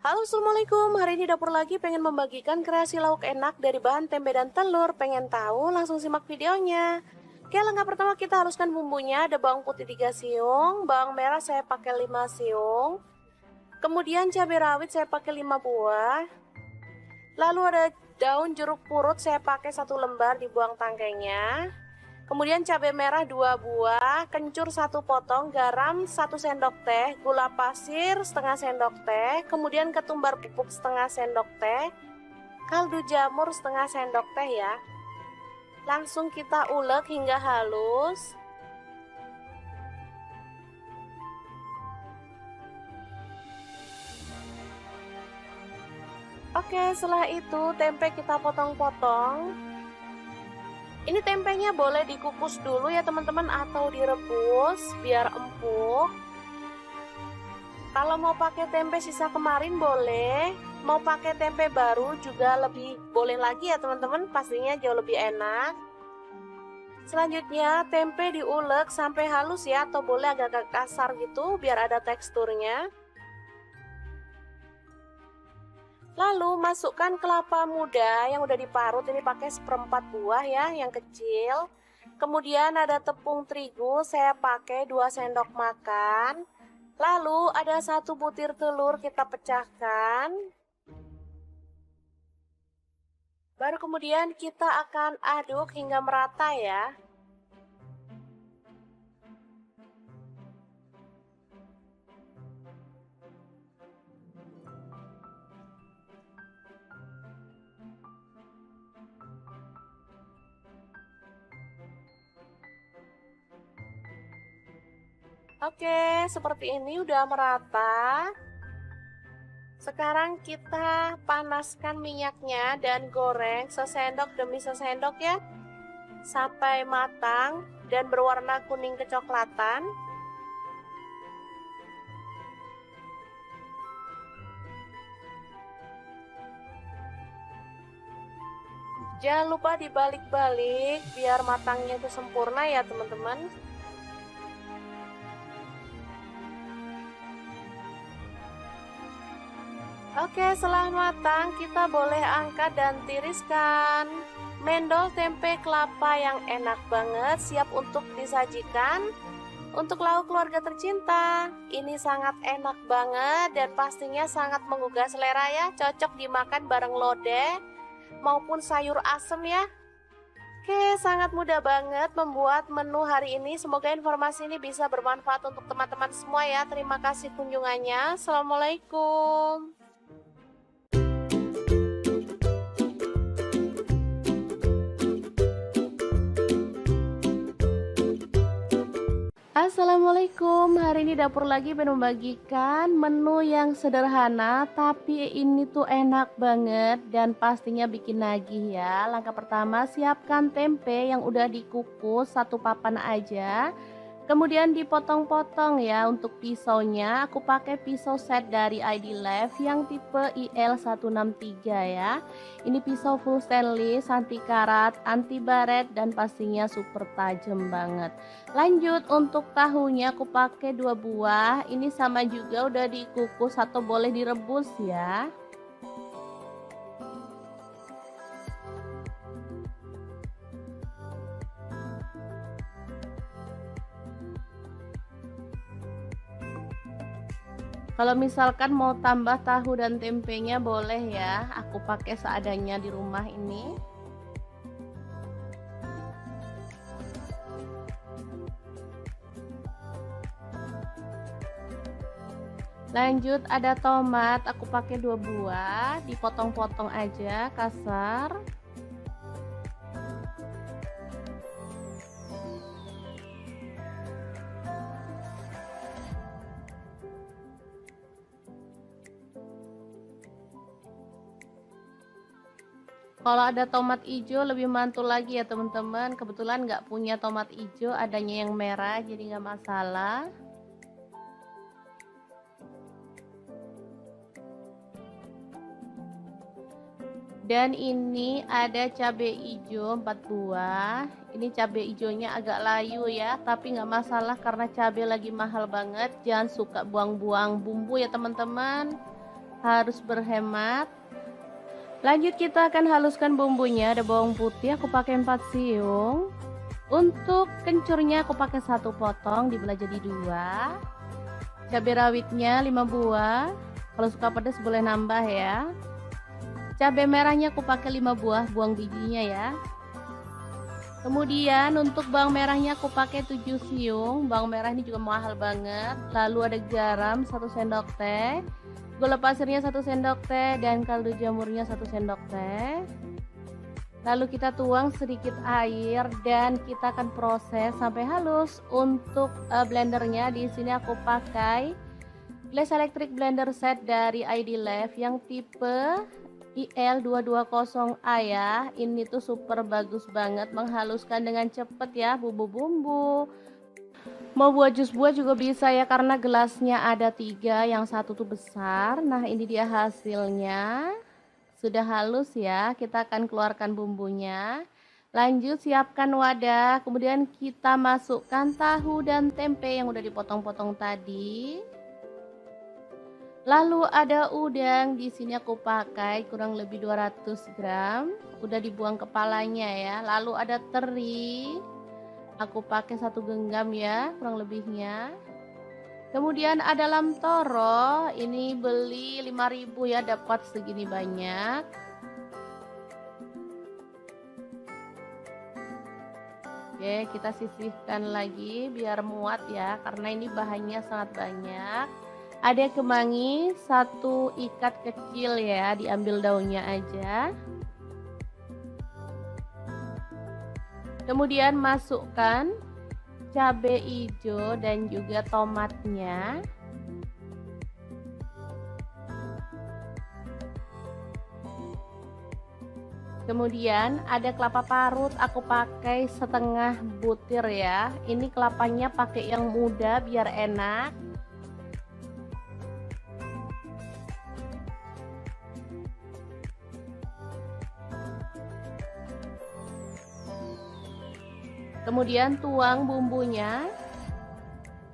Halo, Assalamualaikum. Hari ini dapur lagi pengen membagikan kreasi lauk enak dari bahan tempe dan telur. Pengen tahu? Langsung simak videonya. Oke, langkah pertama kita haluskan bumbunya. Ada bawang putih 3 siung, bawang merah saya pakai 5 siung. Kemudian cabai rawit saya pakai 5 buah. Lalu ada daun jeruk purut saya pakai 1 lembar, dibuang tangkainya. Kemudian cabai merah 2 buah, kencur 1 potong, garam 1 sendok teh, gula pasir setengah sendok teh, kemudian ketumbar bubuk setengah sendok teh, kaldu jamur setengah sendok teh ya. Langsung kita ulek hingga halus. Oke, setelah itu tempe kita potong-potong. Ini tempenya boleh dikukus dulu ya teman-teman atau direbus biar empuk. Kalau mau pakai tempe sisa kemarin boleh, mau pakai tempe baru juga lebih boleh lagi ya teman-teman, pastinya jauh lebih enak. Selanjutnya tempe diulek sampai halus ya, atau boleh agak kasar gitu biar ada teksturnya. Lalu masukkan kelapa muda yang udah diparut, ini pakai 1/4 buah ya, yang kecil. Kemudian ada tepung terigu, saya pakai 2 sendok makan. Lalu ada 1 butir telur kita pecahkan. Baru kemudian kita akan aduk hingga merata ya. Oke, seperti ini udah merata. Sekarang kita panaskan minyaknya dan goreng sesendok demi sesendok ya, sampai matang dan berwarna kuning kecoklatan. Jangan lupa dibalik-balik biar matangnya itu sempurna ya teman-teman. Oke, setelah matang kita boleh angkat dan tiriskan. Mendol tempe kelapa yang enak banget, siap untuk disajikan. Untuk lauk keluarga tercinta, ini sangat enak banget dan pastinya sangat menggugah selera ya. Cocok dimakan bareng lodeh maupun sayur asem ya. Oke, sangat mudah banget membuat menu hari ini. Semoga informasi ini bisa bermanfaat untuk teman-teman semua ya. Terima kasih kunjungannya. Assalamualaikum. Assalamualaikum, hari ini dapur lagi pengen membagikan menu yang sederhana tapi ini tuh enak banget dan pastinya bikin nagih ya. Langkah pertama, siapkan tempe yang udah dikukus 1 papan aja. Kemudian dipotong-potong ya. Untuk pisaunya aku pakai pisau set dari ID Life yang tipe IL163 ya. Ini pisau full stainless, anti karat, anti baret dan pastinya super tajam banget. Lanjut, untuk tahunya aku pakai 2 buah. Ini sama juga udah dikukus atau boleh direbus ya. Kalau misalkan mau tambah tahu dan tempenya boleh ya, aku pakai seadanya di rumah ini. Lanjut, ada tomat, aku pakai 2 buah, dipotong-potong aja kasar. Kalau ada tomat hijau lebih mantul lagi ya teman-teman. Kebetulan nggak punya tomat hijau, adanya yang merah jadi nggak masalah. Dan ini ada cabai hijau 4 buah. Ini cabai hijaunya agak layu ya, tapi nggak masalah karena cabai lagi mahal banget. Jangan suka buang-buang bumbu ya teman-teman. harus berhemat. Lanjut kita akan haluskan bumbunya. Ada bawang putih aku pakai 4 siung. Untuk kencurnya aku pakai 1 potong dibelah jadi 2. Cabai rawitnya 5 buah. Kalau suka pedas boleh nambah ya. Cabai merahnya aku pakai 5 buah, buang bijinya ya. Kemudian untuk bawang merahnya aku pakai 7 siung. Bawang merah ini juga mahal banget. Lalu ada garam 1 sendok teh, gula pasirnya 1 sendok teh, dan kaldu jamurnya 1 sendok teh. Lalu kita tuang sedikit air dan kita akan proses sampai halus. Untuk blendernya di sini aku pakai Glass Electric Blender Set dari ID Love yang tipe IL220A ya. Ini tuh super bagus banget, menghaluskan dengan cepet ya bumbu-bumbu. Mau buat jus buah juga bisa ya, karena gelasnya ada 3, yang satu tuh besar. Nah ini dia hasilnya, sudah halus ya. Kita akan keluarkan bumbunya. Lanjut siapkan wadah, kemudian kita masukkan tahu dan tempe yang udah dipotong-potong tadi. Lalu ada udang, di sini aku pakai kurang lebih 200 gram, udah dibuang kepalanya ya. Lalu ada teri, aku pakai 1 genggam ya kurang lebihnya. Kemudian ada lam toro, ini beli 5.000 ya, dapat segini banyak. Oke, kita sisihkan lagi biar muat ya, karena ini bahannya sangat banyak. Ada kemangi 1 ikat kecil ya, diambil daunnya aja. Kemudian masukkan cabai hijau dan juga tomatnya. Kemudian ada kelapa parut, aku pakai setengah butir ya. Ini kelapanya pakai yang muda biar enak. Kemudian tuang bumbunya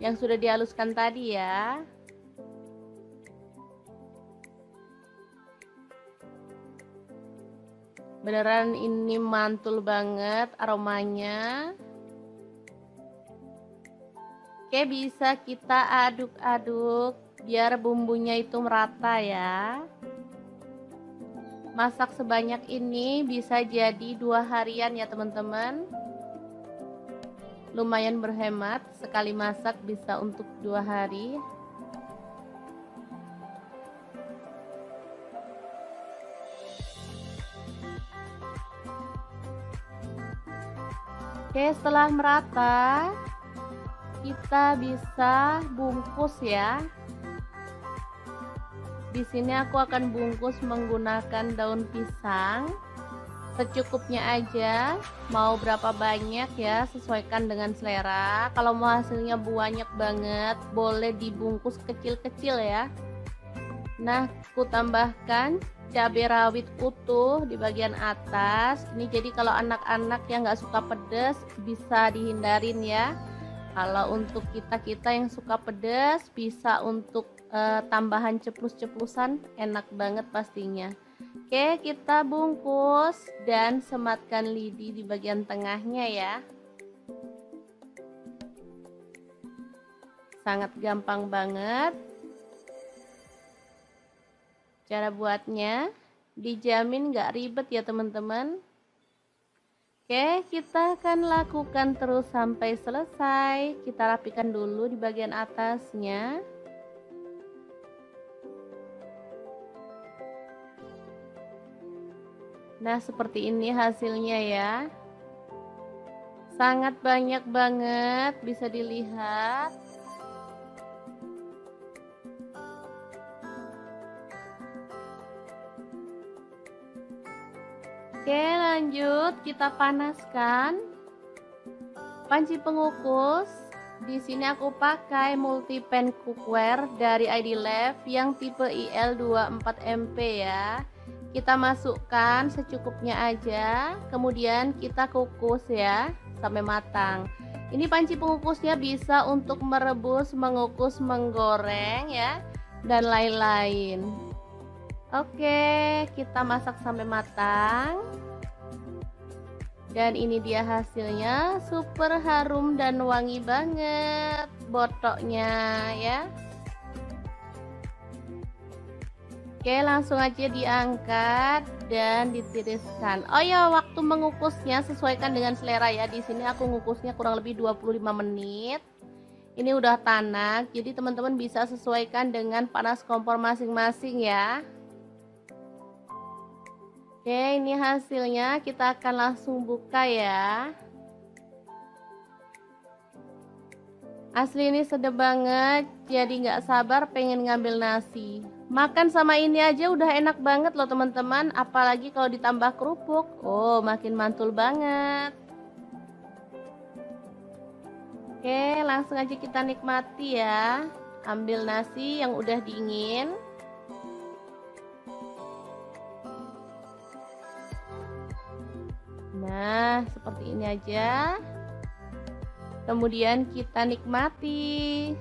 yang sudah dihaluskan tadi ya. Beneran ini mantul banget aromanya. Oke, bisa kita aduk-aduk biar bumbunya itu merata ya. Masak sebanyak ini bisa jadi 2 harian ya teman-teman. Lumayan berhemat, sekali masak bisa untuk 2 hari. Oke, setelah merata kita bisa bungkus ya. Di sini aku akan bungkus menggunakan daun pisang. Secukupnya aja, mau berapa banyak ya, sesuaikan dengan selera. Kalau mau hasilnya banyak banget, boleh dibungkus kecil-kecil ya. Nah, aku tambahkan cabai rawit utuh di bagian atas. Ini jadi kalau anak-anak yang nggak suka pedas bisa dihindarin ya. Kalau untuk kita-kita yang suka pedas, bisa untuk tambahan ceplus-ceplusan, enak banget pastinya. Oke, kita bungkus dan sematkan lidi di bagian tengahnya ya. Sangat gampang banget. Cara buatnya dijamin gak ribet ya teman-teman. Oke, kita akan lakukan terus sampai selesai. Kita rapikan dulu di bagian atasnya. Nah, seperti ini hasilnya ya. Sangat banyak banget, bisa dilihat. Oke, lanjut kita panaskan panci pengukus. Di sini aku pakai multi-pan cookware dari ID Love yang tipe IL24MP ya. Kita masukkan secukupnya aja, kemudian kita kukus ya sampai matang. Ini panci pengukusnya bisa untuk merebus, mengukus, menggoreng ya, dan lain-lain. Oke, kita masak sampai matang. Dan ini dia hasilnya, super harum dan wangi banget botoknya ya. Oke, langsung aja diangkat dan ditiriskan. Oh ya, waktu mengukusnya sesuaikan dengan selera ya. Di sini aku ngukusnya kurang lebih 25 menit. Ini udah tanak, jadi teman-teman bisa sesuaikan dengan panas kompor masing-masing ya. Oke, ini hasilnya, kita akan langsung buka ya. Asli ini sedap banget, jadi nggak sabar pengen ngambil nasi. Makan sama ini aja udah enak banget loh teman-teman, apalagi kalau ditambah kerupuk. Oh, makin mantul banget. Oke, langsung aja kita nikmati ya. Ambil nasi yang udah dingin. Nah, seperti ini aja. Kemudian kita nikmati.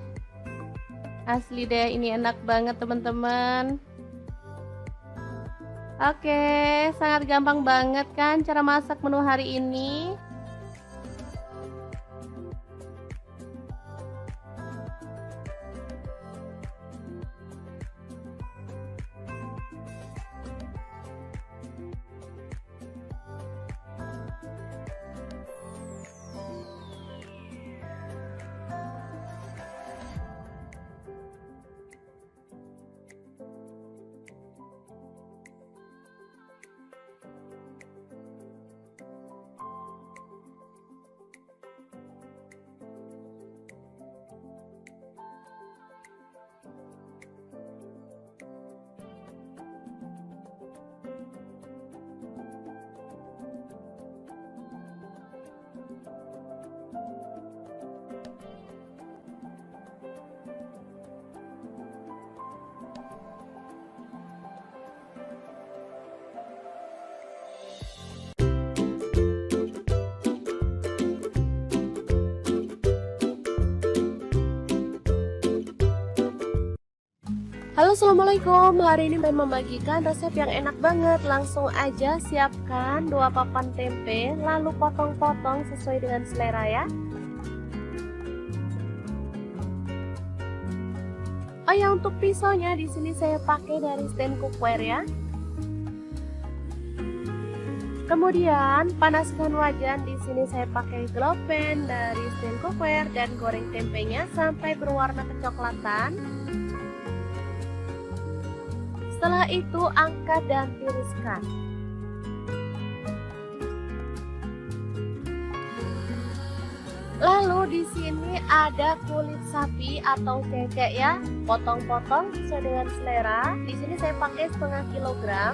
Asli deh, ini enak banget teman-teman. Oke, sangat gampang banget kan cara masak menu hari ini. Halo, assalamualaikum. Hari ini pengen membagikan resep yang enak banget. Langsung aja siapkan 2 papan tempe, lalu potong-potong sesuai dengan selera ya. Oh ya, untuk pisaunya di sini saya pakai dari stand cookware ya. Kemudian panaskan wajan, di sini saya pakai glow pan dari stand cookware dan goreng tempenya sampai berwarna kecoklatan. Setelah itu angkat dan tiriskan. Lalu di sini ada kulit sapi atau cecek ya, potong-potong sesuai dengan selera. Di sini saya pakai setengah kilogram.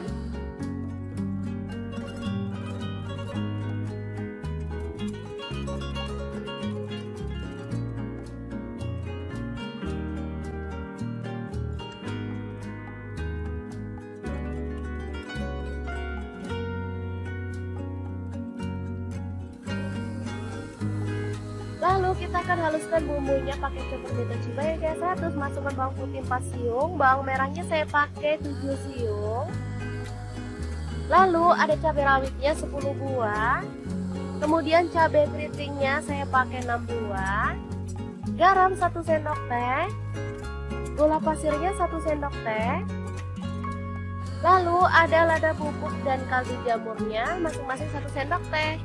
Lalu kita akan haluskan bumbunya pakai chopper beta cibai ya guys. Terus masukkan bawang putih 4 siung, bawang merahnya saya pakai 7 siung. Lalu ada cabai rawitnya 10 buah. Kemudian cabai keritingnya saya pakai 6 buah. Garam 1 sendok teh. Gula pasirnya 1 sendok teh. Lalu ada lada bubuk dan kaldu jamurnya masing-masing 1 sendok teh.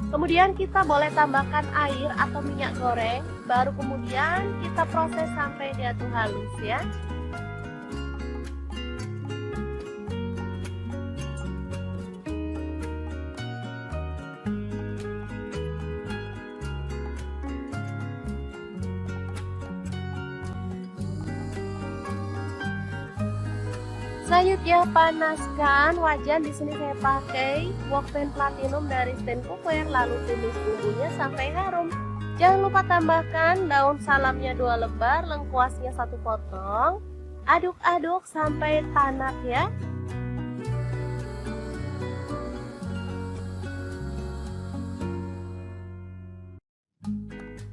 Kemudian kita boleh tambahkan air atau minyak goreng, baru kemudian kita proses sampai dia tuh halus ya. Selanjutnya panaskan wajan, di sini saya pakai wok pan platinum dari stand cookware, lalu tumis bumbunya sampai harum. Jangan lupa tambahkan daun salamnya 2 lembar, lengkuasnya 1 potong. Aduk-aduk sampai tanak ya.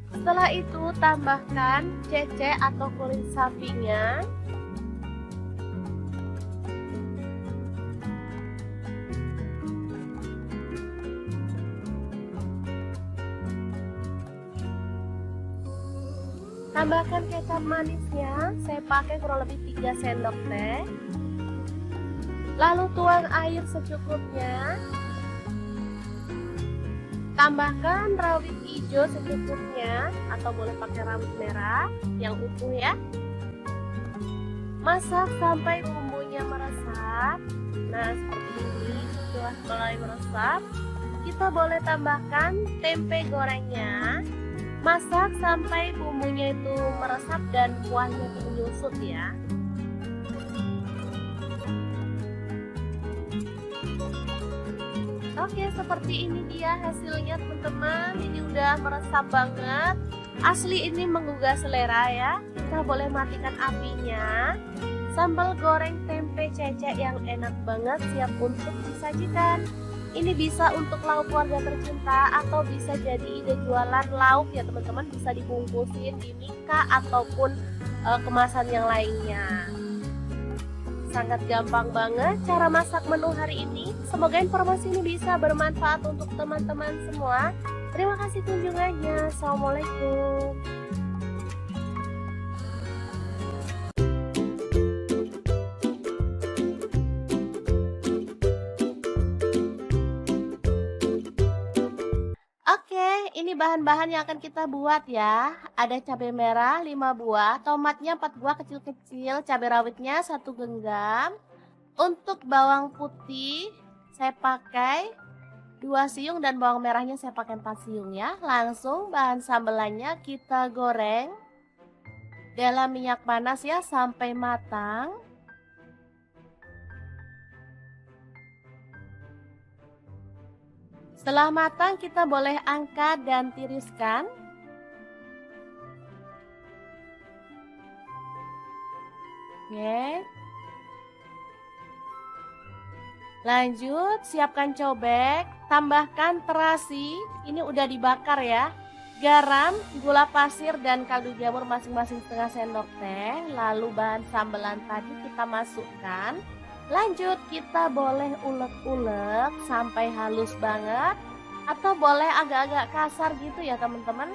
Setelah itu tambahkan cecek atau kulit sapinya. Tambahkan kecap manisnya, saya pakai kurang lebih 3 sendok teh. Lalu tuang air secukupnya. Tambahkan rawit hijau secukupnya atau boleh pakai rawit merah yang utuh ya. Masak sampai bumbunya meresap. Nah, seperti ini. Setelah mulai meresap, kita boleh tambahkan tempe gorengnya. Masak sampai bumbunya itu meresap dan kuahnya itu menyusut ya. Oke, seperti ini dia hasilnya teman-teman. Ini udah meresap banget. Asli ini menggugah selera ya. Kita boleh matikan apinya. Sambal goreng tempe cecek yang enak banget siap untuk disajikan. Ini bisa untuk lauk keluarga tercinta atau bisa jadi ide jualan lauk ya teman-teman. Bisa dibungkusin di mika ataupun kemasan yang lainnya. Sangat gampang banget cara masak menu hari ini. Semoga informasi ini bisa bermanfaat untuk teman-teman semua. Terima kasih kunjungannya. Assalamualaikum. Oke, ini bahan-bahan yang akan kita buat ya. Ada cabai merah 5 buah, tomatnya 4 buah kecil-kecil, cabai rawitnya 1 genggam. Untuk bawang putih saya pakai 2 siung dan bawang merahnya saya pakai 4 siung ya. Langsung bahan sambelannya kita goreng dalam minyak panas ya sampai matang. Setelah matang kita boleh angkat dan tiriskan. Oke. Lanjut siapkan cobek, tambahkan terasi, ini udah dibakar ya. Garam, gula pasir dan kaldu jamur masing-masing setengah sendok teh. Lalu bahan sambelan tadi kita masukkan. Lanjut kita boleh ulek-ulek sampai halus banget atau boleh agak-agak kasar gitu ya teman-teman.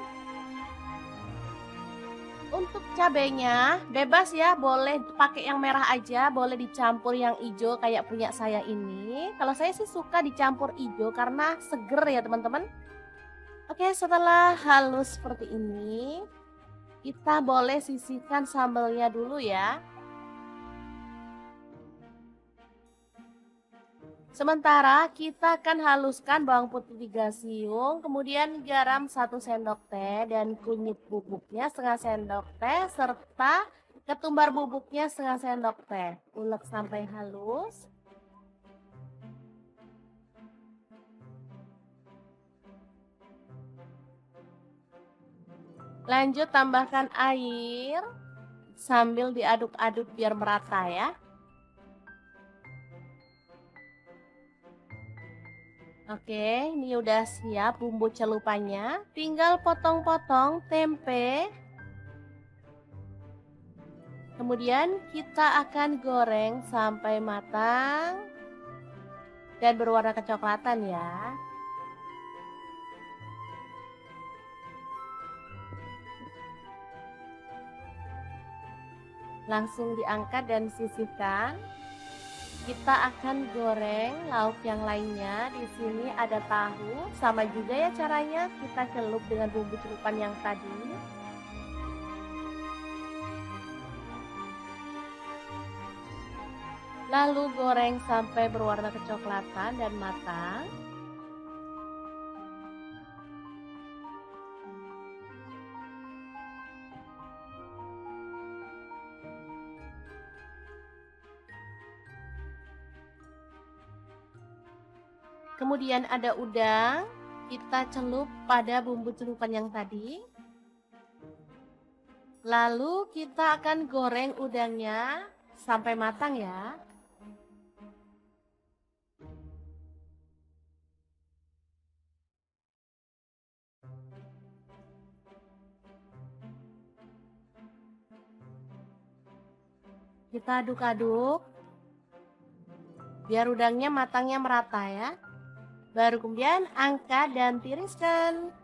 Untuk cabenya bebas ya, boleh pakai yang merah aja, boleh dicampur yang hijau kayak punya saya ini. Kalau saya sih suka dicampur hijau karena seger ya teman-teman. Oke, setelah halus seperti ini, kita boleh sisihkan sambelnya dulu ya. Sementara kita akan haluskan bawang putih 3 siung, kemudian garam 1 sendok teh dan kunyit bubuknya setengah sendok teh serta ketumbar bubuknya setengah sendok teh. Ulek sampai halus. Lanjut tambahkan air sambil diaduk-aduk biar merata ya. Oke, ini udah siap bumbu celupannya. Tinggal potong-potong tempe. Kemudian kita akan goreng sampai matang dan berwarna kecoklatan ya. Langsung diangkat dan sisihkan. Kita akan goreng lauk yang lainnya. Di sini ada tahu, sama juga ya caranya. Kita celup dengan bumbu celupan yang tadi. Lalu goreng sampai berwarna kecoklatan dan matang. Kemudian ada udang, kita celup pada bumbu celupan yang tadi. Lalu kita akan goreng udangnya sampai matang ya. Kita aduk-aduk biar udangnya matangnya merata ya. Baru kemudian angkat dan tiriskan.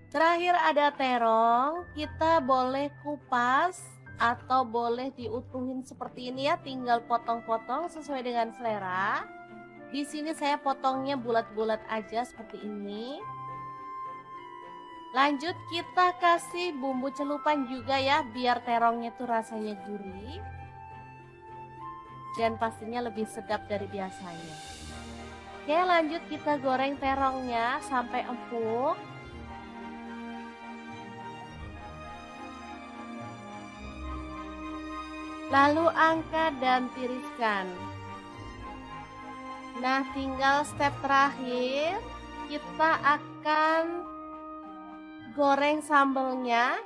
Terakhir ada terong, kita boleh kupas atau boleh diutuhin seperti ini ya, tinggal potong-potong sesuai dengan selera. Di sini saya potongnya bulat-bulat aja seperti ini. Lanjut kita kasih bumbu celupan juga ya, biar terongnya tuh rasanya gurih. Dan pastinya lebih sedap dari biasanya. Oke, lanjut kita goreng terongnya sampai empuk. Lalu angkat dan tiriskan. Nah, tinggal step terakhir, kita akan goreng sambelnya.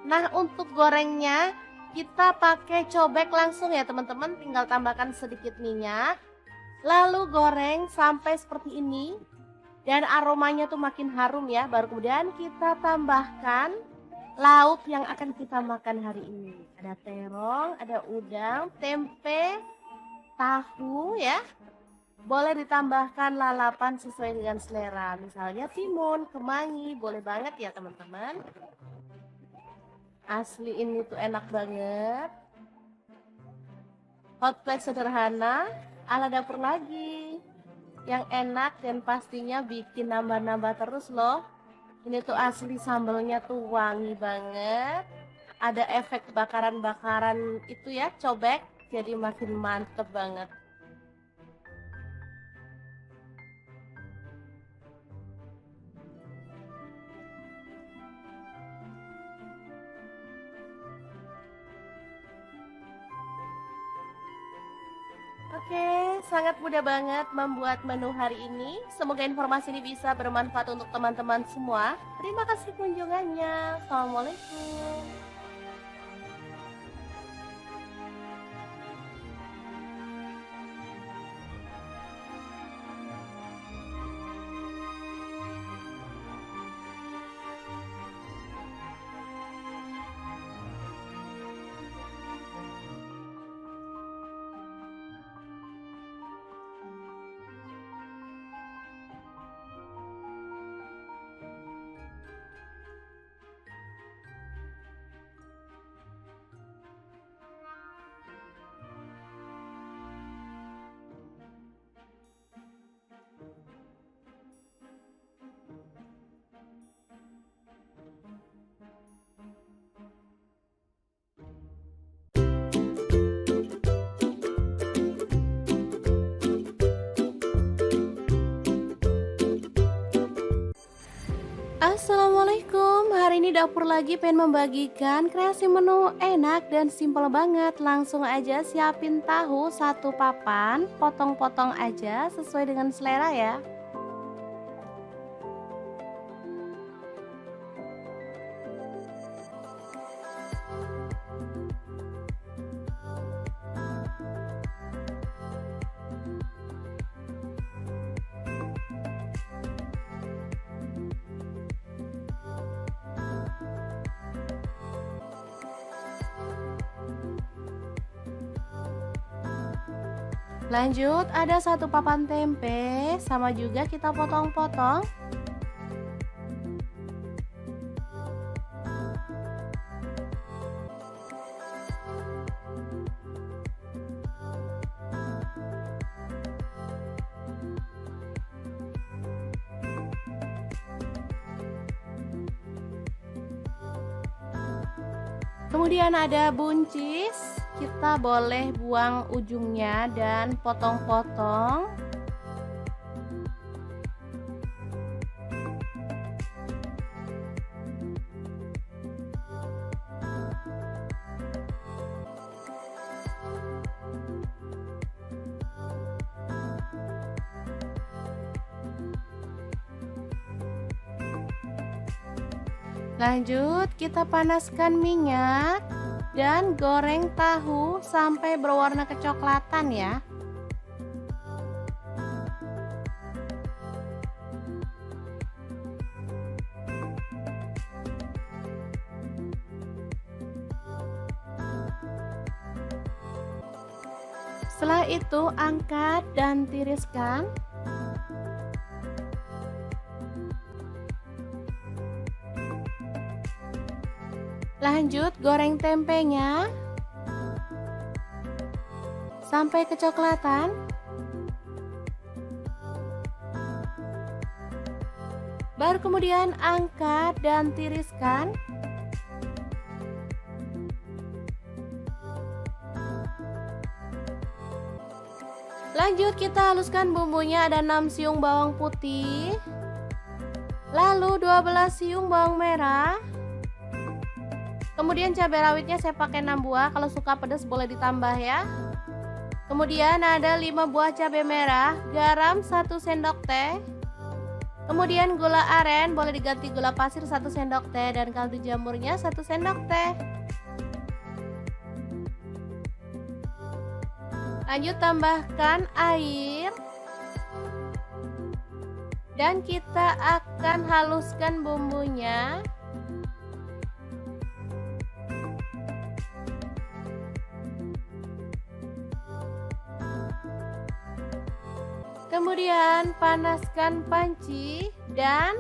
Nah, untuk gorengnya kita pakai cobek langsung ya teman-teman, tinggal tambahkan sedikit minyak. Lalu goreng sampai seperti ini. Dan aromanya tuh makin harum ya, baru kemudian kita tambahkan lauk yang akan kita makan hari ini. Ada terong, ada udang, tempe, tahu ya. Boleh ditambahkan lalapan sesuai dengan selera. Misalnya timun, kemangi, boleh banget ya teman-teman. Asli ini tuh enak banget. Hot plate sederhana ala dapur lagi. Yang enak dan pastinya bikin nambah-nambah terus loh. Ini tuh asli sambelnya tuh wangi banget. Ada efek bakaran-bakaran itu ya, cobek. Jadi makin mantep banget. Oke, sangat mudah banget membuat menu hari ini. Semoga informasi ini bisa bermanfaat untuk teman-teman semua. Terima kasih kunjungannya. Assalamualaikum. Assalamualaikum, hari ini dapur lagi pengen membagikan kreasi menu enak dan simpel banget. Langsung aja siapin tahu satu papan, potong-potong aja sesuai dengan selera ya. Lanjut ada satu papan tempe, sama juga kita potong-potong. Kemudian ada buncis, kita boleh buang ujungnya dan potong-potong. Lanjut kita panaskan minyak dan goreng tahu sampai berwarna kecoklatan ya. Setelah itu angkat dan tiriskan. Lanjut goreng tempenya sampai kecoklatan. Baru kemudian angkat dan tiriskan. Lanjut kita haluskan bumbunya, ada 6 siung bawang putih, lalu 12 siung bawang merah. Kemudian cabai rawitnya saya pakai 6 buah, kalau suka pedas boleh ditambah ya. Kemudian ada 5 buah cabai merah, garam 1 sendok teh. Kemudian gula aren, boleh diganti gula pasir 1 sendok teh, dan kaldu jamurnya 1 sendok teh. Lanjut tambahkan air. Dan kita akan haluskan bumbunya. Kemudian panaskan panci dan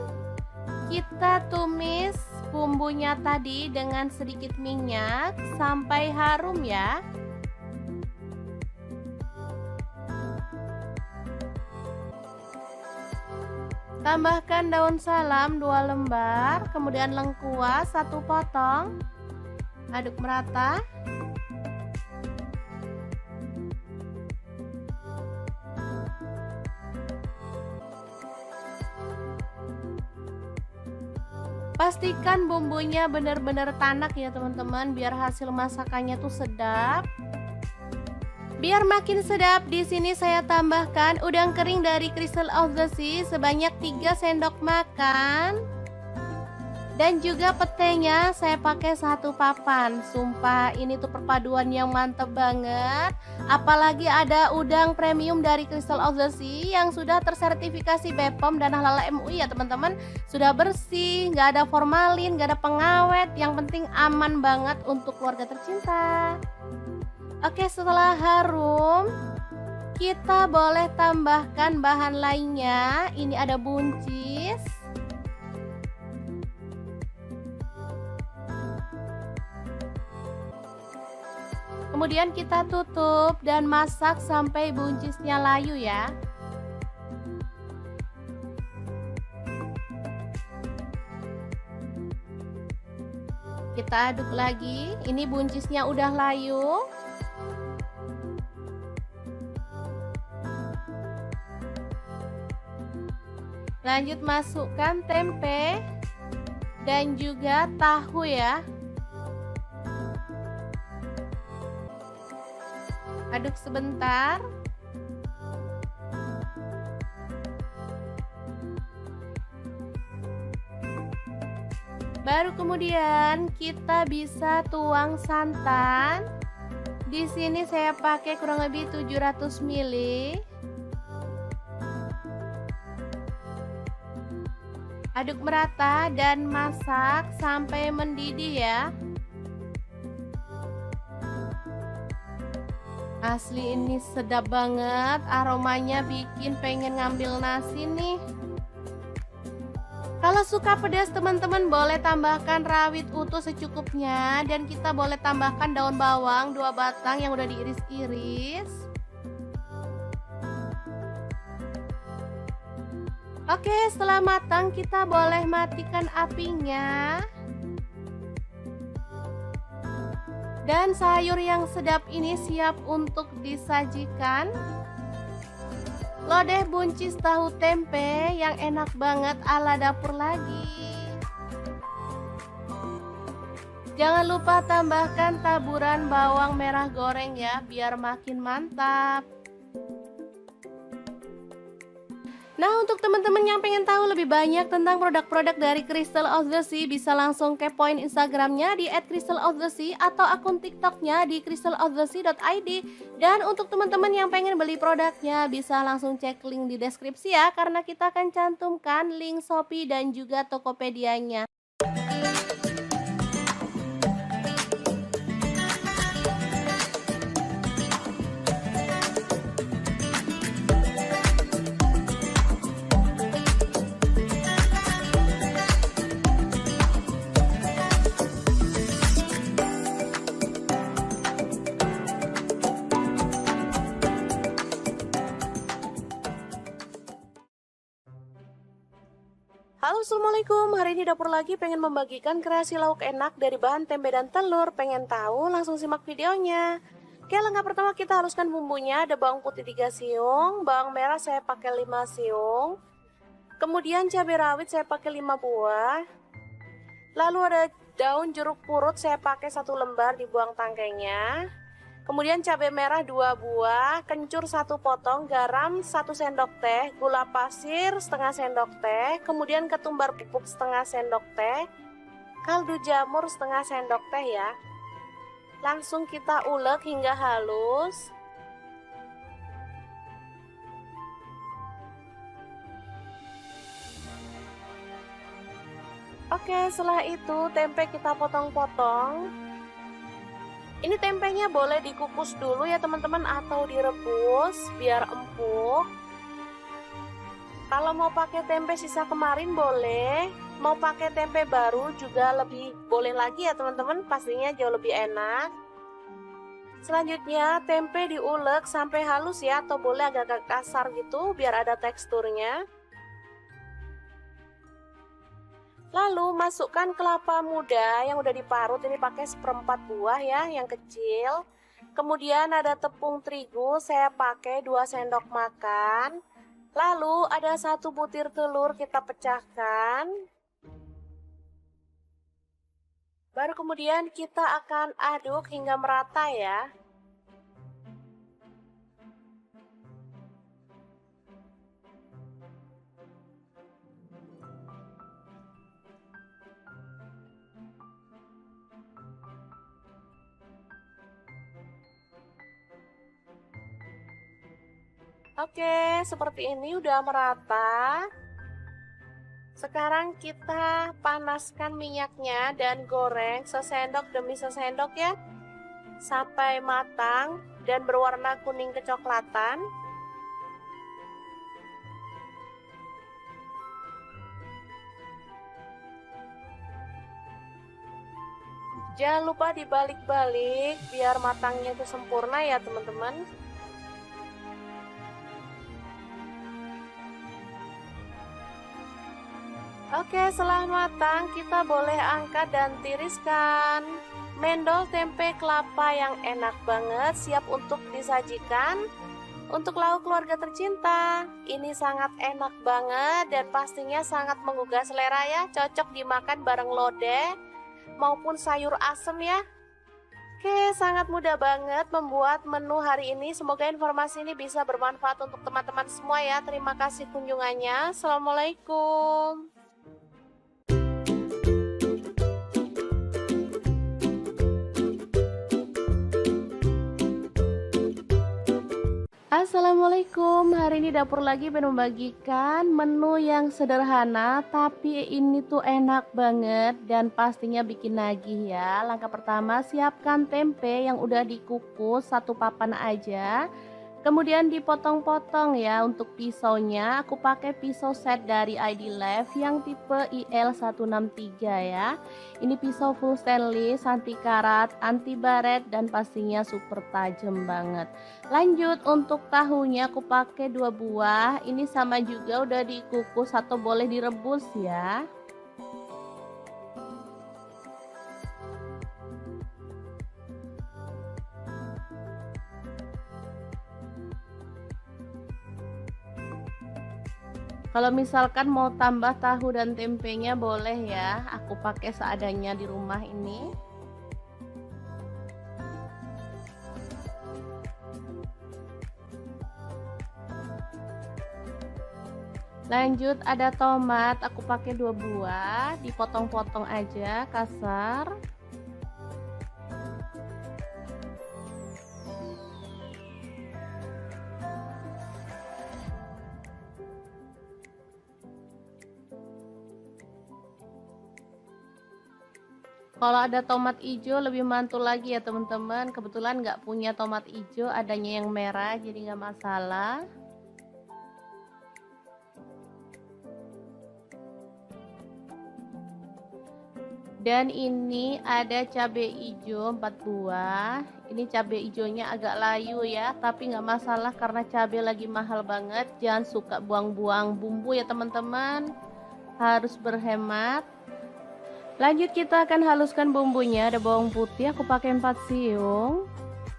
kita tumis bumbunya tadi dengan sedikit minyak sampai harum ya. Tambahkan daun salam 2 lembar, kemudian lengkuas 1 potong. Aduk merata. Pastikan bumbunya benar-benar tanak ya teman-teman, biar hasil masakannya tuh sedap. Biar makin sedap, di sini saya tambahkan udang kering dari Crystal of the Sea sebanyak 3 sendok makan. Dan juga petenya saya pakai 1 papan. Sumpah ini tuh perpaduan yang mantep banget. Apalagi ada udang premium dari Crystal of the Sea yang sudah tersertifikasi BPOM dan Halal MUI ya teman-teman. Sudah bersih, nggak ada formalin, nggak ada pengawet. Yang penting aman banget untuk keluarga tercinta. Oke, setelah harum, kita boleh tambahkan bahan lainnya. Ini ada buncis. Kemudian kita tutup dan masak sampai buncisnya layu ya. Kita aduk lagi. Ini buncisnya udah layu. Lanjut masukkan tempe dan juga tahu ya. Aduk sebentar. Baru kemudian kita bisa tuang santan. Di sini saya pakai kurang lebih 700 ml. Aduk merata dan masak sampai mendidih ya. Asli ini sedap banget, aromanya bikin pengen ngambil nasi nih. Kalau suka pedas teman-teman boleh tambahkan rawit utuh secukupnya. Dan kita boleh tambahkan daun bawang 2 batang yang udah diiris-iris. Oke, setelah matang kita boleh matikan apinya. Dan sayur yang sedap ini siap untuk disajikan. Lodeh buncis tahu tempe yang enak banget ala dapur lagi. Jangan lupa tambahkan taburan bawang merah goreng ya, biar makin mantap. Nah, untuk teman-teman yang pengen tahu lebih banyak tentang produk-produk dari Crystal of the Sea, bisa langsung kepoin Instagramnya di @crystalofthesea atau akun TikToknya di crystalofthesea.id. Dan untuk teman-teman yang pengen beli produknya, bisa langsung cek link di deskripsi ya, karena kita akan cantumkan link Shopee dan juga Tokopedia-nya. Halo, assalamualaikum. Hari ini dapur lagi pengen membagikan kreasi lauk enak dari bahan tempe dan telur. Pengen tahu? Langsung simak videonya. Oke, langkah pertama kita haluskan bumbunya. Ada bawang putih 3 siung, bawang merah saya pakai 5 siung. Kemudian cabai rawit saya pakai 5 buah. Lalu ada daun jeruk purut saya pakai 1 lembar, dibuang tangkainya. Kemudian cabai merah 2 buah, kencur 1 potong, garam 1 sendok teh, gula pasir setengah sendok teh, kemudian ketumbar bubuk setengah sendok teh, kaldu jamur setengah sendok teh ya. Langsung kita ulek hingga halus. Oke, setelah itu tempe kita potong-potong. Ini tempenya boleh dikukus dulu ya teman-teman atau direbus biar empuk. Kalau mau pakai tempe sisa kemarin boleh, mau pakai tempe baru juga lebih boleh lagi ya teman-teman, pastinya jauh lebih enak. Selanjutnya tempe diulek sampai halus ya, atau boleh agak-agak kasar gitu biar ada teksturnya. Lalu masukkan kelapa muda yang udah diparut, ini pakai 1/4 buah ya, yang kecil. Kemudian ada tepung terigu, saya pakai 2 sendok makan. Lalu ada 1 butir telur kita pecahkan. Baru kemudian kita akan aduk hingga merata ya. Oke, seperti ini udah merata. Sekarang kita panaskan minyaknya dan goreng sesendok demi sesendok ya, sampai matang dan berwarna kuning kecoklatan. Jangan lupa dibalik-balik biar matangnya itu sempurna ya teman-teman. Oke, setelah matang kita boleh angkat dan tiriskan. Mendol tempe kelapa yang enak banget, siap untuk disajikan. Untuk lauk keluarga tercinta, ini sangat enak banget dan pastinya sangat menggugah selera ya. Cocok dimakan bareng lodeh maupun sayur asem ya. Oke, sangat mudah banget membuat menu hari ini. Semoga informasi ini bisa bermanfaat untuk teman-teman semua ya. Terima kasih kunjungannya. Assalamualaikum. Assalamualaikum, hari ini dapur lagi pengen membagikan menu yang sederhana tapi ini tuh enak banget dan pastinya bikin nagih ya. Langkah pertama, siapkan tempe yang udah dikukus 1 papan aja. Kemudian dipotong-potong ya. Untuk pisaunya aku pakai pisau set dari ID Life yang tipe IL163 ya. Ini pisau full stainless, anti karat, anti baret dan pastinya super tajam banget. Lanjut untuk tahunya aku pakai 2 buah. Ini sama juga udah dikukus atau boleh direbus ya. Kalau misalkan mau tambah tahu dan tempenya boleh ya, aku pakai seadanya di rumah ini. Lanjut ada tomat, aku pakai 2 buah, dipotong-potong aja kasar. Kalau ada tomat hijau lebih mantul lagi ya teman-teman. Kebetulan nggak punya tomat hijau, adanya yang merah jadi nggak masalah. Dan ini ada cabai hijau 4 buah. Ini cabai hijaunya agak layu ya, tapi nggak masalah karena cabai lagi mahal banget. Jangan suka buang-buang bumbu ya teman-teman. harus berhemat. Lanjut kita akan haluskan bumbunya. Ada bawang putih aku pakai 4 siung.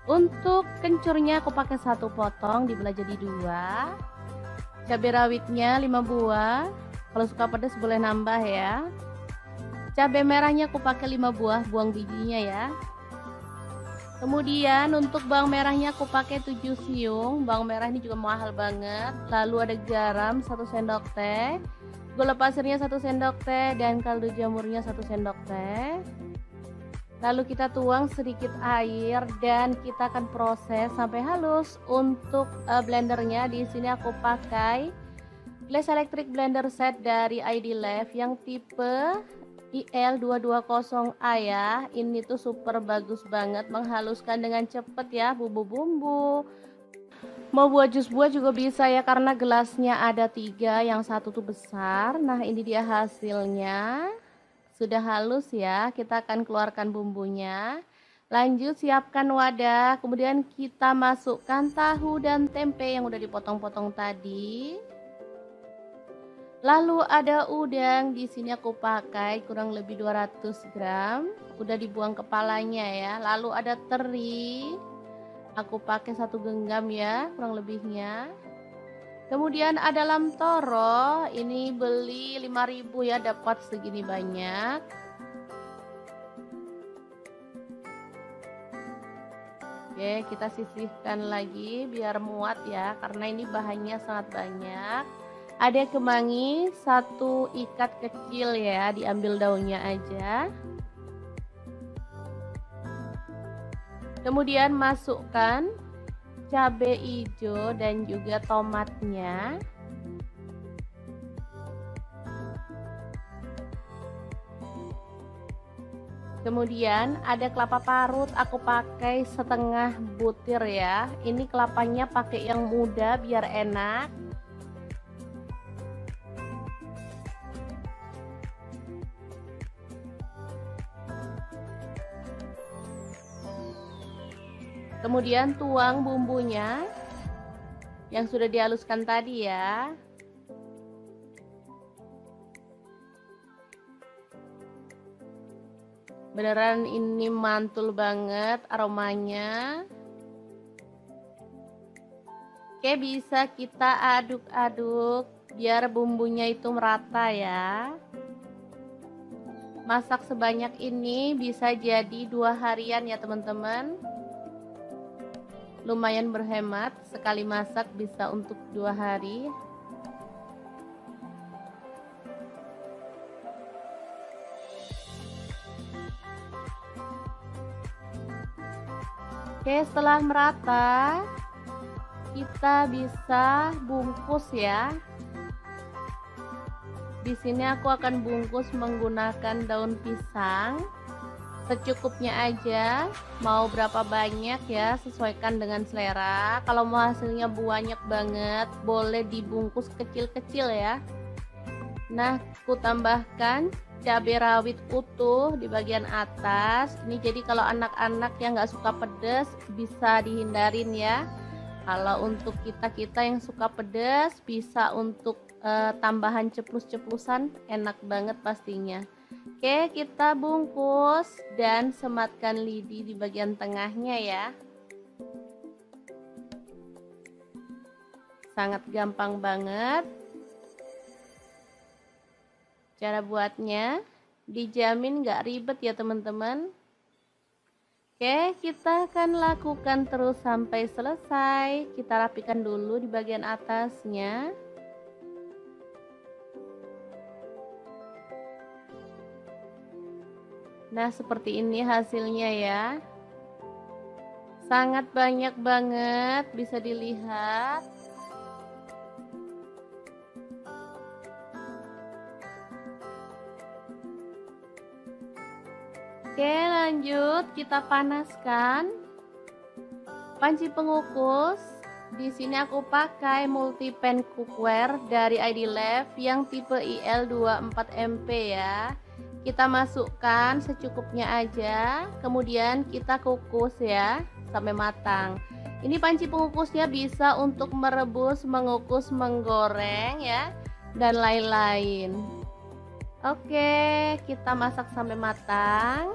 Untuk kencurnya aku pakai 1 potong dibelah jadi 2. Cabai rawitnya 5 buah. Kalau suka pedas boleh nambah ya. Cabai merahnya aku pakai 5 buah, buang bijinya ya. Kemudian untuk bawang merahnya aku pakai 7 siung. Bawang merah ini juga mahal banget. Lalu ada garam 1 sendok teh, gula pasirnya 1 sendok teh, dan kaldu jamurnya 1 sendok teh. Lalu kita tuang sedikit air dan kita akan proses sampai halus. Untuk blendernya di sini aku pakai Glass Electric Blender Set dari ID Love yang tipe IL220A ya. Ini tuh super bagus banget, menghaluskan dengan cepet ya bumbu-bumbu. Mau buat jus buah juga bisa ya, karena gelasnya ada 3, yang satu tuh besar. Nah ini dia hasilnya, sudah halus ya. Kita akan keluarkan bumbunya. Lanjut siapkan wadah, kemudian kita masukkan tahu dan tempe yang udah dipotong-potong tadi. Lalu ada udang, di sini aku pakai kurang lebih 200 gram, udah dibuang kepalanya ya. Lalu ada teri, aku pakai 1 genggam ya kurang lebihnya. Kemudian ada lam toro, ini beli 5.000 ya, dapat segini banyak. Oke, kita sisihkan lagi biar muat ya, karena ini bahannya sangat banyak. Ada kemangi 1 ikat kecil ya, diambil daunnya aja. Kemudian masukkan cabai hijau dan juga tomatnya. Kemudian ada kelapa parut, aku pakai setengah butir ya. Ini kelapanya pakai yang muda biar enak. Kemudian tuang bumbunya yang sudah dihaluskan tadi ya. Beneran ini mantul banget aromanya. Oke, bisa kita aduk-aduk biar bumbunya itu merata ya. Masak sebanyak ini bisa jadi 2 harian ya teman-teman. Lumayan berhemat, sekali masak bisa untuk 2 hari. Oke, setelah merata kita bisa bungkus ya. Di sini aku akan bungkus menggunakan daun pisang. Secukupnya aja, mau berapa banyak ya, sesuaikan dengan selera. Kalau mau hasilnya banyak banget, boleh dibungkus kecil-kecil ya. Nah, aku tambahkan cabai rawit utuh di bagian atas. Ini jadi kalau anak-anak yang nggak suka pedas bisa dihindarin ya. Kalau untuk kita-kita yang suka pedas, bisa untuk tambahan ceplus-ceplusan, enak banget pastinya. Oke, kita bungkus dan sematkan lidi di bagian tengahnya ya. Sangat gampang banget. Cara buatnya dijamin gak ribet ya teman-teman. Oke, kita akan lakukan terus sampai selesai. Kita rapikan dulu di bagian atasnya. Nah, seperti ini hasilnya ya. Sangat banyak banget, bisa dilihat. Oke, lanjut kita panaskan panci pengukus. Di sini aku pakai multi pan cookware dari ID Love yang tipe IL24MP ya. Kita masukkan secukupnya aja, kemudian kita kukus ya sampai matang. Ini panci pengukusnya bisa untuk merebus, mengukus, menggoreng ya, dan lain-lain. Oke, kita masak sampai matang.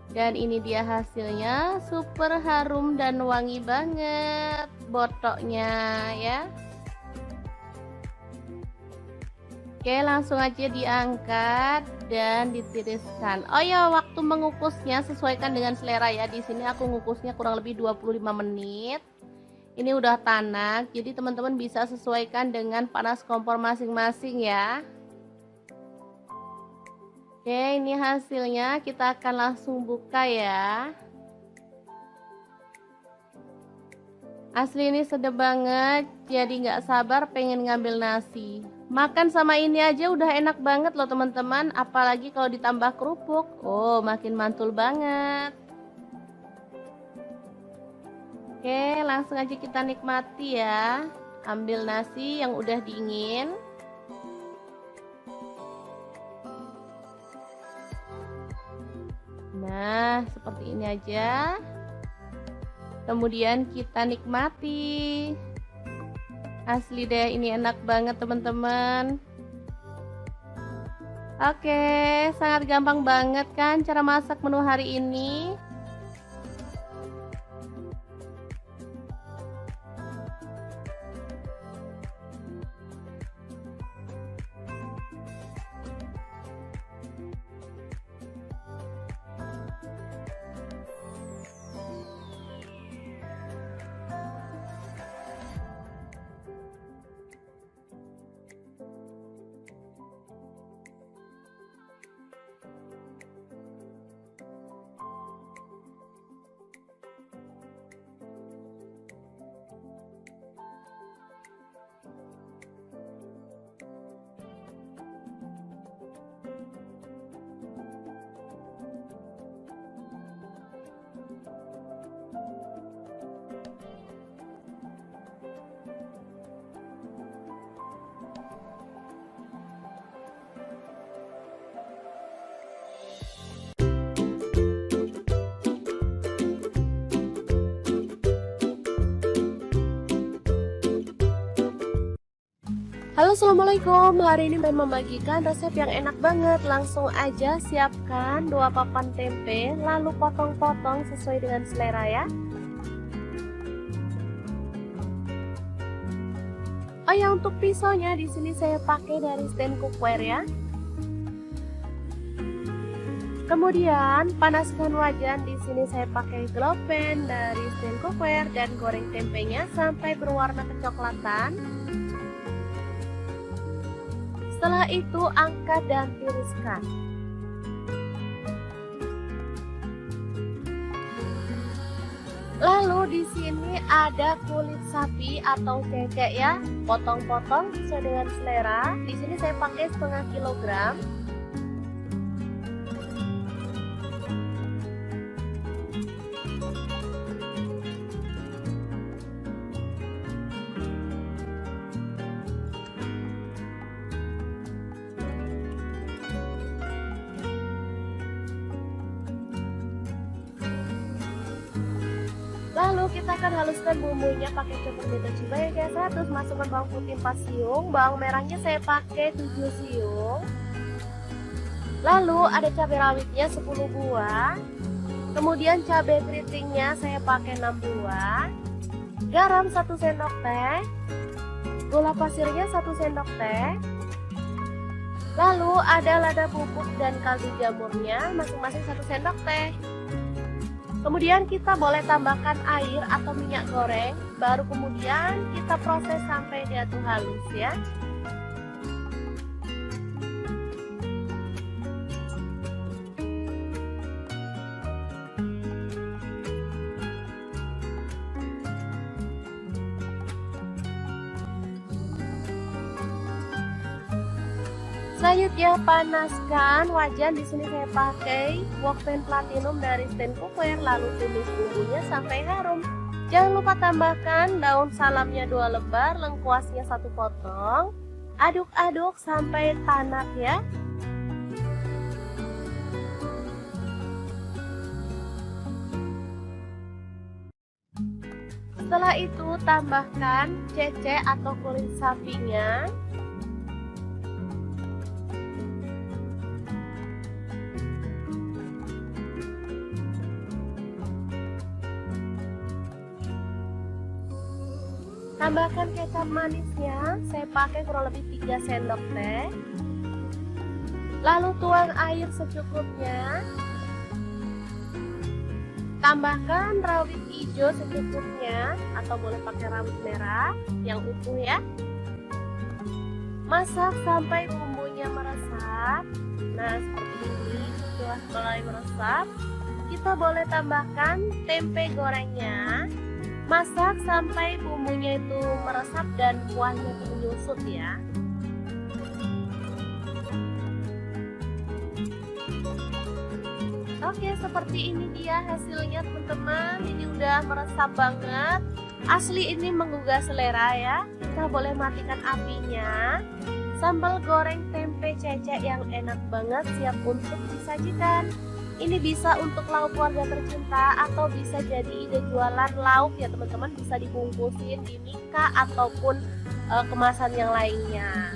Dan ini dia hasilnya, super harum dan wangi banget botoknya ya. Oke, langsung aja diangkat dan ditiriskan. Oh ya, waktu mengukusnya sesuaikan dengan selera ya. Di sini aku ngukusnya kurang lebih 25 menit. Ini udah tanak, jadi teman-teman bisa sesuaikan dengan panas kompor masing-masing ya. Oke, ini hasilnya, kita akan langsung buka ya. Asli ini sedap banget, jadi nggak sabar pengen ngambil nasi. Makan sama ini aja udah enak banget loh teman-teman, apalagi kalau ditambah kerupuk. Oh, makin mantul banget. Oke, langsung aja kita nikmati ya. Ambil nasi yang udah dingin. Nah, seperti ini aja. Kemudian kita nikmati. Asli deh, ini enak banget teman-teman. Oke, sangat gampang banget kan cara masak menu hari ini. Halo, assalamualaikum. Hari ini pengen membagikan resep yang enak banget. Langsung aja siapkan 2 papan tempe, lalu potong-potong sesuai dengan selera ya. Oh ya, untuk pisaunya di sini saya pakai dari stand cookware ya. Kemudian panaskan wajan, di sini saya pakai glow pan dari stand cookware dan goreng tempenya sampai berwarna kecoklatan. Setelah itu angkat dan tiriskan. Lalu di sini ada kulit sapi atau cecek ya, potong-potong sesuai dengan selera. Di sini saya pakai setengah kilogram. Lalu kita akan haluskan bumbunya pakai chopper beta cibai kayak 100, masukkan bawang putih 4 siung, bawang merahnya saya pakai 7 siung. Lalu ada cabai rawitnya 10 buah. Kemudian cabai keritingnya saya pakai 6 buah. Garam 1 sendok teh. Gula pasirnya 1 sendok teh. Lalu ada lada bubuk dan kaldu jamurnya masing-masing 1 sendok teh. Kemudian kita boleh tambahkan air atau minyak goreng, baru kemudian kita proses sampai dia tuh halus ya. Selanjutnya panaskan wajan, di sini saya pakai wok pan platinum dari stand cookware, lalu tumis bumbunya sampai harum. Jangan lupa tambahkan daun salamnya 2 lembar, lengkuasnya 1 potong. Aduk-aduk sampai tanak ya. Setelah itu tambahkan cecek atau kulit sapinya. Tambahkan kecap manisnya, saya pakai kurang lebih 3 sendok teh. Lalu tuang air secukupnya. Tambahkan rawit hijau secukupnya atau boleh pakai rawit merah yang utuh ya. Masak sampai bumbunya meresap. Nah, seperti ini. Setelah mulai meresap, kita boleh tambahkan tempe gorengnya. Masak sampai bumbunya itu meresap dan kuahnya itu menyusut ya. Oke, seperti ini dia hasilnya teman-teman. Ini udah meresap banget. Asli ini menggugah selera ya. Kita boleh matikan apinya. Sambal goreng tempe cecek yang enak banget siap untuk disajikan. Ini bisa untuk lauk keluarga tercinta atau bisa jadi ide jualan lauk ya teman-teman. Bisa dibungkusin di mika ataupun kemasan yang lainnya.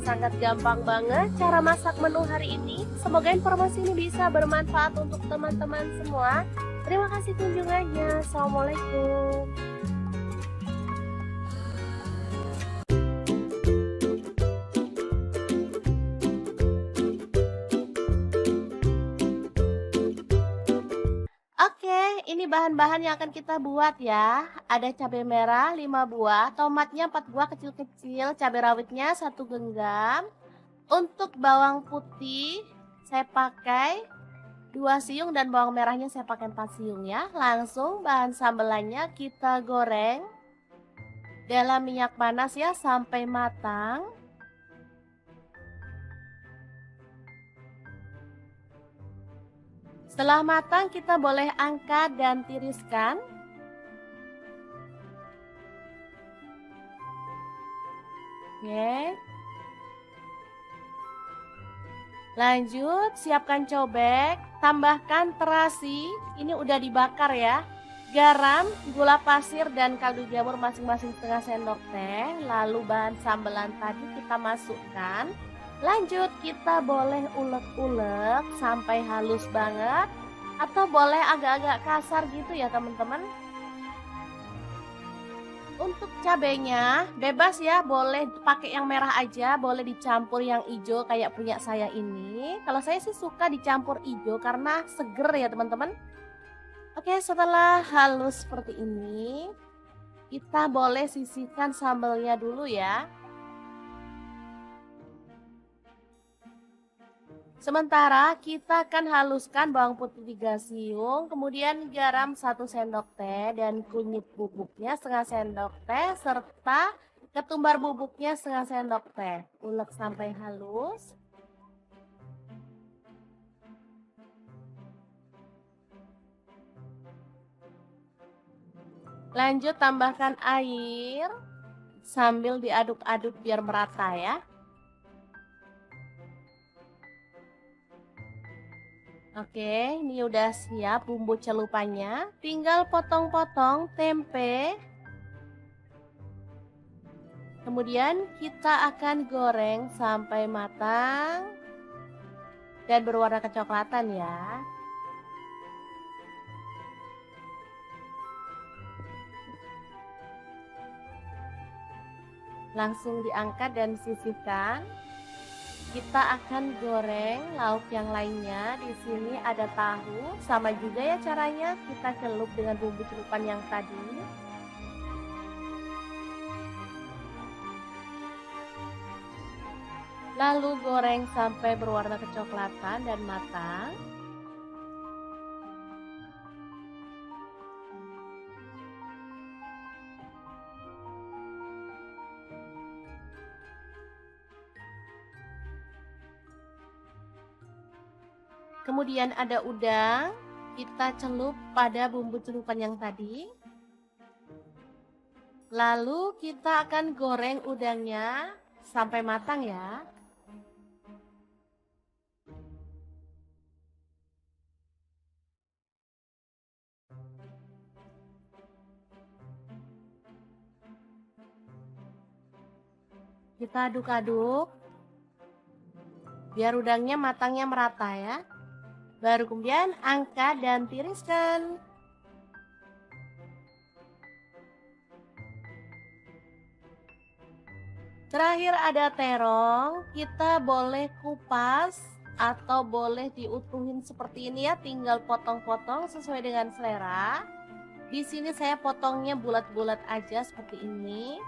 Sangat gampang banget cara masak menu hari ini. Semoga informasi ini bisa bermanfaat untuk teman-teman semua. Terima kasih kunjungannya. Assalamualaikum. Oke, ini bahan-bahan yang akan kita buat ya. Ada cabai merah 5 buah, tomatnya 4 buah kecil-kecil, cabai rawitnya 1 genggam. Untuk bawang putih saya pakai 2 siung dan bawang merahnya saya pakai 4 siung ya. Langsung bahan sambelannya kita goreng dalam minyak panas ya sampai matang. Setelah matang kita boleh angkat dan tiriskan. Oke. Lanjut, siapkan cobek, tambahkan terasi, ini udah dibakar ya. Garam, gula pasir dan kaldu jamur masing-masing setengah sendok teh. Lalu bahan sambelan tadi kita masukkan. Lanjut, kita boleh ulek-ulek sampai halus banget atau boleh agak-agak kasar gitu ya teman-teman. Untuk cabenya bebas ya, boleh pakai yang merah aja, boleh dicampur yang hijau kayak punya saya ini. Kalau saya sih suka dicampur hijau karena seger ya teman-teman. Oke, setelah halus seperti ini, kita boleh sisihkan sambelnya dulu ya. Sementara kita akan haluskan bawang putih 3 siung, kemudian garam 1 sendok teh dan kunyit bubuknya setengah sendok teh serta ketumbar bubuknya setengah sendok teh. Ulek sampai halus. Lanjut tambahkan air sambil diaduk-aduk biar merata ya. Oke, ini udah siap bumbu celupannya. Tinggal potong-potong tempe. Kemudian kita akan goreng sampai matang dan berwarna kecoklatan ya. Langsung diangkat dan sisihkan. Kita akan goreng lauk yang lainnya. Di sini ada tahu, sama juga ya caranya kita celup dengan bumbu celupan yang tadi. Lalu goreng sampai berwarna kecoklatan dan matang. Kemudian ada udang, kita celup pada bumbu celupan yang tadi. Lalu kita akan goreng udangnya sampai matang ya. Kita aduk-aduk biar udangnya matangnya merata ya. Baru kemudian angkat dan tiriskan. Terakhir ada terong, kita boleh kupas atau boleh diutuhin seperti ini ya, tinggal potong-potong sesuai dengan selera. Di sini saya potongnya bulat-bulat aja seperti ini.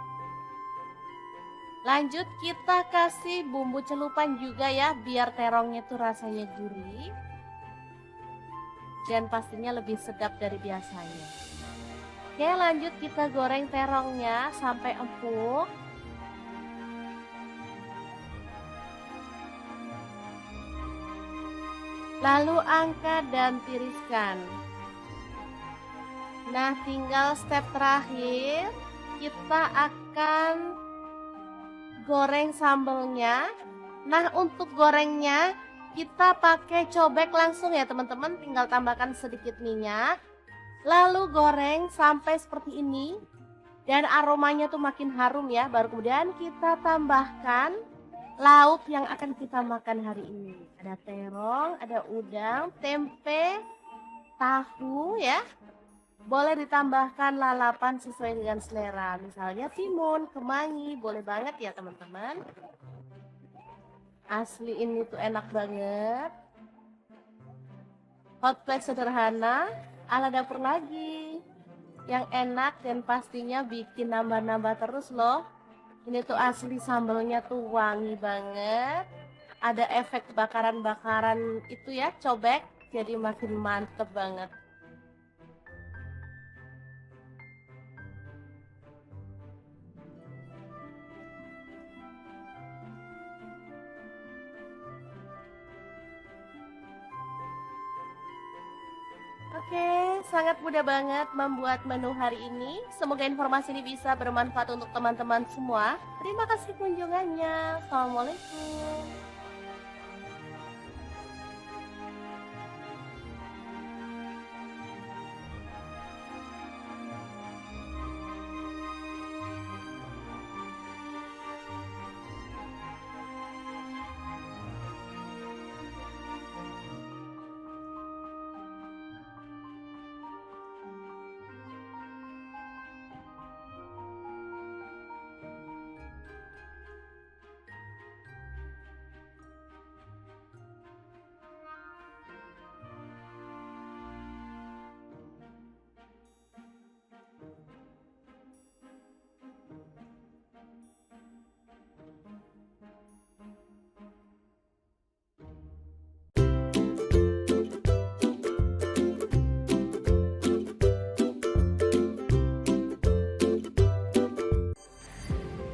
Lanjut kita kasih bumbu celupan juga ya, biar terongnya tuh rasanya gurih. Dan pastinya lebih sedap dari biasanya. Oke, lanjut kita goreng terongnya sampai empuk. Lalu angkat dan tiriskan. Nah, tinggal step terakhir, kita akan goreng sambelnya. Nah, untuk gorengnya kita pakai cobek langsung ya teman-teman, tinggal tambahkan sedikit minyak. Lalu goreng sampai seperti ini. Dan aromanya tuh makin harum ya, baru kemudian kita tambahkan lauk yang akan kita makan hari ini. Ada terong, ada udang, tempe, tahu ya. Boleh ditambahkan lalapan sesuai dengan selera. Misalnya timun, kemangi, boleh banget ya teman-teman. Asli ini tuh enak banget. Hot plate sederhana, ala dapur lagi. Yang enak dan pastinya bikin nambah-nambah terus loh. Ini tuh asli sambelnya tuh wangi banget. Ada efek bakaran-bakaran itu ya, cobek. Jadi makin mantep banget. Oke, sangat mudah banget membuat menu hari ini. Semoga informasi ini bisa bermanfaat untuk teman-teman semua. Terima kasih kunjungannya. Assalamualaikum.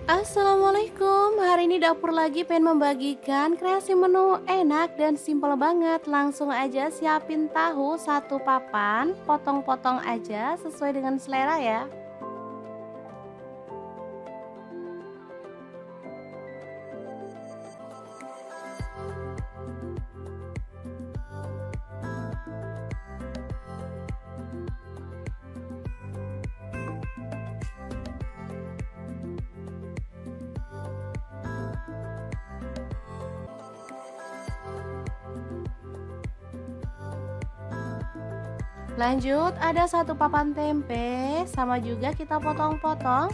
Assalamualaikum, hari ini dapur lagi pengen membagikan kreasi menu enak dan simple banget. Langsung aja siapin tahu satu papan, potong-potong aja sesuai dengan selera ya. Lanjut ada satu papan tempe, sama juga kita potong-potong.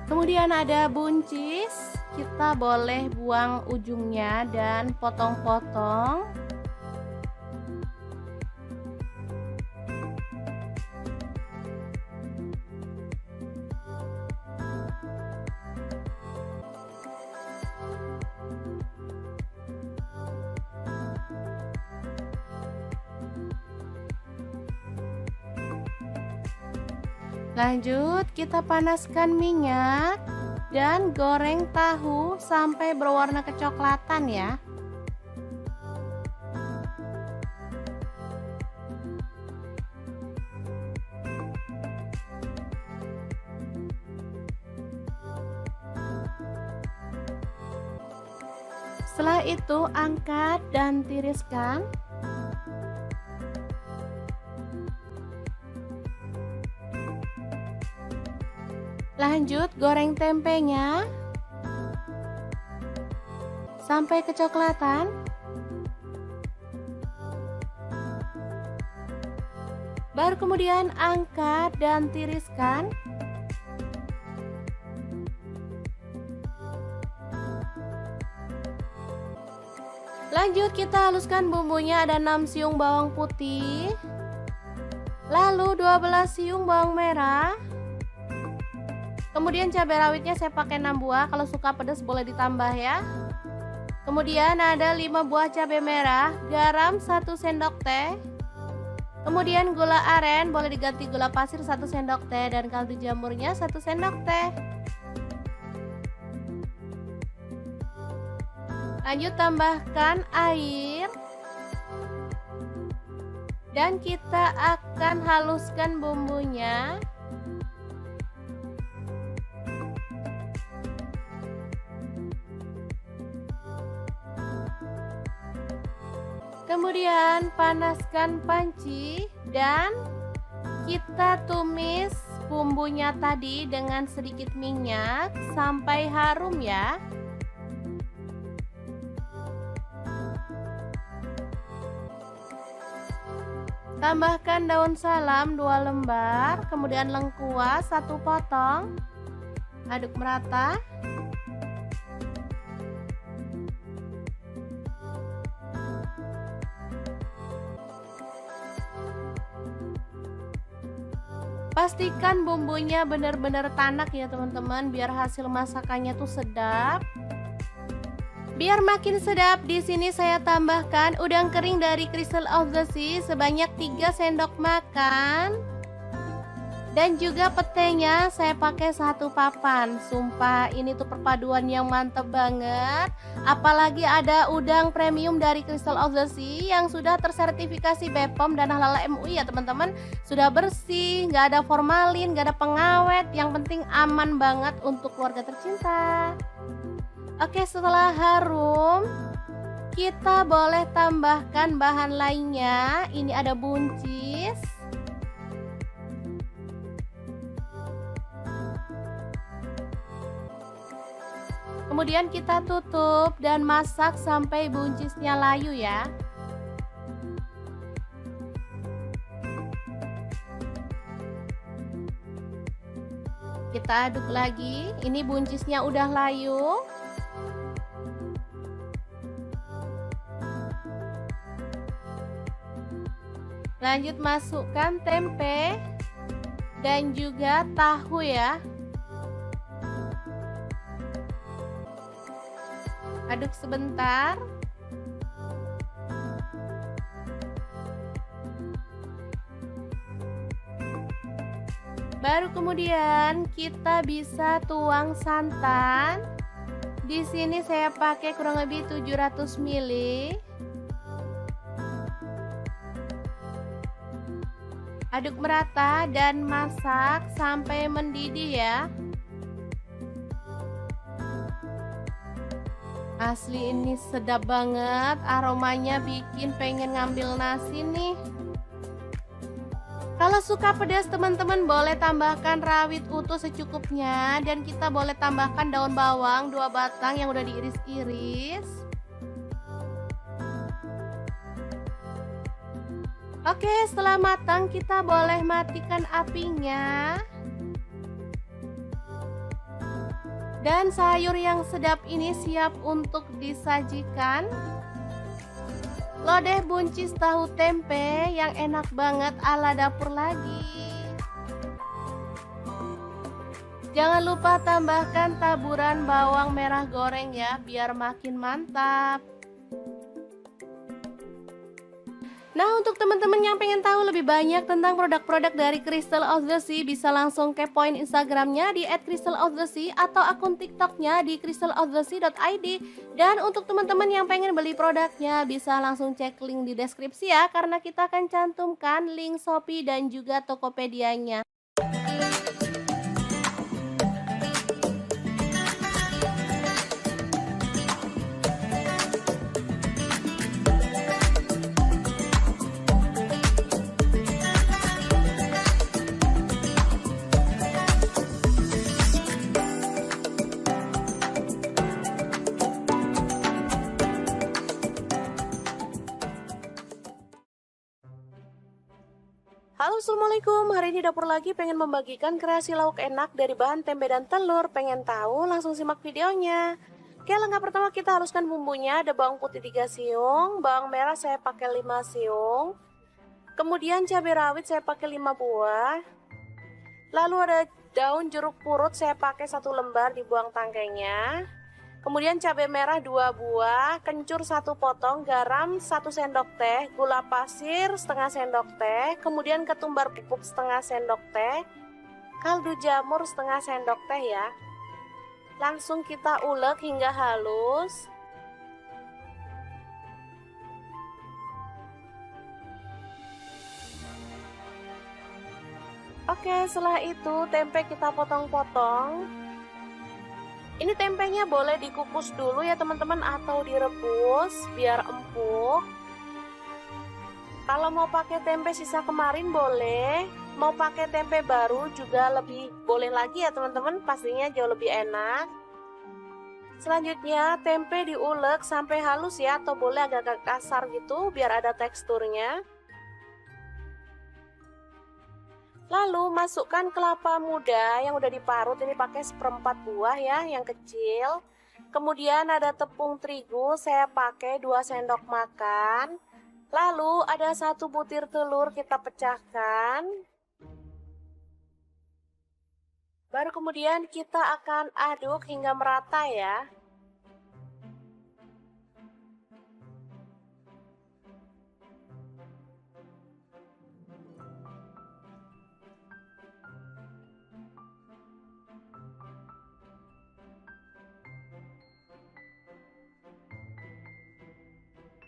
Kemudian ada buncis, kita boleh buang ujungnya dan potong-potong. Lanjut kita panaskan minyak dan goreng tahu sampai berwarna kecoklatan ya. Setelah itu angkat dan tiriskan. Lanjut goreng tempenya sampai kecoklatan. Baru kemudian angkat dan tiriskan. Lanjut kita haluskan bumbunya, ada 6 siung bawang putih, lalu 12 siung bawang merah. Kemudian cabai rawitnya saya pakai 6 buah, kalau suka pedas boleh ditambah ya. Kemudian ada 5 buah cabai merah, garam 1 sendok teh. Kemudian gula aren, boleh diganti gula pasir 1 sendok teh, dan kaldu jamurnya 1 sendok teh. Lanjut tambahkan air. Dan kita akan haluskan bumbunya. Kemudian panaskan panci dan kita tumis bumbunya tadi dengan sedikit minyak sampai harum ya. Tambahkan daun salam 2 lembar, kemudian lengkuas 1 potong. Aduk merata. Pastikan bumbunya benar-benar tanak ya teman-teman, biar hasil masakannya tuh sedap. Biar makin sedap, di sini saya tambahkan udang kering dari Crystal of the Sea sebanyak 3 sendok makan. Dan juga petenya saya pakai 1 papan. Sumpah ini tuh perpaduan yang mantep banget. Apalagi ada udang premium dari Crystal of the Sea yang sudah tersertifikasi BPOM dan Halal MUI ya teman-teman. Sudah bersih, nggak ada formalin, nggak ada pengawet. Yang penting aman banget untuk keluarga tercinta. Oke, setelah harum, kita boleh tambahkan bahan lainnya. Ini ada buncis. Kemudian kita tutup dan masak sampai buncisnya layu ya. Kita aduk lagi. Ini buncisnya udah layu. Lanjut masukkan tempe dan juga tahu ya. Aduk sebentar. Baru kemudian kita bisa tuang santan. Di sini saya pakai kurang lebih 700 ml. Aduk merata dan masak sampai mendidih ya. Asli ini sedap banget, aromanya bikin pengen ngambil nasi nih. Kalau suka pedas teman-teman boleh tambahkan rawit utuh secukupnya. Dan kita boleh tambahkan daun bawang 2 batang yang udah diiris-iris. Oke, setelah matang kita boleh matikan apinya. Dan sayur yang sedap ini siap untuk disajikan. Lodeh buncis tahu tempe yang enak banget ala dapur lagi. Jangan lupa tambahkan taburan bawang merah goreng ya, biar makin mantap. Nah, untuk teman-teman yang pengen tahu lebih banyak tentang produk-produk dari Crystal of the Sea, bisa langsung kepoin Instagramnya di @crystalofthesea atau akun TikToknya di crystalofthesea.id. Dan untuk teman-teman yang pengen beli produknya, bisa langsung cek link di deskripsi ya, karena kita akan cantumkan link Shopee dan juga Tokopedia-nya. Halo, assalamualaikum. Hari ini dapur lagi pengen membagikan kreasi lauk enak dari bahan tempe dan telur. Pengen tahu? Langsung simak videonya. Oke, langkah pertama kita haluskan bumbunya. Ada bawang putih 3 siung, bawang merah saya pakai 5 siung, kemudian cabai rawit saya pakai 5 buah. Lalu ada daun jeruk purut saya pakai 1 lembar, dibuang tangkainya. Kemudian cabai merah 2 buah, kencur 1 potong, garam 1 sendok teh, gula pasir setengah sendok teh, kemudian ketumbar bubuk setengah sendok teh, kaldu jamur setengah sendok teh ya. Langsung kita ulek hingga halus. Oke, setelah itu tempe kita potong-potong. Ini tempenya boleh dikukus dulu ya teman-teman atau direbus biar empuk. Kalau mau pakai tempe sisa kemarin boleh, mau pakai tempe baru juga lebih boleh lagi ya teman-teman, pastinya jauh lebih enak. Selanjutnya tempe diulek sampai halus ya, atau boleh agak kasar gitu biar ada teksturnya. Lalu masukkan kelapa muda yang udah diparut, ini pakai 1/4 buah ya, yang kecil. Kemudian ada tepung terigu, saya pakai 2 sendok makan. Lalu ada 1 butir telur kita pecahkan. Baru kemudian kita akan aduk hingga merata ya.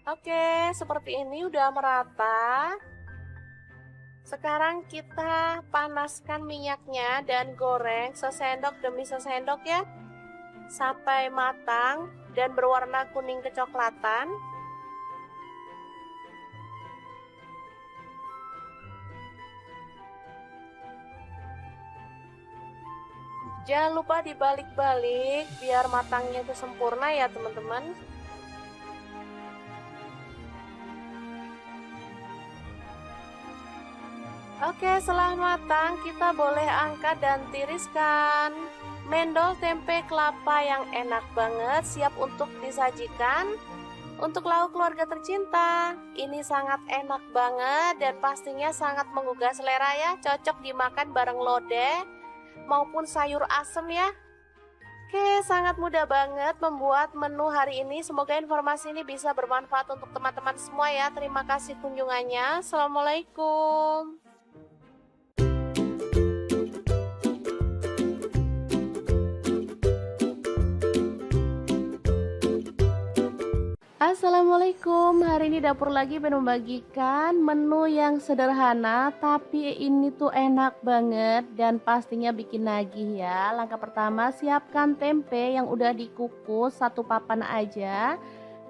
Oke, seperti ini udah merata. Sekarang kita panaskan minyaknya dan goreng sesendok demi sesendok ya, sampai matang dan berwarna kuning kecoklatan. Jangan lupa dibalik-balik biar matangnya itu sempurna ya teman-teman. Oke, setelah matang kita boleh angkat dan tiriskan. Mendol tempe kelapa yang enak banget, siap untuk disajikan. Untuk lauk keluarga tercinta, ini sangat enak banget dan pastinya sangat menggugah selera ya. Cocok dimakan bareng lodeh maupun sayur asem ya. Oke, sangat mudah banget membuat menu hari ini. Semoga informasi ini bisa bermanfaat untuk teman-teman semua ya. Terima kasih kunjungannya. Assalamualaikum. Assalamualaikum, hari ini dapur lagi pengen membagikan menu yang sederhana tapi ini tuh enak banget dan pastinya bikin nagih ya. Langkah pertama, siapkan tempe yang udah dikukus 1 papan aja,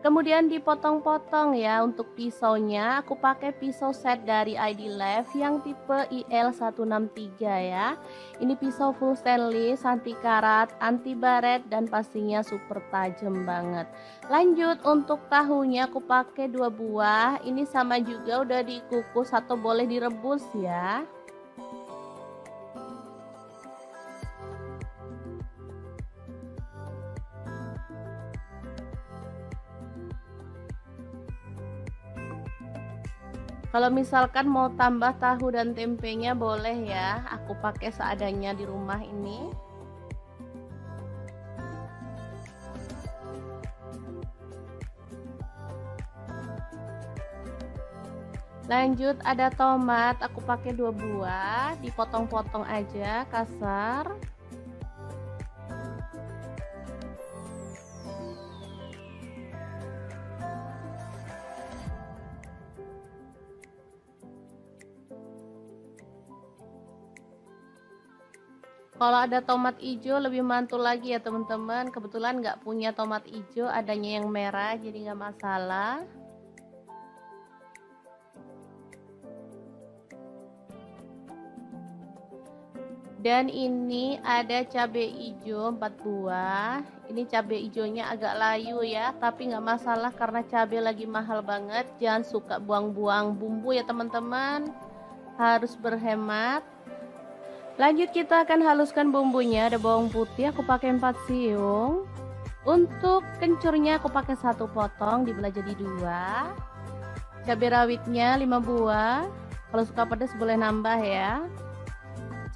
kemudian dipotong-potong ya. Untuk pisaunya aku pakai pisau set dari ID Life yang tipe IL163 ya. Ini pisau full stainless, anti karat, anti baret, dan pastinya super tajam banget. Lanjut, untuk tahunya aku pakai 2 buah. Ini sama juga udah dikukus atau boleh direbus ya. Kalau misalkan mau tambah tahu dan tempenya boleh ya, aku pakai seadanya di rumah ini. Lanjut, ada tomat, aku pakai 2 buah, dipotong-potong aja kasar. Kalau ada tomat hijau lebih mantul lagi ya teman-teman. Kebetulan nggak punya tomat hijau, adanya yang merah, jadi nggak masalah. Dan ini ada cabai hijau 4 buah. Ini cabai hijaunya agak layu ya, tapi nggak masalah karena cabai lagi mahal banget. Jangan suka buang-buang bumbu ya teman-teman. harus berhemat. Lanjut kita akan haluskan bumbunya. Ada bawang putih aku pakai 4 siung. Untuk kencurnya aku pakai 1 potong dibelah jadi 2. Cabai rawitnya 5 buah. Kalau suka pedas boleh nambah ya.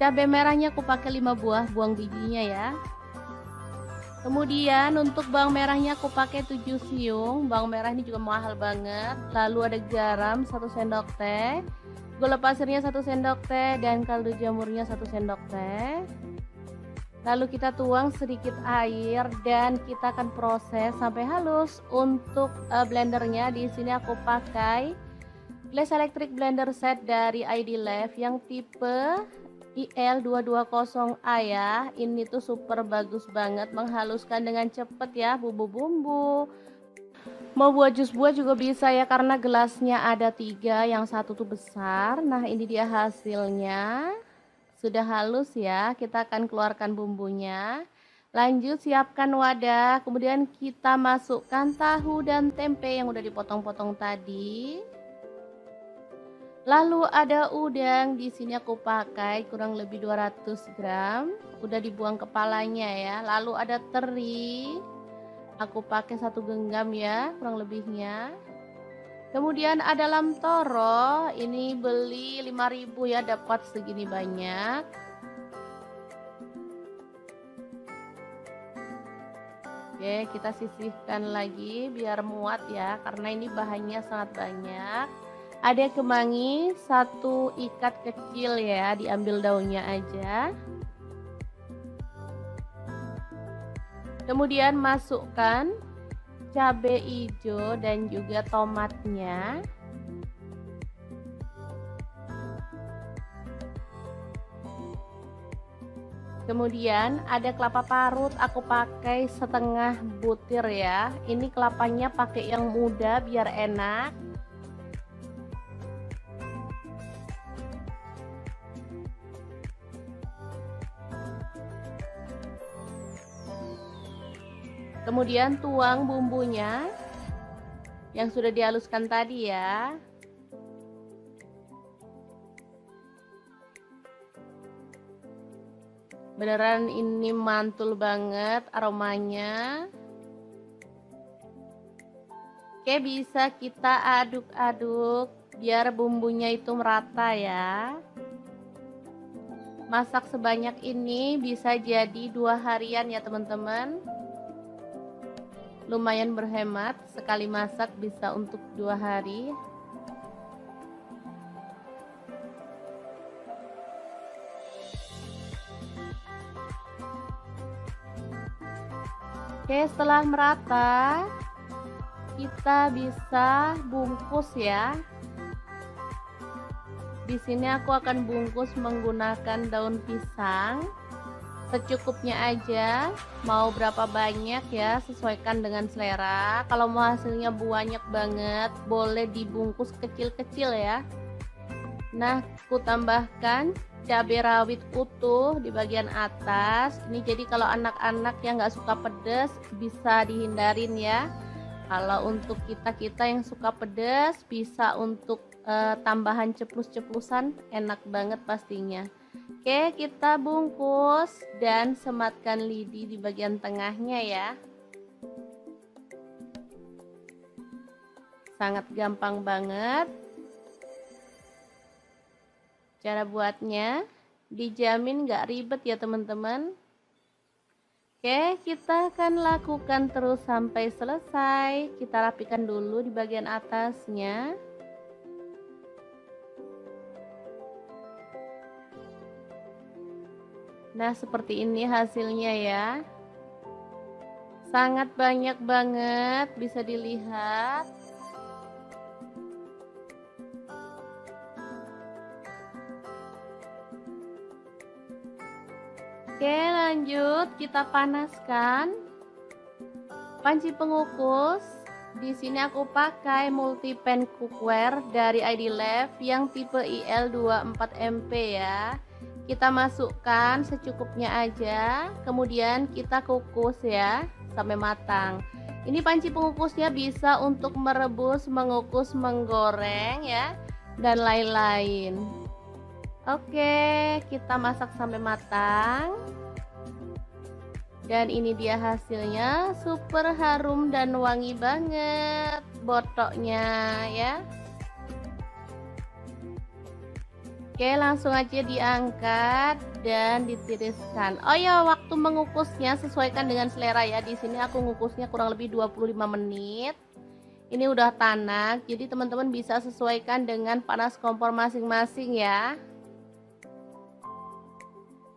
Cabai merahnya aku pakai 5 buah, buang bijinya ya. Kemudian untuk bawang merahnya aku pakai 7 siung. Bawang merah ini juga mahal banget. Lalu ada garam 1 sendok teh. Gula pasirnya 1 sendok teh dan kaldu jamurnya 1 sendok teh. Lalu kita tuang sedikit air dan kita akan proses sampai halus. Untuk blendernya di sini aku pakai Glass Electric Blender Set dari ID Love yang tipe IL220A ya. Ini tuh super bagus banget, menghaluskan dengan cepet ya bumbu-bumbu. Mau buat jus buah juga bisa ya, karena gelasnya ada 3, yang satu tuh besar. Nah ini dia hasilnya, sudah halus ya. Kita akan keluarkan bumbunya. Lanjut siapkan wadah, kemudian kita masukkan tahu dan tempe yang udah dipotong-potong tadi. Lalu ada udang, di sini aku pakai kurang lebih 200 gram, udah dibuang kepalanya ya. Lalu ada teri. Aku pakai 1 genggam ya, kurang lebihnya. Kemudian ada lam toro, ini beli 5.000 ya, dapat segini banyak. Oke, kita sisihkan lagi biar muat ya, karena ini bahannya sangat banyak. Ada kemangi 1 ikat kecil ya, diambil daunnya aja. Kemudian masukkan cabai hijau dan juga tomatnya. Kemudian ada kelapa parut, aku pakai setengah butir ya. Ini kelapanya pakai yang muda biar enak. Kemudian tuang bumbunya yang sudah dihaluskan tadi ya. Beneran ini mantul banget aromanya. Oke, bisa kita aduk-aduk biar bumbunya itu merata ya. Masak sebanyak ini bisa jadi 2 harian ya teman-teman. Lumayan berhemat, sekali masak bisa untuk 2 hari. Oke, setelah merata kita bisa bungkus ya. Di sini aku akan bungkus menggunakan daun pisang. Secukupnya aja, mau berapa banyak ya, sesuaikan dengan selera. Kalau mau hasilnya banyak banget, boleh dibungkus kecil-kecil ya. Nah, aku tambahkan cabai rawit utuh di bagian atas. Ini jadi kalau anak-anak yang nggak suka pedas bisa dihindarin ya. Kalau untuk kita-kita yang suka pedas, bisa untuk tambahan ceplus-ceplusan, enak banget pastinya. Oke, kita bungkus dan sematkan lidi di bagian tengahnya ya. Sangat gampang banget. Cara buatnya dijamin gak ribet ya teman-teman. Oke, kita akan lakukan terus sampai selesai. Kita rapikan dulu di bagian atasnya. Nah, seperti ini hasilnya ya. Sangat banyak banget, bisa dilihat. Oke, lanjut kita panaskan panci pengukus. Di sini aku pakai multi pan cookware dari ID Love yang tipe IL24MP ya. Kita masukkan secukupnya aja, kemudian kita kukus ya sampai matang. Ini panci pengukusnya bisa untuk merebus, mengukus, menggoreng ya, dan lain-lain. Oke, kita masak sampai matang. Dan ini dia hasilnya, super harum dan wangi banget botoknya ya. Oke, langsung aja diangkat dan ditiriskan. Oh ya, waktu mengukusnya sesuaikan dengan selera ya. Di sini aku ngukusnya kurang lebih 25 menit. Ini udah tanak, jadi teman-teman bisa sesuaikan dengan panas kompor masing-masing ya.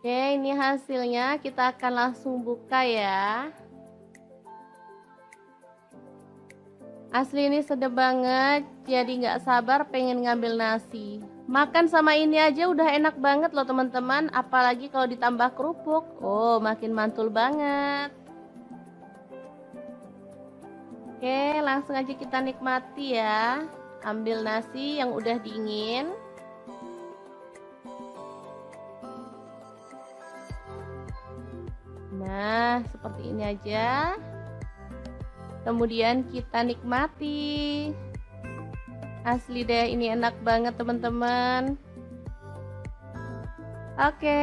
Oke, ini hasilnya, kita akan langsung buka ya. Asli ini sedap banget, jadi nggak sabar pengen ngambil nasi. Makan sama ini aja udah enak banget loh teman-teman, apalagi kalau ditambah kerupuk. Oh, makin mantul banget. Oke, langsung aja kita nikmati ya. Ambil nasi yang udah dingin. Nah, seperti ini aja. Kemudian kita nikmati. Asli deh, ini enak banget teman-teman. Oke,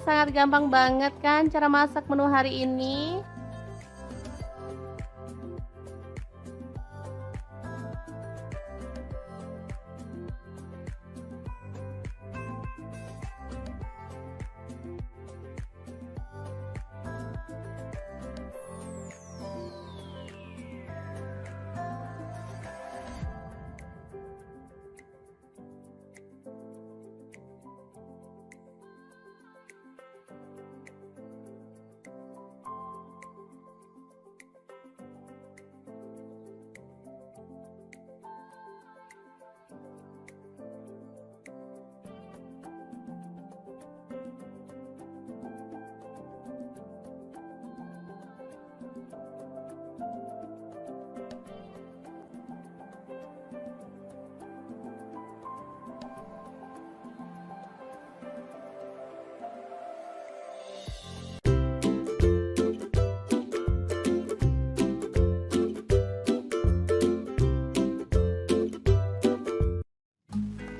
sangat gampang banget kan cara masak menu hari ini.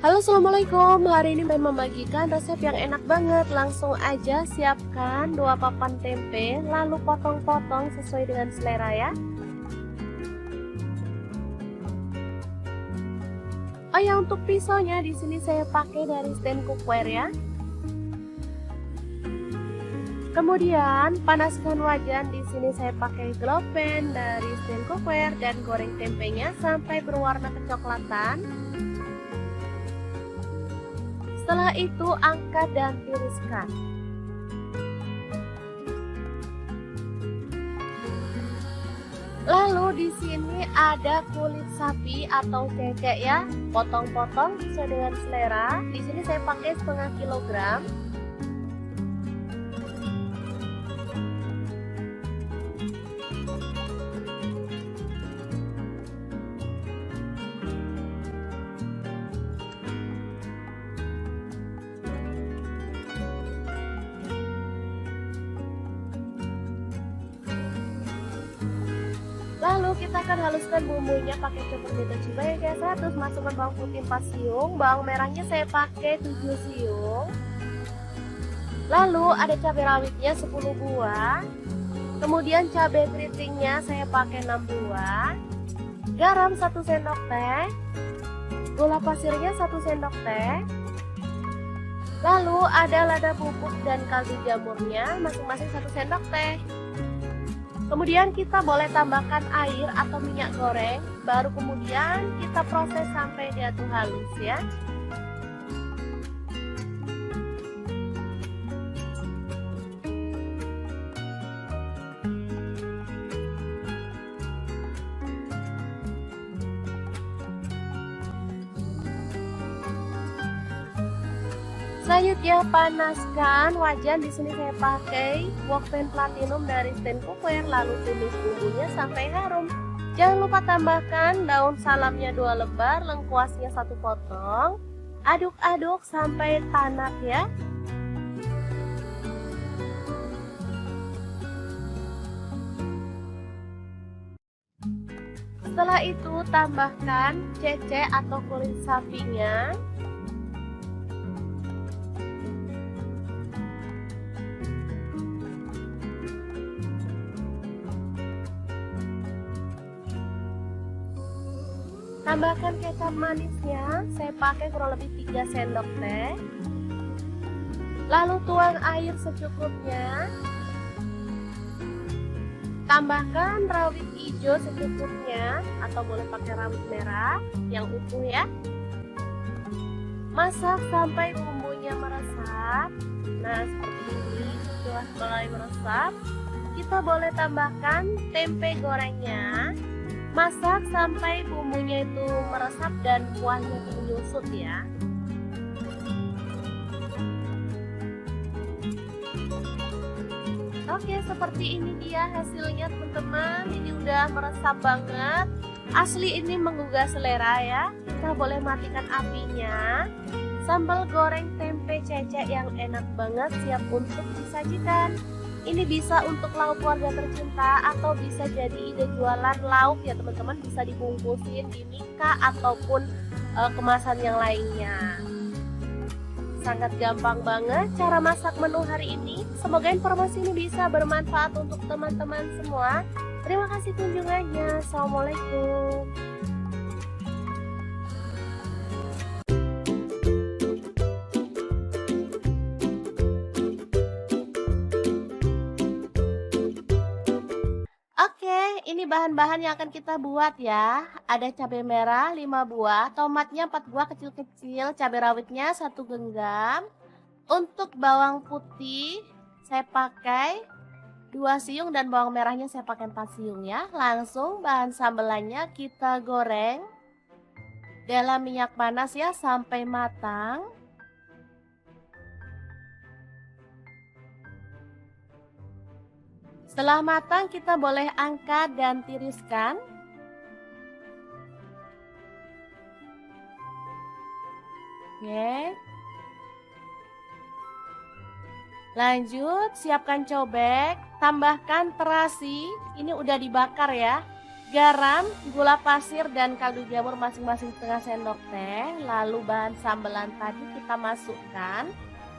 Halo, assalamualaikum. Hari ini pengen membagikan resep yang enak banget. Langsung aja siapkan 2 papan tempe, lalu potong-potong sesuai dengan selera ya. Oh ya, untuk pisaunya di sini saya pakai dari stand cookware ya. Kemudian panaskan wajan, di sini saya pakai glow pan dari stand cookware dan goreng tempenya sampai berwarna kecoklatan. Setelah itu angkat dan tiriskan. Lalu di sini ada kulit sapi atau cecek ya, potong-potong sesuai dengan selera. Di sini saya pakai setengah kilogram. Lalu kita akan haluskan bumbunya pakai chopper beta cibai kayak 100, masukkan bawang putih 4 siung, bawang merahnya saya pakai 7 siung. Lalu ada cabai rawitnya 10 buah. Kemudian cabai keritingnya saya pakai 6 buah. Garam 1 sendok teh. Gula pasirnya 1 sendok teh. Lalu ada lada bubuk dan kaldu jamurnya masing-masing 1 sendok teh. Kemudian kita boleh tambahkan air atau minyak goreng, baru kemudian kita proses sampai dia tuh halus ya. Selanjutnya panaskan wajan, di sini saya pakai wok pan platinum dari stand cookware, lalu tumis bumbunya sampai harum. Jangan lupa tambahkan daun salamnya 2 lembar, lengkuasnya 1 potong. Aduk-aduk sampai tanak ya. Setelah itu tambahkan cecek atau kulit sapinya. Tambahkan kecap manisnya, saya pakai kurang lebih 3 sendok teh. Lalu tuang air secukupnya. Tambahkan rawit hijau secukupnya atau boleh pakai rawit merah yang utuh ya. Masak sampai bumbunya meresap. Nah, seperti ini. Setelah mulai meresap, kita boleh tambahkan tempe gorengnya. Masak sampai bumbunya itu meresap dan kuahnya itu menyusut ya. Oke, seperti ini dia hasilnya teman-teman. Ini udah meresap banget. Asli ini menggugah selera ya. Kita boleh matikan apinya. Sambal goreng tempe cecek yang enak banget siap untuk disajikan. Ini bisa untuk lauk keluarga tercinta atau bisa jadi ide jualan lauk ya teman-teman. Bisa dibungkusin di mika ataupun kemasan yang lainnya. Sangat gampang banget cara masak menu hari ini. Semoga informasi ini bisa bermanfaat untuk teman-teman semua. Terima kasih kunjungannya. Assalamualaikum. Oke, ini bahan-bahan yang akan kita buat ya. Ada cabai merah 5 buah, tomatnya 4 buah kecil-kecil, cabai rawitnya 1 genggam. Untuk bawang putih saya pakai 2 siung dan bawang merahnya saya pakai 4 siung ya. Langsung bahan sambelannya kita goreng dalam minyak panas ya sampai matang. Setelah matang kita boleh angkat dan tiriskan. Oke. Lanjut, siapkan cobek, tambahkan terasi, ini udah dibakar ya. Garam, gula pasir dan kaldu jamur masing-masing setengah sendok teh. Lalu bahan sambelan tadi kita masukkan.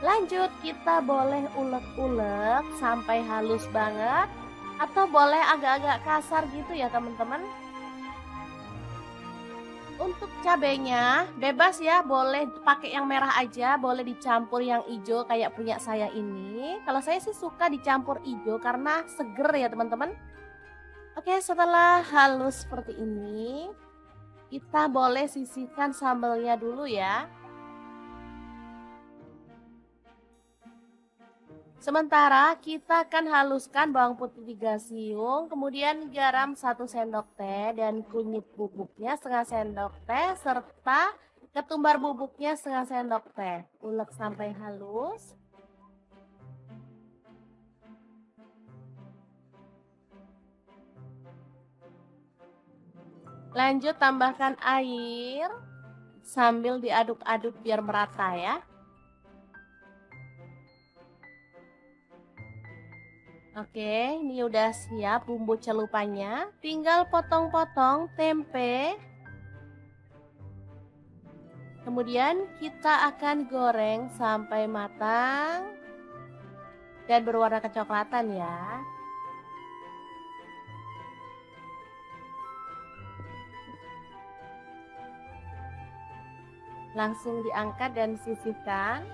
Lanjut, kita boleh ulek-ulek sampai halus banget atau boleh agak-agak kasar gitu ya teman-teman. Untuk cabenya bebas ya, boleh pakai yang merah aja, boleh dicampur yang hijau kayak punya saya ini. Kalau saya sih suka dicampur hijau karena seger ya teman-teman. Oke, setelah halus seperti ini, kita boleh sisihkan sambelnya dulu ya. Sementara kita akan haluskan bawang putih 3 siung, kemudian garam 1 sendok teh dan kunyit bubuknya setengah sendok teh serta ketumbar bubuknya setengah sendok teh. Ulek sampai halus. Lanjut tambahkan air sambil diaduk-aduk biar merata ya. Oke, ini udah siap bumbu celupannya. Tinggal potong-potong tempe. Kemudian kita akan goreng sampai matang dan berwarna kecoklatan ya. Langsung diangkat dan sisihkan.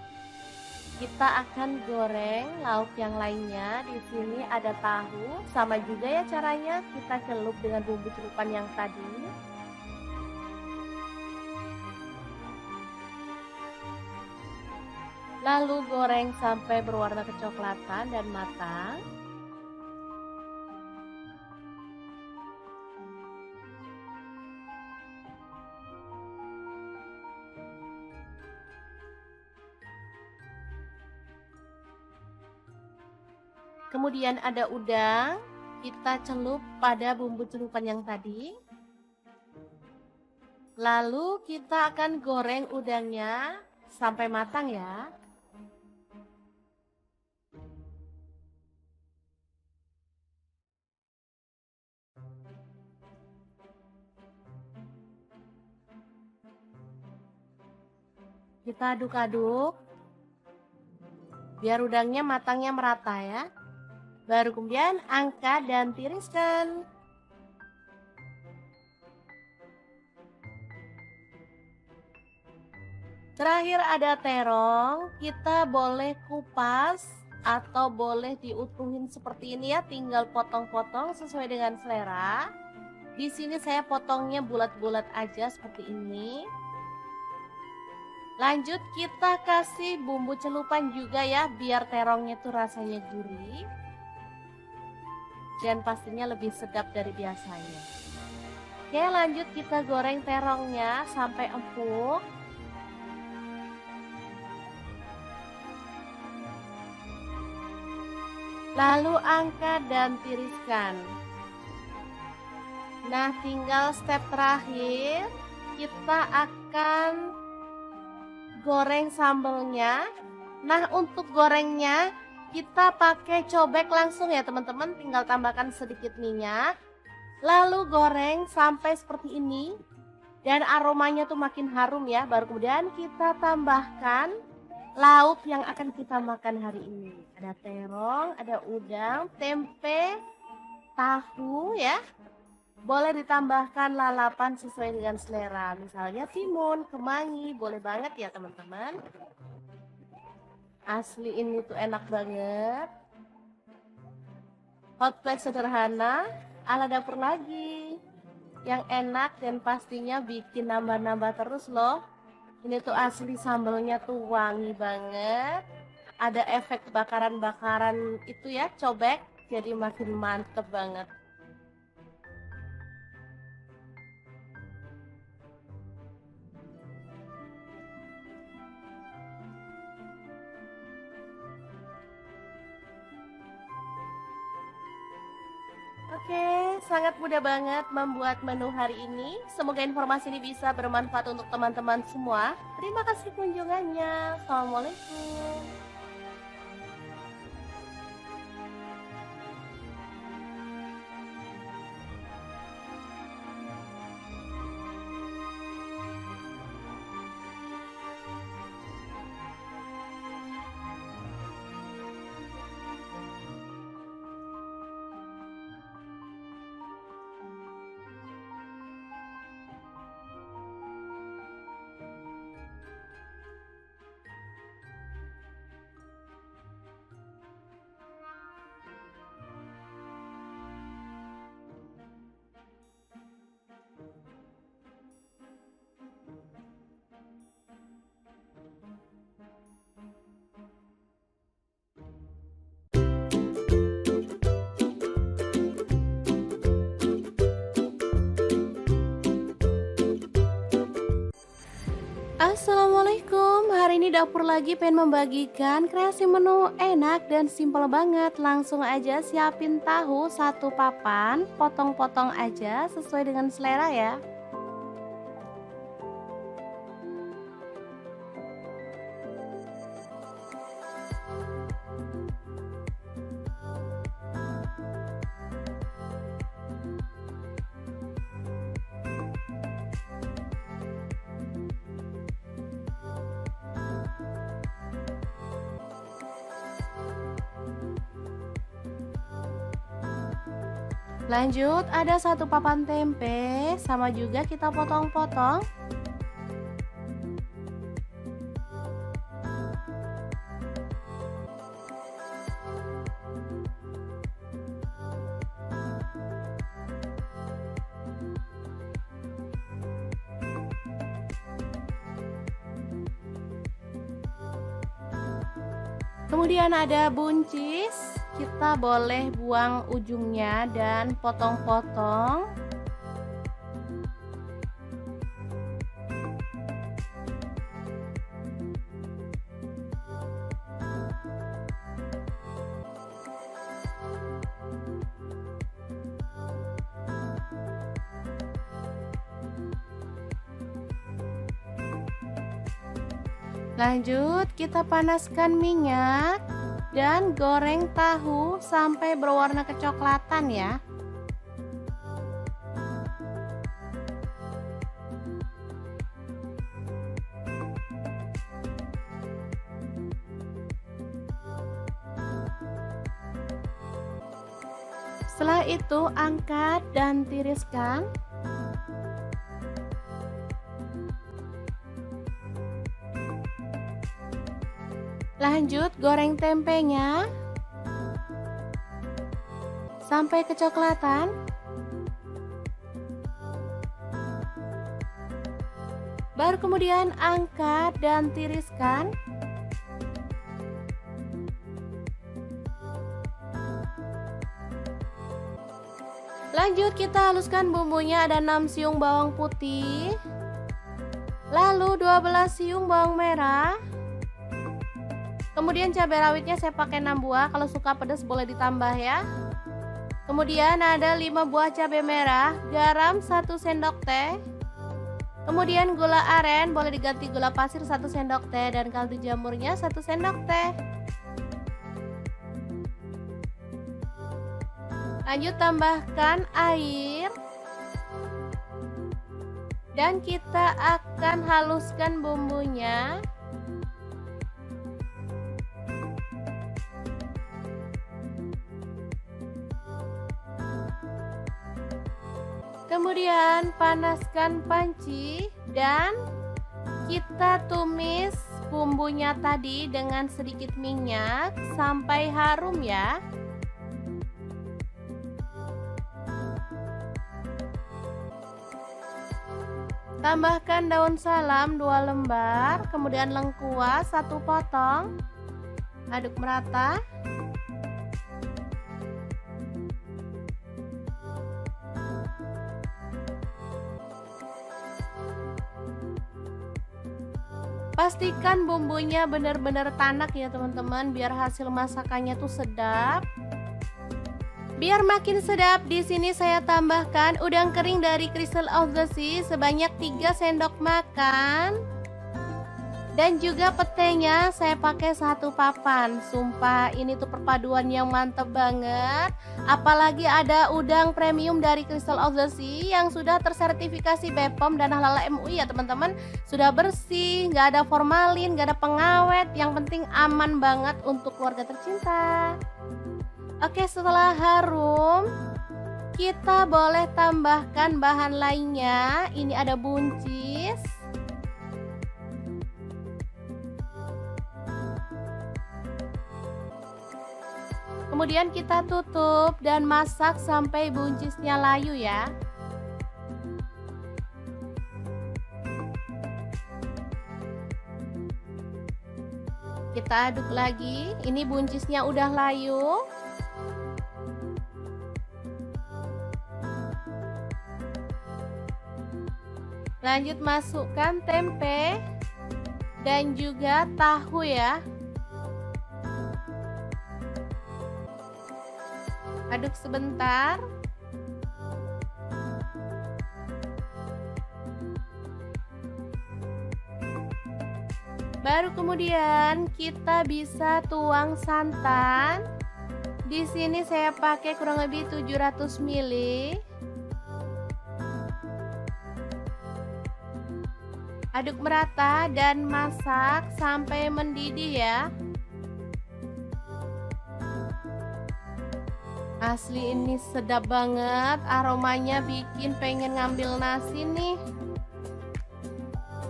Kita akan goreng lauk yang lainnya. Di sini ada tahu, sama juga ya caranya. Kita celup dengan bumbu celupan yang tadi. Lalu goreng sampai berwarna kecoklatan dan matang. Kemudian ada udang, kita celup pada bumbu celupan yang tadi. Lalu kita akan goreng udangnya sampai matang ya. Kita aduk-aduk biar udangnya matangnya merata ya. Baru kemudian angkat dan tiriskan. Terakhir ada terong, kita boleh kupas atau boleh diutuhin seperti ini ya, tinggal potong-potong sesuai dengan selera. Di sini saya potongnya bulat-bulat aja seperti ini. Lanjut kita kasih bumbu celupan juga ya, biar terongnya tuh rasanya gurih. Dan pastinya lebih sedap dari biasanya. Oke, lanjut kita goreng terongnya sampai empuk. Lalu angkat dan tiriskan. Nah, tinggal step terakhir, kita akan goreng sambelnya. Nah, untuk gorengnya kita pakai cobek langsung ya teman-teman, tinggal tambahkan sedikit minyak. Lalu goreng sampai seperti ini. Dan aromanya tuh makin harum ya, baru kemudian kita tambahkan lauk yang akan kita makan hari ini. Ada terong, ada udang, tempe, tahu ya. Boleh ditambahkan lalapan sesuai dengan selera. Misalnya timun, kemangi, boleh banget ya teman-teman. Asli ini tuh enak banget. Hot plate sederhana ala dapur lagi. Yang enak dan pastinya bikin nambah-nambah terus loh. Ini tuh asli sambelnya tuh wangi banget. Ada efek bakaran-bakaran itu ya, cobek. Jadi makin mantep banget. Oke, sangat mudah banget membuat menu hari ini. Semoga informasi ini bisa bermanfaat untuk teman-teman semua. Terima kasih kunjungannya. Assalamualaikum. Assalamualaikum, hari ini dapur lagi pengen membagikan kreasi menu enak dan simpel banget. Langsung aja siapin tahu satu papan, potong-potong aja sesuai dengan selera ya. Lanjut ada satu papan tempe, sama juga kita potong-potong. Kemudian ada buncis, kita boleh buang ujungnya dan potong-potong. Lanjut kita panaskan minyak dan goreng tahu sampai berwarna kecoklatan ya. Setelah itu angkat dan tiriskan. Lanjut goreng tempenya sampai kecoklatan. Baru kemudian angkat dan tiriskan. Lanjut kita haluskan bumbunya, ada 6 siung bawang putih, lalu 12 siung bawang merah. Kemudian cabai rawitnya saya pakai 6 buah, kalau suka pedas boleh ditambah ya. Kemudian ada 5 buah cabai merah, garam 1 sendok teh. Kemudian gula aren, boleh diganti gula pasir 1 sendok teh, dan kaldu jamurnya 1 sendok teh. Lanjut tambahkan air. Dan kita akan haluskan bumbunya. Kemudian panaskan panci dan kita tumis bumbunya tadi dengan sedikit minyak sampai harum ya. Tambahkan daun salam 2 lembar, kemudian lengkuas 1 potong. Aduk merata. Pastikan bumbunya benar-benar tanak ya teman-teman, biar hasil masakannya tuh sedap. Biar makin sedap, di sini saya tambahkan udang kering dari Crystal of the Sea sebanyak 3 sendok makan. Dan juga petenya saya pakai 1 papan. Sumpah ini tuh perpaduan yang mantep banget. Apalagi ada udang premium dari Crystal of the Sea yang sudah tersertifikasi BPOM dan Halal MUI ya teman-teman. Sudah bersih, nggak ada formalin, nggak ada pengawet. Yang penting aman banget untuk keluarga tercinta. Oke, setelah harum, kita boleh tambahkan bahan lainnya. Ini ada buncis. Kemudian kita tutup dan masak sampai buncisnya layu ya. Kita aduk lagi. Ini buncisnya udah layu. Lanjut masukkan tempe dan juga tahu ya. Aduk sebentar. Baru kemudian kita bisa tuang santan. Di sini saya pakai kurang lebih 700 ml. Aduk merata dan masak sampai mendidih ya. Asli ini sedap banget, aromanya bikin pengen ngambil nasi nih.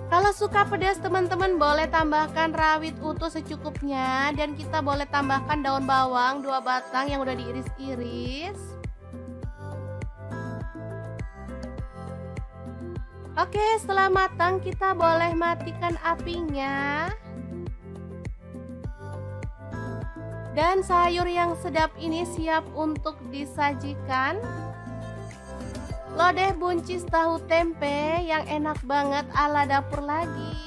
Kalau suka pedas teman-teman boleh tambahkan rawit utuh secukupnya. Dan kita boleh tambahkan daun bawang 2 batang yang udah diiris-iris. Oke, setelah matang kita boleh matikan apinya. Dan sayur yang sedap ini siap untuk disajikan. Lodeh buncis tahu tempe yang enak banget ala dapur lagi.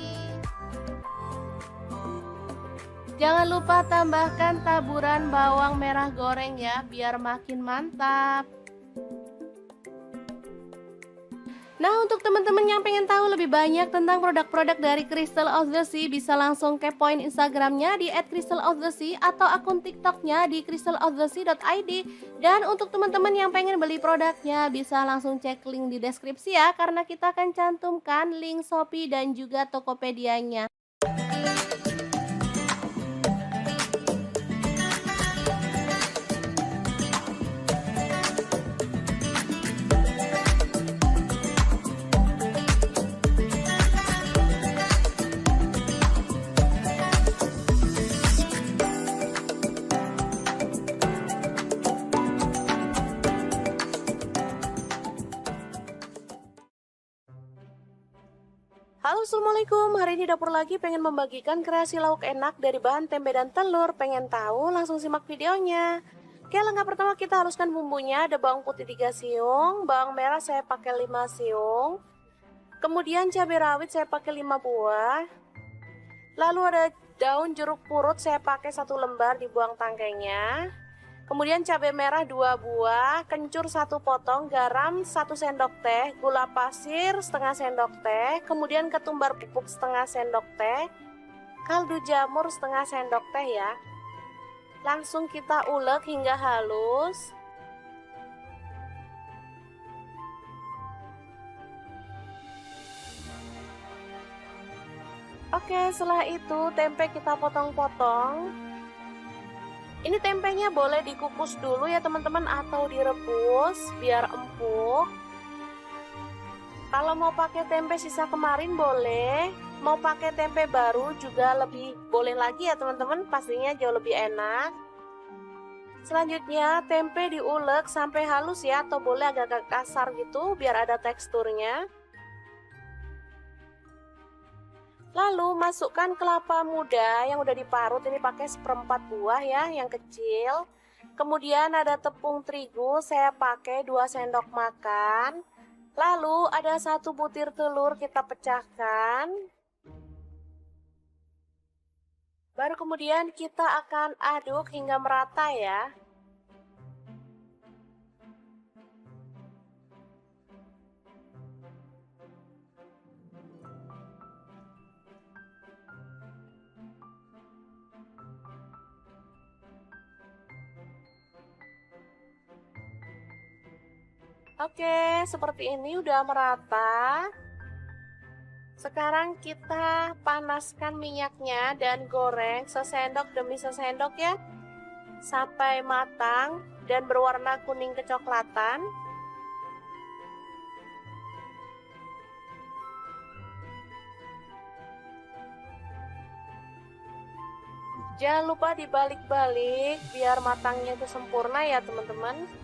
Jangan lupa tambahkan taburan bawang merah goreng ya, biar makin mantap. Nah, untuk teman-teman yang pengen tahu lebih banyak tentang produk-produk dari Crystal of the Sea, bisa langsung kepoin Instagramnya di @crystalofthesea atau akun TikToknya di crystalofthesea.id. Dan untuk teman-teman yang pengen beli produknya, bisa langsung cek link di deskripsi ya, karena kita akan cantumkan link Shopee dan juga Tokopedia-nya. Assalamualaikum, hari ini dapur lagi pengen membagikan kreasi lauk enak dari bahan tempe dan telur. Pengen tahu? Langsung simak videonya. Oke, langkah pertama kita haluskan bumbunya. Ada bawang putih 3 siung, bawang merah saya pakai 5 siung, kemudian cabai rawit saya pakai 5 buah, lalu ada daun jeruk purut saya pakai 1 lembar, dibuang tangkainya. Kemudian cabai merah 2 buah, kencur 1 potong, garam 1 sendok teh, gula pasir setengah sendok teh, kemudian ketumbar bubuk setengah sendok teh, kaldu jamur setengah sendok teh ya. Langsung kita ulek hingga halus. Oke, setelah itu tempe kita potong-potong. Ini tempenya boleh dikukus dulu ya teman-teman atau direbus biar empuk. Kalau mau pakai tempe sisa kemarin boleh, mau pakai tempe baru juga lebih boleh lagi ya teman-teman, pastinya jauh lebih enak. Selanjutnya tempe diulek sampai halus ya, atau boleh agak kasar gitu biar ada teksturnya. Lalu masukkan kelapa muda yang udah diparut, ini pakai 1/4 buah ya, yang kecil. Kemudian ada tepung terigu, saya pakai 2 sendok makan. Lalu ada 1 butir telur kita pecahkan. Baru kemudian kita akan aduk hingga merata ya. Oke, seperti ini udah merata. Sekarang kita panaskan minyaknya dan goreng sesendok demi sesendok ya, sampai matang dan berwarna kuning kecoklatan. Jangan lupa dibalik-balik biar matangnya itu sempurna ya teman-teman.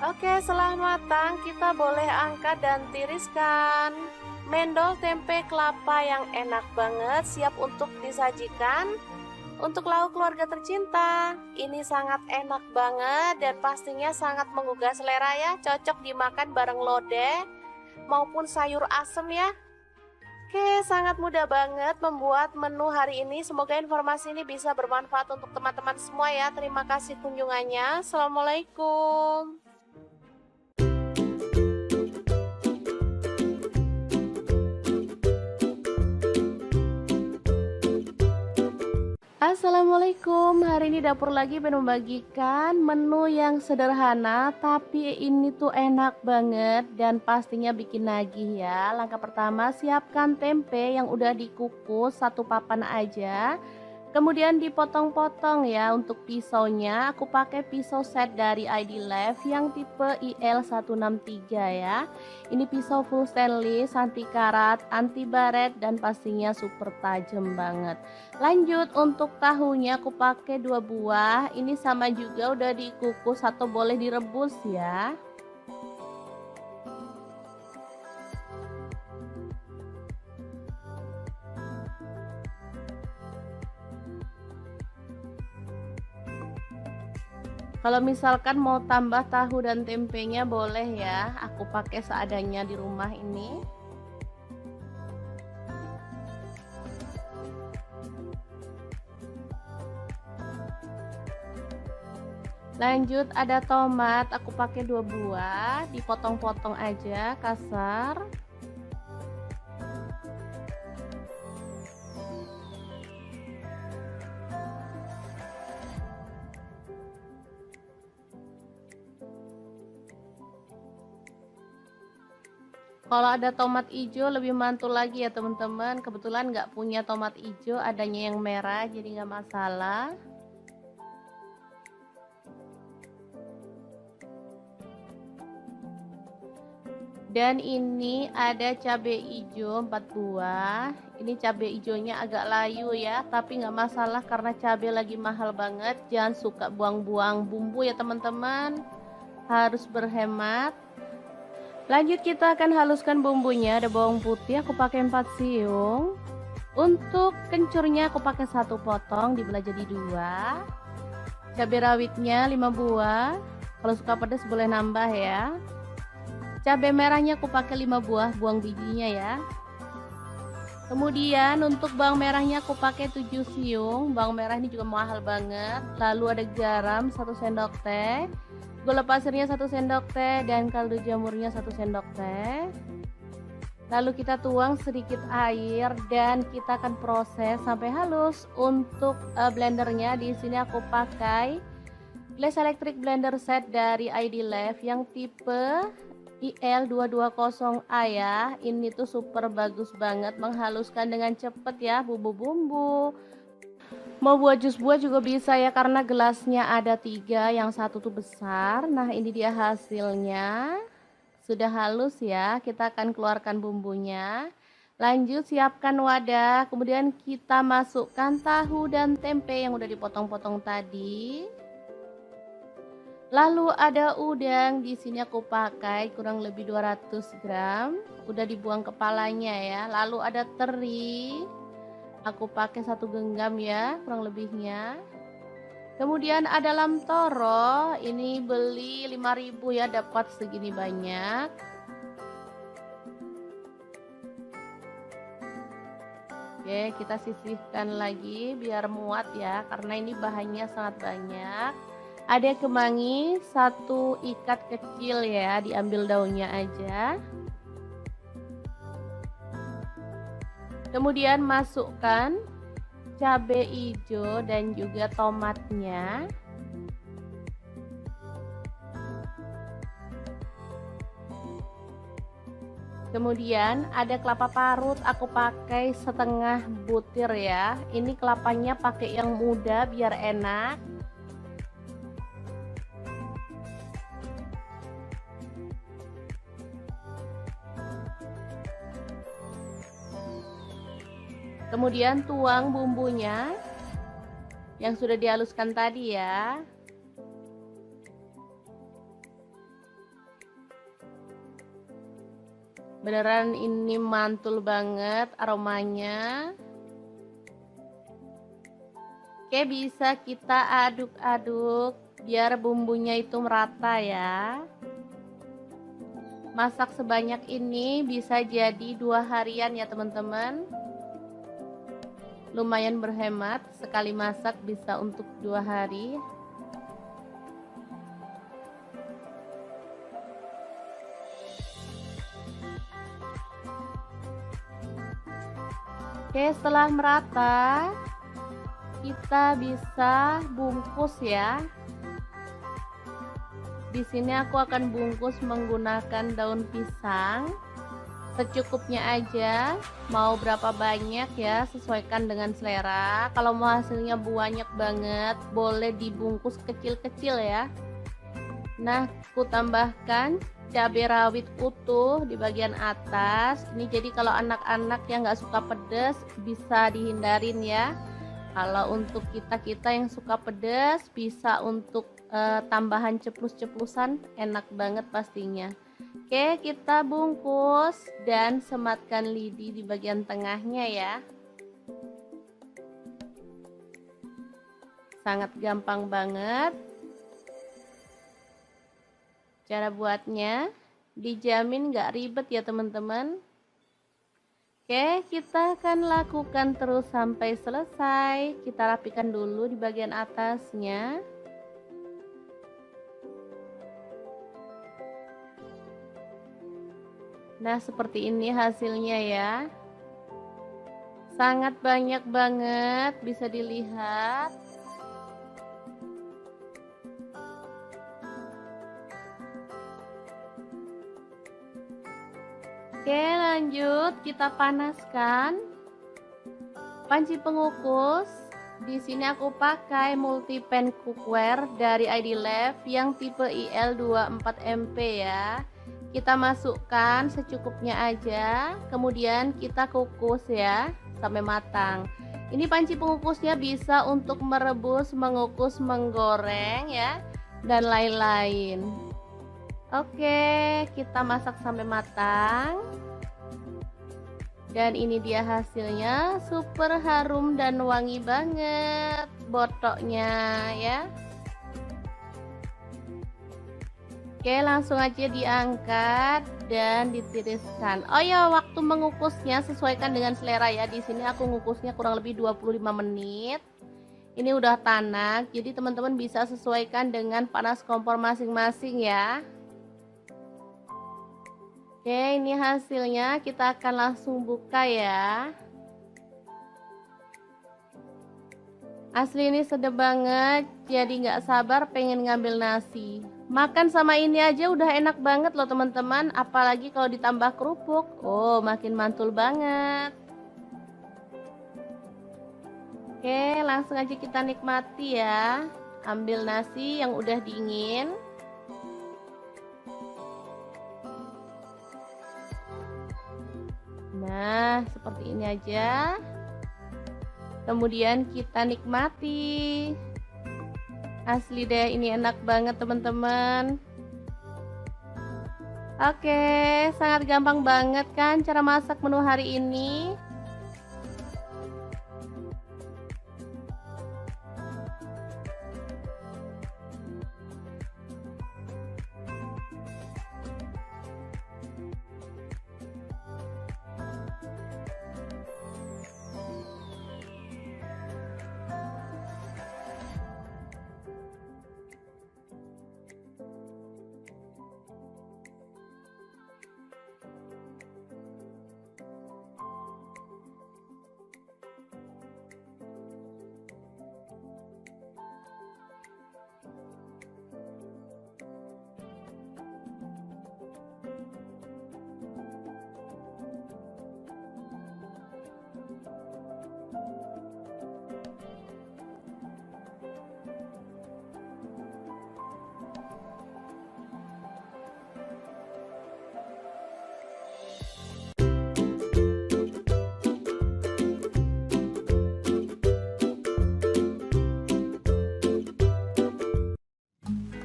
Oke, setelah matang kita boleh angkat dan tiriskan. Mendol tempe kelapa yang enak banget, siap untuk disajikan. Untuk lauk keluarga tercinta, ini sangat enak banget dan pastinya sangat menggugah selera ya. Cocok dimakan bareng lodeh maupun sayur asem ya. Oke, sangat mudah banget membuat menu hari ini. Semoga informasi ini bisa bermanfaat untuk teman-teman semua ya. Terima kasih kunjungannya. Assalamualaikum. Assalamualaikum, hari ini dapur lagi pengen membagikan menu yang sederhana tapi ini tuh enak banget dan pastinya bikin nagih ya. Langkah pertama, siapkan tempe yang udah dikukus 1 papan aja, kemudian dipotong-potong ya. Untuk pisaunya aku pakai pisau set dari ID Life yang tipe IL163 ya. Ini pisau full stainless, anti karat, anti baret, dan pastinya super tajam banget. Lanjut, untuk tahunya aku pakai 2 buah. Ini sama juga udah dikukus atau boleh direbus ya. Kalau misalkan mau tambah tahu dan tempenya boleh ya, aku pakai seadanya di rumah ini. Lanjut, ada tomat, aku pakai 2 buah, dipotong-potong aja kasar. Kalau ada tomat hijau lebih mantul lagi ya teman-teman. Kebetulan nggak punya tomat hijau, adanya yang merah, jadi nggak masalah. Dan ini ada cabai hijau 4 buah. Ini cabai hijaunya agak layu ya, tapi nggak masalah karena cabai lagi mahal banget. Jangan suka buang-buang bumbu ya teman-teman. harus berhemat. Lanjut kita akan haluskan bumbunya. Ada bawang putih aku pakai 4 siung. Untuk kencurnya aku pakai 1 potong dibelah jadi 2. Cabai rawitnya 5 buah. Kalau suka pedas boleh nambah ya. Cabai merahnya aku pakai 5 buah, buang bijinya ya. Kemudian untuk bawang merahnya aku pakai 7 siung. Bawang merah ini juga mahal banget. Lalu ada garam 1 sendok teh. Gula pasirnya 1 sendok teh dan kaldu jamurnya 1 sendok teh. Lalu kita tuang sedikit air dan kita akan proses sampai halus. Untuk blendernya di sini aku pakai Glass Electric Blender Set dari ID Lab yang tipe IL220A ya. Ini tuh super bagus banget, menghaluskan dengan cepet ya bumbu-bumbu. Mau buat jus buah juga bisa ya, karena gelasnya ada 3, yang satu tuh besar. Nah ini dia hasilnya, sudah halus ya. Kita akan keluarkan bumbunya. Lanjut siapkan wadah, kemudian kita masukkan tahu dan tempe yang udah dipotong-potong tadi. Lalu ada udang, di sini aku pakai kurang lebih 200 gram, udah dibuang kepalanya ya. Lalu ada teri. Aku pakai 1 genggam ya, kurang lebihnya. Kemudian ada lam toro, ini beli 5.000 ya, dapat segini banyak. Oke, kita sisihkan lagi biar muat ya, karena ini bahannya sangat banyak. Ada kemangi 1 ikat kecil ya, diambil daunnya aja. Kemudian masukkan cabai hijau dan juga tomatnya. Kemudian ada kelapa parut, aku pakai setengah butir ya. Ini kelapanya pakai yang muda biar enak. Kemudian tuang bumbunya yang sudah dihaluskan tadi ya. Beneran ini mantul banget aromanya. Oke, bisa kita aduk-aduk biar bumbunya itu merata ya. Masak sebanyak ini bisa jadi 2 harian ya teman-teman. Lumayan berhemat, sekali masak bisa untuk 2 hari. Oke, setelah merata kita bisa bungkus ya. Di sini aku akan bungkus menggunakan daun pisang. Secukupnya aja, mau berapa banyak ya, sesuaikan dengan selera. Kalau mau hasilnya banyak banget, boleh dibungkus kecil-kecil ya. Nah, aku tambahkan cabai rawit utuh di bagian atas. Ini jadi kalau anak-anak yang nggak suka pedas bisa dihindarin ya. Kalau untuk kita-kita yang suka pedas, bisa untuk tambahan ceplus-ceplusan, enak banget pastinya. Oke, kita bungkus dan sematkan lidi di bagian tengahnya ya. Sangat gampang banget. Cara buatnya dijamin gak ribet ya teman-teman. Oke, kita akan lakukan terus sampai selesai. Kita rapikan dulu di bagian atasnya. Nah, seperti ini hasilnya ya. Sangat banyak banget, bisa dilihat. Oke, lanjut kita panaskan panci pengukus. Di sini aku pakai multi-pan cookware dari ID Lab yang tipe IL24MP ya. Kita masukkan secukupnya aja, kemudian kita kukus ya sampai matang. Ini panci pengukusnya bisa untuk merebus, mengukus, menggoreng ya, dan lain-lain. Oke, kita masak sampai matang. Dan ini dia hasilnya, super harum dan wangi banget botoknya ya. Oke, langsung aja diangkat dan ditiriskan. Oh ya, waktu mengukusnya sesuaikan dengan selera ya. Di sini aku ngukusnya kurang lebih 25 menit. Ini udah tanak, jadi teman-teman bisa sesuaikan dengan panas kompor masing-masing ya. Oke, ini hasilnya, kita akan langsung buka ya. Asli ini sedap banget, jadi nggak sabar pengen ngambil nasi. Makan sama ini aja udah enak banget loh teman-teman, apalagi kalau ditambah kerupuk. Oh, makin mantul banget. Oke, langsung aja kita nikmati ya. Ambil nasi yang udah dingin. Nah, seperti ini aja. Kemudian kita nikmati. Asli deh, ini enak banget teman-teman. Oke, sangat gampang banget kan cara masak menu hari ini.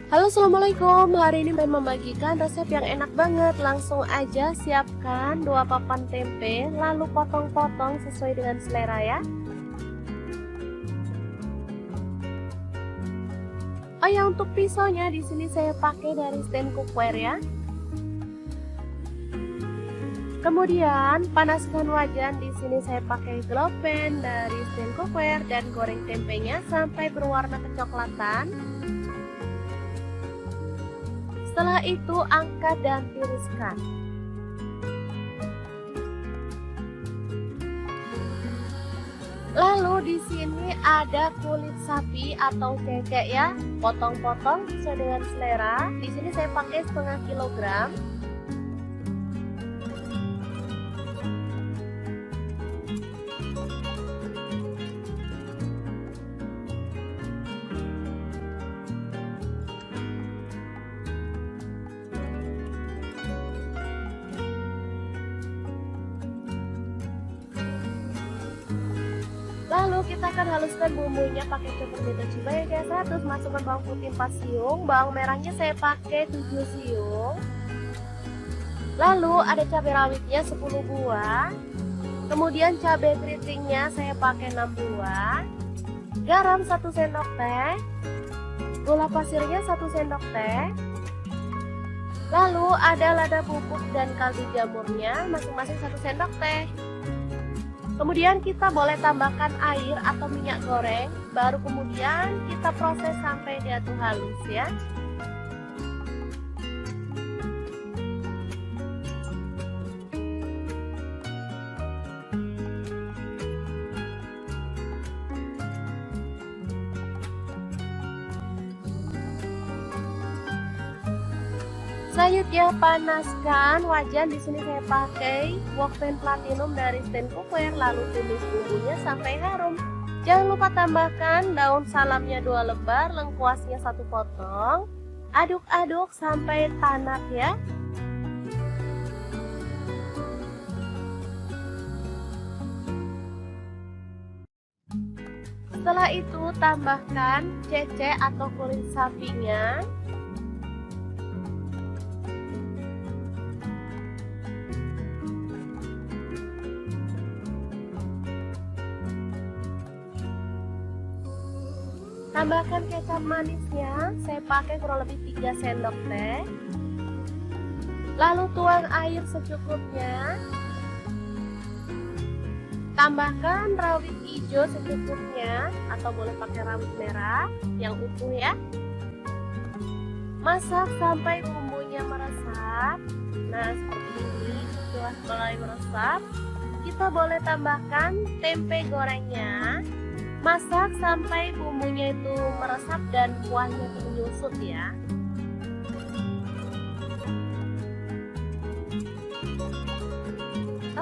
Halo, assalamualaikum. Hari ini pengen membagikan resep yang enak banget. Langsung aja siapkan 2 papan tempe, lalu potong-potong sesuai dengan selera ya. Oh ya, untuk pisaunya di sini saya pakai dari stand cookware ya. Kemudian panaskan wajan, di sini saya pakai glow pan dari stand cookware dan goreng tempenya sampai berwarna kecoklatan. Setelah itu angkat dan tiriskan. Lalu di sini ada kulit sapi atau cecek ya, potong-potong sesuai dengan selera. Di sini saya pakai setengah kilogram. Lalu kita akan haluskan bumbunya pakai chopper beta cibai ya guys. Terus masukkan bawang putih 4 siung, bawang merahnya saya pakai 7 siung. Lalu ada cabai rawitnya 10 buah. Kemudian cabai keritingnya saya pakai 6 buah. Garam 1 sendok teh. Gula pasirnya 1 sendok teh. Lalu ada lada bubuk dan kaldu jamurnya masing-masing 1 sendok teh. Kemudian kita boleh tambahkan air atau minyak goreng, baru kemudian kita proses sampai dia tuh halus ya. Selanjutnya panaskan wajan, di sini saya pakai wok pan platinum dari stand cookware, lalu tumis bumbunya sampai harum. Jangan lupa tambahkan daun salamnya 2 lembar, lengkuasnya 1 potong. Aduk-aduk sampai tanak ya. Setelah itu tambahkan cecek atau kulit sapinya. Tambahkan kecap manisnya, saya pakai kurang lebih 3 sendok teh. Lalu tuang air secukupnya. Tambahkan rawit hijau secukupnya atau boleh pakai rawit merah yang utuh ya. Masak sampai bumbunya meresap. Nah, seperti ini setelah mulai meresap, kita boleh tambahkan tempe gorengnya. Masak sampai bumbunya itu meresap dan kuahnya itu menyusut ya.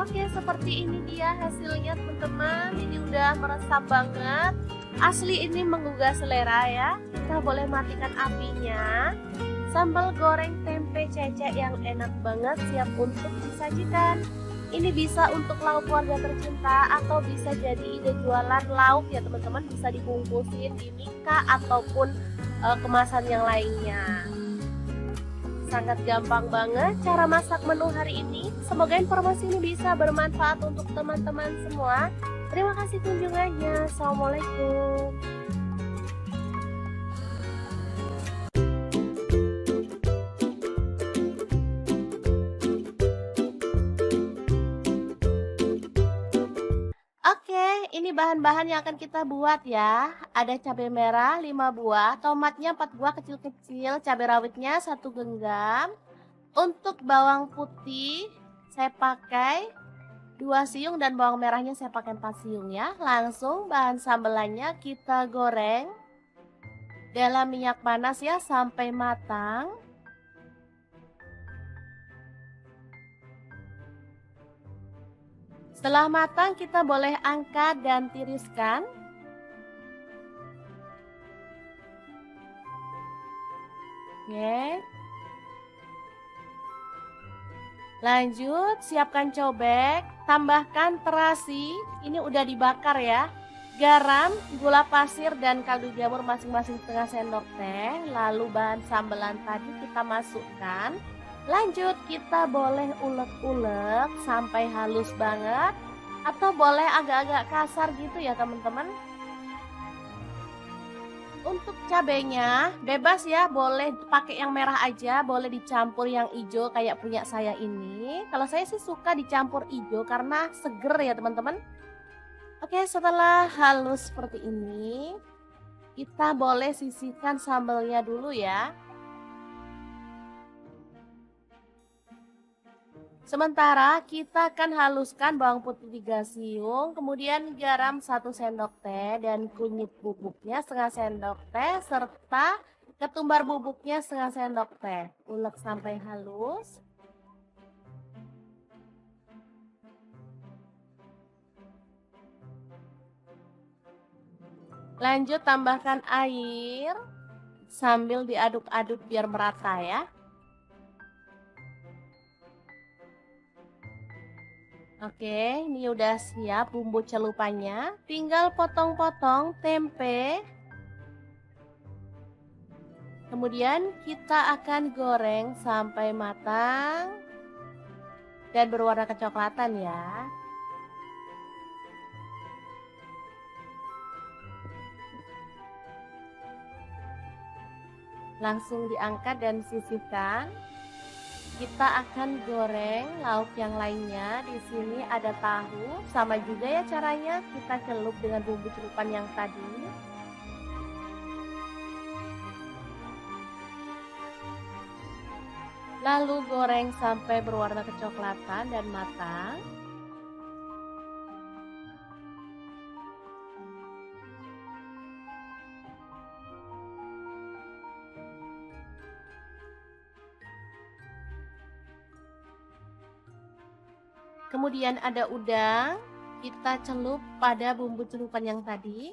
Oke, seperti ini dia hasilnya teman-teman. Ini udah meresap banget. Asli ini menggugah selera ya. Kita boleh matikan apinya. Sambal goreng tempe cecek yang enak banget siap untuk disajikan. Ini bisa untuk lauk keluarga tercinta atau bisa jadi ide jualan lauk ya teman-teman. Bisa dibungkusin di mika ataupun kemasan yang lainnya. Sangat gampang banget cara masak menu hari ini. Semoga informasi ini bisa bermanfaat untuk teman-teman semua. Terima kasih kunjungannya. Assalamualaikum. Oke, ini bahan-bahan yang akan kita buat ya. Ada cabai merah 5 buah, tomatnya 4 buah kecil-kecil, cabai rawitnya 1 genggam. Untuk bawang putih saya pakai 2 siung dan bawang merahnya saya pakai 4 siung ya. Langsung bahan sambelannya kita goreng dalam minyak panas ya sampai matang. Setelah matang kita boleh angkat dan tiriskan. Oke. Lanjut, siapkan cobek, tambahkan terasi, ini udah dibakar ya. Garam, gula pasir dan kaldu jamur masing-masing setengah sendok teh. Lalu bahan sambelan tadi kita masukkan. Lanjut, kita boleh ulek-ulek sampai halus banget atau boleh agak-agak kasar gitu ya teman-teman. Untuk cabenya bebas ya, boleh pakai yang merah aja, boleh dicampur yang hijau kayak punya saya ini. Kalau saya sih suka dicampur hijau karena seger ya teman-teman. Oke, setelah halus seperti ini, kita boleh sisihkan sambelnya dulu ya. Sementara kita akan haluskan bawang putih 3 siung, kemudian garam 1 sendok teh dan kunyit bubuknya setengah sendok teh serta ketumbar bubuknya setengah sendok teh. Ulek sampai halus. Lanjut tambahkan air sambil diaduk-aduk biar merata ya. Oke, ini udah siap bumbu celupannya. Tinggal potong-potong tempe. Kemudian kita akan goreng sampai matang dan berwarna kecoklatan ya. Langsung diangkat dan sisihkan. Kita akan goreng lauk yang lainnya. Di sini ada tahu, sama juga ya caranya kita celup dengan bumbu celupan yang tadi. Lalu goreng sampai berwarna kecoklatan dan matang. Kemudian ada udang, kita celup pada bumbu celupan yang tadi.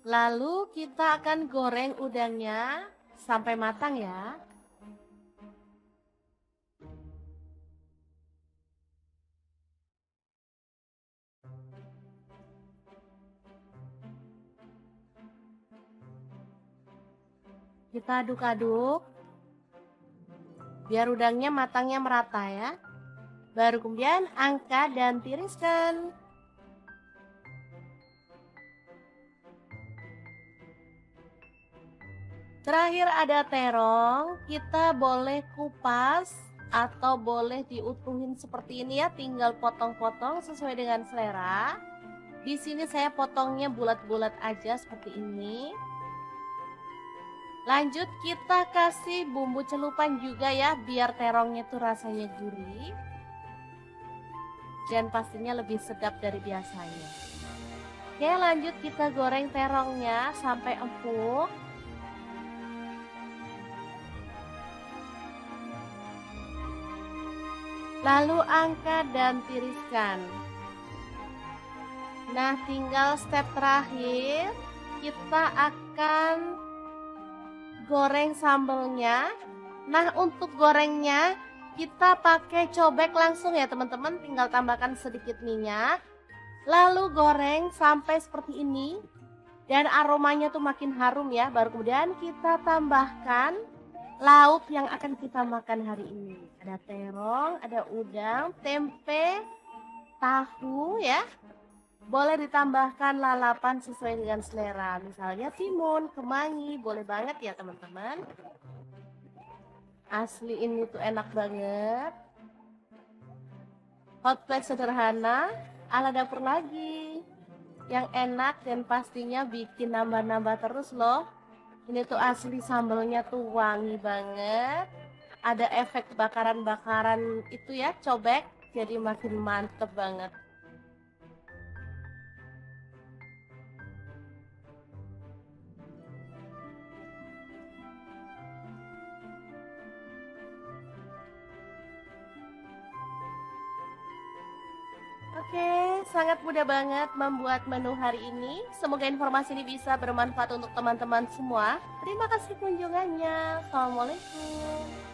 Lalu kita akan goreng udangnya sampai matang ya. Kita aduk-aduk biar udangnya matangnya merata ya. Baru kemudian angkat dan tiriskan. Terakhir ada terong, kita boleh kupas atau boleh diutuhin seperti ini ya, tinggal potong-potong sesuai dengan selera. Di sini saya potongnya bulat-bulat aja seperti ini. Lanjut kita kasih bumbu celupan juga ya, biar terongnya tuh rasanya gurih. Dan pastinya lebih sedap dari biasanya. Oke, lanjut kita goreng terongnya sampai empuk. Lalu angkat dan tiriskan. Nah, tinggal step terakhir, kita akan goreng sambelnya. Nah, untuk gorengnya kita pakai cobek langsung ya teman-teman, tinggal tambahkan sedikit minyak. Lalu goreng sampai seperti ini. Dan aromanya tuh makin harum ya, baru kemudian kita tambahkan lauk yang akan kita makan hari ini. Ada terong, ada udang, tempe, tahu ya. Boleh ditambahkan lalapan sesuai dengan selera. Misalnya timun, kemangi, boleh banget ya teman-teman. Asli ini tuh enak banget. Hot plate sederhana, ala dapur lagi. Yang enak dan pastinya bikin nambah-nambah terus loh. Ini tuh asli sambelnya tuh wangi banget. Ada efek bakaran-bakaran itu ya, cobek. Jadi makin mantep banget. Oke, sangat mudah banget membuat menu hari ini. Semoga informasi ini bisa bermanfaat untuk teman-teman semua. Terima kasih kunjungannya. Assalamualaikum.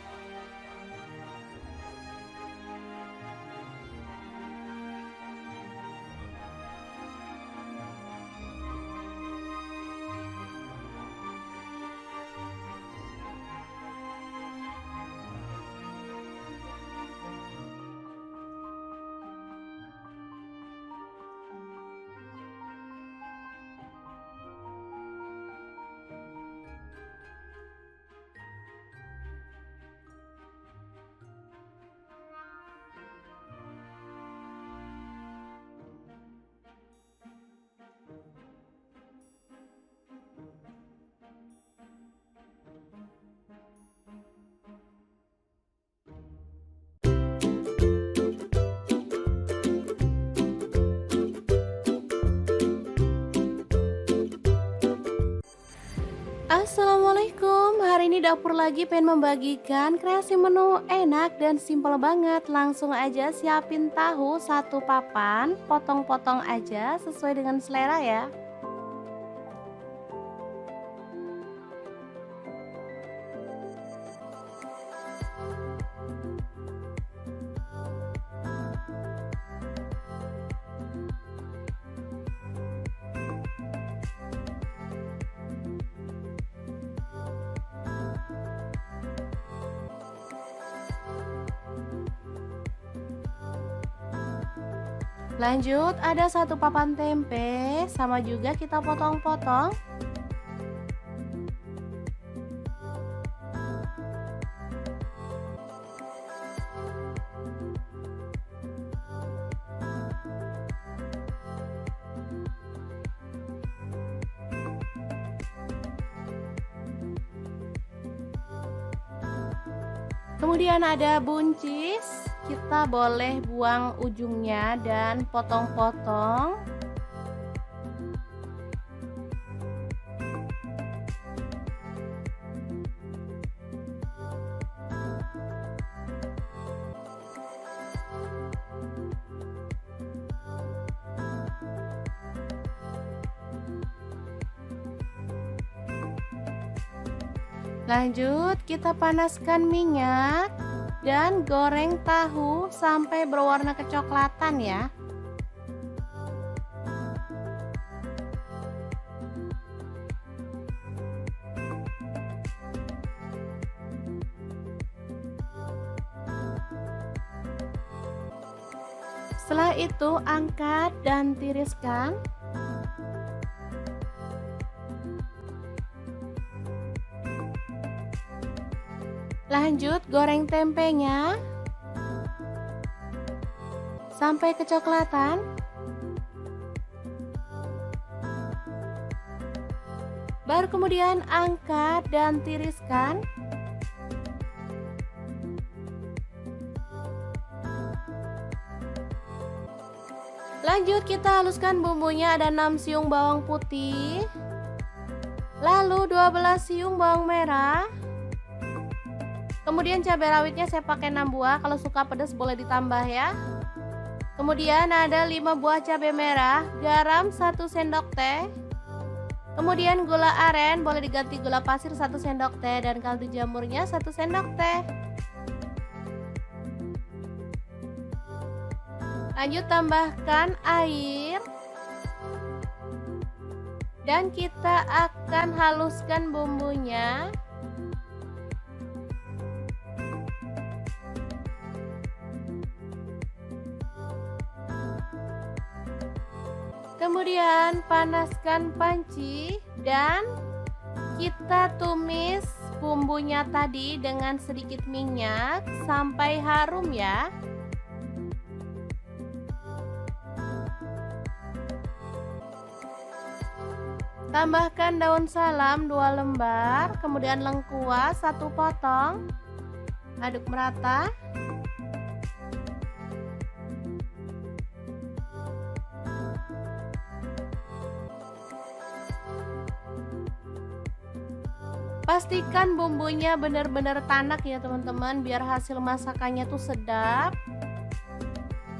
Assalamualaikum, hari ini dapur lagi pengen membagikan kreasi menu enak dan simpel banget. Langsung aja siapin tahu satu papan, potong-potong aja sesuai dengan selera ya. Lanjut ada satu papan tempe, sama juga kita potong-potong. Kemudian ada buncis, kita boleh buang ujungnya dan potong-potong. Lanjut kita panaskan minyak dan goreng tahu sampai berwarna kecoklatan ya. Setelah itu angkat dan tiriskan. Lanjut goreng tempenya sampai kecoklatan. Baru kemudian angkat dan tiriskan. Lanjut kita haluskan bumbunya, ada 6 siung bawang putih, lalu 12 siung bawang merah. Kemudian cabai rawitnya saya pakai 6 buah, kalau suka pedas boleh ditambah ya. Kemudian ada 5 buah cabai merah, garam 1 sendok teh. Kemudian gula aren, boleh diganti gula pasir 1 sendok teh, dan kaldu jamurnya 1 sendok teh. Lanjut tambahkan air. Dan kita akan haluskan bumbunya. Kemudian panaskan panci dan kita tumis bumbunya tadi dengan sedikit minyak sampai harum ya. Tambahkan daun salam 2 lembar, kemudian lengkuas 1 potong. Aduk merata. Pastikan bumbunya benar-benar tanak ya teman-teman, biar hasil masakannya tuh sedap.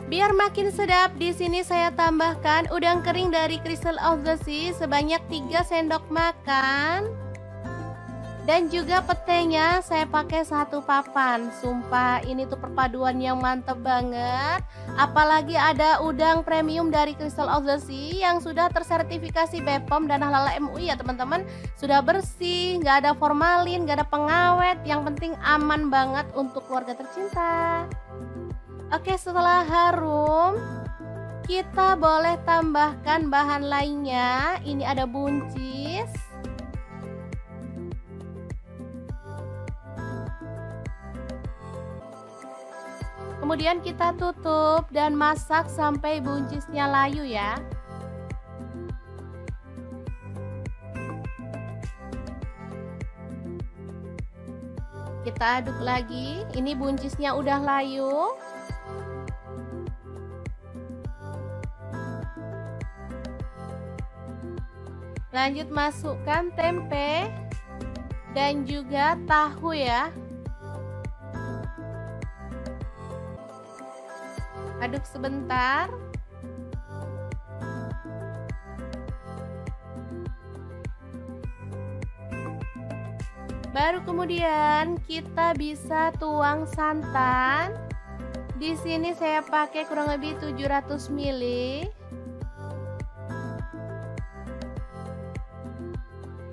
Biar makin sedap, di sini saya tambahkan udang kering dari Crystal of the Sea sebanyak 3 sendok makan. Dan juga petenya saya pakai 1 papan. Sumpah ini tuh perpaduan yang mantep banget. Apalagi ada udang premium dari Crystal of the Sea yang sudah tersertifikasi BPOM dan Halal MUI ya teman-teman. Sudah bersih, nggak ada formalin, nggak ada pengawet. Yang penting aman banget untuk keluarga tercinta. Oke, setelah harum, kita boleh tambahkan bahan lainnya. Ini ada buncis. Kemudian kita tutup dan masak sampai buncisnya layu ya. Kita aduk lagi. Ini buncisnya udah layu. Lanjut masukkan tempe dan juga tahu ya. Aduk sebentar. Baru kemudian kita bisa tuang santan. Di sini saya pakai kurang lebih 700 ml.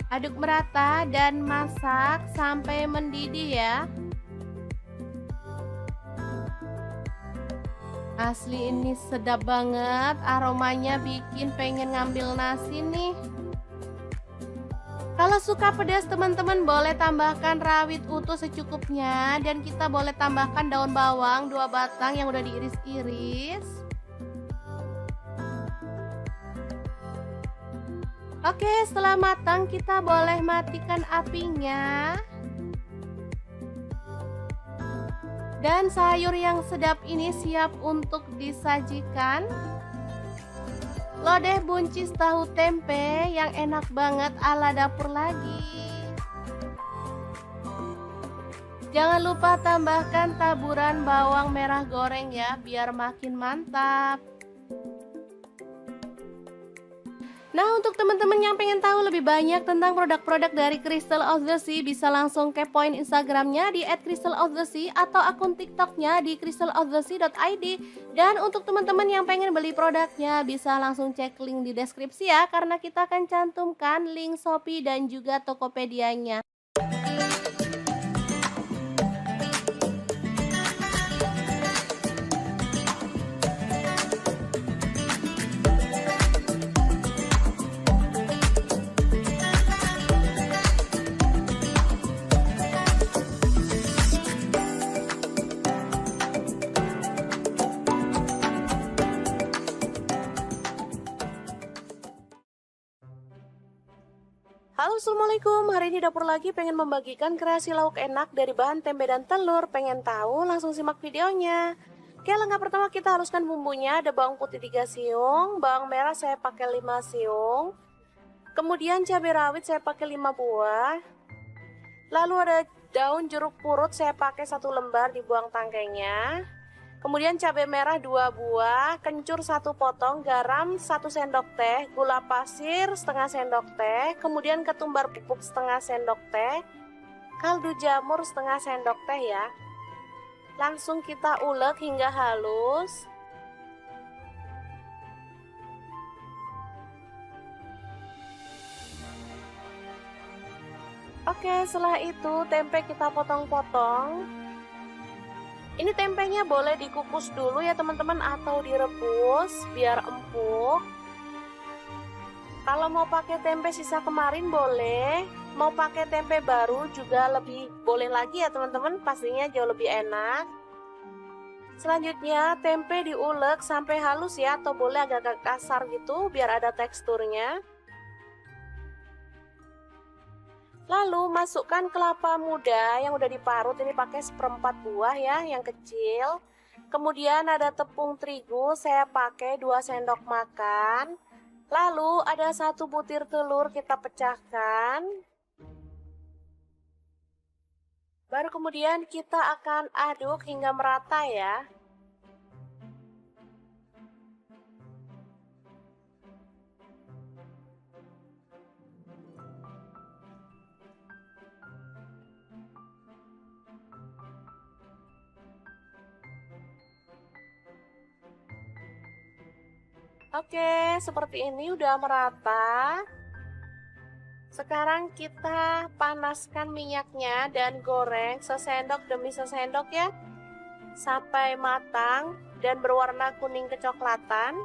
Aduk merata dan masak sampai mendidih ya. Asli ini sedap banget, aromanya bikin pengen ngambil nasi nih. Kalau suka pedas teman-teman boleh tambahkan rawit utuh secukupnya. Dan kita boleh tambahkan daun bawang 2 batang yang udah diiris-iris. Oke, setelah matang kita boleh matikan apinya. Dan sayur yang sedap ini siap untuk disajikan. Lodeh buncis tahu tempe yang enak banget ala dapur lagi. Jangan lupa tambahkan taburan bawang merah goreng ya, biar makin mantap. Nah, untuk teman-teman yang pengen tahu lebih banyak tentang produk-produk dari Crystal of the Sea, bisa langsung kepoin Instagramnya di @crystalofthesea atau akun TikToknya di crystalofthesea.id. Dan untuk teman-teman yang pengen beli produknya, bisa langsung cek link di deskripsi ya, karena kita akan cantumkan link Shopee dan juga Tokopedia-nya. Halo assalamualaikum, hari ini dapur lagi pengen membagikan kreasi lauk enak dari bahan tempe dan telur. Pengen tahu? Langsung simak videonya. Oke, langkah pertama kita haluskan bumbunya. Ada bawang putih 3 siung, bawang merah saya pakai 5 siung, kemudian cabai rawit saya pakai 5 buah, lalu ada daun jeruk purut saya pakai 1 lembar, dibuang tangkainya. Kemudian cabai merah 2 buah, kencur 1 potong, garam 1 sendok teh, gula pasir setengah sendok teh, kemudian ketumbar bubuk setengah sendok teh, kaldu jamur setengah sendok teh ya. Langsung kita ulek hingga halus. Oke, setelah itu tempe kita potong-potong. Ini tempenya boleh dikukus dulu ya teman-teman atau direbus biar empuk. Kalau mau pakai tempe sisa kemarin boleh, mau pakai tempe baru juga lebih boleh lagi ya teman-teman, pastinya jauh lebih enak. Selanjutnya tempe diulek sampai halus ya, atau boleh agak kasar gitu biar ada teksturnya. Lalu masukkan kelapa muda yang udah diparut, ini pakai 1/4 buah ya, yang kecil. Kemudian ada tepung terigu, saya pakai 2 sendok makan. Lalu ada 1 butir telur kita pecahkan. Baru kemudian kita akan aduk hingga merata ya. Oke, seperti ini udah merata. Sekarang kita panaskan minyaknya dan goreng sesendok demi sesendok ya, sampai matang dan berwarna kuning kecoklatan.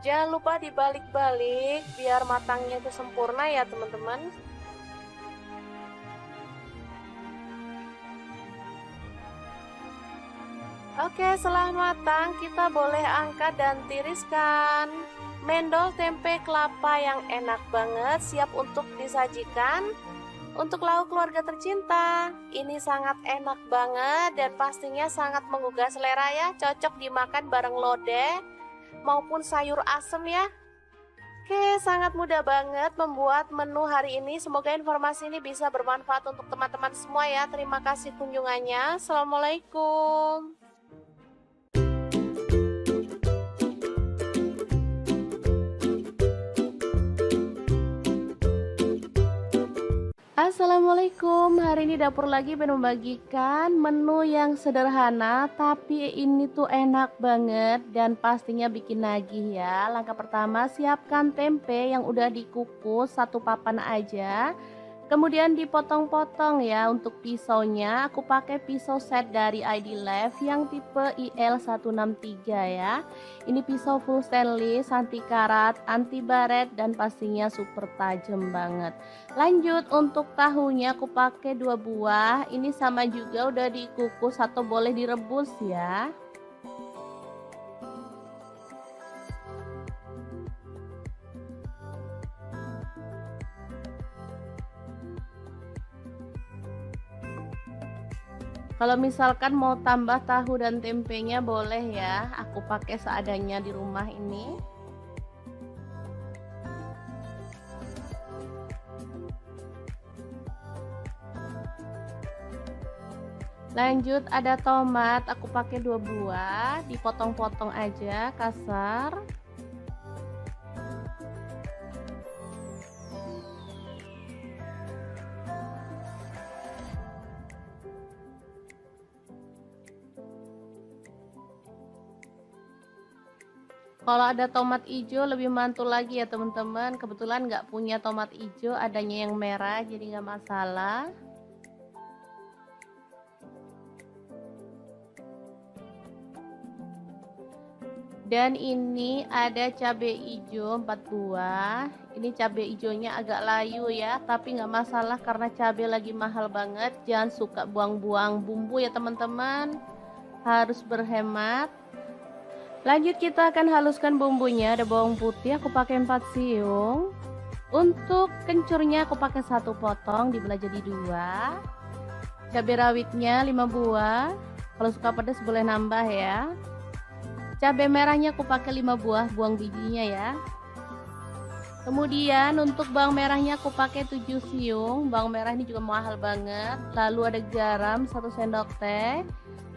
Jangan lupa dibalik-balik biar matangnya itu sempurna ya teman-teman. Oke, setelah matang kita boleh angkat dan tiriskan. Mendol tempe kelapa yang enak banget, siap untuk disajikan. Untuk lauk keluarga tercinta, ini sangat enak banget dan pastinya sangat menggugah selera ya. Cocok dimakan bareng lodeh maupun sayur asem ya. Oke, sangat mudah banget membuat menu hari ini. Semoga informasi ini bisa bermanfaat untuk teman-teman semua ya. Terima kasih kunjungannya. Assalamualaikum. Assalamualaikum, hari ini dapur lagi pengen membagikan menu yang sederhana tapi ini tuh enak banget dan pastinya bikin nagih ya. Langkah pertama, siapkan tempe yang udah dikukus 1 papan aja, kemudian dipotong-potong ya. Untuk pisaunya aku pakai pisau set dari ID Life yang tipe IL163 ya. Ini pisau full stainless, anti karat, anti baret, dan pastinya super tajam banget. Lanjut, untuk tahunya aku pakai 2 buah. Ini sama juga udah dikukus atau boleh direbus ya. Kalau misalkan mau tambah tahu dan tempenya boleh ya, aku pakai seadanya di rumah ini. Lanjut, ada tomat, aku pakai 2 buah, dipotong-potong aja kasar. Kalau ada tomat hijau lebih mantul lagi ya teman-teman. Kebetulan nggak punya tomat hijau, adanya yang merah, jadi nggak masalah. Dan ini ada cabai hijau 4 buah. Ini cabai hijaunya agak layu ya, tapi nggak masalah karena cabai lagi mahal banget. Jangan suka buang-buang bumbu ya teman-teman. harus berhemat. Lanjut kita akan haluskan bumbunya. Ada bawang putih aku pakai 4 siung. Untuk kencurnya aku pakai 1 potong dibelah jadi 2. Cabai rawitnya 5 buah. Kalau suka pedas boleh nambah ya. Cabai merahnya aku pakai 5 buah, buang bijinya ya. Kemudian untuk bawang merahnya aku pakai 7 siung. Bawang merah ini juga mahal banget. Lalu ada garam 1 sendok teh,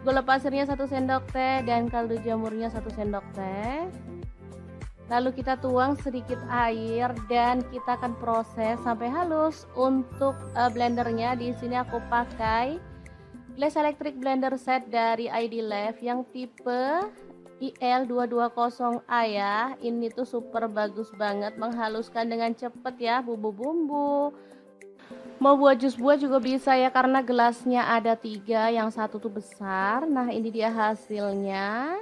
gula pasirnya 1 sendok teh, dan kaldu jamurnya 1 sendok teh. Lalu kita tuang sedikit air dan kita akan proses sampai halus. Untuk blendernya di sini aku pakai Glass Electric Blender Set dari ID Love yang tipe IL220A ya. Ini tuh super bagus banget, menghaluskan dengan cepet ya bumbu-bumbu. Mau buat jus buah juga bisa ya, karena gelasnya ada 3, yang satu tuh besar. Nah ini dia hasilnya,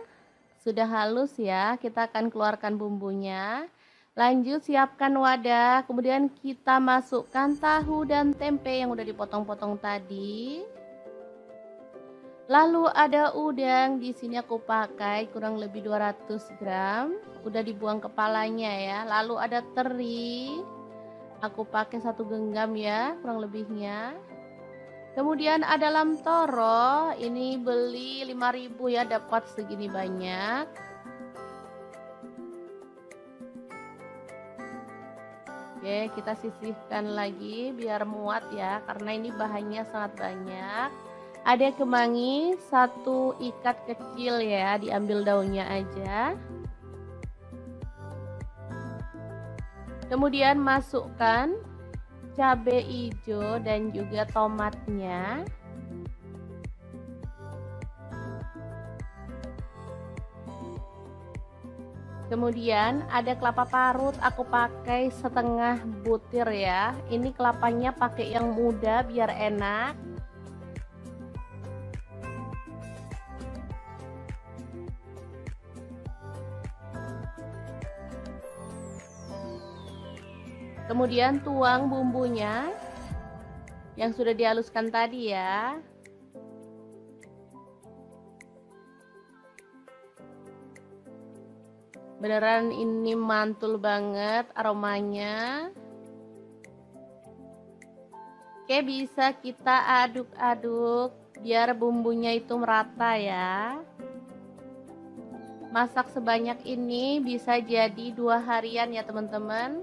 sudah halus ya. Kita akan keluarkan bumbunya. Lanjut siapkan wadah, kemudian kita masukkan tahu dan tempe yang udah dipotong-potong tadi. Lalu ada udang, di sini aku pakai kurang lebih 200 gram, udah dibuang kepalanya ya. Lalu ada teri, aku pakai 1 genggam ya kurang lebihnya. Kemudian ada lam toro, ini beli 5.000 ya, dapat segini banyak. Oke, kita sisihkan lagi biar muat ya, karena ini bahannya sangat banyak. Ada kemangi 1 ikat kecil ya, diambil daunnya aja. Kemudian masukkan cabai hijau dan juga tomatnya. Kemudian ada kelapa parut, aku pakai setengah butir ya. Ini kelapanya pakai yang muda biar enak. Kemudian tuang bumbunya yang sudah dihaluskan tadi ya. Beneran ini mantul banget aromanya. Oke, bisa kita aduk-aduk biar bumbunya itu merata ya. Masak sebanyak ini bisa jadi 2 harian ya teman-teman.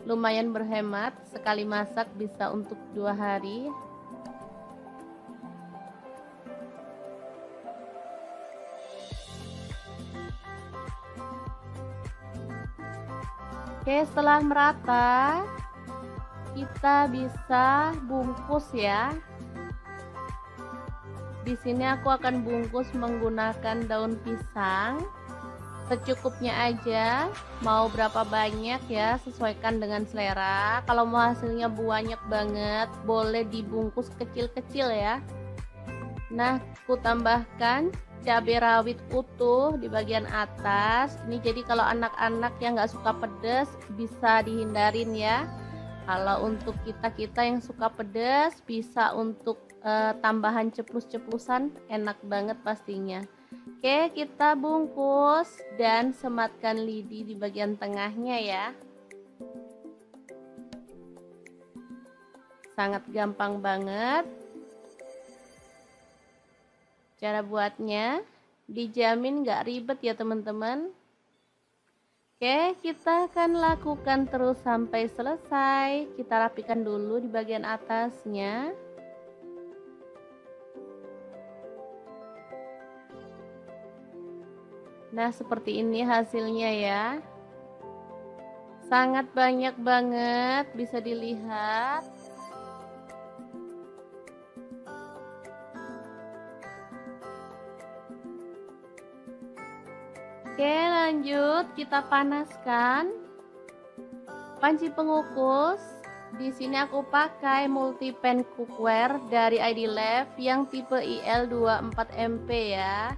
Lumayan berhemat, sekali masak bisa untuk 2 hari. Oke, setelah merata kita bisa bungkus ya. Di sini aku akan bungkus menggunakan daun pisang. Secukupnya aja, mau berapa banyak ya, sesuaikan dengan selera. Kalau mau hasilnya banyak banget, boleh dibungkus kecil-kecil ya. Nah, aku tambahkan cabai rawit utuh di bagian atas. Ini jadi kalau anak-anak yang nggak suka pedas bisa dihindarin ya. Kalau untuk kita-kita yang suka pedas, bisa untuk tambahan ceplus-ceplusan, enak banget pastinya. Oke, kita bungkus dan sematkan lidi di bagian tengahnya ya. Sangat gampang banget. Cara buatnya dijamin gak ribet ya teman-teman. Oke, kita akan lakukan terus sampai selesai. Kita rapikan dulu di bagian atasnya. Nah, seperti ini hasilnya ya. Sangat banyak banget, bisa dilihat. Oke, lanjut kita panaskan panci pengukus. Di sini aku pakai multipan cookware dari ID Love yang tipe IL24MP ya.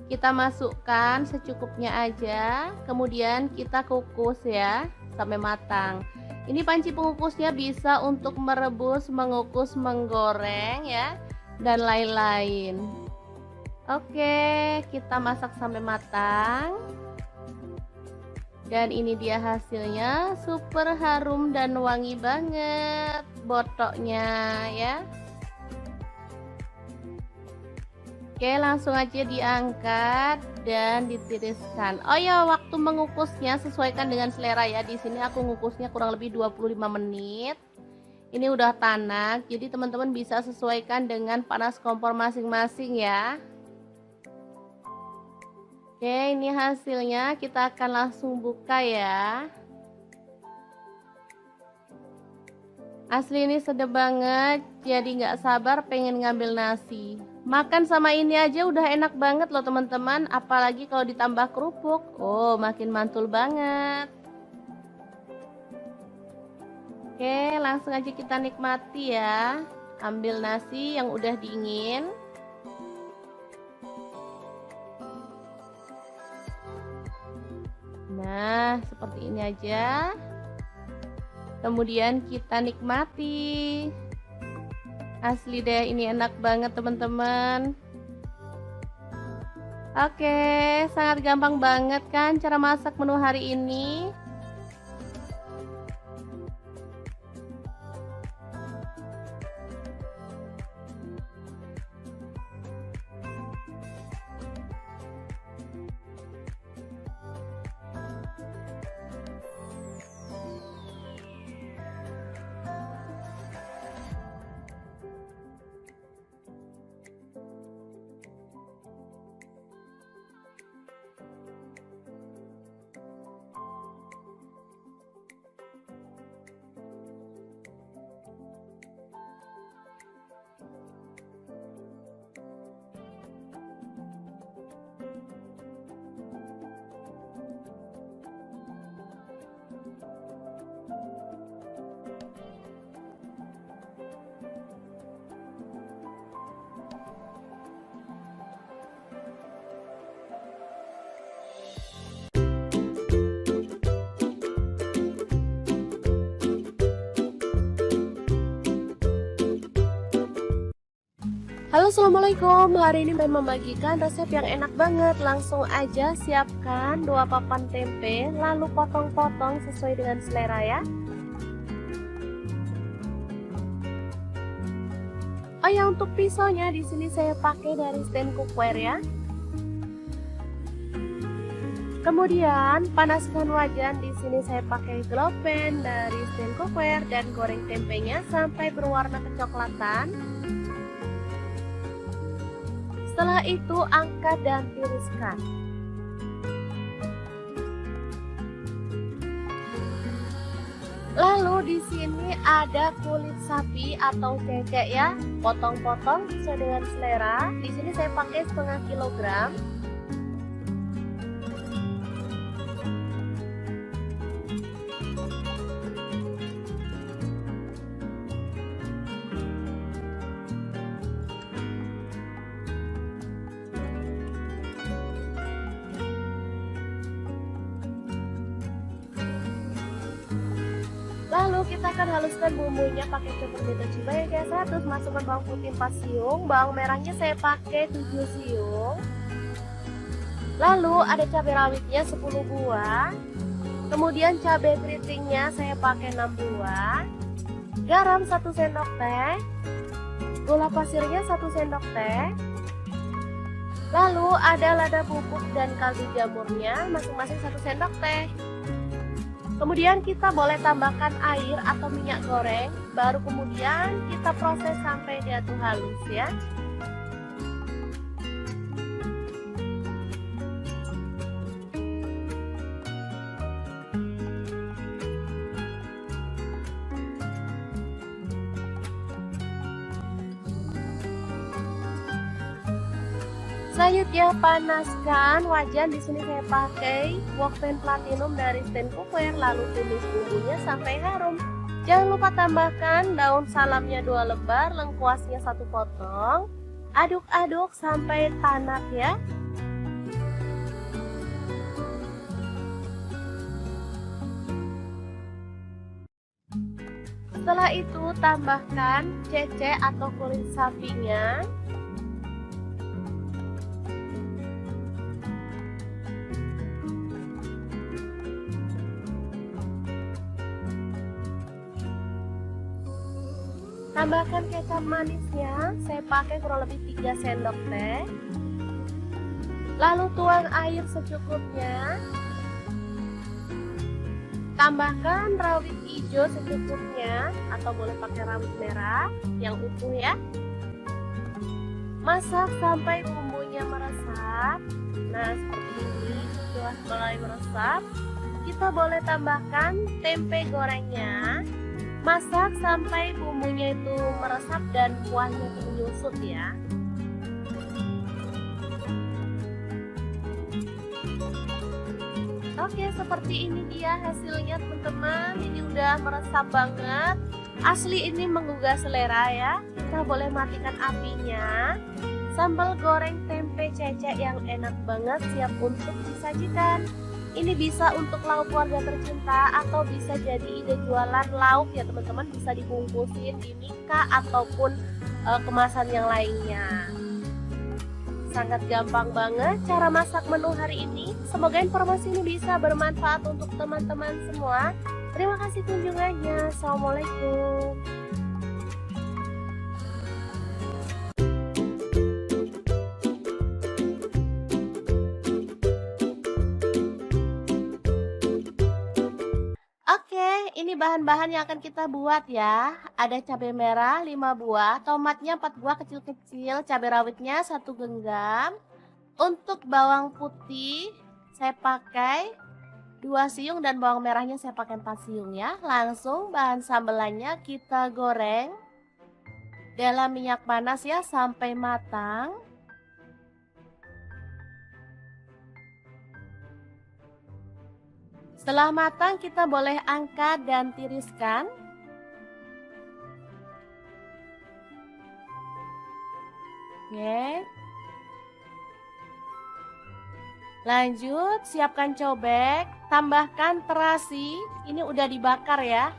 Kita masukkan secukupnya aja, kemudian kita kukus ya sampai matang. Ini panci pengukusnya bisa untuk merebus, mengukus, menggoreng ya, dan lain-lain. Oke, kita masak sampai matang. Dan ini dia hasilnya, super harum dan wangi banget botoknya ya. Oke, langsung aja diangkat dan ditiriskan. Oh ya, waktu mengukusnya sesuaikan dengan selera ya. Di sini aku ngukusnya kurang lebih 25 menit. Ini udah tanak, jadi teman-teman bisa sesuaikan dengan panas kompor masing-masing ya. Oke, ini hasilnya, kita akan langsung buka ya. Asli ini sedap banget, jadi nggak sabar pengen ngambil nasi. Makan sama ini aja udah enak banget loh teman-teman, apalagi kalau ditambah kerupuk. Oh, makin mantul banget. Oke, langsung aja kita nikmati ya. Ambil nasi yang udah dingin. Nah, seperti ini aja. Kemudian kita nikmati. Asli deh, ini enak banget teman-teman. Oke, sangat gampang banget kan cara masak menu hari ini. Halo, assalamualaikum. Hari ini saya membagikan resep yang enak banget. Langsung aja siapkan 2 papan tempe, lalu potong-potong sesuai dengan selera ya. Oh ya, untuk pisaunya di sini saya pakai dari stand cookware ya. Kemudian panaskan wajan, di sini saya pakai glow pan dari stand cookware dan goreng tempenya sampai berwarna kecoklatan. Setelah itu angkat dan tiriskan. Lalu di sini ada kulit sapi atau cecek ya, potong-potong sesuai dengan selera. Di sini saya pakai setengah kilogram. Lalu kita akan haluskan bumbunya pakai peppermint cibai kayak 100, masukkan bawang putih 4 siung, bawang merahnya saya pakai 7 siung. Lalu ada cabai rawitnya 10 buah. Kemudian cabai keritingnya saya pakai 6 buah. Garam 1 sendok teh. Gula pasirnya 1 sendok teh. Lalu ada lada bubuk dan kaldu jamurnya masing-masing 1 sendok teh. Kemudian kita boleh tambahkan air atau minyak goreng, baru kemudian kita proses sampai diaduk halus ya. Selanjutnya panaskan wajan, di sini saya pakai wok pan platinum dari stand cookware, lalu tumis bumbunya sampai harum. Jangan lupa tambahkan daun salamnya 2 lembar, lengkuasnya 1 potong. Aduk-aduk sampai tanak ya. Setelah itu tambahkan cecek atau kulit sapinya. Tambahkan kecap manisnya, saya pakai kurang lebih 3 sendok teh. Lalu tuang air secukupnya. Tambahkan rawit hijau secukupnya atau boleh pakai rawit merah yang utuh ya. Masak sampai bumbunya meresap. Nah, seperti ini setelah mulai meresap, kita boleh tambahkan tempe gorengnya. Masak sampai bumbunya itu meresap dan kuahnya itu menyusut ya. Oke, seperti ini dia hasilnya teman-teman. Ini udah meresap banget. Asli ini menggugah selera ya. Kita boleh matikan apinya. Sambal goreng tempe cecek yang enak banget siap untuk disajikan. Ini bisa untuk lauk keluarga tercinta atau bisa jadi ide jualan lauk ya teman-teman. Bisa dibungkusin di mika ataupun kemasan yang lainnya. Sangat gampang banget cara masak menu hari ini. Semoga informasi ini bisa bermanfaat untuk teman-teman semua. Terima kasih kunjungannya. Assalamualaikum. Oke, ini bahan-bahan yang akan kita buat ya. Ada cabai merah 5 buah, tomatnya 4 buah kecil-kecil, cabai rawitnya 1 genggam. Untuk bawang putih saya pakai 2 siung dan bawang merahnya saya pakai 4 siung ya. Langsung bahan sambelannya kita goreng dalam minyak panas ya sampai matang. Setelah matang kita boleh angkat dan tiriskan. Oke. Lanjut siapkan cobek, tambahkan terasi, ini udah dibakar ya.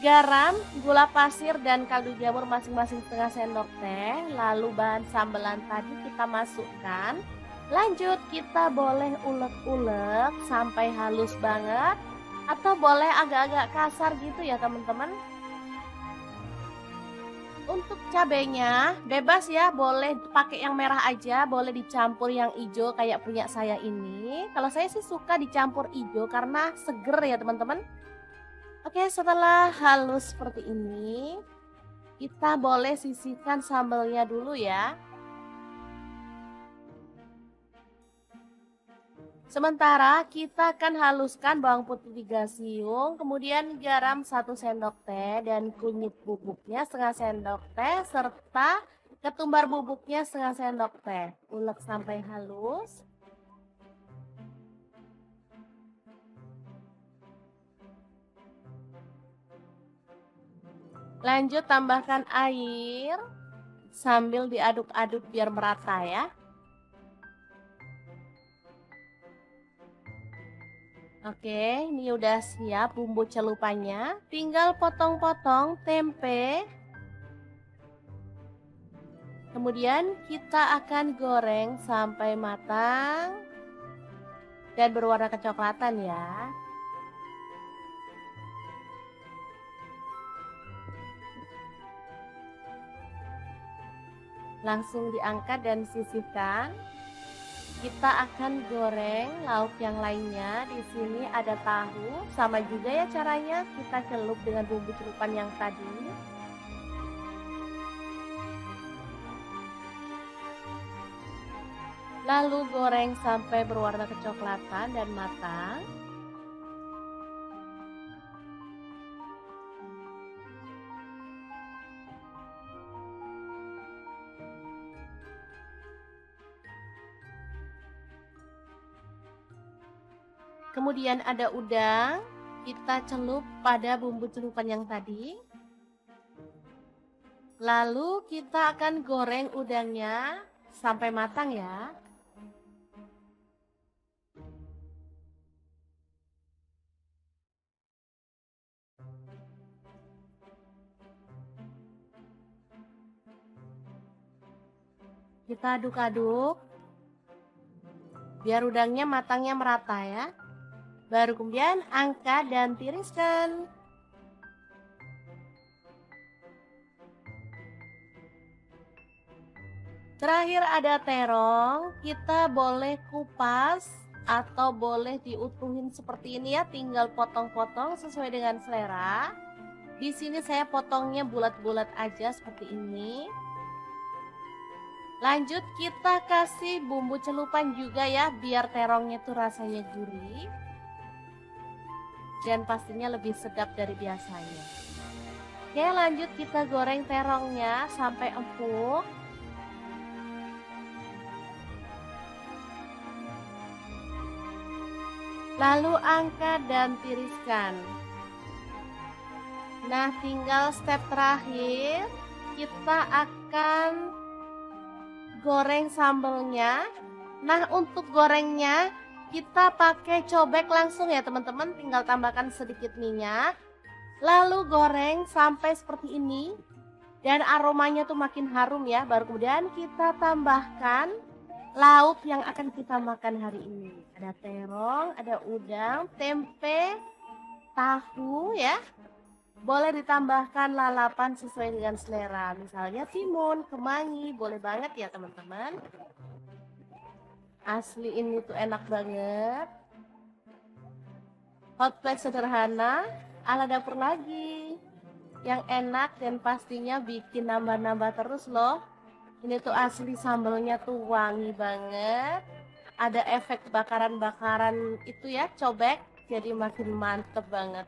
Garam, gula pasir dan kaldu jamur masing-masing setengah sendok teh. Lalu bahan sambelan tadi kita masukkan. Lanjut kita boleh ulek-ulek sampai halus banget atau boleh agak-agak kasar gitu ya teman-teman. Untuk cabenya bebas ya, boleh pakai yang merah aja, boleh dicampur yang hijau kayak punya saya ini. Kalau saya sih suka dicampur hijau karena seger ya teman-teman. Oke, setelah halus seperti ini, kita boleh sisihkan sambelnya dulu ya. Sementara kita akan haluskan bawang putih 3 siung, kemudian garam 1 sendok teh dan kunyit bubuknya setengah sendok teh serta ketumbar bubuknya setengah sendok teh. Ulek sampai halus. Lanjut tambahkan air sambil diaduk-aduk biar merata ya. Oke, ini udah siap bumbu celupannya. Tinggal potong-potong tempe. Kemudian kita akan goreng sampai matang dan berwarna kecoklatan ya. Langsung diangkat dan sisihkan. Kita akan goreng lauk yang lainnya. Di sini ada tahu, sama juga ya caranya kita celup dengan bumbu celupan yang tadi. Lalu goreng sampai berwarna kecoklatan dan matang. Kemudian ada udang, kita celup pada bumbu celupan yang tadi. Lalu kita akan goreng udangnya sampai matang ya. Kita aduk-aduk biar udangnya matangnya merata ya. Baru kemudian angkat dan tiriskan. Terakhir ada terong, kita boleh kupas atau boleh diutuhin seperti ini ya, tinggal potong-potong sesuai dengan selera. Di sini saya potongnya bulat-bulat aja seperti ini. Lanjut kita kasih bumbu celupan juga ya, biar terongnya tuh rasanya gurih. Dan pastinya lebih sedap dari biasanya. Oke, lanjut kita goreng terongnya sampai empuk. Lalu angkat dan tiriskan. Nah, tinggal step terakhir, kita akan goreng sambelnya. Nah, untuk gorengnya kita pakai cobek langsung ya teman-teman, tinggal tambahkan sedikit minyak. Lalu goreng sampai seperti ini. Dan aromanya tuh makin harum ya, baru kemudian kita tambahkan lauk yang akan kita makan hari ini. Ada terong, ada udang, tempe, tahu ya. Boleh ditambahkan lalapan sesuai dengan selera. Misalnya timun, kemangi, boleh banget ya teman-teman. Asli ini tuh enak banget. Hot plate sederhana, ala dapur lagi. Yang enak dan pastinya bikin nambah-nambah terus loh. Ini tuh asli sambelnya tuh wangi banget. Ada efek bakaran-bakaran itu ya, cobek. Jadi makin mantep banget.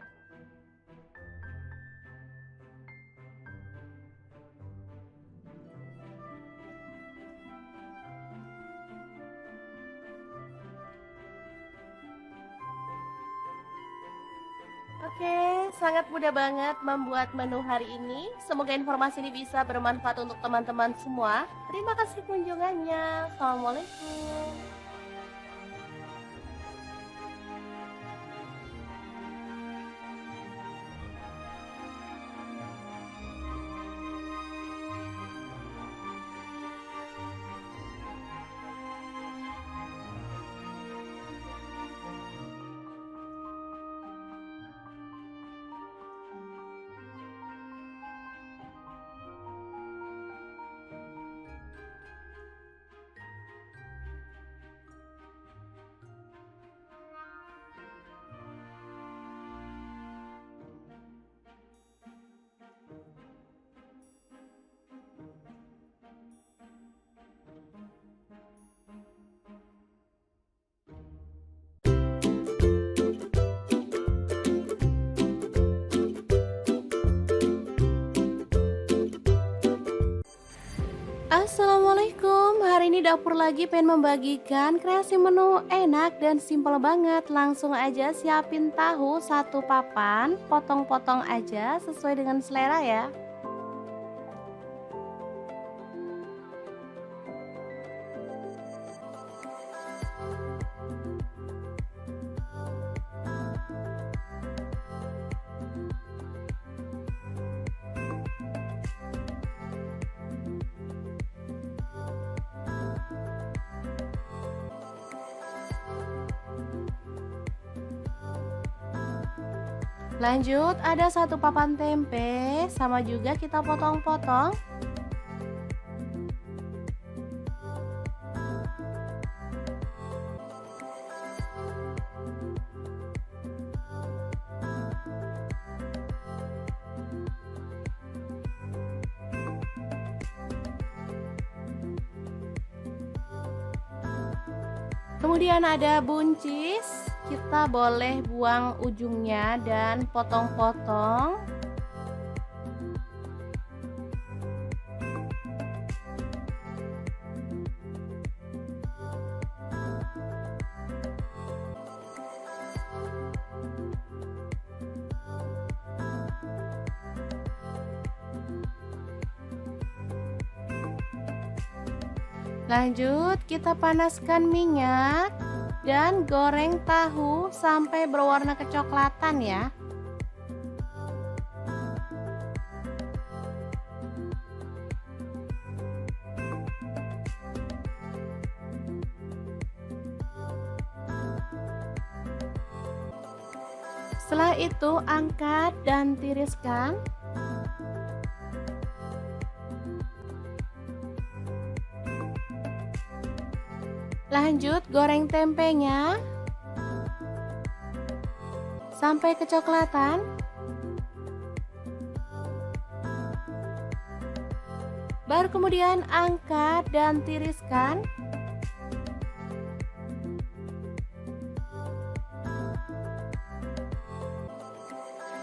Oke, sangat mudah banget membuat menu hari ini. Semoga informasi ini bisa bermanfaat untuk teman-teman semua. Terima kasih kunjungannya. Assalamualaikum. Assalamualaikum, hari ini dapur lagi pengen membagikan kreasi menu enak dan simpel banget. Langsung aja siapin tahu satu papan, potong-potong aja sesuai dengan selera ya. Lanjut ada satu papan tempe, sama juga kita potong-potong. Kemudian ada buncis, kita boleh buang ujungnya dan potong-potong. Lanjut kita panaskan minyak dan goreng tahu sampai berwarna kecoklatan ya. Setelah itu angkat dan tiriskan. Lanjut goreng tempenya sampai kecoklatan. Baru kemudian angkat dan tiriskan.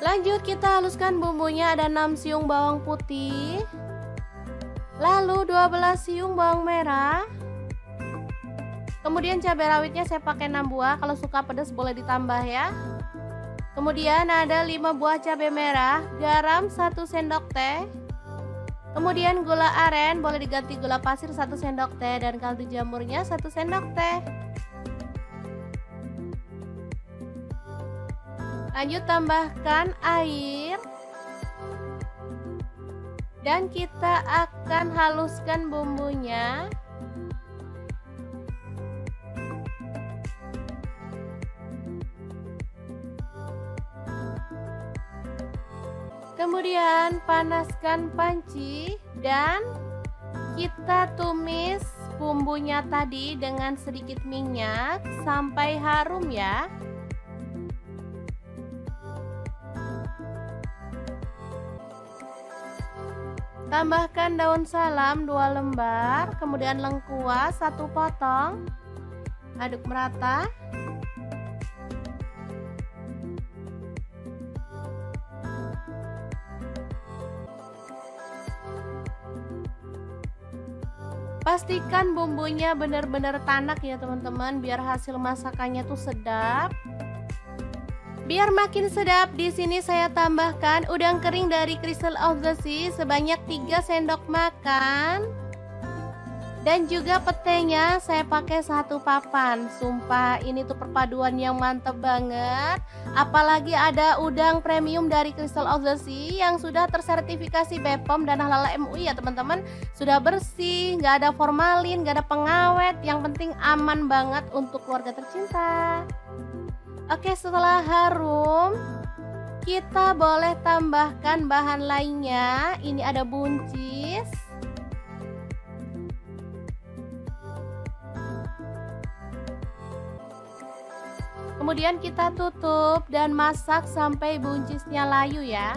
Lanjut kita haluskan bumbunya, ada 6 siung bawang putih, lalu 12 siung bawang merah. Kemudian cabai rawitnya saya pakai 6 buah, kalau suka pedas boleh ditambah ya. Kemudian ada 5 buah cabai merah, garam 1 sendok teh. Kemudian gula aren, boleh diganti gula pasir 1 sendok teh, dan kaldu jamurnya 1 sendok teh. Lanjut tambahkan air. Dan kita akan haluskan bumbunya. Kemudian panaskan panci dan kita tumis bumbunya tadi dengan sedikit minyak sampai harum ya. Tambahkan daun salam 2 lembar, kemudian lengkuas 1 potong. Aduk merata. Pastikan bumbunya benar-benar tanak ya teman-teman, biar hasil masakannya tuh sedap. Biar makin sedap, di sini saya tambahkan udang kering dari Crystal of the Sea sebanyak 3 sendok makan. Dan juga petenya saya pakai 1 papan. Sumpah ini tuh perpaduan yang mantep banget. Apalagi ada udang premium dari Crystal of the Sea yang sudah tersertifikasi BPOM dan Halal MUI ya teman-teman. Sudah bersih, nggak ada formalin, nggak ada pengawet. Yang penting aman banget untuk keluarga tercinta. Oke, setelah harum, kita boleh tambahkan bahan lainnya. Ini ada buncis. Kemudian kita tutup dan masak sampai buncisnya layu ya.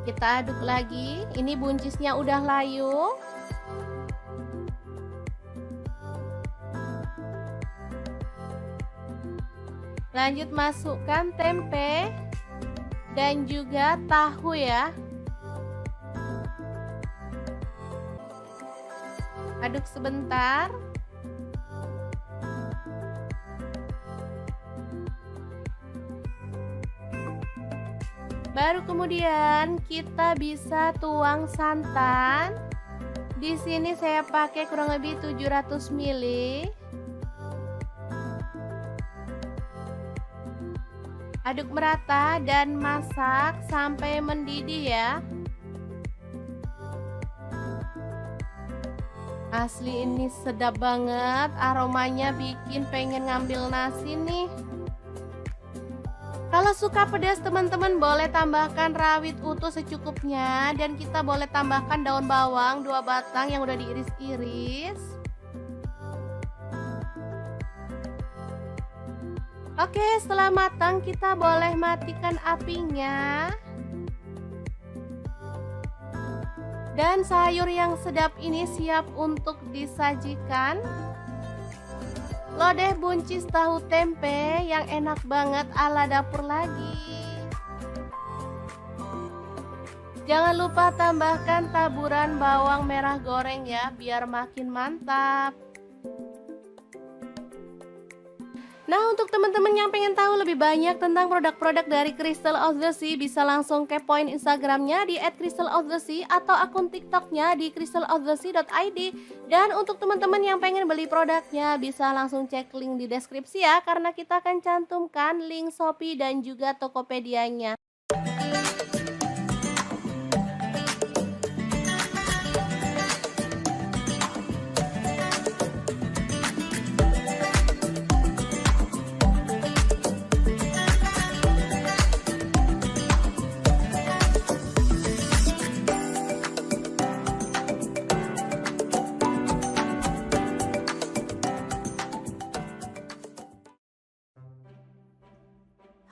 Kita aduk lagi. Ini buncisnya udah layu. Lanjut masukkan tempe dan juga tahu ya. Aduk sebentar. Baru kemudian kita bisa tuang santan. Di sini saya pakai kurang lebih 700 ml. Aduk merata dan masak sampai mendidih ya. Asli ini sedap banget, aromanya bikin pengen ngambil nasi nih. Kalau suka pedas teman-teman boleh tambahkan rawit utuh secukupnya. Dan kita boleh tambahkan daun bawang 2 batang yang udah diiris-iris. Oke, setelah matang kita boleh matikan apinya. Dan sayur yang sedap ini siap untuk disajikan. Lodeh buncis tahu tempe yang enak banget ala dapur lagi. Jangan lupa tambahkan taburan bawang merah goreng ya, biar makin mantap. Nah, untuk teman-teman yang pengen tahu lebih banyak tentang produk-produk dari Crystal of the Sea, bisa langsung kepoin Instagramnya di @crystalofthesea atau akun TikToknya di crystalofthesea.id. Dan untuk teman-teman yang pengen beli produknya, bisa langsung cek link di deskripsi ya, karena kita akan cantumkan link Shopee dan juga Tokopedia-nya.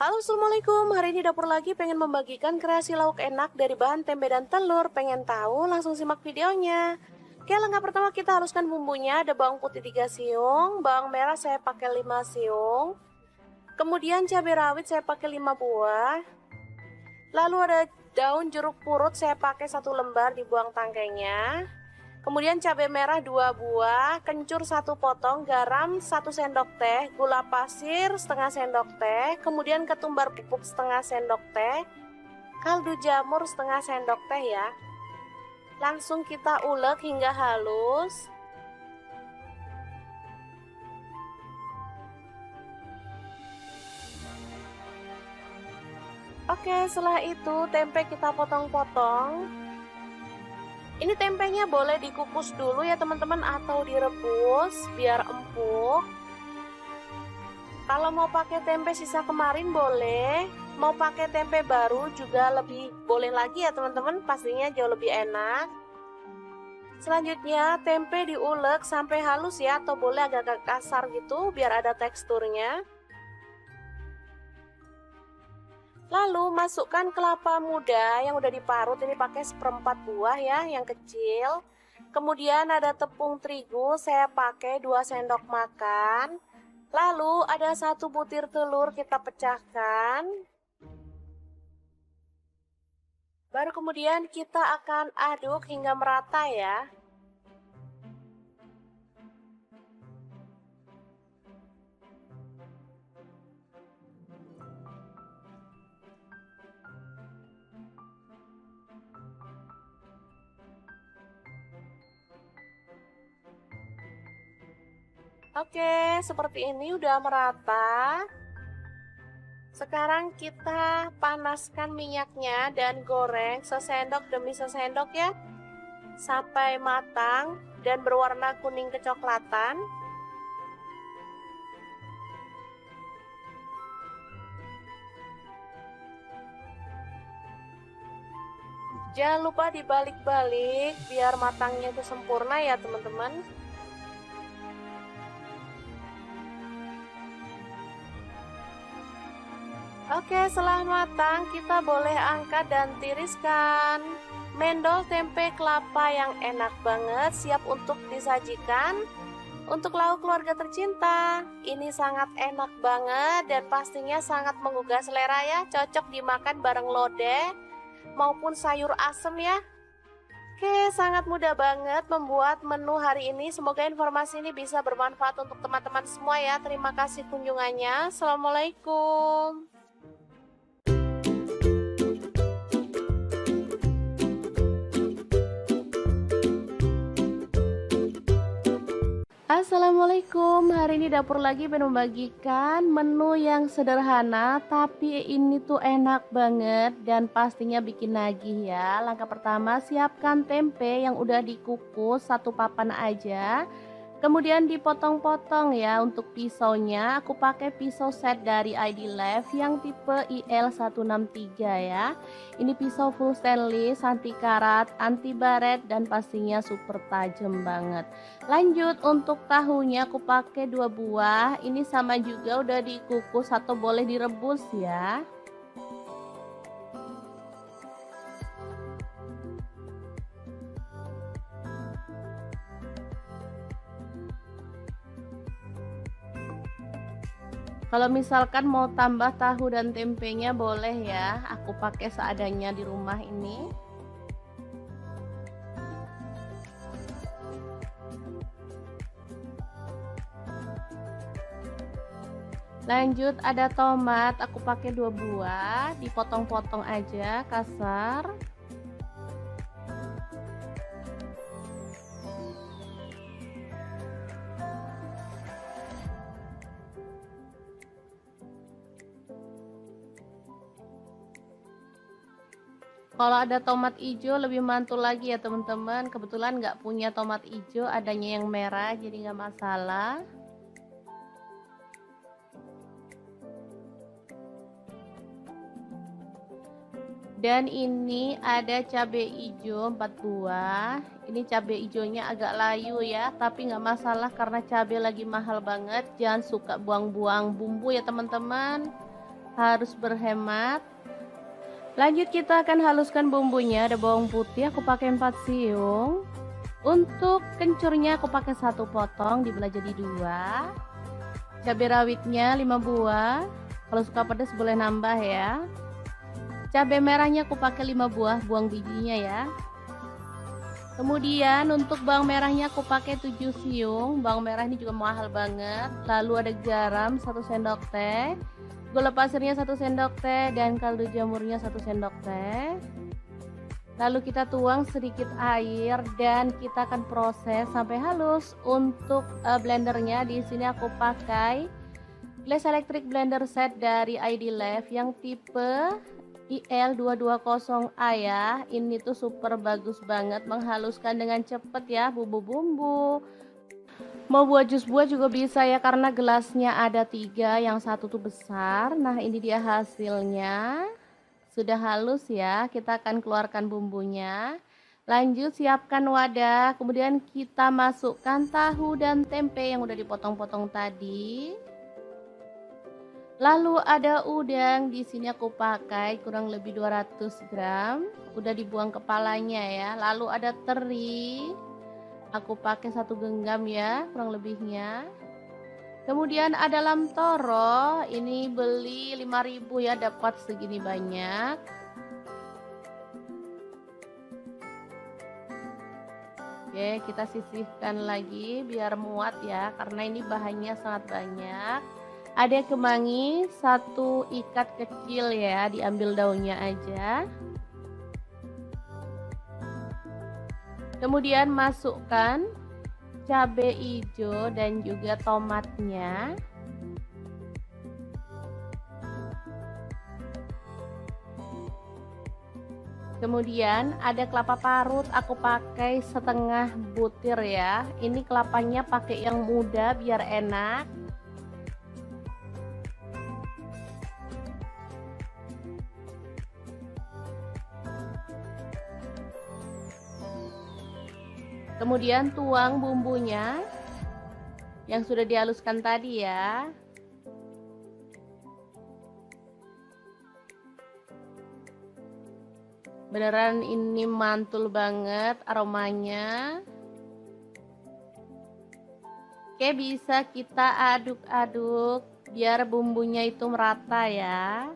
Halo, assalamualaikum. Hari ini dapur lagi pengen membagikan kreasi lauk enak dari bahan tempe dan telur. Pengen tahu? Langsung simak videonya. Oke, langkah pertama kita haluskan bumbunya. Ada bawang putih 3 siung, bawang merah saya pakai 5 siung. Kemudian cabai rawit saya pakai 5 buah. Lalu ada daun jeruk purut saya pakai 1 lembar, dibuang tangkainya. Kemudian cabai merah 2 buah, kencur 1 potong, garam 1 sendok teh, gula pasir setengah sendok teh, kemudian ketumbar bubuk setengah sendok teh, kaldu jamur setengah sendok teh ya. Langsung kita ulek hingga halus. Oke, setelah itu tempe kita potong-potong. Ini tempenya boleh dikukus dulu ya teman-teman atau direbus biar empuk. Kalau mau pakai tempe sisa kemarin boleh, mau pakai tempe baru juga lebih boleh lagi ya teman-teman, pastinya jauh lebih enak. Selanjutnya tempe diulek sampai halus ya, atau boleh agak kasar gitu biar ada teksturnya. Lalu masukkan kelapa muda yang udah diparut, ini pakai 1/4 buah ya, yang kecil. Kemudian ada tepung terigu, saya pakai 2 sendok makan. Lalu ada 1 butir telur kita pecahkan. Baru kemudian kita akan aduk hingga merata ya. Oke, seperti ini udah merata. Sekarang kita panaskan minyaknya dan goreng sesendok demi sesendok ya, sampai matang dan berwarna kuning kecoklatan. Jangan lupa dibalik-balik biar matangnya itu sempurna ya teman-teman. Oke, setelah matang kita boleh angkat dan tiriskan. Mendol tempe kelapa yang enak banget, siap untuk disajikan. Untuk lauk keluarga tercinta, ini sangat enak banget dan pastinya sangat menggugah selera ya. Cocok dimakan bareng lodeh maupun sayur asem ya. Oke, sangat mudah banget membuat menu hari ini. Semoga informasi ini bisa bermanfaat untuk teman-teman semua ya. Terima kasih kunjungannya. Assalamualaikum. Assalamualaikum, hari ini dapur lagi pengen membagikan menu yang sederhana tapi ini tuh enak banget dan pastinya bikin nagih ya. Langkah pertama, siapkan tempe yang udah dikukus 1 papan aja. Kemudian dipotong-potong ya. Untuk pisaunya aku pakai pisau set dari ID Life yang tipe IL163 ya. Ini pisau full stainless, anti karat, anti baret dan pastinya super tajam banget. Lanjut, untuk tahunya aku pakai 2 buah. Ini sama juga udah dikukus atau boleh direbus ya. Kalau misalkan mau tambah tahu dan tempenya boleh ya, aku pakai seadanya di rumah ini. Lanjut, ada tomat, aku pakai 2 buah, dipotong-potong aja kasar. Kalau ada tomat hijau lebih mantul lagi ya teman-teman. Kebetulan nggak punya tomat hijau, adanya yang merah, jadi nggak masalah. Dan ini ada cabai hijau 4 buah. Ini cabai hijaunya agak layu ya, tapi nggak masalah karena cabai lagi mahal banget. Jangan suka buang-buang bumbu ya teman-teman. harus berhemat. Lanjut kita akan haluskan bumbunya. Ada bawang putih aku pakai 4 siung. Untuk kencurnya aku pakai 1 potong dibelah jadi 2. Cabai rawitnya 5 buah. Kalau suka pedas boleh nambah ya. Cabai merahnya aku pakai 5 buah, buang bijinya ya. Kemudian untuk bawang merahnya aku pakai 7 siung. Bawang merah ini juga mahal banget. Lalu ada garam 1 sendok teh. Gula pasirnya 1 sendok teh dan kaldu jamurnya 1 sendok teh. Lalu kita tuang sedikit air dan kita akan proses sampai halus. Untuk blendernya di sini aku pakai Glass Electric Blender Set dari ID Love yang tipe IL220A ya. Ini tuh super bagus banget, menghaluskan dengan cepet ya bumbu-bumbu. Mau buat jus buah juga bisa ya, karena gelasnya ada 3, yang satu tuh besar. Nah ini dia hasilnya, sudah halus ya. Kita akan keluarkan bumbunya. Lanjut siapkan wadah, kemudian kita masukkan tahu dan tempe yang udah dipotong-potong tadi. Lalu ada udang, di sini aku pakai kurang lebih 200 gram, udah dibuang kepalanya ya. Lalu ada teri. Aku pakai 1 genggam ya kurang lebihnya. Kemudian ada lam toro, ini beli 5.000 ya, dapat segini banyak. Oke, kita sisihkan lagi biar muat ya, karena ini bahannya sangat banyak. Ada kemangi 1 ikat kecil ya, diambil daunnya aja. Kemudian masukkan cabai hijau dan juga tomatnya. Kemudian ada kelapa parut, aku pakai setengah butir ya. Ini kelapanya pakai yang muda biar enak. Kemudian tuang bumbunya yang sudah dihaluskan tadi ya. Beneran ini mantul banget aromanya. Oke, bisa kita aduk-aduk biar bumbunya itu merata ya.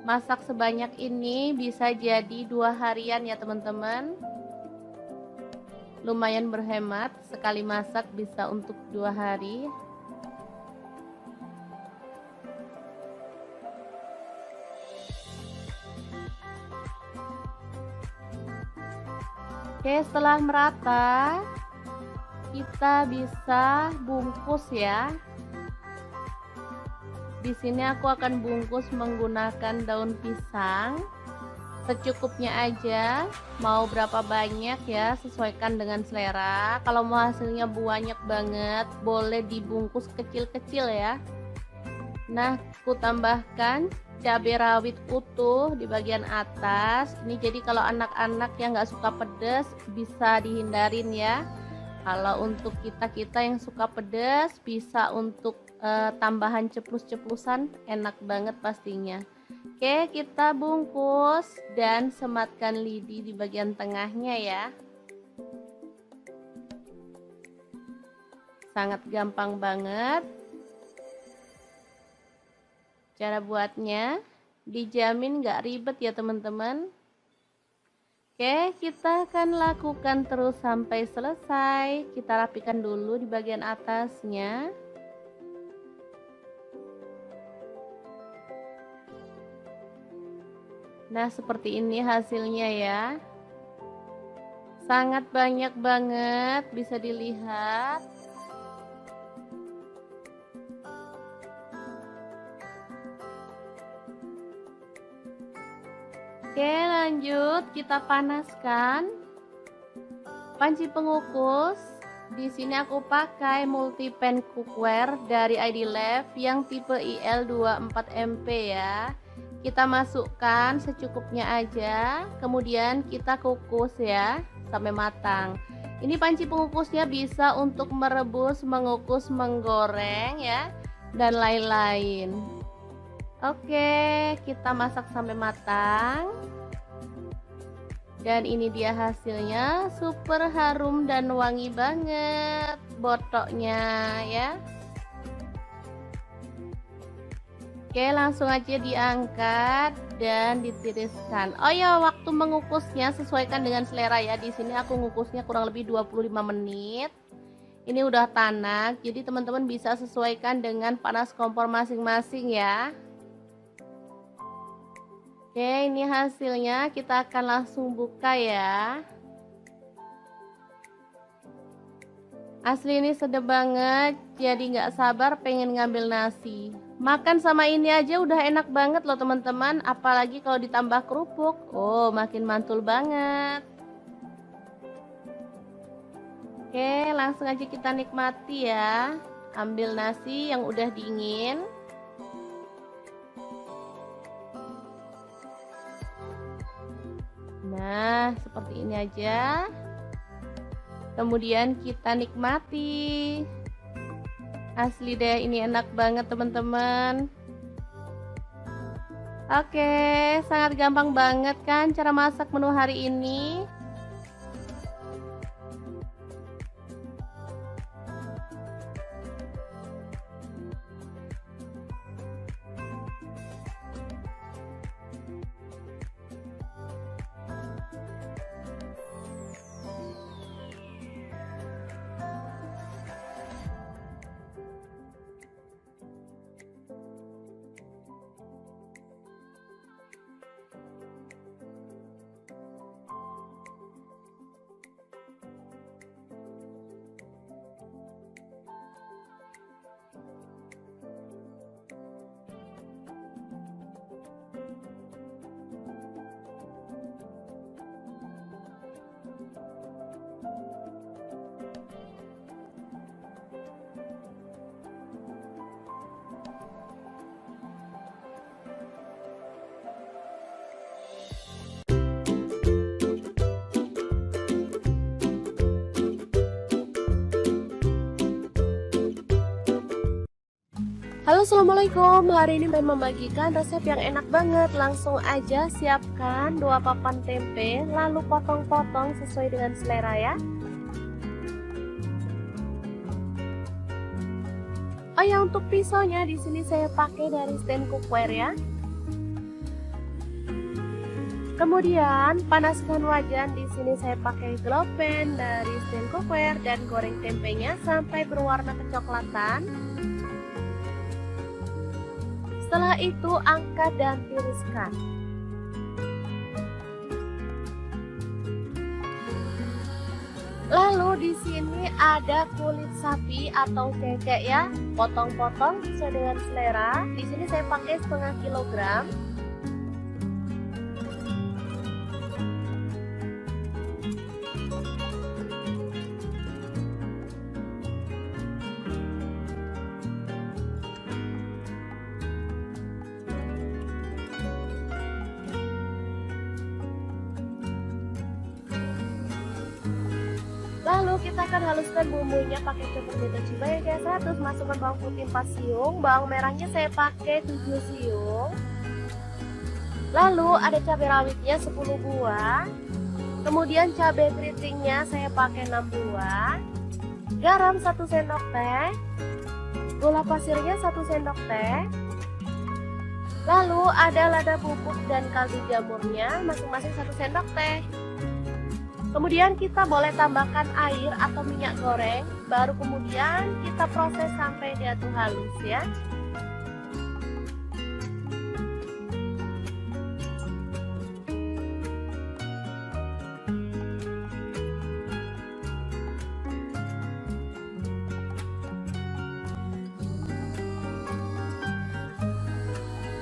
Masak sebanyak ini bisa jadi 2 harian ya teman-teman. Lumayan berhemat, sekali masak bisa untuk 2 hari. Oke, setelah merata kita bisa bungkus ya. Di sini aku akan bungkus menggunakan daun pisang. Secukupnya aja, mau berapa banyak ya, sesuaikan dengan selera. Kalau mau hasilnya banyak banget, boleh dibungkus kecil-kecil ya. Nah, aku tambahkan cabai rawit utuh di bagian atas. Ini jadi kalau anak-anak yang nggak suka pedas bisa dihindarin ya. Kalau untuk kita-kita yang suka pedas, bisa untuk tambahan ceplus-ceplusan, enak banget pastinya. Oke, kita bungkus dan sematkan lidi di bagian tengahnya ya. Sangat gampang banget. Cara buatnya dijamin gak ribet ya teman-teman. Oke, kita akan lakukan terus sampai selesai. Kita rapikan dulu di bagian atasnya. Nah, seperti ini hasilnya ya. Sangat banyak banget, bisa dilihat. Oke, lanjut kita panaskan panci pengukus. Di sini aku pakai multi pan cookware dari ID Love yang tipe IL24MP ya. Kita masukkan secukupnya aja, kemudian kita kukus ya sampai matang. Ini panci pengukusnya bisa untuk merebus, mengukus, menggoreng ya, dan lain-lain. Oke, kita masak sampai matang. Dan ini dia hasilnya, super harum dan wangi banget botoknya ya. Oke, langsung aja diangkat dan ditiriskan. Oh ya, waktu mengukusnya sesuaikan dengan selera ya. Di sini aku ngukusnya kurang lebih 25 menit. Ini udah tanak, jadi teman-teman bisa sesuaikan dengan panas kompor masing-masing ya. Oke, ini hasilnya, kita akan langsung buka ya. Asli ini sedap banget, jadi nggak sabar pengen ngambil nasi. Makan sama ini aja udah enak banget loh teman-teman, apalagi kalau ditambah kerupuk. Oh, makin mantul banget. Oke, langsung aja kita nikmati ya. Ambil nasi yang udah dingin. Nah, seperti ini aja. Kemudian kita nikmati. Asli deh, ini enak banget teman-teman. Oke, sangat gampang banget kan cara masak menu hari ini. Halo, assalamualaikum. Hari ini pengen membagikan resep yang enak banget. Langsung aja siapkan 2 papan tempe, lalu potong-potong sesuai dengan selera ya. Oh ya, untuk pisaunya di sini saya pakai dari stand cookware ya. Kemudian panaskan wajan, di sini saya pakai glow pan dari stand cookware dan goreng tempenya sampai berwarna kecoklatan. Setelah itu angkat dan tiriskan. Lalu di sini ada kulit sapi atau cecek ya, potong-potong sesuai dengan selera. Di sini saya pakai setengah kilogram. Lalu kita akan haluskan bumbunya pakai cukup mete cibai kayak 100, masukkan bawang putih 4 siung, bawang merahnya saya pakai 7 siung. Lalu ada cabai rawitnya 10 buah. Kemudian cabai keritingnya saya pakai 6 buah. Garam 1 sendok teh. Gula pasirnya 1 sendok teh. Lalu ada lada bubuk dan kaldu jamurnya masing-masing 1 sendok teh. Kemudian kita boleh tambahkan air atau minyak goreng, baru kemudian kita proses sampai dia tuh halus ya.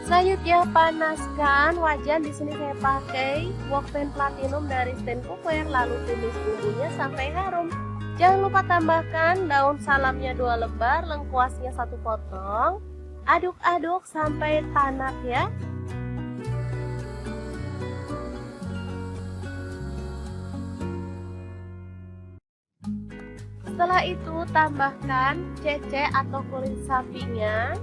Selanjutnya panaskan wajan, di sini saya pakai wok pan platinum dari stand cookware, lalu tumis bumbunya sampai harum. Jangan lupa tambahkan daun salamnya 2 lembar, lengkuasnya 1 potong. Aduk-aduk sampai tanak ya. Setelah itu tambahkan cecek atau kulit sapinya.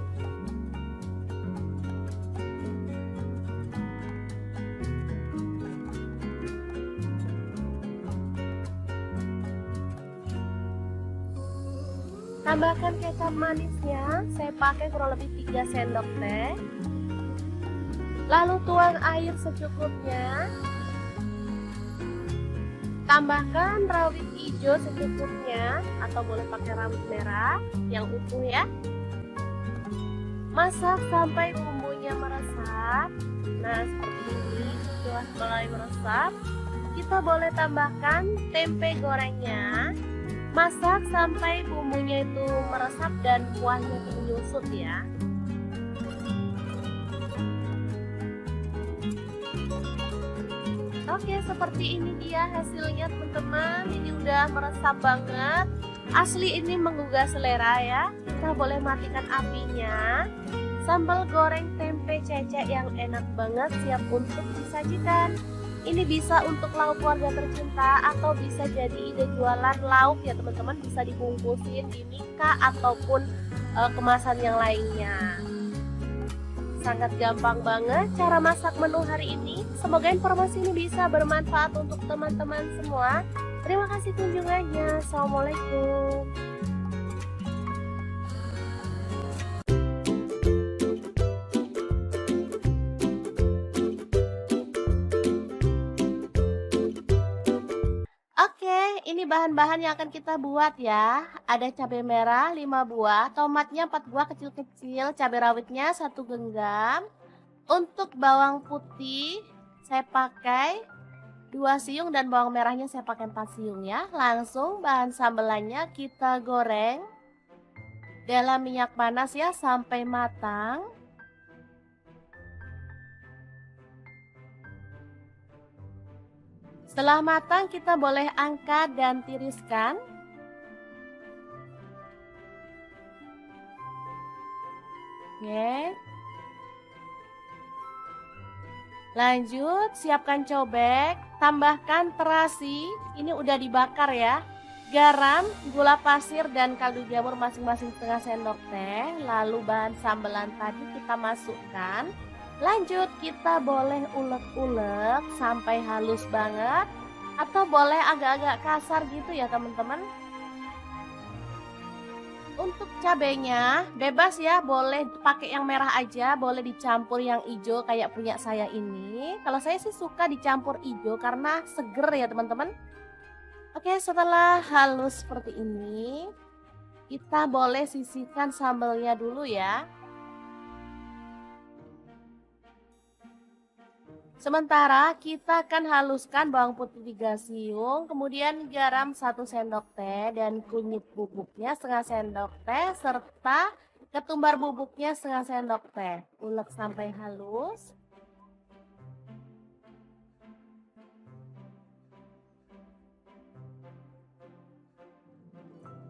Tambahkan kecap manisnya, saya pakai kurang lebih 3 sendok teh. Lalu tuang air secukupnya. Tambahkan rawit hijau secukupnya atau boleh pakai rawit merah yang utuh ya. Masak sampai bumbunya meresap. Nah, seperti ini. Setelah mulai meresap, kita boleh tambahkan tempe gorengnya. Masak sampai bumbunya itu meresap dan kuahnya itu menyusut ya. Oke, seperti ini dia hasilnya teman-teman. Ini udah meresap banget. Asli ini menggugah selera ya. Kita boleh matikan apinya. Sambal goreng tempe cecek yang enak banget siap untuk disajikan. Ini bisa untuk lauk keluarga tercinta atau bisa jadi ide jualan lauk ya teman-teman. Bisa dibungkusin di mika ataupun kemasan yang lainnya. Sangat gampang banget cara masak menu hari ini. Semoga informasi ini bisa bermanfaat untuk teman-teman semua. Terima kasih kunjungannya. Assalamualaikum. Oke, ini bahan-bahan yang akan kita buat ya. Ada cabai merah 5 buah, tomatnya 4 buah kecil-kecil, cabai rawitnya 1 genggam. Untuk bawang putih saya pakai 2 siung dan bawang merahnya saya pakai 4 siung ya. Langsung bahan sambelannya kita goreng dalam minyak panas ya sampai matang. Setelah matang kita boleh angkat dan tiriskan. Oke. Lanjut, siapkan cobek, tambahkan terasi, ini udah dibakar ya. Garam, gula pasir dan kaldu jamur masing-masing setengah sendok teh. Lalu bahan sambelan tadi kita masukkan. Lanjut, kita boleh ulek-ulek sampai halus banget atau boleh agak-agak kasar gitu ya teman-teman. Untuk cabenya bebas ya, boleh pakai yang merah aja, boleh dicampur yang hijau kayak punya saya ini. Kalau saya sih suka dicampur hijau karena seger ya teman-teman. Oke, setelah halus seperti ini, kita boleh sisihkan sambelnya dulu ya. Sementara kita akan haluskan bawang putih 3 siung, kemudian garam 1 sendok teh dan kunyit bubuknya setengah sendok teh serta ketumbar bubuknya setengah sendok teh. Ulek sampai halus.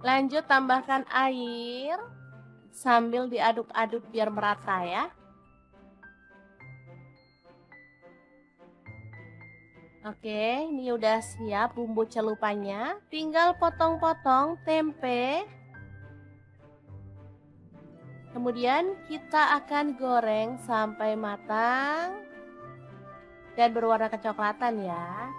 Lanjut tambahkan air sambil diaduk-aduk biar merata ya. Oke, ini udah siap bumbu celupannya. Tinggal potong-potong tempe. Kemudian kita akan goreng sampai matang dan berwarna kecoklatan ya.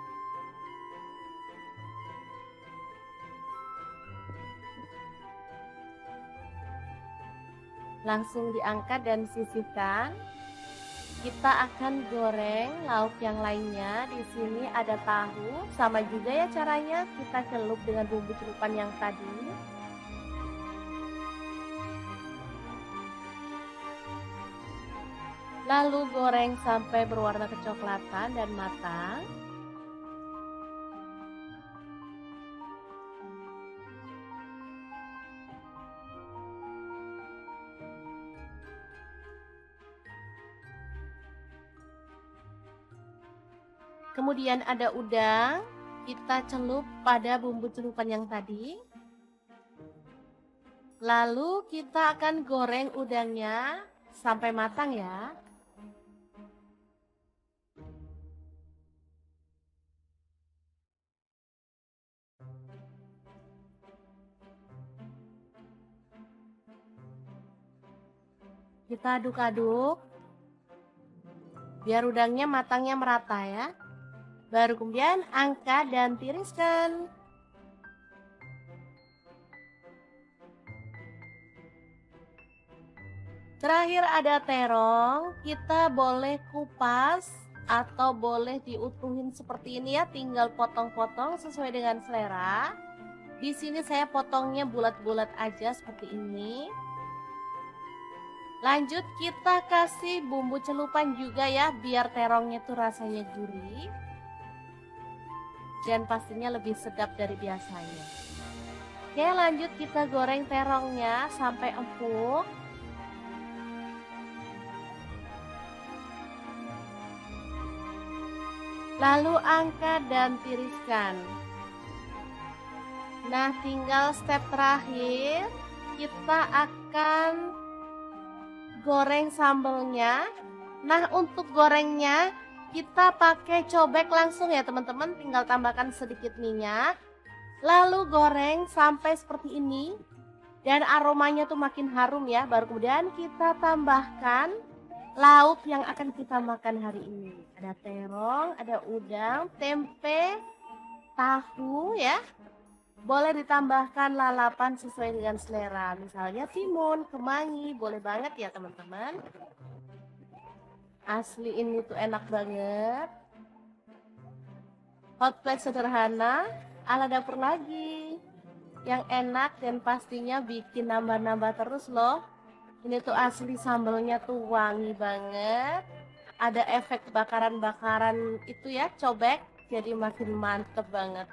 Langsung diangkat dan sisihkan. Kita akan goreng lauk yang lainnya. Di sini ada tahu, sama juga ya caranya. Kita celup dengan bumbu celupan yang tadi. Lalu goreng sampai berwarna kecoklatan dan matang. Kemudian ada udang, kita celup pada bumbu celupan yang tadi. Lalu kita akan goreng udangnya sampai matang ya. Kita aduk-aduk biar udangnya matangnya merata ya. Baru kemudian angkat dan tiriskan. Terakhir ada terong, kita boleh kupas atau boleh diutuhin seperti ini ya, tinggal potong-potong sesuai dengan selera. Di sini saya potongnya bulat-bulat aja seperti ini. Lanjut kita kasih bumbu celupan juga ya, biar terongnya tuh rasanya gurih. Dan pastinya lebih sedap dari biasanya. Oke, lanjut kita goreng terongnya sampai empuk. Lalu angkat dan tiriskan. Nah, tinggal step terakhir, kita akan goreng sambelnya. Nah, untuk gorengnya kita pakai cobek langsung ya teman-teman, tinggal tambahkan sedikit minyak. Lalu goreng sampai seperti ini. Dan aromanya tuh makin harum ya, baru kemudian kita tambahkan lauk yang akan kita makan hari ini. Ada terong, ada udang, tempe, tahu ya. Boleh ditambahkan lalapan sesuai dengan selera. Misalnya timun, kemangi, boleh banget ya teman-teman. Asli ini tuh enak banget. Hot plate sederhana, ala dapur lagi. Yang enak dan pastinya bikin nambah-nambah terus loh. Ini tuh asli sambelnya tuh wangi banget. Ada efek bakaran-bakaran itu ya, cobek. Jadi makin mantep banget.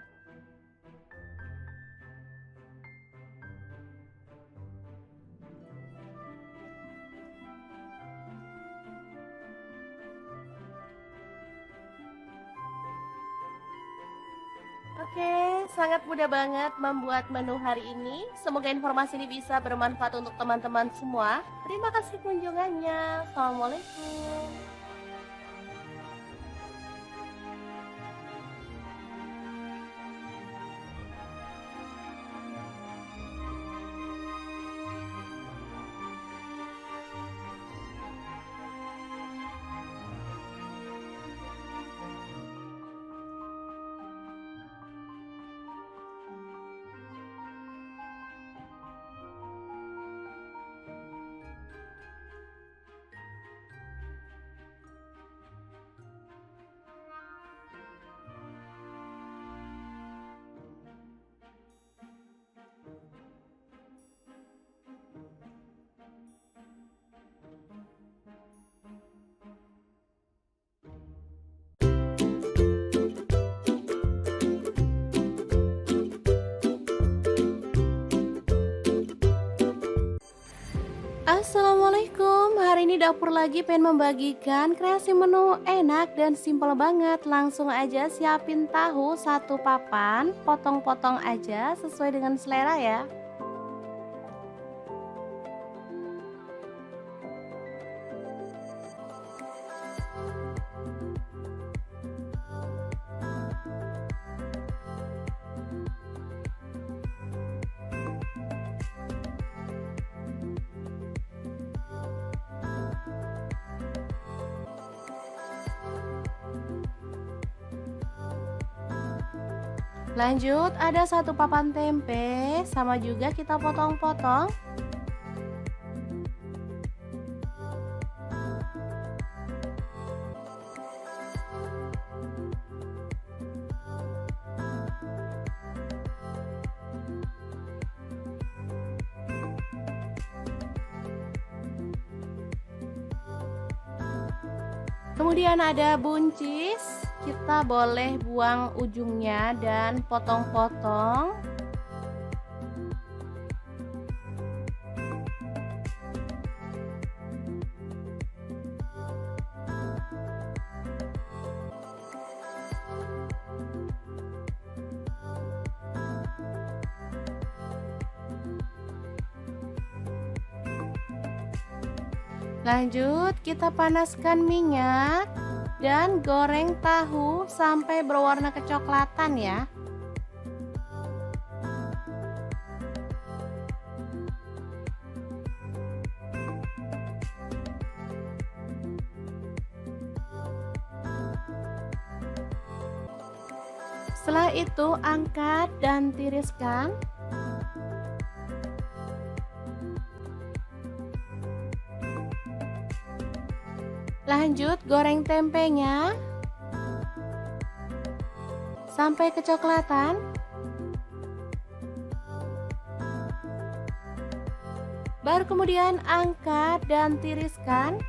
Oke, sangat mudah banget membuat menu hari ini. Semoga informasi ini bisa bermanfaat untuk teman-teman semua. Terima kasih kunjungannya. Assalamualaikum. Assalamualaikum, hari ini dapur lagi pengen membagikan kreasi menu enak dan simpel banget. Langsung aja siapin tahu satu papan, potong-potong aja sesuai dengan selera ya. Lanjut ada satu papan tempe, sama juga kita potong-potong. Kemudian ada buncis, kita boleh buang ujungnya dan potong-potong. Lanjut kita panaskan minyak dan goreng tahu sampai berwarna kecoklatan ya. Setelah itu angkat dan tiriskan. Lanjut goreng tempenya sampai kecoklatan. Baru kemudian angkat dan tiriskan.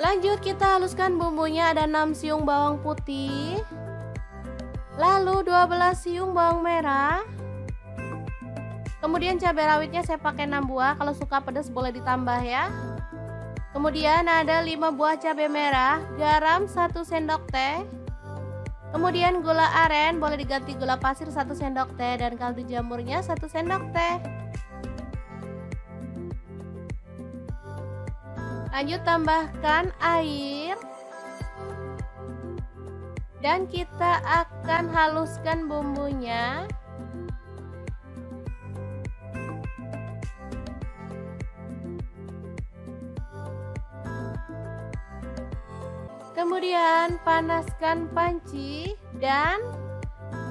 Lanjut kita haluskan bumbunya, ada 6 siung bawang putih, lalu 12 siung bawang merah. Kemudian cabai rawitnya saya pakai 6 buah, kalau suka pedas boleh ditambah ya. Kemudian ada 5 buah cabai merah, garam 1 sendok teh. Kemudian gula aren, boleh diganti gula pasir 1 sendok teh, dan kaldu jamurnya 1 sendok teh. Lanjut tambahkan air. Dan kita akan haluskan bumbunya. Kemudian panaskan panci dan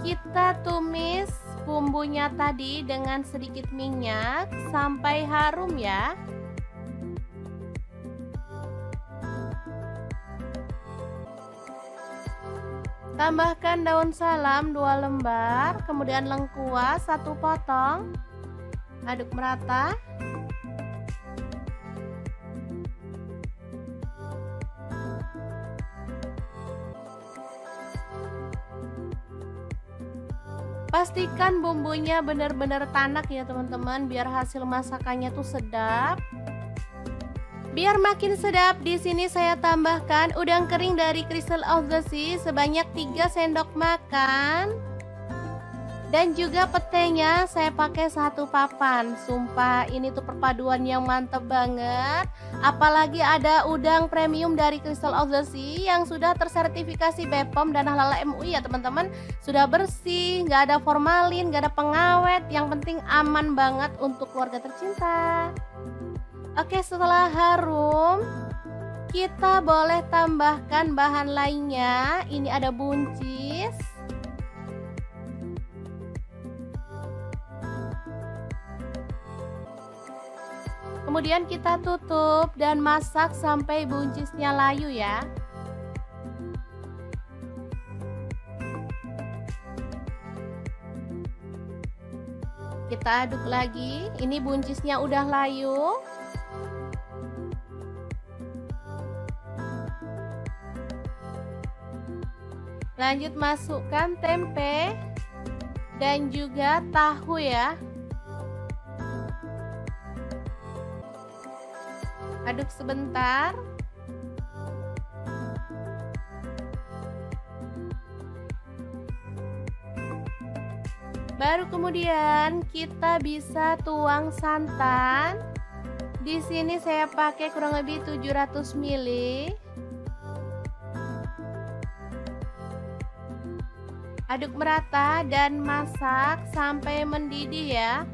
kita tumis bumbunya tadi dengan sedikit minyak sampai harum ya. Tambahkan daun salam 2 lembar, kemudian lengkuas 1 potong. Aduk merata. Pastikan bumbunya benar-benar tanak ya teman-teman, biar hasil masakannya tuh sedap. Biar makin sedap, di sini saya tambahkan udang kering dari Crystal of the Sea sebanyak 3 sendok makan. Dan juga petenya saya pakai 1 papan. Sumpah ini tuh perpaduan yang mantep banget. Apalagi ada udang premium dari Crystal of the Sea yang sudah tersertifikasi BPOM dan Halal MUI ya teman-teman. Sudah bersih, nggak ada formalin, nggak ada pengawet. Yang penting aman banget untuk keluarga tercinta. Oke, setelah harum, kita boleh tambahkan bahan lainnya. Ini ada buncis. Kemudian kita tutup dan masak sampai buncisnya layu ya. Kita aduk lagi. Ini buncisnya udah layu. Lanjut masukkan tempe dan juga tahu ya. Aduk sebentar. Baru kemudian kita bisa tuang santan. Di sini saya pakai kurang lebih 700 ml. Aduk merata dan masak sampai mendidih ya.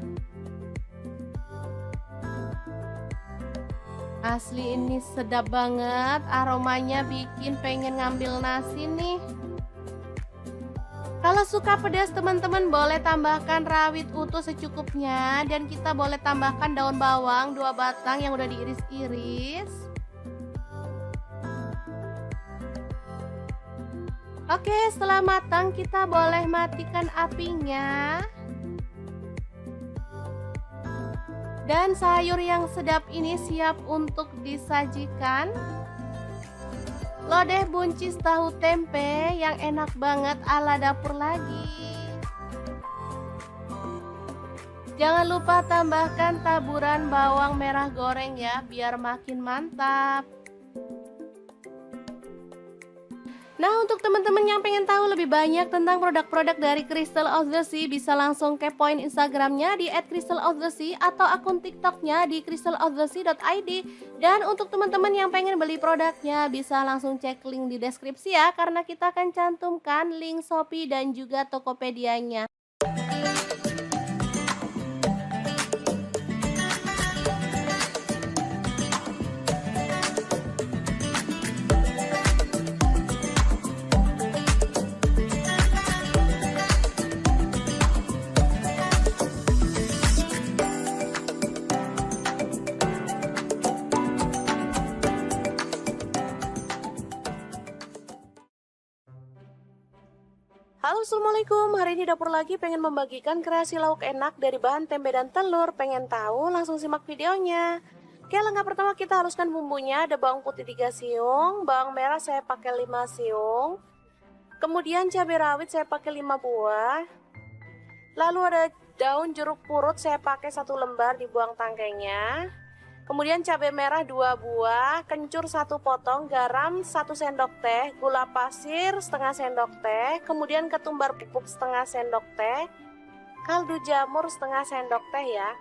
Asli ini sedap banget, aromanya bikin pengen ngambil nasi nih. Kalau suka pedas teman-teman boleh tambahkan rawit utuh secukupnya. Dan kita boleh tambahkan daun bawang 2 batang yang udah diiris-iris. Oke, setelah matang kita boleh matikan apinya. Dan sayur yang sedap ini siap untuk disajikan. Lodeh buncis tahu tempe yang enak banget ala dapur lagi. Jangan lupa tambahkan taburan bawang merah goreng ya, biar makin mantap. Nah, untuk teman-teman yang pengen tahu lebih banyak tentang produk-produk dari Crystal of the Sea, bisa langsung kepoin Instagramnya di @crystalofthesea atau akun TikToknya di crystalofthesea.id. Dan untuk teman-teman yang pengen beli produknya, bisa langsung cek link di deskripsi ya, karena kita akan cantumkan link Shopee dan juga Tokopedia-nya. Assalamualaikum, hari ini dapur lagi pengen membagikan kreasi lauk enak dari bahan tempe dan telur. Pengen tahu? Langsung simak videonya. Oke, langkah pertama kita haluskan bumbunya. Ada bawang putih 3 siung, bawang merah saya pakai 5 siung. Kemudian cabai rawit saya pakai 5 buah. Lalu ada daun jeruk purut saya pakai 1 lembar, dibuang tangkainya. Kemudian cabai merah 2 buah, kencur 1 potong, garam 1 sendok teh, gula pasir setengah sendok teh, kemudian ketumbar bubuk setengah sendok teh, kaldu jamur setengah sendok teh ya.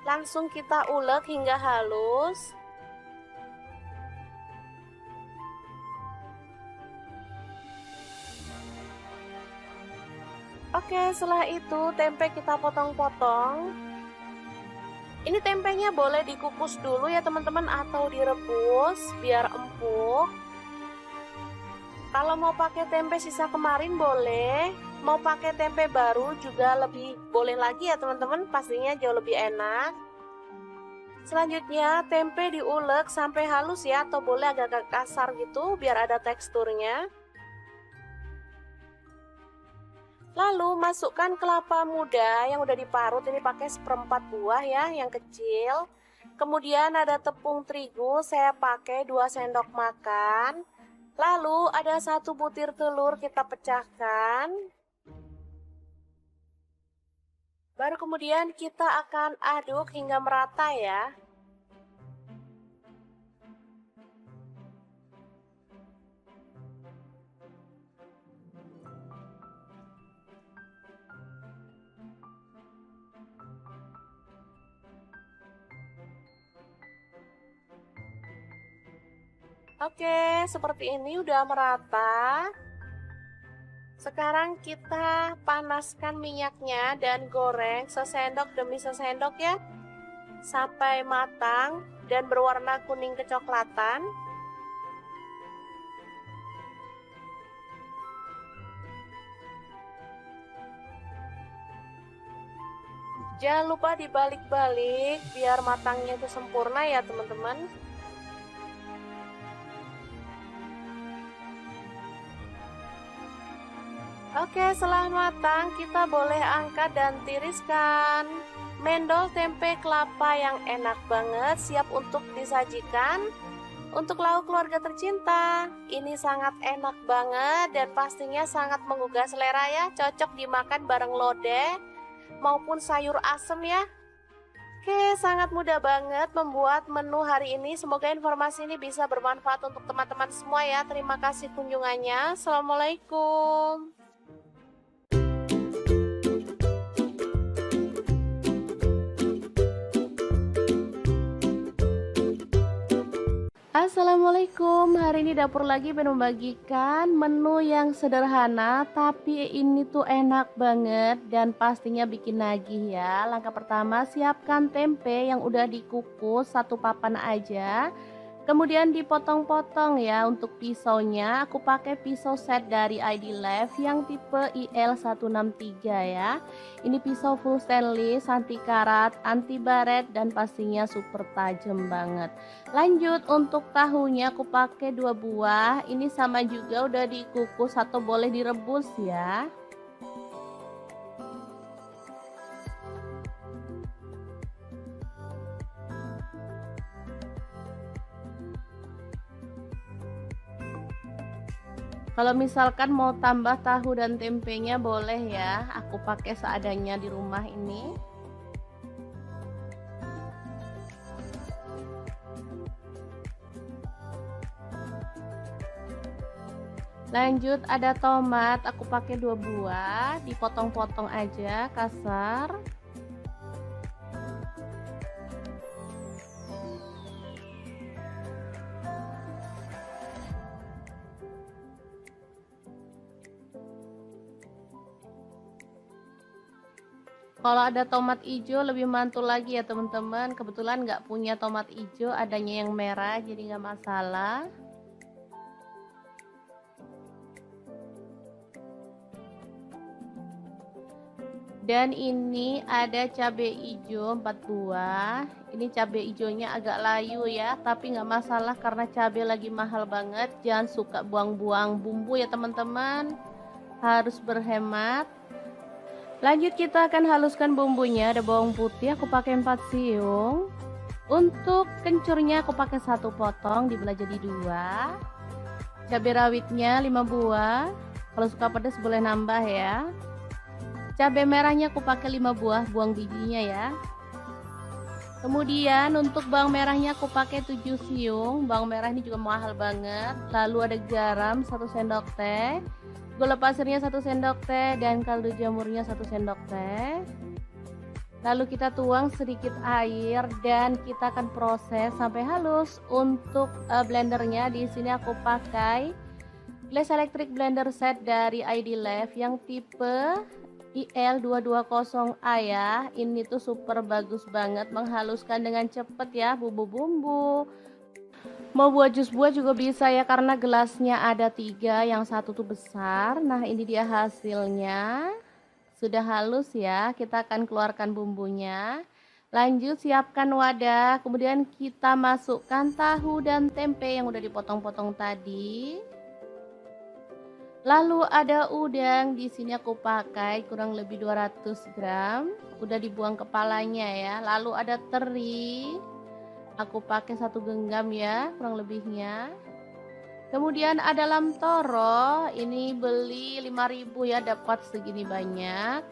Langsung kita ulek hingga halus. Oke, setelah itu tempe kita potong-potong. Ini tempenya boleh dikukus dulu ya teman-teman atau direbus biar empuk. Kalau mau pakai tempe sisa kemarin boleh, mau pakai tempe baru juga lebih boleh lagi ya teman-teman, pastinya jauh lebih enak. Selanjutnya tempe diulek sampai halus ya, atau boleh agak kasar gitu biar ada teksturnya. Lalu masukkan kelapa muda yang udah diparut, ini pakai 1/4 buah ya, yang kecil. Kemudian ada tepung terigu, saya pakai 2 sendok makan. Lalu ada 1 butir telur kita pecahkan. Baru kemudian kita akan aduk hingga merata ya. Oke, seperti ini udah merata. Sekarang kita panaskan minyaknya dan goreng sesendok demi sesendok ya, sampai matang dan berwarna kuning kecoklatan. Jangan lupa dibalik-balik biar matangnya itu sempurna ya teman-teman. Oke, setelah matang kita boleh angkat dan tiriskan. Mendol tempe kelapa yang enak banget, siap untuk disajikan. Untuk lauk keluarga tercinta, ini sangat enak banget dan pastinya sangat menggugah selera ya. Cocok dimakan bareng lodeh maupun sayur asem ya. Oke, sangat mudah banget membuat menu hari ini. Semoga informasi ini bisa bermanfaat untuk teman-teman semua ya. Terima kasih kunjungannya. Assalamualaikum. Assalamualaikum, hari ini dapur lagi pengen membagikan menu yang sederhana tapi ini tuh enak banget dan pastinya bikin nagih ya. Langkah pertama, siapkan tempe yang udah dikukus 1 papan aja. Kemudian dipotong-potong ya. Untuk pisaunya aku pakai pisau set dari ID Life yang tipe IL163 ya. Ini pisau full stainless, anti karat, anti baret dan pastinya super tajam banget. Lanjut untuk tahunya aku pakai 2 buah. Ini sama juga udah dikukus atau boleh direbus ya. Kalau misalkan mau tambah tahu dan tempenya boleh ya, aku pakai seadanya di rumah ini. Lanjut ada tomat, aku pakai 2 buah, dipotong-potong aja kasar. Kalau ada tomat hijau lebih mantul lagi ya teman-teman. Kebetulan nggak punya tomat hijau, adanya yang merah jadi nggak masalah. Dan ini ada cabai hijau 4 buah. Ini cabai hijaunya agak layu ya, tapi nggak masalah karena cabai lagi mahal banget. Jangan suka buang-buang bumbu ya teman-teman. harus berhemat. Lanjut kita akan haluskan bumbunya. Ada bawang putih aku pakai 4 siung. Untuk kencurnya aku pakai 1 potong dibelah jadi 2. Cabai rawitnya 5 buah. Kalau suka pedas boleh nambah ya. Cabai merahnya aku pakai 5 buah, buang bijinya ya. Kemudian untuk bawang merahnya aku pakai 7 siung. Bawang merah ini juga mahal banget. Lalu ada garam 1 sendok teh, gula pasirnya 1 sendok teh, dan kaldu jamurnya 1 sendok teh. Lalu kita tuang sedikit air dan kita akan proses sampai halus. Untuk blendernya di sini aku pakai Glass Electric Blender Set dari ID Lab yang tipe IL220A ya. Ini tuh super bagus banget, menghaluskan dengan cepet ya bumbu-bumbu. Mau buat jus buah juga bisa ya, karena gelasnya ada 3, yang satu tuh besar. Nah ini dia hasilnya, sudah halus ya. Kita akan keluarkan bumbunya. Lanjut siapkan wadah, kemudian kita masukkan tahu dan tempe yang udah dipotong-potong tadi. Lalu ada udang, di sini aku pakai kurang lebih 200 gram, udah dibuang kepalanya ya. Lalu ada teri, aku pakai 1 genggam ya kurang lebihnya. Kemudian ada lam toro, ini beli 5.000 ya, dapat segini banyak.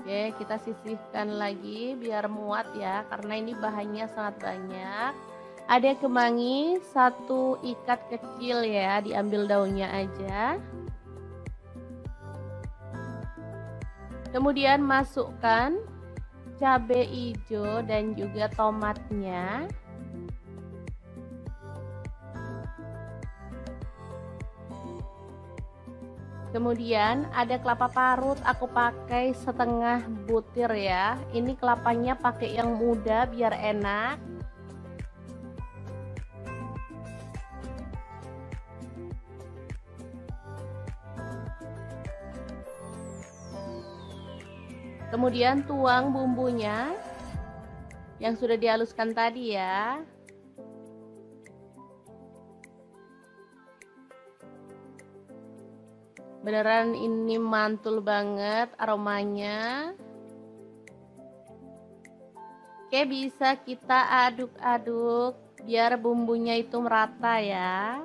Oke, kita sisihkan lagi biar muat ya, karena ini bahannya sangat banyak. Ada kemangi 1 ikat kecil ya, diambil daunnya aja. Kemudian masukkan cabai hijau dan juga tomatnya. Kemudian ada kelapa parut, aku pakai setengah butir ya. Ini kelapanya pakai yang muda biar enak. Kemudian tuang bumbunya yang sudah dihaluskan tadi ya. Beneran ini mantul banget aromanya. Oke, bisa kita aduk-aduk biar bumbunya itu merata ya.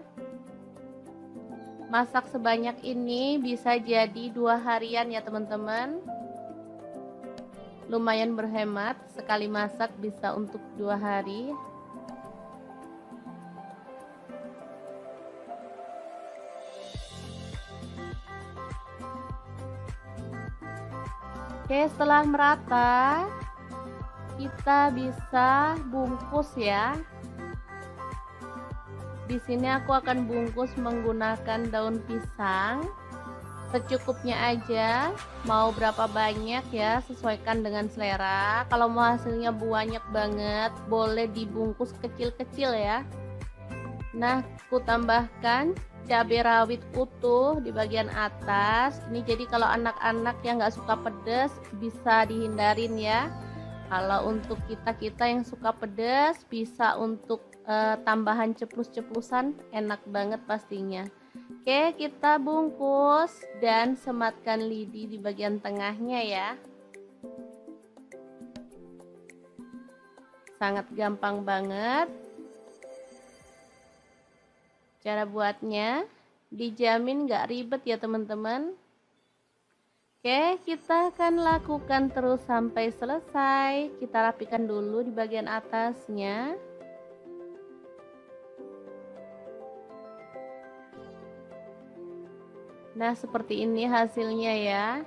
Masak sebanyak ini bisa jadi 2 harian ya teman-teman. Lumayan berhemat, sekali masak bisa untuk 2 hari. Oke, setelah merata kita bisa bungkus ya. Di sini aku akan bungkus menggunakan daun pisang. Secukupnya aja, mau berapa banyak ya, sesuaikan dengan selera. Kalau mau hasilnya banyak banget, boleh dibungkus kecil-kecil ya. Nah, aku tambahkan cabai rawit utuh di bagian atas. Ini jadi kalau anak-anak yang nggak suka pedas bisa dihindarin ya. Kalau untuk kita yang suka pedas, bisa untuk tambahan ceplus-ceplusan, enak banget pastinya. Oke, kita bungkus dan sematkan lidi di bagian tengahnya ya. Sangat gampang banget. Cara buatnya dijamin gak ribet ya teman-teman. Oke, kita akan lakukan terus sampai selesai. Kita rapikan dulu di bagian atasnya. Nah, seperti ini hasilnya ya.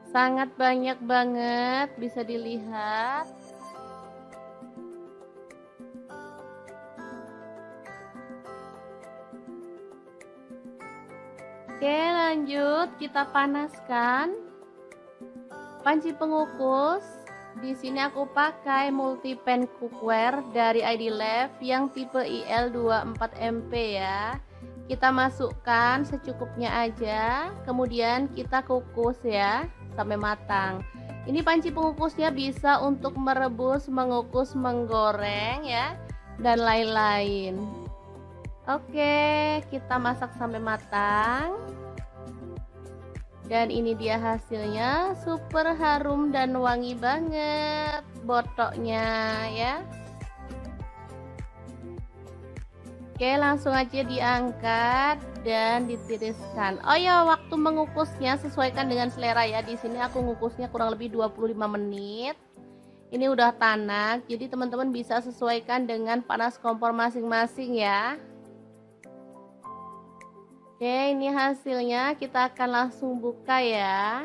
Sangat banyak banget, bisa dilihat. Oke, lanjut kita panaskan panci pengukus. Di sini aku pakai multi pan cookware dari ID Lab yang tipe IL24MP ya. Kita masukkan secukupnya aja, kemudian kita kukus ya sampai matang. Ini panci pengukusnya bisa untuk merebus, mengukus, menggoreng ya, dan lain-lain. Oke, kita masak sampai matang. Dan ini dia hasilnya, super harum dan wangi banget botoknya ya. Oke, langsung aja diangkat dan ditiriskan. Oh ya, waktu mengukusnya sesuaikan dengan selera ya. Di sini aku ngukusnya kurang lebih 25 menit. Ini udah tanak, jadi teman-teman bisa sesuaikan dengan panas kompor masing-masing ya. Oke, ini hasilnya, kita akan langsung buka ya.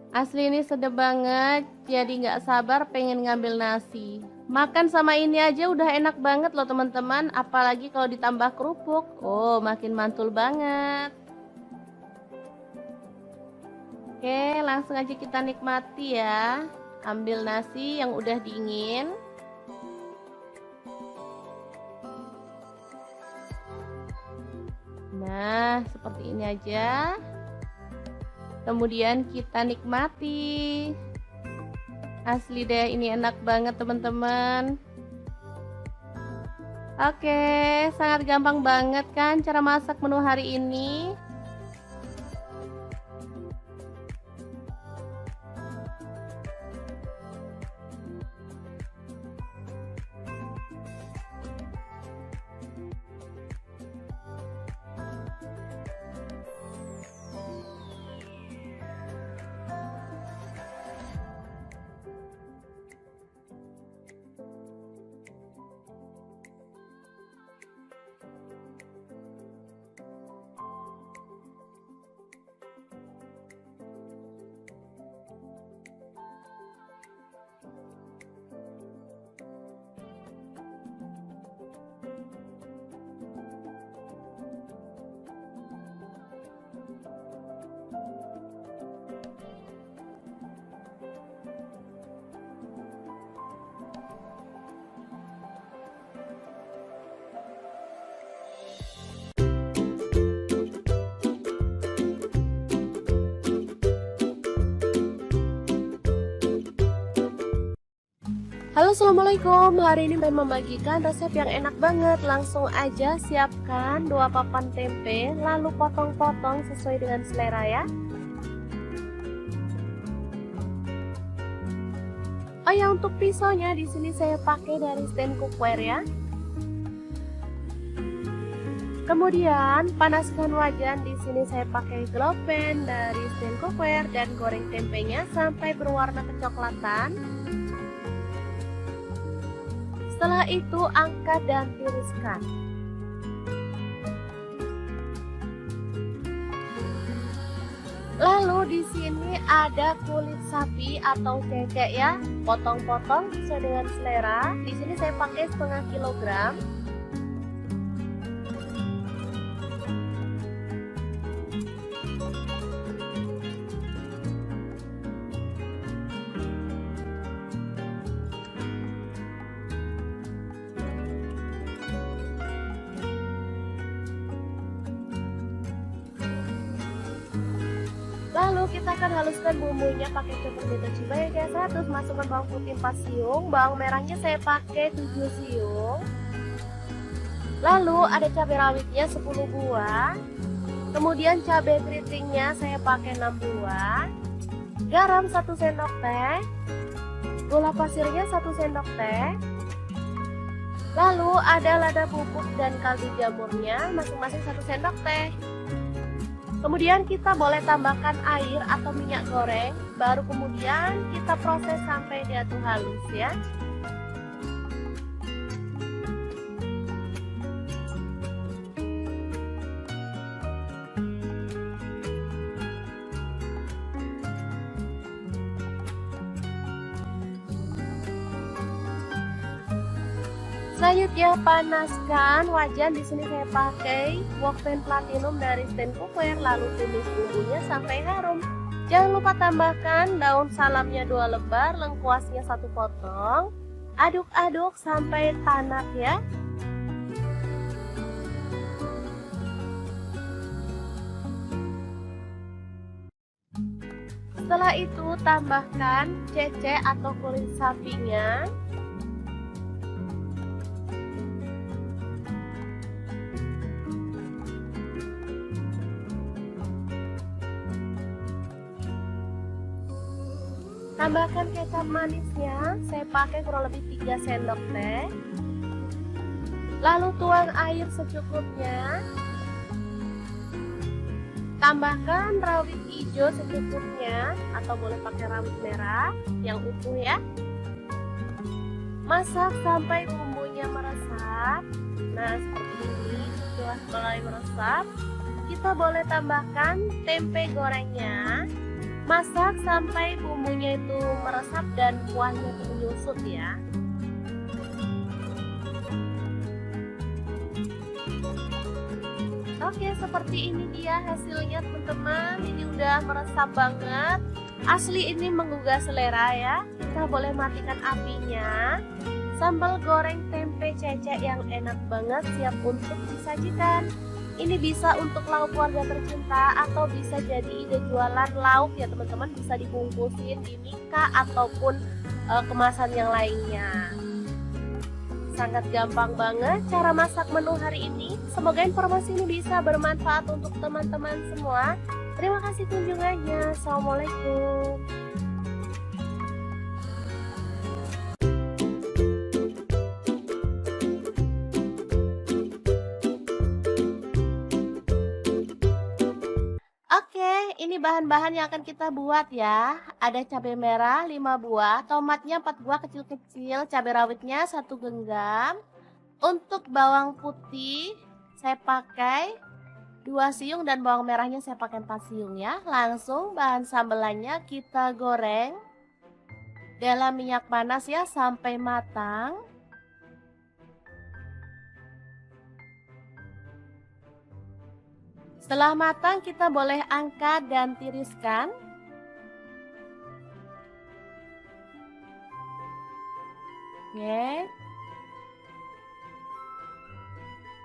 Asli ini sedap banget, jadi nggak sabar pengen ngambil nasi. Makan sama ini aja udah enak banget loh teman-teman, apalagi kalau ditambah kerupuk. Oh, makin mantul banget. Oke, langsung aja kita nikmati ya. Ambil nasi yang udah dingin. Nah, seperti ini aja. Kemudian kita nikmati. Asli deh, ini enak banget teman-teman. Oke, sangat gampang banget kan cara masak menu hari ini. Halo, assalamualaikum. Hari ini pengen membagikan resep yang enak banget. Langsung aja siapkan 2 papan tempe, lalu potong-potong sesuai dengan selera ya. Oh ya, untuk pisaunya di sini saya pakai dari stand cookware ya. Kemudian panaskan wajan, di sini saya pakai glow pan dari stand cookware dan goreng tempenya sampai berwarna kecoklatan. Setelah itu angkat dan tiriskan. Lalu di sini ada kulit sapi atau cecek ya, potong-potong sesuai dengan selera. Di sini saya pakai setengah kilogram. Lalu kita akan haluskan bumbunya pakai cukup beta cibai biasa, terus masukkan bawang putih 4 siung, bawang merahnya saya pakai 7 siung. Lalu ada cabai rawitnya 10 buah. Kemudian cabai keritingnya saya pakai 6 buah. Garam 1 sendok teh. Gula pasirnya 1 sendok teh. Lalu ada lada bubuk dan kaldu jamurnya masing-masing 1 sendok teh. Kemudian kita boleh tambahkan air atau minyak goreng, baru kemudian kita proses sampai dia tuh halus ya. Selanjutnya panaskan wajan, di sini saya pakai wok pan platinum dari stand cookware, lalu tumis bumbunya sampai harum. Jangan lupa tambahkan daun salamnya 2 lembar, lengkuasnya 1 potong. Aduk-aduk sampai tanak ya. Setelah itu tambahkan cecek atau kulit sapinya. Tambahkan kecap manisnya, saya pakai kurang lebih 3 sendok teh. Lalu tuang air secukupnya. Tambahkan rawit hijau secukupnya atau boleh pakai rawit merah yang utuh ya. Masak sampai bumbunya meresap. Nah, seperti ini. Setelah mulai meresap, kita boleh tambahkan tempe gorengnya. Masak sampai bumbunya itu meresap dan kuahnya itu menyusut ya. Oke, seperti ini dia hasilnya teman-teman. Ini udah meresap banget. Asli ini menggugah selera ya. Kita boleh matikan apinya. Sambal goreng tempe cecek yang enak banget siap untuk disajikan. Ini bisa untuk lauk keluarga tercinta atau bisa jadi ide jualan lauk ya teman-teman. Bisa dibungkusin di mika ataupun kemasan yang lainnya. Sangat gampang banget cara masak menu hari ini. Semoga informasi ini bisa bermanfaat untuk teman-teman semua. Terima kasih kunjungannya. Assalamualaikum. Oke, ini bahan-bahan yang akan kita buat ya. Ada cabai merah 5 buah, tomatnya 4 buah kecil-kecil, cabai rawitnya 1 genggam. Untuk bawang putih saya pakai 2 siung dan bawang merahnya saya pakai 4 siung ya. Langsung bahan sambelannya kita goreng dalam minyak panas ya sampai matang. Setelah matang kita boleh angkat dan tiriskan. Oke.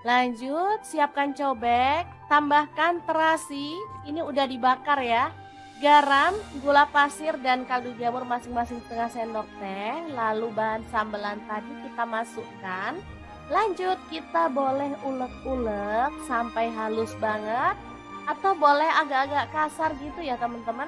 Lanjut, siapkan cobek, tambahkan terasi, ini udah dibakar ya. Garam, gula pasir dan kaldu jamur masing-masing setengah sendok teh. Lalu bahan sambelan tadi kita masukkan. Lanjut, kita boleh ulek-ulek sampai halus banget atau boleh agak-agak kasar gitu ya teman-teman.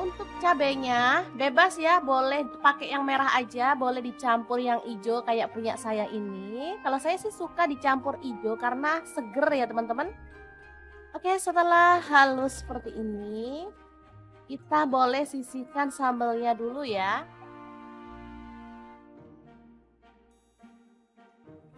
Untuk cabenya bebas ya, boleh pakai yang merah aja, boleh dicampur yang hijau kayak punya saya ini. Kalau saya sih suka dicampur hijau karena seger ya teman-teman. Oke, setelah halus seperti ini, kita boleh sisihkan sambelnya dulu ya.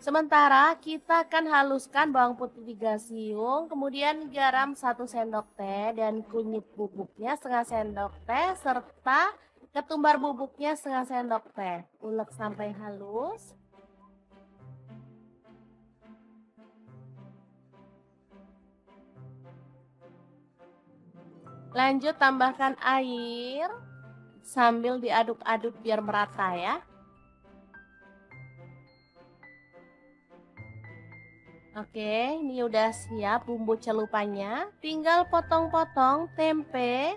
Sementara kita akan haluskan bawang putih 3 siung, kemudian garam 1 sendok teh dan kunyit bubuknya setengah sendok teh serta ketumbar bubuknya setengah sendok teh. Ulek sampai halus. Lanjut tambahkan air sambil diaduk-aduk biar merata ya. Oke, ini udah siap bumbu celupannya. Tinggal potong-potong tempe.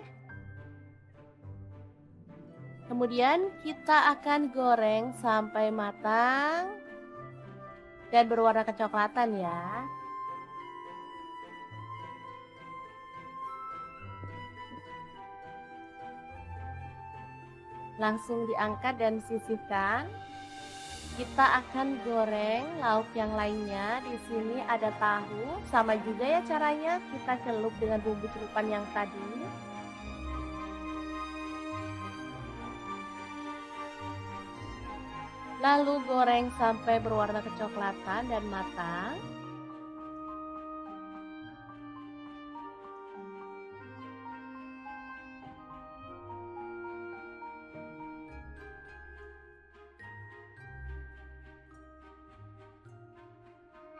Kemudian kita akan goreng sampai matang dan berwarna kecoklatan ya. Langsung diangkat dan sisihkan. Kita akan goreng lauk yang lainnya. Di sini ada tahu, sama juga ya caranya. Kita celup dengan bumbu celupan yang tadi. Lalu goreng sampai berwarna kecoklatan dan matang.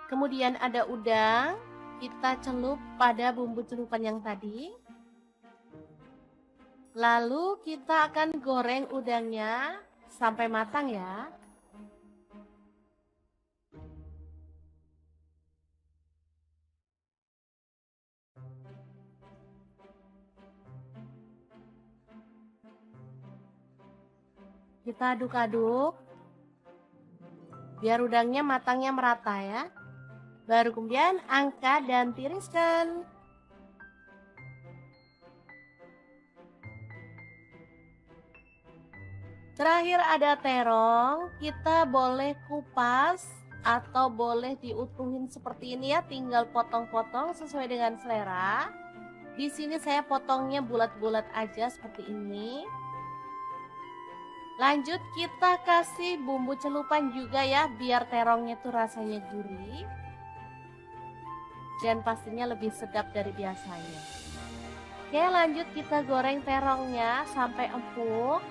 Kemudian ada udang, kita celup pada bumbu celupan yang tadi. Lalu kita akan goreng udangnya sampai matang ya. Kita aduk-aduk biar udangnya matangnya merata ya. Baru kemudian angkat dan tiriskan. Terakhir ada terong, kita boleh kupas atau boleh diutuhin seperti ini ya, tinggal potong-potong sesuai dengan selera. Di sini saya potongnya bulat-bulat aja seperti ini. Lanjut kita kasih bumbu celupan juga ya, biar terongnya tuh rasanya gurih. Dan pastinya lebih sedap dari biasanya. Oke, lanjut kita goreng terongnya sampai empuk.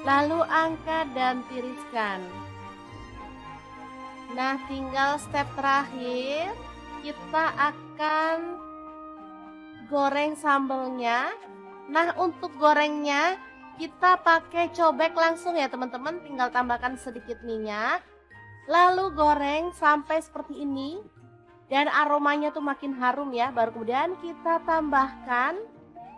Lalu angkat dan tiriskan. Nah, tinggal step terakhir, kita akan goreng sambelnya. Nah, untuk gorengnya kita pakai cobek langsung ya teman-teman, tinggal tambahkan sedikit minyak. Lalu goreng sampai seperti ini. Dan aromanya tuh makin harum ya, baru kemudian kita tambahkan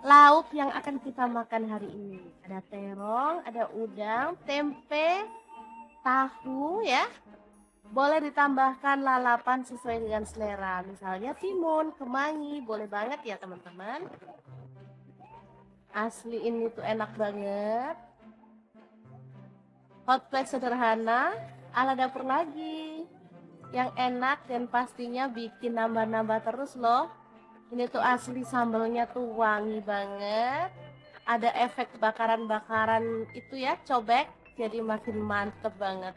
lauk yang akan kita makan hari ini. Ada terong, ada udang, tempe, tahu ya. Boleh ditambahkan lalapan sesuai dengan selera. Misalnya timun, kemangi, boleh banget ya teman-teman. Asli ini tuh enak banget. Hot plate sederhana ala dapur lagi. Yang enak dan pastinya bikin nambah-nambah terus loh. Ini tuh asli sambelnya tuh wangi banget. Ada efek bakaran-bakaran itu ya, cobek. Jadi makin mantep banget.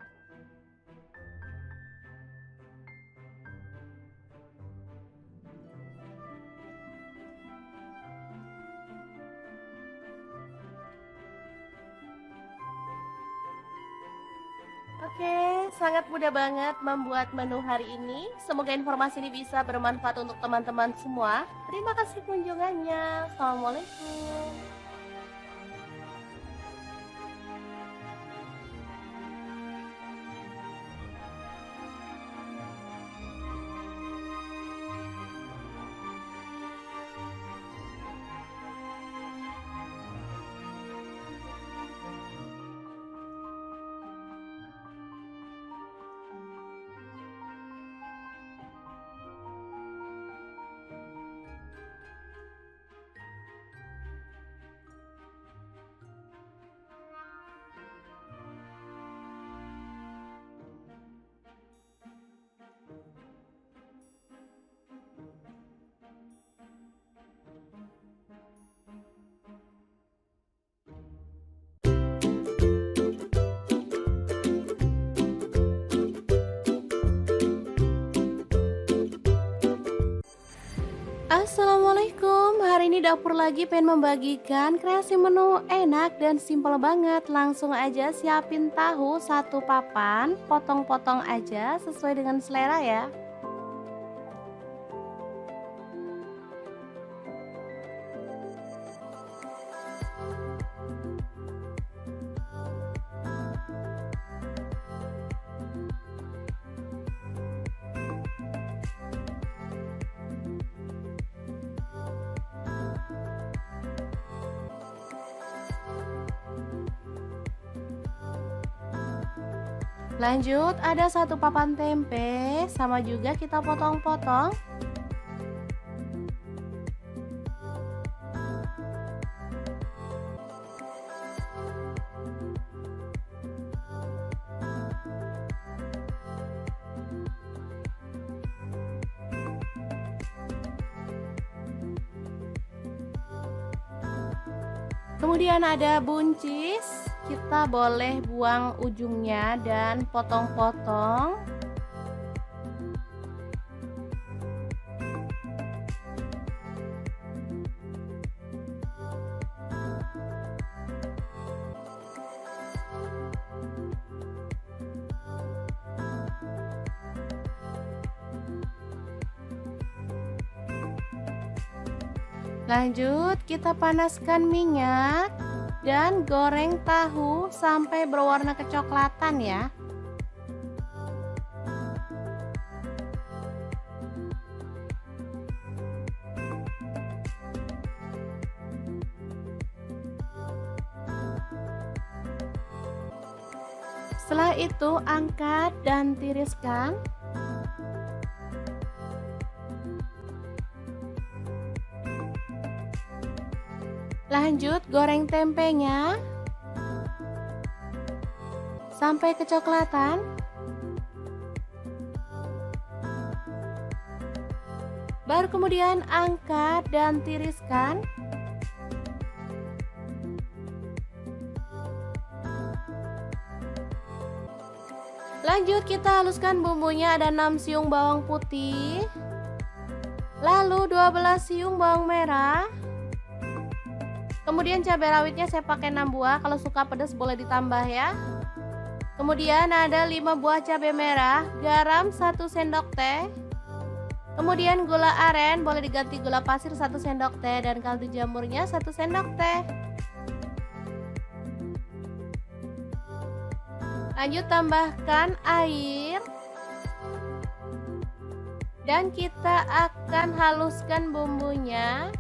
Oke, sangat mudah banget membuat menu hari ini. Semoga informasi ini bisa bermanfaat untuk teman-teman semua. Terima kasih kunjungannya. Assalamualaikum. Assalamualaikum, hari ini dapur lagi pengen membagikan kreasi menu enak dan simple banget. Langsung aja siapin tahu satu papan, potong-potong aja sesuai dengan selera ya. Lanjut ada satu papan tempe, sama juga kita potong-potong. Kemudian ada buncis, kita boleh buang ujungnya dan potong-potong. Lanjut kita panaskan minyak dan goreng tahu sampai berwarna kecoklatan ya. Setelah itu angkat dan tiriskan. Lanjut goreng tempenya sampai kecoklatan. Baru kemudian angkat dan tiriskan. Lanjut kita haluskan bumbunya, ada 6 siung bawang putih, lalu 12 siung bawang merah. Kemudian cabai rawitnya saya pakai 6 buah, kalau suka pedas boleh ditambah ya. Kemudian ada 5 buah cabai merah, garam 1 sendok teh. Kemudian gula aren, boleh diganti gula pasir 1 sendok teh, dan kaldu jamurnya 1 sendok teh. Lanjut tambahkan air. Dan kita akan haluskan bumbunya.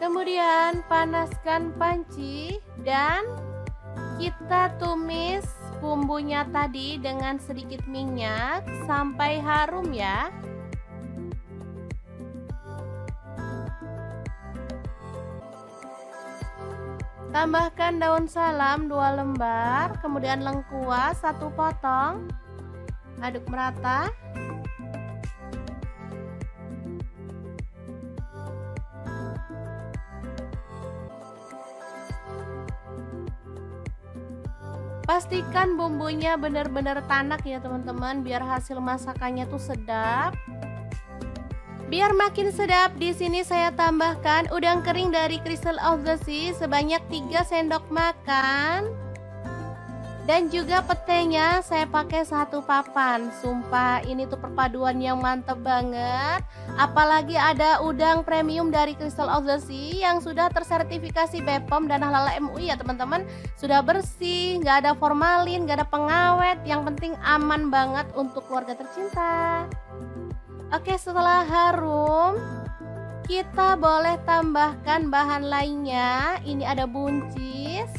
Kemudian panaskan panci dan kita tumis bumbunya tadi dengan sedikit minyak sampai harum ya. Tambahkan daun salam 2 lembar, kemudian lengkuas 1 potong. Aduk merata. Pastikan bumbunya benar-benar tanak ya teman-teman, biar hasil masakannya tuh sedap. Biar makin sedap, di sini saya tambahkan udang kering dari Crystal of the Sea sebanyak 3 sendok makan. Dan juga petenya saya pakai 1 papan. Sumpah ini tuh perpaduan yang mantep banget. Apalagi ada udang premium dari Crystal of the Sea yang sudah tersertifikasi BPOM dan Halal MUI ya teman-teman. Sudah bersih, nggak ada formalin, nggak ada pengawet. Yang penting aman banget untuk keluarga tercinta. Oke, setelah harum, kita boleh tambahkan bahan lainnya. Ini ada buncis.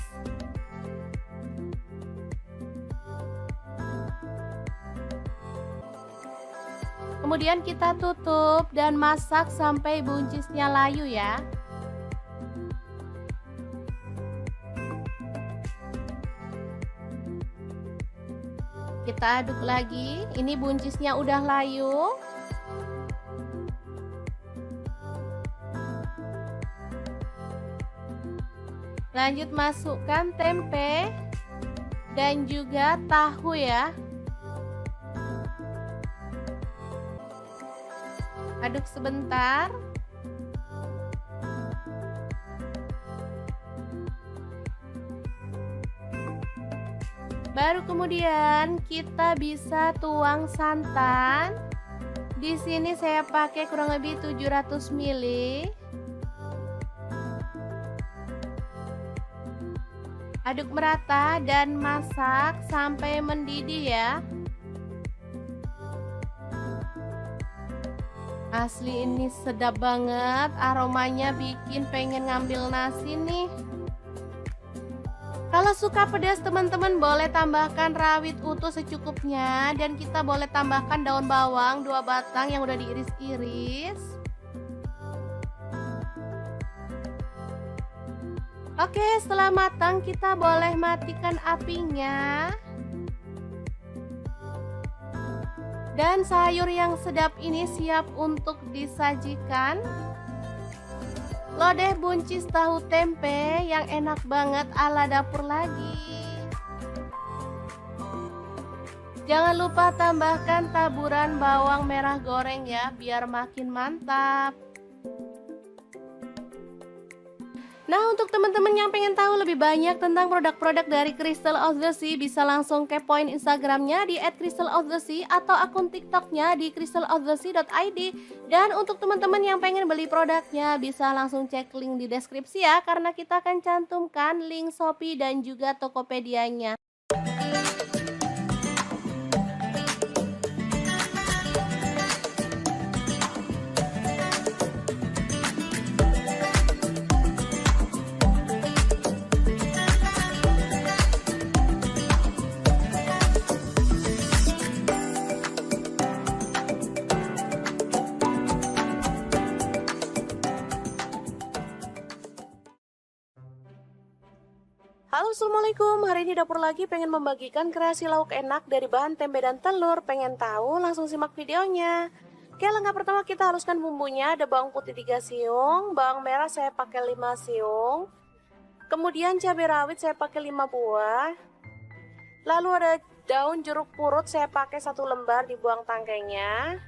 Kemudian kita tutup dan masak sampai buncisnya layu ya. Kita aduk lagi. Ini buncisnya udah layu. Lanjut masukkan tempe dan juga tahu ya. Aduk sebentar. Baru kemudian kita bisa tuang santan. Di sini saya pakai kurang lebih 700 ml. Aduk merata dan masak sampai mendidih ya. Asli ini sedap banget, aromanya bikin pengen ngambil nasi nih. Kalau suka pedas teman-teman boleh tambahkan rawit utuh secukupnya. Dan kita boleh tambahkan daun bawang 2 batang yang udah diiris-iris. Oke, setelah matang kita boleh matikan apinya. Dan sayur yang sedap ini siap untuk disajikan. Lodeh buncis tahu tempe yang enak banget ala dapur lagi. Jangan lupa tambahkan taburan bawang merah goreng ya, biar makin mantap. Nah, untuk teman-teman yang pengen tahu lebih banyak tentang produk-produk dari Crystal of the Sea, bisa langsung kepoin Instagramnya di @crystalofthesea atau akun TikToknya di crystalofthesea.id. Dan untuk teman-teman yang pengen beli produknya, bisa langsung cek link di deskripsi ya, karena kita akan cantumkan link Shopee dan juga Tokopedia-nya. Halo, Assalamualaikum. Hari ini dapur lagi pengen membagikan kreasi lauk enak dari bahan tempe dan telur. Pengen tahu? Langsung simak videonya. Oke, langkah pertama kita haluskan bumbunya. Ada bawang putih 3 siung, bawang merah saya pakai 5 siung. Kemudian cabai rawit saya pakai 5 buah. Lalu ada daun jeruk purut saya pakai 1 lembar, dibuang tangkainya.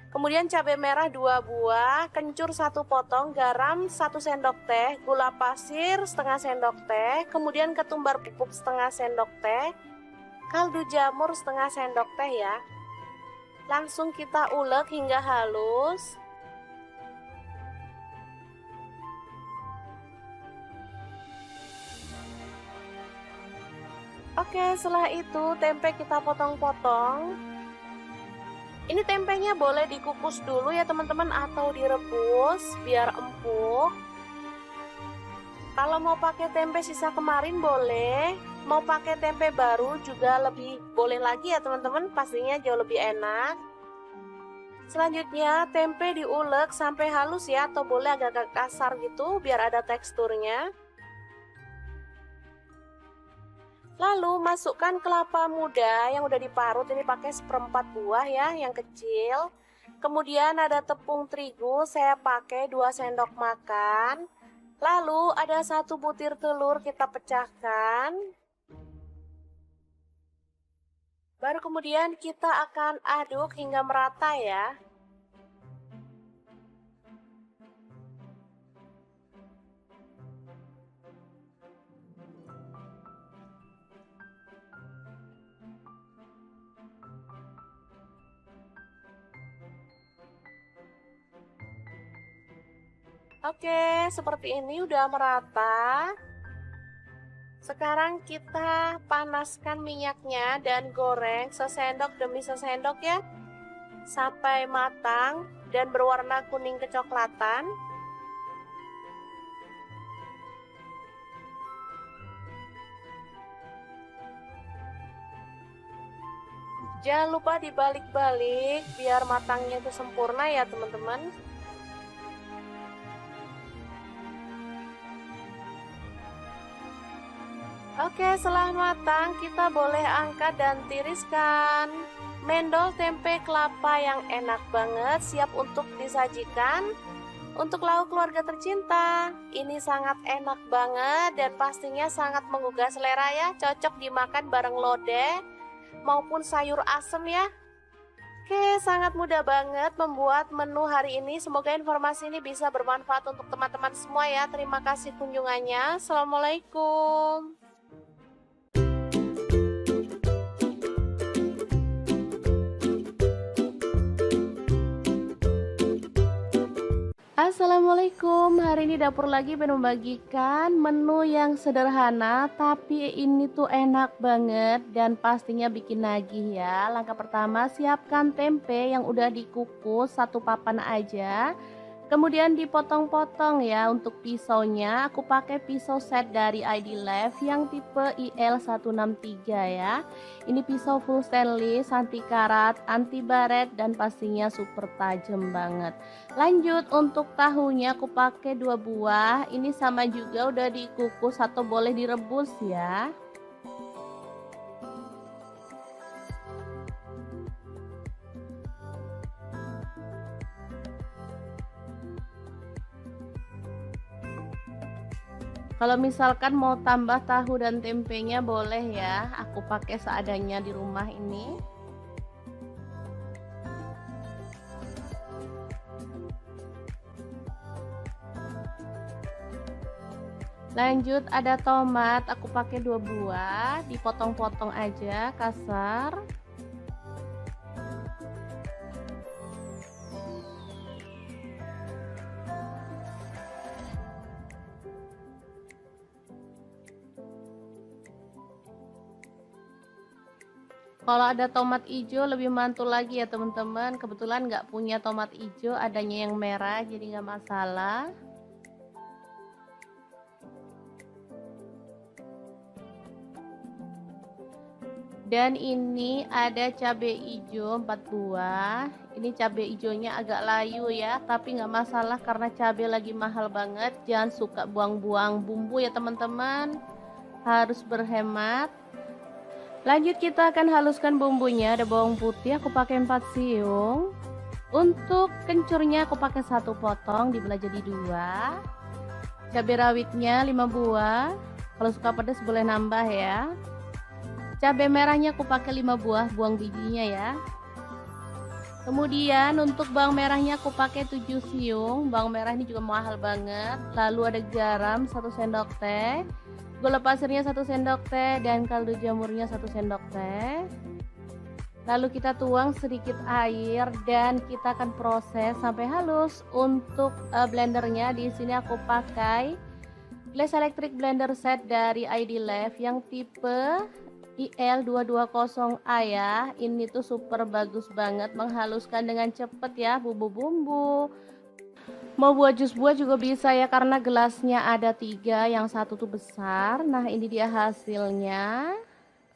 Kemudian cabai merah 2 buah, kencur 1 potong, garam 1 sendok teh, gula pasir setengah sendok teh, kemudian ketumbar pupuk setengah sendok teh, kaldu jamur setengah sendok teh ya. Langsung kita ulek hingga halus. Oke, setelah itu tempe kita potong-potong. Ini tempenya boleh dikukus dulu ya teman-teman atau direbus biar empuk. Kalau mau pakai tempe sisa kemarin boleh, mau pakai tempe baru juga lebih boleh lagi ya teman-teman, pastinya jauh lebih enak. Selanjutnya tempe diulek sampai halus ya, atau boleh agak kasar gitu biar ada teksturnya. Lalu masukkan kelapa muda yang udah diparut, ini pakai 1/4 buah ya, yang kecil. Kemudian ada tepung terigu, saya pakai 2 sendok makan. Lalu ada 1 butir telur kita pecahkan. Baru kemudian kita akan aduk hingga merata ya. Oke, seperti ini udah merata. Sekarang kita panaskan minyaknya dan goreng sesendok demi sesendok ya, sampai matang dan berwarna kuning kecoklatan. Jangan lupa dibalik-balik biar matangnya itu sempurna ya teman-teman. Oke, setelah matang kita boleh angkat dan tiriskan. Mendol tempe kelapa yang enak banget, siap untuk disajikan. Untuk lauk keluarga tercinta, ini sangat enak banget dan pastinya sangat menggugah selera ya. Cocok dimakan bareng lodeh maupun sayur asem ya. Oke, sangat mudah banget membuat menu hari ini. Semoga informasi ini bisa bermanfaat untuk teman-teman semua ya. Terima kasih kunjungannya. Assalamualaikum. Assalamualaikum, hari ini dapur lagi pengen membagikan menu yang sederhana tapi ini tuh enak banget dan pastinya bikin nagih ya. Langkah pertama, siapkan tempe yang udah dikukus 1 papan aja. Kemudian dipotong-potong ya. Untuk pisaunya aku pakai pisau set dari ID Life yang tipe IL163 ya. Ini pisau full stainless, anti karat, anti baret dan pastinya super tajam banget. Lanjut, untuk tahunya aku pakai 2 buah. Ini sama juga udah dikukus atau boleh direbus ya. Kalau misalkan mau tambah tahu dan tempenya boleh ya, aku pakai seadanya di rumah ini. Lanjut, ada tomat, aku pakai 2 buah, dipotong-potong aja kasar. Kalau ada tomat hijau lebih mantul lagi ya teman-teman. Kebetulan nggak punya tomat hijau, adanya yang merah, jadi nggak masalah. Dan ini ada cabai hijau 4 buah. Ini cabai hijaunya agak layu ya, tapi nggak masalah karena cabai lagi mahal banget. Jangan suka buang-buang bumbu ya teman-teman. harus berhemat. Lanjut kita akan haluskan bumbunya. Ada bawang putih aku pakai 4 siung. Untuk kencurnya aku pakai 1 potong dibelah jadi 2. Cabai rawitnya 5 buah. Kalau suka pedas boleh nambah ya. Cabai merahnya aku pakai 5 buah, buang bijinya ya. Kemudian untuk bawang merahnya aku pakai 7 siung. Bawang merah ini juga mahal banget. Lalu ada garam 1 sendok teh, gula pasirnya 1 sendok teh, dan kaldu jamurnya 1 sendok teh. Lalu kita tuang sedikit air dan kita akan proses sampai halus. Untuk blendernya di sini aku pakai Glass Electric Blender Set dari ID Love yang tipe IL220A ya. Ini tuh super bagus banget, menghaluskan dengan cepet ya bumbu-bumbu. Mau buat jus buah juga bisa ya, karena gelasnya ada 3, yang satu tuh besar. Nah ini dia hasilnya,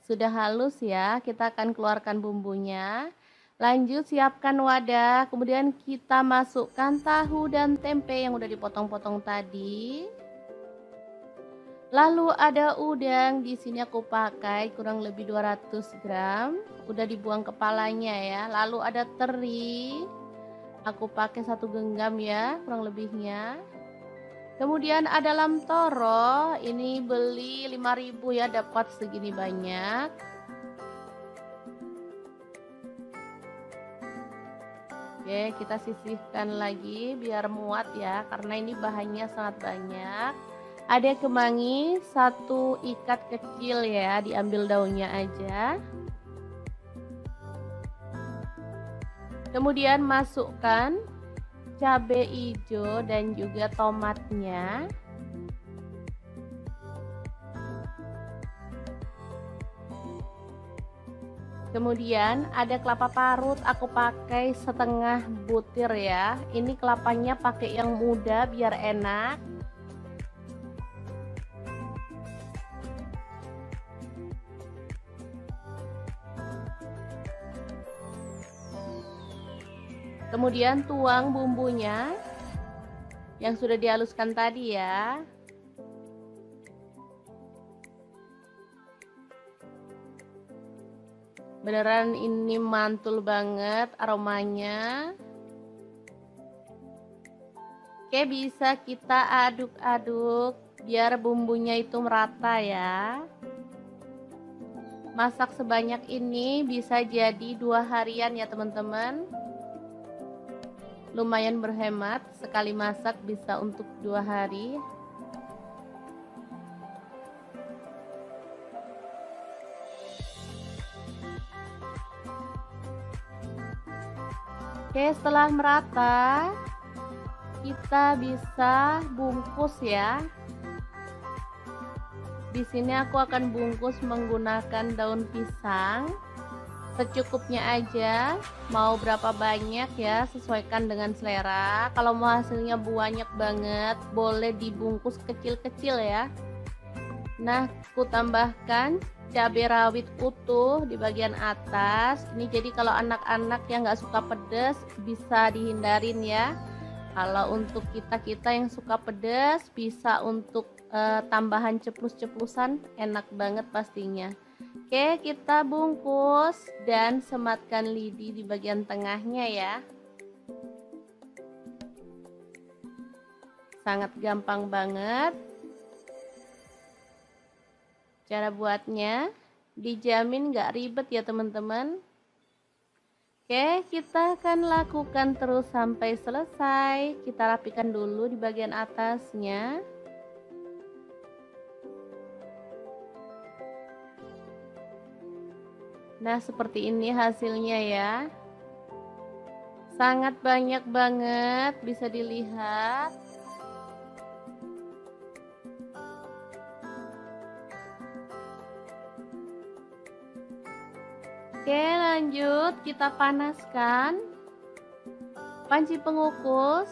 sudah halus ya. Kita akan keluarkan bumbunya. Lanjut siapkan wadah, kemudian kita masukkan tahu dan tempe yang udah dipotong-potong tadi. Lalu ada udang, di sini aku pakai kurang lebih 200 gram, udah dibuang kepalanya ya. Lalu ada teri, aku pakai 1 genggam ya kurang lebihnya. Kemudian ada lam toro, ini beli 5.000 ya, dapat segini banyak. Oke, kita sisihkan lagi biar muat ya, karena ini bahannya sangat banyak. Ada kemangi 1 ikat kecil ya, diambil daunnya aja. Kemudian masukkan cabai hijau dan juga tomatnya. Kemudian ada kelapa parut, aku pakai setengah butir ya. Ini kelapanya pakai yang muda biar enak. Kemudian tuang bumbunya yang sudah dihaluskan tadi ya. Beneran ini mantul banget aromanya. Oke, bisa kita aduk-aduk biar bumbunya itu merata ya. Masak sebanyak ini bisa jadi 2 harian ya teman-teman. Lumayan berhemat, sekali masak bisa untuk 2 hari. Oke, setelah merata kita bisa bungkus ya. Di sini aku akan bungkus menggunakan daun pisang. Secukupnya aja, mau berapa banyak ya, sesuaikan dengan selera. Kalau mau hasilnya banyak banget, boleh dibungkus kecil-kecil ya. Nah, aku tambahkan cabai rawit utuh di bagian atas. Ini jadi kalau anak-anak yang nggak suka pedas bisa dihindarin ya. Kalau untuk kita-kita yang suka pedas, bisa untuk tambahan ceplus-ceplusan, enak banget pastinya. Oke, kita bungkus dan sematkan lidi di bagian tengahnya ya. Sangat gampang banget. Cara buatnya dijamin gak ribet ya teman-teman. Oke, kita akan lakukan terus sampai selesai. Kita rapikan dulu di bagian atasnya. Nah, seperti ini hasilnya ya. Sangat banyak banget, bisa dilihat. Oke, lanjut kita panaskan panci pengukus.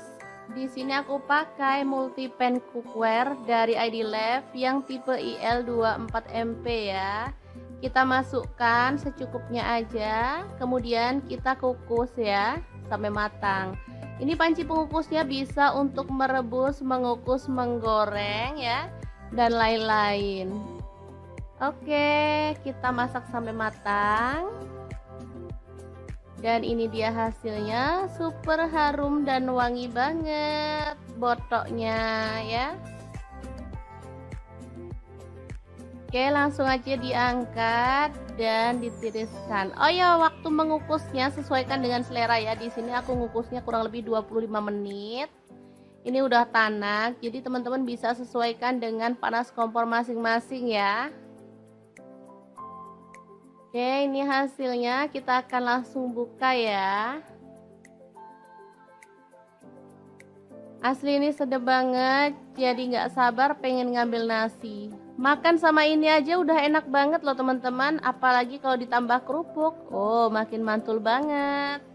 Di sini aku pakai multi-pan cookware dari ID Love yang tipe IL24MP ya. Kita masukkan secukupnya aja, kemudian kita kukus ya sampai matang. Ini panci pengukusnya bisa untuk merebus, mengukus, menggoreng ya, dan lain-lain. Oke, kita masak sampai matang. Dan ini dia hasilnya, super harum dan wangi banget botoknya ya. Oke, langsung aja diangkat dan ditiriskan. Oh ya, waktu mengukusnya sesuaikan dengan selera ya. Di sini aku ngukusnya kurang lebih 25 menit. Ini udah tanak, jadi teman-teman bisa sesuaikan dengan panas kompor masing-masing ya. Oke, ini hasilnya, kita akan langsung buka ya. Asli ini sedap banget, jadi nggak sabar pengen ngambil nasi. Makan sama ini aja udah enak banget loh teman-teman, apalagi kalau ditambah kerupuk. Oh, makin mantul banget.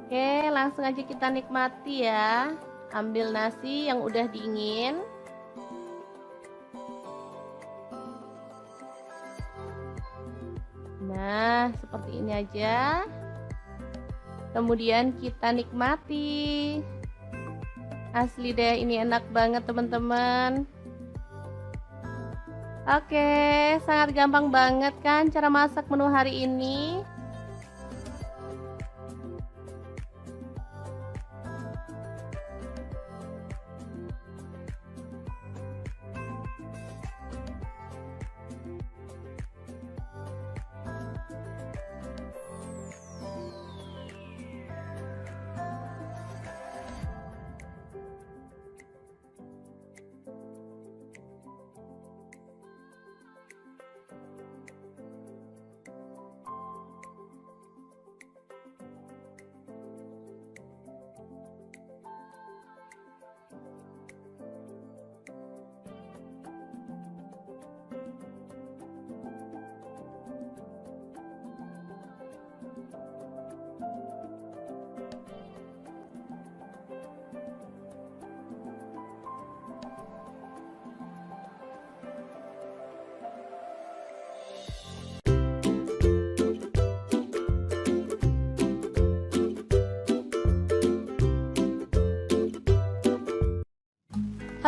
Oke, langsung aja kita nikmati ya. Ambil nasi yang udah dingin. Nah, seperti ini aja. Kemudian kita nikmati. Asli deh, ini enak banget teman-teman. Oke, sangat gampang banget kan cara masak menu hari ini.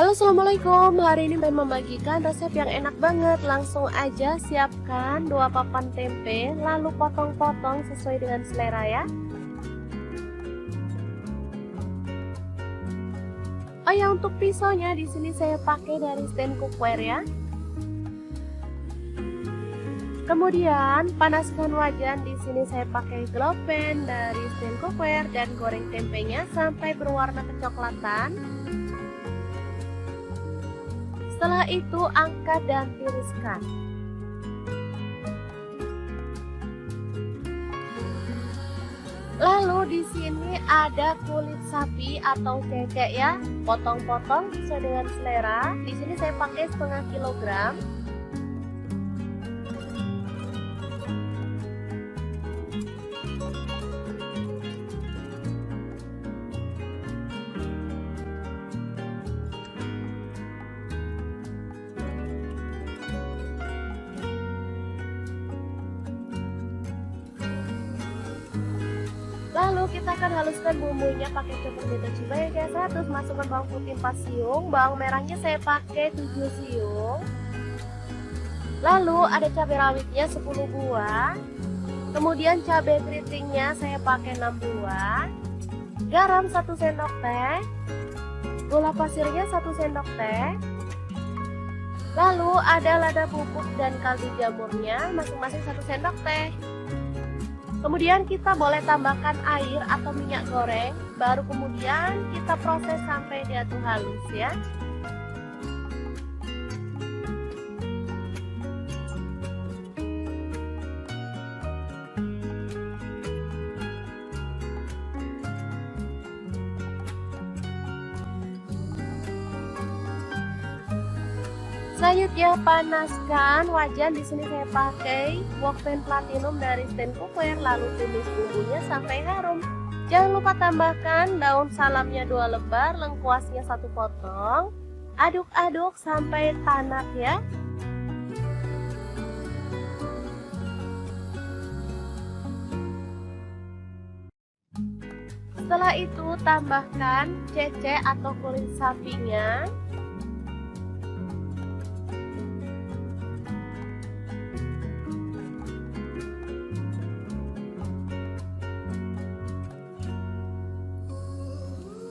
Halo, assalamualaikum. Hari ini pengen membagikan resep yang enak banget. Langsung aja siapkan 2 papan tempe, lalu potong-potong sesuai dengan selera ya. Oh ya, untuk pisaunya di sini saya pakai dari stand cookware ya. Kemudian panaskan wajan, di sini saya pakai glow pan dari stand cookware dan goreng tempenya sampai berwarna kecoklatan. Setelah itu angkat dan tiriskan. Lalu di sini ada kulit sapi atau cecek ya, potong-potong sesuai dengan selera. Di sini saya pakai setengah kilogram. Lalu kita akan haluskan bumbunya pakai cukup beta cibai guys. Terus masukkan bawang putih 4 siung, bawang merahnya saya pakai 7 siung. Lalu ada cabai rawitnya 10 buah. Kemudian cabai keritingnya saya pakai 6 buah. Garam 1 sendok teh. Gula pasirnya 1 sendok teh. Lalu ada lada bubuk dan kaldu jamurnya masing-masing 1 sendok teh. Kemudian kita boleh tambahkan air atau minyak goreng, baru kemudian kita proses sampai dia tuh halus ya. Selanjutnya panaskan wajan, di sini saya pakai wok pan platinum dari stand cookware, lalu tumis bumbunya sampai harum. Jangan lupa tambahkan daun salamnya 2 lembar, lengkuasnya 1 potong. Aduk-aduk sampai tanak ya. Setelah itu tambahkan cecek atau kulit sapinya.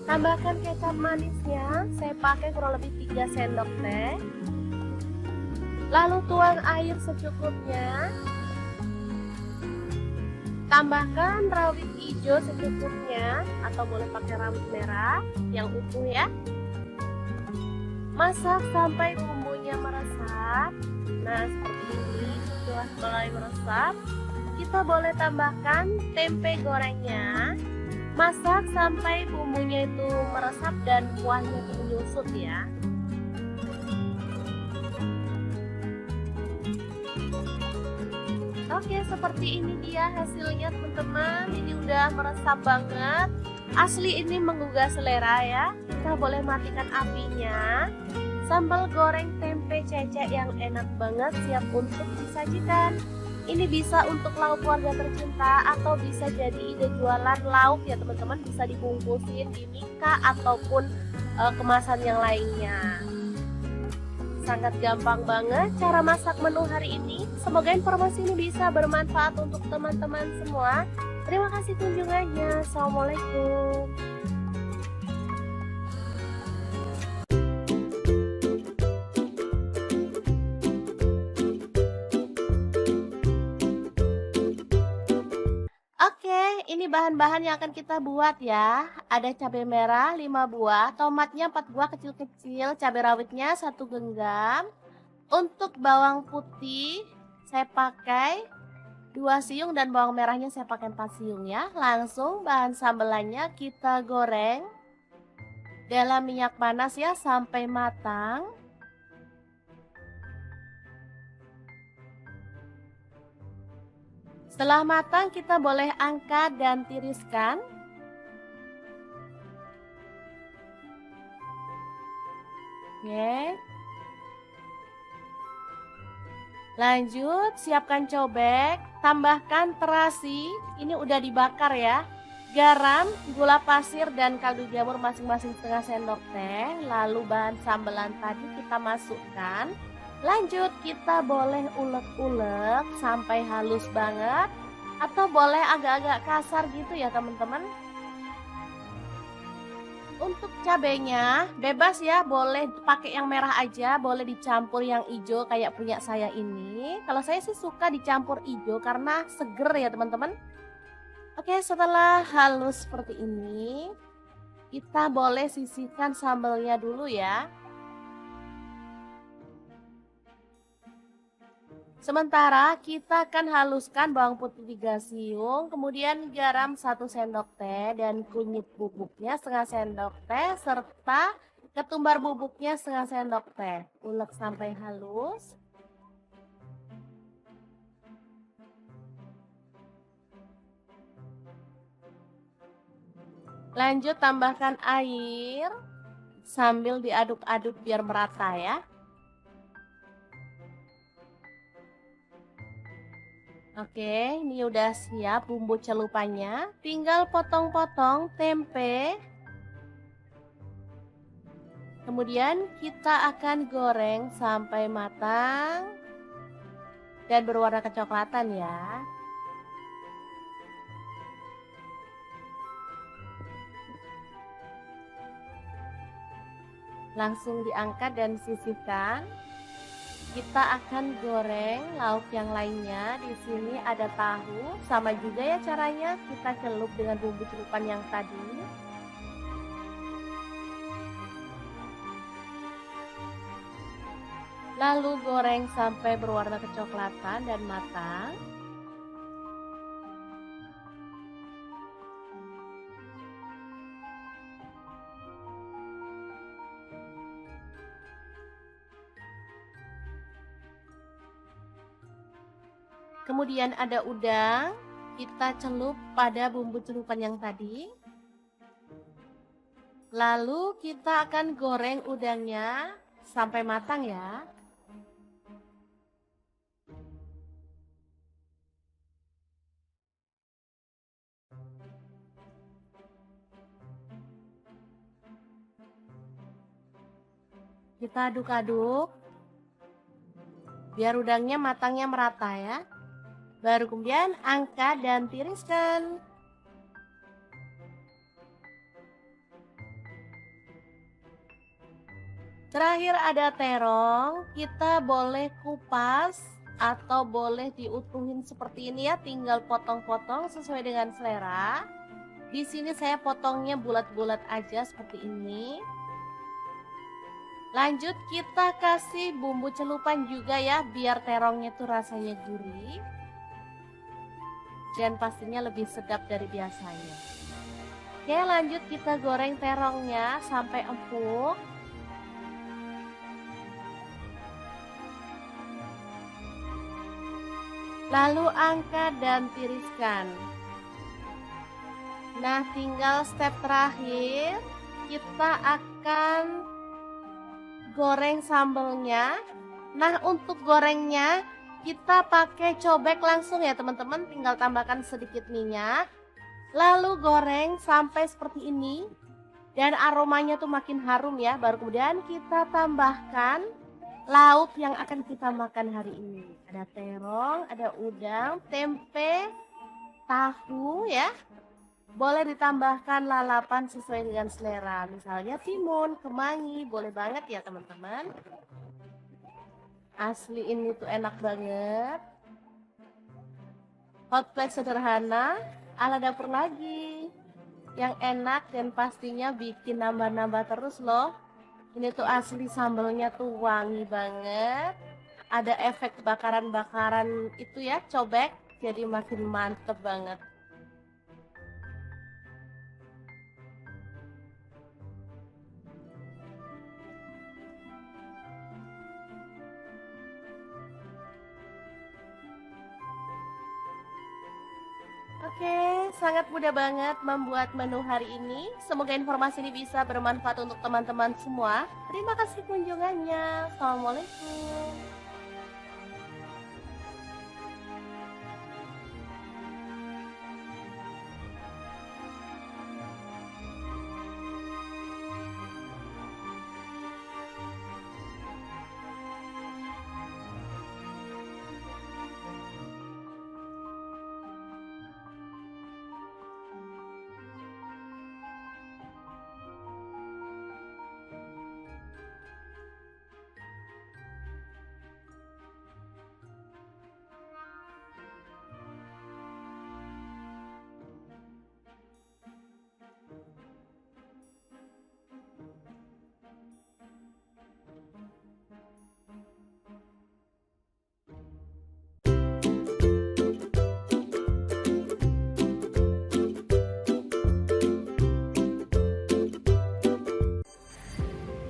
Tambahkan kecap manisnya, saya pakai kurang lebih 3 sendok teh. Lalu tuang air secukupnya. Tambahkan rawit hijau secukupnya atau boleh pakai rawit merah yang utuh ya. Masak sampai bumbunya meresap. Nah, seperti ini sudah mulai meresap. Kita boleh tambahkan tempe gorengnya. Masak sampai bumbunya itu meresap dan kuahnya itu menyusut ya. Oke, seperti ini dia hasilnya teman-teman. Ini udah meresap banget. Asli ini menggugah selera ya. Kita boleh matikan apinya. Sambal goreng tempe cecek yang enak banget siap untuk disajikan. Ini bisa untuk lauk keluarga tercinta atau bisa jadi ide jualan lauk ya teman-teman. Bisa dibungkusin di mika ataupun kemasan yang lainnya. Sangat gampang banget cara masak menu hari ini. Semoga informasi ini bisa bermanfaat untuk teman-teman semua. Terima kasih kunjungannya. Assalamualaikum. Oke, ini bahan-bahan yang akan kita buat ya. Ada cabai merah 5 buah, tomatnya 4 buah kecil-kecil, cabai rawitnya 1 genggam. Untuk bawang putih saya pakai 2 siung dan bawang merahnya saya pakai 4 siung ya. Langsung bahan sambelannya kita goreng dalam minyak panas ya sampai matang. Setelah matang kita boleh angkat dan tiriskan. Oke. Lanjut, siapkan cobek, tambahkan terasi, ini udah dibakar ya. Garam, gula pasir dan kaldu jamur masing-masing setengah sendok teh. Lalu bahan sambelan tadi kita masukkan. Lanjut, kita boleh ulek-ulek sampai halus banget atau boleh agak-agak kasar gitu ya teman-teman. Untuk cabenya bebas ya, boleh pakai yang merah aja, boleh dicampur yang hijau kayak punya saya ini. Kalau saya sih suka dicampur hijau karena seger ya teman-teman. Oke, setelah halus seperti ini, kita boleh sisihkan sambelnya dulu ya. Sementara kita akan haluskan bawang putih 3 siung, kemudian garam 1 sendok teh dan kunyit bubuknya setengah sendok teh serta ketumbar bubuknya setengah sendok teh. Ulek sampai halus. Lanjut tambahkan air sambil diaduk-aduk biar merata ya. Oke, ini udah siap bumbu celupannya. Tinggal potong-potong tempe. Kemudian kita akan goreng sampai matang dan berwarna kecoklatan ya. Langsung diangkat dan sisihkan. Kita akan goreng lauk yang lainnya. Di sini ada tahu, sama juga ya caranya. Kita celup dengan bumbu celupan yang tadi. Lalu goreng sampai berwarna kecoklatan dan matang. Kemudian ada udang, kita celup pada bumbu celupan yang tadi. Lalu kita akan goreng udangnya sampai matang ya. Kita aduk-aduk biar udangnya matangnya merata ya. Baru kemudian angkat dan tiriskan. Terakhir ada terong, kita boleh kupas atau boleh diutuhin seperti ini ya, tinggal potong-potong sesuai dengan selera. Di sini saya potongnya bulat-bulat aja seperti ini. Lanjut kita kasih bumbu celupan juga ya, biar terongnya tuh rasanya gurih. Dan pastinya lebih sedap dari biasanya. Oke, lanjut kita goreng terongnya sampai empuk. Lalu angkat dan tiriskan. Nah, tinggal step terakhir, kita akan goreng sambelnya. Nah, untuk gorengnya kita pakai cobek langsung ya teman-teman, tinggal tambahkan sedikit minyak. Lalu goreng sampai seperti ini. Dan aromanya tuh makin harum ya, baru kemudian kita tambahkan lauk yang akan kita makan hari ini. Ada terong, ada udang, tempe, tahu ya. Boleh ditambahkan lalapan sesuai dengan selera. Misalnya timun, kemangi, boleh banget ya teman-teman. Asli ini tuh enak banget. Hot plate sederhana ala dapur lagi. Yang enak dan pastinya bikin nambah-nambah terus loh. Ini tuh asli sambelnya tuh wangi banget. Ada efek bakaran-bakaran itu ya, cobek. Jadi makin mantep banget. Oke, sangat mudah banget membuat menu hari ini. Semoga informasi ini bisa bermanfaat untuk teman-teman semua. Terima kasih kunjungannya. Assalamualaikum.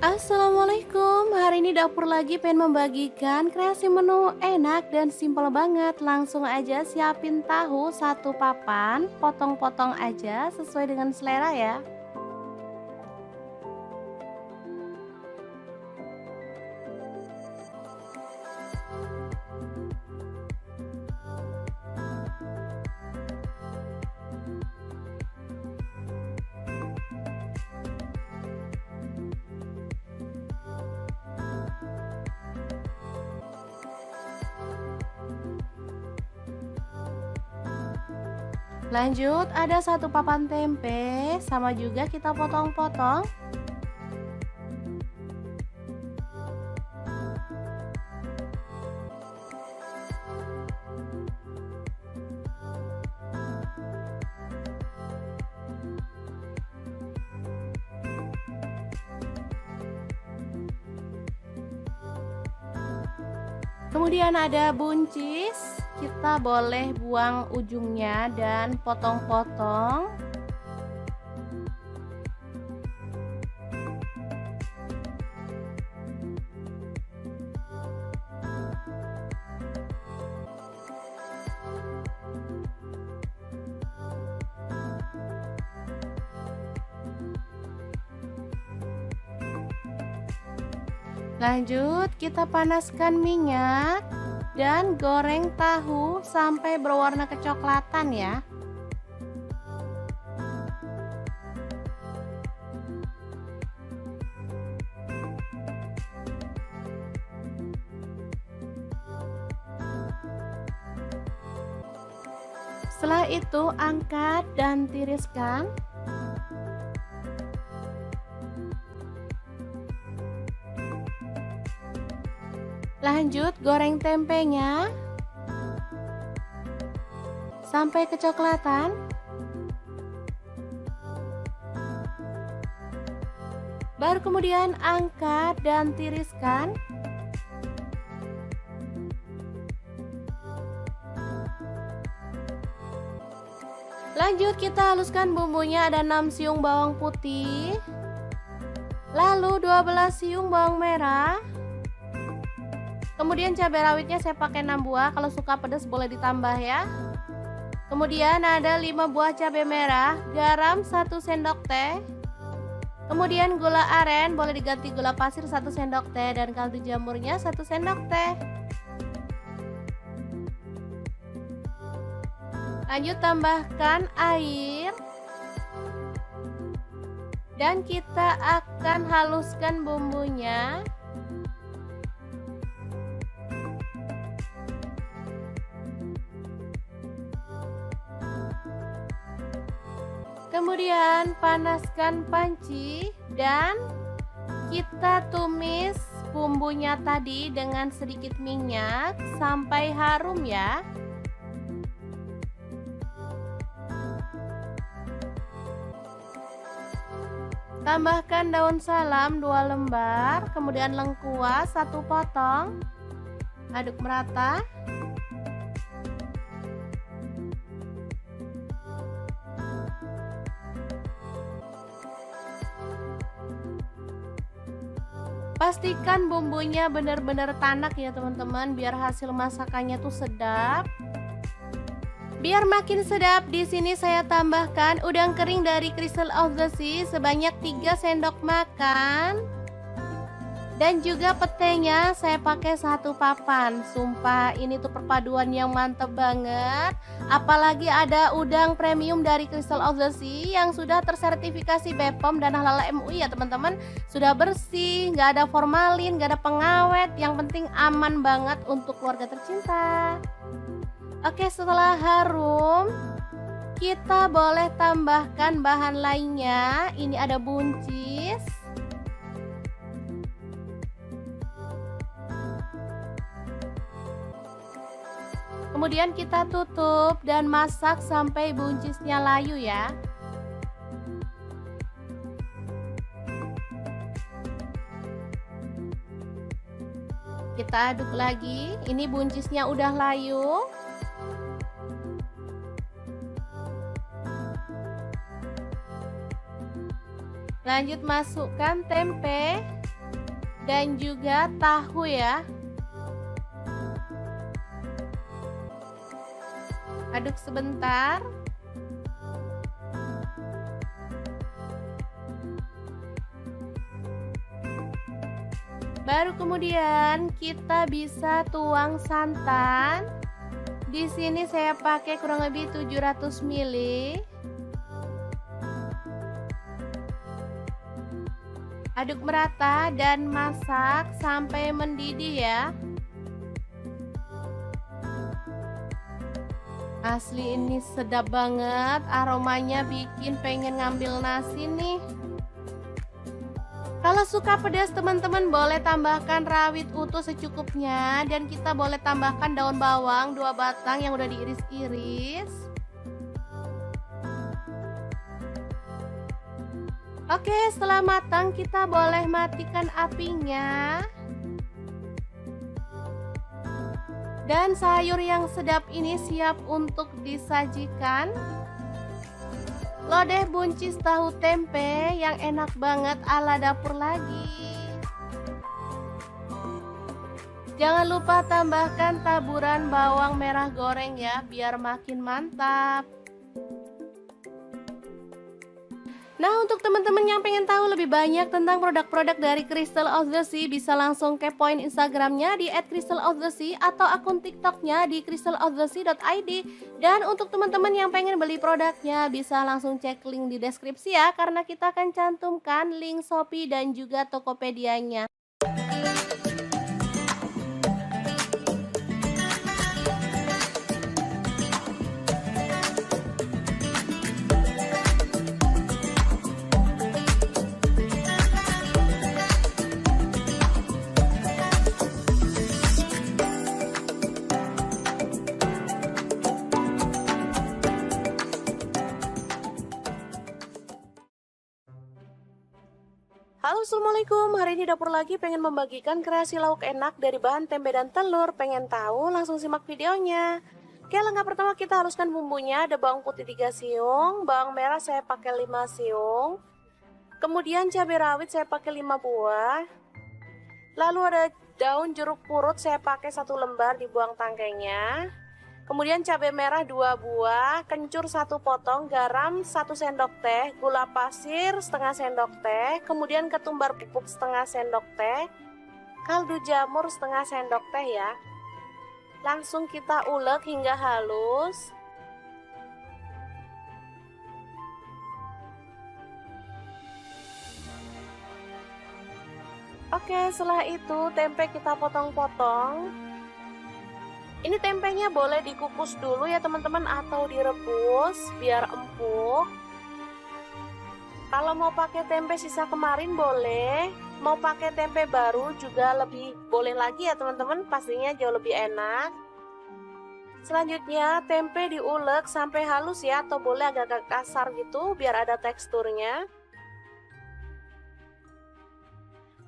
Assalamualaikum, hari ini dapur lagi pengen membagikan kreasi menu enak dan simpel banget. Langsung aja siapin tahu satu papan, potong-potong aja sesuai dengan selera ya. Lanjut ada satu papan tempe, sama juga kita potong-potong. Kemudian ada buncis, kita boleh buang ujungnya dan potong-potong. Lanjut kita panaskan minyak dan goreng tahu sampai berwarna kecoklatan ya. Setelah itu angkat dan tiriskan. Lanjut goreng tempenya sampai kecoklatan. Baru kemudian angkat dan tiriskan. Lanjut kita haluskan bumbunya, ada 6 siung bawang putih, lalu 12 siung bawang merah. Kemudian cabai rawitnya saya pakai 6 buah, kalau suka pedas boleh ditambah ya. Kemudian ada 5 buah cabai merah, garam 1 sendok teh. Kemudian gula aren, boleh diganti gula pasir 1 sendok teh, dan kaldu jamurnya 1 sendok teh. Lanjut tambahkan air. Dan kita akan haluskan bumbunya. Kemudian panaskan panci dan kita tumis bumbunya tadi dengan sedikit minyak sampai harum ya. Tambahkan daun salam 2 lembar, kemudian lengkuas 1 potong. Aduk merata. Pastikan bumbunya benar-benar tanak ya teman-teman, biar hasil masakannya tuh sedap. Biar makin sedap, di sini saya tambahkan udang kering dari Crystal of the Sea sebanyak 3 sendok makan. Dan juga petenya saya pakai 1 papan. Sumpah ini tuh perpaduan yang mantep banget. Apalagi ada udang premium dari Crystal of the Sea yang sudah tersertifikasi BPOM dan Halal MUI ya teman-teman. Sudah bersih, nggak ada formalin, nggak ada pengawet. Yang penting aman banget untuk keluarga tercinta. Oke, setelah harum, kita boleh tambahkan bahan lainnya. Ini ada buncis. Kemudian kita tutup dan masak sampai buncisnya layu ya. Kita aduk lagi. Ini buncisnya udah layu. Lanjut masukkan tempe dan juga tahu ya. Aduk sebentar. Baru kemudian kita bisa tuang santan. Di sini saya pakai kurang lebih 700 ml. Aduk merata dan masak sampai mendidih ya. Asli ini sedap banget, aromanya bikin pengen ngambil nasi nih. Kalau suka pedas teman-teman boleh tambahkan rawit utuh secukupnya. Dan kita boleh tambahkan daun bawang 2 batang yang udah diiris-iris. Oke, setelah matang kita boleh matikan apinya. Dan sayur yang sedap ini siap untuk disajikan. Lodeh buncis tahu tempe yang enak banget ala dapur lagi. Jangan lupa tambahkan taburan bawang merah goreng ya, biar makin mantap. Nah, untuk teman-teman yang pengen tahu lebih banyak tentang produk-produk dari Crystal of the Sea, bisa langsung kepoin Instagramnya di @crystalofthesea atau akun TikToknya di crystalofthesea.id. Dan untuk teman-teman yang pengen beli produknya, bisa langsung cek link di deskripsi ya, karena kita akan cantumkan link Shopee dan juga Tokopedia-nya. Halo assalamualaikum, hari ini dapur lagi pengen membagikan kreasi lauk enak dari bahan tempe dan telur. Pengen tahu? Langsung simak videonya. Oke, langkah pertama kita haluskan bumbunya. Ada bawang putih 3 siung, bawang merah saya pakai 5 siung, kemudian cabai rawit saya pakai 5 buah, lalu ada daun jeruk purut saya pakai 1 lembar, dibuang tangkainya. Kemudian cabai merah 2 buah, kencur 1 potong, garam 1 sendok teh, gula pasir setengah sendok teh, kemudian ketumbar bubuk setengah sendok teh, kaldu jamur setengah sendok teh ya. Langsung kita ulek hingga halus. Oke, setelah itu tempe kita potong-potong. Ini tempenya boleh dikukus dulu ya teman-teman atau direbus biar empuk. Kalau mau pakai tempe sisa kemarin boleh, mau pakai tempe baru juga lebih boleh lagi ya teman-teman, pastinya jauh lebih enak. Selanjutnya tempe diulek sampai halus ya, atau boleh agak kasar gitu biar ada teksturnya.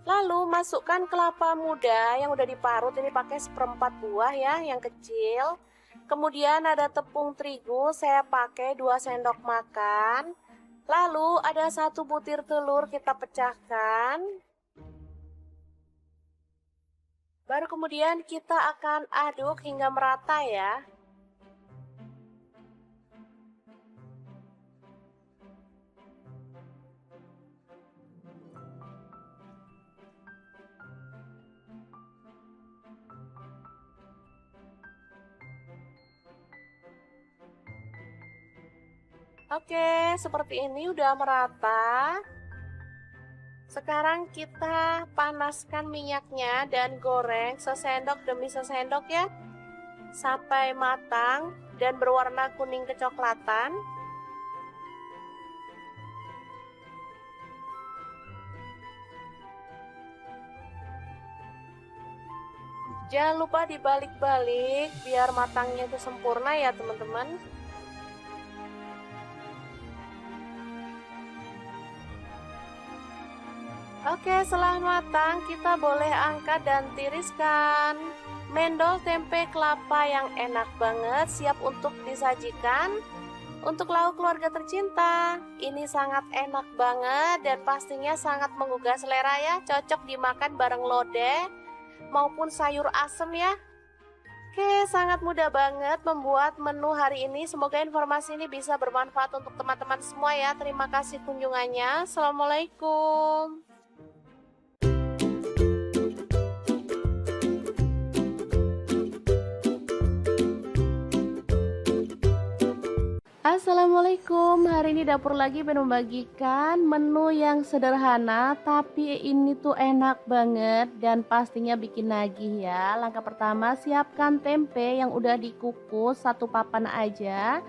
Lalu masukkan kelapa muda yang udah diparut, ini pakai 1/4 buah ya, yang kecil. Kemudian ada tepung terigu, saya pakai 2 sendok makan. Lalu ada 1 butir telur kita pecahkan. Baru kemudian kita akan aduk hingga merata ya. Oke, seperti ini udah merata. Sekarang kita panaskan minyaknya dan goreng sesendok demi sesendok ya, sampai matang dan berwarna kuning kecoklatan. Jangan lupa dibalik-balik biar matangnya itu sempurna ya teman-teman. Oke, setelah matang kita boleh angkat dan tiriskan. Mendol tempe kelapa yang enak banget, siap untuk disajikan. Untuk lauk keluarga tercinta, ini sangat enak banget dan pastinya sangat menggugah selera ya. Cocok dimakan bareng lodeh maupun sayur asem ya. Oke, sangat mudah banget membuat menu hari ini. Semoga informasi ini bisa bermanfaat untuk teman-teman semua ya. Terima kasih kunjungannya. Assalamualaikum. Assalamualaikum, hari ini dapur lagi pengen membagikan menu yang sederhana tapi ini tuh enak banget dan pastinya bikin nagih ya. Langkah pertama, siapkan tempe yang udah dikukus 1 papan aja,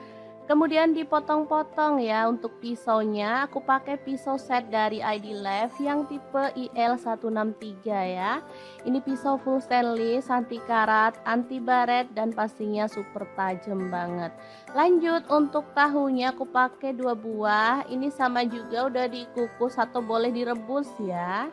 kemudian dipotong-potong ya. Untuk pisaunya aku pakai pisau set dari ID Life yang tipe IL163 ya. Ini pisau full stainless, anti karat, anti baret, dan pastinya super tajam banget. Lanjut, untuk tahunya aku pakai 2 buah. Ini sama juga udah dikukus atau boleh direbus ya.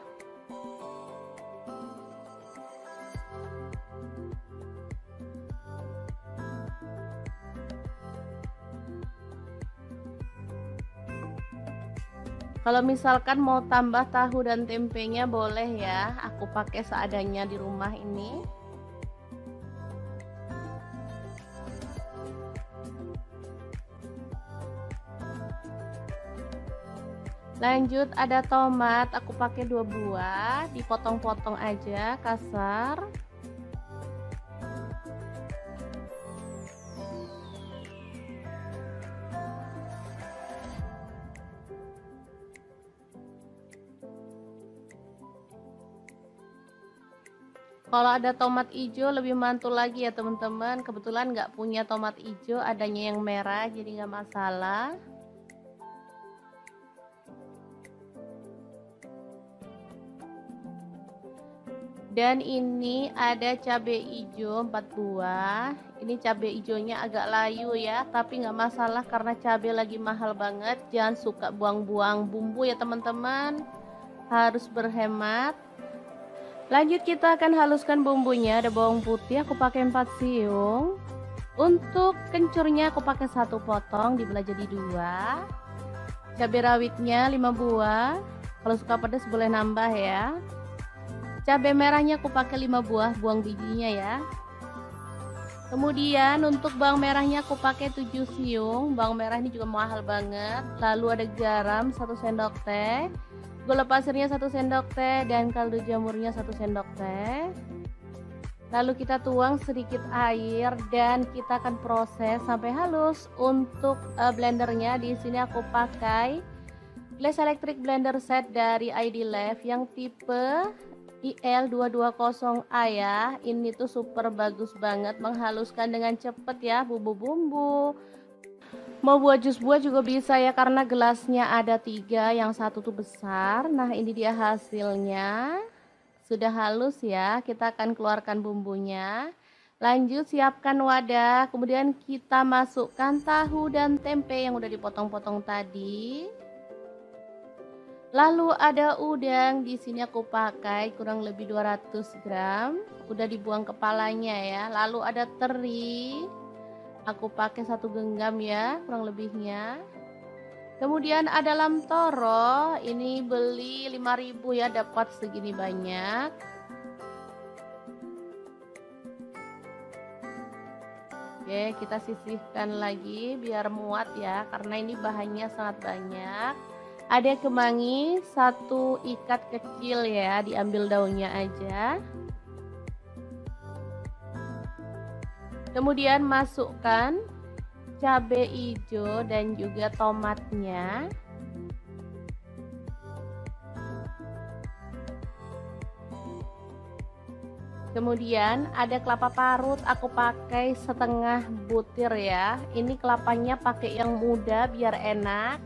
Kalau misalkan mau tambah tahu dan tempenya boleh ya, aku pakai seadanya di rumah ini. Lanjut, ada tomat, aku pakai 2 buah, dipotong-potong aja kasar. Kalau ada tomat hijau lebih mantul lagi ya teman-teman. Kebetulan nggak punya tomat hijau, adanya yang merah, jadi nggak masalah. Dan ini ada cabai hijau 4 buah. Ini cabai hijaunya agak layu ya, tapi nggak masalah karena cabai lagi mahal banget. Jangan suka buang-buang bumbu ya teman-teman. harus berhemat. Lanjut kita akan haluskan bumbunya. Ada bawang putih aku pakai 4 siung. Untuk kencurnya aku pakai 1 potong dibelah jadi 2. Cabai rawitnya 5 buah. Kalau suka pedas boleh nambah ya. Cabai merahnya aku pakai 5 buah, buang bijinya ya. Kemudian untuk bawang merahnya aku pakai 7 siung. Bawang merah ini juga mahal banget. Lalu ada garam 1 sendok teh, gula pasirnya 1 sendok teh, dan kaldu jamurnya 1 sendok teh. Lalu kita tuang sedikit air dan kita akan proses sampai halus. Untuk blendernya di sini aku pakai Glass Electric Blender Set dari ID Love yang tipe IL220A ya. Ini tuh super bagus banget, menghaluskan dengan cepet ya bumbu-bumbu. Mau buat jus buah juga bisa ya, karena gelasnya ada 3, yang satu tuh besar. Nah ini dia hasilnya, sudah halus ya. Kita akan keluarkan bumbunya. Lanjut siapkan wadah, kemudian kita masukkan tahu dan tempe yang udah dipotong-potong tadi. Lalu ada udang, di sini aku pakai kurang lebih 200 gram, udah dibuang kepalanya ya. Lalu ada teri, aku pakai 1 genggam ya kurang lebihnya. Kemudian ada lam toro, ini beli 5.000 ya, dapat segini banyak. Oke, kita sisihkan lagi biar muat ya, karena ini bahannya sangat banyak. Ada kemangi 1 ikat kecil ya, diambil daunnya aja. Kemudian masukkan cabai hijau dan juga tomatnya. Kemudian ada kelapa parut, aku pakai setengah butir ya. Ini kelapanya pakai yang muda biar enak.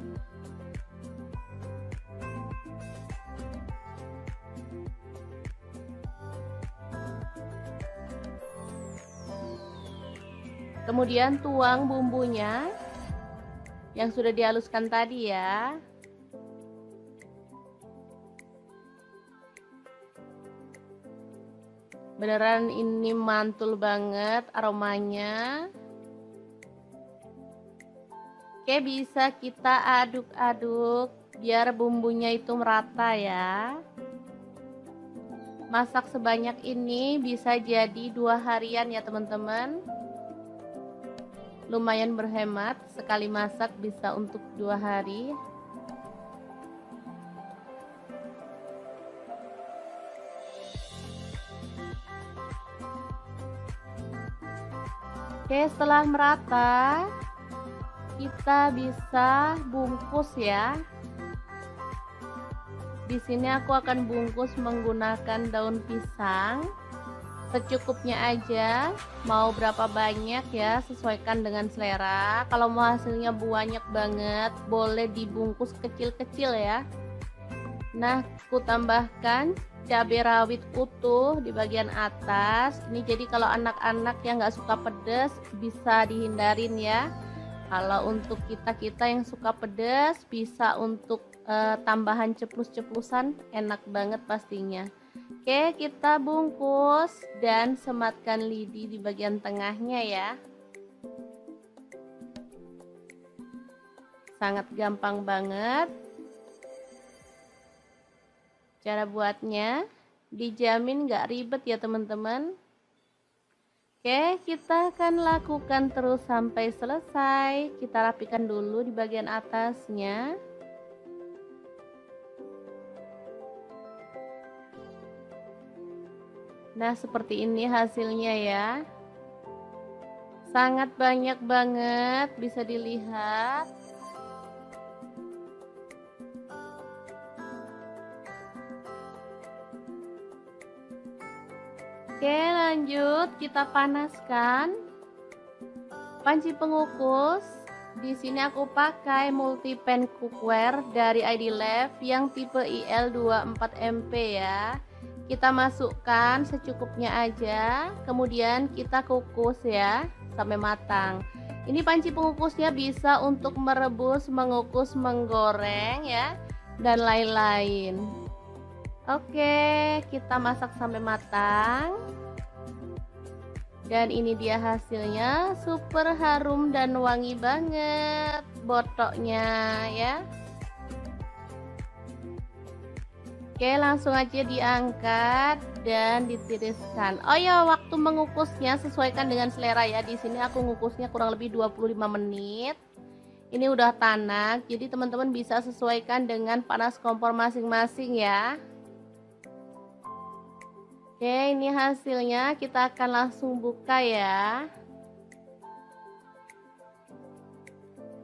Kemudian tuang bumbunya yang sudah dihaluskan tadi ya. Beneran ini mantul banget aromanya. Oke, bisa kita aduk-aduk biar bumbunya itu merata ya. Masak sebanyak ini bisa jadi 2 harian ya teman-teman. Lumayan berhemat, sekali masak bisa untuk 2 hari. Oke, setelah merata kita bisa bungkus ya. Di sini aku akan bungkus menggunakan daun pisang. Secukupnya aja, mau berapa banyak ya, sesuaikan dengan selera. Kalau mau hasilnya banyak banget, boleh dibungkus kecil-kecil ya. Nah, aku tambahkan cabai rawit utuh di bagian atas. Ini jadi kalau anak-anak yang nggak suka pedas bisa dihindarin ya. Kalau untuk kita-kita yang suka pedas, bisa untuk tambahan ceplus-ceplusan, enak banget pastinya. Oke, kita bungkus dan sematkan lidi di bagian tengahnya ya. Sangat gampang banget. Cara buatnya dijamin gak ribet ya teman-teman. Oke, kita akan lakukan terus sampai selesai. Kita rapikan dulu di bagian atasnya. Nah, seperti ini hasilnya ya. Sangat banyak banget, bisa dilihat. Oke, lanjut kita panaskan panci pengukus. Di sini aku pakai multi pan cookware dari ID Love yang tipe IL24MP ya. Kita masukkan secukupnya aja, kemudian kita kukus ya sampai matang. Ini panci pengukusnya bisa untuk merebus, mengukus, menggoreng ya, dan lain-lain. Oke, kita masak sampai matang. Dan ini dia hasilnya, super harum dan wangi banget botoknya ya. Oke, langsung aja diangkat dan ditiriskan. Oh ya, waktu mengukusnya sesuaikan dengan selera ya. Di sini aku ngukusnya kurang lebih 25 menit. Ini udah tanak, jadi teman-teman bisa sesuaikan dengan panas kompor masing-masing ya. Oke, ini hasilnya, kita akan langsung buka ya.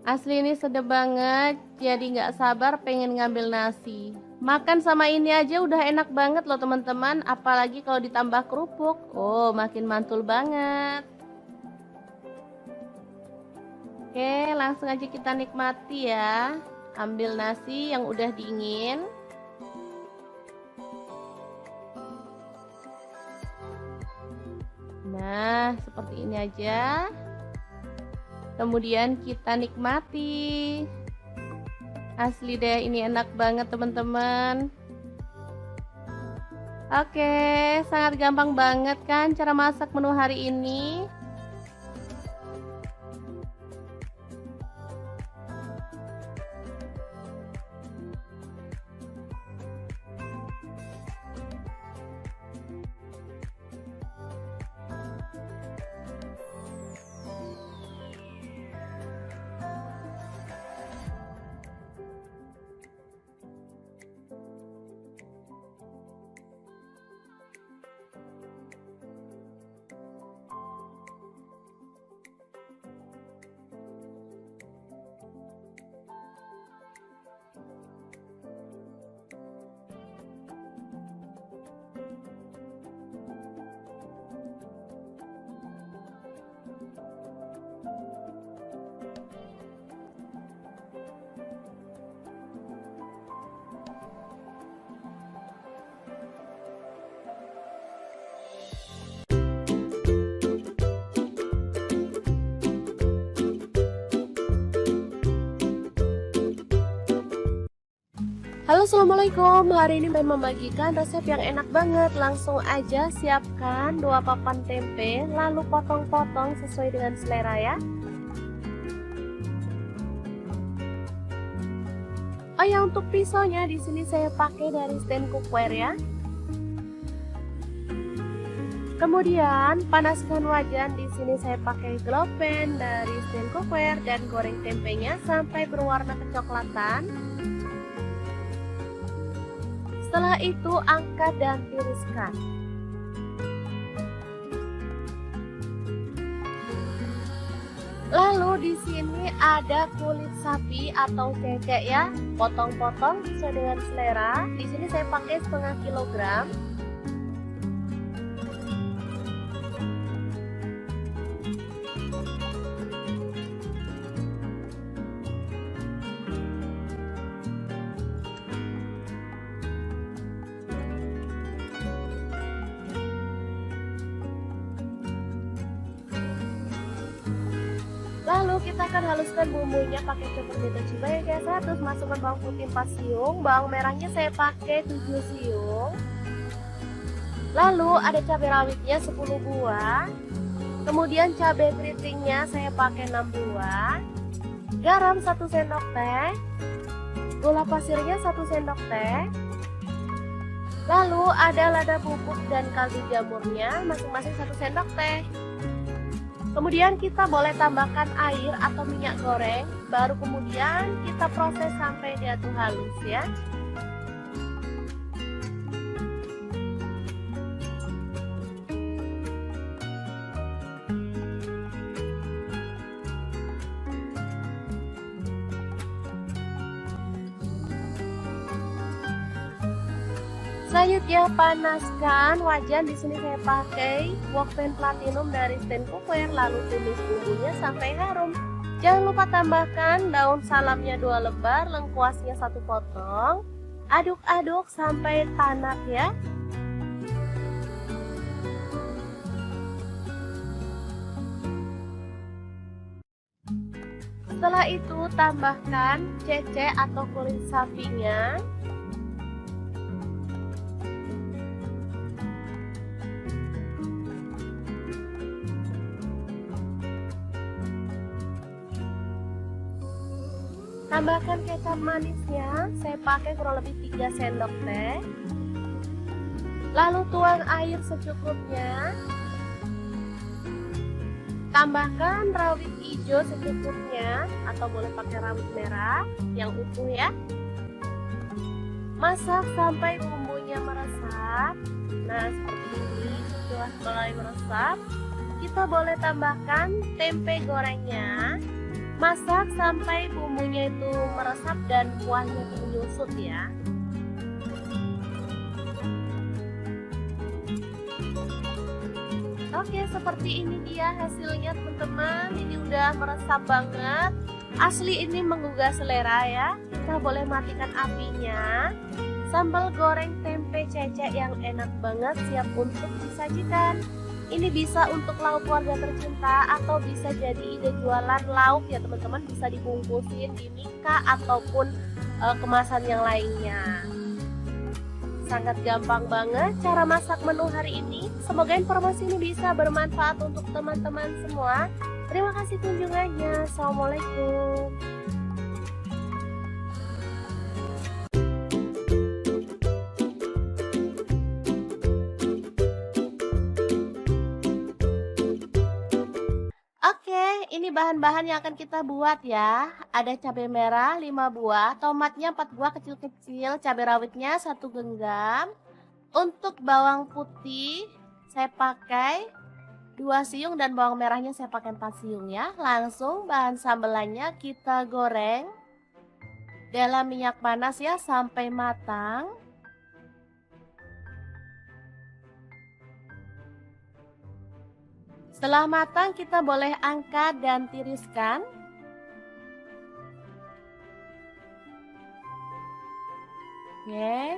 Asli ini sedap banget, jadi nggak sabar pengen ngambil nasi. Makan sama ini aja udah enak banget loh teman-teman, apalagi kalau ditambah kerupuk. Oh, makin mantul banget. Oke, langsung aja kita nikmati ya. Ambil nasi yang udah dingin. Nah, seperti ini aja. Kemudian kita nikmati. Asli deh, ini enak banget teman-teman. Oke, sangat gampang banget kan cara masak menu hari ini. Halo, assalamualaikum. Hari ini pengen membagikan resep yang enak banget. Langsung aja siapkan 2 papan tempe, lalu potong-potong sesuai dengan selera ya. Oh ya, untuk pisaunya di sini saya pakai dari stand cookware ya. Kemudian panaskan wajan, di sini saya pakai glow pan dari stand cookware dan goreng tempenya sampai berwarna kecoklatan. Setelah itu angkat dan tiriskan. Lalu di sini ada kulit sapi atau cecek ya, potong-potong sesuai dengan selera. Di sini saya pakai setengah kilogram. Lalu kita akan haluskan bumbunya pakai chopper beta cibai kayak 100, masukkan bawang putih 4 siung, bawang merahnya saya pakai 7 siung. Lalu ada cabai rawitnya 10 buah. Kemudian cabai keritingnya saya pakai 6 buah. Garam 1 sendok teh. Gula pasirnya 1 sendok teh. Lalu ada lada bubuk dan kaldu jamurnya masing-masing 1 sendok teh. Kemudian kita boleh tambahkan air atau minyak goreng, baru kemudian kita proses sampai dia tuh halus ya. Selanjutnya panaskan wajan, di sini saya pakai wok pan platinum dari stand cookware, lalu tumis bumbunya sampai harum. Jangan lupa tambahkan daun salamnya 2 lembar, lengkuasnya 1 potong. Aduk-aduk sampai tanak ya. Setelah itu tambahkan cecek atau kulit sapinya. Tambahkan kecap manisnya, saya pakai kurang lebih 3 sendok teh. Lalu tuang air secukupnya. Tambahkan rawit hijau secukupnya atau boleh pakai rawit merah yang utuh ya. Masak sampai bumbunya meresap. Nah, seperti ini. Setelah mulai meresap, kita boleh tambahkan tempe gorengnya. Masak sampai bumbunya itu meresap dan kuahnya itu menyusut ya. Oke, seperti ini dia hasilnya teman-teman. Ini udah meresap banget. Asli ini menggugah selera ya. Kita boleh matikan apinya. Sambal goreng tempe cecek yang enak banget siap untuk disajikan. Ini bisa untuk lauk keluarga tercinta atau bisa jadi ide jualan lauk ya teman-teman. Bisa dibungkusin di mika ataupun kemasan yang lainnya. Sangat gampang banget cara masak menu hari ini. Semoga informasi ini bisa bermanfaat untuk teman-teman semua. Terima kasih kunjungannya. Assalamualaikum. Oke, ini bahan-bahan yang akan kita buat ya. Ada cabai merah 5 buah, tomatnya 4 buah kecil-kecil, cabai rawitnya 1 genggam. Untuk bawang putih saya pakai 2 siung dan bawang merahnya saya pakai 4 siung ya. Langsung bahan sambelannya kita goreng dalam minyak panas ya sampai matang. Setelah matang kita boleh angkat dan tiriskan. Oke.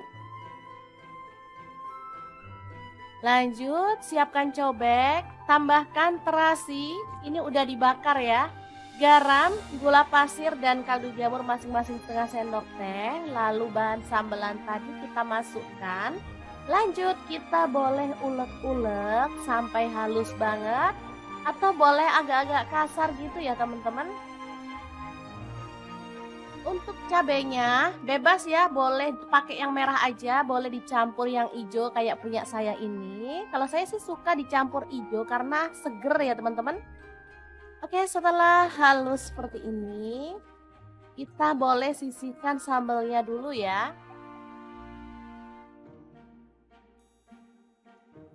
Lanjut, siapkan cobek, tambahkan terasi, ini udah dibakar ya. Garam, gula pasir dan kaldu jamur masing-masing setengah sendok teh. Lalu bahan sambelan tadi kita masukkan. Lanjut, kita boleh ulek-ulek sampai halus banget atau boleh agak-agak kasar gitu ya teman-teman. Untuk cabenya bebas ya, boleh pakai yang merah aja, boleh dicampur yang hijau kayak punya saya ini. Kalau saya sih suka dicampur hijau karena seger ya teman-teman. Oke, setelah halus seperti ini, kita boleh sisihkan sambelnya dulu ya.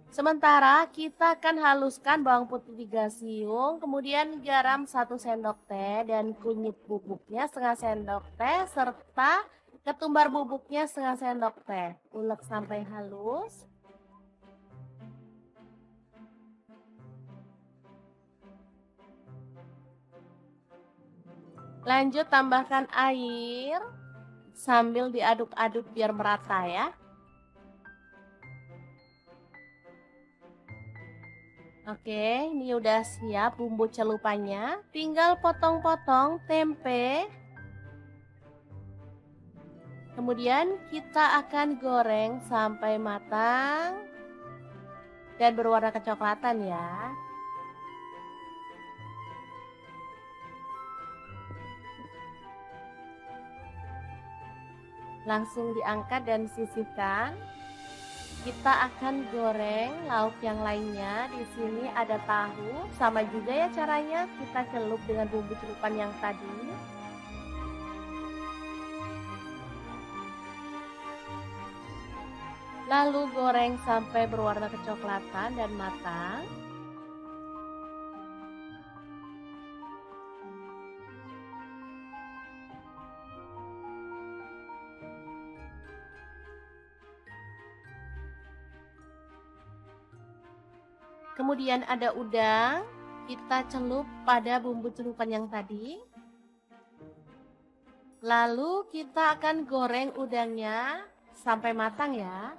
Sementara kita akan haluskan bawang putih 3 siung, kemudian garam 1 sendok teh dan kunyit bubuknya setengah sendok teh serta ketumbar bubuknya setengah sendok teh. Ulek sampai halus. Lanjut tambahkan air sambil diaduk-aduk biar merata ya. Oke, ini udah siap bumbu celupannya. Tinggal potong-potong tempe. Kemudian kita akan goreng sampai matang dan berwarna kecoklatan ya. Langsung diangkat dan sisihkan. Kita akan goreng lauk yang lainnya. Di sini ada tahu, sama juga ya caranya kita celup dengan bumbu celupan yang tadi. Lalu goreng sampai berwarna kecoklatan dan matang. Kemudian ada udang, kita celup pada bumbu celupan yang tadi. Lalu kita akan goreng udangnya sampai matang ya.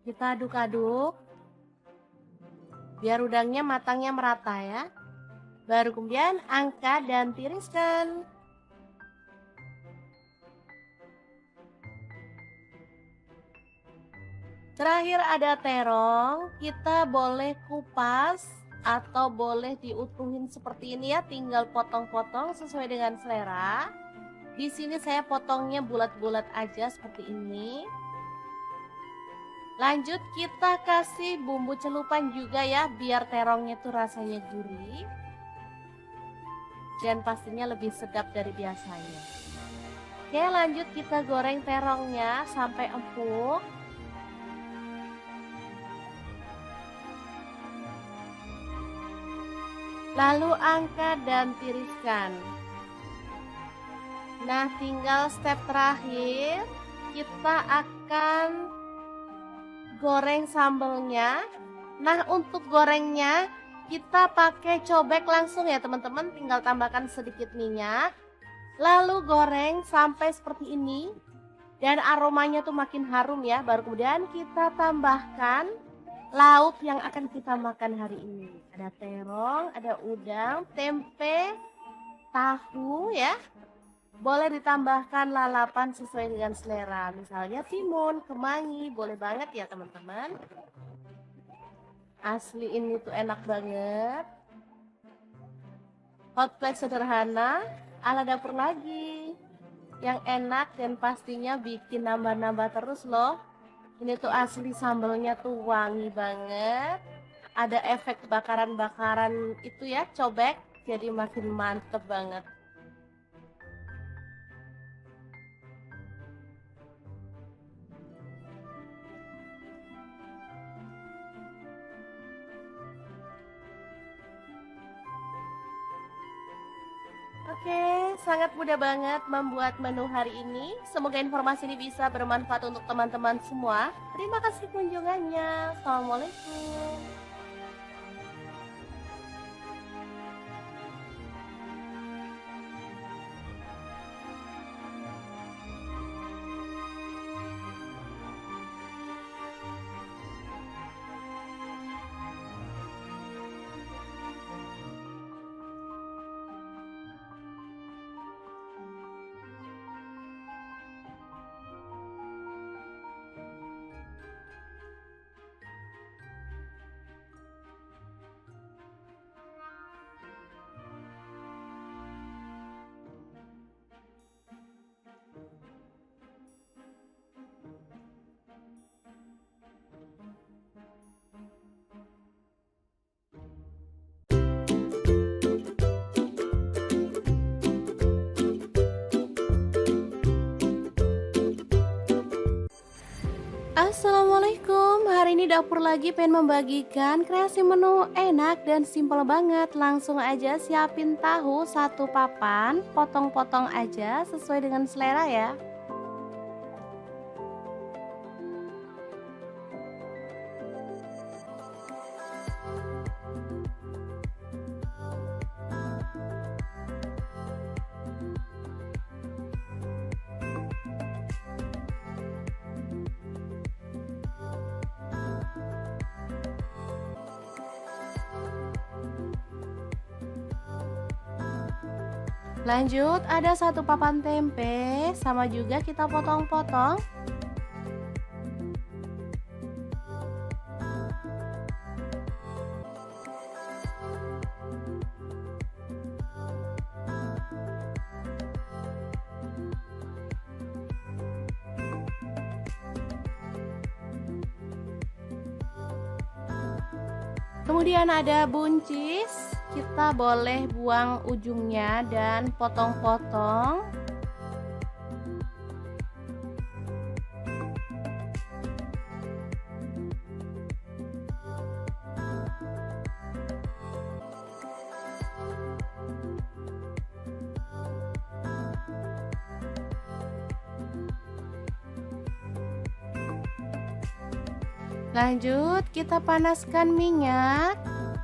Kita aduk-aduk biar udangnya matangnya merata ya. Baru kemudian angkat dan tiriskan. Terakhir ada terong, kita boleh kupas atau boleh diutuhin seperti ini ya, tinggal potong-potong sesuai dengan selera. Di sini saya potongnya bulat-bulat aja seperti ini. Lanjut kita kasih bumbu celupan juga ya, biar terongnya tuh rasanya gurih. Dan pastinya lebih sedap dari biasanya. Oke, lanjut kita goreng terongnya sampai empuk. Lalu angkat dan tiriskan. Nah, tinggal step terakhir, kita akan goreng sambelnya. Nah, untuk gorengnya kita pakai cobek langsung ya teman-teman, tinggal tambahkan sedikit minyak. Lalu goreng sampai seperti ini. Dan aromanya tuh makin harum ya, baru kemudian kita tambahkan lauk yang akan kita makan hari ini. Ada terong, ada udang, tempe, tahu ya. Boleh ditambahkan lalapan sesuai dengan selera. Misalnya timun, kemangi, boleh banget ya teman-teman. Asli ini tuh enak banget. Hot plate sederhana, ala dapur lagi. Yang enak dan pastinya bikin nambah-nambah terus loh. Ini tuh asli sambelnya tuh wangi banget. Ada efek bakaran-bakaran itu ya, cobek. Jadi makin mantep banget. Oke, sangat mudah banget membuat menu hari ini. Semoga informasi ini bisa bermanfaat untuk teman-teman semua. Terima kasih kunjungannya. Assalamualaikum. Assalamualaikum, hari ini dapur lagi pengen membagikan kreasi menu enak dan simpel banget. Langsung aja siapin tahu satu papan, potong-potong aja sesuai dengan selera ya. Lanjut ada satu papan tempe, sama juga kita potong-potong. Kemudian ada buncis, kita boleh buang ujungnya dan potong-potong. Lanjut kita panaskan minyak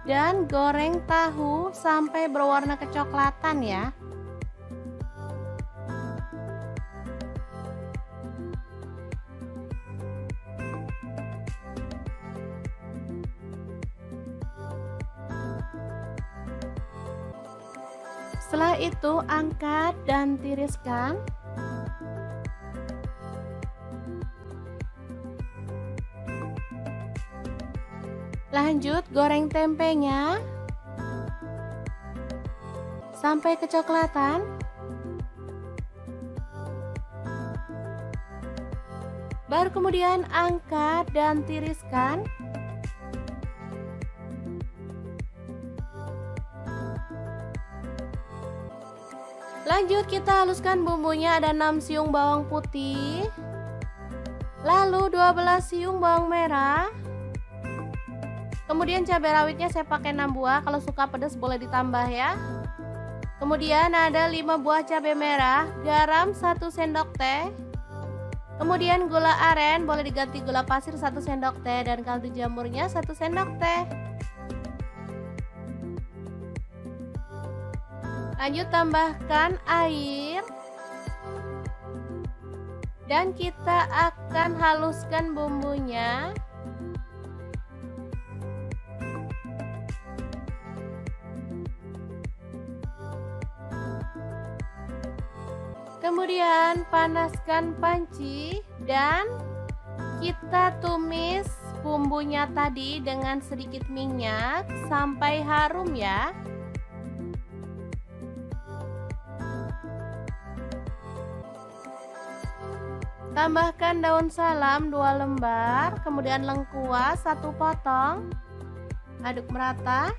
dan goreng tahu sampai berwarna kecoklatan ya. Setelah itu angkat dan tiriskan. Lanjut goreng tempenya sampai kecoklatan. Baru kemudian angkat dan tiriskan. Lanjut kita haluskan bumbunya, ada 6 siung bawang putih, lalu 12 siung bawang merah. Kemudian cabai rawitnya saya pakai 6 buah, kalau suka pedas boleh ditambah ya. Kemudian ada 5 buah cabai merah, garam 1 sendok teh. Kemudian gula aren, boleh diganti gula pasir 1 sendok teh, dan kaldu jamurnya 1 sendok teh. Lanjut tambahkan air. Dan kita akan haluskan bumbunya. Kemudian panaskan panci dan kita tumis bumbunya tadi dengan sedikit minyak sampai harum ya. Tambahkan daun salam 2 lembar, kemudian lengkuas 1 potong. Aduk merata.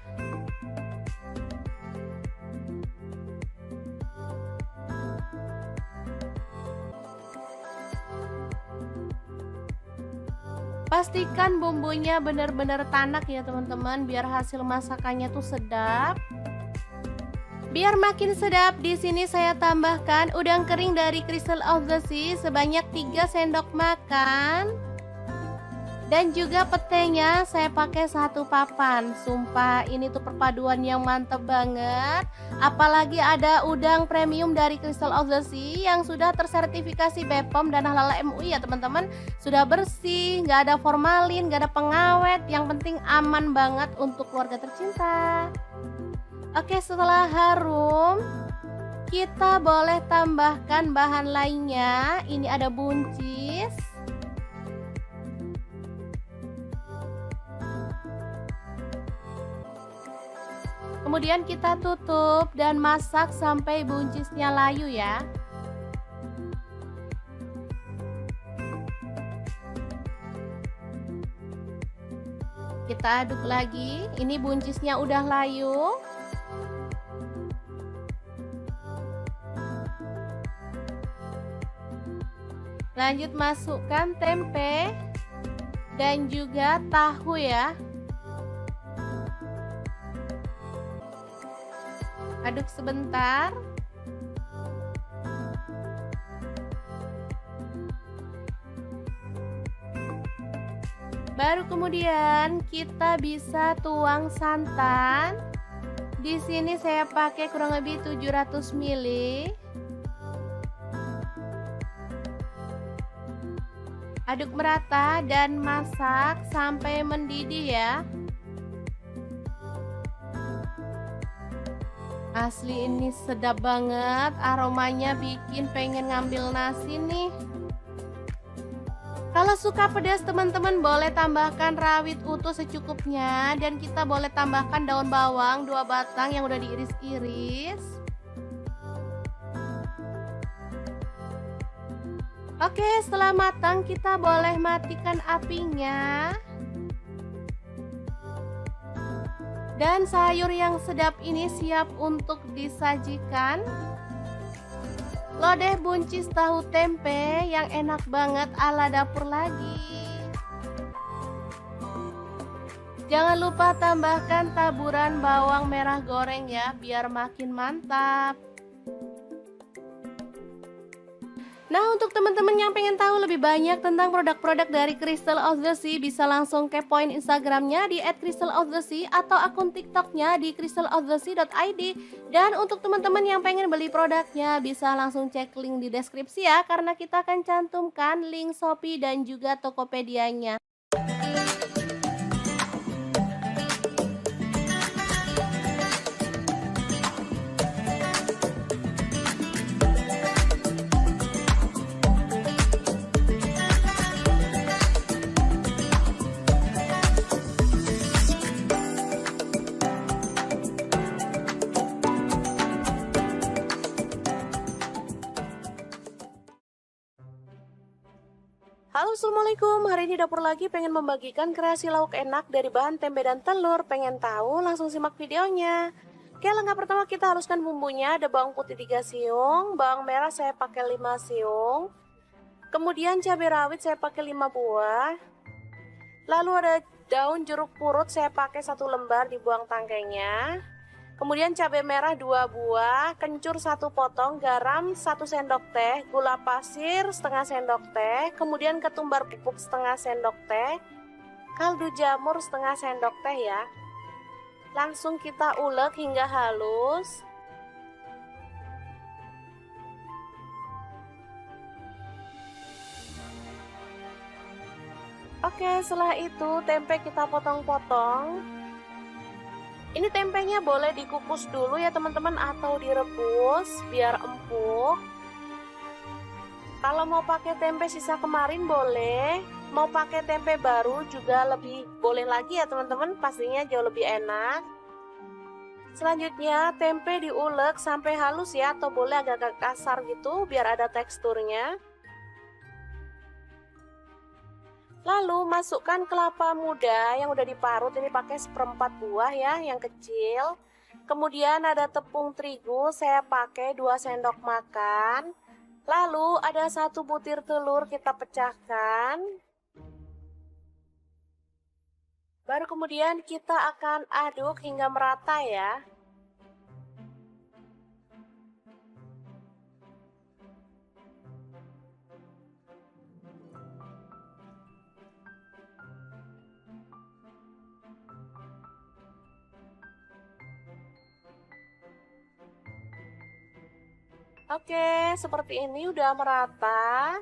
Pastikan bumbunya benar-benar tanak ya teman-teman, biar hasil masakannya tuh sedap. Biar makin sedap, di sini saya tambahkan udang kering dari Crystal of the Sea sebanyak 3 sendok makan. Dan juga petenya saya pakai 1 papan. Sumpah ini tuh perpaduan yang mantep banget. Apalagi ada udang premium dari Crystal of the Sea yang sudah tersertifikasi BPOM dan Halal MUI ya teman-teman. Sudah bersih, nggak ada formalin, nggak ada pengawet. Yang penting aman banget untuk keluarga tercinta. Oke, setelah harum, kita boleh tambahkan bahan lainnya. Ini ada buncis. Kemudian kita tutup dan masak sampai buncisnya layu ya. Kita aduk lagi. Ini buncisnya udah layu. Lanjut masukkan tempe dan juga tahu ya. Aduk sebentar. Baru kemudian kita bisa tuang santan. Di sini saya pakai kurang lebih 700 ml. Aduk merata dan masak sampai mendidih ya. Asli ini sedap banget, aromanya bikin pengen ngambil nasi nih. Kalau suka pedas teman-teman boleh tambahkan rawit utuh secukupnya. Dan kita boleh tambahkan daun bawang 2 batang yang udah diiris-iris. Oke, setelah matang kita boleh matikan apinya. Dan sayur yang sedap ini siap untuk disajikan. Lodeh buncis tahu tempe yang enak banget ala dapur lagi. Jangan lupa tambahkan taburan bawang merah goreng ya, biar makin mantap. Nah, untuk teman-teman yang pengen tahu lebih banyak tentang produk-produk dari Crystal of the Sea, bisa langsung kepoin Instagramnya di @crystalofthesea atau akun TikToknya di crystalofthesea.id. Dan untuk teman-teman yang pengen beli produknya, bisa langsung cek link di deskripsi ya, karena kita akan cantumkan link Shopee dan juga Tokopedia-nya. Halo, assalamualaikum. Hari ini dapur lagi pengen membagikan kreasi lauk enak dari bahan tempe dan telur. Pengen tahu? Langsung simak videonya. Oke, langkah pertama kita haluskan bumbunya. Ada bawang putih 3 siung, bawang merah saya pakai 5 siung. Kemudian cabai rawit saya pakai 5 buah. Lalu ada daun jeruk purut saya pakai 1 lembar, dibuang tangkainya. Kemudian cabai merah 2 buah, kencur 1 potong, garam 1 sendok teh, gula pasir setengah sendok teh, kemudian ketumbar bubuk setengah sendok teh, kaldu jamur setengah sendok teh ya. Langsung kita ulek hingga halus. Oke, setelah itu tempe kita potong-potong. Ini tempenya boleh dikukus dulu ya teman-teman atau direbus biar empuk. Kalau mau pakai tempe sisa kemarin boleh, mau pakai tempe baru juga lebih boleh lagi ya teman-teman, pastinya jauh lebih enak. Selanjutnya tempe diulek sampai halus ya, atau boleh agak kasar gitu biar ada teksturnya. Lalu masukkan kelapa muda yang udah diparut, ini pakai 1/4 buah ya, yang kecil. Kemudian ada tepung terigu, saya pakai 2 sendok makan. Lalu ada 1 butir telur kita pecahkan. Baru kemudian kita akan aduk hingga merata ya. Oke, seperti ini udah merata.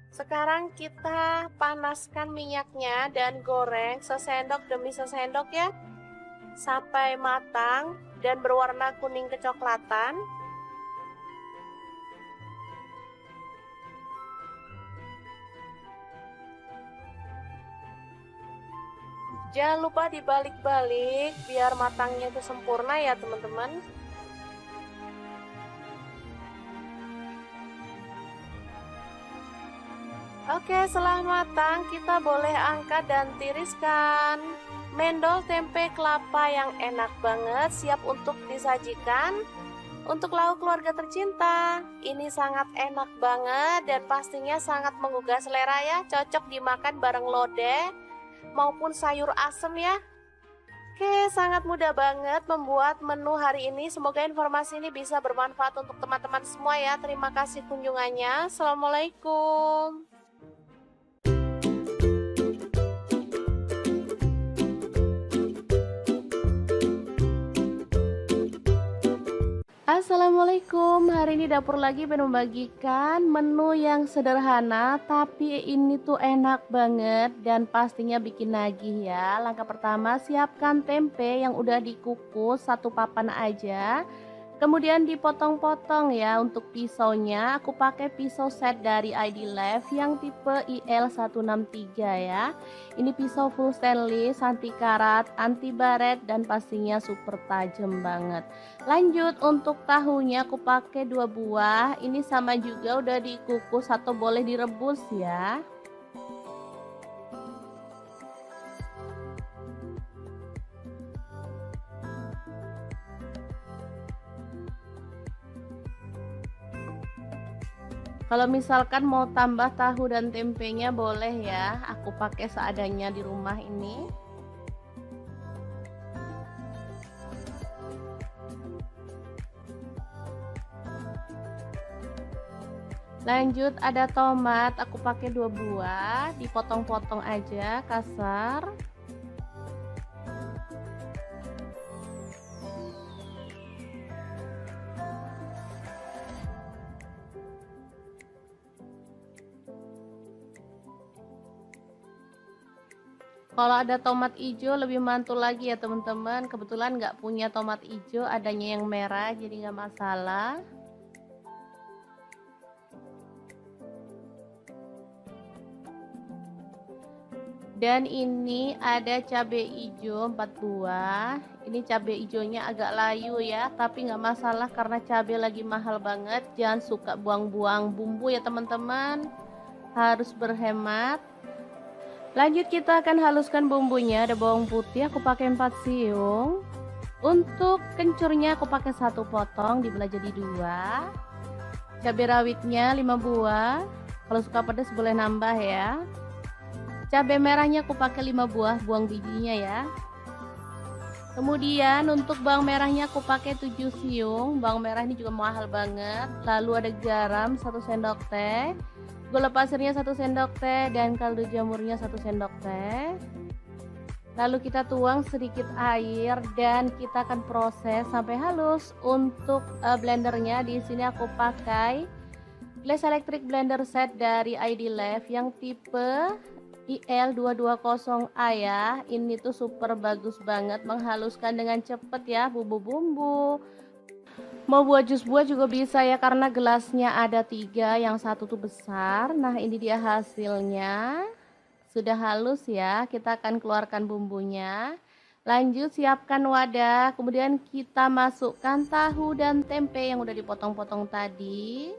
Sekarang kita panaskan minyaknya dan goreng sesendok demi sesendok ya, sampai matang dan berwarna kuning kecoklatan. Jangan lupa dibalik-balik biar matangnya itu sempurna ya teman-teman. Oke, setelah matang kita boleh angkat dan tiriskan. Mendol tempe kelapa yang enak banget, siap untuk disajikan. Untuk lauk keluarga tercinta, ini sangat enak banget dan pastinya sangat menggugah selera ya. Cocok dimakan bareng lodeh maupun sayur asem ya. Oke, sangat mudah banget membuat menu hari ini. Semoga informasi ini bisa bermanfaat untuk teman-teman semua ya. Terima kasih kunjungannya. Assalamualaikum. Assalamualaikum, hari ini dapur lagi pengen membagikan menu yang sederhana tapi ini tuh enak banget dan pastinya bikin nagih ya. Langkah pertama, siapkan tempe yang udah dikukus 1 papan aja. Kemudian dipotong-potong ya. Untuk pisaunya aku pakai pisau set dari ID Life yang tipe IL163 ya. Ini pisau full stainless, anti karat, anti baret dan pastinya super tajam banget. Lanjut untuk tahunya aku pakai 2 buah. Ini sama juga udah dikukus atau boleh direbus ya. Kalau misalkan mau tambah tahu dan tempenya boleh ya, aku pakai seadanya di rumah ini. Lanjut ada tomat, aku pakai 2 buah, dipotong-potong aja kasar. Kalau ada tomat hijau lebih mantul lagi ya teman-teman. Kebetulan nggak punya tomat hijau, adanya yang merah jadi nggak masalah. Dan ini ada cabai hijau 4 buah. Ini cabai hijaunya agak layu ya, tapi nggak masalah karena cabai lagi mahal banget. Jangan suka buang-buang bumbu ya teman-teman. harus berhemat. Lanjut kita akan haluskan bumbunya. Ada bawang putih aku pakai 4 siung. Untuk kencurnya aku pakai 1 potong dibelah jadi 2. Cabai rawitnya 5 buah. Kalau suka pedas boleh nambah ya. Cabai merahnya aku pakai 5 buah, buang bijinya ya. Kemudian untuk bawang merahnya aku pakai 7 siung. Bawang merah ini juga mahal banget. Lalu ada garam 1 sendok teh. Gula pasirnya 1 sendok teh dan kaldu jamurnya 1 sendok teh. Lalu kita tuang sedikit air dan kita akan proses sampai halus. Untuk blendernya di sini aku pakai Glass Electric Blender Set dari ID Love yang tipe IL220A ya. Ini tuh super bagus banget, menghaluskan dengan cepet ya bumbu-bumbu. Mau buat jus buah juga bisa ya, karena gelasnya ada 3, yang satu tuh besar. Nah ini dia hasilnya, sudah halus ya. Kita akan keluarkan bumbunya. Lanjut siapkan wadah, kemudian kita masukkan tahu dan tempe yang udah dipotong-potong tadi.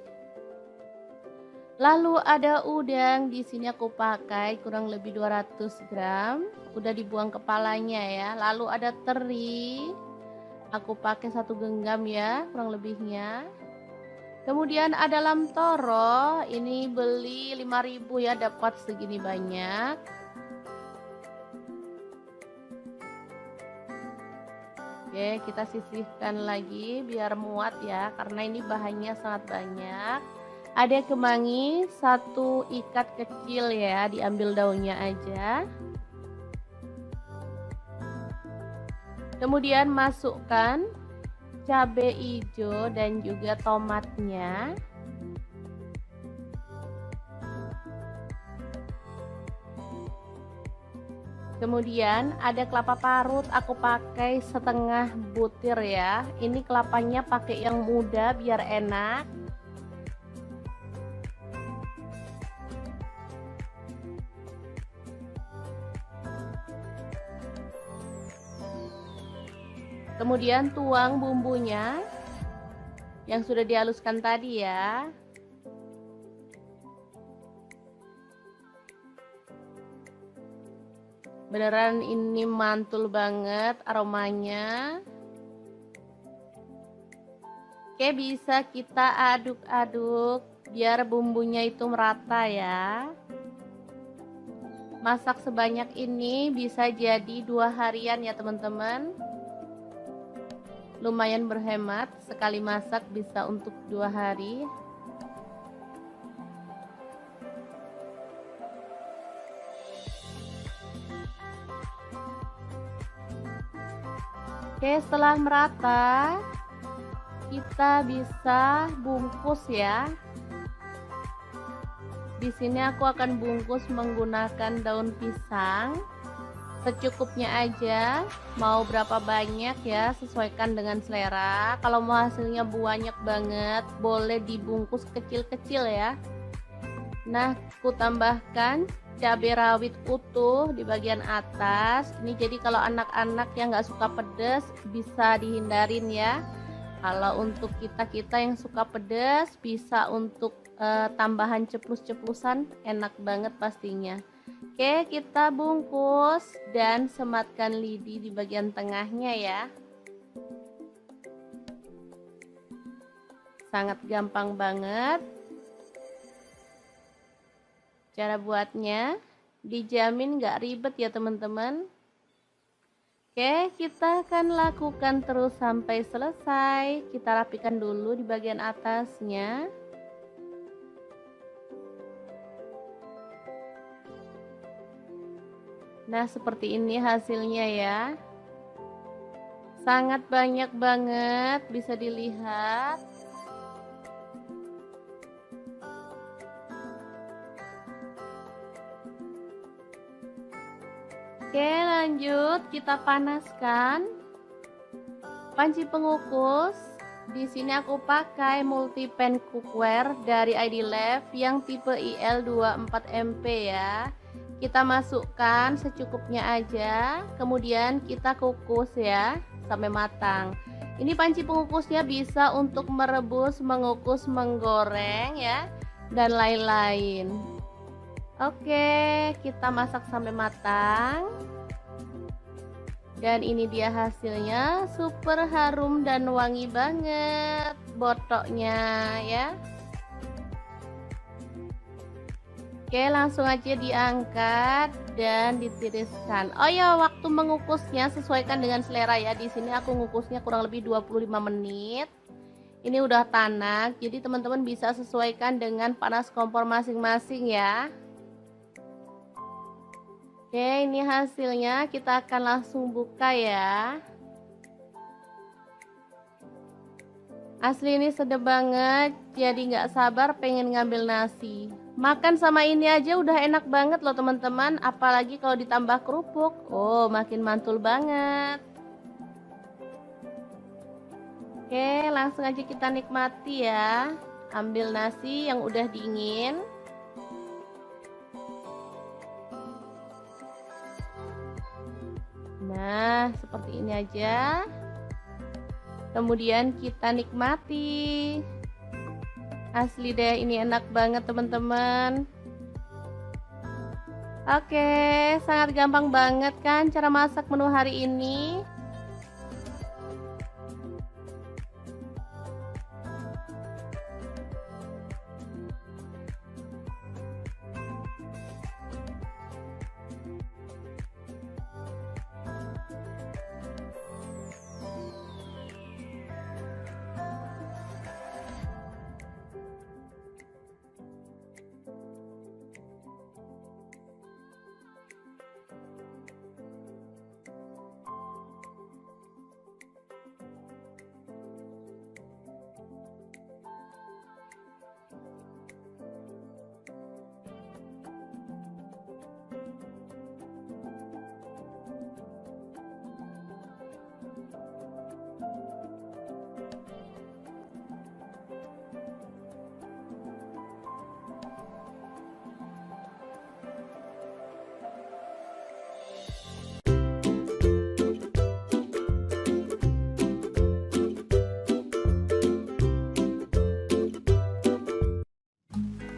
Lalu ada udang, di sini aku pakai kurang lebih 200 gram, udah dibuang kepalanya ya. Lalu ada teri. Aku pakai 1 genggam ya, kurang lebihnya. Kemudian ada lam toro, ini beli 5.000 ya, dapat segini banyak. Oke, kita sisihkan lagi biar muat ya, karena ini bahannya sangat banyak. Ada kemangi 1 ikat kecil ya, diambil daunnya aja. Kemudian masukkan cabai hijau dan juga tomatnya. Kemudian ada kelapa parut, aku pakai setengah butir ya. Ini kelapanya pakai yang muda biar enak. Kemudian tuang bumbunya yang sudah dihaluskan tadi ya. Beneran ini mantul banget aromanya. Oke, bisa kita aduk-aduk biar bumbunya itu merata ya. Masak sebanyak ini bisa jadi 2 harian ya teman-teman. Lumayan berhemat, sekali masak bisa untuk 2 hari. Oke, setelah merata kita bisa bungkus ya. Di sini aku akan bungkus menggunakan daun pisang. Secukupnya aja, mau berapa banyak ya, sesuaikan dengan selera. Kalau mau hasilnya banyak banget, boleh dibungkus kecil-kecil ya. Nah, aku tambahkan cabai rawit utuh di bagian atas. Ini jadi kalau anak-anak yang nggak suka pedas bisa dihindarin ya. Kalau untuk kita-kita yang suka pedas, bisa untuk tambahan ceplus-ceplusan, enak banget pastinya. Oke, kita bungkus dan sematkan lidi di bagian tengahnya ya. Sangat gampang banget. Cara buatnya dijamin gak ribet ya teman-teman. Oke, kita akan lakukan terus sampai selesai. Kita rapikan dulu di bagian atasnya. Nah, seperti ini hasilnya ya. Sangat banyak banget, bisa dilihat. Oke, lanjut kita panaskan panci pengukus. Di sini aku pakai multi pan cookware dari ID Love yang tipe IL24MP ya. Kita masukkan secukupnya aja, kemudian kita kukus ya sampai matang. Ini panci pengukusnya bisa untuk merebus, mengukus, menggoreng ya, dan lain-lain. Oke, kita masak sampai matang. Dan ini dia hasilnya, super harum dan wangi banget botoknya ya. Oke, langsung aja diangkat dan ditiriskan. Oh ya, waktu mengukusnya sesuaikan dengan selera ya. Di sini aku ngukusnya kurang lebih 25 menit. Ini udah tanak, jadi teman-teman bisa sesuaikan dengan panas kompor masing-masing ya. Oke, ini hasilnya, kita akan langsung buka ya. Asli ini sedap banget, jadi nggak sabar pengen ngambil nasi. Makan sama ini aja udah enak banget loh teman-teman, apalagi kalau ditambah kerupuk. Oh, makin mantul banget. Oke, langsung aja kita nikmati ya. Ambil nasi yang udah dingin. Nah, seperti ini aja. Kemudian kita nikmati. Asli deh, ini enak banget teman-teman. Oke, sangat gampang banget kan cara masak menu hari ini.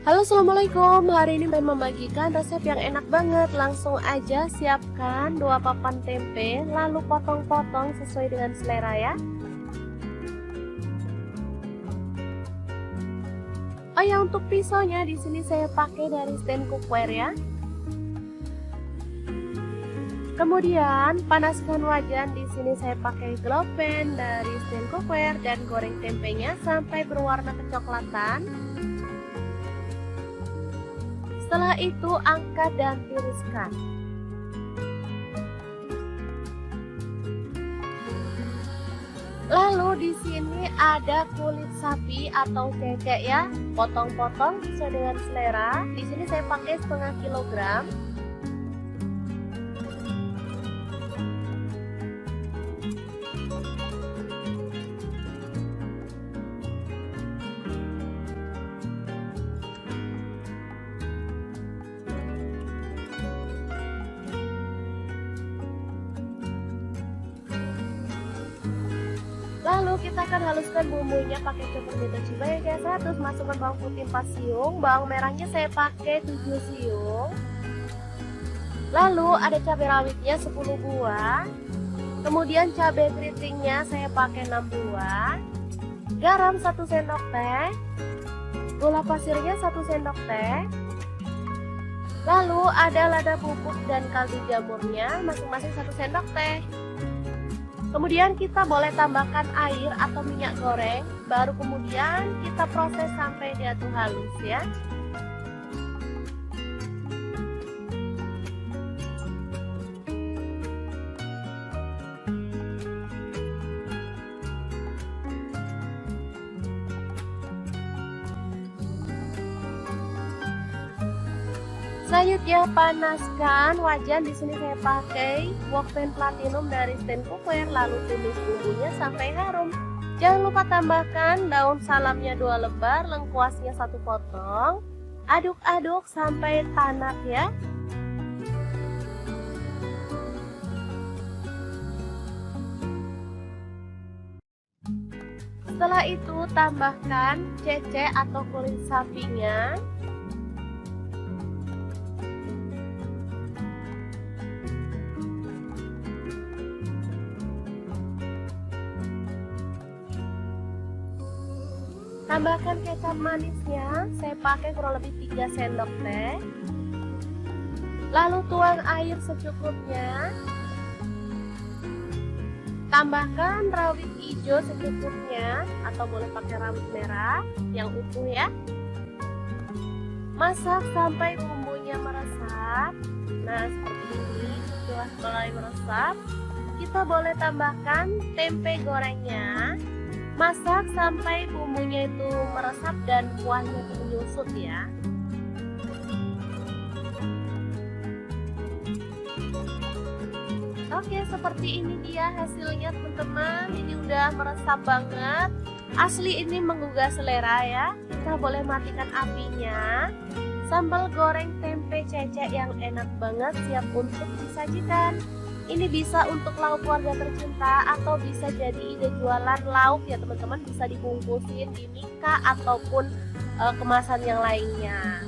Halo, assalamualaikum. Hari ini pengen membagikan resep yang enak banget. Langsung aja siapkan 2 papan tempe, lalu potong-potong sesuai dengan selera ya. Oh ya, untuk pisaunya di sini saya pakai dari stand cookware ya. Kemudian panaskan wajan, di sini saya pakai glow pan dari stand cookware dan goreng tempenya sampai berwarna kecoklatan. Setelah itu angkat dan tiriskan. Lalu di sini ada kulit sapi atau cecek ya, potong-potong sesuai dengan selera. Di sini saya pakai setengah kilogram. Lalu kita akan haluskan bumbunya pakai chopper beta cibai biasa. Terus masukkan bawang putih 4 siung, bawang merahnya saya pakai 7 siung. Lalu ada cabai rawitnya 10 buah. Kemudian cabai keritingnya saya pakai 6 buah. Garam 1 sendok teh. Gula pasirnya 1 sendok teh. Lalu ada lada bubuk dan kaldu jamurnya masing-masing 1 sendok teh. Kemudian kita boleh tambahkan air atau minyak goreng, baru kemudian kita proses sampai dia tuh halus ya. Selanjutnya panaskan wajan, di sini saya pakai wok pan platinum dari stand cookware, lalu tumis bumbunya sampai harum. Jangan lupa tambahkan daun salamnya 2 lembar, lengkuasnya 1 potong. Aduk-aduk sampai tanak ya. Setelah itu tambahkan cecek atau kulit sapinya. Tambahkan kecap manisnya, saya pakai kurang lebih 3 sendok teh. Lalu tuang air secukupnya. Tambahkan rawit hijau secukupnya atau boleh pakai rawit merah yang utuh ya. Masak sampai bumbunya meresap. Nah, seperti ini. Setelah mulai meresap, kita boleh tambahkan tempe gorengnya. Masak sampai bumbunya itu meresap dan kuahnya itu menyusut ya. Oke, seperti ini dia hasilnya teman-teman. Ini udah meresap banget. Asli ini menggugah selera ya. Kita boleh matikan apinya. Sambal goreng tempe cecek yang enak banget siap untuk disajikan. Ini bisa untuk lauk keluarga tercinta atau bisa jadi ide jualan lauk ya teman-teman. Bisa dibungkusin di mika ataupun kemasan yang lainnya.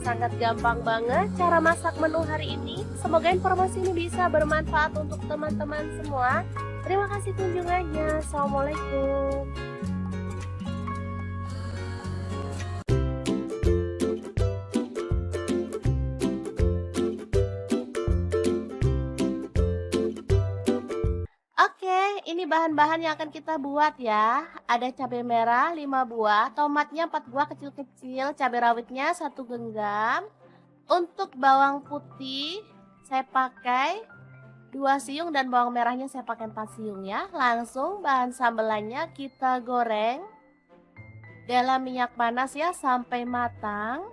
Sangat gampang banget cara masak menu hari ini. Semoga informasi ini bisa bermanfaat untuk teman-teman semua. Terima kasih kunjungannya. Assalamualaikum. Oke, ini bahan-bahan yang akan kita buat ya. Ada cabai merah 5 buah, tomatnya 4 buah kecil-kecil, cabai rawitnya 1 genggam. Untuk bawang putih saya pakai 2 siung dan bawang merahnya saya pakai 4 siung ya. Langsung bahan sambelannya kita goreng dalam minyak panas ya sampai matang.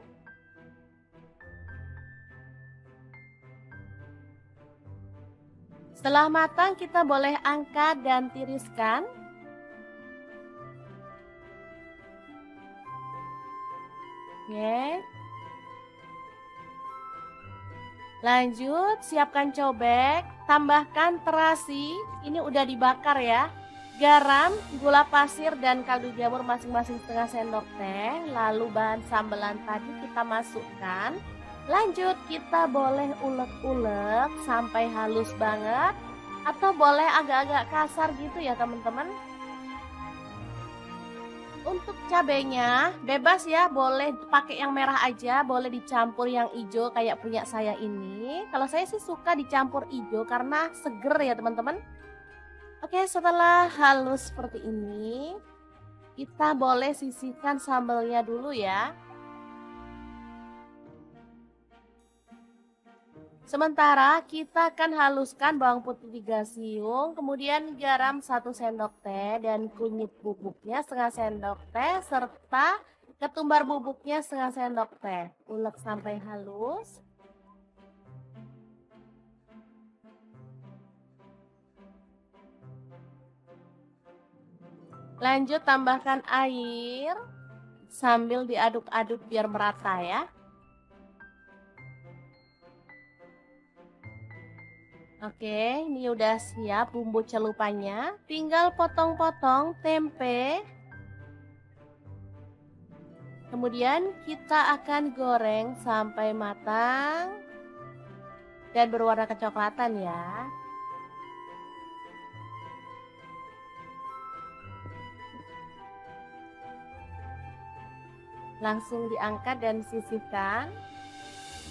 Setelah matang kita boleh angkat dan tiriskan. Oke. Lanjut, siapkan cobek, tambahkan terasi, ini udah dibakar ya. Garam, gula pasir dan kaldu jamur masing-masing setengah sendok teh. Lalu bahan sambelan tadi kita masukkan. Lanjut, kita boleh ulek-ulek sampai halus banget atau boleh agak-agak kasar gitu ya teman-teman. Untuk cabenya bebas ya, boleh pakai yang merah aja, boleh dicampur yang hijau kayak punya saya ini. Kalau saya sih suka dicampur hijau karena seger ya teman-teman. Oke, setelah halus seperti ini, kita boleh sisihkan sambelnya dulu ya. Sementara kita akan haluskan bawang putih 3 siung, kemudian garam 1 sendok teh dan kunyit bubuknya setengah sendok teh serta ketumbar bubuknya setengah sendok teh. Ulek sampai halus. Lanjut tambahkan air sambil diaduk-aduk biar merata ya. Oke, ini udah siap bumbu celupannya. Tinggal potong-potong tempe. Kemudian kita akan goreng sampai matang dan berwarna kecoklatan ya. Langsung diangkat dan sisihkan.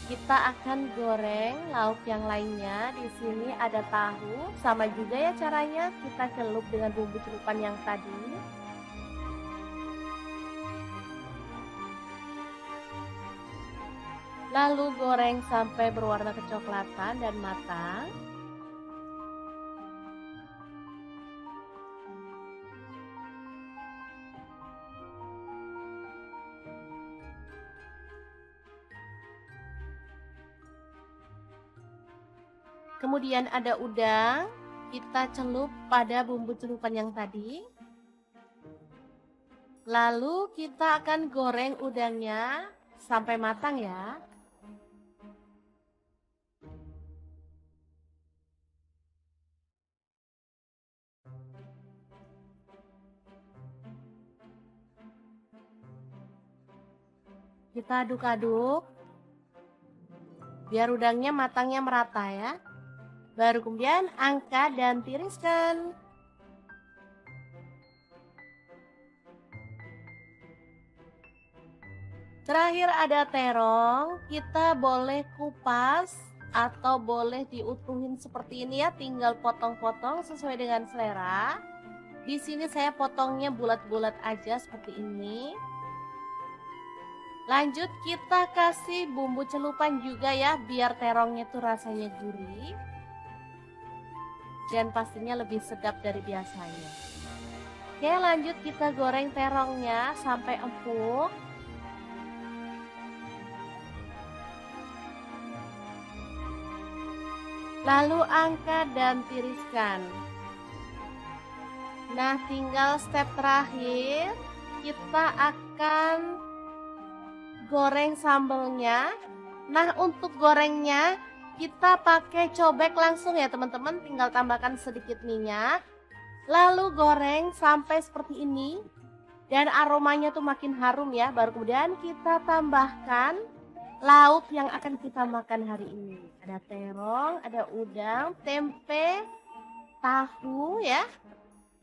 Kita akan goreng lauk yang lainnya. Di sini ada tahu, sama juga ya caranya. Kita celup dengan bumbu celupan yang tadi. Lalu goreng sampai berwarna kecoklatan dan matang. Kemudian ada udang, kita celup pada bumbu celupan yang tadi. Lalu kita akan goreng udangnya sampai matang ya. Kita aduk-aduk biar udangnya matangnya merata ya. Baru kemudian angkat dan tiriskan. Terakhir ada terong, kita boleh kupas atau boleh diutuhin seperti ini ya, tinggal potong-potong sesuai dengan selera. Di sini saya potongnya bulat-bulat aja seperti ini. Lanjut kita kasih bumbu celupan juga ya, biar terongnya tuh rasanya gurih. Dan pastinya lebih sedap dari biasanya. Oke, lanjut kita goreng terongnya sampai empuk. Lalu angkat dan tiriskan. Nah, tinggal step terakhir, kita akan goreng sambelnya. Nah, untuk gorengnya kita pakai cobek langsung ya teman-teman, tinggal tambahkan sedikit minyak. Lalu goreng sampai seperti ini. Dan aromanya tuh makin harum ya, baru kemudian kita tambahkan lauk yang akan kita makan hari ini. Ada terong, ada udang, tempe, tahu ya.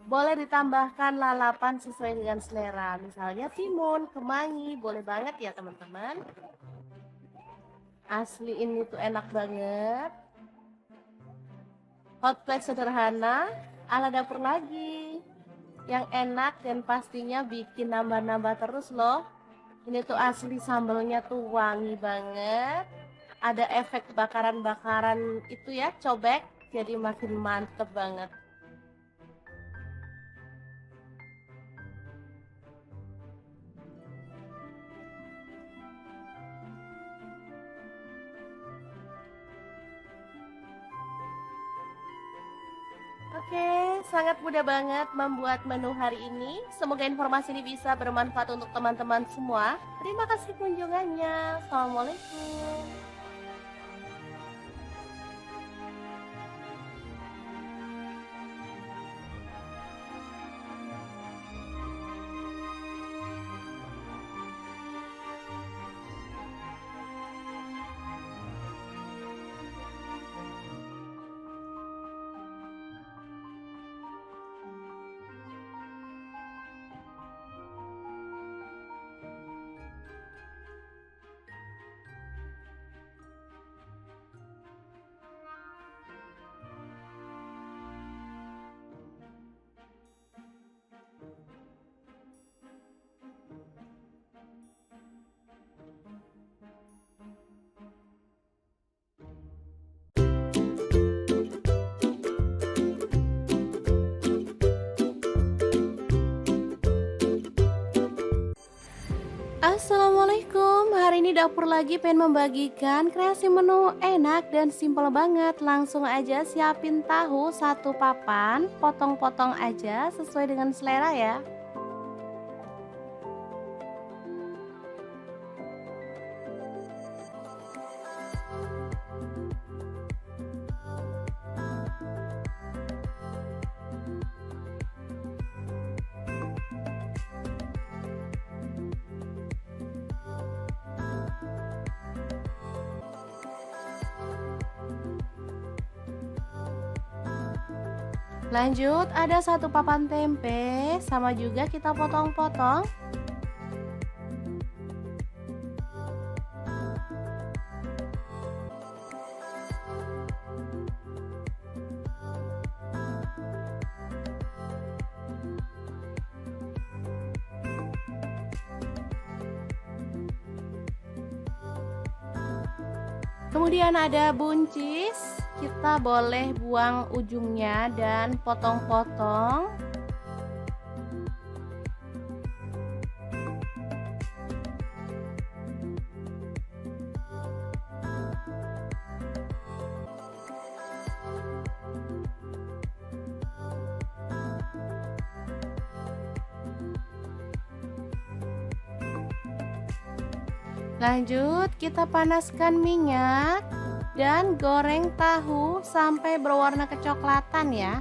Boleh ditambahkan lalapan sesuai dengan selera. Misalnya timun, kemangi, boleh banget ya teman-teman. Asli ini tuh enak banget. Hot plate sederhana, ala dapur lagi. Yang enak dan pastinya bikin nambah-nambah terus loh. Ini tuh asli sambelnya tuh wangi banget. Ada efek bakaran-bakaran itu ya, cobek. Jadi makin mantep banget. Oke, sangat mudah banget membuat menu hari ini. Semoga informasi ini bisa bermanfaat untuk teman-teman semua. Terima kasih kunjungannya. Assalamualaikum. Assalamualaikum, hari ini dapur lagi pengen membagikan kreasi menu enak dan simpel banget. Langsung aja siapin tahu satu papan, potong-potong aja sesuai dengan selera ya. Lanjut ada satu papan tempe, sama juga kita potong-potong. Kemudian ada buncis, kita boleh buang ujungnya dan potong-potong. Lanjut kita panaskan minyak dan goreng tahu sampai berwarna kecoklatan ya.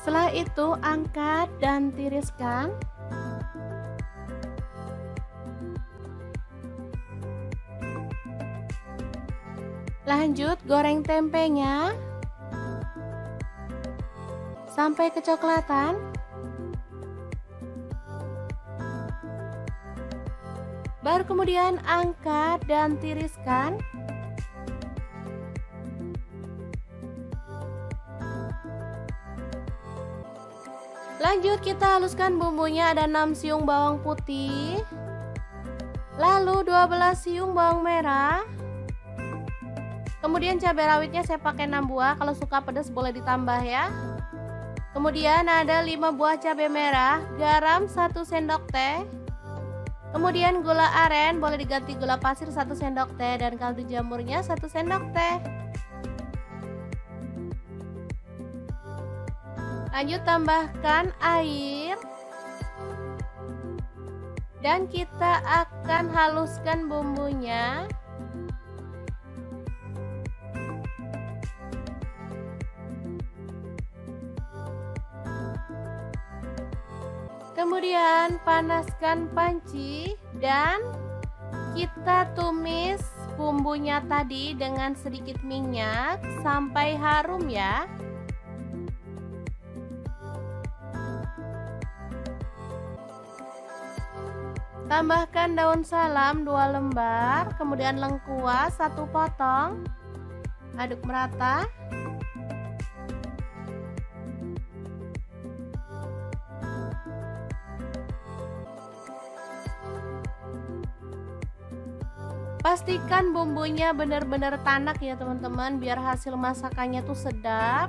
Setelah itu angkat dan tiriskan. Lanjut goreng tempenya sampai kecoklatan. Baru kemudian angkat dan tiriskan. Lanjut kita haluskan bumbunya, ada 6 siung bawang putih, lalu 12 siung bawang merah. Kemudian cabai rawitnya saya pakai 6 buah, kalau suka pedas boleh ditambah ya. Kemudian ada 5 buah cabai merah, garam 1 sendok teh. Kemudian gula aren, boleh diganti gula pasir 1 sendok teh, dan kaldu jamurnya 1 sendok teh. Lanjut tambahkan air. Dan kita akan haluskan bumbunya. Kemudian panaskan panci dan kita tumis bumbunya tadi dengan sedikit minyak sampai harum ya. Tambahkan daun salam 2 lembar, kemudian lengkuas 1 potong. Aduk merata. Pastikan bumbunya benar-benar tanak ya teman-teman, biar hasil masakannya tuh sedap.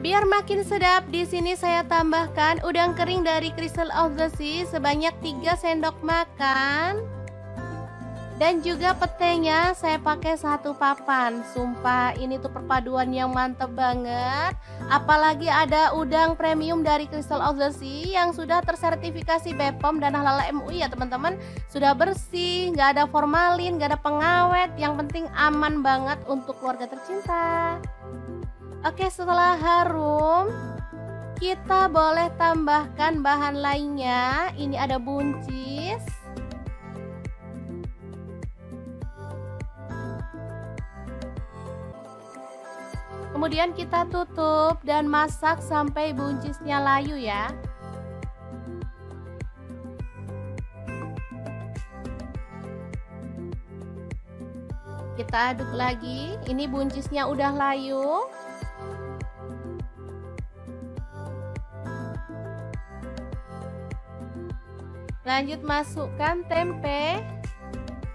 Biar makin sedap, di sini saya tambahkan udang kering dari Crystal of the Sea sebanyak 3 sendok makan. Dan juga petenya saya pakai 1 papan. Sumpah ini tuh perpaduan yang mantep banget. Apalagi ada udang premium dari Crystal of the Sea yang sudah tersertifikasi BPOM dan Halal MUI ya teman-teman. Sudah bersih, nggak ada formalin, nggak ada pengawet. Yang penting aman banget untuk keluarga tercinta. Oke, setelah harum, kita boleh tambahkan bahan lainnya. Ini ada buncis. Kemudian kita tutup dan masak sampai buncisnya layu ya. Kita aduk lagi. Ini buncisnya udah layu. Lanjut masukkan tempe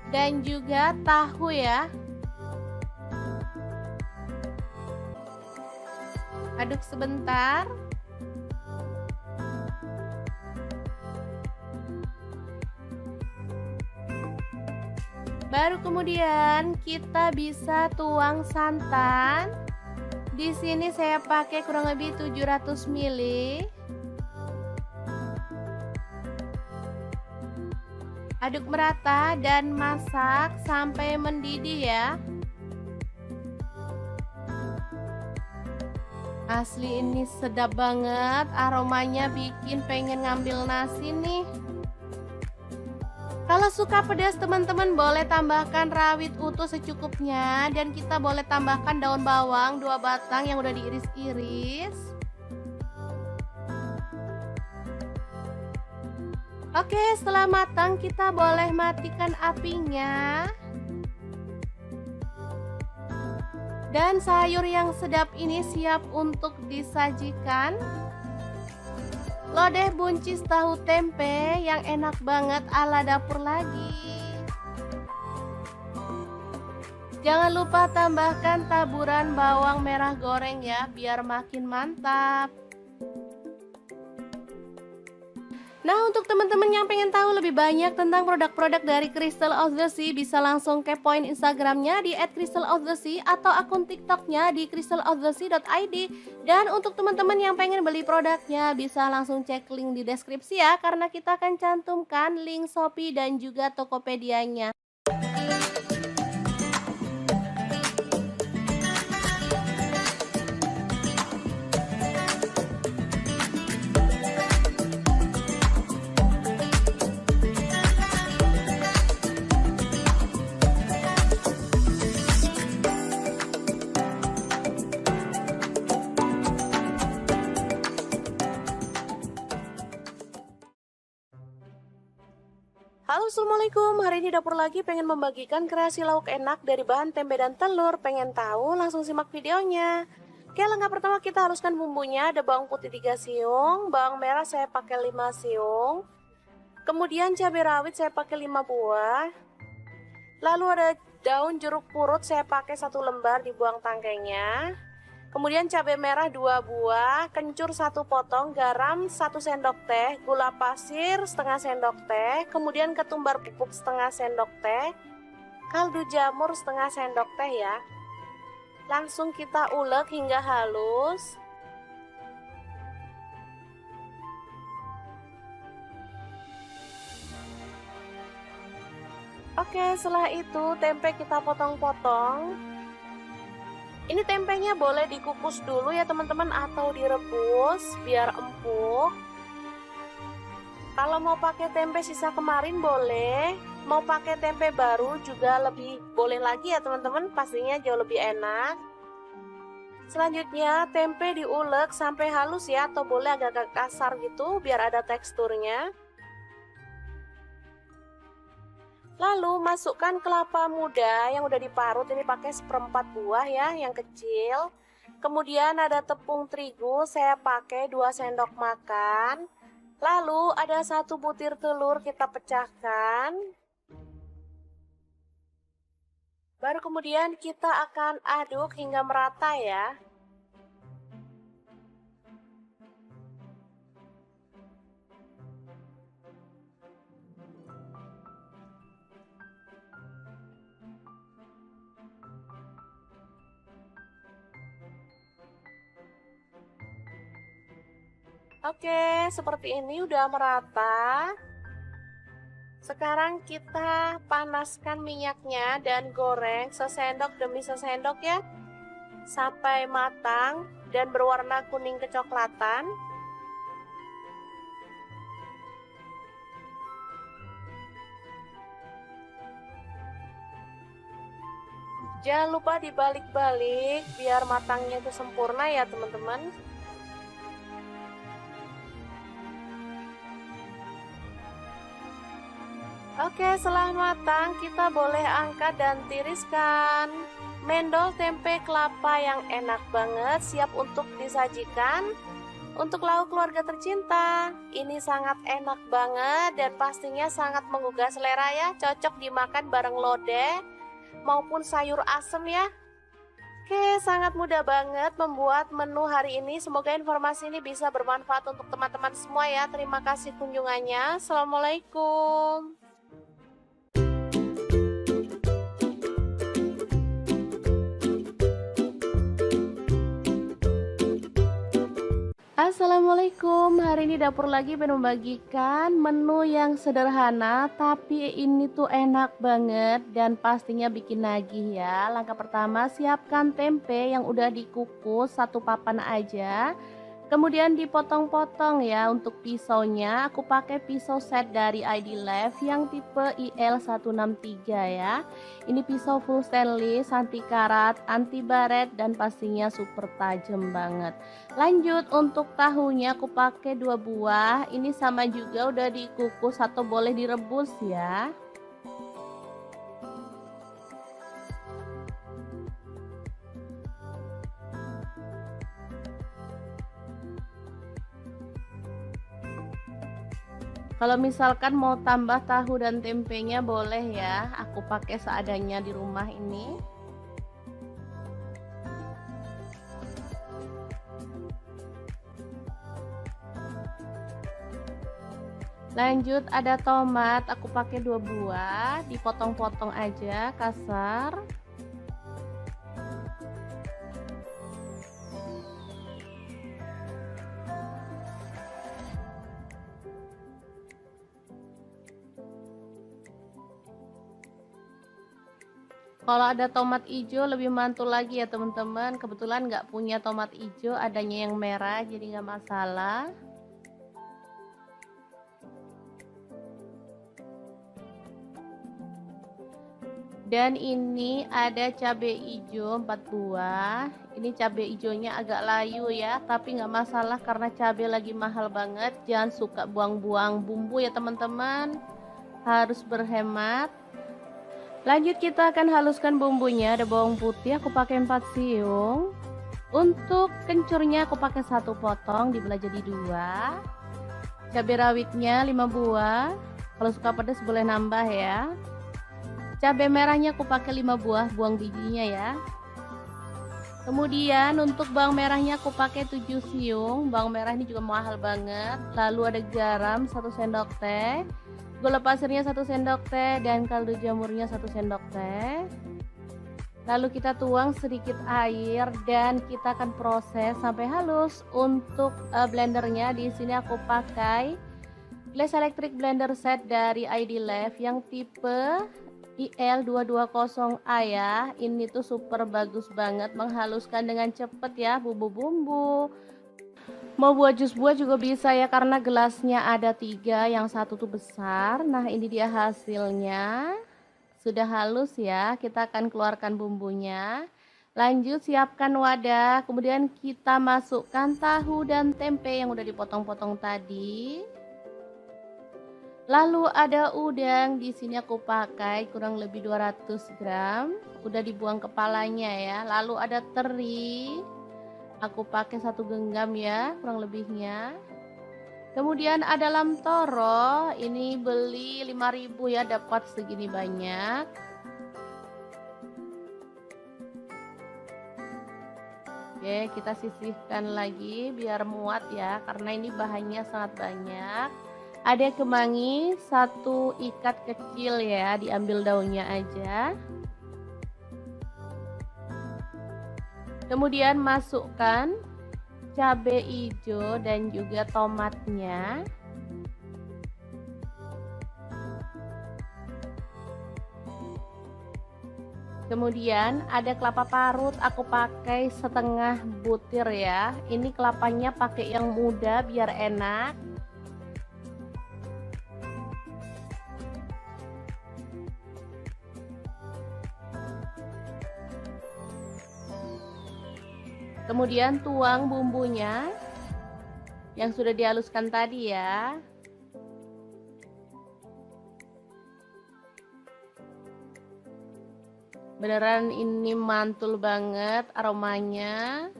dan juga tahu ya. Aduk sebentar. Baru kemudian kita bisa tuang santan. Di sini saya pakai kurang lebih 700 ml. Aduk merata dan masak sampai mendidih ya. Asli ini sedap banget, aromanya bikin pengen ngambil nasi nih. Kalau suka pedas teman-teman boleh tambahkan rawit utuh secukupnya. Dan kita boleh tambahkan daun bawang 2 batang yang udah diiris-iris. Oke, setelah matang kita boleh matikan apinya. Dan sayur yang sedap ini siap untuk disajikan. Lodeh buncis tahu tempe yang enak banget ala dapur lagi. Jangan lupa tambahkan taburan bawang merah goreng ya, biar makin mantap. Nah, untuk teman-teman yang pengen tahu lebih banyak tentang produk-produk dari Crystal of the Sea, bisa langsung kepoin Instagramnya di @crystalofthesea atau akun TikToknya di crystalofthesea.id. Dan untuk teman-teman yang pengen beli produknya, bisa langsung cek link di deskripsi ya, karena kita akan cantumkan link Shopee dan juga Tokopedia-nya. Assalamualaikum, hari ini dapur lagi pengen membagikan kreasi lauk enak dari bahan tempe dan telur. Pengen tahu? Langsung simak videonya. Oke, langkah pertama kita haluskan bumbunya. Ada bawang putih 3 siung, bawang merah saya pakai 5 siung, kemudian cabai rawit saya pakai 5 buah, lalu ada daun jeruk purut saya pakai 1 lembar, dibuang tangkainya. Kemudian cabai merah 2 buah, kencur 1 potong, garam 1 sendok teh, gula pasir setengah sendok teh, kemudian ketumbar bubuk setengah sendok teh, kaldu jamur setengah sendok teh ya. Langsung kita ulek hingga halus. Oke, setelah itu tempe kita potong-potong. Ini tempenya boleh dikukus dulu ya teman-teman atau direbus biar empuk. Kalau mau pakai tempe sisa kemarin boleh, mau pakai tempe baru juga lebih boleh lagi ya teman-teman, pastinya jauh lebih enak. Selanjutnya tempe diulek sampai halus ya, atau boleh agak-agak kasar gitu biar ada teksturnya. Lalu masukkan kelapa muda yang udah diparut, ini pakai 1/4 buah ya, yang kecil. Kemudian ada tepung terigu, saya pakai 2 sendok makan. Lalu ada 1 butir telur kita pecahkan. Baru kemudian kita akan aduk hingga merata ya. Oke, seperti ini udah merata. Sekarang kita panaskan minyaknya dan goreng sesendok demi sesendok ya, sampai matang dan berwarna kuning kecoklatan. Jangan lupa dibalik-balik biar matangnya itu sempurna ya teman-teman. Oke, setelah matang kita boleh angkat dan tiriskan. Mendol tempe kelapa yang enak banget, siap untuk disajikan. Untuk lauk keluarga tercinta, ini sangat enak banget dan pastinya sangat menggugah selera ya. Cocok dimakan bareng lodeh maupun sayur asem ya. Oke, sangat mudah banget membuat menu hari ini. Semoga informasi ini bisa bermanfaat untuk teman-teman semua ya. Terima kasih kunjungannya. Assalamualaikum. Assalamualaikum, hari ini dapur lagi pengen membagikan menu yang sederhana tapi ini tuh enak banget dan pastinya bikin nagih ya. Langkah pertama, siapkan tempe yang udah dikukus 1 papan aja, kemudian dipotong-potong ya. Untuk pisaunya aku pakai pisau set dari ID Life yang tipe IL163 ya. Ini pisau full stainless, anti karat, anti baret, dan pastinya super tajam banget. Lanjut, untuk tahunya aku pakai 2 buah. Ini sama juga udah dikukus atau boleh direbus ya. Kalau misalkan mau tambah tahu dan tempenya boleh ya, aku pakai seadanya di rumah ini. Lanjut, ada tomat, aku pakai 2 buah, dipotong-potong aja kasar. Kalau ada tomat hijau lebih mantul lagi ya teman-teman. Kebetulan nggak punya tomat hijau, adanya yang merah, jadi nggak masalah. Dan ini ada cabai hijau 4 buah. Ini cabai hijaunya agak layu ya, tapi nggak masalah karena cabai lagi mahal banget. Jangan suka buang-buang bumbu ya teman-teman. harus berhemat. Lanjut kita akan haluskan bumbunya. Ada bawang putih aku pakai 4 siung. Untuk kencurnya aku pakai 1 potong dibelah jadi 2. Cabai rawitnya 5 buah. Kalau suka pedas boleh nambah ya. Cabai merahnya aku pakai 5 buah, buang bijinya ya. Kemudian untuk bawang merahnya aku pakai 7 siung. Bawang merah ini juga mahal banget. Lalu ada garam 1 sendok teh, gula pasirnya 1 sendok teh, dan kaldu jamurnya 1 sendok teh. Lalu kita tuang sedikit air dan kita akan proses sampai halus. Untuk blendernya di sini aku pakai Glass Electric Blender Set dari ID Lab yang tipe IL220A ya. Ini tuh super bagus banget, menghaluskan dengan cepet ya bumbu-bumbu. Mau buat jus buah juga bisa ya, karena gelasnya ada 3, yang satu tuh besar. Nah ini dia hasilnya, sudah halus ya. Kita akan keluarkan bumbunya. Lanjut siapkan wadah, kemudian kita masukkan tahu dan tempe yang udah dipotong-potong tadi. Lalu ada udang, di sini aku pakai kurang lebih 200 gram, udah dibuang kepalanya ya. Lalu ada teri, aku pakai 1 genggam ya kurang lebihnya. Kemudian ada lam toro, ini beli 5.000 ya, dapat segini banyak. Oke, kita sisihkan lagi biar muat ya, karena ini bahannya sangat banyak. Ada kemangi 1 ikat kecil ya, diambil daunnya aja. Kemudian masukkan cabai hijau dan juga tomatnya. Kemudian ada kelapa parut, aku pakai setengah butir ya. Ini kelapanya pakai yang muda biar enak. Kemudian tuang bumbunya yang sudah dihaluskan tadi ya. Beneran ini mantul banget aromanya.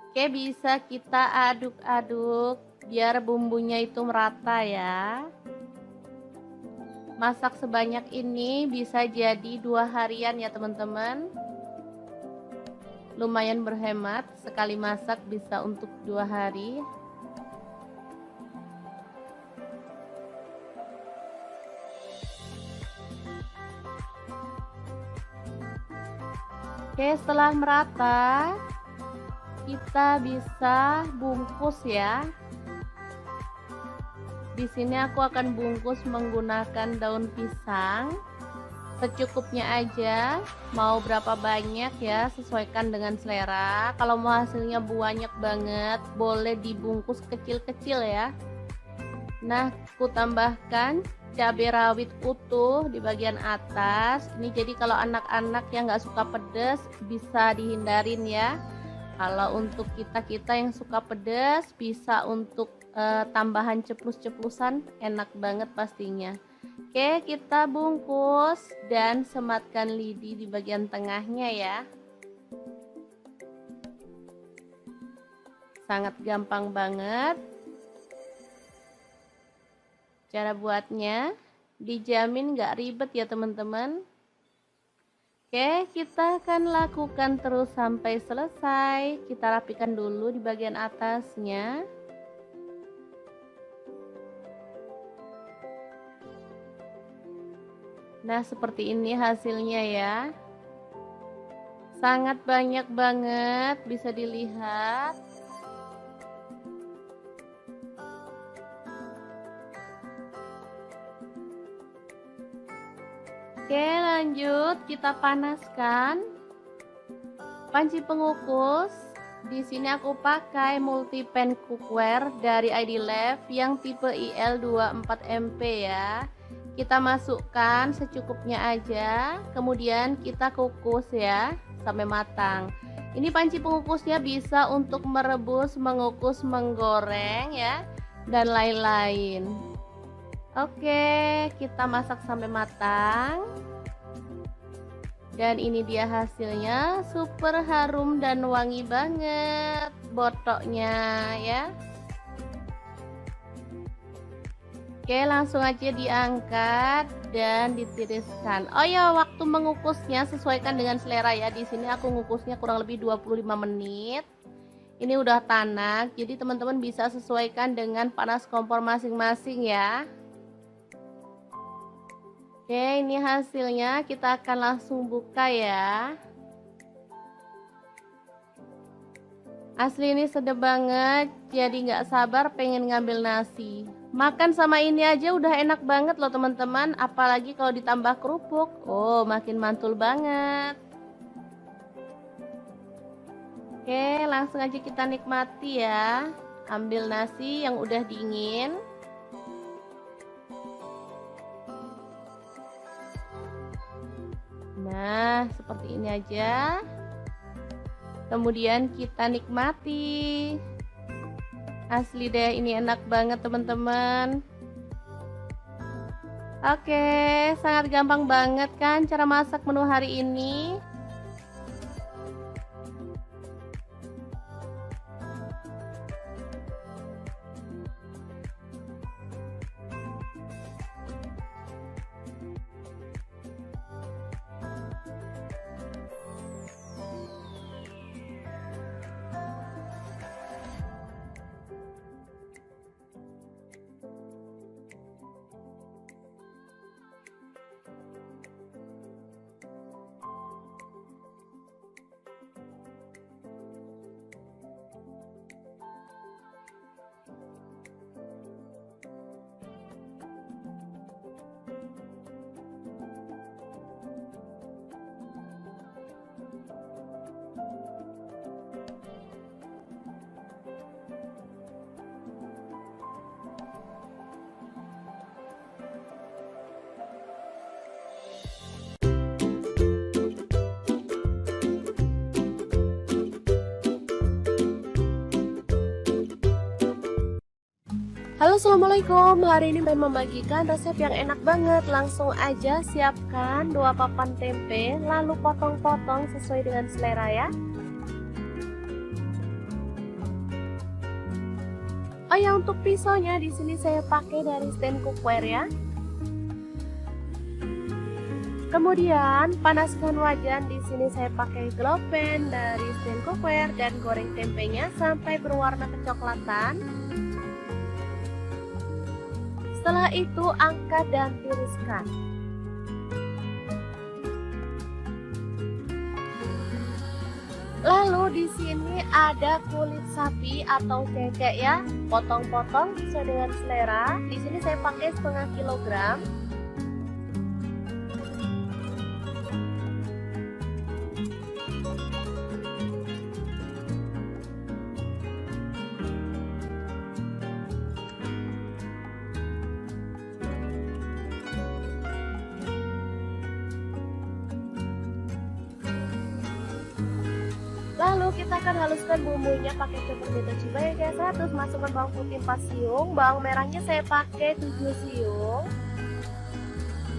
Oke, bisa kita aduk-aduk biar bumbunya itu merata ya. Masak sebanyak ini bisa jadi 2 harian ya teman-teman. Lumayan berhemat, sekali masak bisa untuk 2 hari. Oke, setelah merata kita bisa bungkus ya. Di sini aku akan bungkus menggunakan daun pisang. Secukupnya aja, mau berapa banyak ya, sesuaikan dengan selera. Kalau mau hasilnya banyak banget, boleh dibungkus kecil-kecil ya. Nah, aku tambahkan cabai rawit utuh di bagian atas. Ini jadi kalau anak-anak yang nggak suka pedas bisa dihindarin ya. Kalau untuk kita yang suka pedas, bisa untuk tambahan ceplus-ceplusan, enak banget pastinya. Oke, kita bungkus dan sematkan lidi di bagian tengahnya ya. Sangat gampang banget. Cara buatnya dijamin gak ribet ya teman-teman. Oke, kita akan lakukan terus sampai selesai. Kita rapikan dulu di bagian atasnya. Nah, seperti ini hasilnya ya. Sangat banyak banget, bisa dilihat. Oke, lanjut kita panaskan panci pengukus. Di sini aku pakai multi-pan cookware dari ID Lab yang tipe IL24MP ya. Kita masukkan secukupnya aja, kemudian kita kukus ya sampai matang. Ini panci pengukusnya bisa untuk merebus, mengukus, menggoreng ya, dan lain-lain. Oke, kita masak sampai matang. Dan ini dia hasilnya, super harum dan wangi banget botoknya ya. Oke, langsung aja diangkat dan ditiriskan. Oh ya, waktu mengukusnya sesuaikan dengan selera ya. Di sini aku ngukusnya kurang lebih 25 menit. Ini udah tanak, jadi teman-teman bisa sesuaikan dengan panas kompor masing-masing ya. Oke, ini hasilnya, kita akan langsung buka ya. Asli ini sedap banget, jadi nggak sabar pengen ngambil nasi. Makan sama ini aja udah enak banget loh teman-teman, apalagi kalau ditambah kerupuk. Oh, makin mantul banget. Oke, langsung aja kita nikmati ya. Ambil nasi yang udah dingin. Nah, seperti ini aja. Kemudian kita nikmati. Asli deh, ini enak banget teman-teman. Oke, sangat gampang banget kan cara masak menu hari ini. Halo, assalamualaikum. Hari ini pengen membagikan resep yang enak banget. Langsung aja siapkan 2 papan tempe, lalu potong-potong sesuai dengan selera ya. Oh ya, untuk pisaunya di sini saya pakai dari stand cookware ya. Kemudian panaskan wajan, di sini saya pakai glow pan dari stand cookware dan goreng tempenya sampai berwarna kecoklatan. Setelah itu angkat dan tiriskan. Lalu di sini ada kulit sapi atau cecek ya, potong-potong sesuai dengan selera. Di sini saya pakai setengah kilogram. Lalu kita akan haluskan bumbunya pakai chopper beta cibai biasa. Terus masukkan bawang putih 4 siung, bawang merahnya saya pakai 7 siung.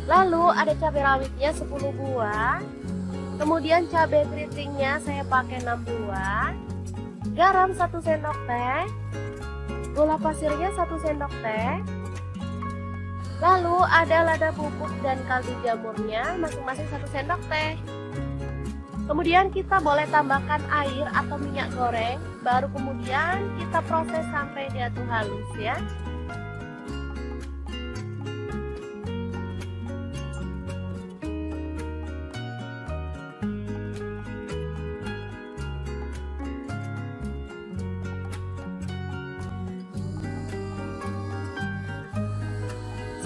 Lalu ada cabai rawitnya 10 buah. Kemudian cabai keritingnya saya pakai 6 buah. Garam 1 sendok teh. Gula pasirnya 1 sendok teh. Lalu ada lada bubuk dan kaldu jamurnya masing-masing 1 sendok teh. Kemudian kita boleh tambahkan air atau minyak goreng, baru kemudian kita proses sampai dia tuh halus ya.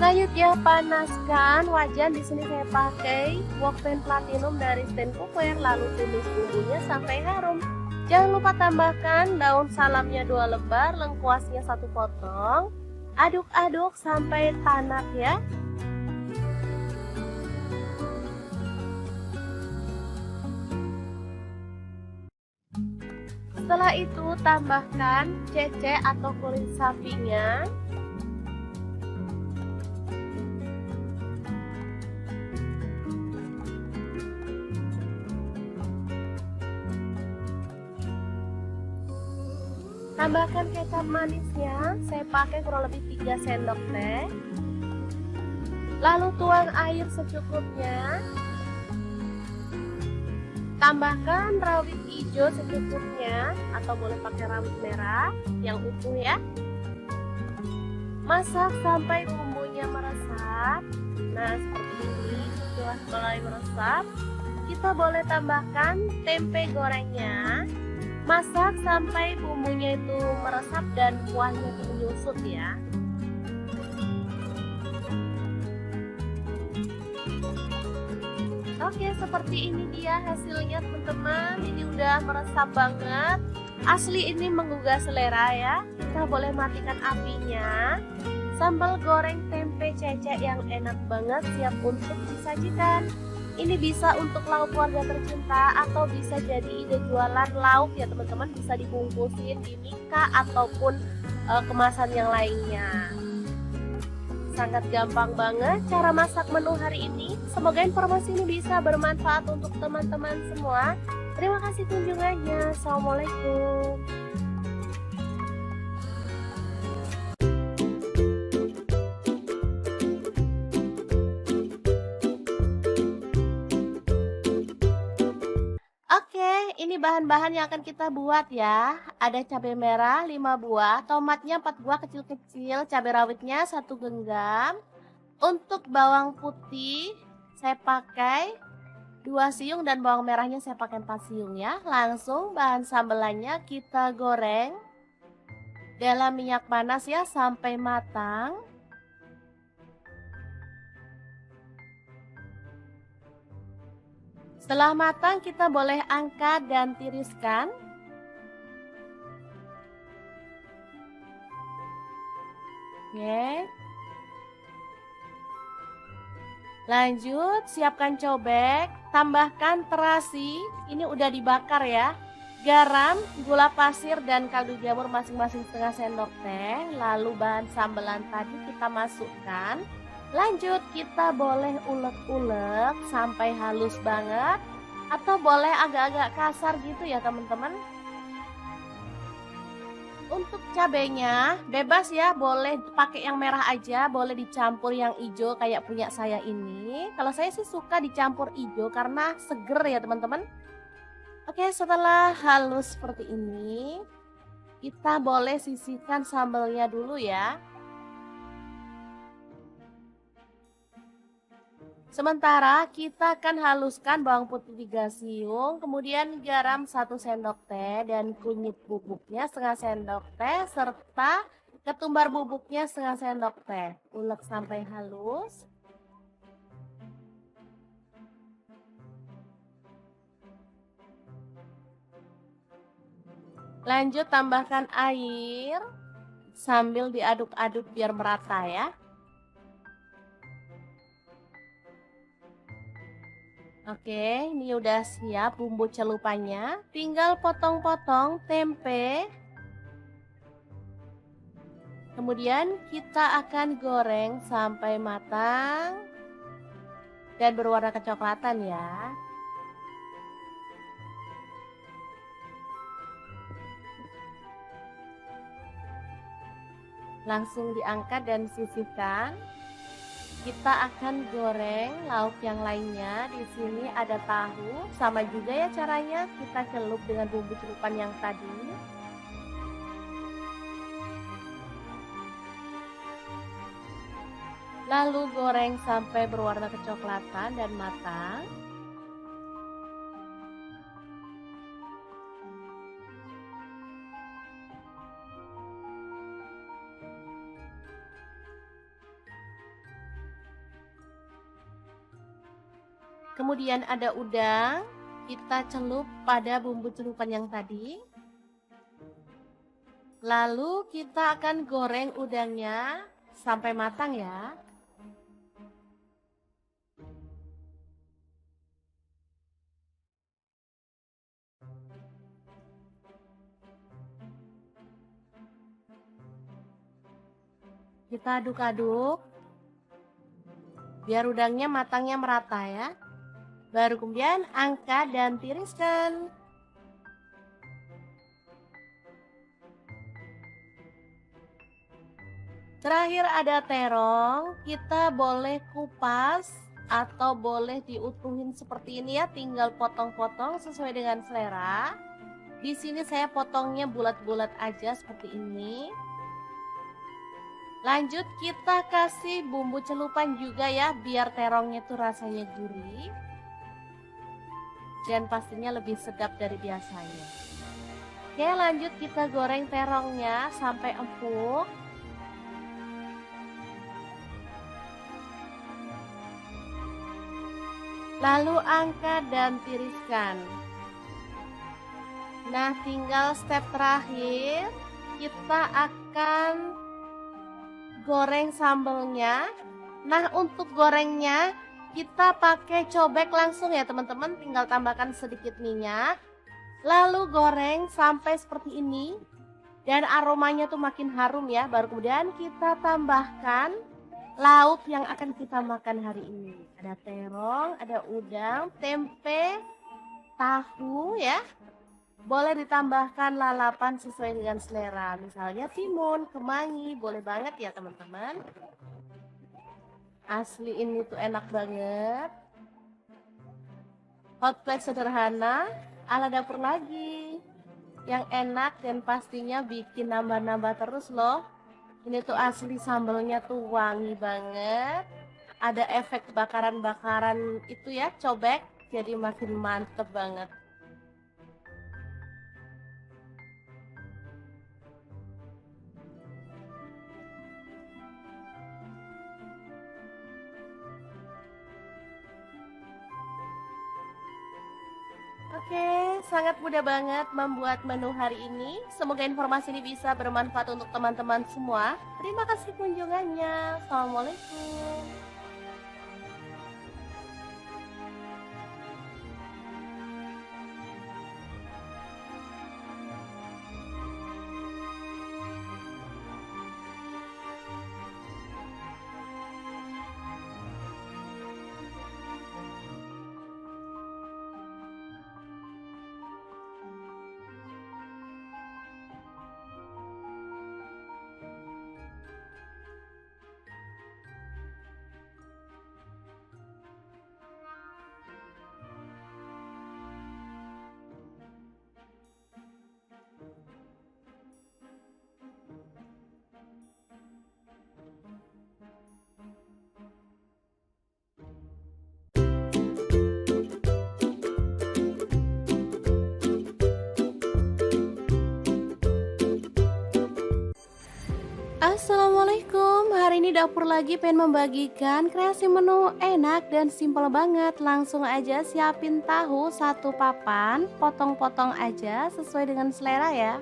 Selanjutnya panaskan wajan, di sini saya pakai wok pan platinum dari stand cookware, lalu tumis bumbunya sampai harum. Jangan lupa tambahkan daun salamnya 2 lembar, lengkuasnya 1 potong. Aduk-aduk sampai tanak ya. Setelah itu tambahkan cecek atau kulit sapinya. Tambahkan kecap manisnya, saya pakai kurang lebih 3 sendok teh. Lalu tuang air secukupnya. Tambahkan rawit hijau secukupnya atau boleh pakai rawit merah yang utuh ya. Masak sampai bumbunya meresap. Nah, seperti ini. Setelah mulai meresap, kita boleh tambahkan tempe gorengnya. Masak sampai bumbunya itu meresap dan kuahnya itu menyusut ya. Oke, seperti ini dia hasilnya teman-teman. Ini udah meresap banget. Asli ini menggugah selera ya. Kita boleh matikan apinya. Sambal goreng tempe cecek yang enak banget siap untuk disajikan. Ini bisa untuk lauk keluarga tercinta atau bisa jadi ide jualan lauk ya teman-teman. Bisa dibungkusin di mika ataupun kemasan yang lainnya. Sangat gampang banget cara masak menu hari ini. Semoga informasi ini bisa bermanfaat untuk teman-teman semua. Terima kasih kunjungannya. Assalamualaikum. Oke, ini bahan-bahan yang akan kita buat ya. Ada cabai merah 5 buah, tomatnya 4 buah kecil-kecil, cabai rawitnya 1 genggam. Untuk bawang putih saya pakai 2 siung dan bawang merahnya saya pakai 4 siung ya. Langsung bahan sambelannya kita goreng dalam minyak panas ya sampai matang. Setelah matang kita boleh angkat dan tiriskan. Oke. Lanjut, siapkan cobek, tambahkan terasi, ini udah dibakar ya. Garam, gula pasir dan kaldu jamur masing-masing setengah sendok teh. Lalu bahan sambelan tadi kita masukkan. Lanjut, kita boleh ulek-ulek sampai halus banget atau boleh agak-agak kasar gitu ya teman-teman. Untuk cabenya bebas ya, boleh pakai yang merah aja, boleh dicampur yang hijau kayak punya saya ini. Kalau saya sih suka dicampur hijau karena seger ya teman-teman. Oke, setelah halus seperti ini, kita boleh sisihkan sambelnya dulu ya. Sementara kita akan haluskan bawang putih 3 siung, kemudian garam 1 sendok teh dan kunyit bubuknya setengah sendok teh serta ketumbar bubuknya setengah sendok teh. Ulek sampai halus. Lanjut tambahkan air sambil diaduk-aduk biar merata ya. Oke, ini udah siap bumbu celupannya. Tinggal potong-potong tempe. Kemudian kita akan goreng sampai matang dan berwarna kecoklatan ya. Langsung diangkat dan sisihkan. Kita akan goreng lauk yang lainnya. Di sini ada tahu, sama juga ya caranya. Kita celup dengan bumbu celupan yang tadi. Lalu goreng sampai berwarna kecoklatan dan matang. Kemudian ada udang, kita celup pada bumbu celupan yang tadi. Lalu kita akan goreng udangnya sampai matang ya. Kita aduk-aduk biar udangnya matangnya merata ya. Baru kemudian angkat dan tiriskan. Terakhir ada terong, kita boleh kupas atau boleh diutuhin seperti ini ya, tinggal potong-potong sesuai dengan selera. Di sini saya potongnya bulat-bulat aja seperti ini. Lanjut kita kasih bumbu celupan juga ya, biar terongnya tuh rasanya gurih. Dan pastinya lebih sedap dari biasanya. Oke, lanjut kita goreng terongnya sampai empuk. Lalu angkat dan tiriskan. Nah, tinggal step terakhir, kita akan goreng sambelnya. Nah, untuk gorengnya kita pakai cobek langsung ya teman-teman, tinggal tambahkan sedikit minyak. Lalu goreng sampai seperti ini. Dan aromanya tuh makin harum ya, baru kemudian kita tambahkan lauk yang akan kita makan hari ini. Ada terong, ada udang, tempe, tahu ya. Boleh ditambahkan lalapan sesuai dengan selera. Misalnya timun, kemangi, boleh banget ya teman-teman. Asli ini tuh enak banget. Hot plate sederhana ala dapur lagi. Yang enak dan pastinya bikin nambah-nambah terus loh. Ini tuh asli sambelnya tuh wangi banget. Ada efek bakaran-bakaran itu ya, cobek. Jadi makin mantep banget. Oke, sangat mudah banget membuat menu hari ini. Semoga informasi ini bisa bermanfaat untuk teman-teman semua. Terima kasih kunjungannya. Assalamualaikum. Assalamualaikum, hari ini dapur lagi pengen membagikan kreasi menu enak dan simpel banget. Langsung aja siapin tahu satu papan, potong-potong aja sesuai dengan selera ya.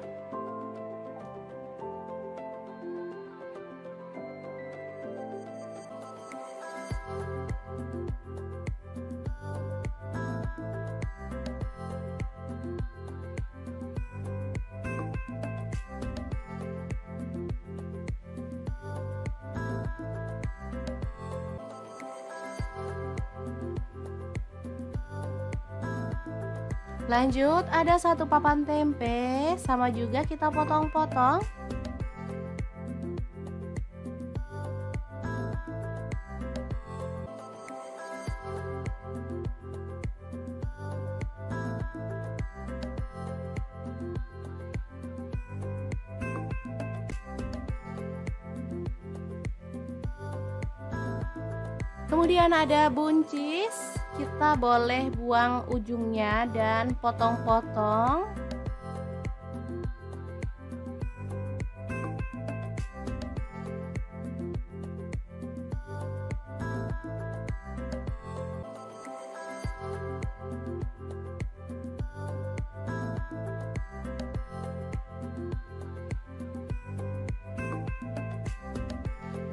Lanjut ada satu papan tempe, sama juga kita potong-potong. Kemudian ada buncis, kita boleh buang ujungnya dan potong-potong.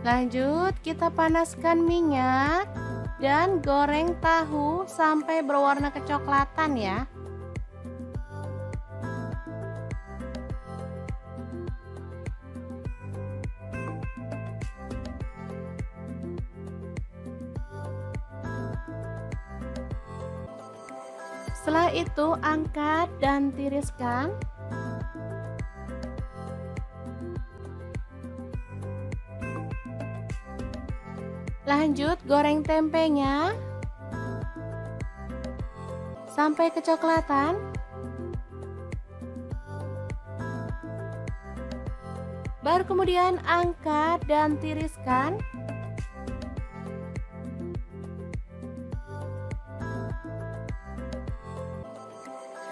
Lanjut kita panaskan minyak dan goreng tahu sampai berwarna kecoklatan ya. Setelah itu angkat dan tiriskan. Lanjut goreng tempenya sampai kecoklatan. Baru kemudian angkat dan tiriskan.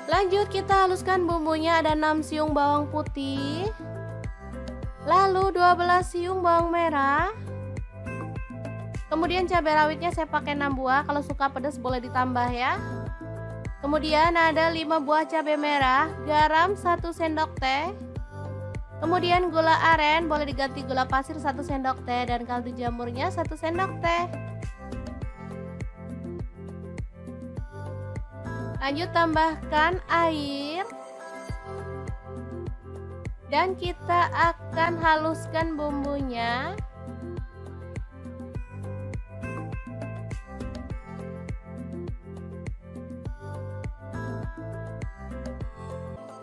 Lanjut kita haluskan bumbunya, ada 6 siung bawang putih, lalu 12 siung bawang merah. Kemudian cabai rawitnya saya pakai 6 buah, kalau suka pedas boleh ditambah ya. Kemudian ada 5 buah cabai merah, garam 1 sendok teh. Kemudian gula aren, boleh diganti gula pasir 1 sendok teh, dan kaldu jamurnya 1 sendok teh. Lanjut tambahkan air. Dan kita akan haluskan bumbunya.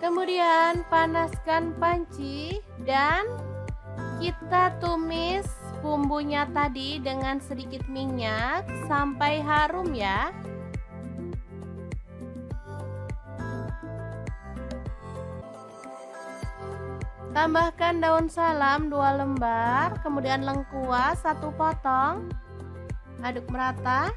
Kemudian panaskan panci dan kita tumis bumbunya tadi dengan sedikit minyak sampai harum ya. Tambahkan daun salam 2 lembar, kemudian lengkuas 1 potong. Aduk merata.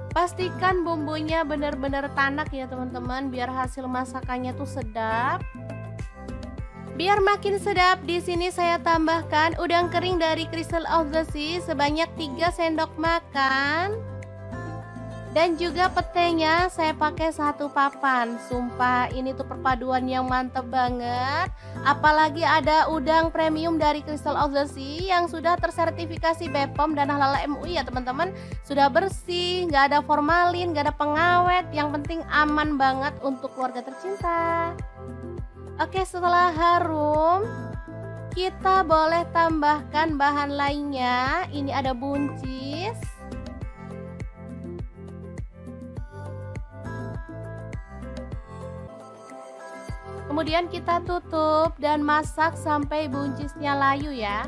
Pastikan bumbunya benar-benar tanak ya teman-teman, biar hasil masakannya tuh sedap. Biar makin sedap, di sini saya tambahkan udang kering dari Crystal of the Sea sebanyak 3 sendok makan. Dan juga petenya saya pakai 1 papan. Sumpah ini tuh perpaduan yang mantep banget. Apalagi ada udang premium dari Crystal of the Sea yang sudah tersertifikasi BPOM dan halal MUI ya teman-teman. Sudah bersih, nggak ada formalin, nggak ada pengawet. Yang penting aman banget untuk keluarga tercinta. Oke, setelah harum, kita boleh tambahkan bahan lainnya. Ini ada buncis. Kemudian kita tutup dan masak sampai buncisnya layu ya.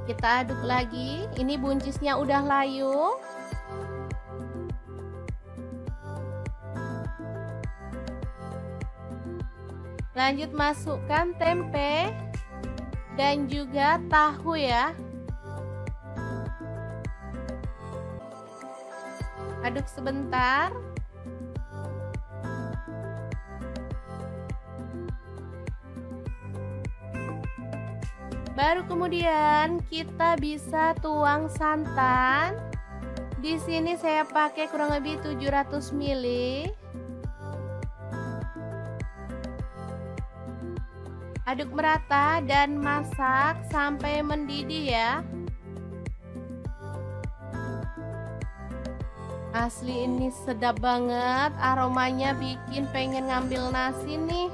Kita aduk lagi. Ini buncisnya udah layu. Lanjut masukkan tempe dan juga tahu ya. Aduk sebentar. Baru kemudian kita bisa tuang santan. Di sini saya pakai kurang lebih 700 ml. Aduk merata dan masak sampai mendidih ya. Asli ini sedap banget, aromanya bikin pengen ngambil nasi nih.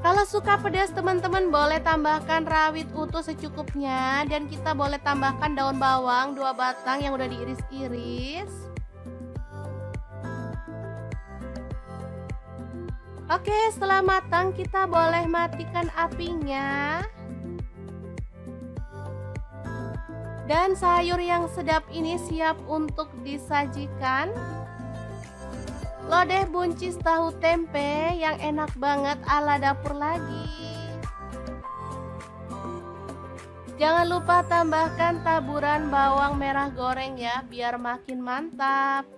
Kalau suka pedas teman-teman boleh tambahkan rawit utuh secukupnya. Dan kita boleh tambahkan daun bawang 2 batang yang udah diiris-iris. Oke, setelah matang kita boleh matikan apinya. Dan sayur yang sedap ini siap untuk disajikan. Lodeh buncis tahu tempe yang enak banget ala dapur lagi. Jangan lupa tambahkan taburan bawang merah goreng ya, biar makin mantap.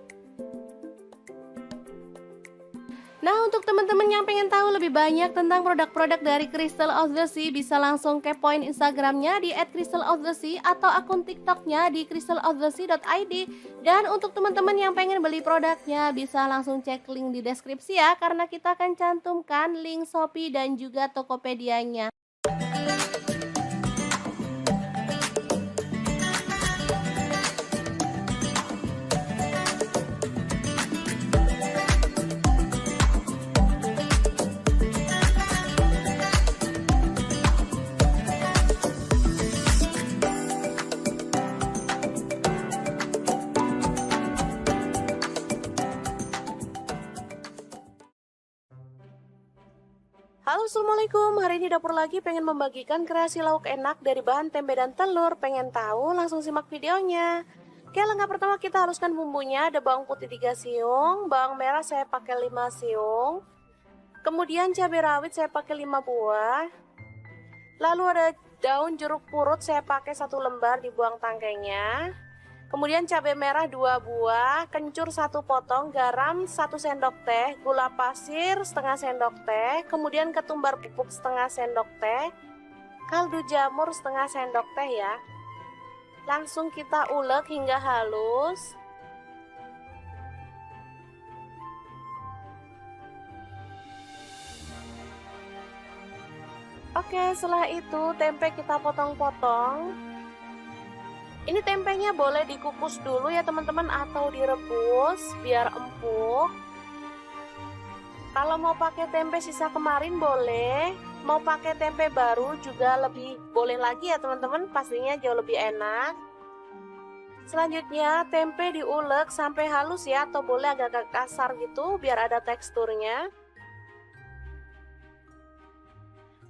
Nah, untuk teman-teman yang pengen tahu lebih banyak tentang produk-produk dari Crystal of the Sea, bisa langsung kepoin Instagramnya di @crystalofthesea atau akun TikToknya di crystalofthesea.id. Dan untuk teman-teman yang pengen beli produknya, bisa langsung cek link di deskripsi ya, karena kita akan cantumkan link Shopee dan juga Tokopedia-nya. Halo, Assalamualaikum. Hari ini dapur lagi pengen membagikan kreasi lauk enak dari bahan tempe dan telur. Pengen tahu? Langsung simak videonya. Oke, langkah pertama kita haluskan bumbunya. Ada bawang putih 3 siung, bawang merah saya pakai 5 siung. Kemudian cabai rawit saya pakai 5 buah. Lalu ada daun jeruk purut saya pakai 1 lembar, dibuang tangkainya. Kemudian cabai merah 2 buah, kencur 1 potong, garam 1 sendok teh, gula pasir setengah sendok teh, kemudian ketumbar bubuk setengah sendok teh, kaldu jamur setengah sendok teh ya. Langsung kita ulek hingga halus. Oke, setelah itu tempe kita potong-potong. Ini tempenya boleh dikukus dulu ya teman-teman atau direbus biar empuk. Kalau mau pakai tempe sisa kemarin boleh, mau pakai tempe baru juga lebih boleh lagi ya teman-teman, pastinya jauh lebih enak. Selanjutnya tempe diulek sampai halus ya, atau boleh agak kasar gitu biar ada teksturnya.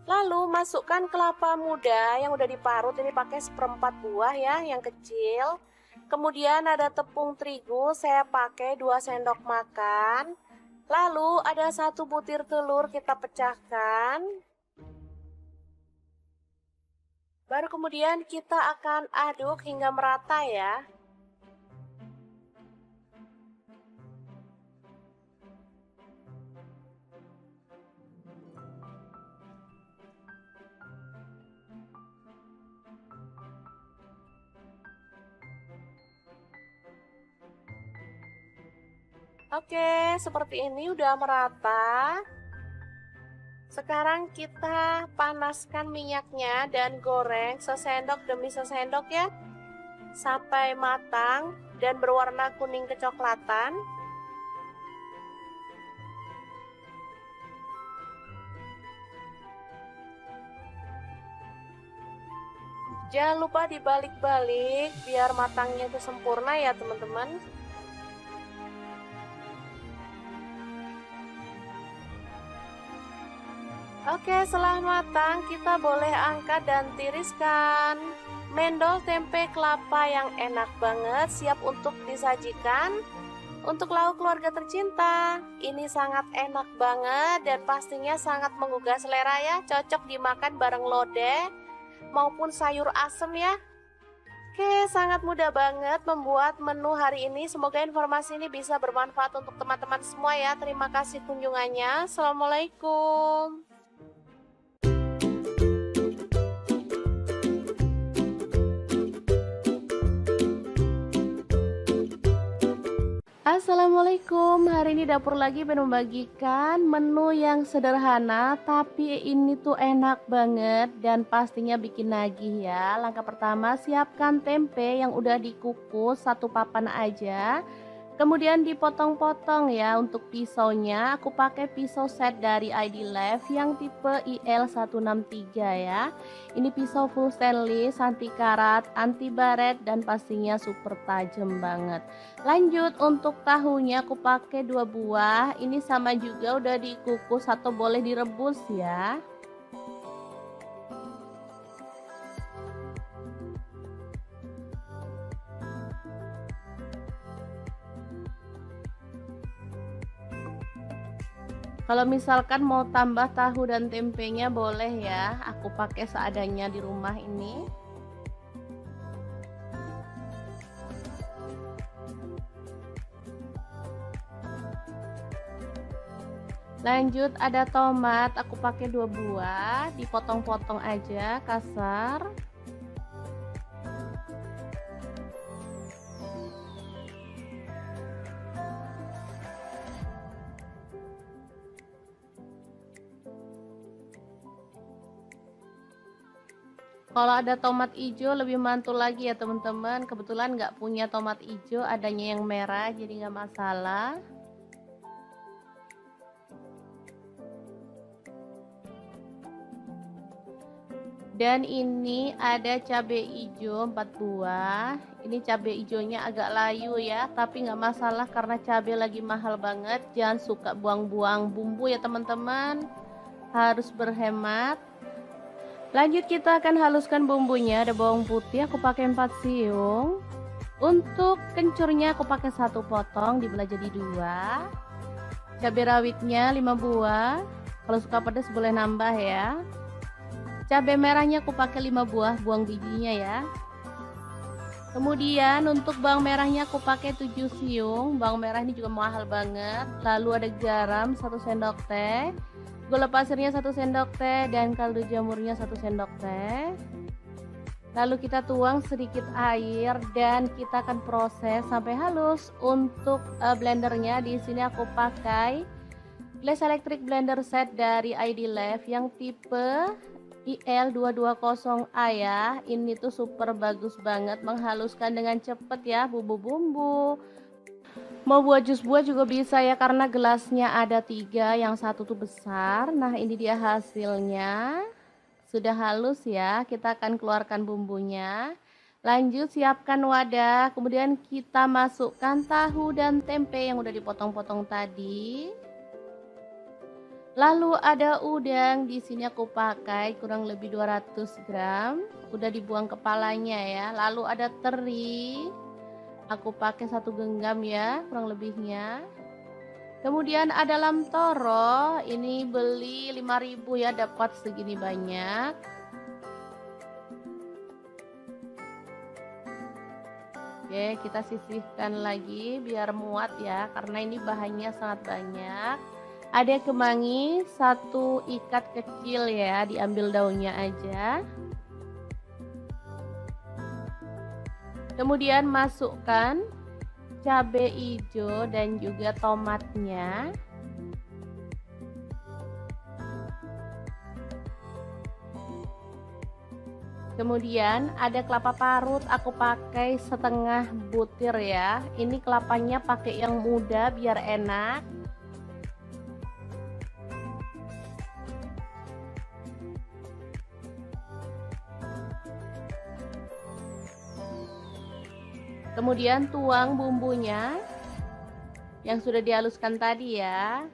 Lalu masukkan kelapa muda yang udah diparut, ini pakai 1/4 buah ya, yang kecil. Kemudian ada tepung terigu, saya pakai 2 sendok makan. Lalu ada 1 butir telur kita pecahkan. Baru kemudian kita akan aduk hingga merata ya. Oke, seperti ini udah merata. Sekarang kita panaskan minyaknya dan goreng sesendok demi sesendok ya, sampai matang dan berwarna kuning kecoklatan. Jangan lupa dibalik-balik biar matangnya itu sempurna ya teman-teman. Oke, setelah matang kita boleh angkat dan tiriskan. Mendol tempe kelapa yang enak banget, siap untuk disajikan. Untuk lauk keluarga tercinta, ini sangat enak banget dan pastinya sangat menggugah selera ya. Cocok dimakan bareng lodeh maupun sayur asem ya. Oke, sangat mudah banget membuat menu hari ini. Semoga informasi ini bisa bermanfaat untuk teman-teman semua ya. Terima kasih kunjungannya. Assalamualaikum. Assalamualaikum, hari ini dapur lagi pengen membagikan menu yang sederhana tapi ini tuh enak banget dan pastinya bikin nagih ya. Langkah pertama, siapkan tempe yang udah dikukus 1 papan aja. Kemudian dipotong-potong ya. Untuk pisaunya aku pakai pisau set dari ID Life yang tipe IL163 ya. Ini pisau full stainless, anti karat, anti baret dan pastinya super tajam banget. Lanjut untuk tahunya aku pakai 2 buah. Ini sama juga udah dikukus atau boleh direbus ya. Kalau misalkan mau tambah tahu dan tempenya boleh ya, aku pakai seadanya di rumah ini. Lanjut ada tomat, aku pakai 2 buah, dipotong-potong aja kasar. Kalau ada tomat hijau lebih mantul lagi ya teman-teman. Kebetulan nggak punya tomat hijau, adanya yang merah jadi nggak masalah. Dan ini ada cabai hijau 4 buah. Ini cabai hijaunya agak layu ya, tapi nggak masalah karena cabai lagi mahal banget. Jangan suka buang-buang bumbu ya teman-teman. harus berhemat. Lanjut kita akan haluskan bumbunya. Ada bawang putih aku pakai 4 siung. Untuk kencurnya aku pakai 1 potong dibelah jadi 2. Cabai rawitnya 5 buah. Kalau suka pedas boleh nambah ya. Cabai merahnya aku pakai 5 buah, buang bijinya ya. Kemudian untuk bawang merahnya aku pakai 7 siung. Bawang merah ini juga mahal banget. Lalu ada garam 1 sendok teh, gula pasirnya 1 sendok teh, dan kaldu jamurnya 1 sendok teh. Lalu kita tuang sedikit air dan kita akan proses sampai halus. Untuk blendernya di sini aku pakai Glass Electric Blender Set dari ID Lab yang tipe IL220A ya. Ini tuh super bagus banget, menghaluskan dengan cepet ya bumbu-bumbu. Mau buat jus buah juga bisa ya, karena gelasnya ada 3, yang satu tuh besar. Nah ini dia hasilnya. Sudah halus ya, kita akan keluarkan bumbunya. Lanjut siapkan wadah, kemudian kita masukkan tahu dan tempe yang udah dipotong-potong tadi. Lalu ada udang, di sini aku pakai kurang lebih 200 gram, udah dibuang kepalanya ya. Lalu ada teri, aku pakai 1 genggam ya, kurang lebihnya. Kemudian ada lam toro, ini beli 5.000 ya, dapat segini banyak. Oke, kita sisihkan lagi biar muat ya, karena ini bahannya sangat banyak. Ada kemangi 1 ikat kecil ya, diambil daunnya aja. Kemudian masukkan cabai hijau dan juga tomatnya. Kemudian ada kelapa parut, aku pakai setengah butir ya. Ini kelapanya pakai yang muda biar enak. Kemudian tuang bumbunya yang sudah dihaluskan tadi ya.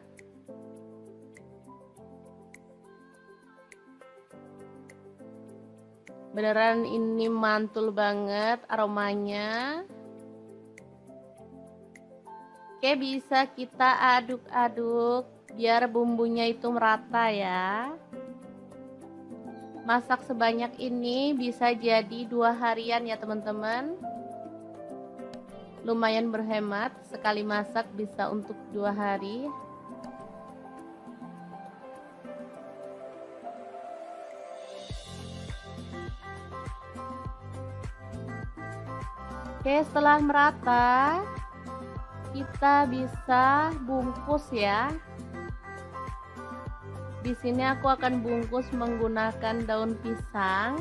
Beneran ini mantul banget aromanya. Oke, bisa kita aduk-aduk biar bumbunya itu merata ya. Masak sebanyak ini bisa jadi 2 harian ya teman-teman. Lumayan berhemat, sekali masak bisa untuk 2 hari. Oke, setelah merata kita bisa bungkus ya. Di sini aku akan bungkus menggunakan daun pisang.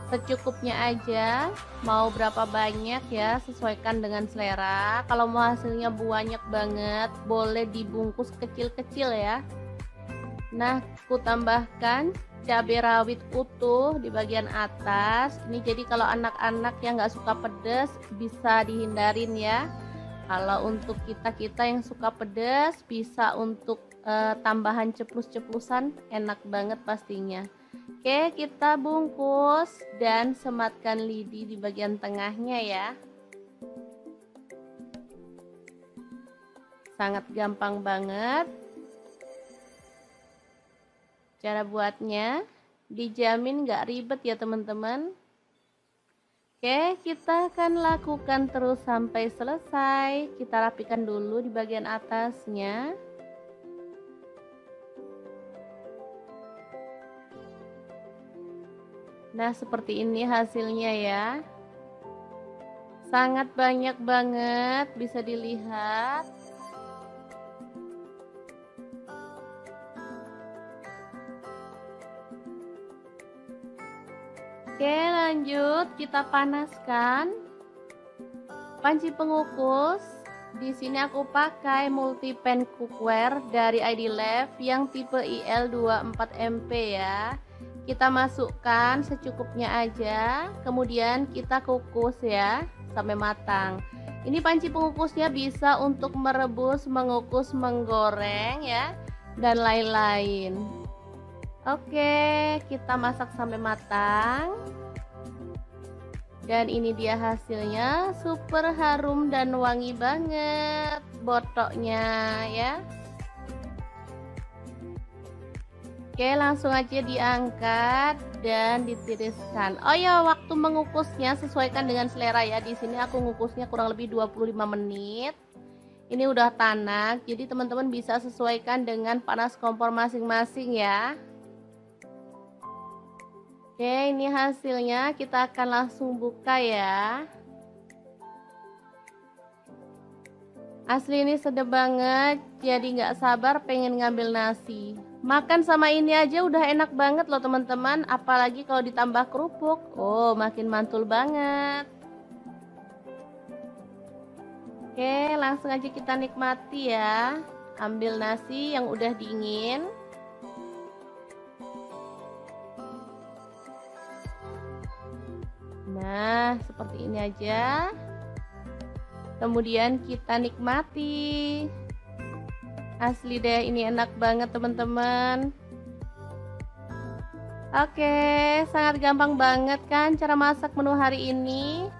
Secukupnya aja, mau berapa banyak ya, sesuaikan dengan selera. Kalau mau hasilnya banyak banget, boleh dibungkus kecil-kecil ya. Nah, aku tambahkan cabai rawit utuh di bagian atas. Ini jadi kalau anak-anak yang nggak suka pedas bisa dihindarin ya. Kalau untuk kita-kita yang suka pedas, bisa untuk tambahan ceplus-ceplusan, enak banget pastinya. Oke, kita bungkus dan sematkan lidi di bagian tengahnya ya. Sangat gampang banget. Cara buatnya dijamin gak ribet ya teman-teman. Oke, kita akan lakukan terus sampai selesai. Kita rapikan dulu di bagian atasnya. Nah, seperti ini hasilnya ya. Sangat banyak banget, bisa dilihat. Oke, lanjut kita panaskan panci pengukus. Di sini aku pakai multi-pan cookware dari ID Lab yang tipe IL24MP ya. Kita masukkan secukupnya aja, kemudian kita kukus ya sampai matang. Ini panci pengukusnya bisa untuk merebus, mengukus, menggoreng ya, dan lain-lain. Oke, kita masak sampai matang. Dan ini dia hasilnya, super harum dan wangi banget botoknya ya. Oke, langsung aja diangkat dan ditiriskan. Oh ya, waktu mengukusnya sesuaikan dengan selera ya. Di sini aku ngukusnya kurang lebih 25 menit. Ini udah tanak, jadi teman-teman bisa sesuaikan dengan panas kompor masing-masing ya. Oke, ini hasilnya, kita akan langsung buka ya. Asli ini sedap banget, jadi nggak sabar pengen ngambil nasi. Makan sama ini aja udah enak banget loh teman-teman, apalagi kalau ditambah kerupuk. Oh, makin mantul banget. Oke, langsung aja kita nikmati ya. Ambil nasi yang udah dingin. Nah, seperti ini aja. Kemudian kita nikmati. Asli deh, ini enak banget teman-teman. Oke, sangat gampang banget kan cara masak menu hari ini.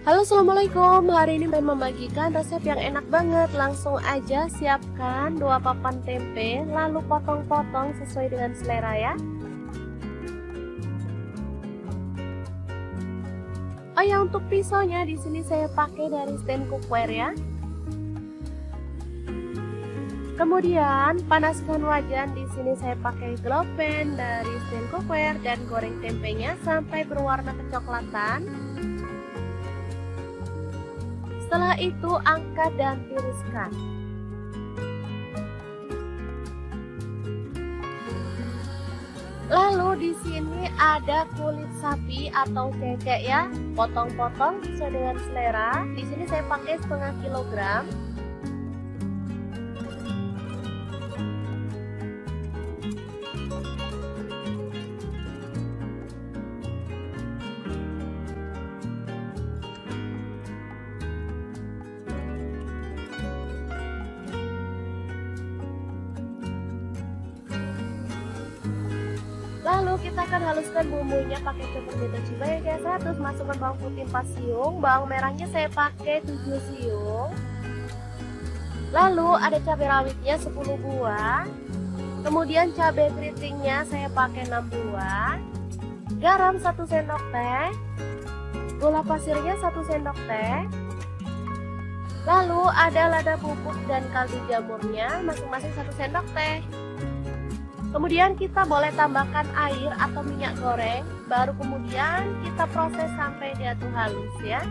Halo, assalamualaikum. Hari ini pengen membagikan resep yang enak banget. Langsung aja siapkan 2 papan tempe, lalu potong-potong sesuai dengan selera ya. Oh ya, untuk pisaunya di sini saya pakai dari stand cookware ya. Kemudian panaskan wajan, di sini saya pakai glow pan dari stand cookware dan goreng tempenya sampai berwarna kecoklatan. Setelah itu angkat dan tiriskan. Lalu di sini ada kulit sapi atau cecek ya, potong-potong sesuai dengan selera. Di sini saya pakai setengah kilogram. Lalu kita akan haluskan bumbunya pakai chopper beta cibai ya guys. Terus masukkan bawang putih 4 siung, bawang merahnya saya pakai 7 siung. Lalu ada cabai rawitnya 10 buah. Kemudian cabai keritingnya saya pakai 6 buah. Garam 1 sendok teh. Gula pasirnya 1 sendok teh. Lalu ada lada bubuk dan kaldu jamurnya masing-masing 1 sendok teh. Kemudian kita boleh tambahkan air atau minyak goreng, baru kemudian kita proses sampai dia tuh halus ya.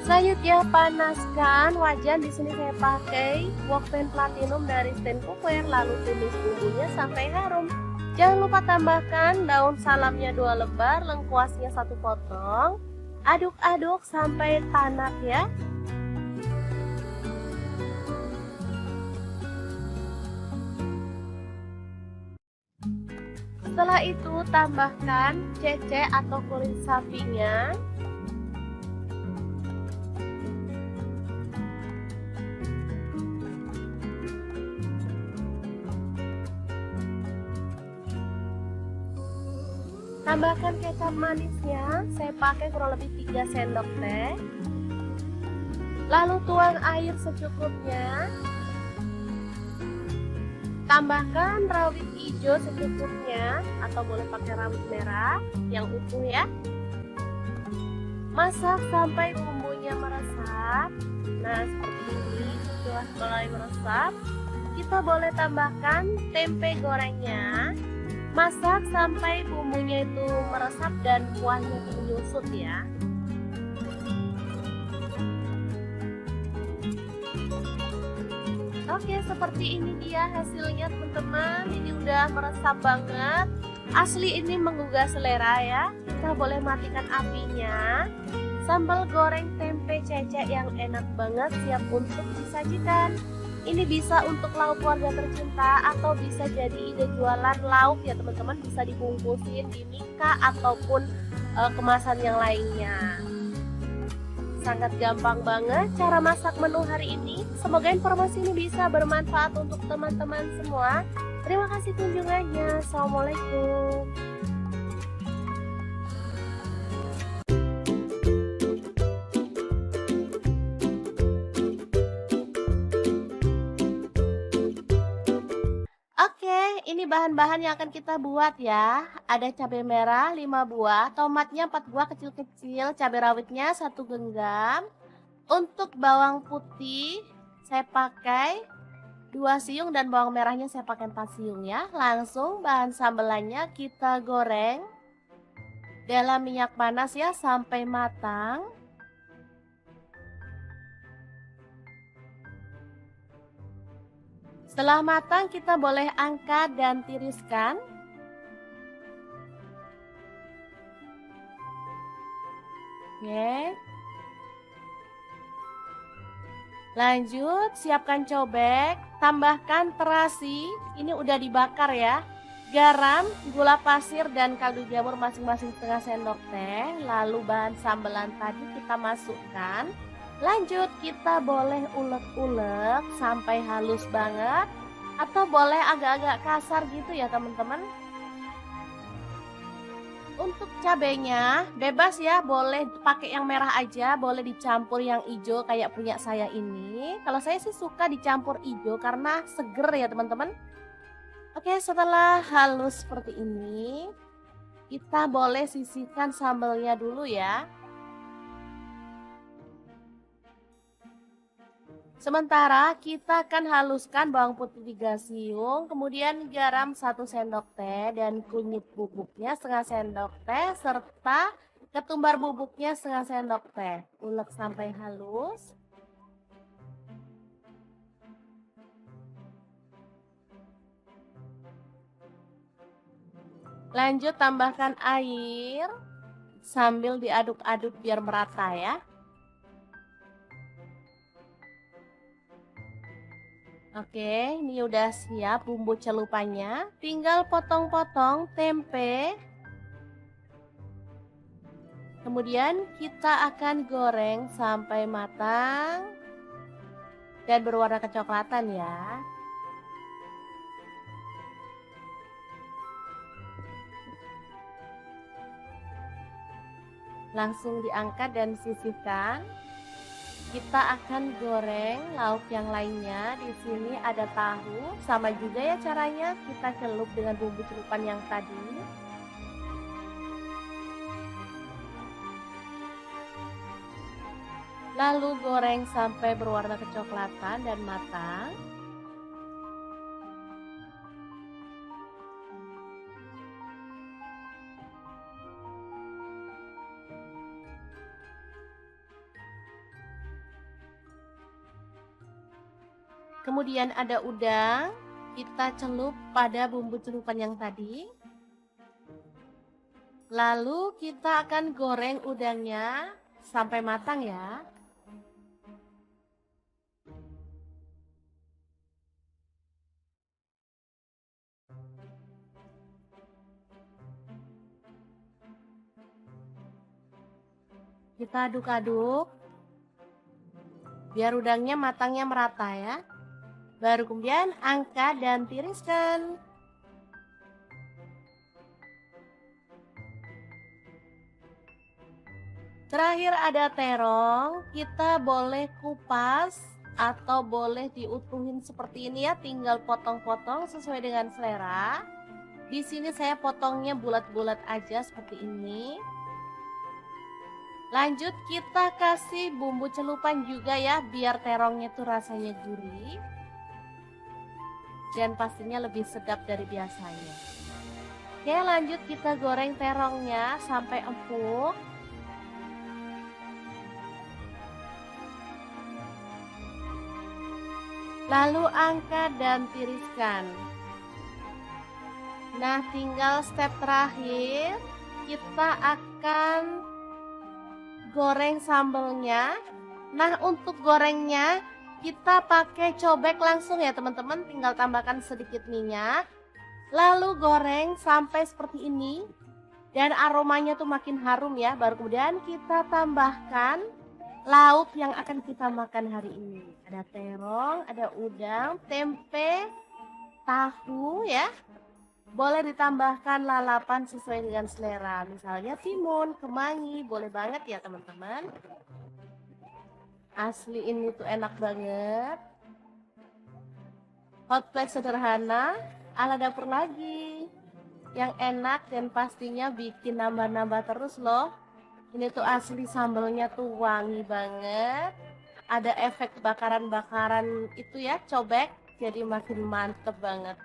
Selanjutnya panaskan wajan, di sini saya pakai wok pan platinum dari stand cookware, lalu tumis bumbunya sampai harum. Jangan lupa tambahkan daun salamnya 2 lembar, lengkuasnya 1 potong. Aduk-aduk sampai tanak ya. Setelah itu tambahkan cecek atau kulit sapinya. Tambahkan kecap manisnya, saya pakai kurang lebih 3 sendok teh. Lalu tuang air secukupnya. Tambahkan rawit hijau secukupnya atau boleh pakai rawit merah yang utuh ya. Masak sampai bumbunya meresap. Nah, seperti ini. Setelah mulai meresap, kita boleh tambahkan tempe gorengnya. Masak sampai bumbunya itu meresap dan kuahnya itu menyusut ya. Oke, seperti ini dia hasilnya teman-teman. Ini udah meresap banget. Asli ini menggugah selera ya. Kita boleh matikan apinya. Sambal goreng tempe cecek yang enak banget siap untuk disajikan. Ini bisa untuk lauk keluarga tercinta atau bisa jadi ide jualan lauk ya teman-teman. Bisa dibungkusin di mika ataupun kemasan yang lainnya. Sangat gampang banget cara masak menu hari ini. Semoga informasi ini bisa bermanfaat untuk teman-teman semua. Terima kasih kunjungannya. Assalamualaikum. Oke, ini bahan-bahan yang akan kita buat ya. Ada cabai merah 5 buah, tomatnya 4 buah kecil-kecil, cabai rawitnya 1 genggam. Untuk bawang putih saya pakai 2 siung dan bawang merahnya saya pakai 4 siung ya. Langsung bahan sambelannya kita goreng dalam minyak panas ya sampai matang. Setelah matang kita boleh angkat dan tiriskan. Oke. Lanjut, siapkan cobek, tambahkan terasi, ini udah dibakar ya. Garam, gula pasir dan kaldu jamur masing-masing setengah sendok teh. Lalu bahan sambelan tadi kita masukkan. Lanjut, kita boleh ulek-ulek sampai halus banget atau boleh agak-agak kasar gitu ya teman-teman. Untuk cabenya bebas ya, boleh pakai yang merah aja, boleh dicampur yang hijau kayak punya saya ini. Kalau saya sih suka dicampur hijau karena seger ya teman-teman. Oke, setelah halus seperti ini, kita boleh sisihkan sambelnya dulu ya. Sementara kita akan haluskan bawang putih 3 siung, kemudian garam 1 sendok teh dan kunyit bubuknya setengah sendok teh serta ketumbar bubuknya setengah sendok teh. Ulek sampai halus. Lanjut tambahkan air sambil diaduk-aduk biar merata ya. Oke, ini udah siap bumbu celupannya. Tinggal potong-potong tempe. Kemudian kita akan goreng sampai matang dan berwarna kecoklatan ya. Langsung diangkat dan sisihkan. Kita akan goreng lauk yang lainnya. Di sini ada tahu, sama juga ya caranya kita celup dengan bumbu celupan yang tadi. Lalu goreng sampai berwarna kecoklatan dan matang. Kemudian ada udang, kita celup pada bumbu celupan yang tadi. Lalu kita akan goreng udangnya sampai matang ya. Kita aduk-aduk biar udangnya matangnya merata ya. Baru kemudian angkat dan tiriskan. Terakhir ada terong, kita boleh kupas atau boleh diutuhin seperti ini ya, tinggal potong-potong sesuai dengan selera. Di sini saya potongnya bulat-bulat aja seperti ini. Lanjut kita kasih bumbu celupan juga ya, biar terongnya tuh rasanya gurih. Dan pastinya lebih sedap dari biasanya. Oke, lanjut kita goreng terongnya sampai empuk. Lalu angkat dan tiriskan. Nah, tinggal step terakhir, kita akan goreng sambelnya. Nah, untuk gorengnya kita pakai cobek langsung ya teman-teman, tinggal tambahkan sedikit minyak. Lalu goreng sampai seperti ini. Dan aromanya tuh makin harum ya, baru kemudian kita tambahkan lauk yang akan kita makan hari ini. Ada terong, ada udang, tempe, tahu ya. Boleh ditambahkan lalapan sesuai dengan selera. Misalnya timun, kemangi, boleh banget ya teman-teman. Asli ini tuh enak banget. Hot plate sederhana, ala dapur lagi. Yang enak dan pastinya bikin nambah-nambah terus loh. Ini tuh asli sambelnya tuh wangi banget. Ada efek bakaran-bakaran itu ya, cobek. Jadi makin mantep banget.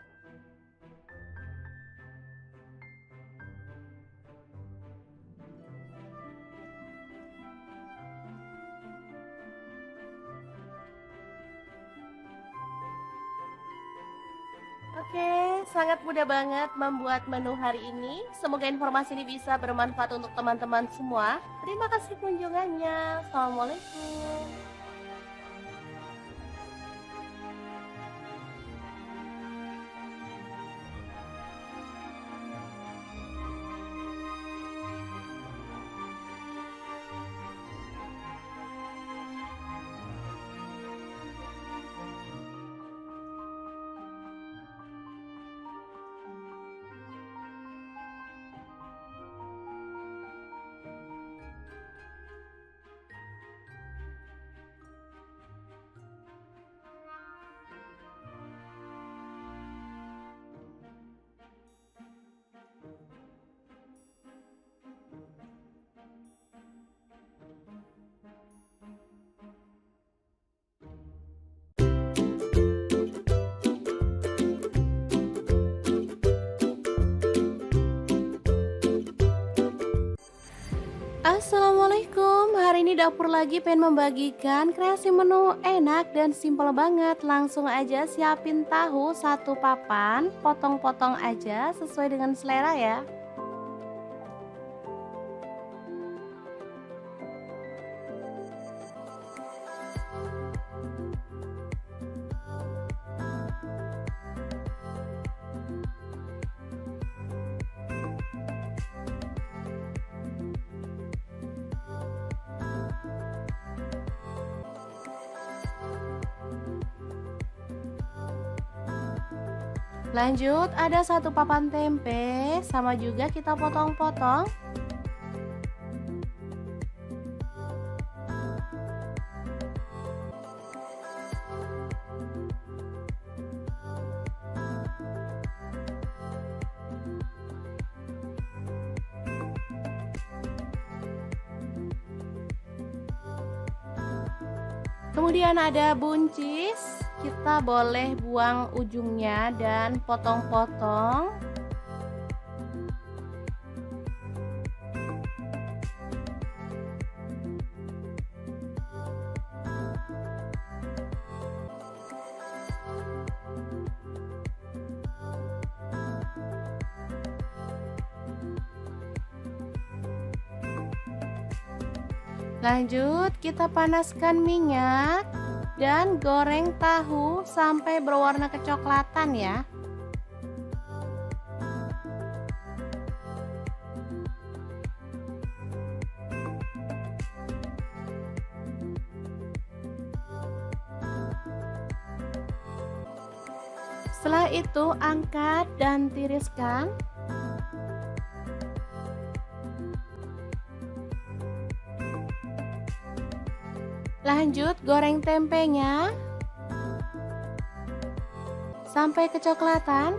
Oke, sangat mudah banget membuat menu hari ini. Semoga informasi ini bisa bermanfaat untuk teman-teman semua. Terima kasih kunjungannya. Assalamualaikum. Assalamualaikum, hari ini dapur lagi pengen membagikan kreasi menu enak dan simpel banget. Langsung aja siapin tahu satu papan, potong-potong aja sesuai dengan selera ya. Lanjut ada satu papan tempe, sama juga kita potong-potong. Kemudian ada buncis, kita boleh buang ujungnya dan potong-potong. Lanjut kita panaskan minyak dan goreng tahu sampai berwarna kecoklatan ya. Setelah itu angkat dan tiriskan. Lanjut goreng tempenya sampai kecoklatan.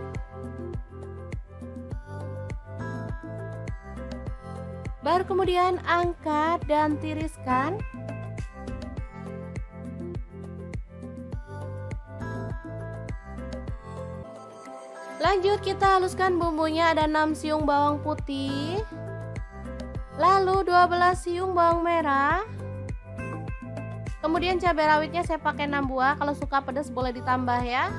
Baru kemudian angkat dan tiriskan. Lanjut kita haluskan bumbunya, ada 6 siung bawang putih, lalu 12 siung bawang merah. Kemudian cabai rawitnya saya pakai 6 buah, kalau suka pedas boleh ditambah ya.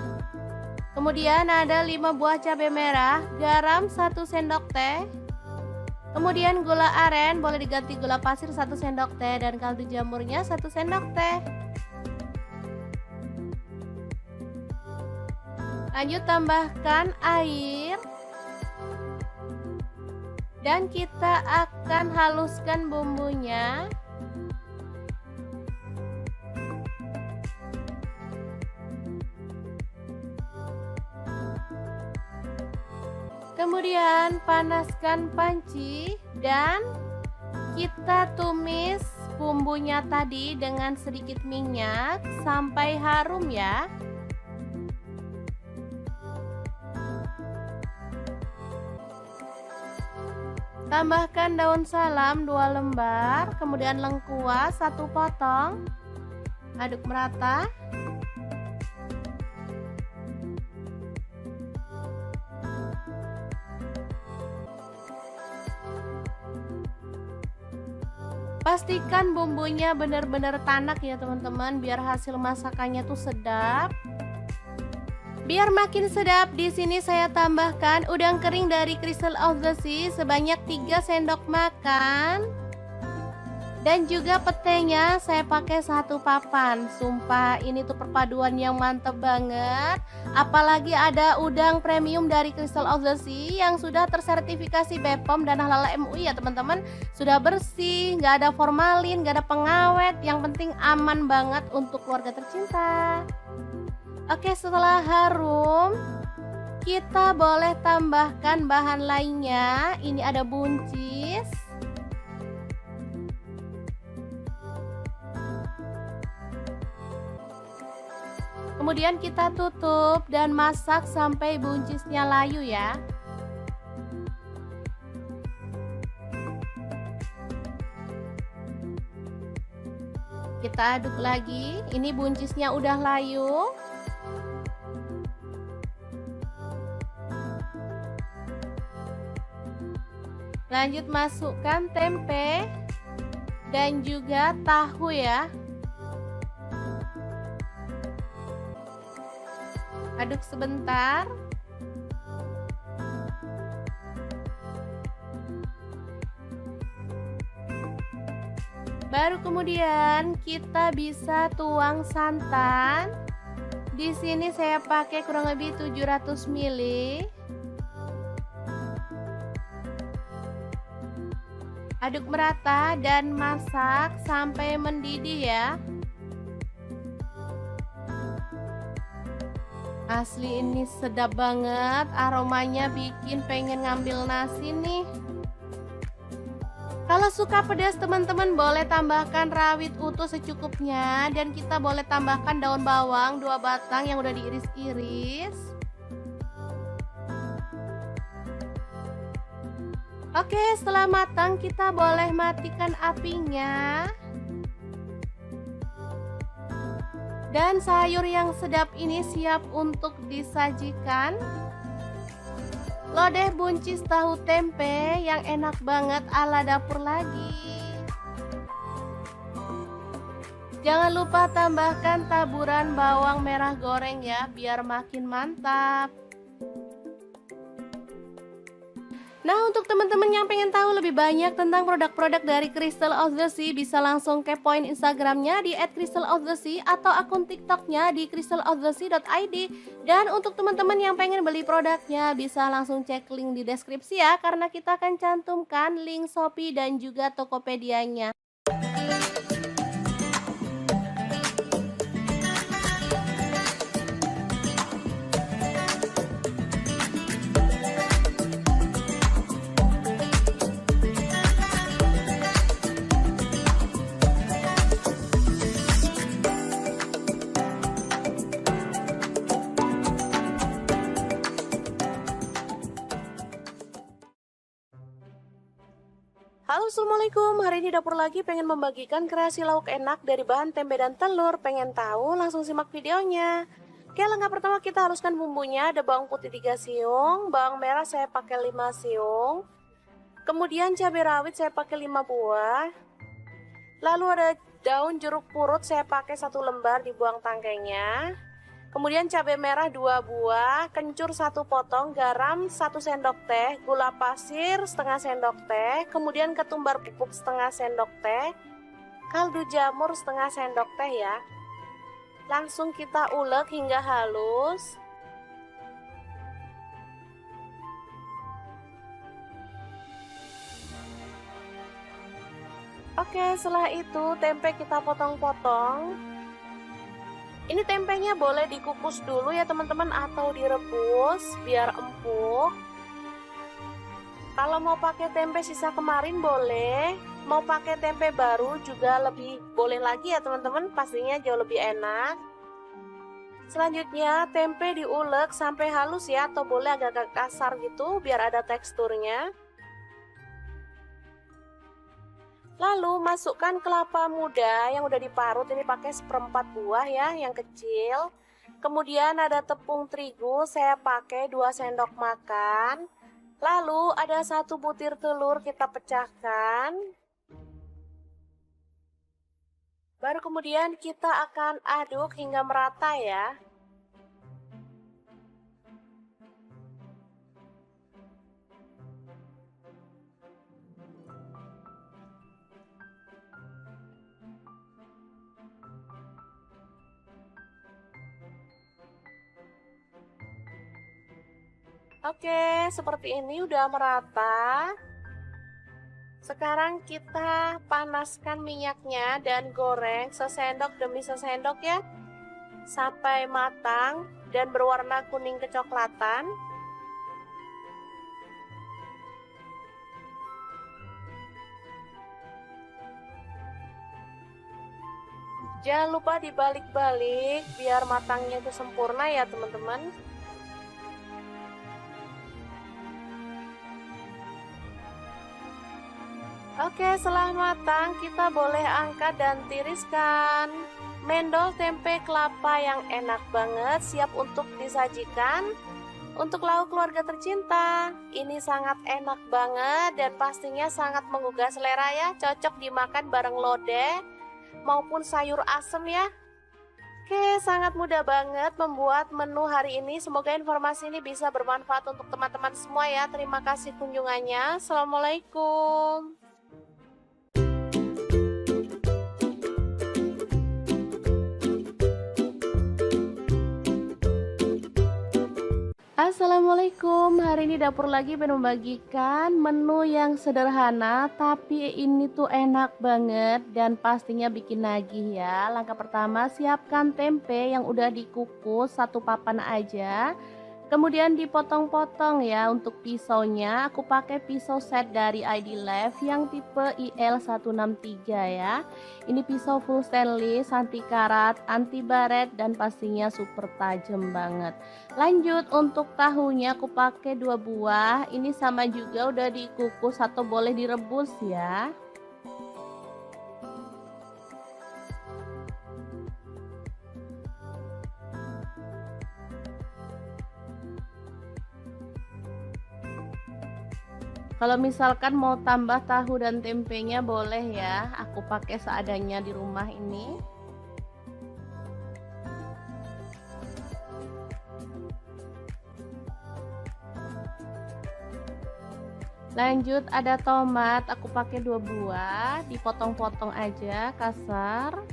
Kemudian ada 5 buah cabai merah, garam 1 sendok teh. Kemudian gula aren, boleh diganti gula pasir 1 sendok teh, dan kaldu jamurnya 1 sendok teh. Lanjut tambahkan air. Dan kita akan haluskan bumbunya. Kemudian panaskan panci dan kita tumis bumbunya tadi dengan sedikit minyak sampai harum ya. Tambahkan daun salam 2 lembar, kemudian lengkuas 1 potong. Aduk merata. Pastikan bumbunya benar-benar tanak ya teman-teman, biar hasil masakannya tuh sedap. Biar makin sedap, di sini saya tambahkan udang kering dari Crystal of the Sea sebanyak 3 sendok makan. Dan juga petenya saya pakai 1 papan. Sumpah ini tuh perpaduan yang mantep banget. Apalagi ada udang premium dari Crystal of the Sea yang sudah tersertifikasi BPOM dan Halal MUI ya teman-teman. Sudah bersih, nggak ada formalin, nggak ada pengawet. Yang penting aman banget untuk keluarga tercinta. Oke, setelah harum, kita boleh tambahkan bahan lainnya. Ini ada buncis. Kemudian kita tutup dan masak sampai buncisnya layu ya. Kita aduk lagi. Ini buncisnya udah layu. Lanjut masukkan tempe dan juga tahu ya. Aduk sebentar. Baru kemudian kita bisa tuang santan. Di sini saya pakai kurang lebih 700 ml. Aduk merata dan masak sampai mendidih ya. Asli ini sedap banget, aromanya bikin pengen ngambil nasi nih. Kalau suka pedas teman-teman boleh tambahkan rawit utuh secukupnya. Dan kita boleh tambahkan daun bawang 2 batang yang udah diiris-iris. Oke, setelah matang kita boleh matikan apinya. Dan sayur yang sedap ini siap untuk disajikan. Lodeh buncis tahu tempe yang enak banget ala dapur lagi. Jangan lupa tambahkan taburan bawang merah goreng ya, biar makin mantap. Nah, untuk teman-teman yang pengen tahu lebih banyak tentang produk-produk dari Crystal of the Sea, bisa langsung kepoin Instagramnya di @crystalofthesea atau akun TikToknya di crystalofthesea.id. Dan untuk teman-teman yang pengen beli produknya, bisa langsung cek link di deskripsi ya, karena kita akan cantumkan link Shopee dan juga Tokopedia-nya. Halo, Assalamualaikum. Hari ini dapur lagi pengen membagikan kreasi lauk enak dari bahan tempe dan telur. Pengen tahu? Langsung simak videonya. Oke, langkah pertama kita haluskan bumbunya. Ada bawang putih 3 siung, bawang merah saya pakai 5 siung. Kemudian cabai rawit saya pakai 5 buah. Lalu ada daun jeruk purut saya pakai 1 lembar, dibuang tangkainya. Kemudian cabai merah 2 buah, kencur 1 potong, garam 1 sendok teh, gula pasir setengah sendok teh, kemudian ketumbar bubuk setengah sendok teh, kaldu jamur setengah sendok teh ya. Langsung kita ulek hingga halus. Oke, setelah itu tempe kita potong-potong. Ini tempenya boleh dikukus dulu ya teman-teman atau direbus biar empuk. Kalau mau pakai tempe sisa kemarin boleh, mau pakai tempe baru juga lebih boleh lagi ya teman-teman, pastinya jauh lebih enak. Selanjutnya tempe diulek sampai halus ya, atau boleh agak kasar gitu biar ada teksturnya. Lalu masukkan kelapa muda yang udah diparut, ini pakai 1/4 buah ya, yang kecil. Kemudian ada tepung terigu, saya pakai 2 sendok makan. Lalu ada 1 butir telur kita pecahkan. Baru kemudian kita akan aduk hingga merata ya. Oke, seperti ini udah merata. Sekarang kita panaskan minyaknya dan goreng sesendok demi sesendok ya, sampai matang dan berwarna kuning kecoklatan. Jangan lupa dibalik-balik biar matangnya itu sempurna ya teman-teman. Oke, setelah matang kita boleh angkat dan tiriskan. Mendol tempe kelapa yang enak banget, siap untuk disajikan. Untuk lauk keluarga tercinta, ini sangat enak banget dan pastinya sangat menggugah selera ya. Cocok dimakan bareng lodeh maupun sayur asem ya. Oke, sangat mudah banget membuat menu hari ini. Semoga informasi ini bisa bermanfaat untuk teman-teman semua ya. Terima kasih kunjungannya. Assalamualaikum. Assalamualaikum, hari ini dapur lagi pengen membagikan menu yang sederhana tapi ini tuh enak banget dan pastinya bikin nagih ya. Langkah pertama, siapkan tempe yang udah dikukus 1 papan aja. Kemudian dipotong-potong ya. Untuk pisaunya aku pakai pisau set dari ID Life yang tipe IL163 ya. Ini pisau full stainless, anti karat, anti baret dan pastinya super tajam banget. Lanjut untuk tahunya aku pakai 2 buah. Ini sama juga udah dikukus atau boleh direbus ya. Kalau misalkan mau tambah tahu dan tempenya boleh ya, aku pakai seadanya di rumah ini. Lanjut ada tomat, aku pakai 2 buah, dipotong-potong aja kasar.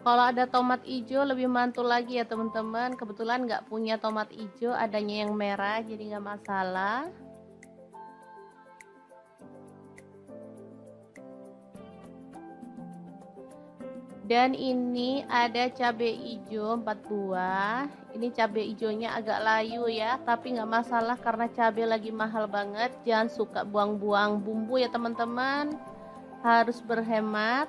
Kalau ada tomat hijau lebih mantul lagi ya teman-teman. Kebetulan nggak punya tomat hijau, adanya yang merah jadi nggak masalah. Dan ini ada cabai hijau 4 buah. Ini cabai hijaunya agak layu ya, tapi nggak masalah karena cabai lagi mahal banget. Jangan suka buang-buang bumbu ya teman-teman. harus berhemat.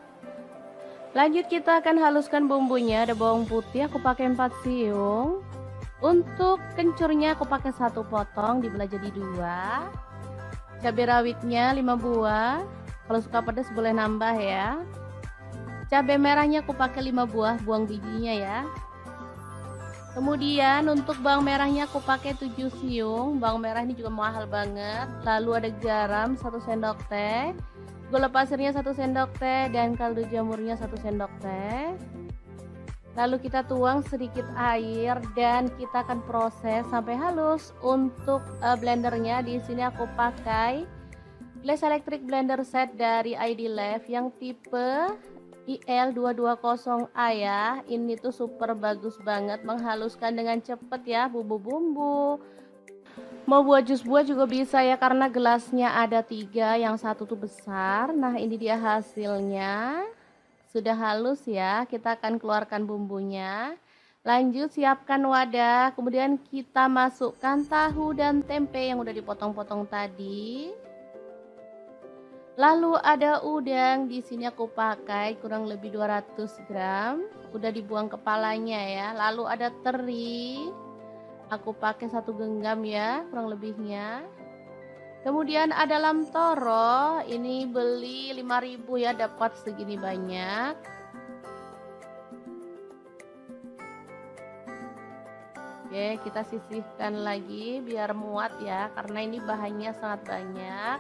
Lanjut kita akan haluskan bumbunya. Ada bawang putih aku pakai 4 siung. Untuk kencurnya aku pakai 1 potong dibelah jadi 2. Cabai rawitnya 5 buah. Kalau suka pedas boleh nambah ya. Cabai merahnya aku pakai 5 buah, buang bijinya ya. Kemudian untuk bawang merahnya aku pakai 7 siung. Bawang merah ini juga mahal banget. Lalu ada garam 1 sendok teh. Gula pasirnya 1 sendok teh dan kaldu jamurnya 1 sendok teh. Lalu kita tuang sedikit air dan kita akan proses sampai halus. Untuk blendernya di sini aku pakai Glass Electric Blender Set dari ID Lab yang tipe IL220A ya. Ini tuh super bagus banget, menghaluskan dengan cepet ya bumbu-bumbu. Mau buat jus buah juga bisa ya, karena gelasnya ada 3, yang satu tuh besar. Nah ini dia hasilnya, sudah halus ya. Kita akan keluarkan bumbunya. Lanjut siapkan wadah, kemudian kita masukkan tahu dan tempe yang udah dipotong-potong tadi. Lalu ada udang, di sini aku pakai kurang lebih 200 gram, udah dibuang kepalanya ya. Lalu ada teri. Aku pakai 1 genggam ya, kurang lebihnya. Kemudian ada lam toro, ini beli 5.000 ya, dapat segini banyak. Oke, kita sisihkan lagi biar muat ya, karena ini bahannya sangat banyak.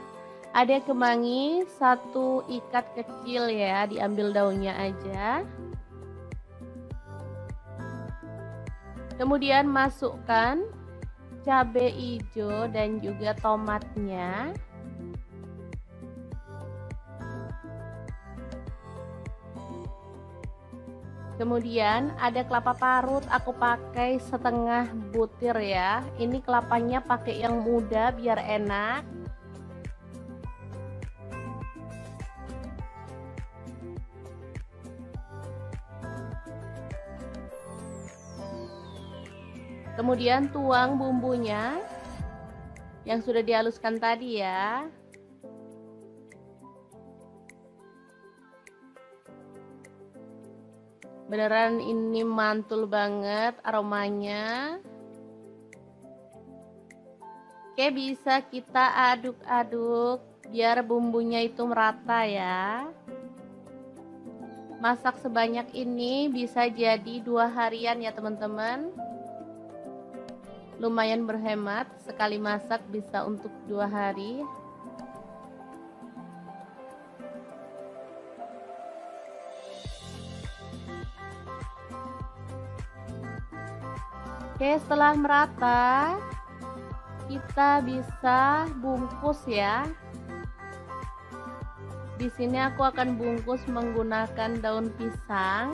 Ada kemangi 1 ikat kecil ya, diambil daunnya aja. Kemudian masukkan cabai hijau dan juga tomatnya. Kemudian ada kelapa parut, aku pakai setengah butir ya. Ini kelapanya pakai yang muda biar enak. Kemudian tuang bumbunya yang sudah dihaluskan tadi ya. Beneran ini mantul banget aromanya. Oke, bisa kita aduk-aduk biar bumbunya itu merata ya. Masak sebanyak ini bisa jadi 2 harian ya teman-teman. Lumayan berhemat, sekali masak bisa untuk 2 hari. Oke, setelah merata kita bisa bungkus ya. Di sini aku akan bungkus menggunakan daun pisang.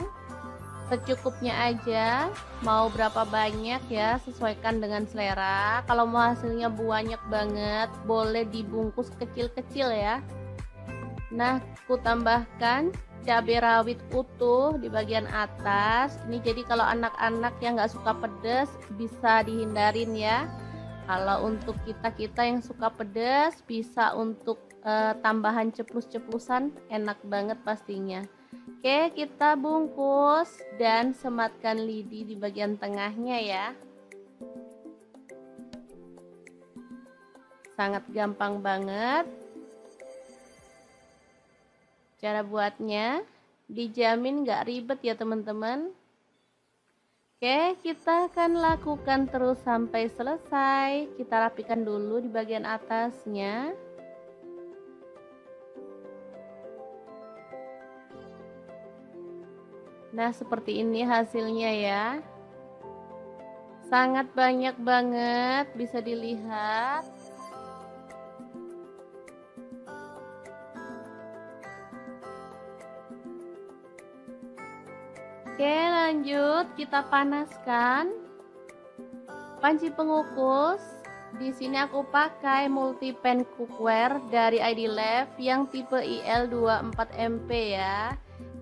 Secukupnya aja, mau berapa banyak ya, sesuaikan dengan selera. Kalau mau hasilnya banyak banget, boleh dibungkus kecil-kecil ya. Nah, aku tambahkan cabai rawit utuh di bagian atas. Ini jadi kalau anak-anak yang nggak suka pedas bisa dihindarin ya. Kalau untuk kita-kita yang suka pedas, bisa untuk tambahan ceplus-ceplusan, enak banget pastinya. Oke, kita bungkus dan sematkan lidi di bagian tengahnya ya. Sangat gampang banget. Cara buatnya dijamin gak ribet ya teman-teman. Oke, kita akan lakukan terus sampai selesai. Kita rapikan dulu di bagian atasnya. Nah, seperti ini hasilnya ya. Sangat banyak banget, bisa dilihat. Oke, lanjut kita panaskan panci pengukus. Di sini aku pakai multi pan cookware dari ID Lab yang tipe IL24MP ya.